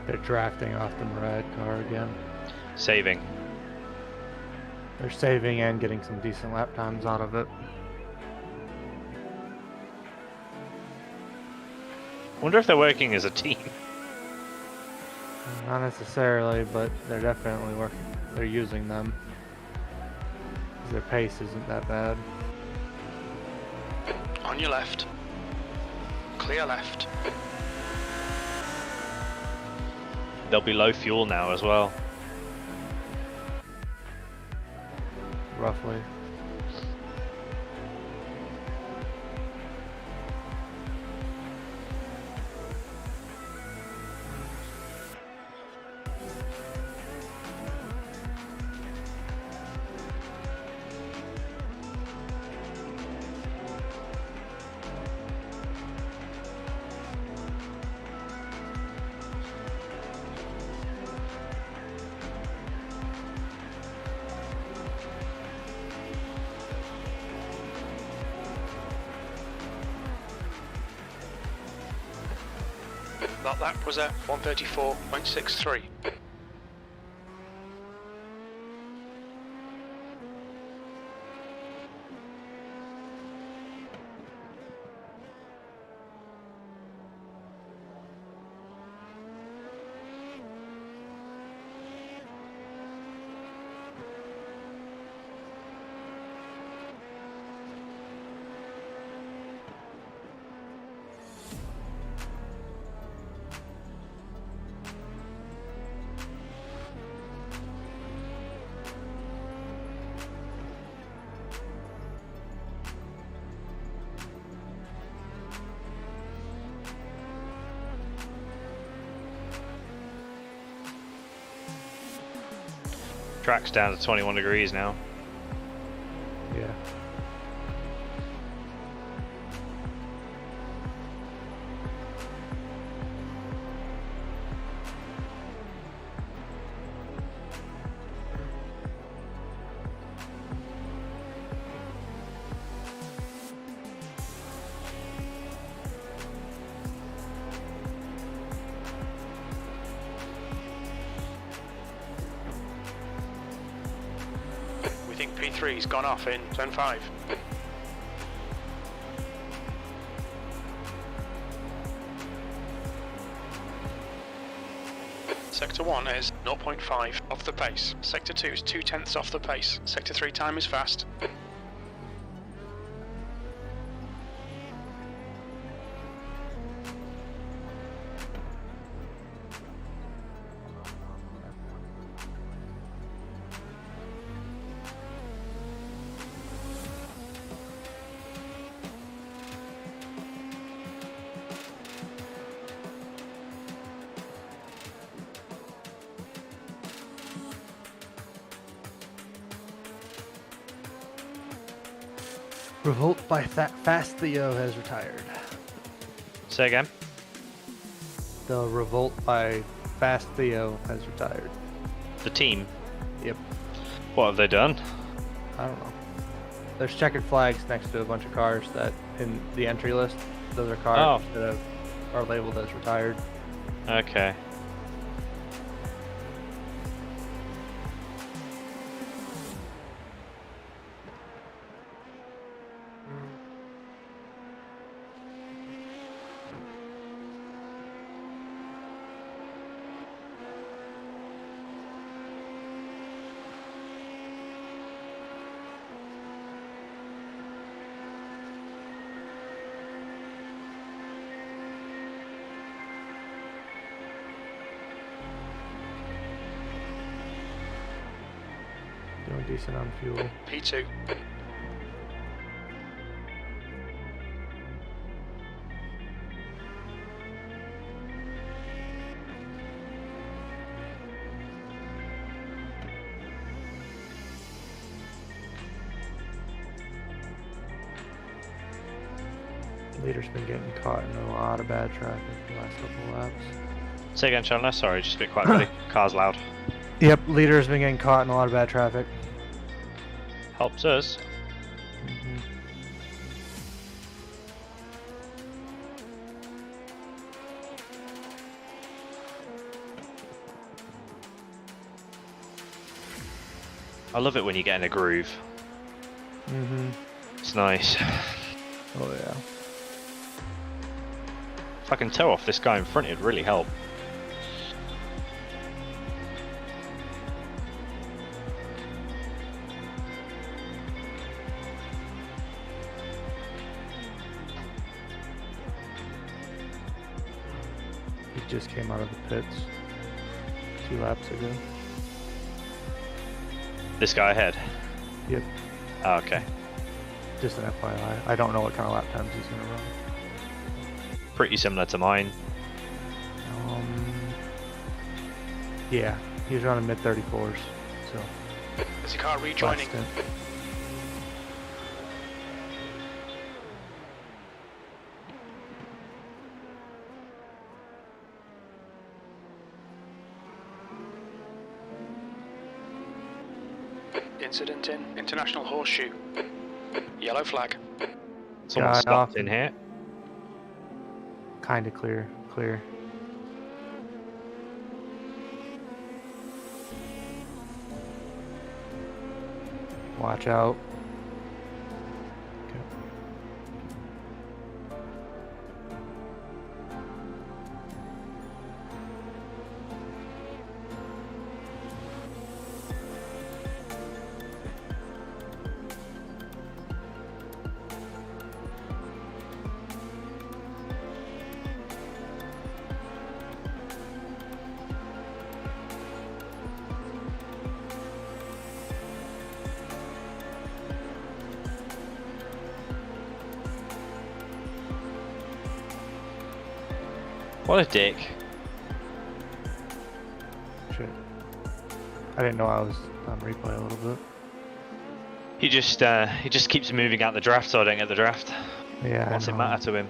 S5: They're drafting off the Murad car again.
S1: Saving.
S5: They're saving and getting some decent lap times out of it.
S1: Wonder if they're working as a team.
S5: Not necessarily, but they're definitely working. They're using them. 'Cause their pace isn't that bad.
S3: On your left. Clear left.
S1: They'll be low fuel now as well.
S5: Roughly.
S3: That lap was at 134.63.
S1: Track's down to 21 degrees now.
S5: Yeah.
S3: P3's gone off in turn 5. Sector 1 is 0.5 off the pace. Sector 2 is 0.2 off the pace. Sector 3 time is fast.
S5: Revolt by Fast Theo has retired.
S1: Say again.
S5: The Revolt by Fast Theo has retired.
S1: The team.
S5: Yep.
S1: What have they done?
S5: I don't know. There's checkered flags next to a bunch of cars that in the entry list. Those are cars that are labeled as retired.
S1: Okay.
S5: Doing decent on fuel.
S3: P2.
S5: Leader's been getting caught in a lot of bad traffic the last couple of laps.
S1: Say again, Chandler. Sorry, just a bit quiet, buddy. Car's loud.
S5: Yep, leader's been getting caught in a lot of bad traffic.
S1: Helps us. I love it when you get in a groove. It's nice.
S5: Oh yeah.
S1: If I can tow off this guy in front, it'd really help.
S5: He just came out of the pits 2 laps ago.
S1: This guy ahead?
S5: Yep.
S1: Oh, okay.
S5: Just an FYI. I don't know what kind of lap times he's going to run.
S1: Pretty similar to mine.
S5: Yeah, he was running mid 34s. So.
S3: Is the car rejoining? Incident in International Horseshoe. Yellow flag.
S1: Someone stopped in here.
S5: Kind of clear. Watch out. Okay.
S1: What a dick.
S5: Shit. I didn't know I was on replay a little bit.
S1: He just keeps moving out the draft, so I don't get the draft.
S5: Yeah.
S1: What's it matter to him?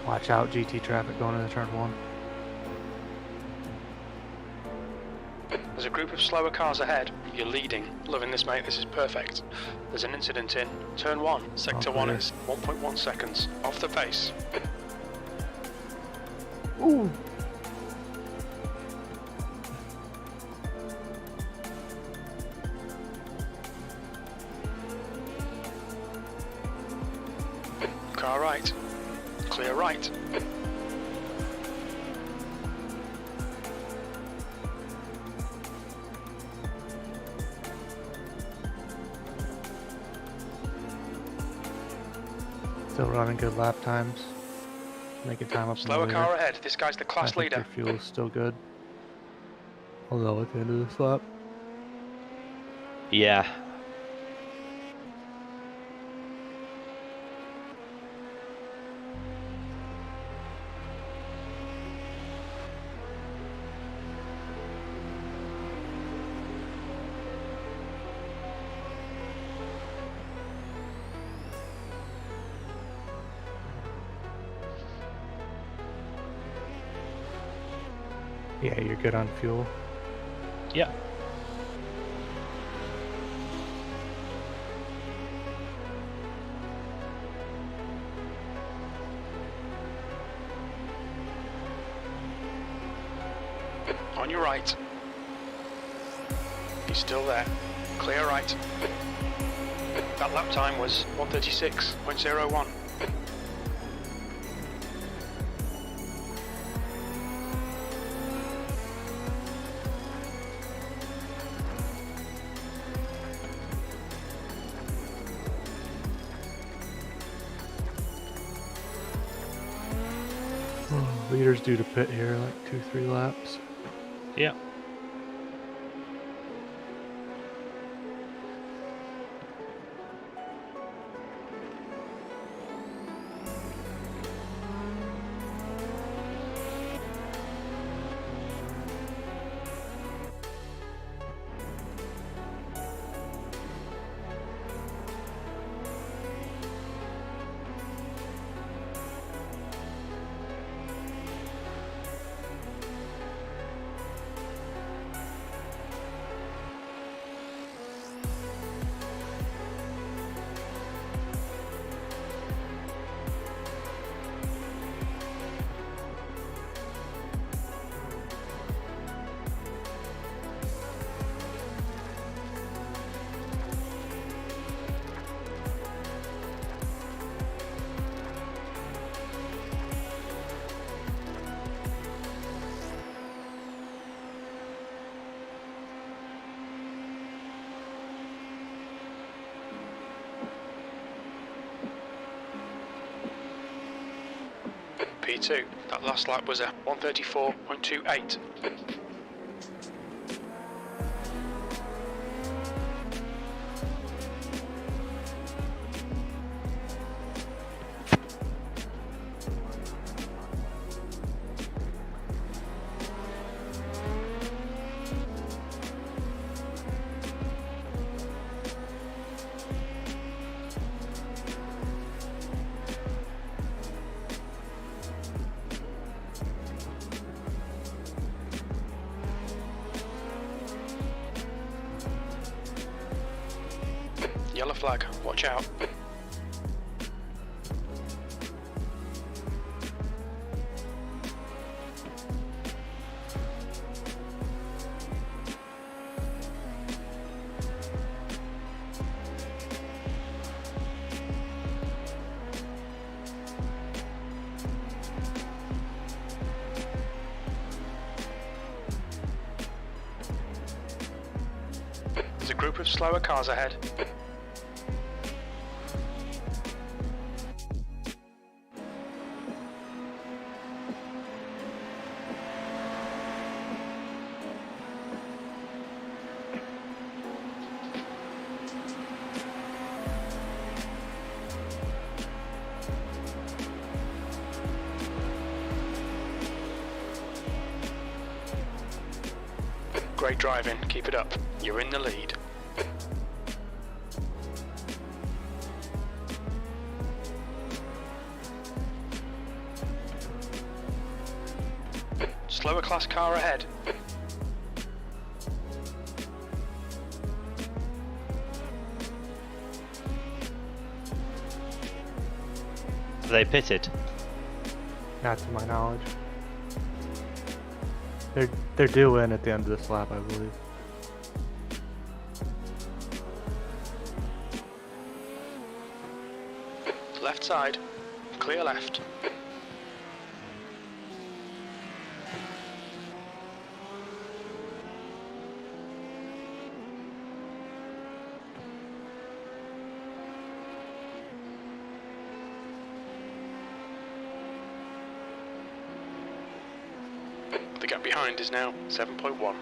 S5: Watch out, GT traffic going into turn 1.
S3: There's a group of slower cars ahead. You're leading. Loving this, mate. This is perfect. There's an incident in turn 1. Sector 1 is 1.1 seconds off the pace.
S5: Ooh.
S3: right.
S5: Still running good lap times. Making time up in the
S3: Slower
S5: leader.
S3: car ahead. This guy's the
S5: I
S3: class
S5: think
S3: leader.
S5: your fuel's still good. Although at the end of this lap.
S1: Yeah.
S5: Yeah, you're good on fuel.
S1: Yeah.
S3: On your right. He's still there. Clear right. That lap time was 1:36.01.
S5: Leader's due to pit here, like 2-3 laps.
S1: Yeah.
S3: P2. That last lap was a 1:34.28. Yellow flag, watch out. There's a group of slower cars ahead. Great driving, keep it up. You're in the lead. Slower class car ahead.
S1: Are they pitted?
S5: Not to my knowledge. They're due in at the end of this lap, I believe.
S3: Left side, clear left. The gap behind is now 7.1.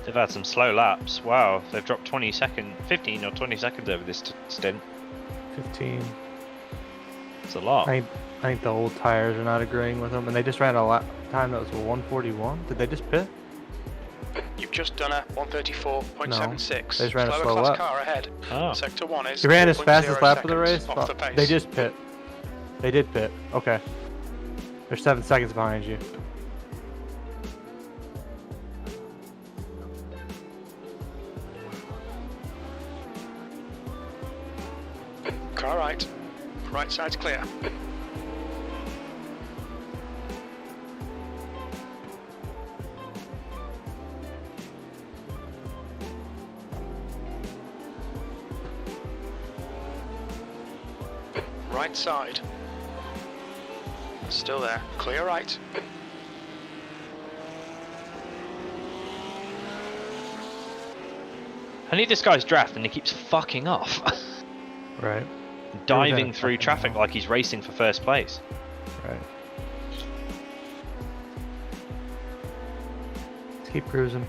S1: They've had some slow laps. Wow, they've dropped 15 or 20 seconds over this stint.
S5: 15.
S1: It's a lot.
S5: I think the old tires are not agreeing with them, and they just ran a lap time that was a 141. Did they just pit?
S3: You've just done a 134.76.
S5: No, they just ran a slow
S3: class
S5: lap.
S3: car ahead.
S1: Oh.
S3: Sector 1 is
S5: They ran his
S3: 4.0
S5: fastest lap of the
S3: seconds
S5: race.
S3: off the pace.
S5: They just pit. They did pit. Okay. They're 7 seconds behind you.
S3: Car right. Right side's clear. Right side. Still there. Clear right.
S1: I need this guy's draft and he keeps fucking off.
S5: Right.
S1: Diving through traffic like he's racing for first place.
S5: Right. Let's keep cruising.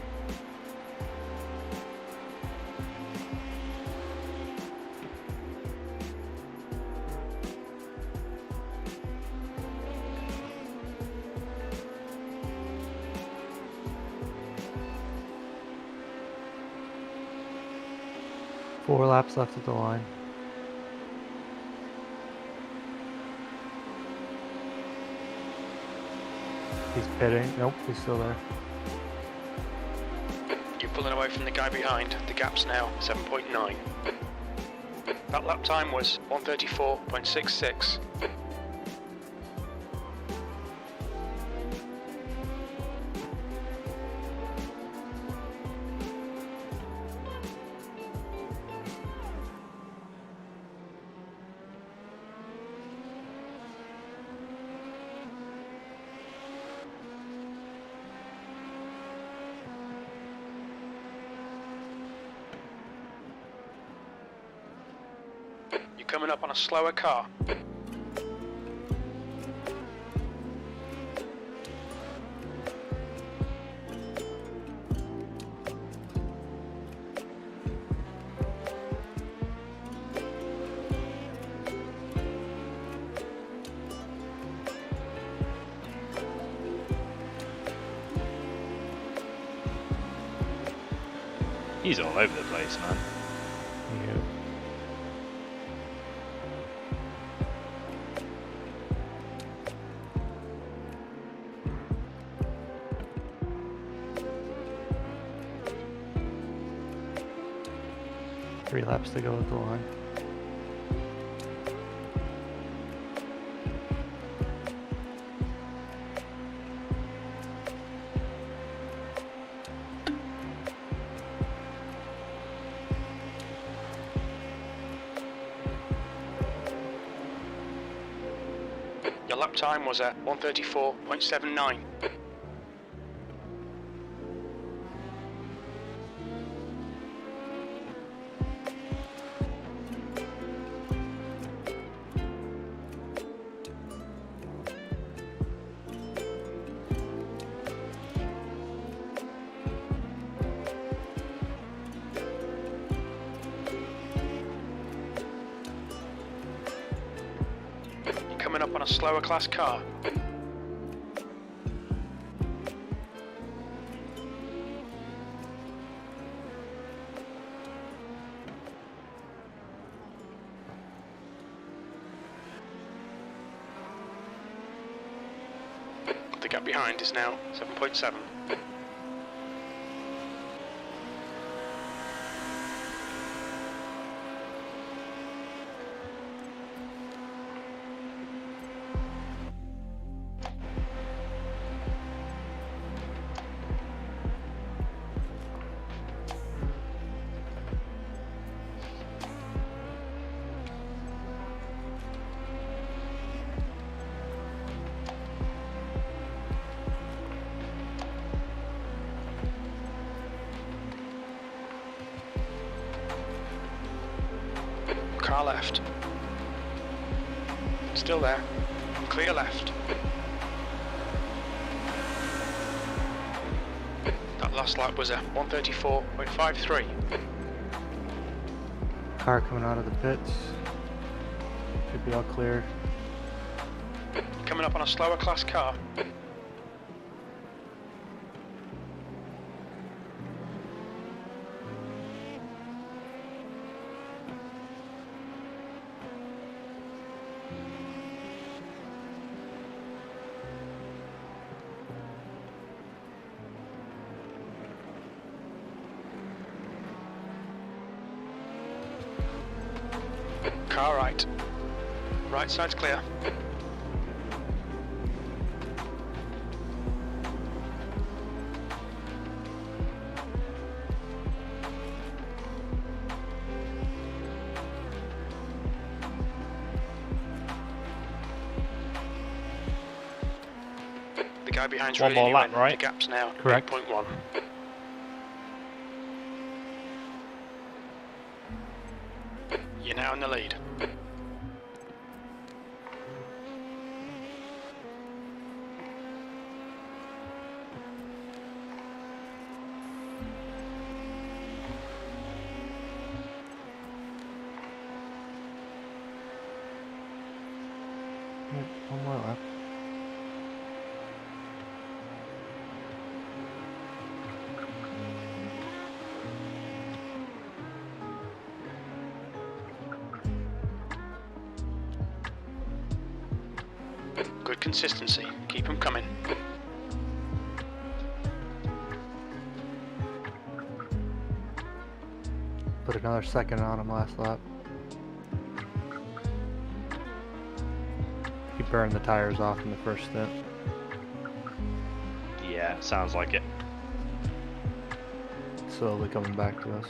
S5: Four laps left at the line. He's pitting. Nope, he's still there.
S3: You're pulling away from the guy behind. The gap's now 7.9. That lap time was 134.66. Coming up on a slower car.
S1: He's all over the place, man.
S5: Yeah. Three laps to go at the line.
S3: Your lap time was at 134.79. Coming up on a slower class car. The gap behind is now 7.7. Car left. Still there. Clear left. That last lap was a 134.53.
S5: Car coming out of the pits. Should be all clear.
S3: Coming up on a slower class car. Car right. Right side's clear. The guy behind's
S1: One
S3: really
S1: more
S3: new
S1: lap,
S3: in.
S1: right?
S3: The gap's now
S5: Correct.
S3: 8.1. You're now in the lead.
S5: Yep, one more lap.
S3: Good consistency. Keep them coming.
S5: Put another second on him last lap. He burned the tires off in the first stint.
S1: Yeah, sounds like it.
S5: Slowly coming back to us.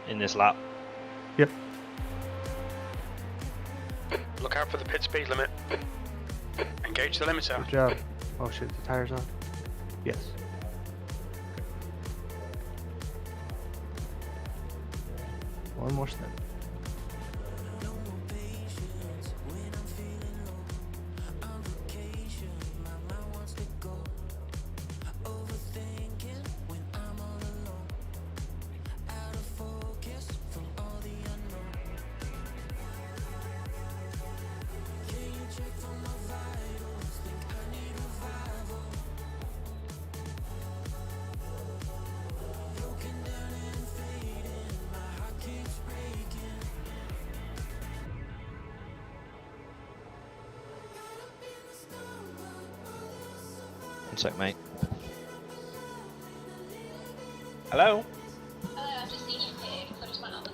S1: In this lap.
S5: Yep.
S3: Look out for the pit speed limit. Engage the limiter.
S5: Good job. Oh shit, the tires on? Yes. One more stint.
S1: One sec, mate. Hello?
S11: Hello, I've just seen you here. I just went on the...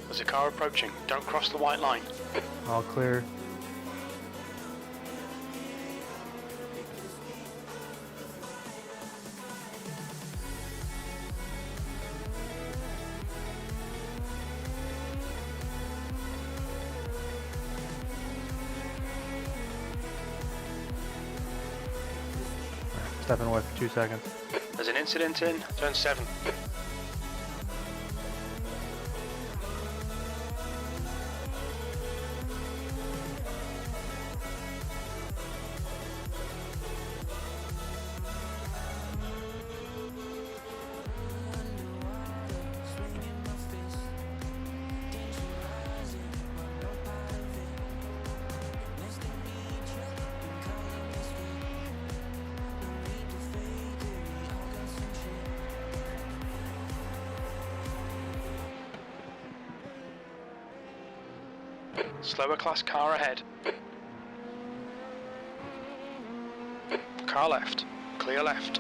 S3: There's a car approaching. Don't cross the white line.
S5: All clear. Stepping away for 2 seconds.
S3: There's an incident in turn 7. Slower class car ahead. Car left. Clear left.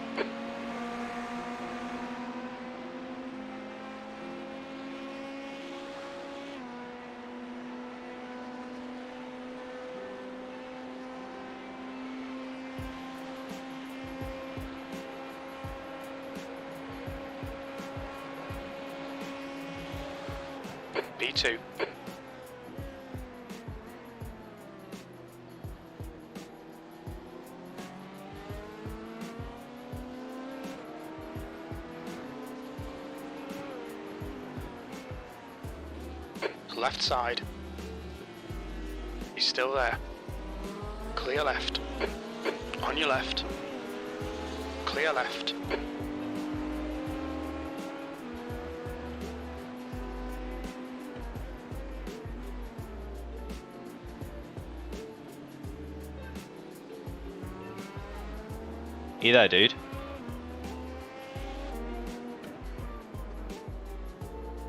S3: V2. Left side. He's still there. Clear left. On your left. Clear left.
S1: You there, dude?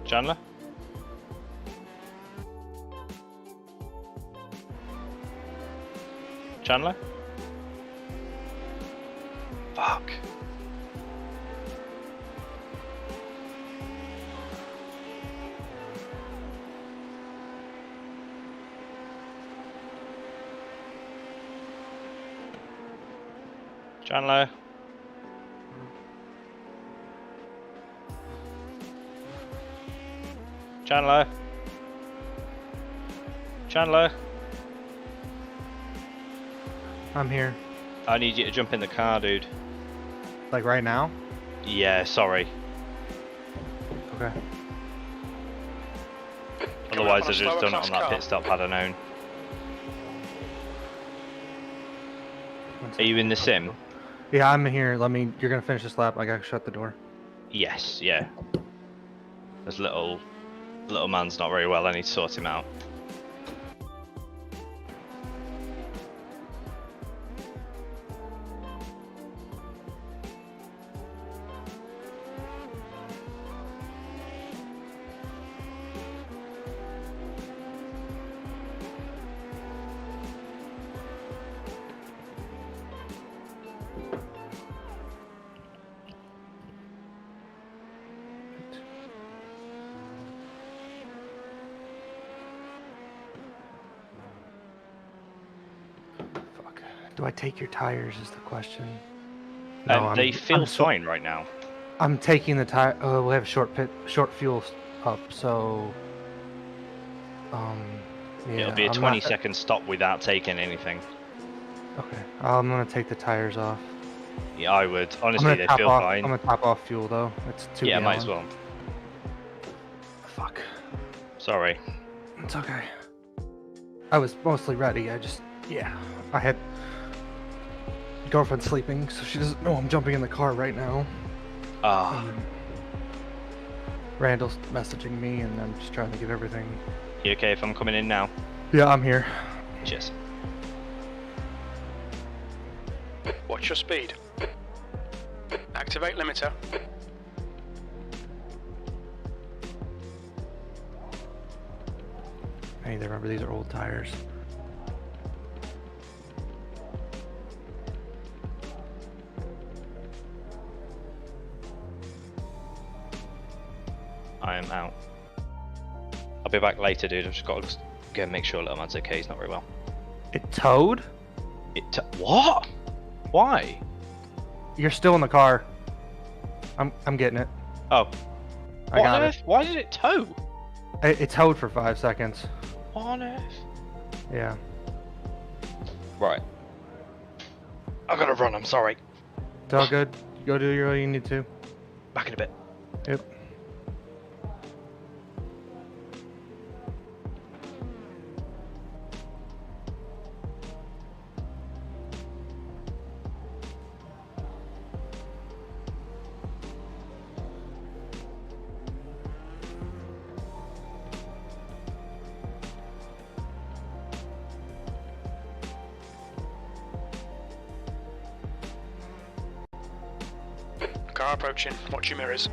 S1: Chandler? Chandler? Fuck. Chandler? Chandler? Chandler?
S5: I'm here.
S1: I need you to jump in the car, dude.
S5: Like right now?
S1: Yeah, sorry.
S5: Okay.
S1: Otherwise I'd just done it on that pit stop had I known. Are you in the sim?
S5: Yeah, I'm here. You're gonna finish this lap. I gotta shut the door.
S1: Yes, yeah. This little man's not very well, I need to sort him out.
S5: Do I take your tires is the question.
S1: They feel fine right now.
S5: I'm taking the tire. Oh, we have short fuel up, so yeah,
S1: It'll be a 20-second stop without taking anything.
S5: Okay, I'm gonna take the tires off.
S1: Yeah, I would. Honestly, they feel fine.
S5: I'm gonna top off fuel though. It's 2
S1: Yeah,
S5: gallon.
S1: might as well.
S5: Fuck.
S1: Sorry.
S5: It's okay. I was mostly ready. I had girlfriend sleeping, so she doesn't know I'm jumping in the car right now. Randall's messaging me, and I'm just trying to give everything.
S1: You okay if I'm coming in now?
S5: Yeah, I'm here.
S1: Cheers.
S3: Watch your speed. Activate limiter.
S5: I need to remember these are old tires.
S1: I am out. I'll be back later, dude. I've just got to go and make sure little man's okay. He's not very well.
S5: It towed?
S1: What? Why?
S5: You're still in the car. I'm getting it.
S1: Oh.
S5: I got it.
S1: Why did it tow?
S5: It towed for 5 seconds.
S1: What on earth?
S5: Yeah.
S1: Right. I gotta run. I'm sorry.
S5: It's all good. Go do what you need to.
S1: Back in a bit.
S5: Yep.
S3: Car approaching. Watch your mirrors.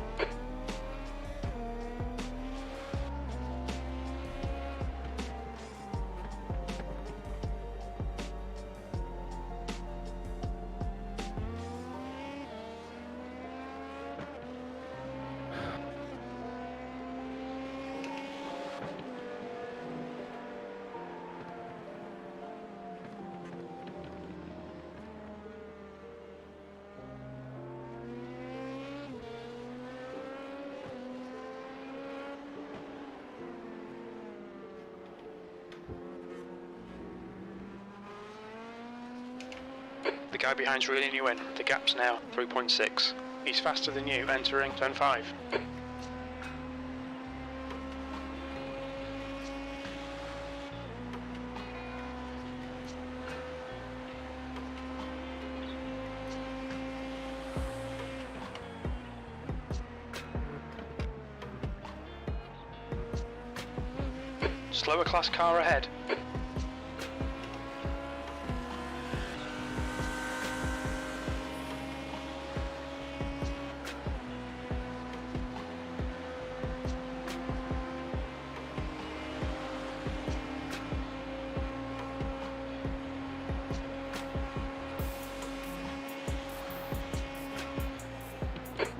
S3: guy behind's reeling you in. The gap's now 3.6. He's faster than you, entering turn 5. Slower class car ahead.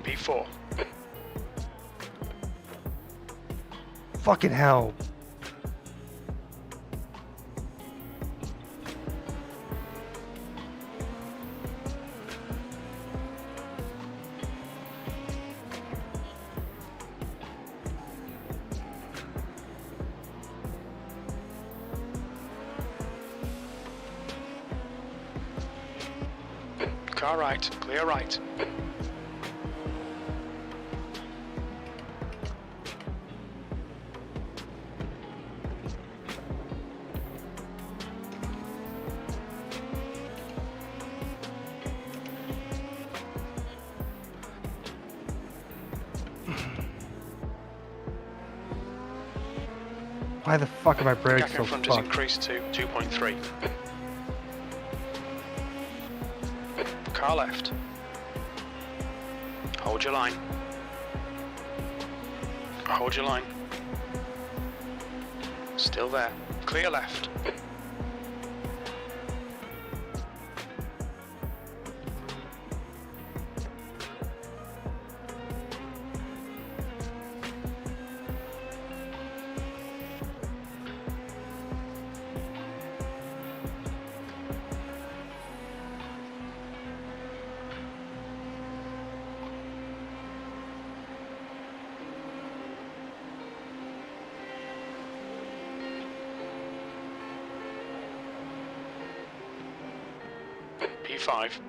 S3: P4.
S5: Fucking hell.
S3: Car right, clear right.
S5: Why the fuck are my brakes
S3: Gap
S5: so
S3: in front is
S5: fucked?
S3: increased to 2.3. Car left. Hold your line. Hold your line. Still there. Clear left. P5.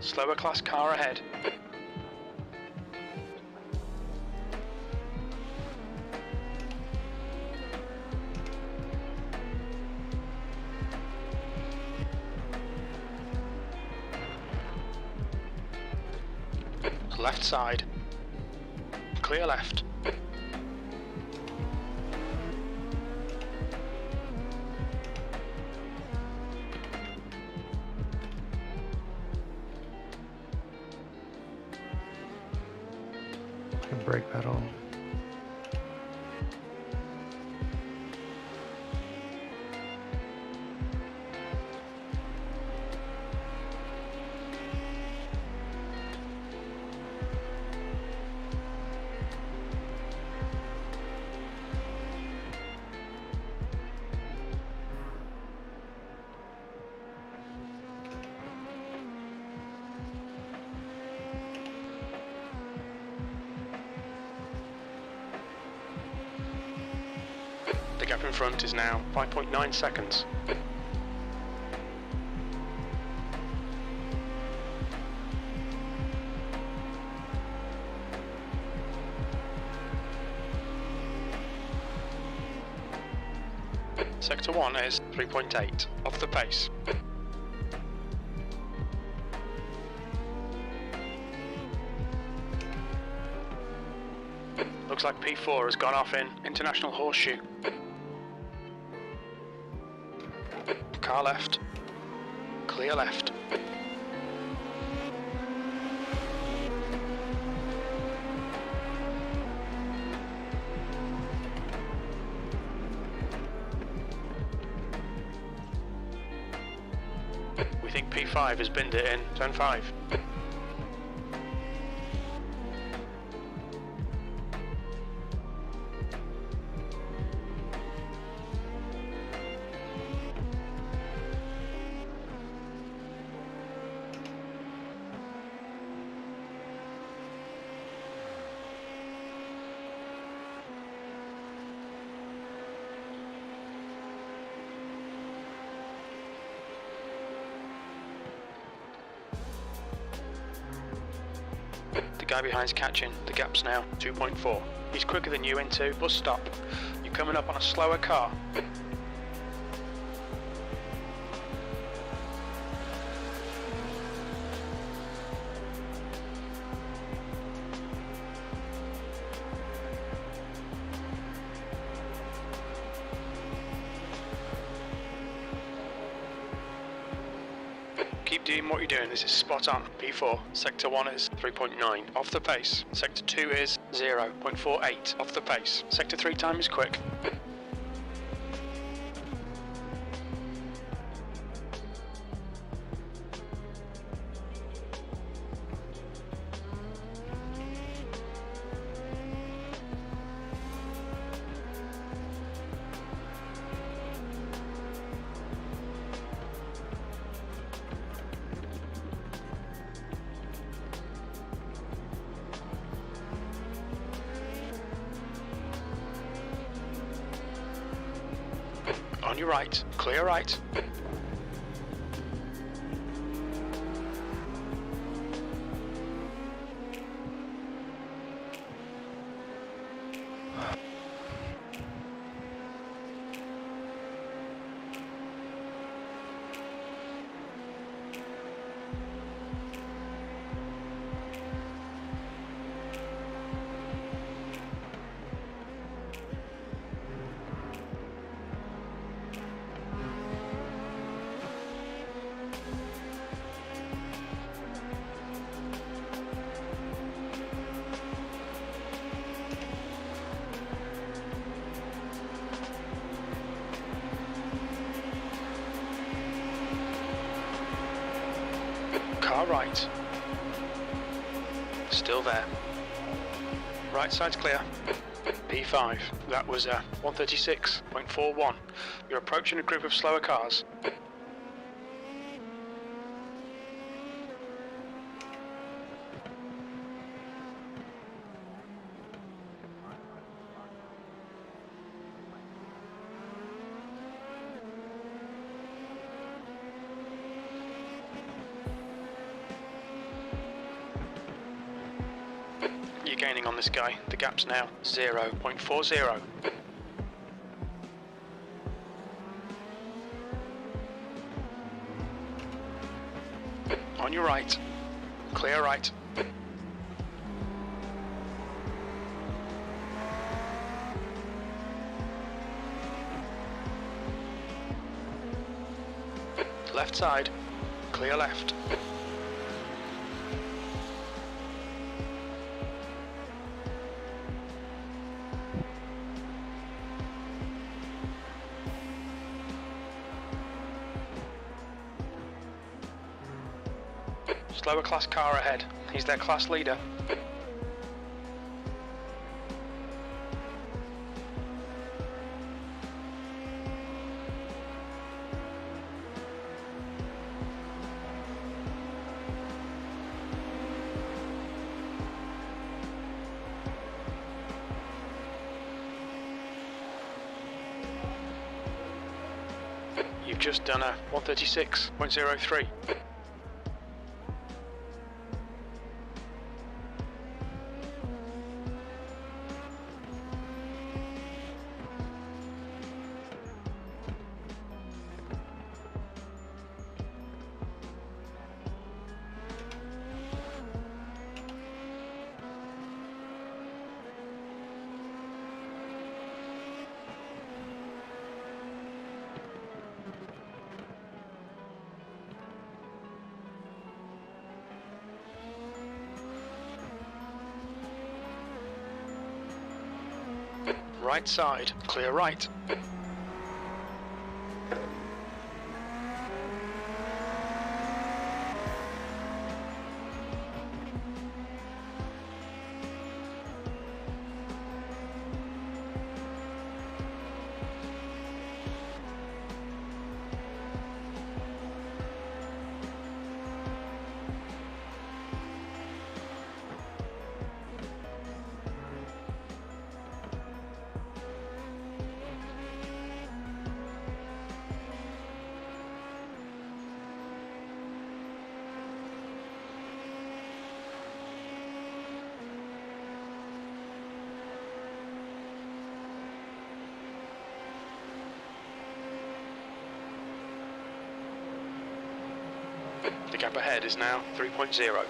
S3: Slower class car ahead. Left side. Clear left.
S5: Fucking brake pedal.
S3: The gap in front is now 5.9 seconds. Sector 1 is 3.8, off the pace. Looks like P4 has gone off in International Horseshoe. Car left. Clear left. We think P5 has binned it in turn 5. guy behind's catching. The gap's now 2.4. He's quicker than you into bus stop. You're coming up on a slower car. Keep doing what you're doing, this is spot on. P4, sector 1 is 3.9, off the pace. Sector 2 is 0.48, off the pace. Sector 3 time is quick. On your right, clear right. Car right. Still there. Right side's clear. P5. That was 136.41. You're approaching a group of slower cars. You're gaining on this guy. The gap's now 0.40. On your right. Clear right. Left side. Clear left. Slower class car ahead. He's their class leader. You've just done a 136.03. Right side, clear right. The gap ahead is now 3.0.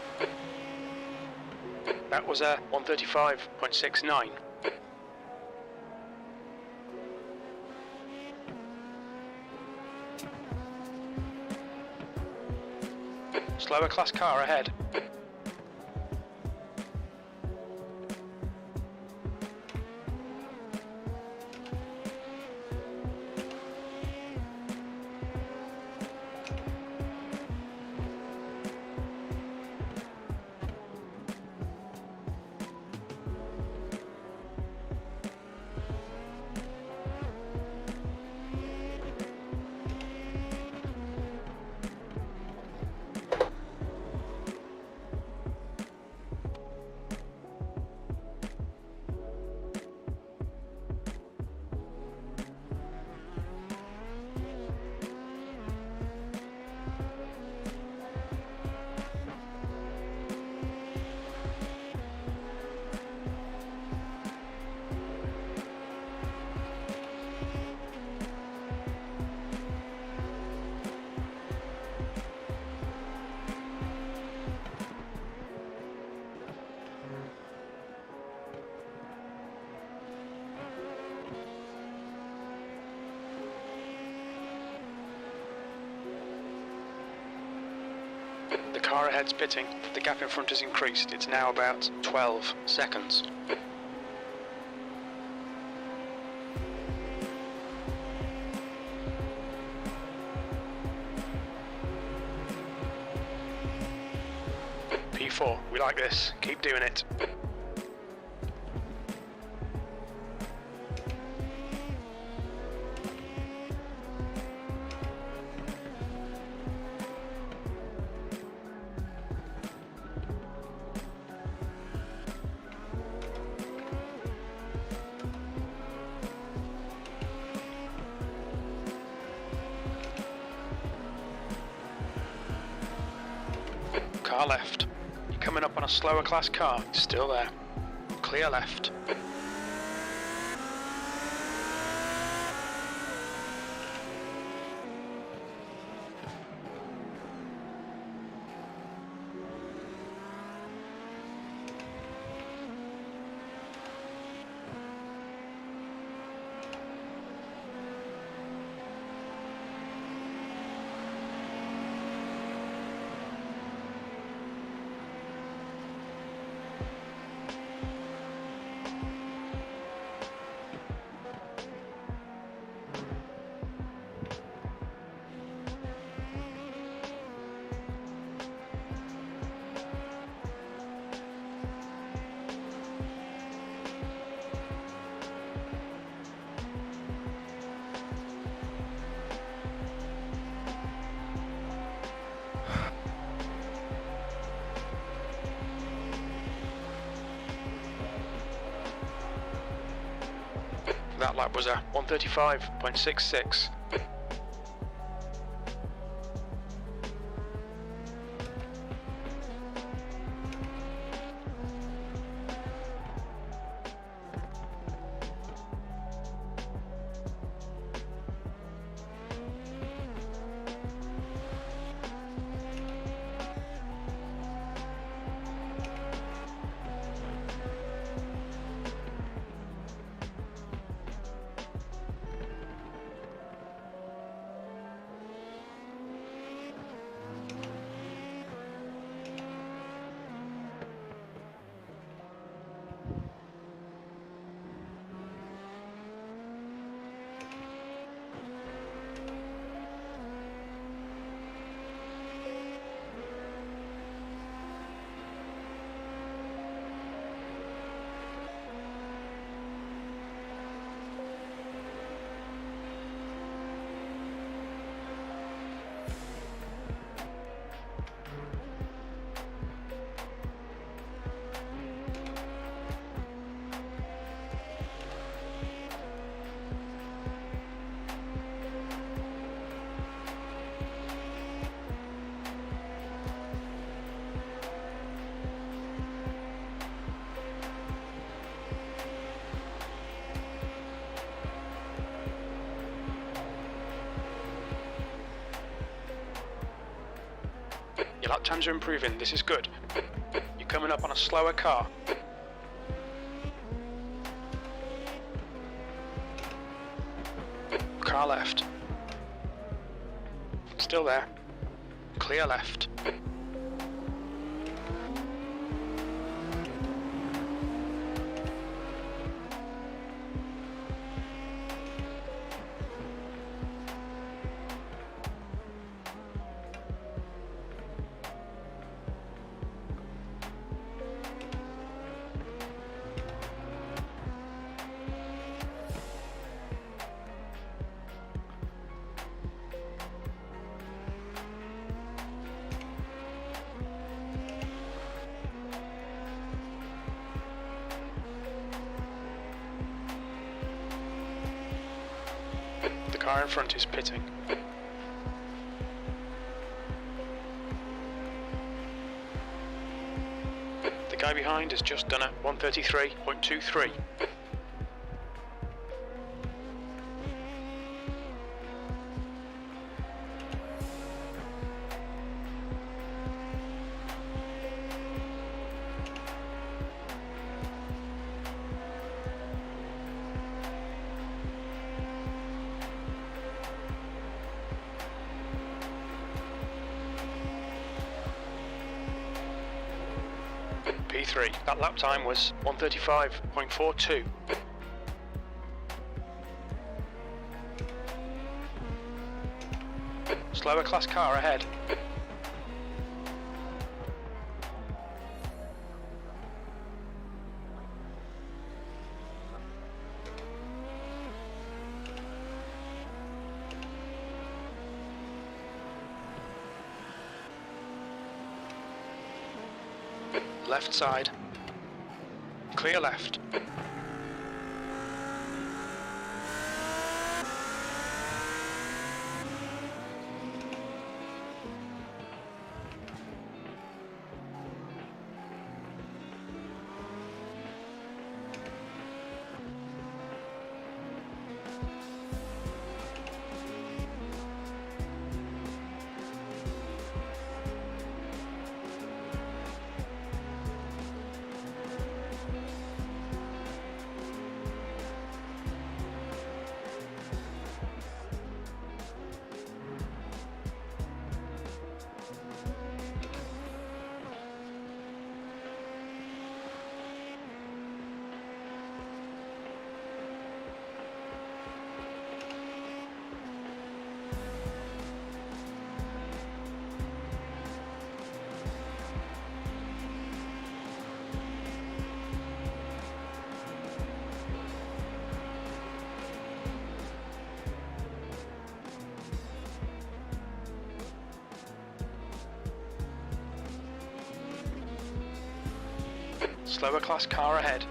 S3: That was a 135.69. Slower class car ahead. The car ahead's pitting. The gap in front has increased. It's now about 12 seconds. P4, we like this. Keep doing it. Car left. You're coming up on a slower class car. It's still there. Clear left. That lap was a 135.66. Your lap times are improving, this is good. You're coming up on a slower car. Car left. Still there. Clear left. The car in front is pitting. The guy behind has just done a 133.23. P3. That lap time was 135.42. Slower class car ahead. Left side. Clear left. Slower class car ahead.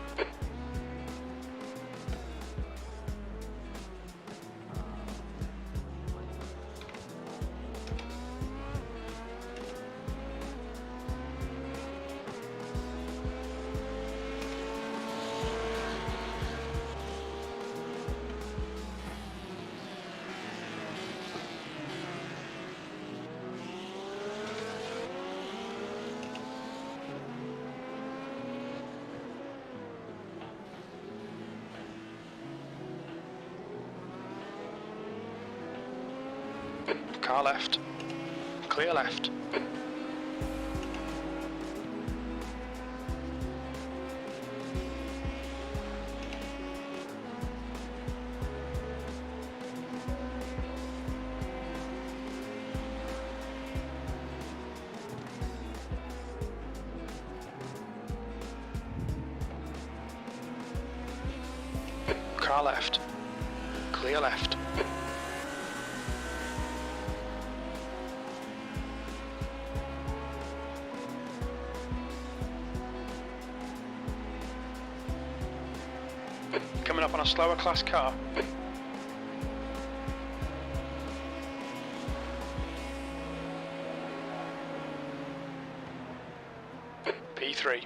S3: Car left. Clear left. Car left. Clear left. Coming up on a slower class car. P3.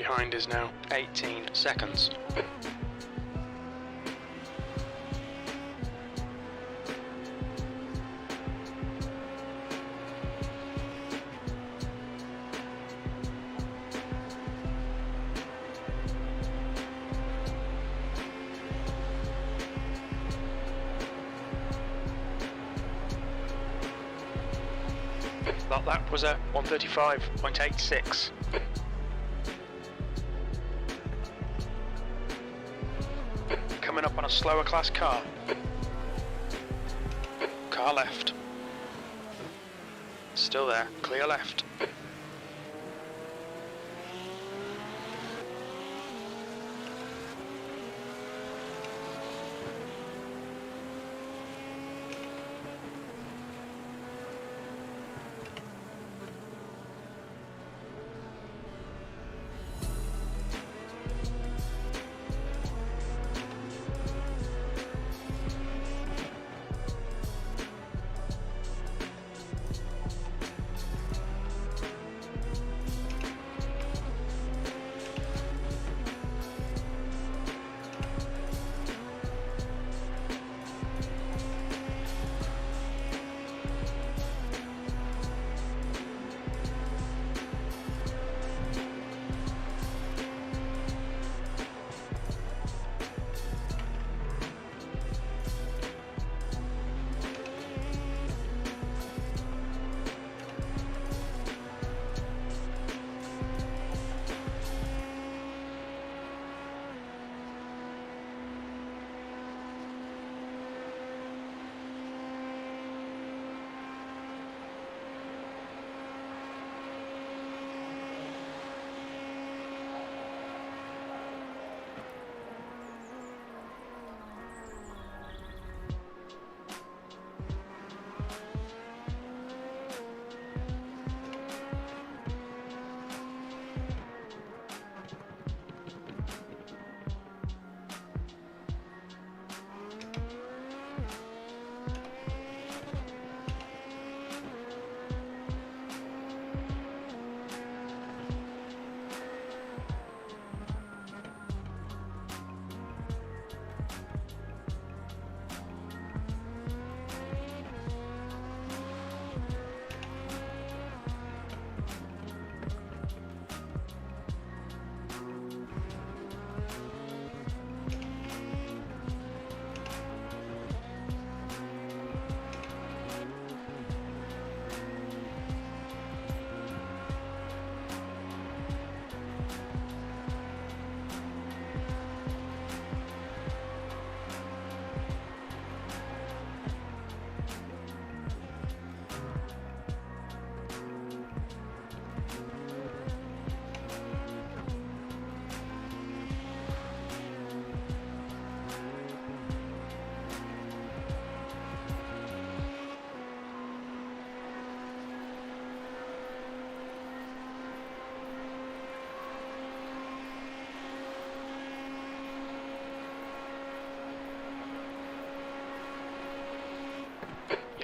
S3: behind is now 18 seconds. That lap was at 1:35.86. Coming up on a slower class car. Car left. Still there, clear left.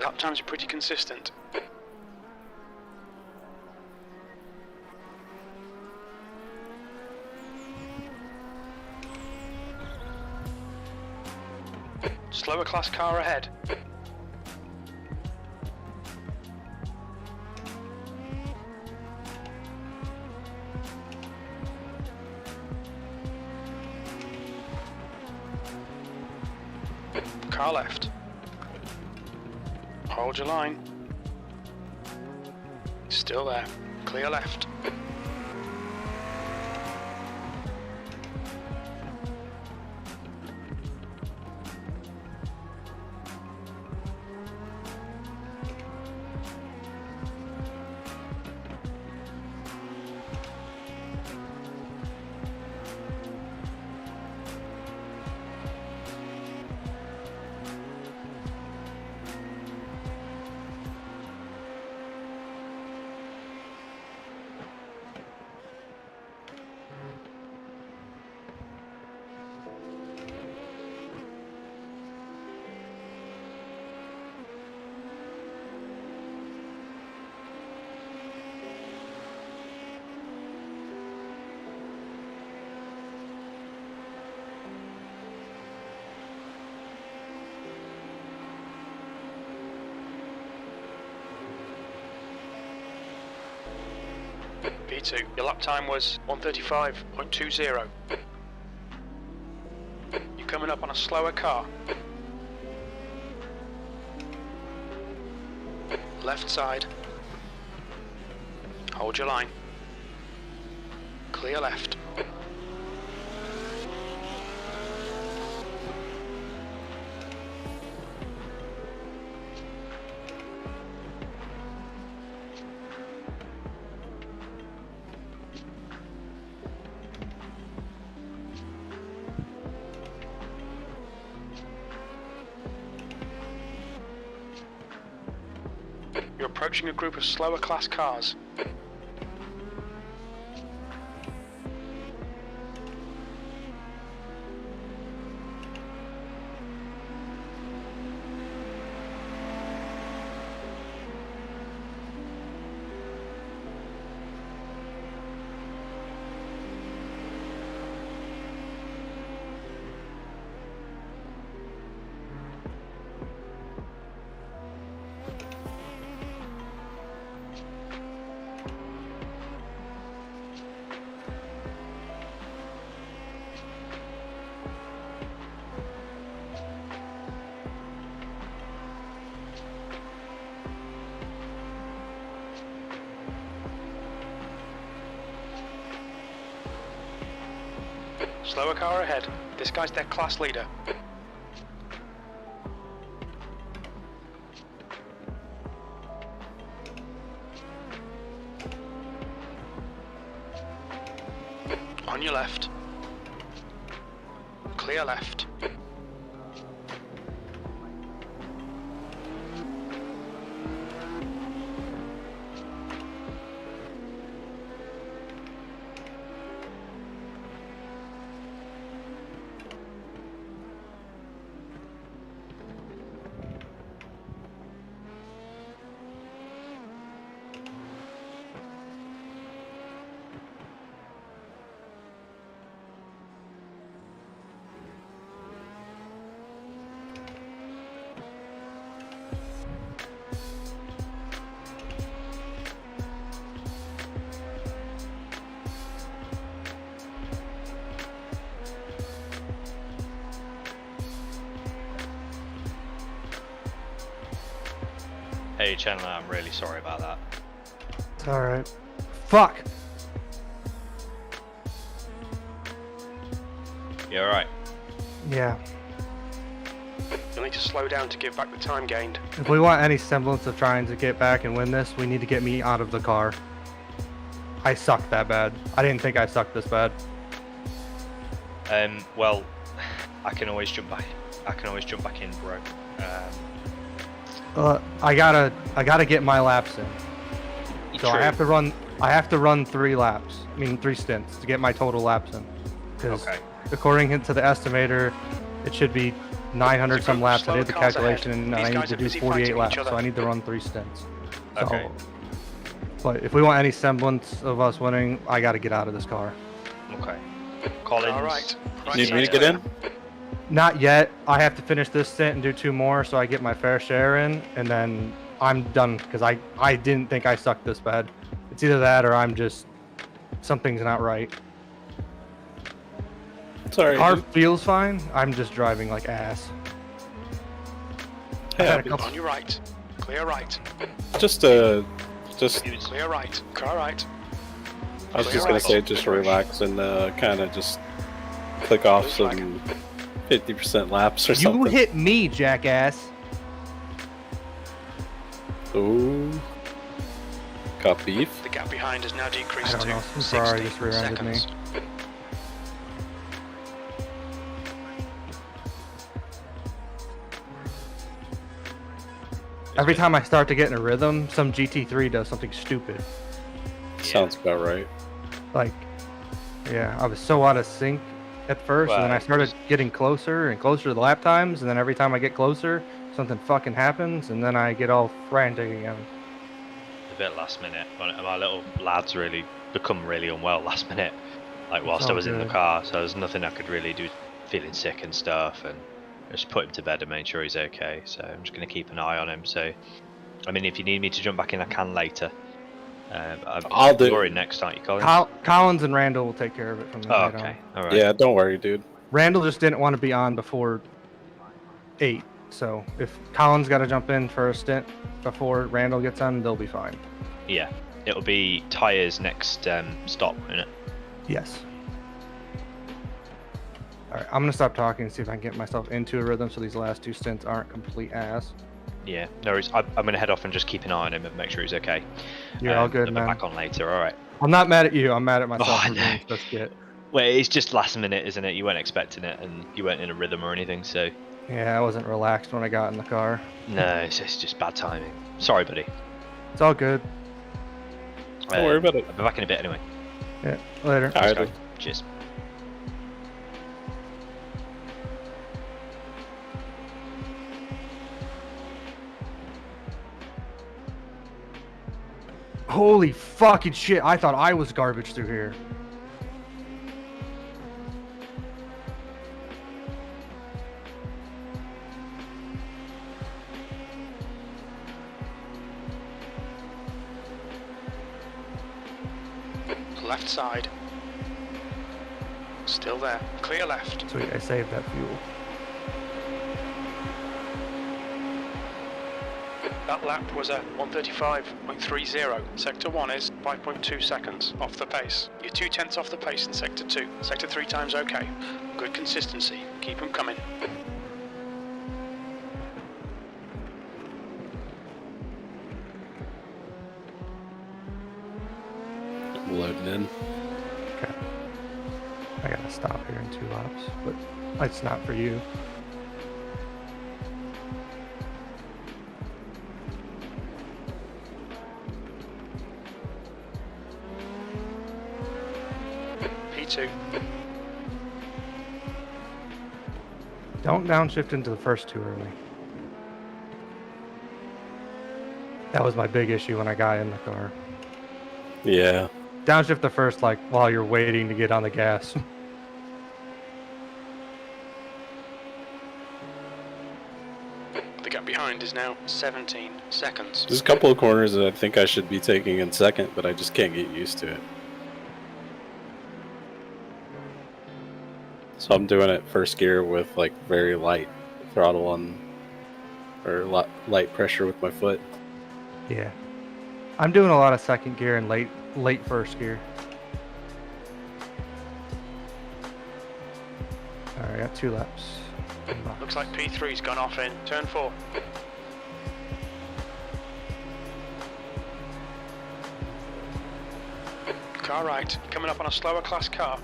S3: Lap times are pretty consistent. Slower class car ahead. Car left. Hold your line. Still there. Clear left. LMP2. Your lap time was 1:35.20. You're coming up on a slower car. Left side. Hold your line. Clear left. You're approaching a group of slower class cars. Slower car ahead. This guy's their class leader. On your left. Clear left.
S1: Hey Chandler, I'm really sorry about that.
S5: It's alright. Fuck!
S1: You alright?
S5: Yeah.
S3: You'll need to slow down to give back the time gained.
S5: If we want any semblance of trying to get back and win this, we need to get me out of the car. I suck that bad. I didn't think I sucked this bad.
S1: Well, I can always jump back. I can always jump back in, bro.
S5: I gotta get my laps in. So
S1: True.
S5: I have to run 3 laps. I mean 3 stints to get my total laps in. Because according to the estimator, it should be 900 some laps. I did the calculation and I need to do 48 laps. So I need to run 3 stints. So,
S1: Okay.
S5: But if we want any semblance of us winning, I gotta get out of this car.
S1: Okay. Collins.
S3: All right.
S7: Need me to get in?
S5: Not yet. I have to finish this stint and do 2 more so I get my fair share in, and then I'm done because I didn't think I sucked this bad. It's either that or I'm just something's not right.
S7: Sorry.
S5: Car feels fine. I'm just driving like ass.
S7: Yeah,
S3: On your right. Clear right.
S7: just
S3: Clear right. Car right.
S7: I was just gonna say, just relax and kind of just click off some 50% laps or something.
S5: You hit me, jackass.
S7: Ooh. Got beef?
S3: The gap behind has now decreased
S5: I don't
S3: to
S5: know. Some Ferrari just
S3: 60
S5: rear-ended me.
S3: seconds.
S5: Every time I start to get in a rhythm, some GT3 does something stupid.
S7: Sounds about right.
S5: Like, yeah, I was so out of sync at first, and then I started getting closer and closer to the lap times, and then every time I get closer, something fucking happens, and then I get all frantic again.
S1: A bit last minute. My little lads really become really unwell last minute, like whilst I was in the car, so there's nothing I could really do, feeling sick and stuff, and I just put him to bed and made sure he's okay. So I'm just going to keep an eye on him. So, I mean, if you need me to jump back in, I can later.
S7: I'll do-
S1: You're in next, aren't you, Colin?
S5: Collins and Randall will take care of it from there.
S1: Oh, okay. All right.
S7: Yeah, don't worry, dude.
S5: Randall just didn't want to be on before 8. So if Collins got to jump in for a stint before Randall gets on, they'll be fine.
S1: Yeah. It'll be Tyre's next stop, isn't it?
S5: Yes. All right, I'm gonna stop talking and see if I can get myself into a rhythm so these last 2 stints aren't complete ass.
S1: Yeah. No worries. I'm going to head off and just keep an eye on him and make sure he's okay.
S5: You're all good,
S1: I'll be
S5: man.
S1: back on later. All right.
S5: I'm not mad at you. I'm mad at myself.
S1: Oh, I
S5: for
S1: know.
S5: being so skit.
S1: Well, it's just last minute, isn't it? You weren't expecting it, and you weren't in a rhythm or anything, so.
S5: Yeah, I wasn't relaxed when I got in the car.
S1: No, it's just bad timing. Sorry, buddy.
S5: It's all good.
S7: Don't worry about it.
S1: I'll be back in a bit anyway.
S5: Yeah, later.
S7: All right.
S1: Guys. Cheers.
S5: Holy fucking shit! I thought I was garbage through here.
S3: Left side. Still there. Clear left.
S5: Sweet, I saved that fuel.
S3: That lap was a 135.30. Sector 1 is 5.2 seconds off the pace. You're 2/10 off the pace in Sector 2. Sector 3 times okay. Good consistency. Keep them coming.
S7: I'm loading in.
S5: Okay. I gotta stop here in 2 laps, but it's not for you.
S3: P2.
S5: Don't downshift into the first too early. That was my big issue when I got in the car.
S7: Yeah.
S5: Downshift the first, like, while you're waiting to get on the gas.
S3: The gap behind is now 17 seconds.
S7: There's a couple of corners that I think I should be taking in second, but I just can't get used to it. So I'm doing it first gear with like very light throttle on, or light pressure with my foot.
S5: Yeah. I'm doing a lot of second gear and late first gear. Alright, got 2 laps.
S3: Looks like P3's gone off in turn 4. Car right, coming up on a slower class car.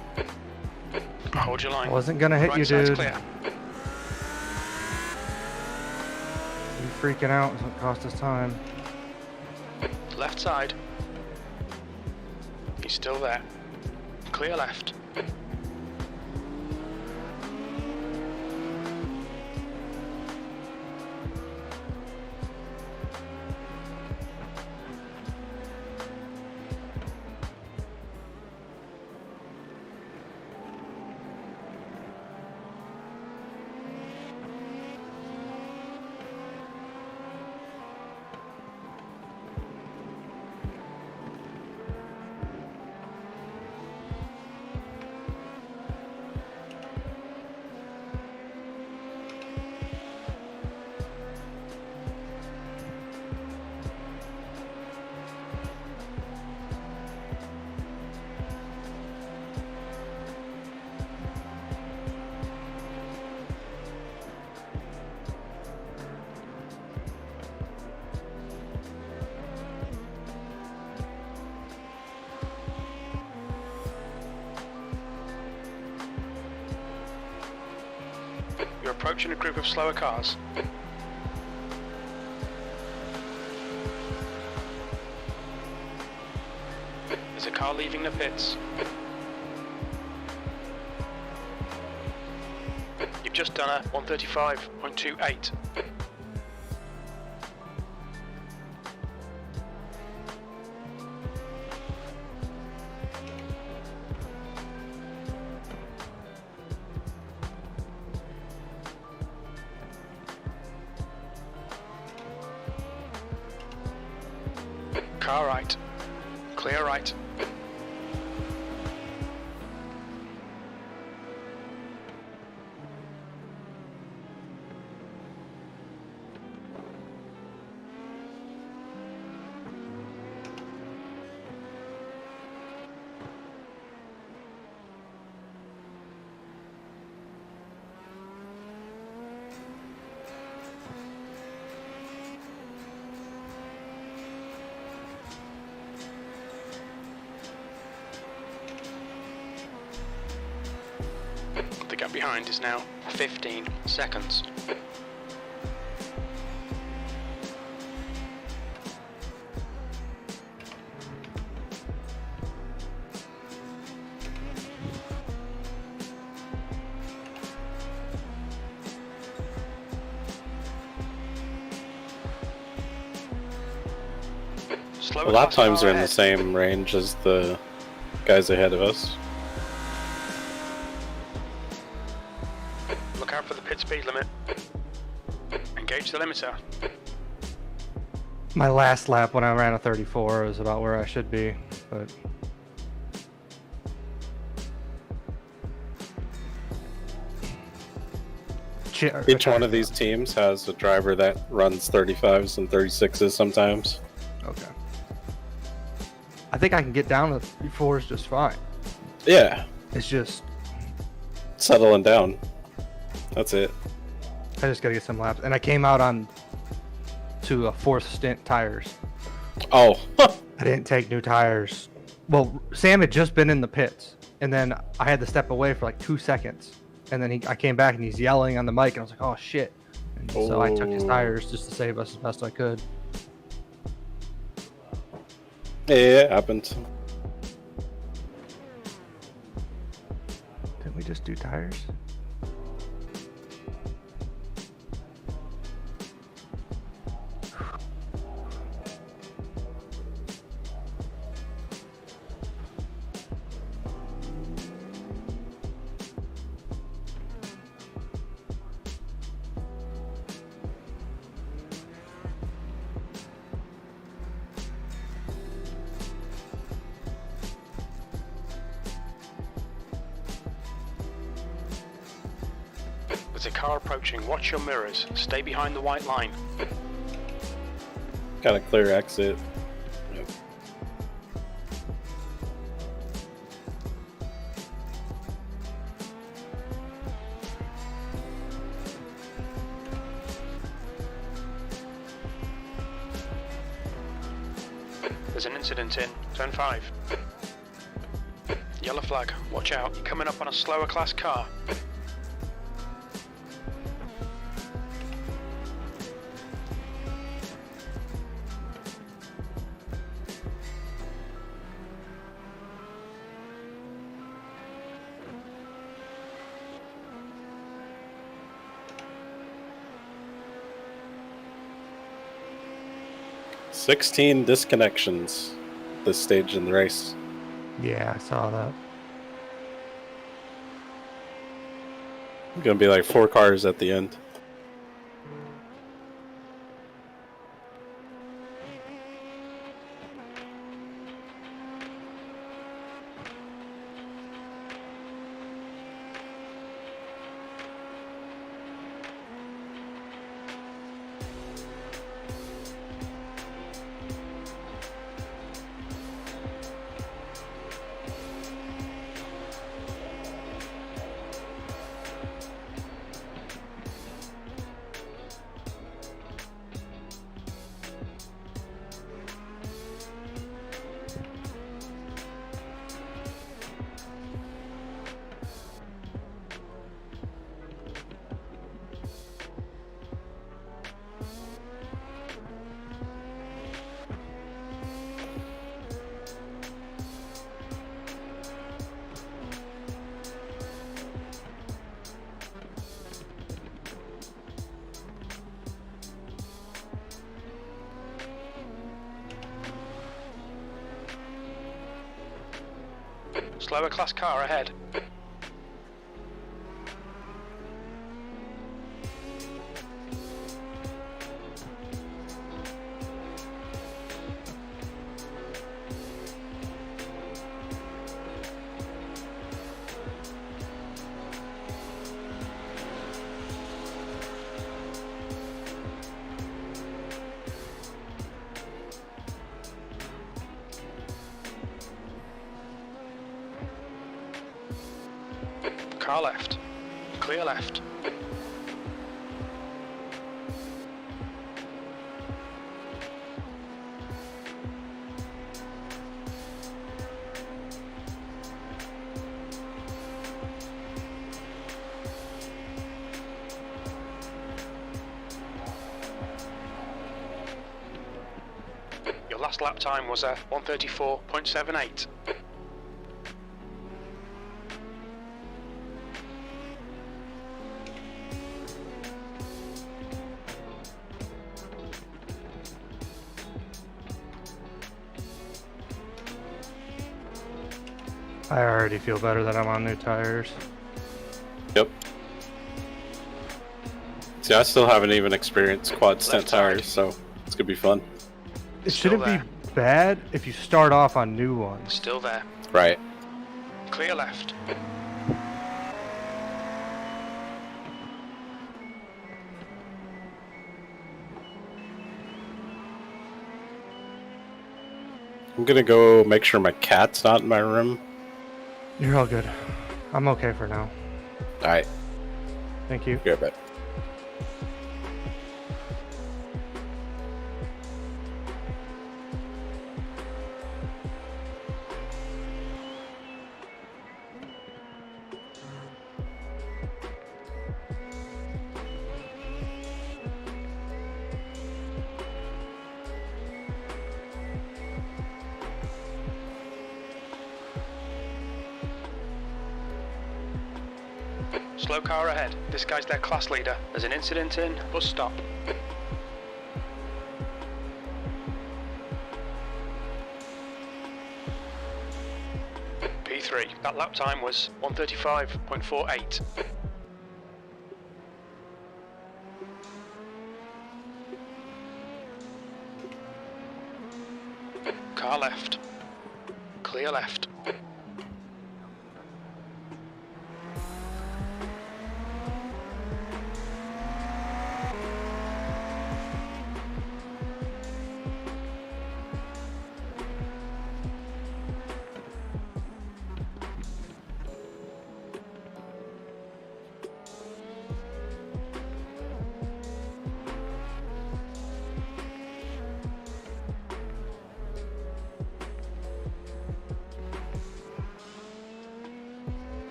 S3: Hold your line.
S5: I wasn't gonna hit
S3: Right
S5: you,
S3: side's
S5: dude.
S3: clear.
S5: You freaking out is what cost us time.
S3: Left side. He's still there. Clear left. You're approaching a group of slower cars. There's a car leaving the pits. You've just done a 135.28. Car right. Clear right. The gap behind is now 15 seconds.
S7: A lap times are in the same range as the guys ahead of us.
S3: Look out for the pit speed limit. Engage the limiter.
S5: My last lap when I ran a 34 was about where I should be, but
S7: Each one of these teams has a driver that runs 35s and 36s sometimes.
S5: Okay. I think I can get down to 34s just fine.
S7: Yeah.
S5: It's just
S7: settling down. That's it.
S5: I just gotta get some laps, and I came out on to a fourth stint tires.
S7: Oh.
S5: I didn't take new tires. Well, Sam had just been in the pits, and then I had to step away for like 2 seconds, and then I came back and he's yelling on the mic, and I was like, oh shit. And so I took his tires just to save us as best I could.
S7: Yeah, it happened.
S5: Didn't we just do tires?
S3: There's a car approaching. Watch your mirrors. Stay behind the white line.
S7: Got a clear exit. Yep.
S3: There's an incident in turn 5. Yellow flag. Watch out. You're coming up on a slower class car.
S7: $16 disconnections this stage in the race.
S5: Yeah, I saw that.
S7: Gonna be like 4 cars at the end.
S3: Slower class car ahead. Car left. Clear left. Your last lap time was a 1:34.78.
S5: I already feel better that I'm on new tires.
S7: Yep. See, I still haven't even experienced quad stent tires, so it's gonna be fun.
S5: It
S3: Still
S5: shouldn't
S3: there.
S5: be bad if you start off on new ones.
S3: Still there.
S7: Right.
S3: Clear left.
S7: I'm gonna go make sure my cat's not in my room.
S5: You're all good. I'm okay for now.
S7: Alright,
S5: Thank you.
S7: be right back.
S3: Slow car ahead. This guy's their class leader. There's an incident in bus stop. P3. That lap time was 1:35.48. Car left. Clear left.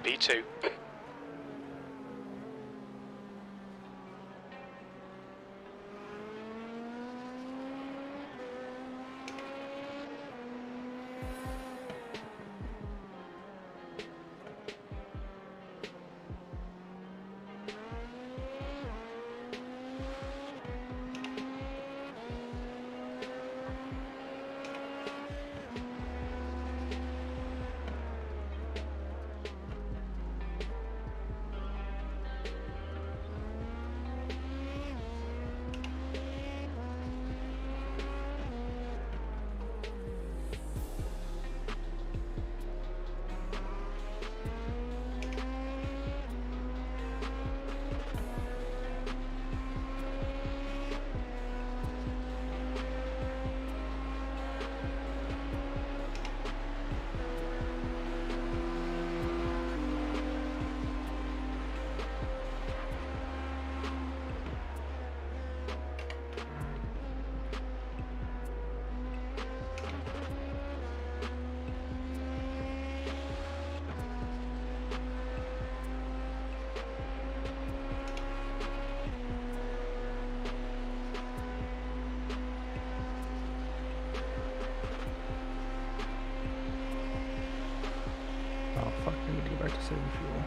S3: B2.
S5: fuck, I need to go back to saving fuel.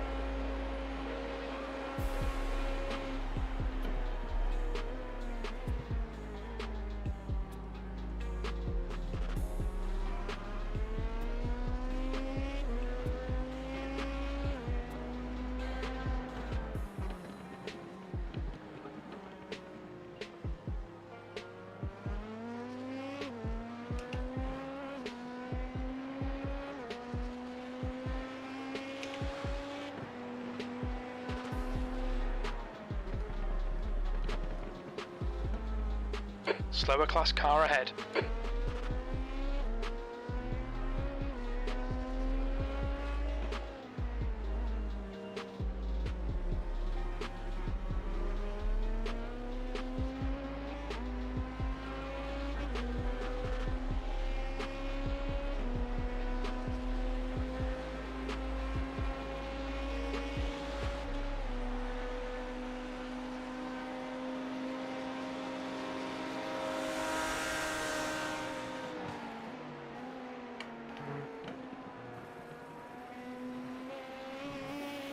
S3: Slower class car ahead.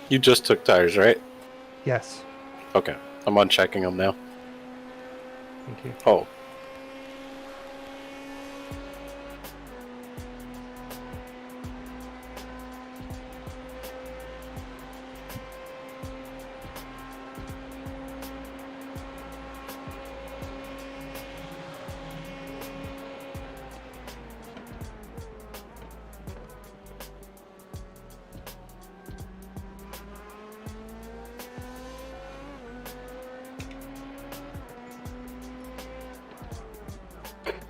S7: You just took tires, right?
S5: Yes.
S7: Okay. I'm unchecking them now.
S5: Thank you.
S7: Oh.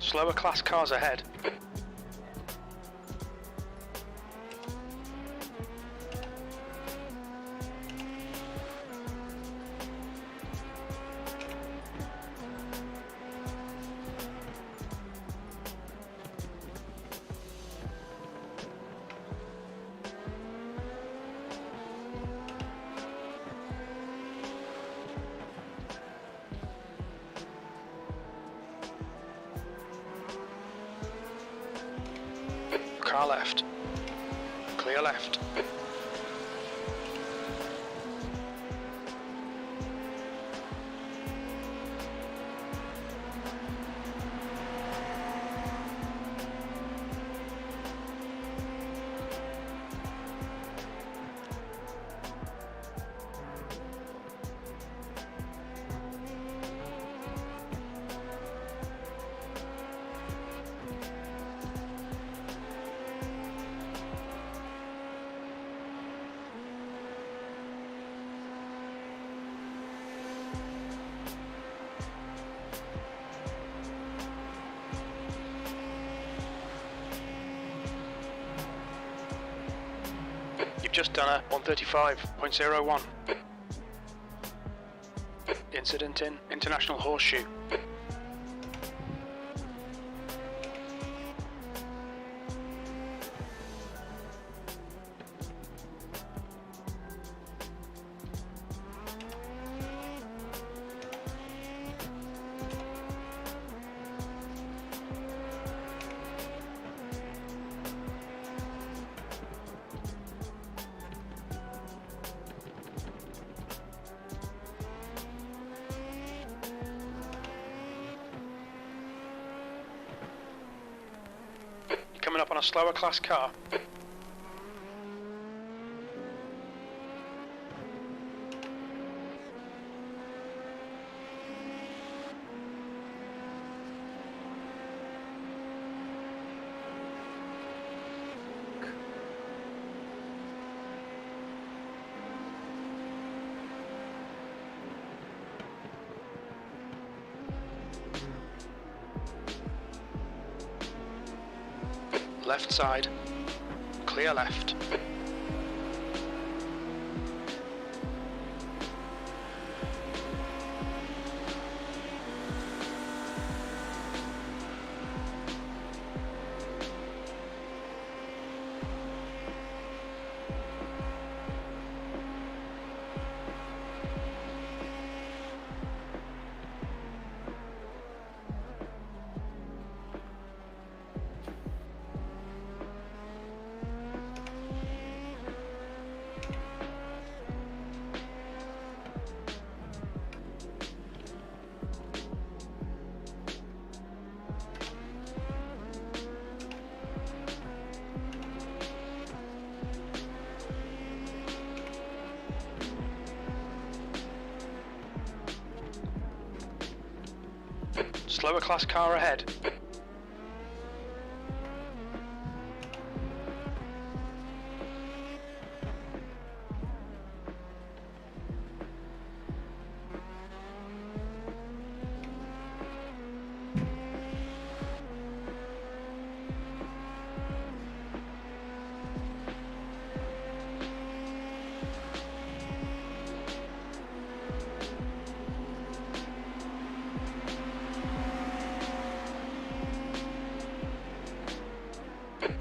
S3: Slower class cars ahead. Car left. Clear left. You've just done a 135.01. Incident in International Horseshoe. Coming up on a slower class car. Left side. Clear left. slower class car ahead.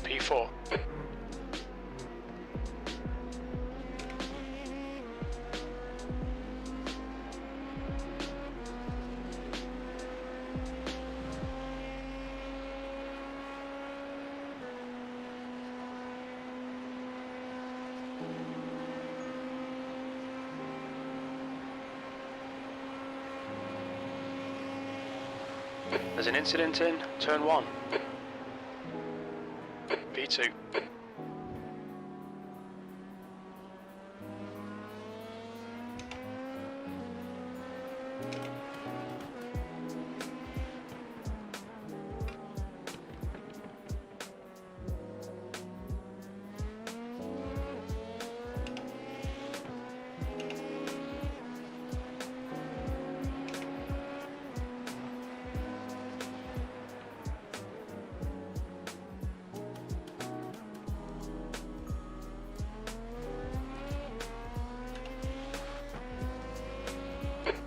S3: P4. There's an incident in turn 1. V2.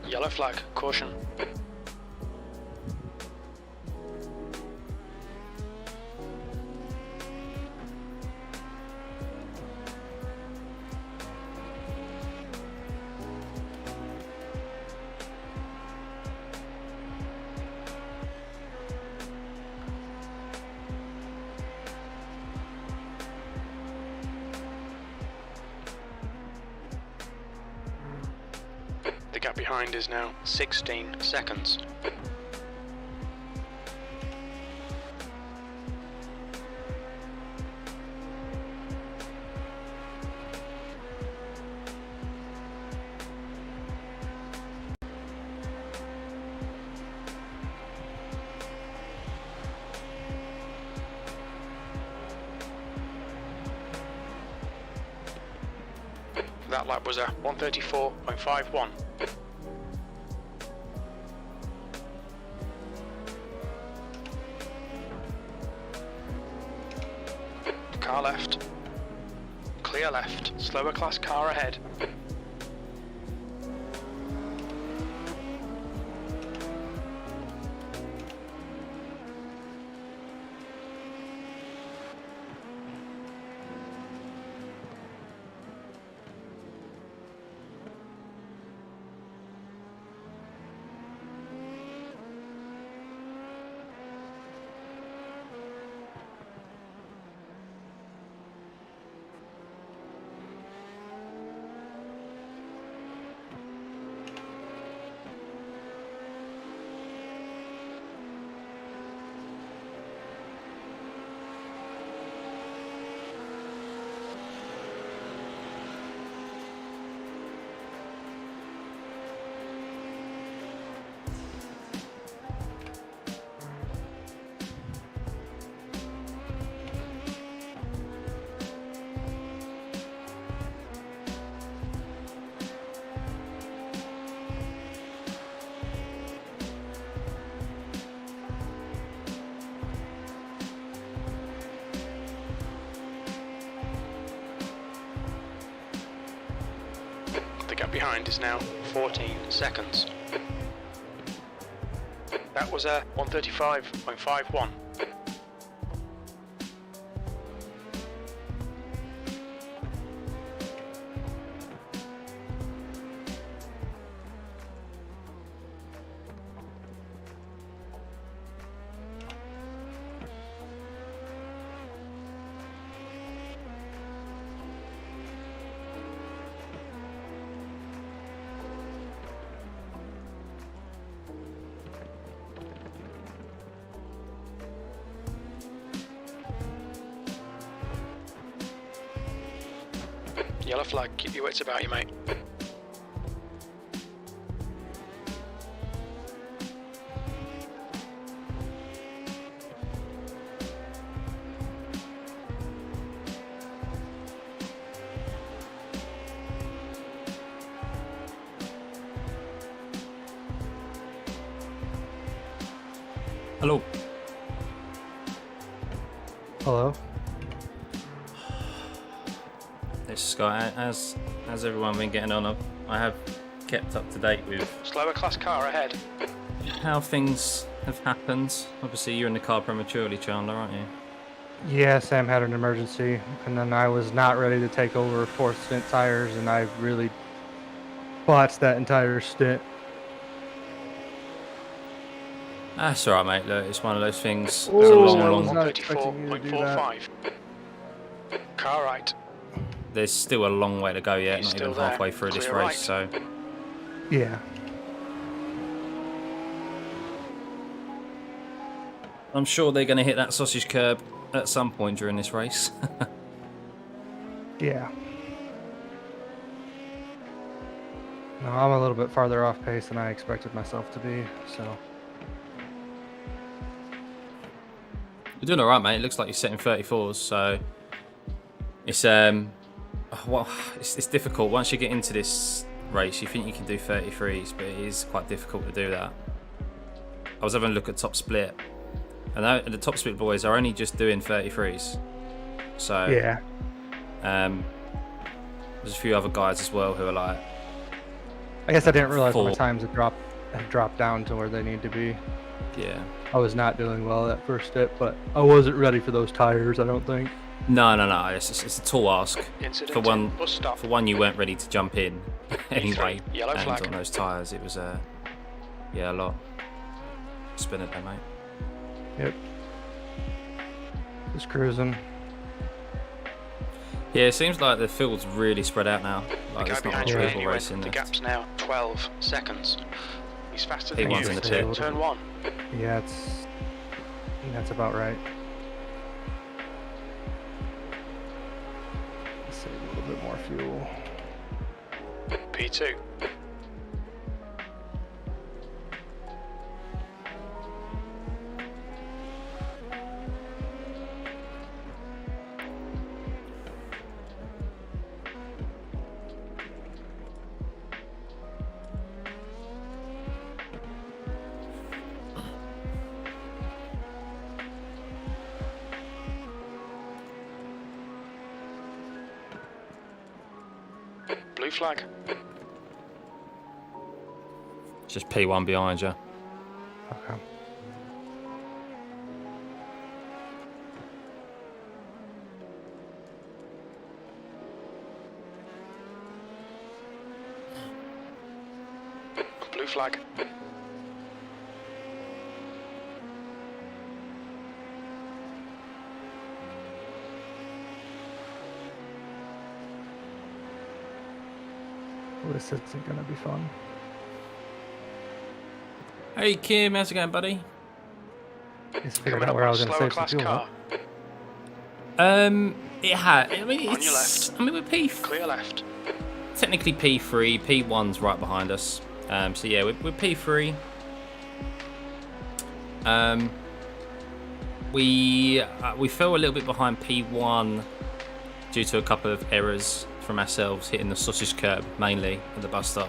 S3: Yellow flag, caution. The gap behind is now 16 seconds. That lap was a 1:34.51. Car left. Clear left. Slower class car ahead. The gap behind is now 14 seconds. That was a 1:35.51. Yellow flag, keep your wits about you, mate.
S2: Hello.
S5: Hello.
S2: This is Scott. As everyone been getting on, I have kept up to date with
S3: Slower class car ahead.
S2: how things have happened. Obviously, you're in the car prematurely, Chandler, aren't you?
S5: Yeah, Sam had an emergency, and then I was not ready to take over fourth stint tires, and I really botched that entire stint.
S2: That's alright, mate. Look, it's one of those things.
S5: Oh,
S2: It's a long,
S5: I was
S2: long.
S5: not expecting you to do that.
S3: 34.45. Car right.
S2: There's still a long way to go yet.
S3: He's
S2: Not
S3: still
S2: even
S3: there.
S2: halfway through this
S3: Clear
S2: race,
S3: right.
S2: so
S5: Yeah.
S2: I'm sure they're going to hit that sausage curb at some point during this race.
S5: Yeah. No, I'm a little bit farther off pace than I expected myself to be, so.
S2: You're doing all right, mate. It looks like you're setting 34s, so it's well, it's difficult. Once you get into this race, you think you can do 33s, but it is quite difficult to do that. I was having a look at top split, and the top split boys are only just doing 33s. So
S5: Yeah.
S2: there's a few other guys as well who are like,
S5: I guess I didn't realize my
S2: Full.
S5: times had dropped down to where they need to be.
S2: yeah.
S5: I was not doing well that first stint, but I wasn't ready for those tires, I don't think.
S2: No. It's a tall ask.
S3: Incident
S2: For one,
S3: bus stop.
S2: for one, you weren't ready to jump in anyway.
S3: Yellow
S2: And
S3: flag.
S2: on those tyres, it was a lot. Spin it there, mate.
S5: Yep. Just cruising.
S2: Yeah, it seems like the field's really spread out now.
S3: The
S2: Like
S3: guy
S2: there's not
S3: behind
S2: much
S3: you,
S2: people
S3: Adrian,
S2: racing
S3: the
S2: left.
S3: gap's now 12 seconds. He's faster than
S2: P1's
S3: you.
S2: in the pit.
S3: Turn 1.
S5: Yeah, I think that's about right. Let's save a little bit more fuel.
S3: P2. Blue flag.
S2: It's just P1 behind you.
S5: Okay.
S3: Blue flag.
S5: Well, this isn't gonna be fun.
S2: Hey Kim, how's it going, buddy?
S5: Just figured
S3: Coming
S5: out
S3: up
S5: where I
S3: on
S5: was
S3: a
S5: gonna
S3: slower
S5: save some
S3: class
S5: fuel.
S3: car.
S2: It had. I mean,
S3: On
S2: it's.
S3: your left.
S2: I mean, we're
S3: Clear left.
S2: technically P3. P1's right behind us. So yeah, we're P3. We fell a little bit behind P1 due to a couple of errors from ourselves hitting the sausage curb mainly at the bus stop.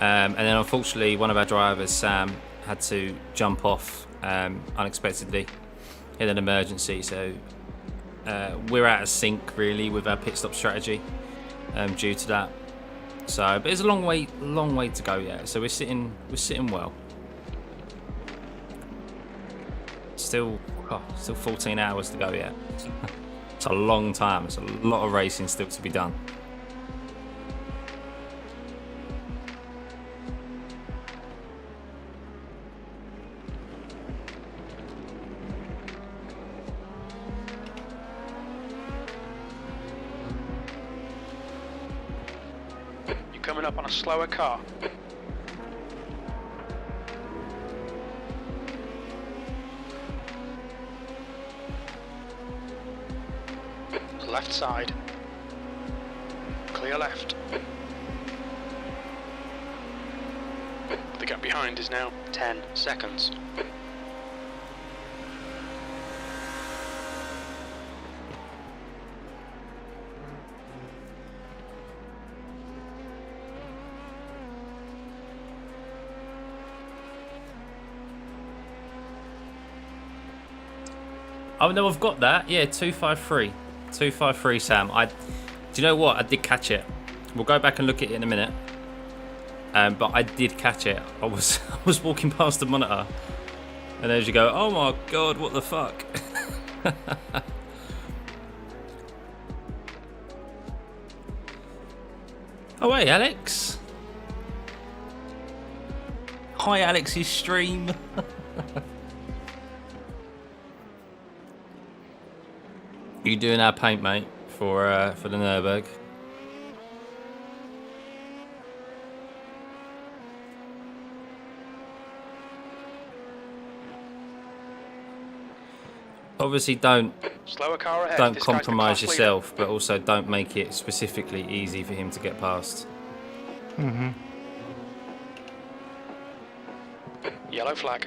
S2: And then unfortunately one of our drivers, Sam, had to jump off unexpectedly in an emergency. So we're out of sync really with our pit stop strategy due to that. So, but it's a long way to go yet. So we're sitting well. Still 14 hours to go yet. It's a long time. It's a lot of racing still to be done.
S3: You're coming up on a slower car. Left side. Clear left. The gap behind is now 10 seconds.
S2: Oh no, I've got that. Yeah, 253. 253, Sam. Do you know what? I did catch it. We'll go back and look at it in a minute. But I did catch it. I was walking past the monitor, and as you go, oh my god, what the fuck? Oh hey, Alex. Hi, Alex's stream. You doing our paint, mate, for the Nürburg? Obviously, don't compromise yourself, but also don't make it specifically easy for him to get past.
S5: Mm-hmm.
S3: Yellow flag.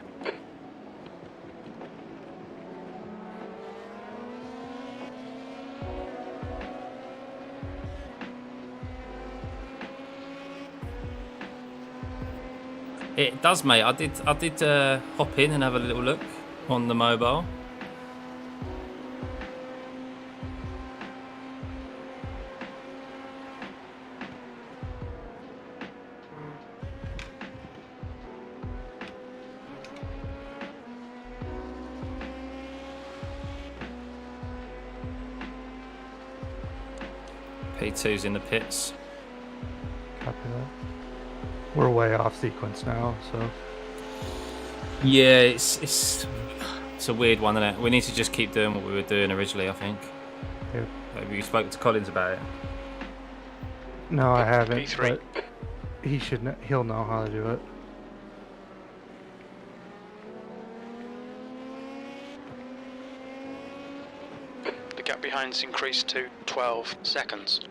S2: It does, mate. I did hop in and have a little look on the mobile. P2's in the pits.
S5: Copy that. We're way off sequence now, so.
S2: Yeah, it's a weird one, isn't it? We need to just keep doing what we were doing originally, I think.
S5: Yep.
S2: Maybe you spoke to Collins about it.
S5: No, I haven't.
S3: P3.
S5: But he'll know how to do it.
S3: The gap behind's increased to 12 seconds.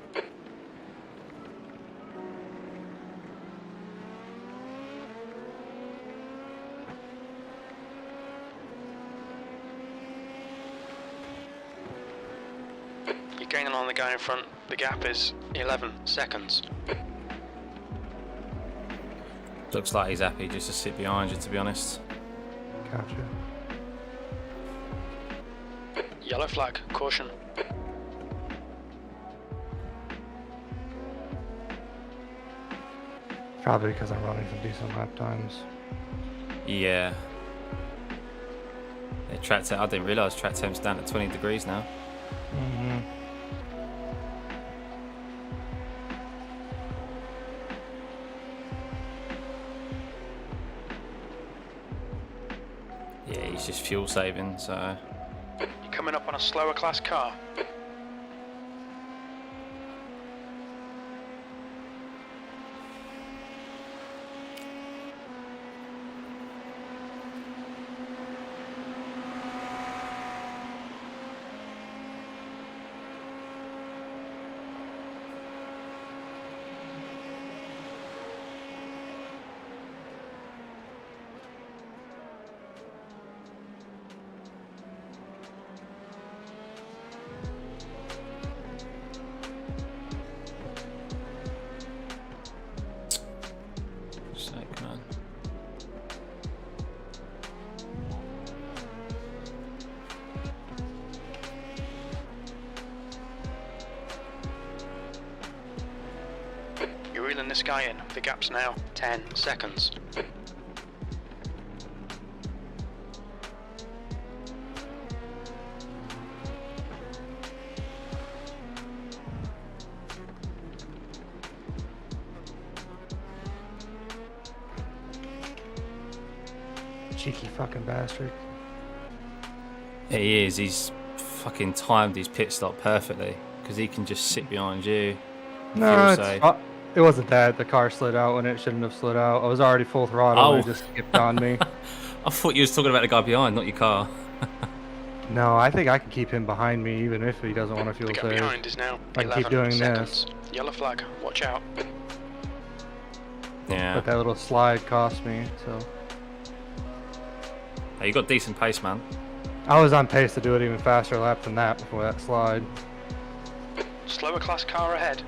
S3: You're gaining on the guy in front. The gap is 11 seconds.
S2: Looks like he's happy just to sit behind you, to be honest.
S5: Gotcha.
S3: Yellow flag, caution.
S5: Probably because I'm running some decent lap times.
S2: Yeah. Track temp, I didn't realise track temp's down to 20 degrees now.
S5: Mm-hmm.
S2: Yeah, he's just fuel saving, so.
S3: You're coming up on a slower class car. Reeling this guy in. The gap's now 10 seconds.
S5: Cheeky fucking bastard.
S2: He is. He's fucking timed his pit stop perfectly because he can just sit behind you.
S5: No, it wasn't that. The car slid out when it shouldn't have slid out. I was already full throttle and it just skipped on me.
S2: I thought you was talking about the guy behind, not your car.
S5: No, I think I can keep him behind me even if he doesn't want to fuel
S3: The gap
S5: save.
S3: behind is now
S5: I can
S3: 11
S5: keep doing
S3: seconds.
S5: this.
S3: Yellow flag, watch out.
S2: Yeah.
S5: But that little slide cost me, so.
S2: Hey, you got decent pace, man.
S5: I was on pace to do it even faster lap than that before that slide.
S3: Slower class car ahead.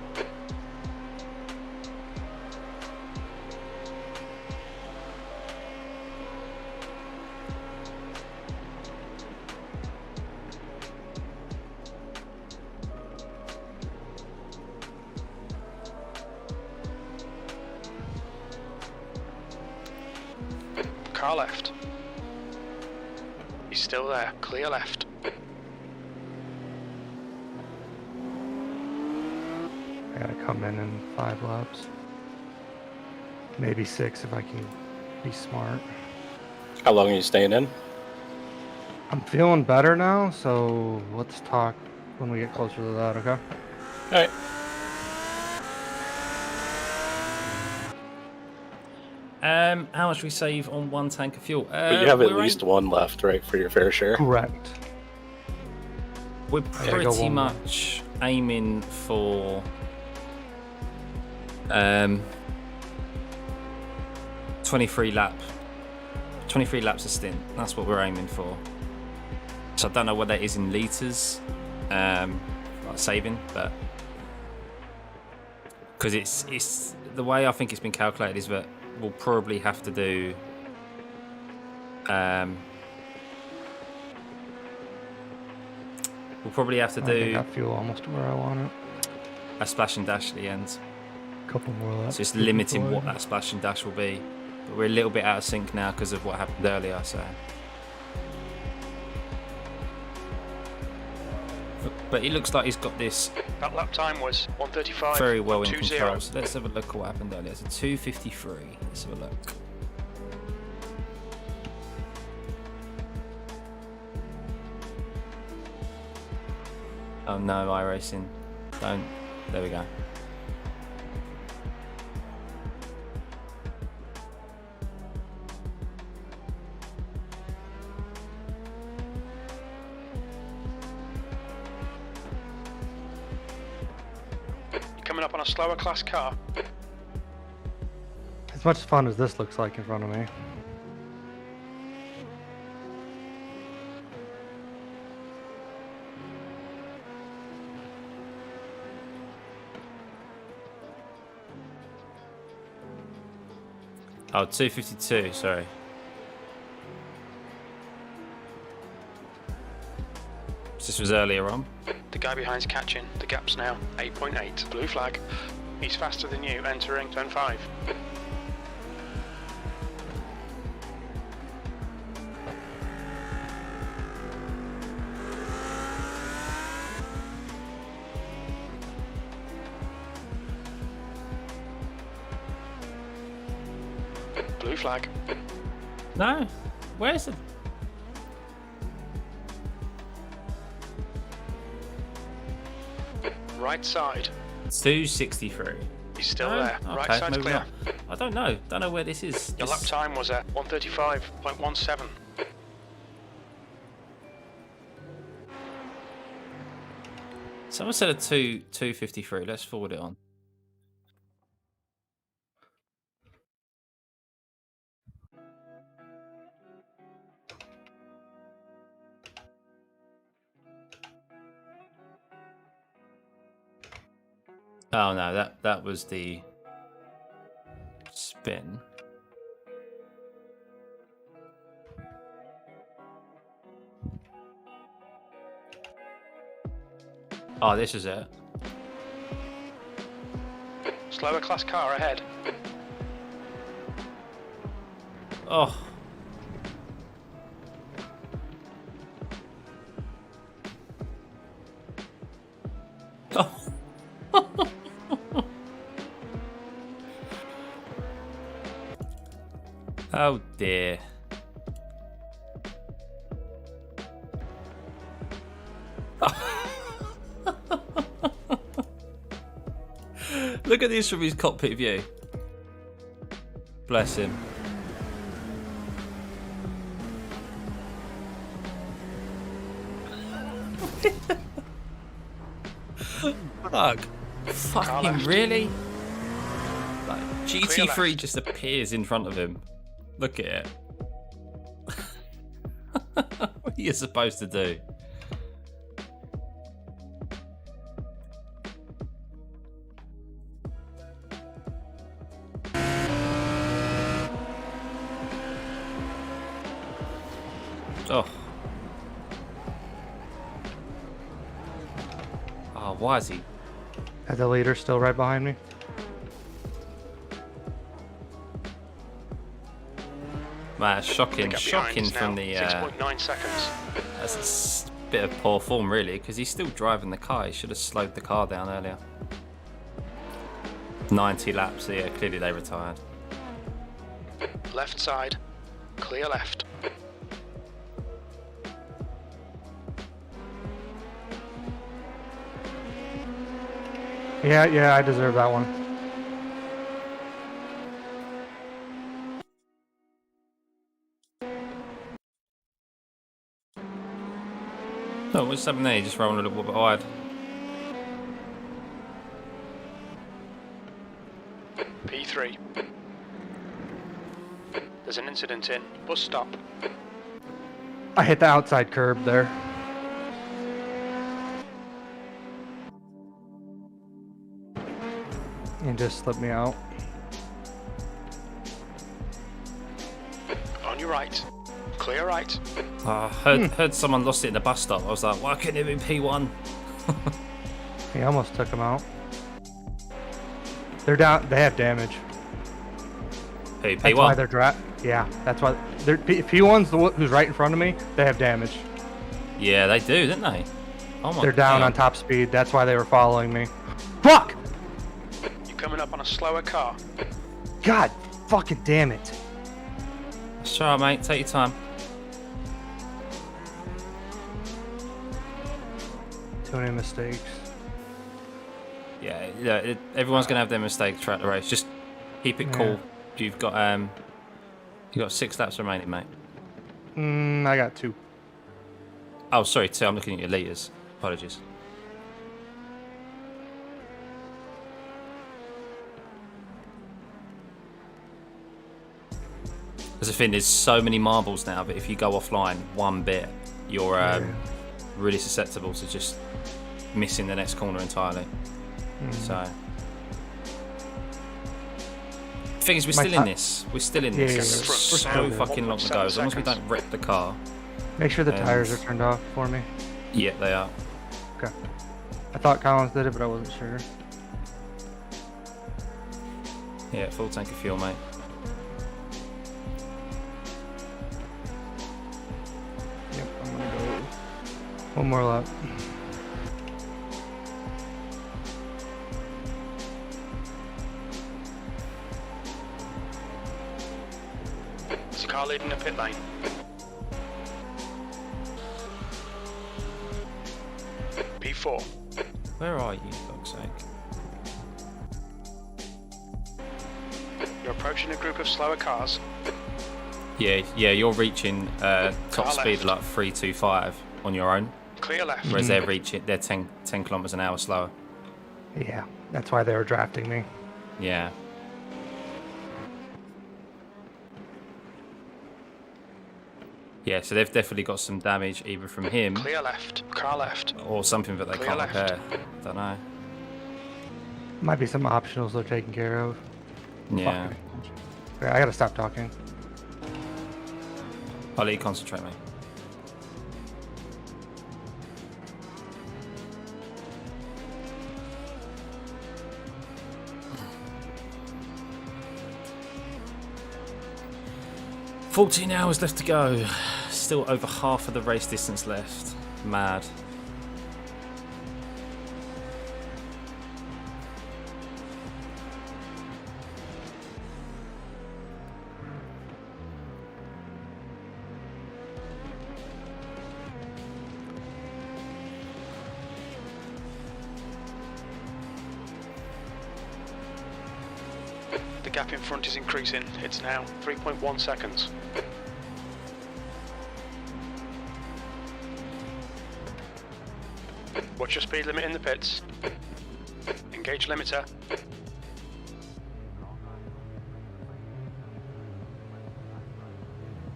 S3: Car left. He's still there. Clear left.
S5: I gotta come in 5 laps. Maybe 6 if I can be smart.
S7: How long are you staying in?
S5: I'm feeling better now, so let's talk when we get closer to that, okay?
S7: Alright.
S2: How much we save on 1 tank of fuel?
S7: But you have at least 1 left, right, for your fair share?
S5: Correct.
S2: We're
S5: gotta go
S2: pretty
S5: one more.
S2: much aiming for 23 laps a stint. That's what we're aiming for. So I don't know what that is in litres, like saving, but because it's the way I think it's been calculated is that we'll probably have to do
S5: I think that fuel almost where I want it.
S2: a splash and dash at the end.
S5: Couple more laps.
S2: So it's limiting what that splash and dash will be. But we're a little bit out of sync now because of what happened earlier, so. But it looks like he's got this
S3: That lap time was 1:35.
S2: very well in
S3: 2-0.
S2: control. So let's have a look at what happened earlier. It's a 2:53. Let's have a look. Oh no, iRacing. Don't. There we go.
S3: Coming up on a slower class car.
S5: As much fun as this looks like in front of me.
S2: Oh, 2:52, sorry. This was earlier on.
S3: The guy behind's catching. The gap's now 8.8. Blue flag. He's faster than you, entering turn 5. Blue flag.
S2: No, where's it?
S3: Right side.
S2: 2:63.
S3: He's still
S2: No?
S3: there.
S2: Okay,
S3: Right side's
S2: maybe
S3: clear.
S2: not. I don't know. Don't know where this is.
S3: Your lap
S2: This-
S3: time was at 1:35.17.
S2: Someone said a 2:53. Let's forward it on. Oh no, that was the spin. Oh, this is it.
S3: Slower class car ahead.
S2: Oh. Oh dear. Look at this from his cockpit view. Bless him. Fuck. Fucking really? Like, GT3 just appears in front of him. Look at it. What are you supposed to do? Oh. Oh, why is he?
S5: Is the leader still right behind me?
S2: Man, shocking,
S3: The gap behind
S2: shocking
S3: is
S2: from
S3: now
S2: the.
S3: 6.9 seconds.
S2: That's a bit of poor form, really, because he's still driving the car. He should have slowed the car down earlier. 90 laps, so yeah, clearly they retired.
S3: Left side, clear left.
S6: Yeah, I deserve that one.
S2: Oh, what's happening there? You're just rolling a little bit wide.
S3: P3. There's an incident in. Bus stop.
S6: I hit the outside curb there. And just slipped me out.
S3: On your right. Clear right.
S2: I heard someone lost it in the bus stop. I was like, why couldn't it be P1?
S6: He almost took him out. They're down. They have damage.
S2: Who,
S6: That's why
S2: P1?
S6: they're Yeah, that's why. P1's the one who's right in front of me. They have damage.
S2: Yeah, they do, didn't they? Oh my
S6: They're down
S2: God.
S6: on top speed. That's why they were following me. Fuck!
S3: You're coming up on a slower car.
S6: God fucking damn it.
S2: It's alright, mate. Take your time.
S6: Too many mistakes.
S2: Yeah, everyone's gonna have their mistakes throughout the race. Just keep it cool. You've got 6 laps remaining, mate.
S6: I got 2.
S2: Oh, sorry, 2. I'm looking at your liters. Apologies. There's a thing. There's so many marbles now, but if you go offline one bit, you're really susceptible to just missing the next corner entirely. So, the thing is, we're still in this. We're still in this. There's so fucking long to go. As long as we don't wreck the car.
S6: Make sure the tires are turned off for me.
S2: Yeah, they are.
S6: Okay. I thought Collins did it, but I wasn't sure.
S2: Yeah, full tank of fuel, mate.
S6: Yep, I'm gonna go one more lap.
S3: There's a car leaving the pit lane. P4.
S2: Where are you, for fuck's sake?
S3: You're approaching a group of slower cars.
S2: Yeah, you're reaching top
S3: Car
S2: speed
S3: left.
S2: of like 325 on your own,
S3: Clear left.
S2: whereas they're 10 kilometers an hour slower.
S6: Yeah, that's why they were drafting me.
S2: Yeah. Yeah, so they've definitely got some damage either from him
S3: Clear left. Car left.
S2: or something that they
S3: Clear
S2: can't
S3: left.
S2: repair. Don't know.
S6: Might be some optionals they're taking care of.
S2: Yeah.
S6: Okay, I gotta stop talking.
S2: I'll let you concentrate, mate. "14 hours left to go. Still over half of the race distance left. Mad."
S3: The gap in front is increasing. It's now 3.1 seconds. Watch your speed limit in the pits. Engage limiter.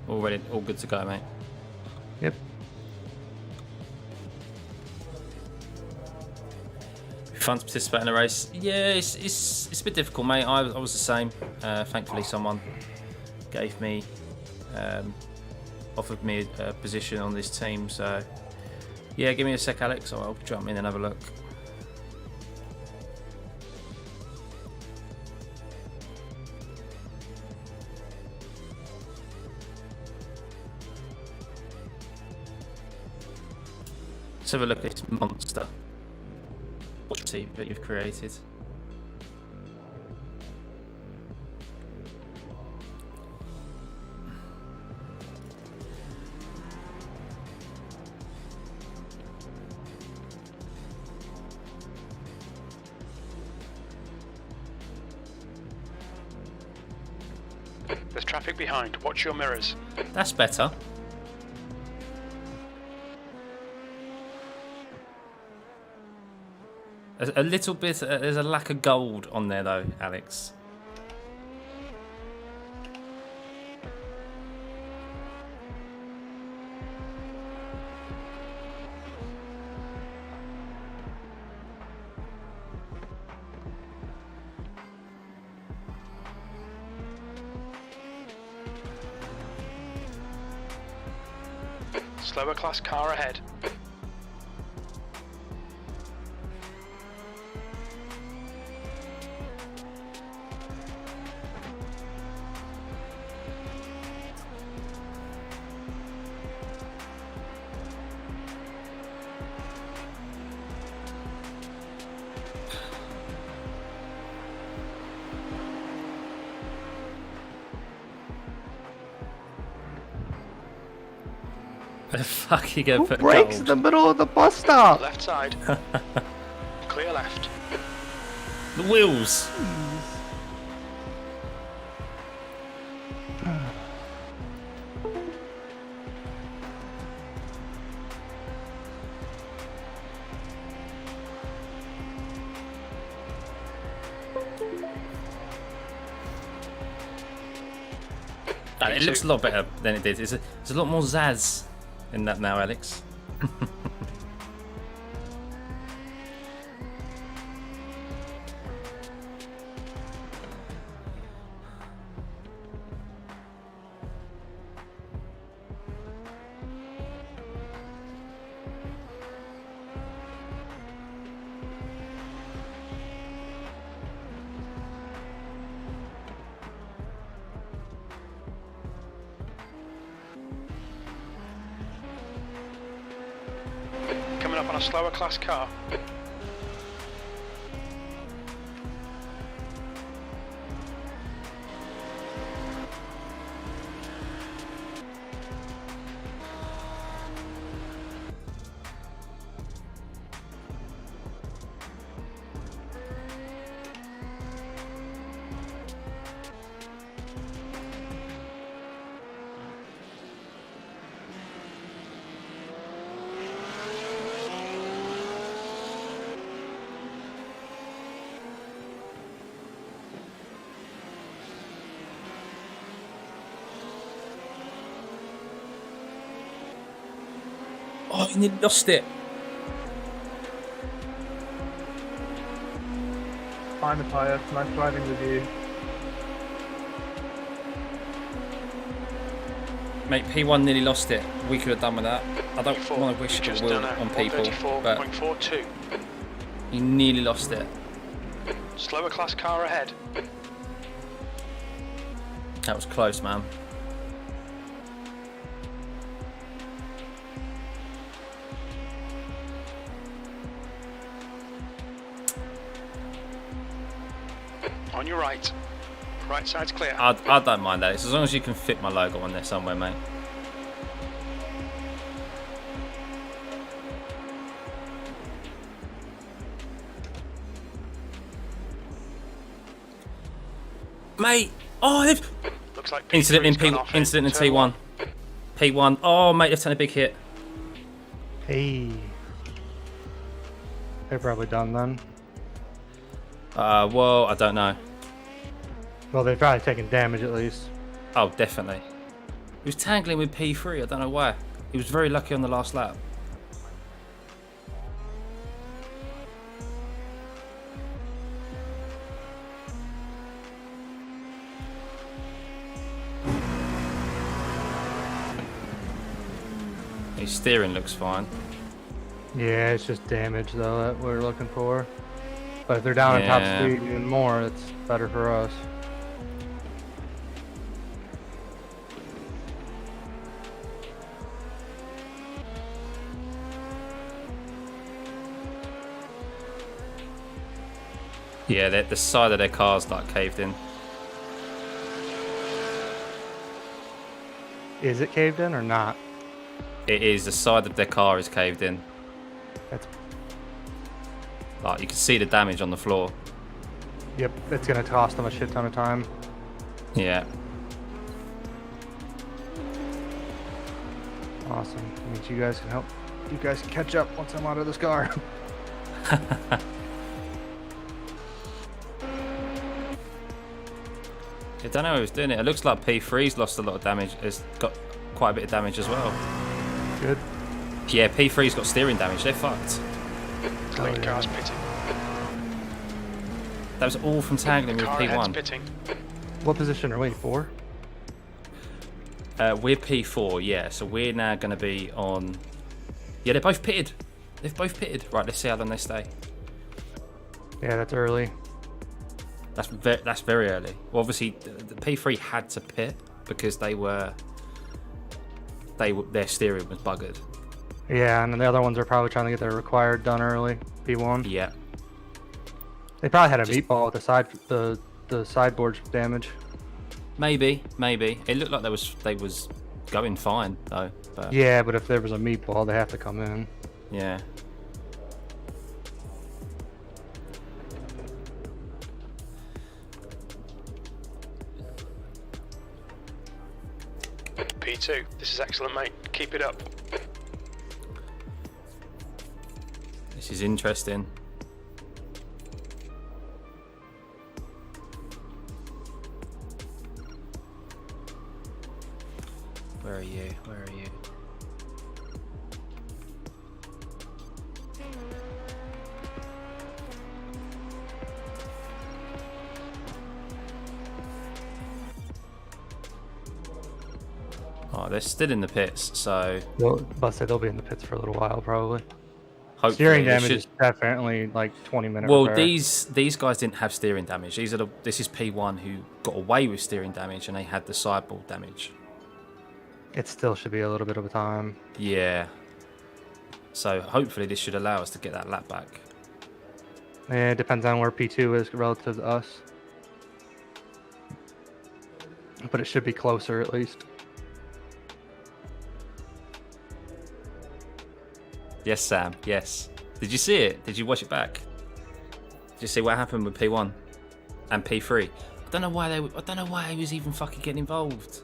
S2: All ready, all good to go, mate.
S6: Yep.
S2: Fun to participate in a race. Yeah, it's a bit difficult, mate. I was the same. Thankfully, someone gave me, offered me a position on this team. So, yeah, give me a sec, Alex. I'll jump in and have a look. Let's have a look at this monster. Let's see that you've created.
S3: There's traffic behind. Watch your mirrors.
S2: That's better. A little bit, there's a lack of gold on there though, Alex.
S3: Slower class car ahead.
S2: Where the fuck are you going to put
S5: Brakes in
S2: gold?
S5: the middle of the bus stop.
S3: Left side. Clear left.
S2: The wheels! It looks a lot better than it did. There's a lot more zazz in that now, Alex.
S3: Coming up on a slower class car.
S2: Oh, you nearly lost it.
S6: Fine, Matthias. Nice driving with you.
S2: Mate, P1 nearly lost it. We could have done with that. I don't want to wish it will on people, but
S3: 134.42.
S2: he nearly lost it.
S3: Slower class car ahead.
S2: That was close, man.
S3: On your right. Right side's clear.
S2: I don't mind that. It's as long as you can fit my logo on there somewhere, mate. Mate! Oh, they've...
S3: Looks like
S2: Incident in
S3: P3's gone off
S2: incident in
S3: turn one.
S2: T1. P1. Oh, mate, they've taken a big hit.
S6: Hey. They're probably done then.
S2: Well, I don't know.
S6: Well, they've probably taken damage at least.
S2: Oh, definitely. He was tangling with P3. I don't know why. He was very lucky on the last lap. His steering looks fine.
S6: Yeah, it's just damage though that we're looking for. But if they're down in top speed even more, it's better for us.
S2: Yeah, the side of their car's like caved in.
S6: Is it caved in or not?
S2: It is. The side of their car is caved in.
S6: That's...
S2: Like, you can see the damage on the floor.
S6: Yep, it's gonna cost them a shit ton of time.
S2: Yeah.
S6: Awesome. That means you guys can help. You guys can catch up once I'm out of this car.
S2: I don't know who's doing it. It looks like P3's lost a lot of damage. Has got quite a bit of damage as well.
S6: Good.
S2: Yeah, P3's got steering damage. They're fucked.
S3: Clean car's pitting.
S2: That was all from tangling with
S3: Car head's
S2: P1.
S3: pitting.
S6: What position are we for?
S2: We're P4, yeah. So we're now going to be on... Yeah, they're both pitted. They've both pitted. Right, let's see how long they stay.
S6: Yeah, that's early.
S2: That's very early. Well, obviously, the P3 had to pit because their steering was buggered.
S6: Yeah, and then the other ones are probably trying to get their required done early. P1.
S2: Yeah.
S6: They probably had a meatball with the sideboard damage.
S2: Maybe. It looked like they was going fine though. But
S6: yeah, but if there was a meatball, they have to come in.
S2: Yeah.
S3: P2, this is excellent, mate. Keep it up.
S2: This is interesting. Where are you? Where are you? Oh, they're still in the pits, so...
S6: Well, they'll be in the pits for a little while, probably.
S2: Hopefully,
S6: steering damage is definitely like 20-minute
S2: Well,
S6: repair.
S2: these guys didn't have steering damage. This is P1 who got away with steering damage, and they had the sideboard damage.
S6: It still should be a little bit of a time.
S2: Yeah. So hopefully this should allow us to get that lap back.
S6: Yeah, it depends on where P2 is relative to us. But it should be closer at least.
S2: Yes, Sam. Yes. Did you see it? Did you watch it back? Did you see what happened with P1 and P3? I don't know why he was even fucking getting involved.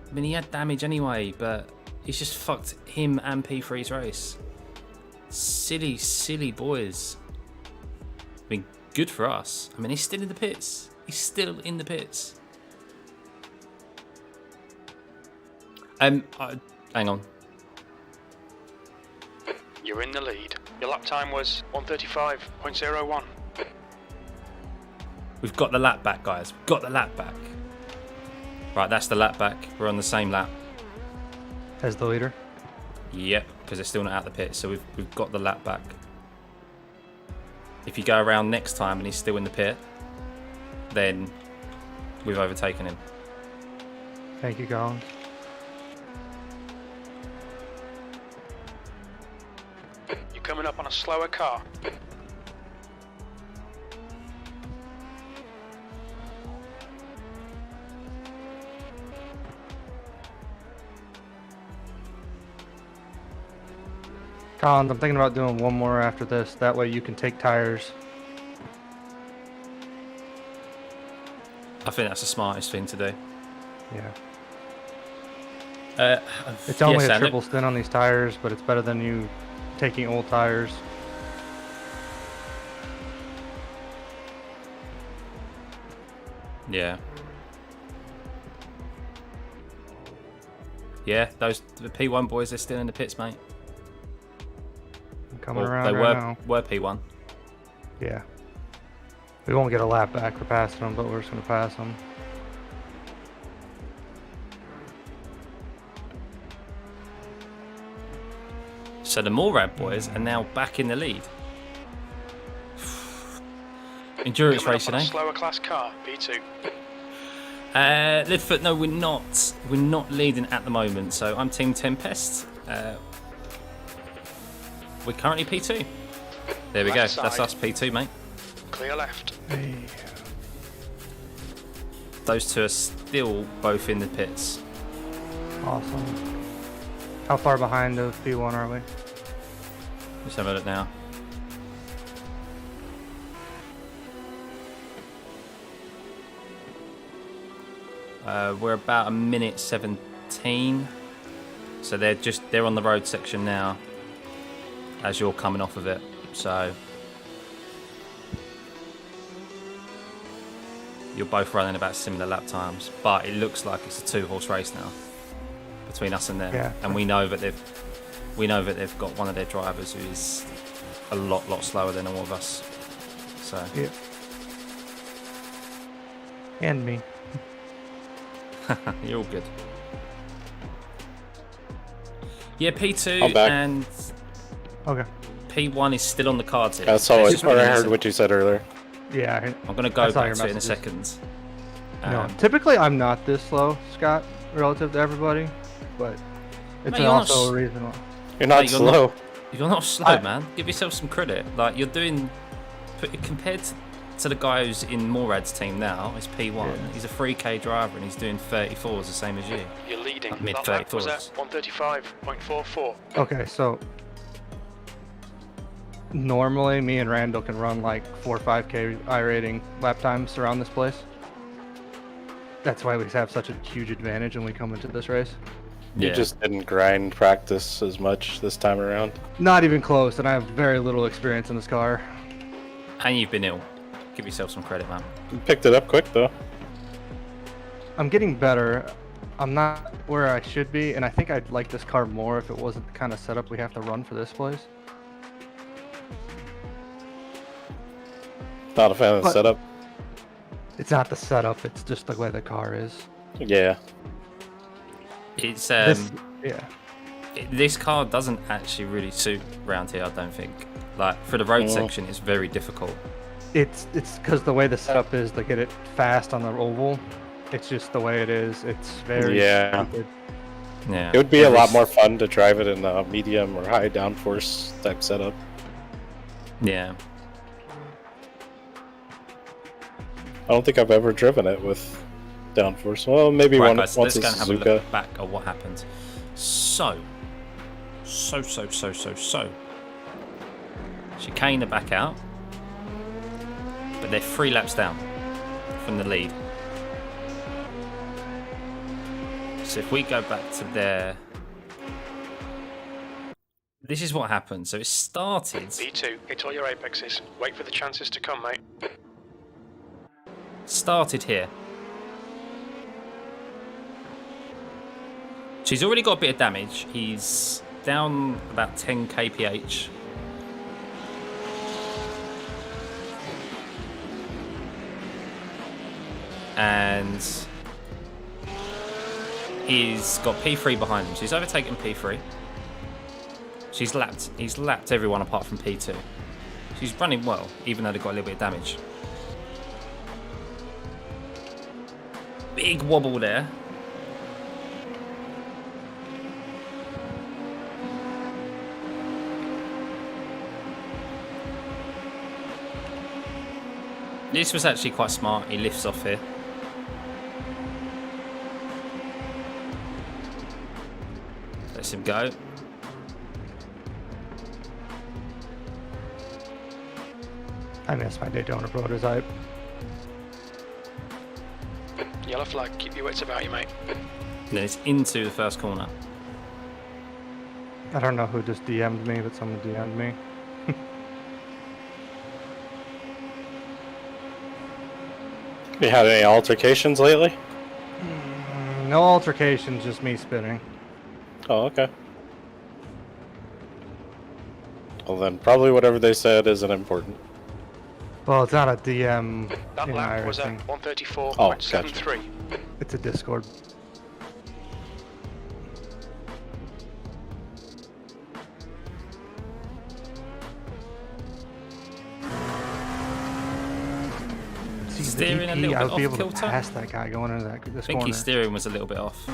S2: I mean, he had damage anyway, but it's just fucked him and P3's race. Silly, silly boys. I mean, good for us. I mean, he's still in the pits. He's still in the pits. Hang on.
S3: You're in the lead. Your lap time was 1:35.01.
S2: We've got the lap back, guys. We've got the lap back. Right, that's the lap back. We're on the same lap.
S6: As the leader?
S2: Yep, because they're still not out the pit, so we've got the lap back. If you go around next time and he's still in the pit, then we've overtaken him.
S6: Thank you, Colin.
S3: You're coming up on a slower car.
S6: Collins, I'm thinking about doing one more after this. That way you can take tires.
S2: I think that's the smartest thing to do.
S6: Yeah. It's only a triple stint on these tires, but it's better than you taking old tires.
S2: Yeah. Yeah, the P1 boys, they're still in the pits, mate.
S6: I'm coming around
S2: they
S6: right now.
S2: were P1.
S6: Yeah. We won't get a lap back for passing them, but we're just going to pass them.
S2: So the Morad boys are now back in the lead. Endurance racing,
S3: on a
S2: eh?
S3: slower class car, P2.
S2: Lidfoot, no, we're not. We're not leading at the moment. So I'm Team Tempest. We're currently P2. There we go.
S3: Left
S2: That's
S3: side.
S2: us P2, mate.
S3: Clear left.
S2: Those two are still both in the pits.
S6: Awesome. How far behind of P1 are we?
S2: Let's have a look now. We're about 1:17. So they're on the road section now as you're coming off of it. So you're both running about similar lap times, but it looks like it's a 2-horse race now between us and them.
S6: Yeah.
S2: And we know that they've got one of their drivers who is a lot slower than all of us. So
S6: yeah. And me.
S2: you're all good. Yeah, P2
S7: I'm back.
S2: and
S6: Okay.
S2: P1 is still on the cards here.
S7: That's all. I heard what you said earlier.
S6: Yeah.
S2: I'm going to go
S6: I saw
S2: back
S6: your
S2: to it in a
S6: messages.
S2: second.
S6: No, typically I'm not this slow, Scott, relative to everybody, but it's
S2: Mate, you're not
S6: also a reason why.
S7: You're not
S2: Mate,
S7: slow.
S2: You're not slow, man. Give yourself some credit. Like, you're doing... Compared to the guy who's in Morad's team now, is P1. Yeah. He's a 3K driver and he's doing 34s, the same as you.
S3: You're leading.
S2: Mid
S3: That lap was
S2: 34s.
S3: at 135.44.
S6: Okay, so normally me and Randall can run like 4 or 5K iRating lap times around this place. That's why we have such a huge advantage when we come into this race.
S7: You just didn't grind practice as much this time around.
S6: Not even close, and I have very little experience in this car.
S2: And you've been ill. Give yourself some credit, man.
S7: You picked it up quick, though.
S6: I'm getting better. I'm not where I should be, and I think I'd like this car more if it wasn't the kind of setup we have to run for this place.
S7: Not a fan of the setup.
S6: It's not the setup, it's just the way the car is.
S7: Yeah.
S2: It's this car doesn't actually really suit around here, I don't think. Like, for the road section, it's very difficult.
S6: It's because the way the setup is to get it fast on the oval. It's just the way it is. It's very stupid.
S2: Yeah.
S7: It would be a lot more fun to drive it in a medium or high downforce type setup.
S2: Yeah.
S7: I don't think I've ever driven it with downforce. Well, maybe
S2: Right,
S7: once
S2: guys, let's
S7: a
S2: go and have a
S7: Suzuka.
S2: look back at what happened. So. Chicane are back out. But they're 3 laps down from the lead. So if we go back to there, this is what happened. So it started.
S3: V2, hit all your apexes. Wait for the chances to come, mate.
S2: Started here. She's already got a bit of damage. He's down about 10 kph. And he's got P3 behind him. So he's overtaken P3. He's lapped everyone apart from P2. She's running well, even though they've got a little bit of damage. Big wobble there. This was actually quite smart. He lifts off here. Lets him go.
S6: I missed my Daytona prototype.
S3: Yellow flag, keep your wits about you, mate.
S2: And then it's into the first corner.
S6: I don't know who just DM'd me, but someone DM'd me.
S7: You had any altercations lately?
S6: No altercations, just me spinning.
S7: Oh, okay. Well, then probably whatever they said isn't important.
S6: Well, it's not a DM
S3: That
S6: in
S3: lap was at
S6: iRacing.
S3: 134.73.
S6: It's a Discord. See,
S2: Steering a
S6: the
S2: little
S6: DP,
S2: bit
S6: I would be
S2: off
S6: able to
S2: kilter.
S6: pass that guy going into this
S2: I think
S6: corner.
S2: his steering was a little bit off.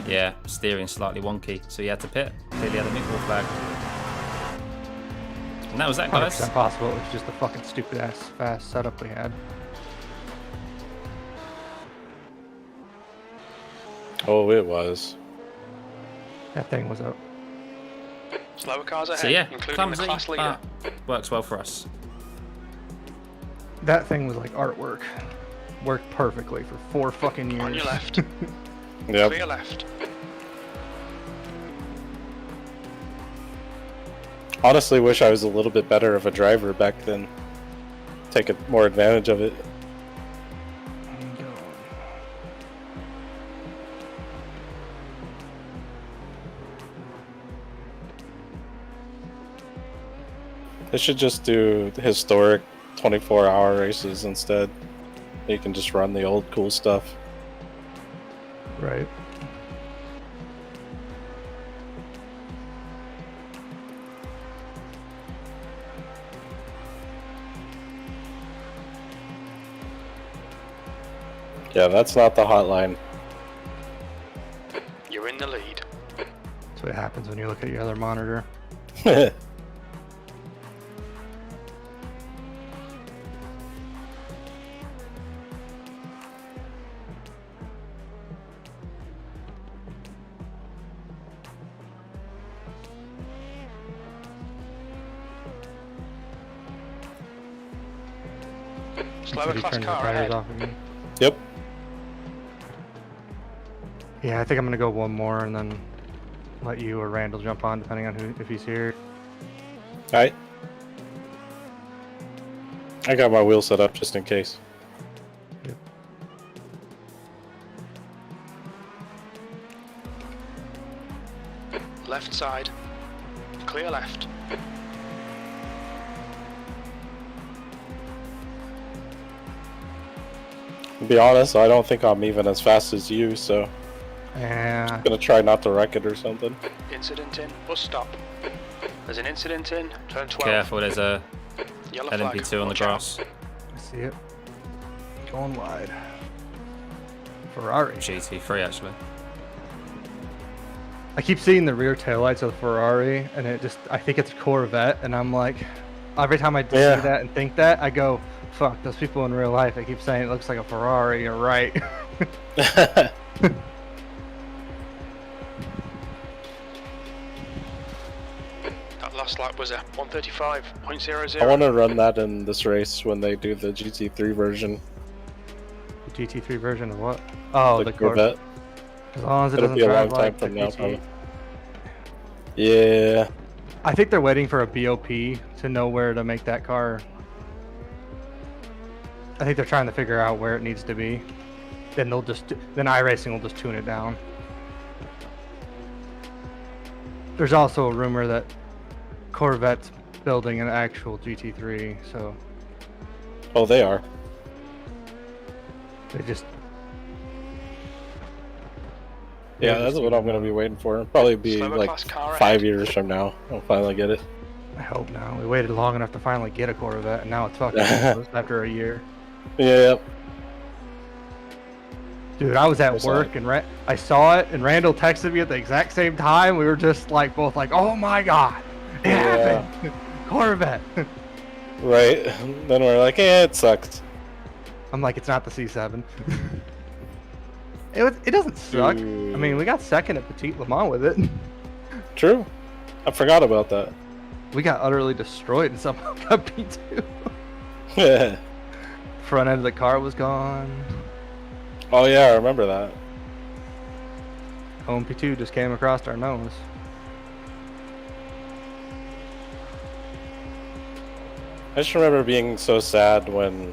S2: Yeah, steering slightly wonky, so he had to pit. Clearly had a Mclaren flag. And that was that, guys.
S6: 100% possible. It was just a fucking stupid ass fast setup we had.
S7: Oh, it was.
S6: That thing was up.
S3: Slower cars ahead,
S2: So yeah,
S3: including the
S2: clumsy,
S3: class leader.
S2: but works well for us.
S6: That thing was like artwork. Worked perfectly for 4 fucking years.
S3: On your left.
S7: Yep.
S3: Clear left.
S7: Honestly, wish I was a little bit better of a driver back then. Take more advantage of it. They should just do historic 24-hour races instead. You can just run the old cool stuff.
S6: Right.
S7: Yeah, that's not the hotline.
S3: You're in the lead.
S6: That's what happens when you look at your other monitor.
S3: Slower
S6: He
S3: class
S6: turned the
S3: car
S6: tires
S3: ahead.
S6: off again.
S7: Yep.
S6: Yeah, I think I'm gonna go one more and then let you or Randall jump on, depending on who, if he's here.
S7: Alright. I got my wheel set up just in case.
S6: Yep.
S3: Left side. Clear left.
S7: To be honest, I don't think I'm even as fast as you, so
S6: Yeah.
S7: I'm gonna try not to wreck it or something.
S3: Incident in. Bus stop. There's an incident in. Turn 12.
S2: Careful, there's a
S3: Yellow flag.
S2: LMP2 on the
S3: Watch out.
S2: grass.
S6: I see it. Going wide. Ferrari.
S2: GT3 actually.
S6: I keep seeing the rear taillights of the Ferrari, and it just, I think it's a Corvette, and I'm like, every time I see that and think that, I go, fuck, those people in real life, they keep saying it looks like a Ferrari, you're right.
S3: That last lap was a 135.00.
S7: I want to run that in this race when they do the GT3 version.
S6: The GT3 version of what? Oh, the
S7: Corvette.
S6: As long as it
S7: It'll
S6: doesn't
S7: be a long
S6: drive
S7: time
S6: like the
S7: from now,
S6: GT.
S7: probably. Yeah.
S6: I think they're waiting for a BOP to know where to make that car. I think they're trying to figure out where it needs to be. Then then iRacing will just tune it down. There's also a rumor that Corvette's building an actual GT3, so
S7: Oh, they are.
S6: they just
S7: Yeah, that's what I'm gonna be waiting for. It'll probably be
S3: Slower
S7: like
S3: class car
S7: 5 years from now. I'll finally get it.
S6: I hope now. We waited long enough to finally get a Corvette, and now it's fucking useless after a year.
S7: Yeah.
S6: Dude, I was at work and I saw it, and Randall texted me at the exact same time. We were just like both like, "Oh my god, it happened, Corvette!"
S7: Right. Then we're like, yeah, it sucks.
S6: I'm like, it's not the C7. It doesn't suck. I mean, we got second at Petit Le Mans with it.
S7: True. I forgot about that.
S6: We got utterly destroyed and somehow got P2.
S7: Yeah.
S6: Front end of the car was gone.
S7: Oh yeah, I remember that.
S6: Home P2 just came across our nose.
S7: I just remember being so sad when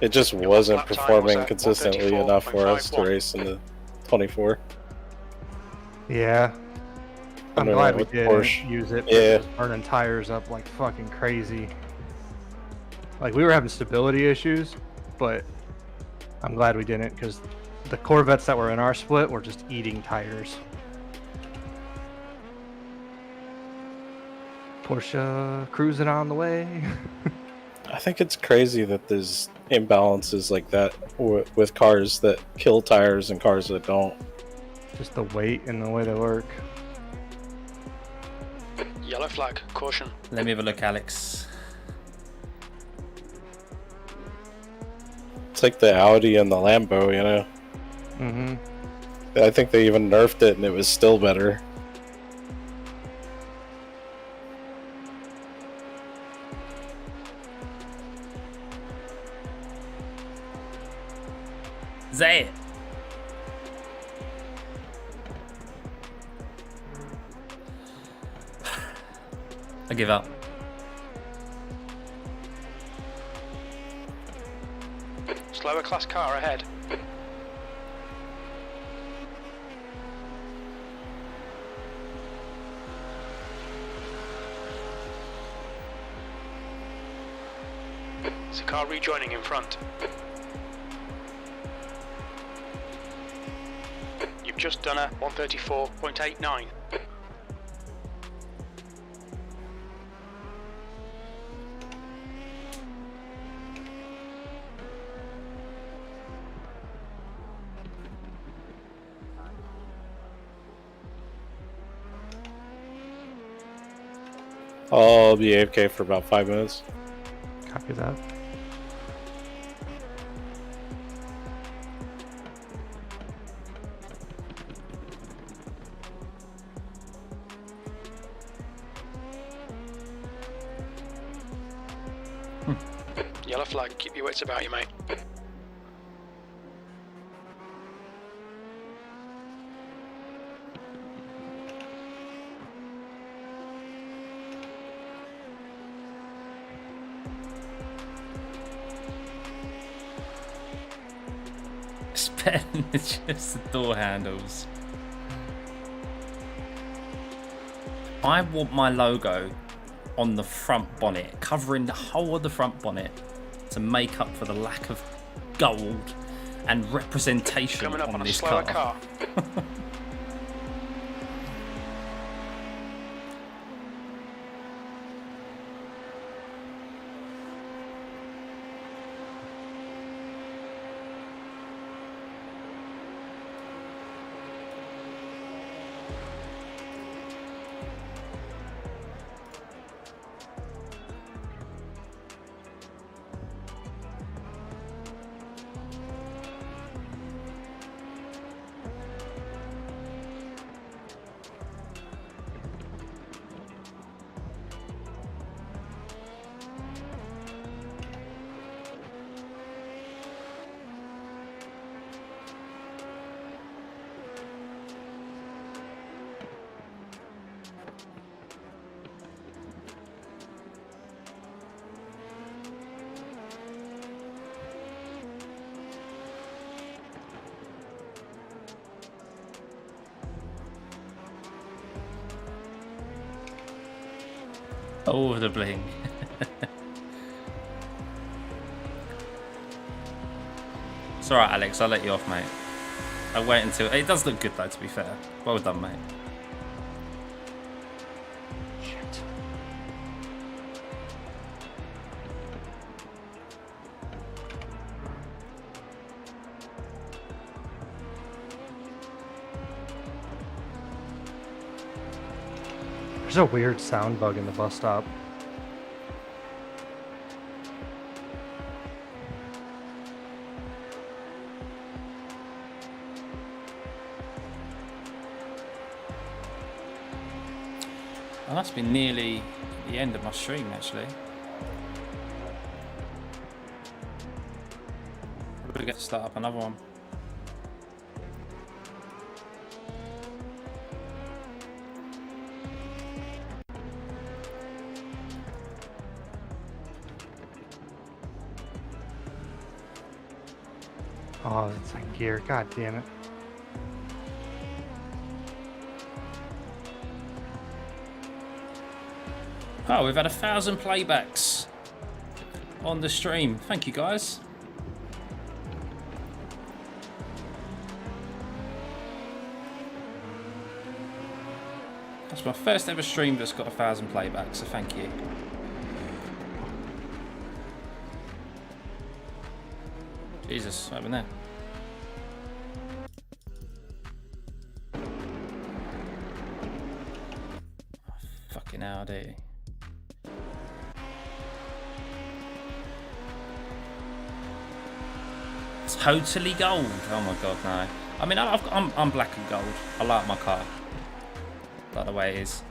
S7: it just wasn't
S3: lap time
S7: performing
S3: was at
S7: consistently enough for us to
S3: 134.51.
S7: race in the 24.
S6: Yeah. I'm
S7: Wonder
S6: glad we
S7: what
S6: did
S7: Porsche-
S6: use it. But
S7: Yeah.
S6: it was burning tires up like fucking crazy. Like, we were having stability issues, but I'm glad we didn't, because the Corvettes that were in our split were just eating tires. Porsche cruising on the way.
S7: I think it's crazy that there's imbalances like that with cars that kill tires and cars that don't.
S6: Just the weight and the way they work.
S3: Yellow Yellow flag, caution.
S2: Let me have a look, Alex.
S7: It's like the Audi and the Lambo, you know?
S6: Mm-hmm.
S7: I think they even nerfed it and it was still better.
S2: Zay. I give up.
S3: Slower class car ahead. There's a car rejoining in front. You've just done a 134.89.
S7: I'll be AFK for about 5 minutes.
S6: Copy that.
S3: Yellow flag, keep your wits about you, mate.
S2: It's better than just the door handles. I want my logo on the front bonnet, covering the whole of the front bonnet to make up for the lack of gold and representation
S3: Coming up
S2: on
S3: on a
S2: this
S3: slower
S2: car.
S3: car.
S2: Oh, the bling. It's alright, Alex, I'll let you off, mate. I'll wait until... It does look good, though, to be fair. Well done, mate.
S6: Shit. There's a weird sound bug in the bus stop.
S2: I must be nearly the end of my stream, actually. We're going to start up another one.
S6: Oh, it's like gear. God damn it.
S2: Oh, we've had 1,000 playbacks on the stream. Thank you, guys. That's my first ever stream that's got 1,000 playbacks, so thank you. Jesus, what happened there? now, do you? Totally gold. Oh my god, no. I mean, I'm black and gold. I like my car. Like the way it is.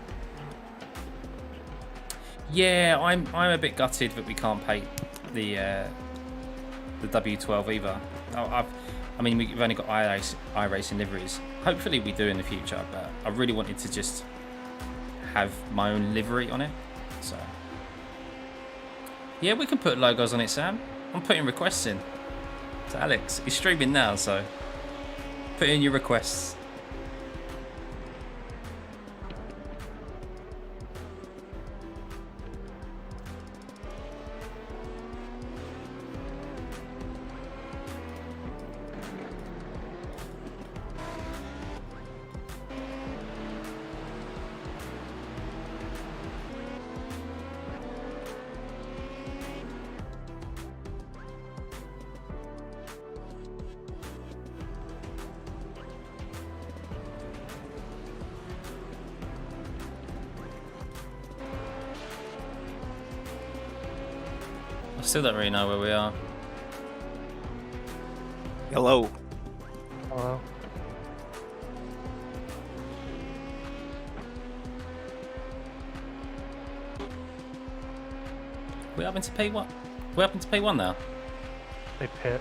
S2: Yeah, I'm a bit gutted that we can't paint the W12 either. I mean, we've only got iRacing liveries. Hopefully we do in the future, but I really wanted to just have my own livery on it. So yeah, we can put logos on it, Sam. I'm putting requests in. So Alex, he's streaming now, so put in your requests. I still don't really know where we are.
S12: Hello.
S6: Hello.
S2: We up into P1? We're up into P1 now?
S6: They pit.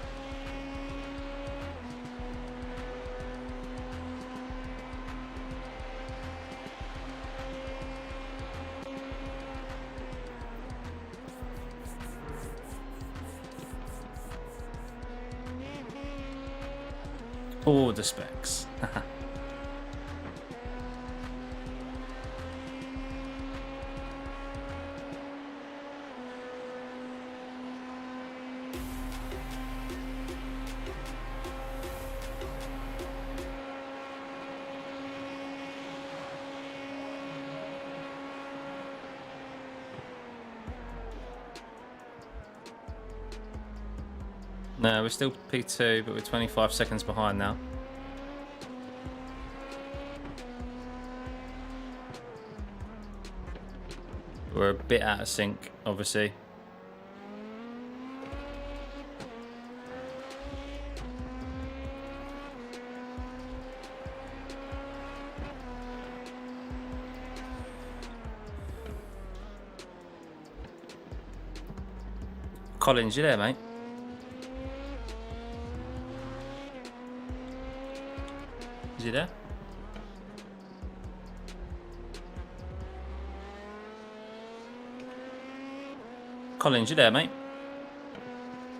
S2: All the specs. No, we're still P2, but we're 25 seconds behind now. We're a bit out of sync, obviously. Collins, you there, mate? Is he there? Collins, you there, mate?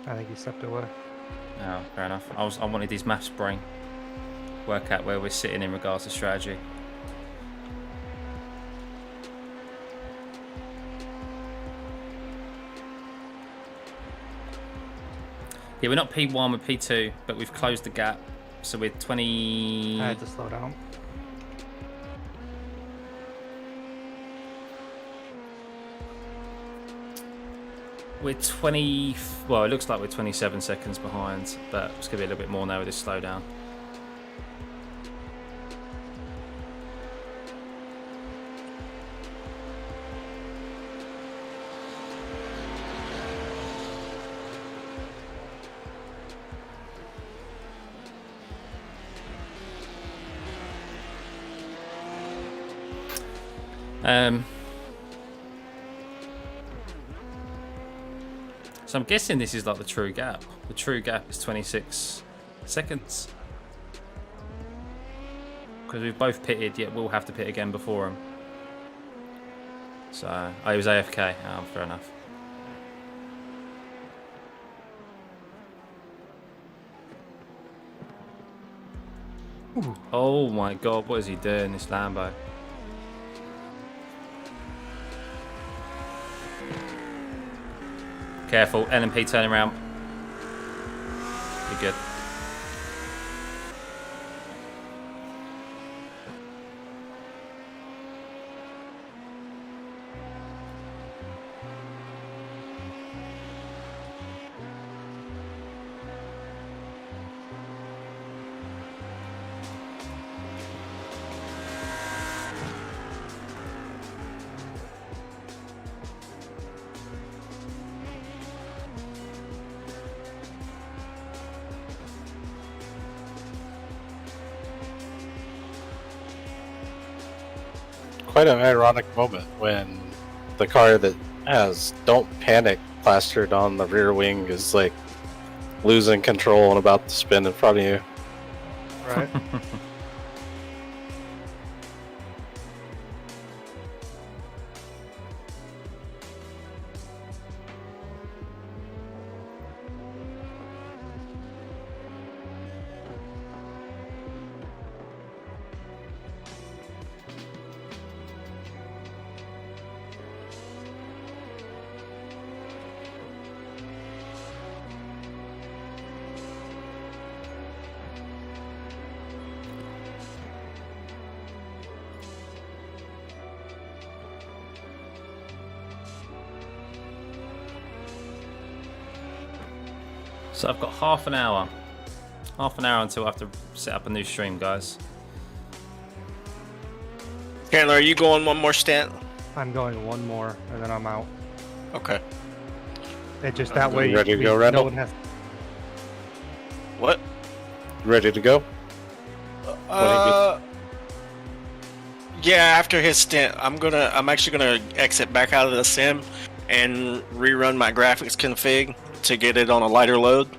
S6: I think he stepped away.
S2: Oh, fair enough. I wanted his maths brain. Work out where we're sitting in regards to strategy. Yeah, we're not P1, we're P2, but we've closed the gap. So we're 20...
S6: I had to slow down.
S2: We're 20... Well, it looks like we're 27 seconds behind, but it's going to be a little bit more now with this slowdown. So I'm guessing this is like the true gap. The true gap is 26 seconds. Because we've both pitted, yet we'll have to pit again before him. So, oh, he was AFK. Oh, fair enough. Ooh. Oh my god, what is he doing, this Lambo? Careful, LMP turning around. Be good.
S7: quite an ironic moment when the car that has "Don't Panic" plastered on the rear wing is like losing control and about to spin in front of you.
S6: Right.
S2: So I've got half an hour until I have to set up a new stream, guys.
S12: Chandler, are you going one more stint?
S6: I'm going one more, and then I'm out.
S12: Okay.
S6: It just that way.
S7: Ready to go, Randall?
S6: No one has.
S12: What?
S7: Ready to go?
S12: Yeah, after his stint, I'm actually gonna exit back out of the sim and rerun my graphics config to get it on a lighter load.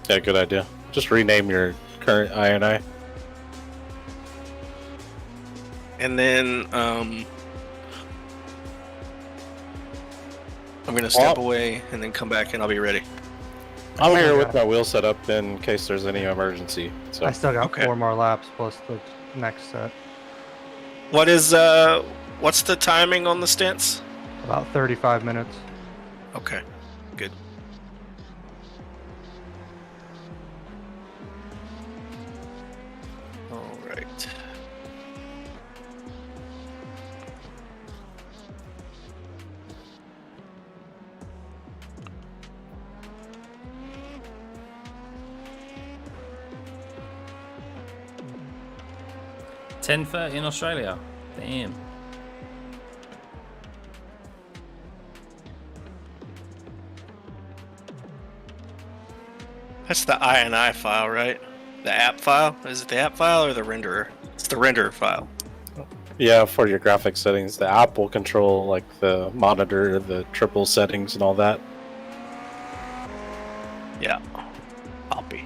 S7: Yeah, good idea. Just rename your current INI.
S12: And then I'm gonna step away and then come back and I'll be ready.
S7: I'm here with my wheel set up in case there's any emergency. So
S6: I still got 4 more laps plus the next set.
S12: What's the timing on the stints?
S6: About 35 minutes.
S12: Okay, good. All right.
S2: $10:30 in Australia. Damn.
S12: That's the INI file, right? The app file? Is it the app file or the renderer? It's the renderer file.
S7: yeah, for your graphics settings, the app will control like the monitor, the triple settings, and all that.
S12: Yeah. Copy.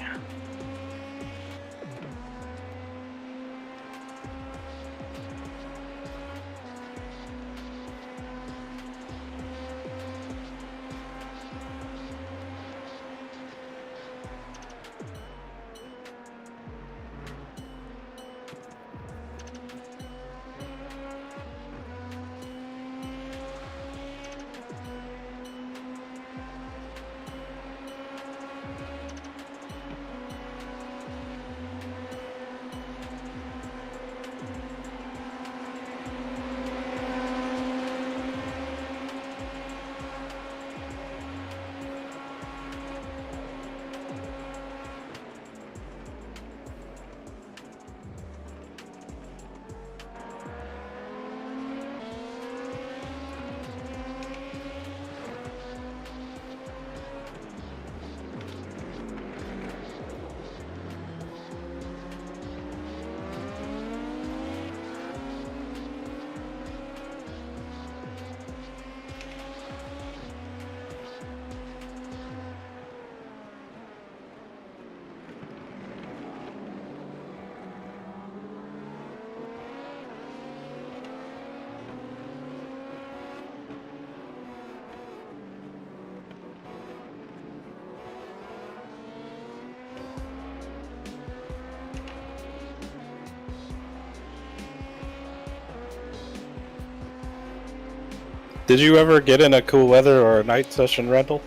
S7: Did you ever get in a cool weather or a night session rental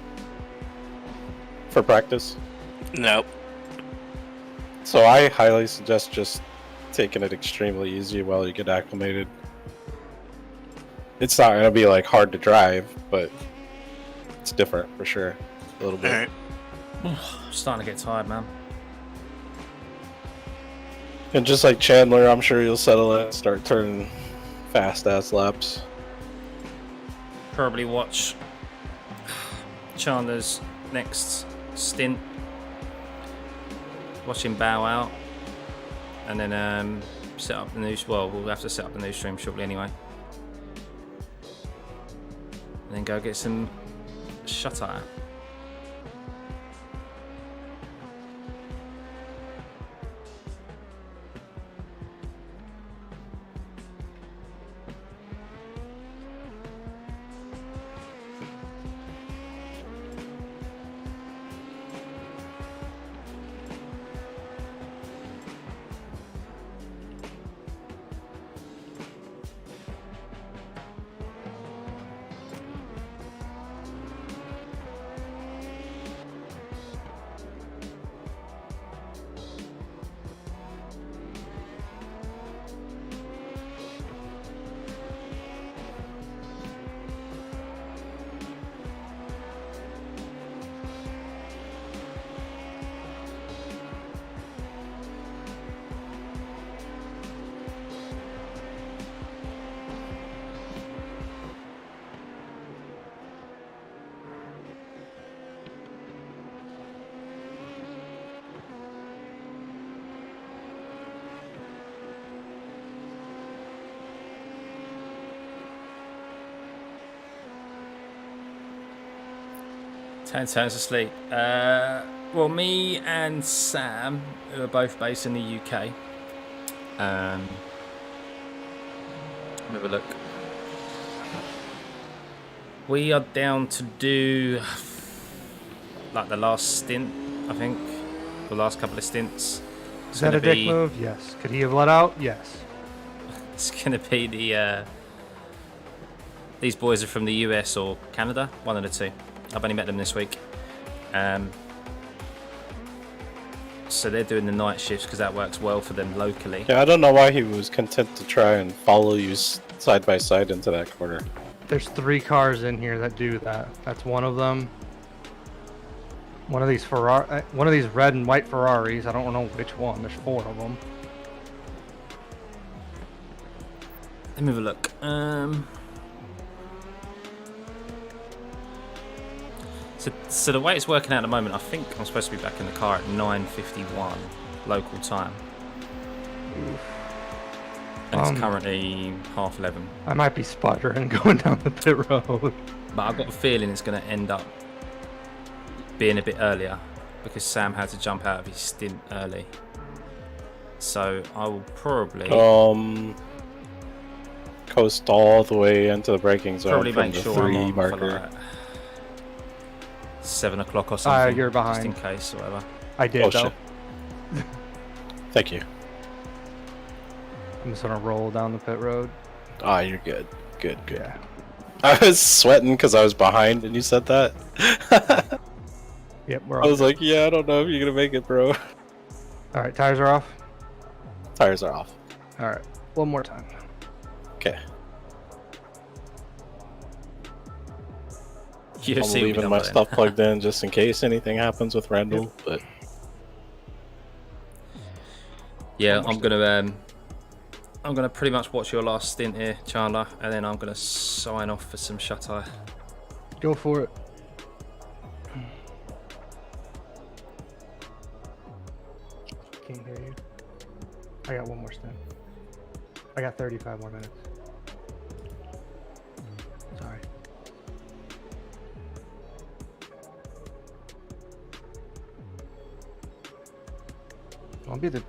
S7: for practice?
S12: Nope.
S7: So I highly suggest just taking it extremely easy while you get acclimated. It's not going to be like hard to drive, but it's different for sure. A little bit.
S12: Alright.
S2: Starting to get tired, man.
S7: And just like Chandler, I'm sure you'll settle in and start turning fast ass laps.
S2: Probably watch Chandler's next stint. Watch him bow out. And then set up the new. Well, we'll have to set up the new stream shortly anyway. And then go get some shut-eye. Turns asleep. Well, me and Sam, who are both based in the UK, have a look. We are down to do like the last stint, I think, the last couple of stints.
S6: Is that a dick move? Yes. Could he have let out? Yes.
S2: It's gonna be the. These boys are from the US or Canada, one of the two. I've only met them this week. So they're doing the night shifts because that works well for them locally.
S7: Yeah, I don't know why he was content to try and follow you side by side into that corner.
S6: There's 3 cars in here that do that. That's one of them. One of these red and white Ferraris. I don't know which one. There's 4 of them.
S2: Let me have a look. So the way it's working out at the moment, I think I'm supposed to be back in the car at 9:51 local time. And it's currently 11:30.
S6: I might be sputtering going down the pit road.
S2: But I've got a feeling it's going to end up being a bit earlier because Sam had to jump out of his stint early. So I will probably
S7: coast all the way into the braking zone
S2: probably
S7: from
S2: make
S7: the
S2: sure
S7: 3
S2: I'm on
S7: marker.
S2: for like 7 o'clock or something.
S6: You're behind.
S2: Just in case or whatever.
S6: I did though.
S7: Shit. Thank you.
S6: I'm just gonna roll down the pit road.
S7: Ah, you're good. Good.
S6: Yeah.
S7: I was sweating because I was behind and you said that.
S6: Yep, we're
S7: I was like, yeah, I don't know if you're gonna make it, bro.
S6: All right, tires are off.
S7: Tires are off.
S6: All right, one more time.
S7: Okay.
S2: You
S7: I'm leaving my stuff plugged in just in case anything happens with Randall, but
S2: yeah, I'm gonna pretty much watch your last stint here, Chandler, and then I'm gonna sign off for some shut-eye.
S6: Go for it. Can't hear you. I got one more stint. I got 35 more minutes. Sorry. I'll be the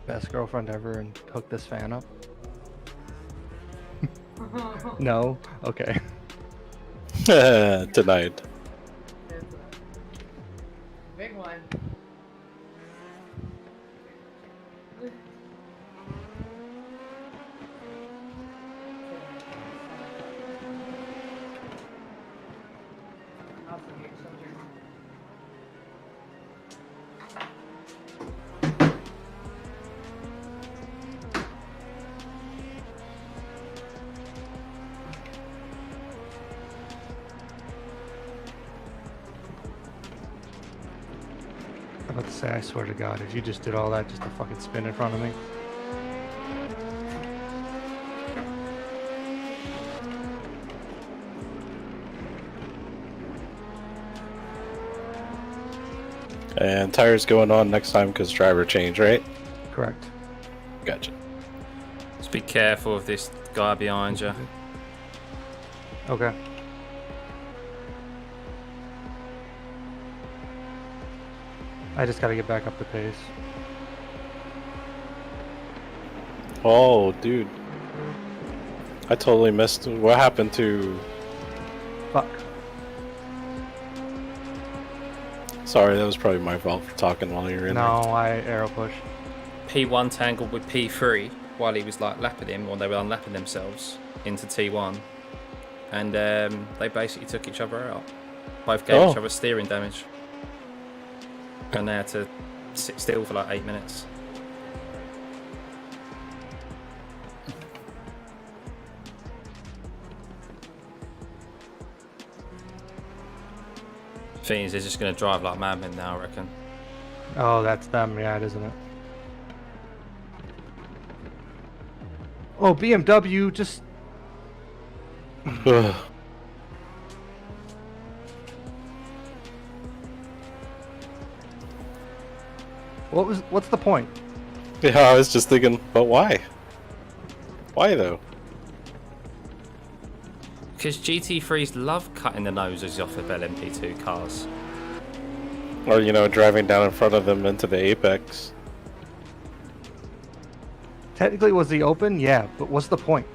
S6: best girlfriend ever and hook this fan up. No? Okay.
S7: denied.
S11: Big one.
S6: I'm about to say, I swear to God, if you just did all that just to fucking spin in front of me.
S7: And tires going on next time because driver change, right?
S6: Correct.
S7: Gotcha.
S2: Just be careful of this guy behind you.
S6: Okay. I just gotta get back up the pace.
S7: Oh, dude. I totally missed. What happened to...
S6: Fuck.
S7: Sorry, that was probably my fault for talking while you were in
S6: No, I arrow push.
S2: P1 tangled with P3 while he was like lapping him, or they were unlapping themselves into T1. And they basically took each other out. Both gave each other steering damage. And they had to sit still for like 8 minutes. Thing is, they're just going to drive like madmen now, I reckon.
S6: Oh, that's them, yeah, it isn't it? Oh, BMW, just... What's the point?
S7: Yeah, I was just thinking, but why? Why though?
S2: Because GT3s love cutting the noses off of LMP2 cars.
S7: Or, you know, driving down in front of them into the apex.
S6: Technically, was the open? Yeah, but what's the point?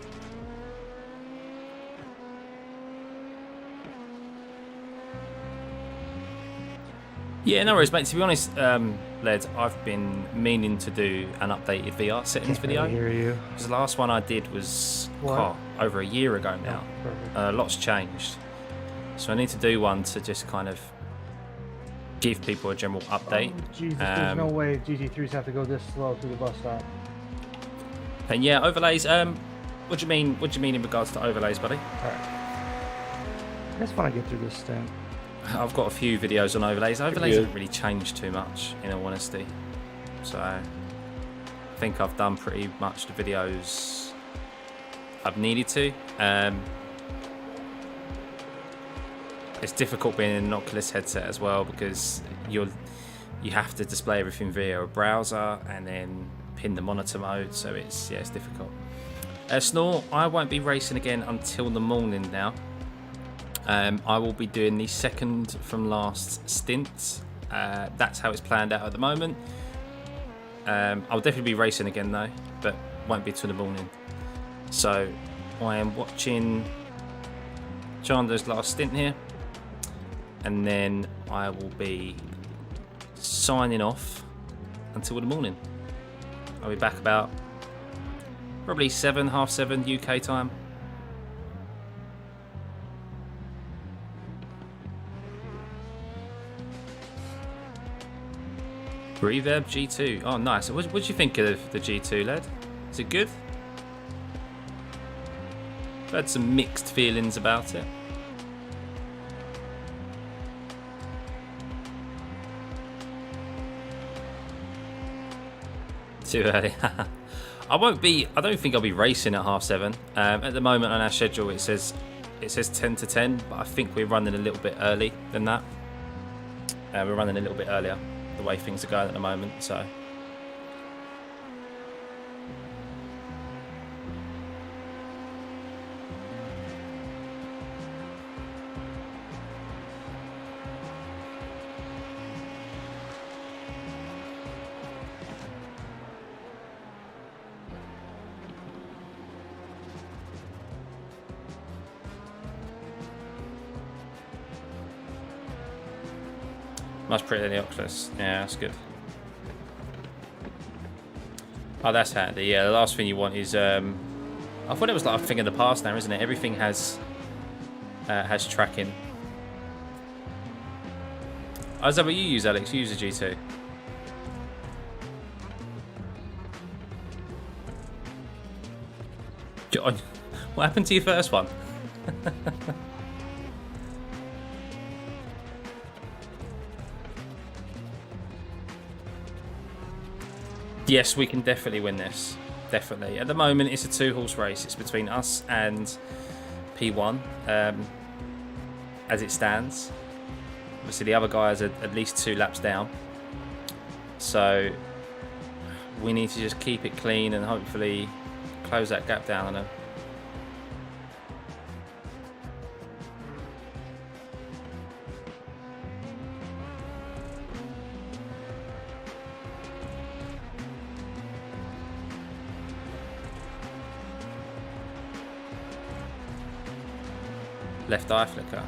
S2: Yeah, no worries, mate. To be honest, Led, I've been meaning to do an updated VR settings video.
S6: I hear you.
S2: Because the last one I did was over a year ago now. Lots changed. So I need to do one to just kind of give people a general update.
S6: Oh, Jesus, there's no way GT3s have to go this slow through the bus stop.
S2: And yeah, overlays. What do you mean? What do you mean in regards to overlays, buddy?
S6: Alright. I just want to get through this stint.
S2: I've got a few videos on overlays. Overlays haven't really changed too much, in all honesty. So I think I've done pretty much the videos I've needed to. It's difficult being in an Oculus headset as well because you have to display everything via a browser and then pin the monitor mode. So it's difficult. Snore, I won't be racing again until the morning now. I will be doing the second from last stint. That's how it's planned out at the moment. I'll definitely be racing again though, but won't be till the morning. So I am watching Chandler's last stint here, and then I will be signing off until the morning. I'll be back about probably 7, half 7 UK time. Reverb G2. Oh, nice. What do you think of the G2, Led? Is it good? I've had some mixed feelings about it. Too early. I don't think I'll be racing at half 7. At the moment on our schedule it says 10 to 10, but I think we're running a little bit early than that. We're running a little bit earlier, the way things are going at the moment, so much prettier than the Oculus. Yeah, that's good. Oh, that's handy. Yeah, the last thing you want is I thought it was like a thing of the past now, isn't it? Everything has tracking. Oh, is that what you use, Alex? You use a G2. John, what happened to your first one? Yes, we can definitely win this. Definitely. At the moment, it's a 2-horse race. It's between us and P1, as it stands. Obviously, the other guys are at least 2 laps down. So we need to just keep it clean and hopefully close that gap down on them. Left eye flicker.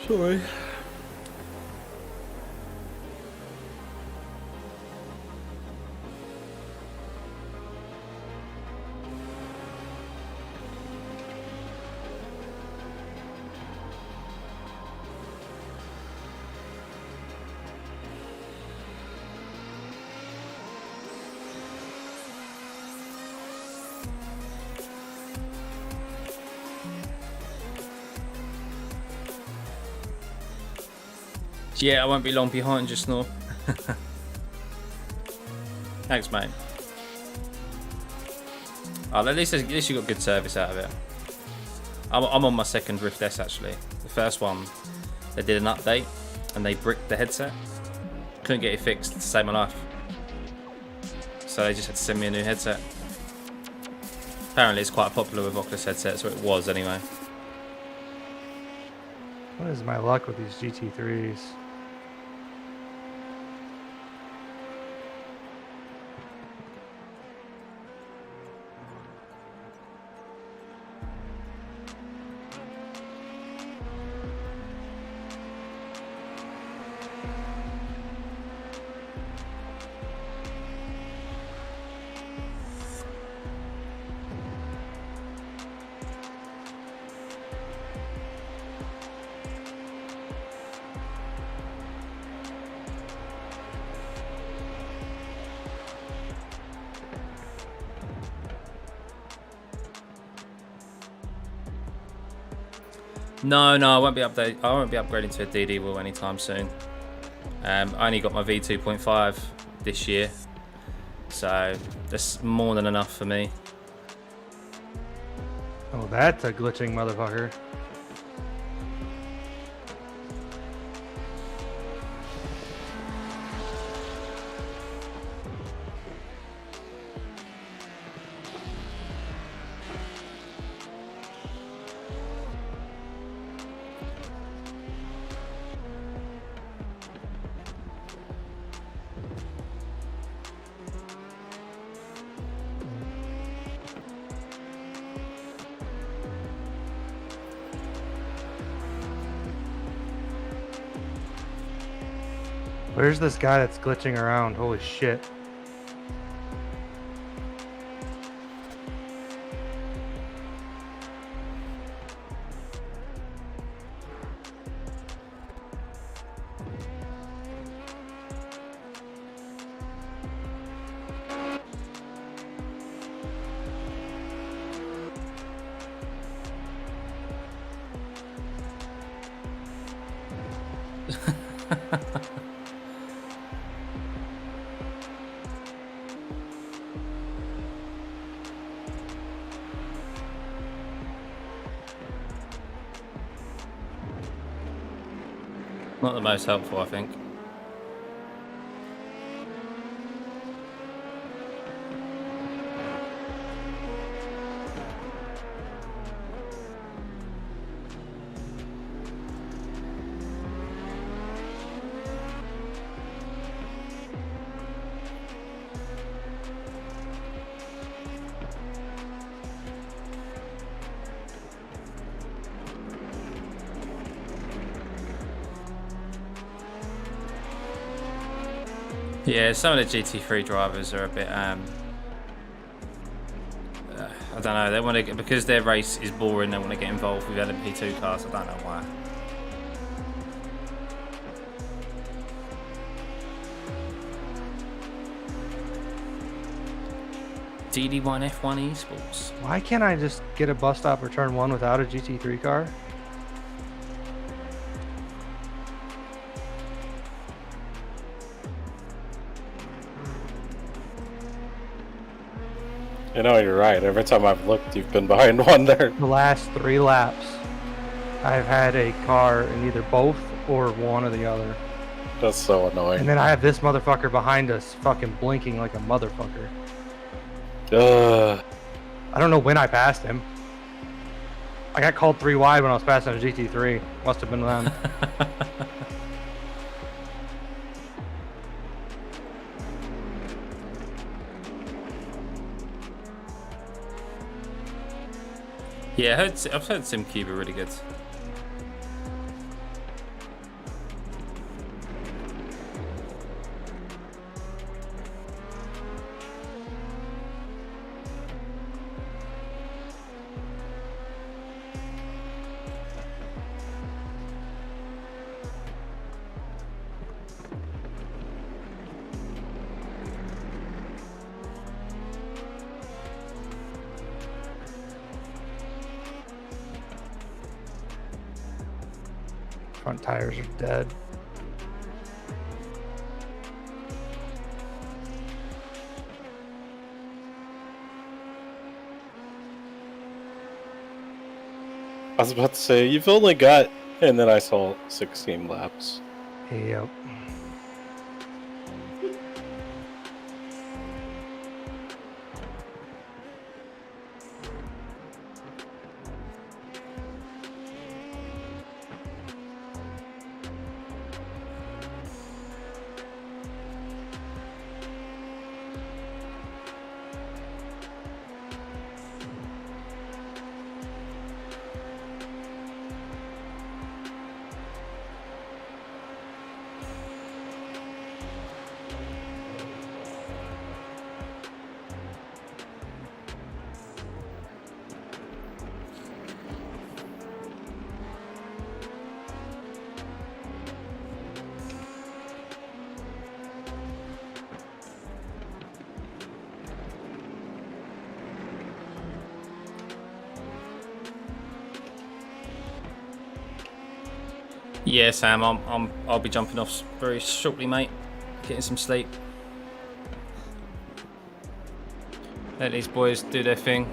S2: Sorry. Yeah, I won't be long behind just now. Thanks, mate. Oh, at least you got good service out of it. I'm on my second Rift S actually. The first one, they did an update and they bricked the headset. Couldn't get it fixed to save my life. So they just had to send me a new headset. Apparently it's quite popular with Oculus headsets, or it was anyway.
S6: What is my luck with these GT3s?
S2: No, I won't be upgrading to a DD wheel anytime soon. I only got my V2.5 this year, so that's more than enough for me.
S6: Oh, that's a glitching motherfucker. Where's this guy that's glitching around? Holy shit.
S2: Not the most helpful, I think. Yeah, some of the GT3 drivers are a bit, I don't know, they want to get, because their race is boring, they want to get involved with LMP2 cars, I don't know why. DD1 F1 Esports.
S6: Why can't I just get a bus stop or turn one without a GT3 car?
S7: You know, you're right. Every time I've looked, you've been behind one there.
S6: The last 3 laps. I've had a car in either both or one or the other.
S7: That's so annoying.
S6: And then I have this motherfucker behind us fucking blinking like a motherfucker. I don't know when I passed him. I got called 3 wide when I was passing a GT3. Must have been them.
S2: Yeah, I've heard SimCube are really good.
S6: Front tires are dead.
S7: I was about to say, you've only got, and then I saw 16 laps.
S6: Yep.
S2: Yeah, Sam, I'll be jumping off very shortly, mate. Getting some sleep. Let these boys do their thing.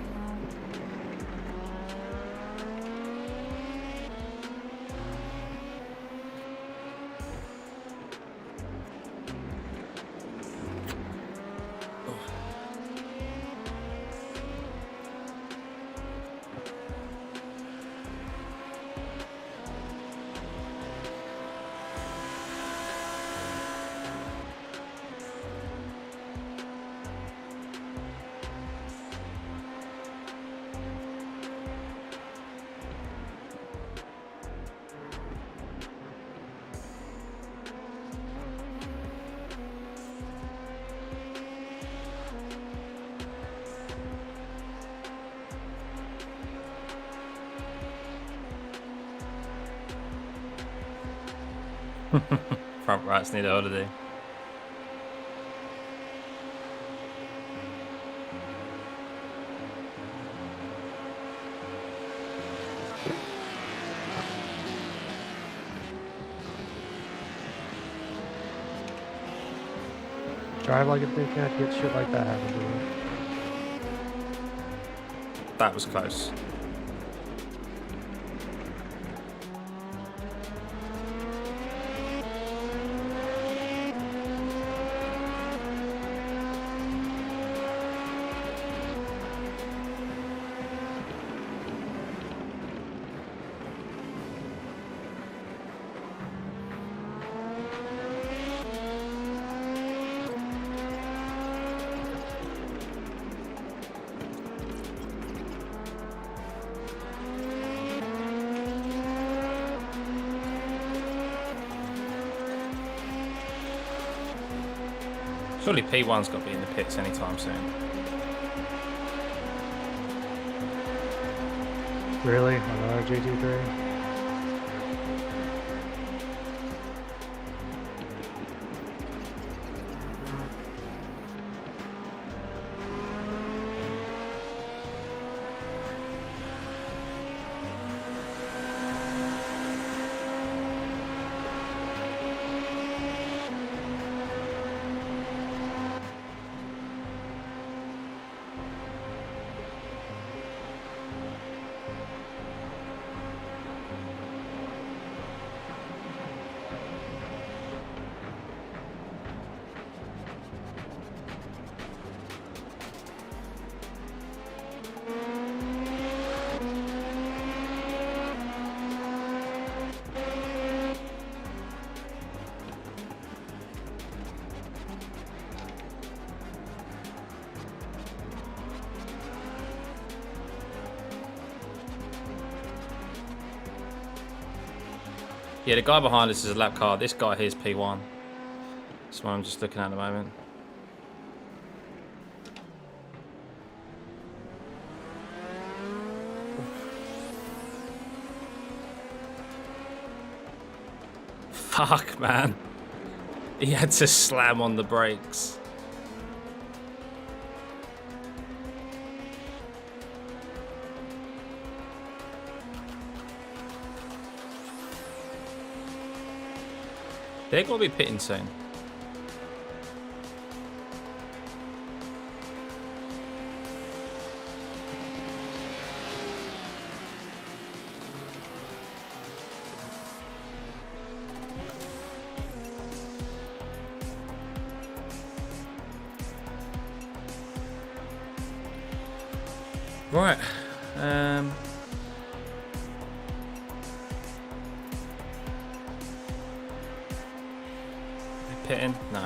S2: Front rights need a holiday.
S6: Drive like a dickhead, get shit like that happen to you.
S2: That was close. Surely P1's got to be in the pits anytime soon.
S6: Really? Another GT3?
S2: Yeah, the guy behind us is a lap car. This guy here is P1. That's what I'm just looking at the moment. Fuck, man. He had to slam on the brakes. They're going to be pitting soon. Right. Pitting? No.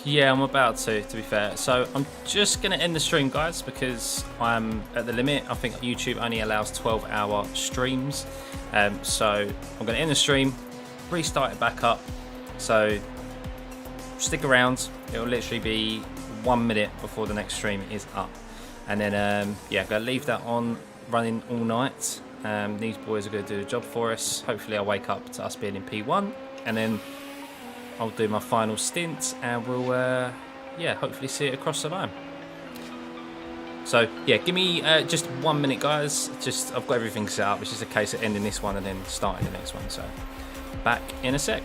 S2: Yeah, I'm about to be fair. So I'm just going to end the stream, guys, because I'm at the limit. I think YouTube only allows 12-hour streams. So I'm going to end the stream, restart it back up. So stick around. It'll literally be 1 minute before the next stream is up. And then, yeah, I'm going to leave that on running all night. These boys are going to do the job for us. Hopefully I'll wake up to us being in P1. And then I'll do my final stint and we'll, yeah, hopefully see it across the line. So, yeah, give me just 1 minute, guys. Just I've got everything set up. It's just a case of ending this one and then starting the next one. So, back in a sec.